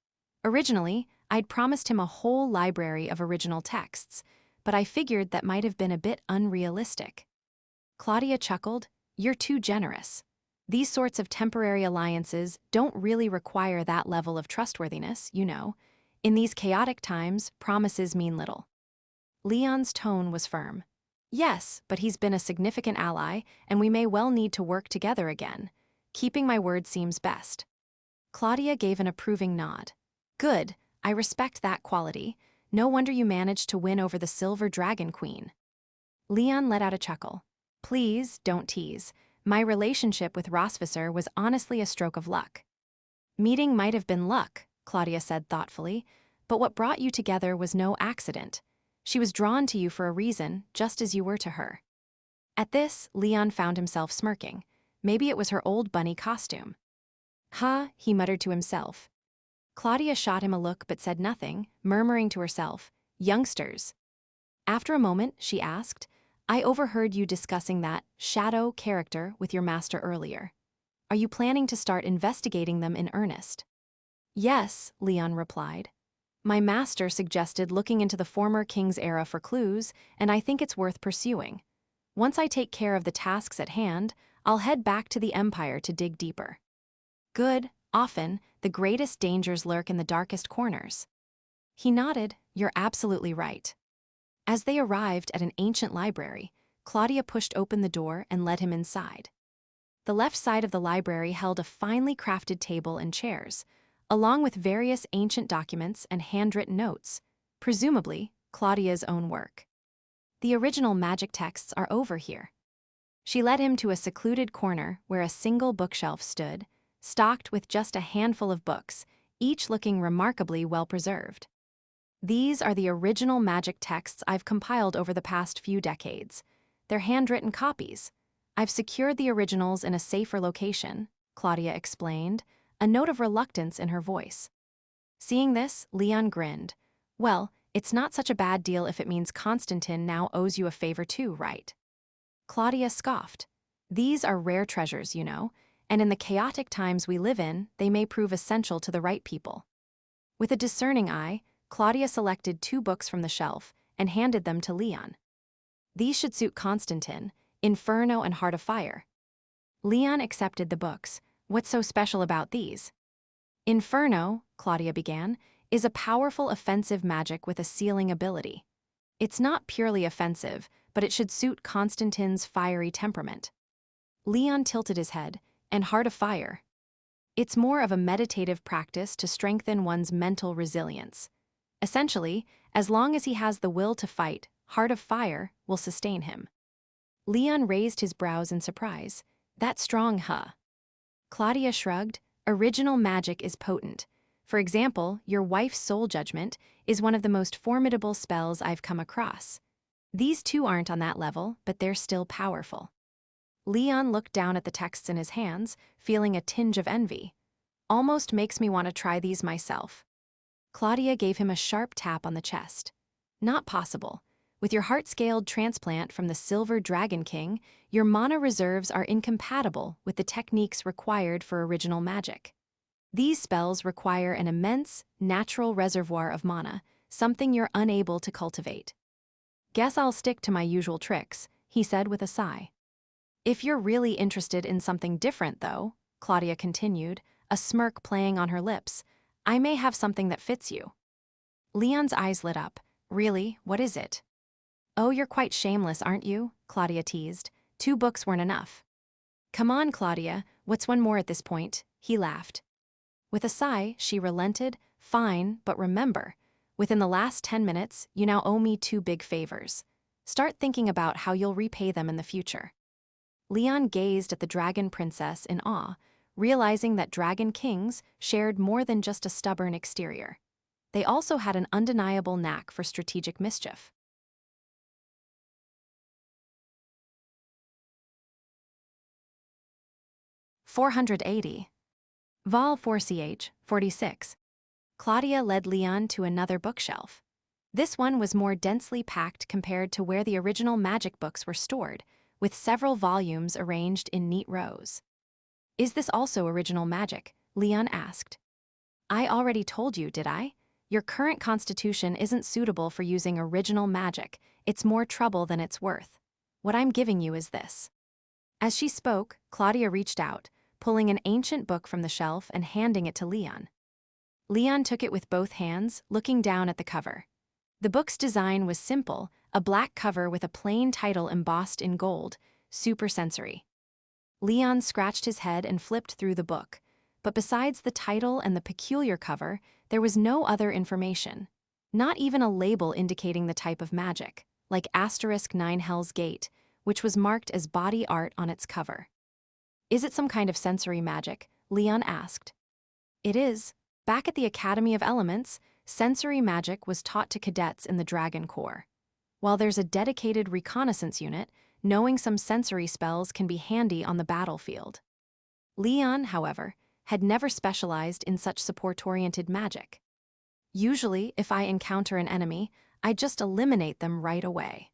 Originally, I'd promised him a whole library of original texts, but I figured that might have been a bit unrealistic. Claudia chuckled, You're too generous. These sorts of temporary alliances don't really require that level of trustworthiness, you know. In these chaotic times, promises mean little. Leon's tone was firm. Yes, but he's been a significant ally, and we may well need to work together again. Keeping my word seems best. Claudia gave an approving nod. Good, I respect that quality. No wonder you managed to win over the Silver Dragon Queen. Leon let out a chuckle. Please, don't tease. My relationship with Rosvisser was honestly a stroke of luck. Meeting might have been luck, Claudia said thoughtfully, but what brought you together was no accident. She was drawn to you for a reason, just as you were to her. At this, Leon found himself smirking. Maybe it was her old bunny costume. Ha, he muttered to himself. Claudia shot him a look but said nothing, murmuring to herself, Youngsters. After a moment, she asked, I overheard you discussing that shadow character with your master earlier. Are you planning to start investigating them in earnest? Yes, Leon replied. My master suggested looking into the former king's era for clues, and I think it's worth pursuing. Once I take care of the tasks at hand, I'll head back to the Empire to dig deeper. Good, often, the greatest dangers lurk in the darkest corners. He nodded, You're absolutely right. As they arrived at an ancient library, Claudia pushed open the door and led him inside. The left side of the library held a finely crafted table and chairs, along with various ancient documents and handwritten notes, presumably Claudia's own work. The original magic texts are over here. She led him to a secluded corner where a single bookshelf stood, stocked with just a handful of books, each looking remarkably well-preserved. These are the original magic texts I've compiled over the past few decades. They're handwritten copies. I've secured the originals in a safer location, Claudia explained, a note of reluctance in her voice. Seeing this, Leon grinned. Well, it's not such a bad deal if it means Constantine now owes you a favor too, right? Claudia scoffed. These are rare treasures, you know, and in the chaotic times we live in, they may prove essential to the right people. With a discerning eye, Claudia selected 2 books from the shelf and handed them to Leon. These should suit Constantine, Inferno and Heart of Fire. Leon accepted the books. What's so special about these? Inferno, Claudia began, is a powerful offensive magic with a sealing ability. It's not purely offensive, but it should suit Constantine's fiery temperament. Leon tilted his head, and Heart of Fire. It's more of a meditative practice to strengthen one's mental resilience. Essentially, as long as he has the will to fight, Heart of Fire will sustain him. Leon raised his brows in surprise. That's strong, huh? Claudia shrugged. Original magic is potent. For example, your wife's soul judgment is one of the most formidable spells I've come across. These 2 aren't on that level, but they're still powerful. Leon looked down at the texts in his hands, feeling a tinge of envy. Almost makes me want to try these myself. Claudia gave him a sharp tap on the chest. Not possible. With your heart-scaled transplant from the Silver Dragon King, your mana reserves are incompatible with the techniques required for original magic. These spells require an immense, natural reservoir of mana, something you're unable to cultivate. Guess I'll stick to my usual tricks, he said with a sigh. If you're really interested in something different, though, Claudia continued, a smirk playing on her lips, I may have something that fits you. Leon's eyes lit up. Really, what is it? Oh, you're quite shameless, aren't you? Claudia teased. 2 books weren't enough. Come on, Claudia, what's one more at this point? He laughed. With a sigh, she relented. Fine, but remember, within the last 10 minutes, you now owe me 2 big favors. Start thinking about how you'll repay them in the future. Leon gazed at the Dragon Princess in awe, realizing that Dragon Kings shared more than just a stubborn exterior. They also had an undeniable knack for strategic mischief. "480. Vol 4ch, 46. Claudia led Leon to another bookshelf. This one was more densely packed compared to where the original magic books were stored, with several volumes arranged in neat rows. Is this also original magic? Leon asked. I already told you, did I? Your current constitution isn't suitable for using original magic. It's more trouble than it's worth. What I'm giving you is this. As she spoke, Claudia reached out, pulling an ancient book from the shelf and handing it to Leon. Leon took it with both hands, looking down at the cover. The book's design was simple, a black cover with a plain title embossed in gold, Super Sensory. Leon scratched his head and flipped through the book, but besides the title and the peculiar cover, there was no other information. Not even a label indicating the type of magic, like *9 Hell's Gate, which was marked as body art on its cover. Is it some kind of sensory magic? Leon asked. It is. Back at the Academy of Elements, sensory magic was taught to cadets in the Dragon Corps. While there's a dedicated reconnaissance unit, knowing some sensory spells can be handy on the battlefield. Leon, however, had never specialized in such support-oriented magic. Usually, if I encounter an enemy, I just eliminate them right away.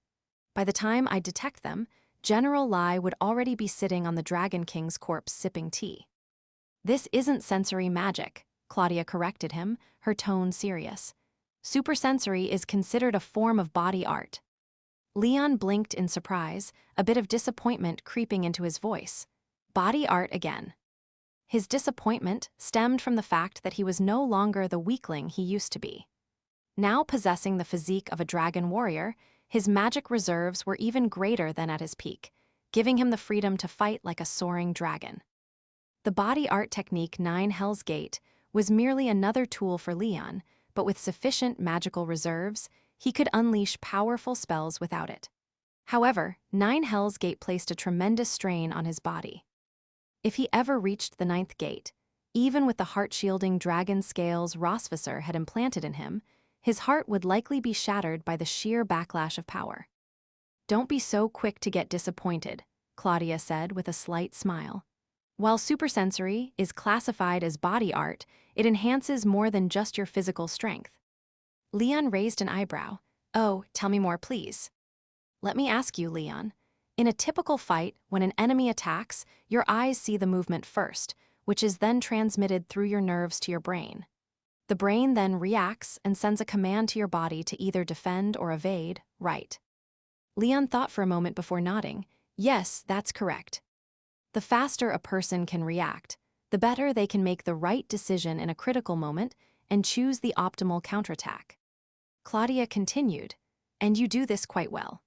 By the time I detect them, General Lai would already be sitting on the Dragon King's corpse sipping tea. This isn't sensory magic, Claudia corrected him, her tone serious. Supersensory is considered a form of body art. Leon blinked in surprise, a bit of disappointment creeping into his voice. Body art again. His disappointment stemmed from the fact that he was no longer the weakling he used to be. Now possessing the physique of a dragon warrior, his magic reserves were even greater than at his peak. giving him the freedom to fight like a soaring dragon. The body art technique 9 Hell's Gate was merely another tool for Leon, but with sufficient magical reserves, he could unleash powerful spells without it. However, 9 Hell's Gate placed a tremendous strain on his body. If he ever reached the 9th gate, even with the heart-shielding dragon scales Rosvisser had implanted in him, his heart would likely be shattered by the sheer backlash of power. "Don't be so quick to get disappointed," Claudia said with a slight smile. "While supersensory is classified as body art, it enhances more than just your physical strength." Leon raised an eyebrow. "Oh, tell me more, please." "Let me ask you, Leon. In a typical fight, when an enemy attacks, your eyes see the movement first, which is then transmitted through your nerves to your brain. The brain then reacts and sends a command to your body to either defend or evade, right?" Leon thought for a moment before nodding. "Yes, that's correct. The faster a person can react, the better they can make the right decision in a critical moment and choose the optimal counterattack." Claudia continued, "And you do this quite well.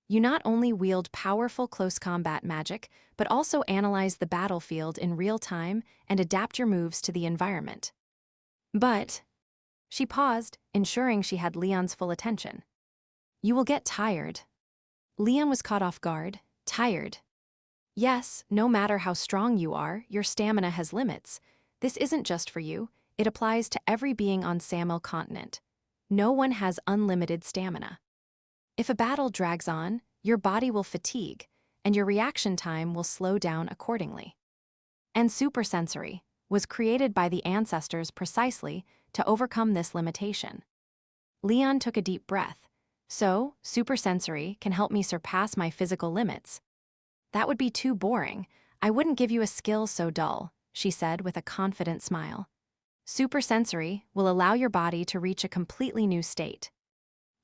You not only wield powerful close combat magic, but also analyze the battlefield in real time and adapt your moves to the environment. But," she paused, ensuring she had Leon's full attention, "you will get tired." Leon was caught off guard. Tired? Yes, no matter how strong you are, your stamina has limits. This isn't just for you, it applies to every being on Samil continent. No one has unlimited stamina. If a battle drags on, your body will fatigue, and your reaction time will slow down accordingly. And supersensory was created by the ancestors precisely to overcome this limitation. Leon took a deep breath. "So, supersensory can help me surpass my physical limits." "That would be too boring. I wouldn't give you a skill so dull," she said with a confident smile. "Supersensory will allow your body to reach a completely new state."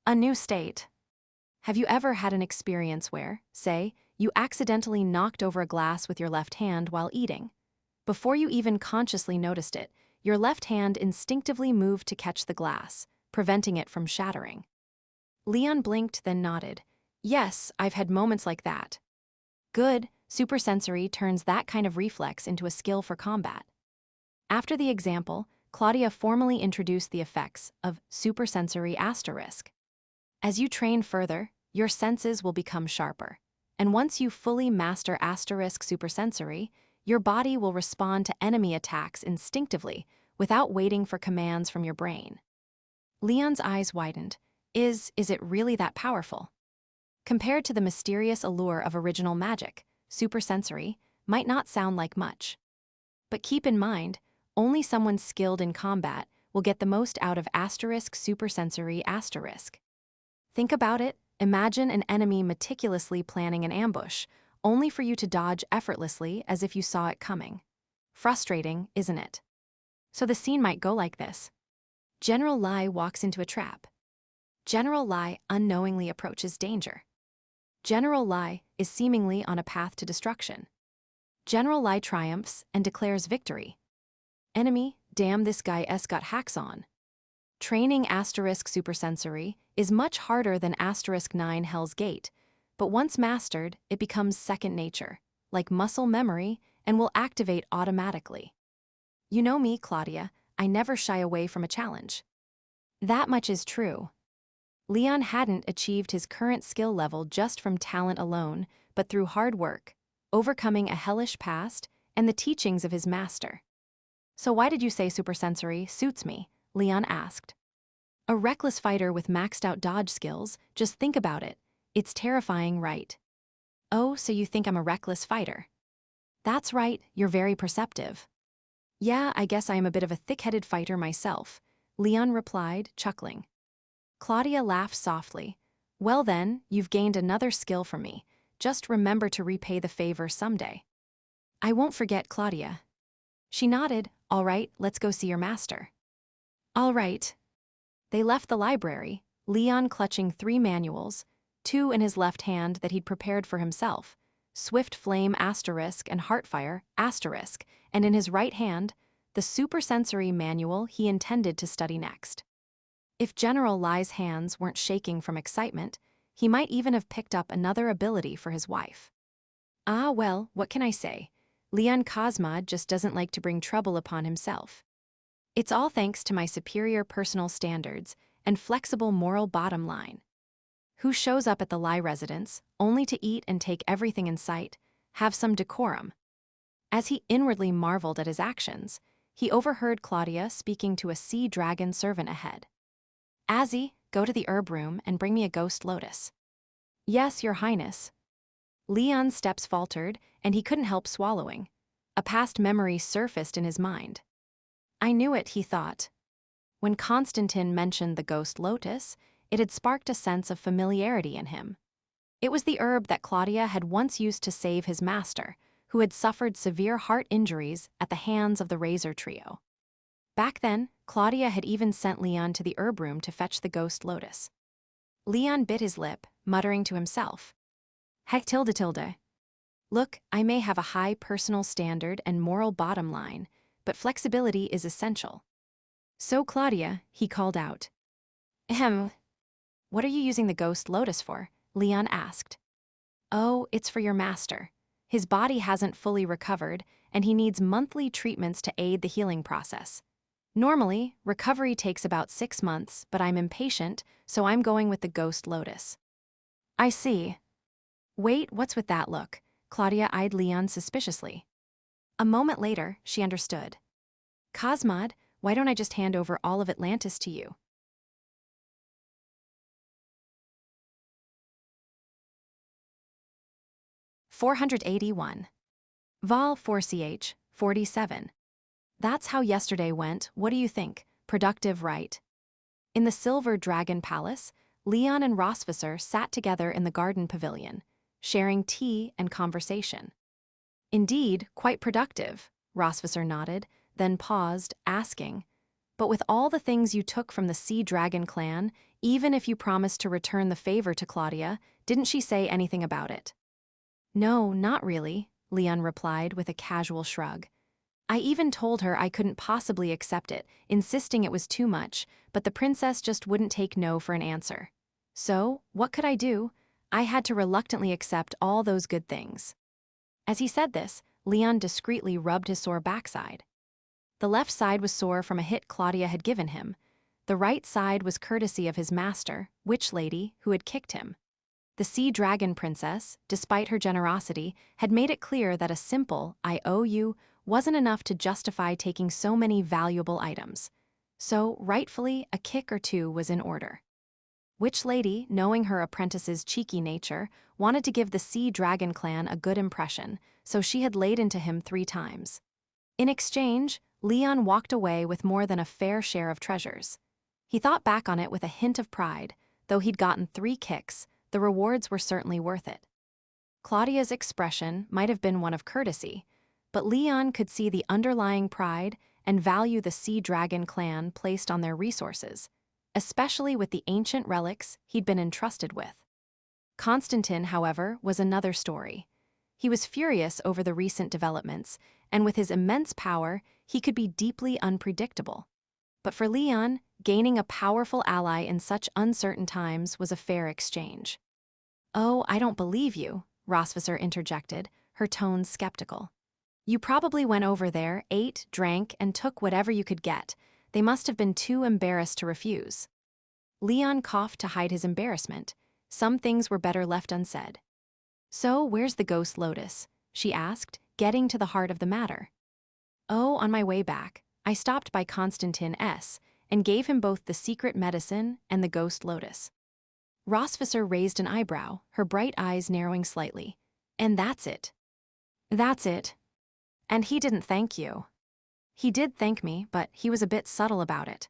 A new state. Have you ever had an experience where, say, you accidentally knocked over a glass with your left hand while eating? Before you even consciously noticed it, your left hand instinctively moved to catch the glass, preventing it from shattering. Leon blinked, then nodded. "Yes, I've had moments like that." "Good, supersensory turns that kind of reflex into a skill for combat." After the example, Claudia formally introduced the effects of supersensory asterisk. As you train further, your senses will become sharper. And once you fully master asterisk supersensory, your body will respond to enemy attacks instinctively without waiting for commands from your brain. Leon's eyes widened. Is it really that powerful? Compared to the mysterious allure of original magic, supersensory might not sound like much. But keep in mind, only someone skilled in combat will get the most out of asterisk supersensory asterisk. Think about it. Imagine an enemy meticulously planning an ambush, only for you to dodge effortlessly as if you saw it coming. Frustrating, isn't it? So the scene might go like this. General Lai walks into a trap. General Lai unknowingly approaches danger. General Lai is seemingly on a path to destruction. General Lai triumphs and declares victory. Enemy, damn, this guy's got hacks on. Training asterisk supersensory is much harder than asterisk 9 Hell's Gate, but once mastered, it becomes second nature, like muscle memory, and will activate automatically. You know me, Claudia, I never shy away from a challenge. That much is true. Leon hadn't achieved his current skill level just from talent alone, but through hard work, overcoming a hellish past, and the teachings of his master. "So why did you say supersensory suits me?" Leon asked. "A reckless fighter with maxed out dodge skills, just think about it. It's terrifying, right?" "Oh, so you think I'm a reckless fighter?" "That's right, you're very perceptive." "Yeah, I guess I am a bit of a thick-headed fighter myself," Leon replied, chuckling. Claudia laughed softly. "Well then, you've gained another skill from me. Just remember to repay the favor someday." "I won't forget, Claudia." She nodded. "All right, let's go see your master." "All right." They left the library, Leon clutching 3 manuals, 2 in his left hand that he'd prepared for himself, Swift Flame asterisk and Heartfire asterisk, and in his right hand, the supersensory manual he intended to study next. If General Lai's hands weren't shaking from excitement, he might even have picked up another ability for his wife. Ah, well, what can I say? Leon Cosmod just doesn't like to bring trouble upon himself. It's all thanks to my superior personal standards and flexible moral bottom line. Who shows up at the Lai residence only to eat and take everything in sight, have some decorum. As he inwardly marveled at his actions, he overheard Claudia speaking to a sea dragon servant ahead. Azzy, go to the herb room and bring me a ghost lotus. Yes, Your Highness. Leon's steps faltered, and he couldn't help swallowing. A past memory surfaced in his mind. I knew it, he thought. When Constantine mentioned the ghost lotus, it had sparked a sense of familiarity in him. It was the herb that Claudia had once used to save his master, who had suffered severe heart injuries at the hands of the Razor Trio. Back then, Claudia had even sent Leon to the herb room to fetch the ghost lotus. Leon bit his lip, muttering to himself. Heck tilde. Look, I may have a high personal standard and moral bottom line, but flexibility is essential. So Claudia, he called out. Ahem. What are you using the ghost lotus for? Leon asked. Oh, it's for your master. His body hasn't fully recovered, and he needs monthly treatments to aid the healing process. Normally, recovery takes about 6 months, but I'm impatient, so I'm going with the ghost lotus. I see. Wait, what's with that look? Claudia eyed Leon suspiciously. A moment later, she understood. Cosmod, why don't I just hand over all of Atlantis to you? (481). Vol 4ch, 47. That's how yesterday went, what do you think? Productive, right? In the Silver Dragon Palace, Leon and Rosvisser sat together in the garden pavilion, sharing tea and conversation. Indeed, quite productive, Rosvisser nodded, then paused, asking, but with all the things you took from the Sea Dragon clan, even if you promised to return the favor to Claudia, didn't she say anything about it? No, not really, Leon replied with a casual shrug. I even told her I couldn't possibly accept it, insisting it was too much, but the princess just wouldn't take no for an answer. So, what could I do? I had to reluctantly accept all those good things. As he said this, Leon discreetly rubbed his sore backside. The left side was sore from a hit Claudia had given him. The right side was courtesy of his master, Witch Lady, who had kicked him. The Sea Dragon Princess, despite her generosity, had made it clear that a simple, I owe you, wasn't enough to justify taking so many valuable items. So, rightfully, a kick or two was in order. Witch Lady, knowing her apprentice's cheeky nature, wanted to give the Sea Dragon clan a good impression, so she had laid into him 3 times. In exchange, Leon walked away with more than a fair share of treasures. He thought back on it with a hint of pride. Though he'd gotten 3 kicks, the rewards were certainly worth it. Claudia's expression might have been one of courtesy, but Leon could see the underlying pride and value the Sea Dragon clan placed on their resources, especially with the ancient relics he'd been entrusted with. Constantine, however, was another story. He was furious over the recent developments, and with his immense power, he could be deeply unpredictable. But for Leon, gaining a powerful ally in such uncertain times was a fair exchange. Oh, I don't believe you, Rosvisser interjected, her tone skeptical. You probably went over there, ate, drank, and took whatever you could get. They must have been too embarrassed to refuse. Leon coughed to hide his embarrassment. Some things were better left unsaid. So, where's the ghost lotus? She asked, getting to the heart of the matter. Oh, on my way back, I stopped by Constantine S. and gave him both the secret medicine and the ghost lotus. Rosvisser raised an eyebrow, her bright eyes narrowing slightly. And that's it. That's it. And he didn't thank you. He did thank me, but he was a bit subtle about it.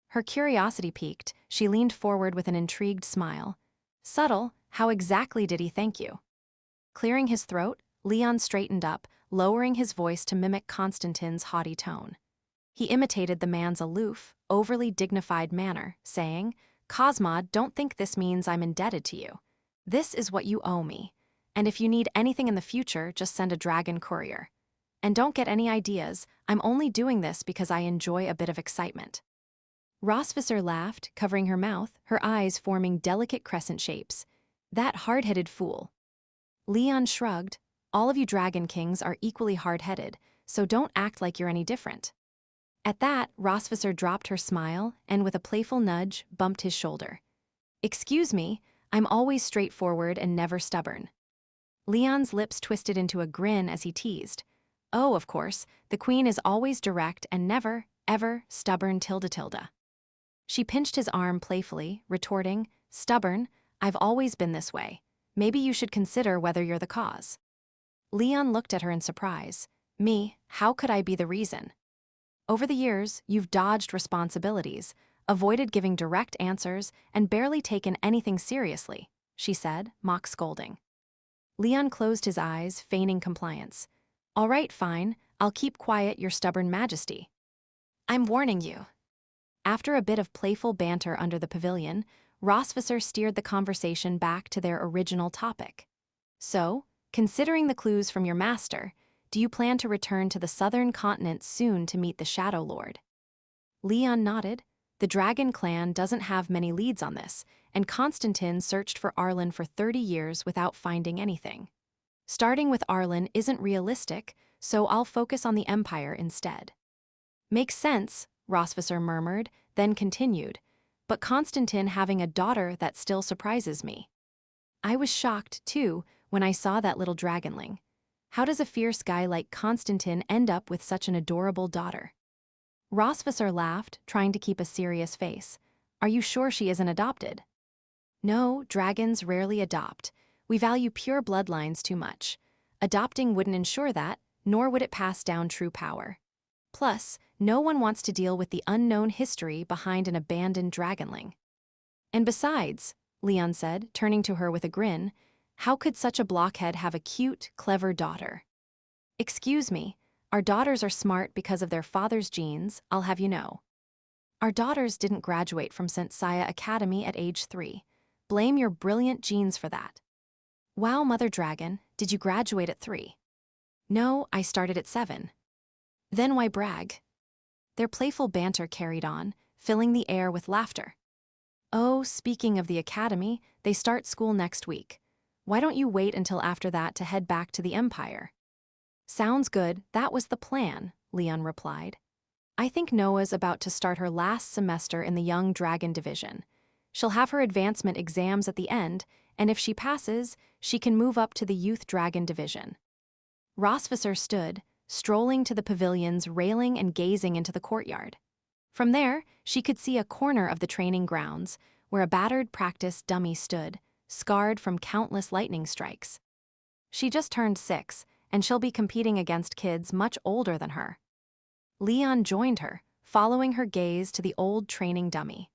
Her curiosity piqued, she leaned forward with an intrigued smile. Subtle, how exactly did he thank you? Clearing his throat, Leon straightened up, lowering his voice to mimic Constantine's haughty tone. He imitated the man's aloof, overly dignified manner, saying, Cosmod, don't think this means I'm indebted to you. This is what you owe me. And if you need anything in the future, just send a dragon courier. And don't get any ideas, I'm only doing this because I enjoy a bit of excitement. Rosvisser laughed, covering her mouth, her eyes forming delicate crescent shapes. That hard-headed fool. Leon shrugged. All of you dragon kings are equally hard-headed, so don't act like you're any different. At that, Rosvisser dropped her smile and with a playful nudge, bumped his shoulder. Excuse me, I'm always straightforward and never stubborn. Leon's lips twisted into a grin as he teased. Oh, of course, the queen is always direct and never, ever, stubborn tilde. She pinched his arm playfully, retorting, stubborn, I've always been this way. Maybe you should consider whether you're the cause. Leon looked at her in surprise. Me, how could I be the reason? Over the years, you've dodged responsibilities, avoided giving direct answers, and barely taken anything seriously, she said, mock scolding. Leon closed his eyes, feigning compliance. All right, fine, I'll keep quiet, your stubborn majesty. I'm warning you. After a bit of playful banter under the pavilion, Rosvisser steered the conversation back to their original topic. So, considering the clues from your master, do you plan to return to the southern continent soon to meet the Shadow Lord? Leon nodded. The Dragon clan doesn't have many leads on this, and Constantine searched for Arlen for 30 years without finding anything. Starting with Arlen isn't realistic, so I'll focus on the Empire instead. Makes sense, Rosvisser murmured, then continued. But Constantine having a daughter, that still surprises me. I was shocked, too, when I saw that little dragonling. How does a fierce guy like Constantine end up with such an adorable daughter? Rosvisser laughed, trying to keep a serious face. Are you sure she isn't adopted? No, dragons rarely adopt. We value pure bloodlines too much. Adopting wouldn't ensure that, nor would it pass down true power. Plus, no one wants to deal with the unknown history behind an abandoned dragonling. And besides, Leon said, turning to her with a grin, how could such a blockhead have a cute, clever daughter? Excuse me, our daughters are smart because of their father's genes, I'll have you know. Our daughters didn't graduate from St. Saya Academy at age 3. Blame your brilliant genes for that. Wow, Mother Dragon, did you graduate at 3? No, I started at 7. Then why brag? Their playful banter carried on, filling the air with laughter. Oh, speaking of the academy, they start school next week. Why don't you wait until after that to head back to the Empire? Sounds good, that was the plan, Leon replied. I think Noah's about to start her last semester in the Young Dragon Division. She'll have her advancement exams at the end, and if she passes, she can move up to the Youth Dragon Division. Rosvisser stood, strolling to the pavilion's railing and gazing into the courtyard. From there, she could see a corner of the training grounds, where a battered practice dummy stood, scarred from countless lightning strikes. She just turned 6, and she'll be competing against kids much older than her. Leon joined her, following her gaze to the old training dummy.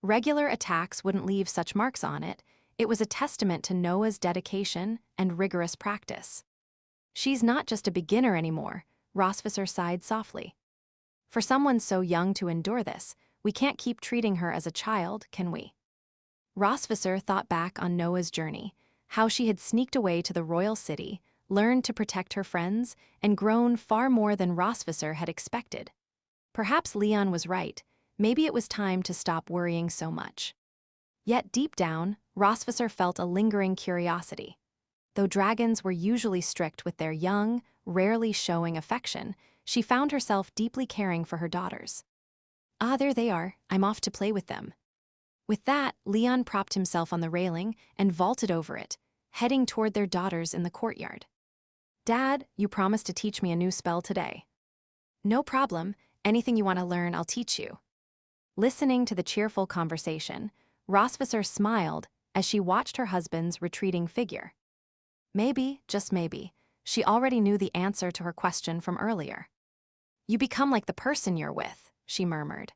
Regular attacks wouldn't leave such marks on it. It was a testament to Noah's dedication and rigorous practice. She's not just a beginner anymore, Rosvisser sighed softly. For someone so young to endure this, we can't keep treating her as a child, can we? Rosvisser thought back on Noah's journey, how she had sneaked away to the royal city, learned to protect her friends, and grown far more than Rosvisser had expected. Perhaps Leon was right. Maybe it was time to stop worrying so much. Yet deep down, Rosvisser felt a lingering curiosity. Though dragons were usually strict with their young, rarely showing affection, she found herself deeply caring for her daughters. Ah, there they are, I'm off to play with them. With that, Leon propped himself on the railing and vaulted over it, heading toward their daughters in the courtyard. Dad, you promised to teach me a new spell today. No problem, anything you want to learn, I'll teach you. Listening to the cheerful conversation, Rosvisser smiled as she watched her husband's retreating figure. Maybe, just maybe, she already knew the answer to her question from earlier. You become like the person you're with, she murmured.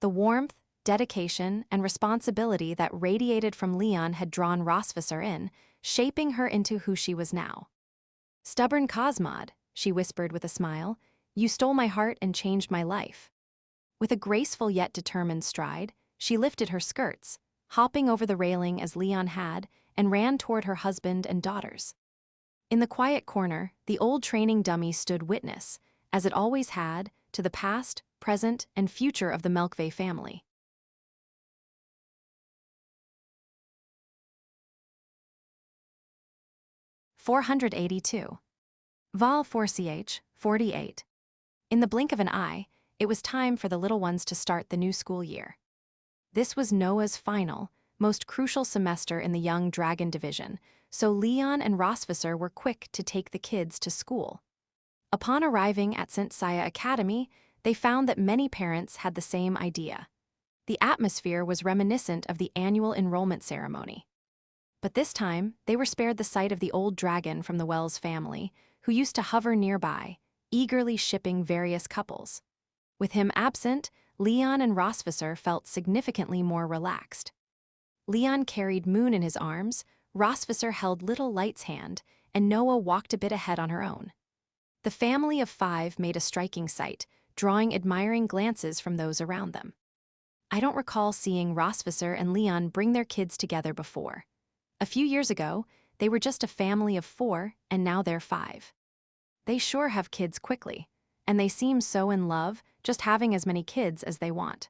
The warmth, dedication, and responsibility that radiated from Leon had drawn Rosvisser in, shaping her into who she was now. Stubborn Cosmod, she whispered with a smile, you stole my heart and changed my life. With a graceful yet determined stride, she lifted her skirts, hopping over the railing as Leon had, and ran toward her husband and daughters. In the quiet corner, the old training dummy stood witness, as it always had, to the past, present, and future of the Melkve family. 482. Vol 4ch, 48. In the blink of an eye, it was time for the little ones to start the new school year. This was Noah's final, most crucial semester in the young dragon division, so Leon and Rosvisser were quick to take the kids to school. Upon arriving at St. Saya Academy, they found that many parents had the same idea. The atmosphere was reminiscent of the annual enrollment ceremony. But this time, they were spared the sight of the old dragon from the Wells family, who used to hover nearby, eagerly shipping various couples. With him absent, Leon and Rosvisser felt significantly more relaxed. Leon carried Moon in his arms, Rosvisser held little Light's hand, and Noah walked a bit ahead on her own. The family of 5 made a striking sight, drawing admiring glances from those around them. I don't recall seeing Rosvisser and Leon bring their kids together before. A few years ago, they were just a family of 4, and now they're 5. They sure have kids quickly, and they seem so in love, just having as many kids as they want.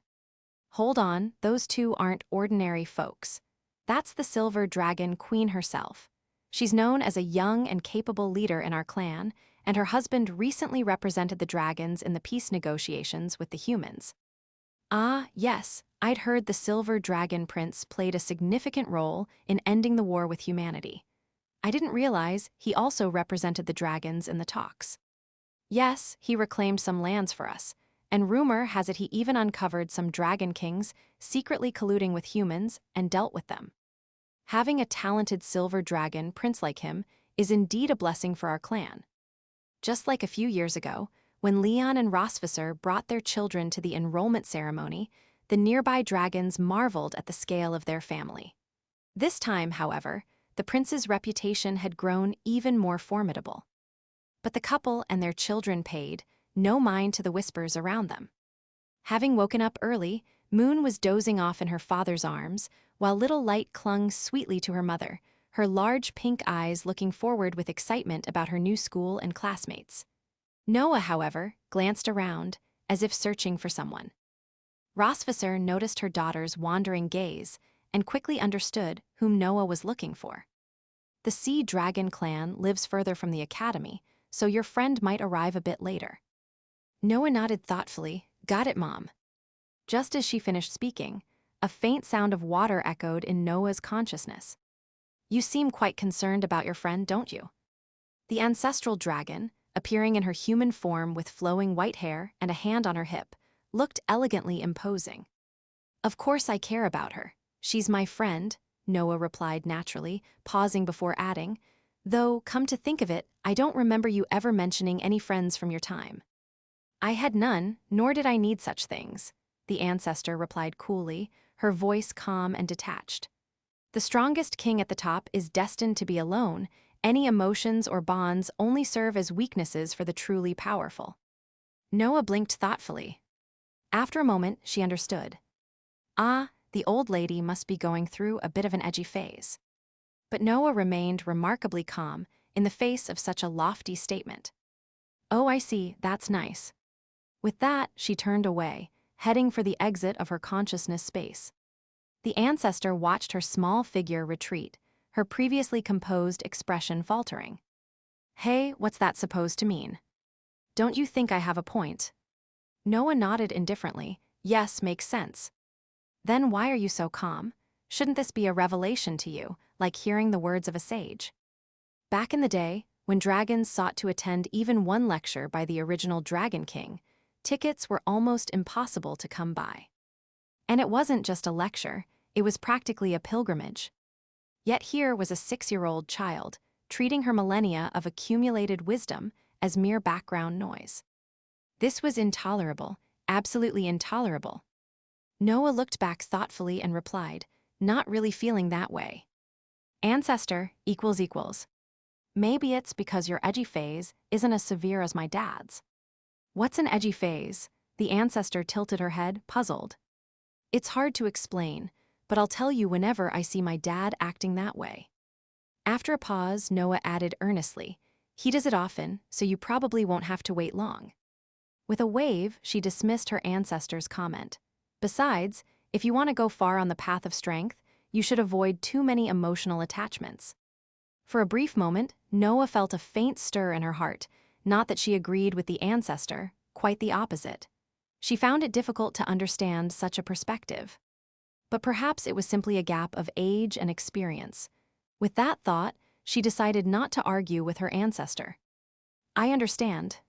Hold on, those 2 aren't ordinary folks. That's the Silver Dragon Queen herself. She's known as a young and capable leader in our clan, and her husband recently represented the dragons in the peace negotiations with the humans. Ah, yes, I'd heard the Silver Dragon Prince played a significant role in ending the war with humanity. I didn't realize he also represented the dragons in the talks. Yes, he reclaimed some lands for us, and rumor has it he even uncovered some dragon kings secretly colluding with humans and dealt with them. Having a talented Silver Dragon Prince like him is indeed a blessing for our clan. Just like a few years ago, when Leon and Rosvisser brought their children to the enrollment ceremony, the nearby dragons marveled at the scale of their family. This time, however, the prince's reputation had grown even more formidable. But the couple and their children paid no mind to the whispers around them. Having woken up early, Moon was dozing off in her father's arms, while little Light clung sweetly to her mother, her large pink eyes looking forward with excitement about her new school and classmates. Noah, however, glanced around, as if searching for someone. Rosvisser noticed her daughter's wandering gaze and quickly understood whom Noah was looking for. The Sea Dragon clan lives further from the academy, so your friend might arrive a bit later. Noah nodded thoughtfully. Got it, Mom. Just as she finished speaking, a faint sound of water echoed in Noah's consciousness. You seem quite concerned about your friend, don't you? The ancestral dragon, appearing in her human form with flowing white hair and a hand on her hip, looked elegantly imposing. Of course I care about her. She's my friend, Noah replied naturally, pausing before adding, though, come to think of it, I don't remember you ever mentioning any friends from your time. I had none, nor did I need such things, the ancestor replied coolly, her voice calm and detached. The strongest king at the top is destined to be alone. Any emotions or bonds only serve as weaknesses for the truly powerful. Noah blinked thoughtfully. After a moment, she understood. Ah, the old lady must be going through a bit of an edgy phase. But Noah remained remarkably calm in the face of such a lofty statement. Oh, I see, that's nice. With that, she turned away, heading for the exit of her consciousness space. The ancestor watched her small figure retreat, her previously composed expression faltering. Hey, what's that supposed to mean? Don't you think I have a point? Noah nodded indifferently. Yes, makes sense. Then why are you so calm? Shouldn't this be a revelation to you, like hearing the words of a sage? Back in the day, when dragons sought to attend even one lecture by the original Dragon King, tickets were almost impossible to come by. And it wasn't just a lecture, it was practically a pilgrimage. Yet here was a 6-year-old child, treating her millennia of accumulated wisdom as mere background noise. This was intolerable, absolutely intolerable. Noah looked back thoughtfully and replied, not really feeling that way. Ancestor equals equals. Maybe it's because your edgy phase isn't as severe as my dad's. What's an edgy phase? The ancestor tilted her head, puzzled. It's hard to explain, but I'll tell you whenever I see my dad acting that way. After a pause, Noah added earnestly, he does it often, so you probably won't have to wait long. With a wave, she dismissed her ancestor's comment. Besides, if you want to go far on the path of strength, you should avoid too many emotional attachments. For a brief moment, Noah felt a faint stir in her heart, not that she agreed with the ancestor, quite the opposite. She found it difficult to understand such a perspective. But perhaps it was simply a gap of age and experience. With that thought, she decided not to argue with her ancestor. I understand.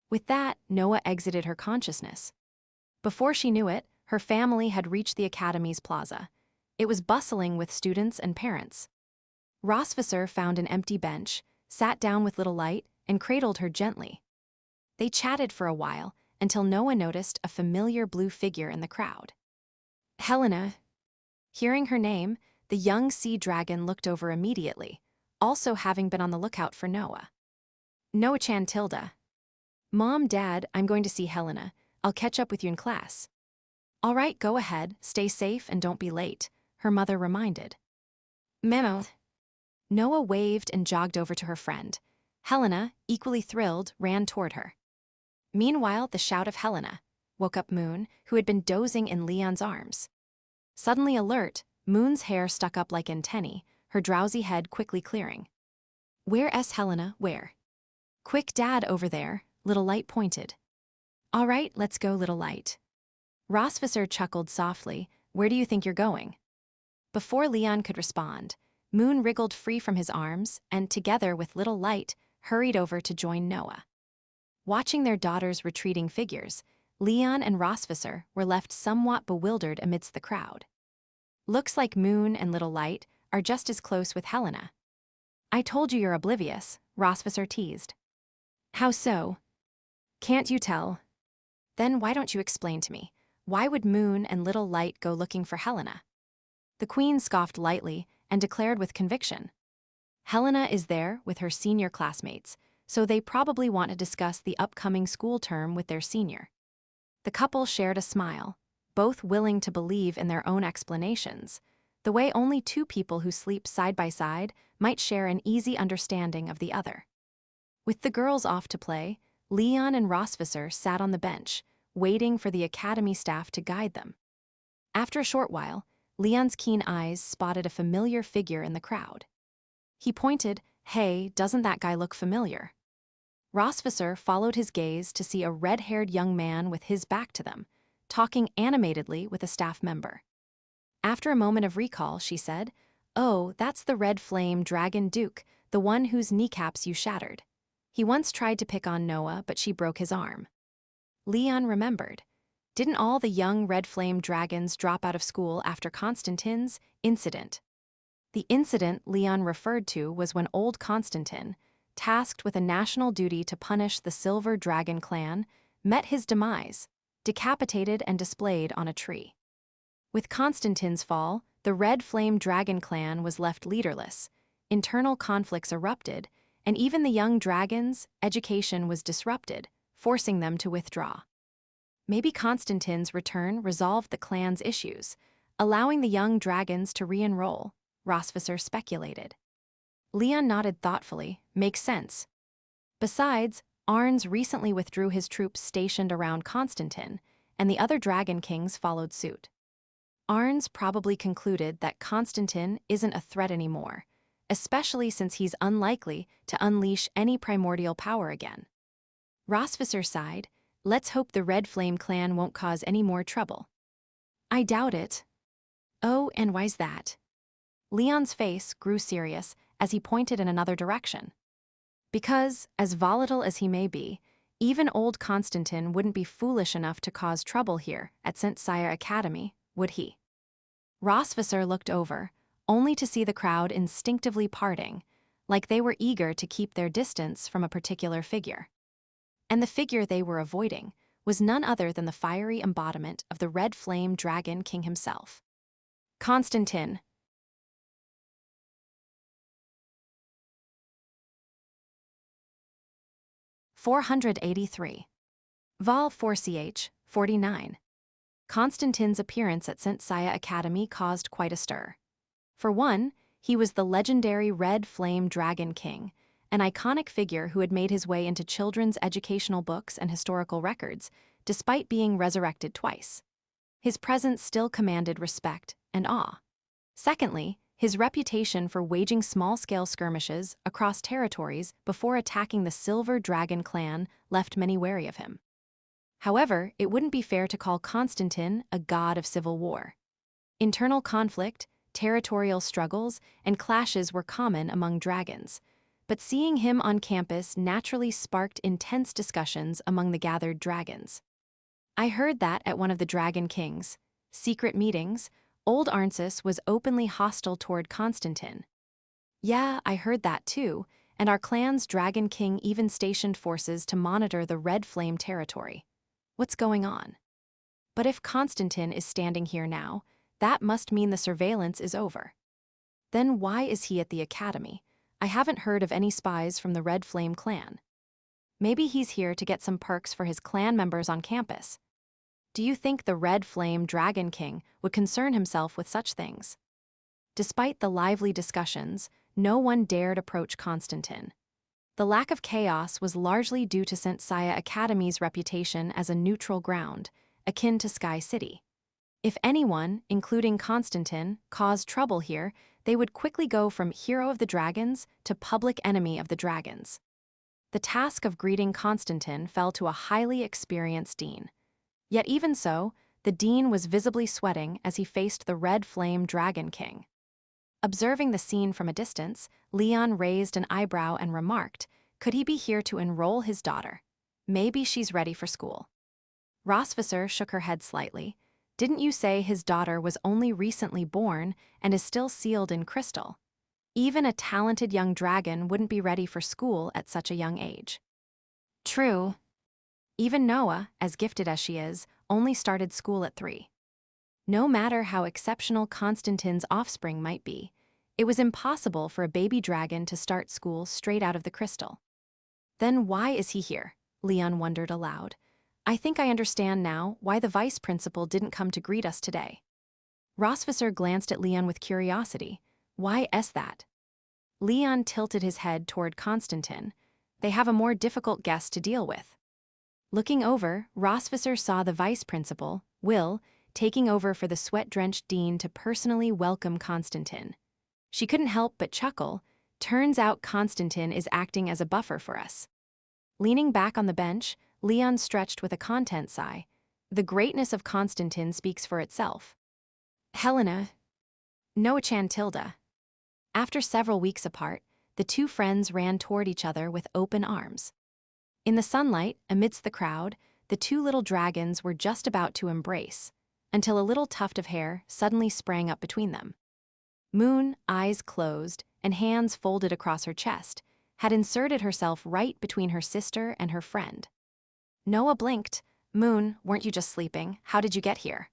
With that, Noah exited her consciousness. Before she knew it, her family had reached the academy's plaza. It was bustling with students and parents. Rosvisser found an empty bench, sat down with Little Light, and cradled her gently. They chatted for a while, until Noah noticed a familiar blue figure in the crowd. Helena. Hearing her name, the young sea dragon looked over immediately, also having been on the lookout for Noah. Noah-chan Tilda. Mom, Dad, I'm going to see Helena. I'll catch up with you in class. All right, go ahead, stay safe and don't be late, her mother reminded. Memo. Noah waved and jogged over to her friend. Helena, equally thrilled, ran toward her. Meanwhile, the shout of Helena woke up Moon, who had been dozing in Leon's arms. Suddenly alert, Moon's hair stuck up like antennae, her drowsy head quickly clearing. Where's Helena, where? Quick, Dad, over there, Little Light pointed. All right, let's go, Little Light. Rosvisser chuckled softly. Where do you think you're going? Before Leon could respond, Moon wriggled free from his arms and, together with Little Light, hurried over to join Noah. Watching their daughter's retreating figures, Leon and Rosvisser were left somewhat bewildered amidst the crowd. Looks like Moon and Little Light are just as close with Helena. I told you you're oblivious, Rosvisser teased. How so? Can't you tell? Then why don't you explain to me? Why would Moon and Little Light go looking for Helena? The Queen scoffed lightly and declared with conviction. Helena is there with her senior classmates, so they probably want to discuss the upcoming school term with their senior. The couple shared a smile, both willing to believe in their own explanations, the way only two people who sleep side by side might share an easy understanding of the other. With the girls off to play, Leon and Rosvisser sat on the bench, waiting for the academy staff to guide them. After a short while, Leon's keen eyes spotted a familiar figure in the crowd. He pointed, Hey, doesn't that guy look familiar? Rosvisser followed his gaze to see a red-haired young man with his back to them, talking animatedly with a staff member. After a moment of recall, she said, Oh, that's the Red Flame Dragon Duke, the one whose kneecaps you shattered. He once tried to pick on Noah, but she broke his arm. Leon remembered. Didn't all the young Red Flame dragons drop out of school after Constantine's incident? The incident Leon referred to was when old Constantine, tasked with a national duty to punish the Silver Dragon clan, met his demise, decapitated and displayed on a tree. With Constantine's fall, the Red Flame Dragon clan was left leaderless, internal conflicts erupted, and even the young dragons' education was disrupted, forcing them to withdraw. Maybe Constantine's return resolved the clan's issues, allowing the young dragons to re-enroll, Rosvisser speculated. Leon nodded thoughtfully. Makes sense. Besides, Arns recently withdrew his troops stationed around Constantine, and the other dragon kings followed suit. Arns probably concluded that Constantine isn't a threat anymore, especially since he's unlikely to unleash any primordial power again. Rosvisser sighed. Let's hope the Red Flame clan won't cause any more trouble. I doubt it. Oh, and why's that? Leon's face grew serious as he pointed in another direction. Because, as volatile as he may be, even old Constantine wouldn't be foolish enough to cause trouble here at St. Saya Academy, would he? Rosvisser looked over, only to see the crowd instinctively parting, like they were eager to keep their distance from a particular figure. And the figure they were avoiding was none other than the fiery embodiment of the Red Flame Dragon King himself. Constantine. (483). Vol 4ch, 49. Constantine's appearance at St. Saya Academy caused quite a stir. For one, he was the legendary Red Flame Dragon King, an iconic figure who had made his way into children's educational books and historical records, despite being resurrected twice. His presence still commanded respect and awe. Secondly, His reputation for waging small-scale skirmishes across territories before attacking the Silver Dragon clan left many wary of him. However, it wouldn't be fair to call Constantine a god of civil war. Internal conflict, territorial struggles, and clashes were common among dragons, but seeing him on campus naturally sparked intense discussions among the gathered dragons. I heard that at one of the Dragon King's secret meetings, old Arnsis was openly hostile toward Constantine. Yeah, I heard that too, and our clan's Dragon King even stationed forces to monitor the Red Flame territory. What's going on? But if Constantine is standing here now, that must mean the surveillance is over. Then why is he at the academy? I haven't heard of any spies from the Red Flame clan. Maybe he's here to get some perks for his clan members on campus. Do you think the Red Flame Dragon King would concern himself with such things? Despite the lively discussions, no one dared approach Constantine. The lack of chaos was largely due to St. Saya Academy's reputation as a neutral ground, akin to Sky City. If anyone, including Constantine, caused trouble here, they would quickly go from hero of the dragons to public enemy of the dragons. The task of greeting Constantine fell to a highly experienced dean. Yet even so, the dean was visibly sweating as he faced the Red Flame Dragon King. Observing the scene from a distance, Leon raised an eyebrow and remarked, could he be here to enroll his daughter? Maybe she's ready for school. Rosvisser shook her head slightly. Didn't you say his daughter was only recently born and is still sealed in crystal? Even a talented young dragon wouldn't be ready for school at such a young age. True. Even Noah, as gifted as she is, only started school at 3. No matter how exceptional Constantine's offspring might be, it was impossible for a baby dragon to start school straight out of the crystal. Then why is he here? Leon wondered aloud. I think I understand now why the vice principal didn't come to greet us today. Rosvisser glanced at Leon with curiosity. Why is that? Leon tilted his head toward Constantine. They have a more difficult guest to deal with. Looking over, Rosvisser saw the vice principal, Will, taking over for the sweat-drenched dean to personally welcome Constantine. She couldn't help but chuckle. Turns out Constantine is acting as a buffer for us. Leaning back on the bench, Leon stretched with a content sigh. The greatness of Constantine speaks for itself. Helena. Noah Chantilda. After several weeks apart, the two friends ran toward each other with open arms. In the sunlight, amidst the crowd, the two little dragons were just about to embrace, until a little tuft of hair suddenly sprang up between them. Moon, eyes closed and hands folded across her chest, had inserted herself right between her sister and her friend. Noah blinked. Moon, weren't you just sleeping? How did you get here?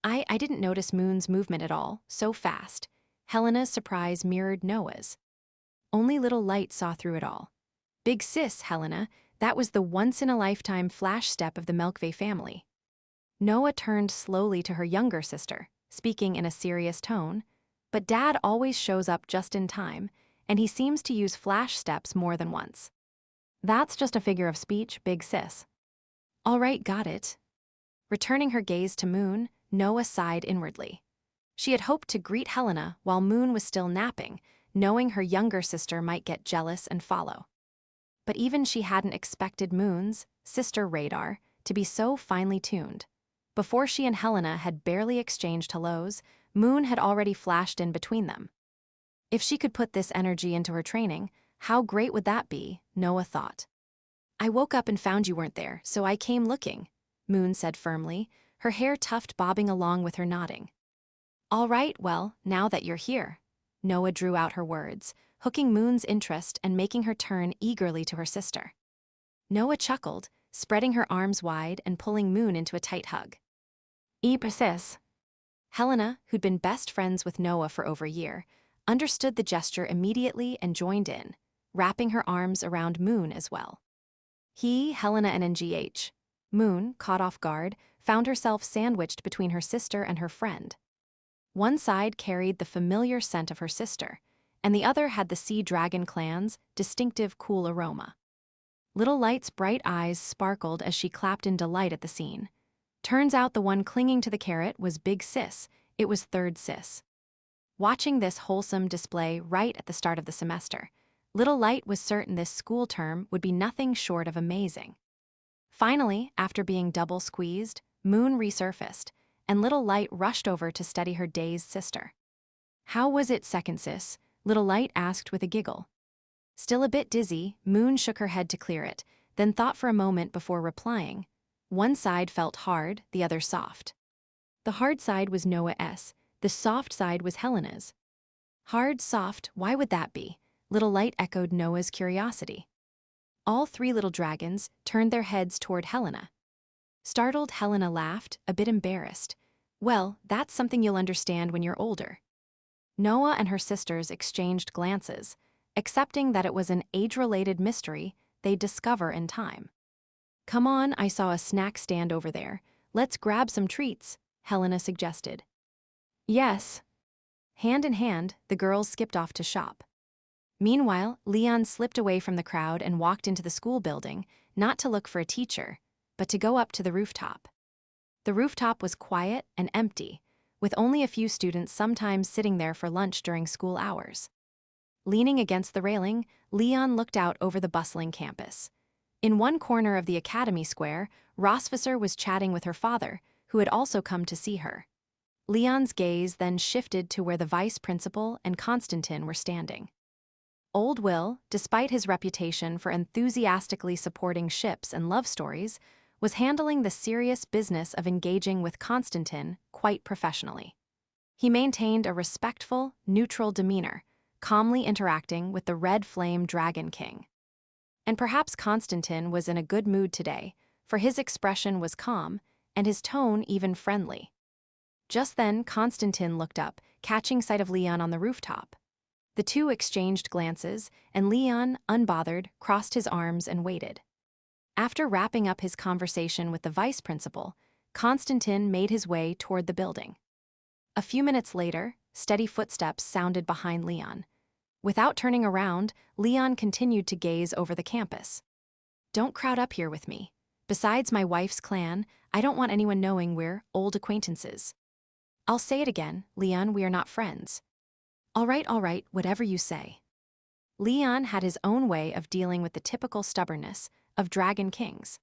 I didn't notice Moon's movement at all, so fast. Helena's surprise mirrored Noah's. Only little Light saw through it all. Big sis, Helena, that was the once-in-a-lifetime flash step of the Melkve family. Noah turned slowly to her younger sister, speaking in a serious tone, but Dad always shows up just in time, and he seems to use flash steps more than once. That's just a figure of speech, big sis. All right, got it. Returning her gaze to Moon, Noah sighed inwardly. She had hoped to greet Helena while Moon was still napping, knowing her younger sister might get jealous and follow. But even she hadn't expected Moon's, sister Radar, to be so finely tuned. Before she and Helena had barely exchanged hellos, Moon had already flashed in between them. If she could put this energy into her training, how great would that be, Noah thought. I woke up and found you weren't there, so I came looking, Moon said firmly, her hair tuft bobbing along with her nodding. All right, well, now that you're here. Noah drew out her words, hooking Moon's interest and making her turn eagerly to her sister. Noah chuckled, spreading her arms wide and pulling Moon into a tight hug. Sis. Helena, who'd been best friends with Noah for over a year, understood the gesture immediately and joined in, wrapping her arms around Moon as well. Helena and NGH. Moon, caught off guard, found herself sandwiched between her sister and her friend. One side carried the familiar scent of her sister, and the other had the Sea Dragon clan's distinctive cool aroma. Little Light's bright eyes sparkled as she clapped in delight at the scene. Turns out the one clinging to the carrot was Big Sis. It was third sis. watching this wholesome display right at the start of the semester. Little Light was certain this school term would be nothing short of amazing. Finally, after being double squeezed, Moon resurfaced, and Little Light rushed over to steady her dazed sister. "How was it, second sis?" Little Light asked with a giggle. Still a bit dizzy, Moon shook her head to clear it, then thought for a moment before replying. One side felt hard, the other soft. The hard side was Noah's, the soft side was Helena's. Hard, soft, why would that be? Little Light echoed Noah's curiosity. All three little dragons turned their heads toward Helena. Startled, Helena laughed, a bit embarrassed. "Well, that's something you'll understand when you're older." Noah and her sisters exchanged glances, accepting that it was an age-related mystery they'd discover in time. "Come on, I saw a snack stand over there. Let's grab some treats," Helena suggested. "Yes." Hand in hand, the girls skipped off to shop. Meanwhile, Leon slipped away from the crowd and walked into the school building, not to look for a teacher, but to go up to the rooftop. The rooftop was quiet and empty, with only a few students sometimes sitting there for lunch during school hours. Leaning against the railing, Leon looked out over the bustling campus. In one corner of the academy square, Rossvisser was chatting with her father, who had also come to see her. Leon's gaze then shifted to where the vice principal and Constantine were standing. Old Will, despite his reputation for enthusiastically supporting ships and love stories, was handling the serious business of engaging with Constantine quite professionally. He maintained a respectful, neutral demeanor, calmly interacting with the Red Flame Dragon King. And perhaps Constantine was in a good mood today, for his expression was calm, and his tone even friendly. Just then, Constantine looked up, catching sight of Leon on the rooftop. The two exchanged glances, and Leon, unbothered, crossed his arms and waited. After wrapping up his conversation with the vice principal, Constantine made his way toward the building. A few minutes later, steady footsteps sounded behind Leon. Without turning around, Leon continued to gaze over the campus. "Don't crowd up here with me. Besides my wife's clan, I don't want anyone knowing we're old acquaintances." "I'll say it again, Leon, we are not friends." All right, whatever you say." Leon had his own way of dealing with the typical stubbornness of dragon kings.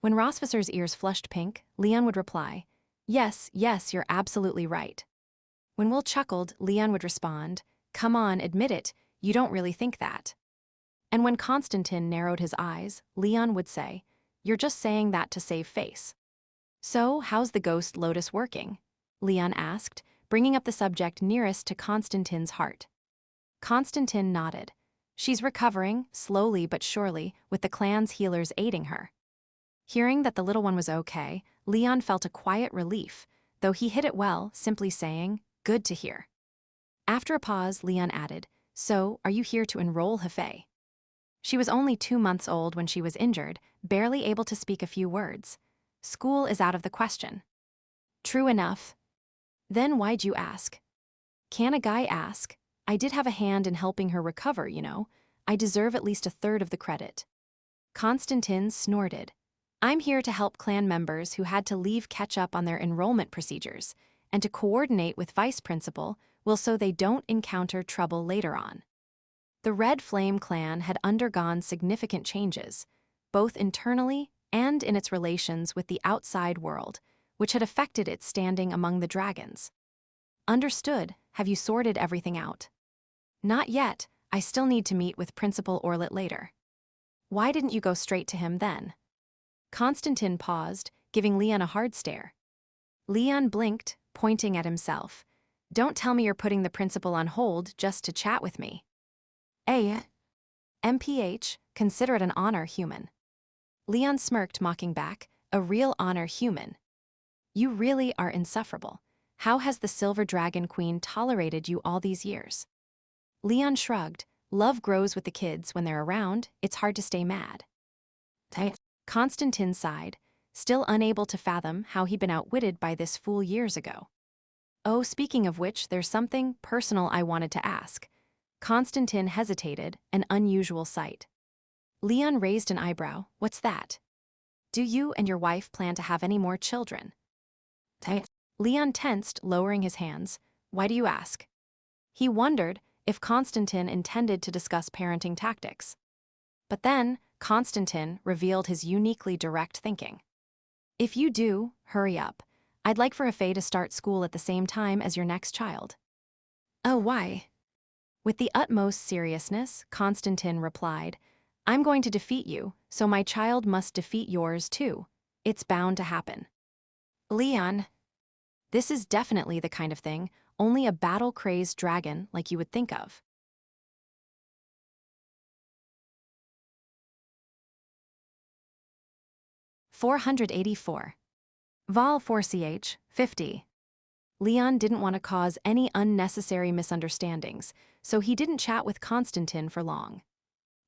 When Rossvisser's ears flushed pink, Leon would reply, yes, you're absolutely right." When Will chuckled, Leon would respond, "Come on, admit it, you don't really think that." And when Constantine narrowed his eyes, Leon would say, "You're just saying that to save face." "So, how's the ghost Lotus working?" Leon asked, bringing up the subject nearest to Constantine's heart. Constantine nodded. "She's recovering, slowly but surely, with the clan's healers aiding her." Hearing that the little one was okay, Leon felt a quiet relief, though he hid it well, simply saying, "Good to hear." After a pause, Leon added, "So, are you here to enroll Hefei?" She was only 2 months old when she was injured, barely able to speak a few words. "School is out of the question." "True enough." "Then why'd you ask?" "Can a guy ask? I did have a hand in helping her recover, you know. I deserve at least a third of the credit." Constantine snorted. "I'm here to help clan members who had to leave catch up on their enrollment procedures, and to coordinate with Vice Principal so they don't encounter trouble later on." The Red Flame clan had undergone significant changes, both internally and in its relations with the outside world, which had affected its standing among the dragons. "Understood. Have you sorted everything out?" "Not yet. I still need to meet with Principal Orlet later." "Why didn't you go straight to him then?" Constantine paused, giving Leon a hard stare. Leon blinked, pointing at himself. "Don't tell me you're putting the principal on hold just to chat with me." MPH, consider it an honor, human." Leon smirked, mocking back, "A real honor, human. You really are insufferable. How has the Silver Dragon Queen tolerated you all these years?" Leon shrugged. "Love grows with the kids when they're around. It's hard to stay mad." Constantine sighed, still unable to fathom how he'd been outwitted by this fool years ago. "Oh, speaking of which, there's something personal I wanted to ask." Constantine hesitated, an unusual sight. Leon raised an eyebrow. "What's that?" "Do you and your wife plan to have any more children?" Leon tensed, lowering his hands. "Why do you ask?" He wondered if Constantine intended to discuss parenting tactics. But then, Constantine revealed his uniquely direct thinking. If you do, hurry up. I'd like for Hefei to start school at the same time as your next child. Oh, why? With the utmost seriousness, Constantine replied, I'm going to defeat you, so my child must defeat yours too. It's bound to happen. Leon, this is definitely the kind of thing only a battle-crazed dragon like you would think of. (484) Vol 4ch, 50. Leon didn't want to cause any unnecessary misunderstandings, so he didn't chat with Constantine for long.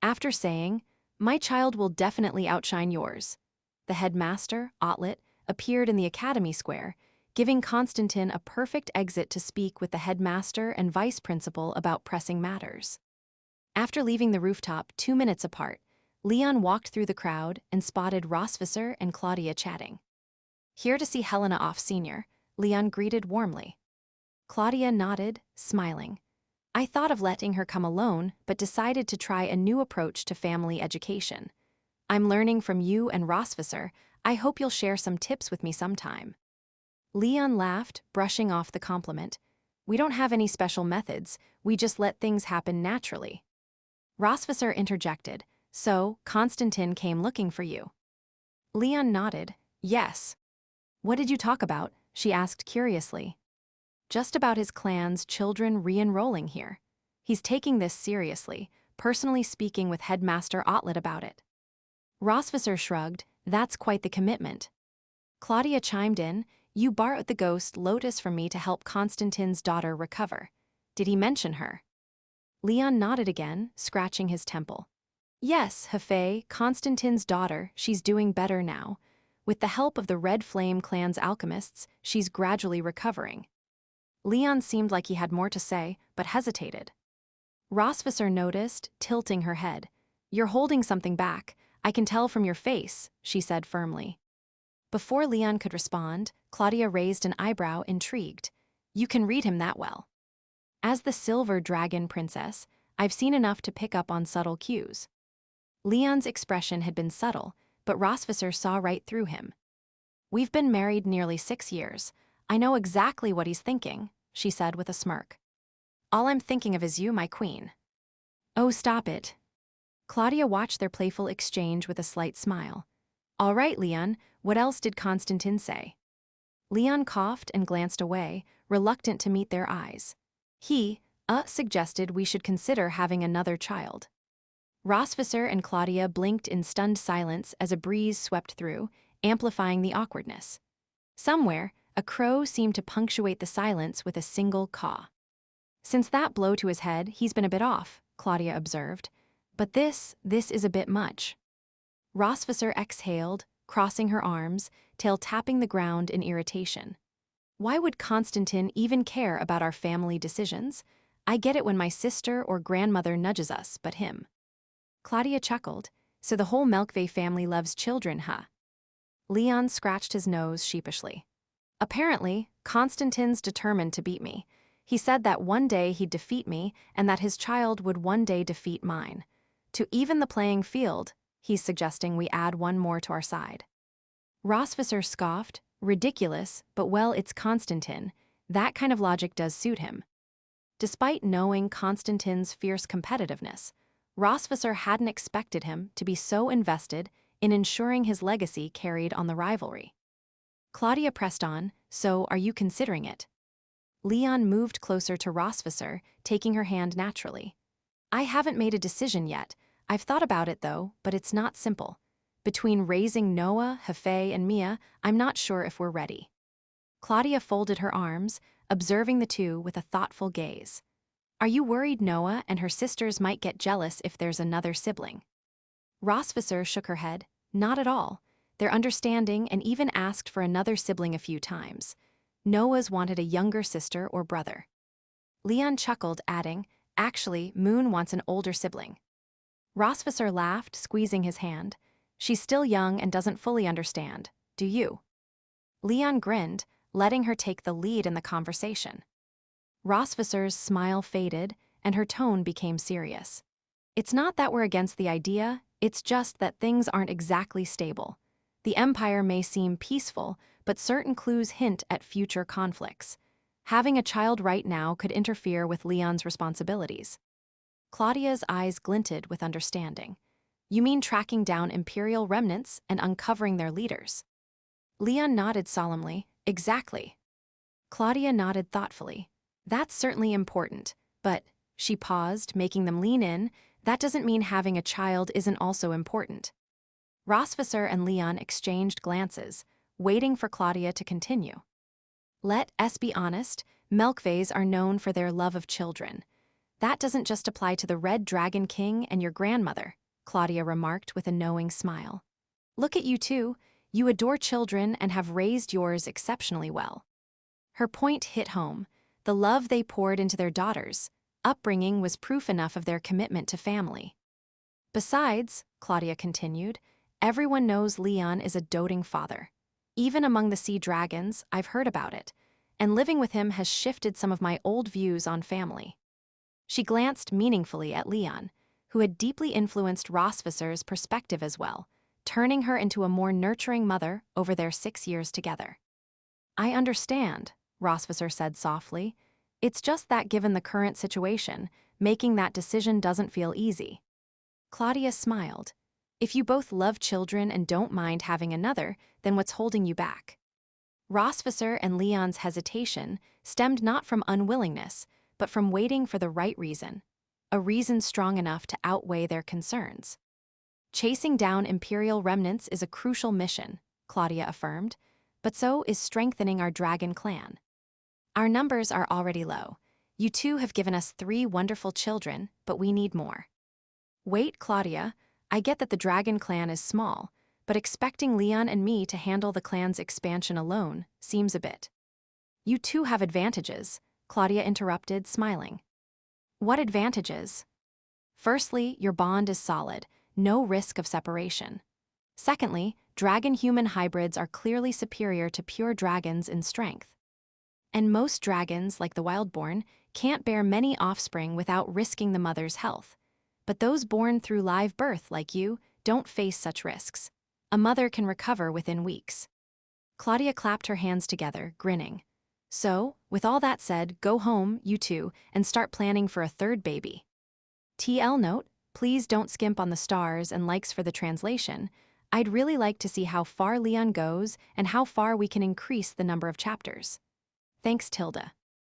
After saying, my child will definitely outshine yours, the headmaster, Otlet, appeared in the academy square, giving Constantine a perfect exit to speak with the headmaster and vice principal about pressing matters. After leaving the rooftop 2 minutes apart, Leon walked through the crowd and spotted Rossvisser and Claudia chatting. Here to see Helena off, Sr., Leon greeted warmly. Claudia nodded, smiling. I thought of letting her come alone, but decided to try a new approach to family education. I'm learning from you and Rossvisser. I hope you'll share some tips with me sometime. Leon laughed, brushing off the compliment. We don't have any special methods, we just let things happen naturally. Rossvisser interjected, so Constantine came looking for you. Leon nodded, yes. What did you talk about? She asked curiously. Just about his clan's children re-enrolling here. He's taking this seriously, personally speaking with Headmaster Otlet about it. Rossvisser shrugged, that's quite the commitment. Claudia chimed in, you borrowed the ghost Lotus from me to help Constantine's daughter recover. Did he mention her? Leon nodded again, scratching his temple. Yes, Hefei, Constantine's daughter, she's doing better now. With the help of the Red Flame clan's alchemists, she's gradually recovering. Leon seemed like he had more to say, but hesitated. Rossvisser noticed, tilting her head. You're holding something back. I can tell from your face, she said firmly. Before Leon could respond, Claudia raised an eyebrow, intrigued. You can read him that well. As the Silver Dragon Princess, I've seen enough to pick up on subtle cues. Leon's expression had been subtle, but Rossvisser saw right through him. We've been married nearly 6 years. I know exactly what he's thinking, she said with a smirk. All I'm thinking of is you, my queen. Oh, stop it. Claudia watched their playful exchange with a slight smile. All right, Leon, what else did Constantine say? Leon coughed and glanced away, reluctant to meet their eyes. He, suggested we should consider having another child. Rossvisser and Claudia blinked in stunned silence as a breeze swept through, amplifying the awkwardness. Somewhere, a crow seemed to punctuate the silence with a single caw. Since that blow to his head, he's been a bit off, Claudia observed. But this is a bit much. Rossvisser exhaled, crossing her arms, tail tapping the ground in irritation. Why would Constantine even care about our family decisions? I get it when my sister or grandmother nudges us, but him. Claudia chuckled. So the whole Melkve family loves children, huh? Leon scratched his nose sheepishly. Apparently, Constantine's determined to beat me. He said that one day he'd defeat me and that his child would one day defeat mine. To even the playing field, he's suggesting we add one more to our side. Rossvisser scoffed. Ridiculous, but well, it's Constantine. That kind of logic does suit him. Despite knowing Constantine's fierce competitiveness, Rossvisser hadn't expected him to be so invested in ensuring his legacy carried on the rivalry. Claudia pressed on, so are you considering it? Leon moved closer to Rossvisser, taking her hand naturally. I haven't made a decision yet. I've thought about it though, but it's not simple. Between raising Noah, Hefei, and Mia, I'm not sure if we're ready. Claudia folded her arms, observing the two with a thoughtful gaze. Are you worried Noah and her sisters might get jealous if there's another sibling? Rossvisser shook her head. Not at all. They're understanding and even asked for another sibling a few times. Noah's wanted a younger sister or brother. Leon chuckled, adding, actually, Moon wants an older sibling. Rossvisser laughed, squeezing his hand. She's still young and doesn't fully understand. Do you? Leon grinned, letting her take the lead in the conversation. Rosvisser's smile faded, and her tone became serious. It's not that we're against the idea, it's just that things aren't exactly stable. The Empire may seem peaceful, but certain clues hint at future conflicts. Having a child right now could interfere with Leon's responsibilities. Claudia's eyes glinted with understanding. You mean tracking down Imperial remnants and uncovering their leaders? Leon nodded solemnly. Exactly. Claudia nodded thoughtfully. That's certainly important, but, she paused, making them lean in, that doesn't mean having a child isn't also important. Rosvisser and Leon exchanged glances, waiting for Claudia to continue. Let us be honest, Melkvays are known for their love of children. That doesn't just apply to the Red Dragon King and your grandmother, Claudia remarked with a knowing smile. Look at you two, you adore children and have raised yours exceptionally well. Her point hit home. The love they poured into their daughters' upbringing was proof enough of their commitment to family. Besides, Claudia continued, everyone knows Leon is a doting father. Even among the sea dragons, I've heard about it, and living with him has shifted some of my old views on family. She glanced meaningfully at Leon, who had deeply influenced Rosvisser's perspective as well, turning her into a more nurturing mother over their 6 years together. I understand, Rosvisser said softly. It's just that given the current situation, making that decision doesn't feel easy. Claudia smiled. If you both love children and don't mind having another, then what's holding you back? Rosvisser and Leon's hesitation stemmed not from unwillingness, but from waiting for the right reason, a reason strong enough to outweigh their concerns. Chasing down Imperial remnants is a crucial mission, Claudia affirmed, but so is strengthening our dragon clan. Our numbers are already low. You two have given us 3 wonderful children, but we need more. Wait, Claudia, I get that the dragon clan is small, but expecting Leon and me to handle the clan's expansion alone seems a bit. You two have advantages, Claudia interrupted, smiling. What advantages? Firstly, your bond is solid, no risk of separation. Secondly, dragon-human hybrids are clearly superior to pure dragons in strength. And most dragons, like the Wildborn, can't bear many offspring without risking the mother's health. But those born through live birth, like you, don't face such risks. A mother can recover within weeks. Claudia clapped her hands together, grinning. So, with all that said, go home, you two, and start planning for a 3rd baby. TL note, please don't skimp on the stars and likes for the translation. I'd really like to see how far Leon goes and how far we can increase the number of chapters. Thanks, Tilda.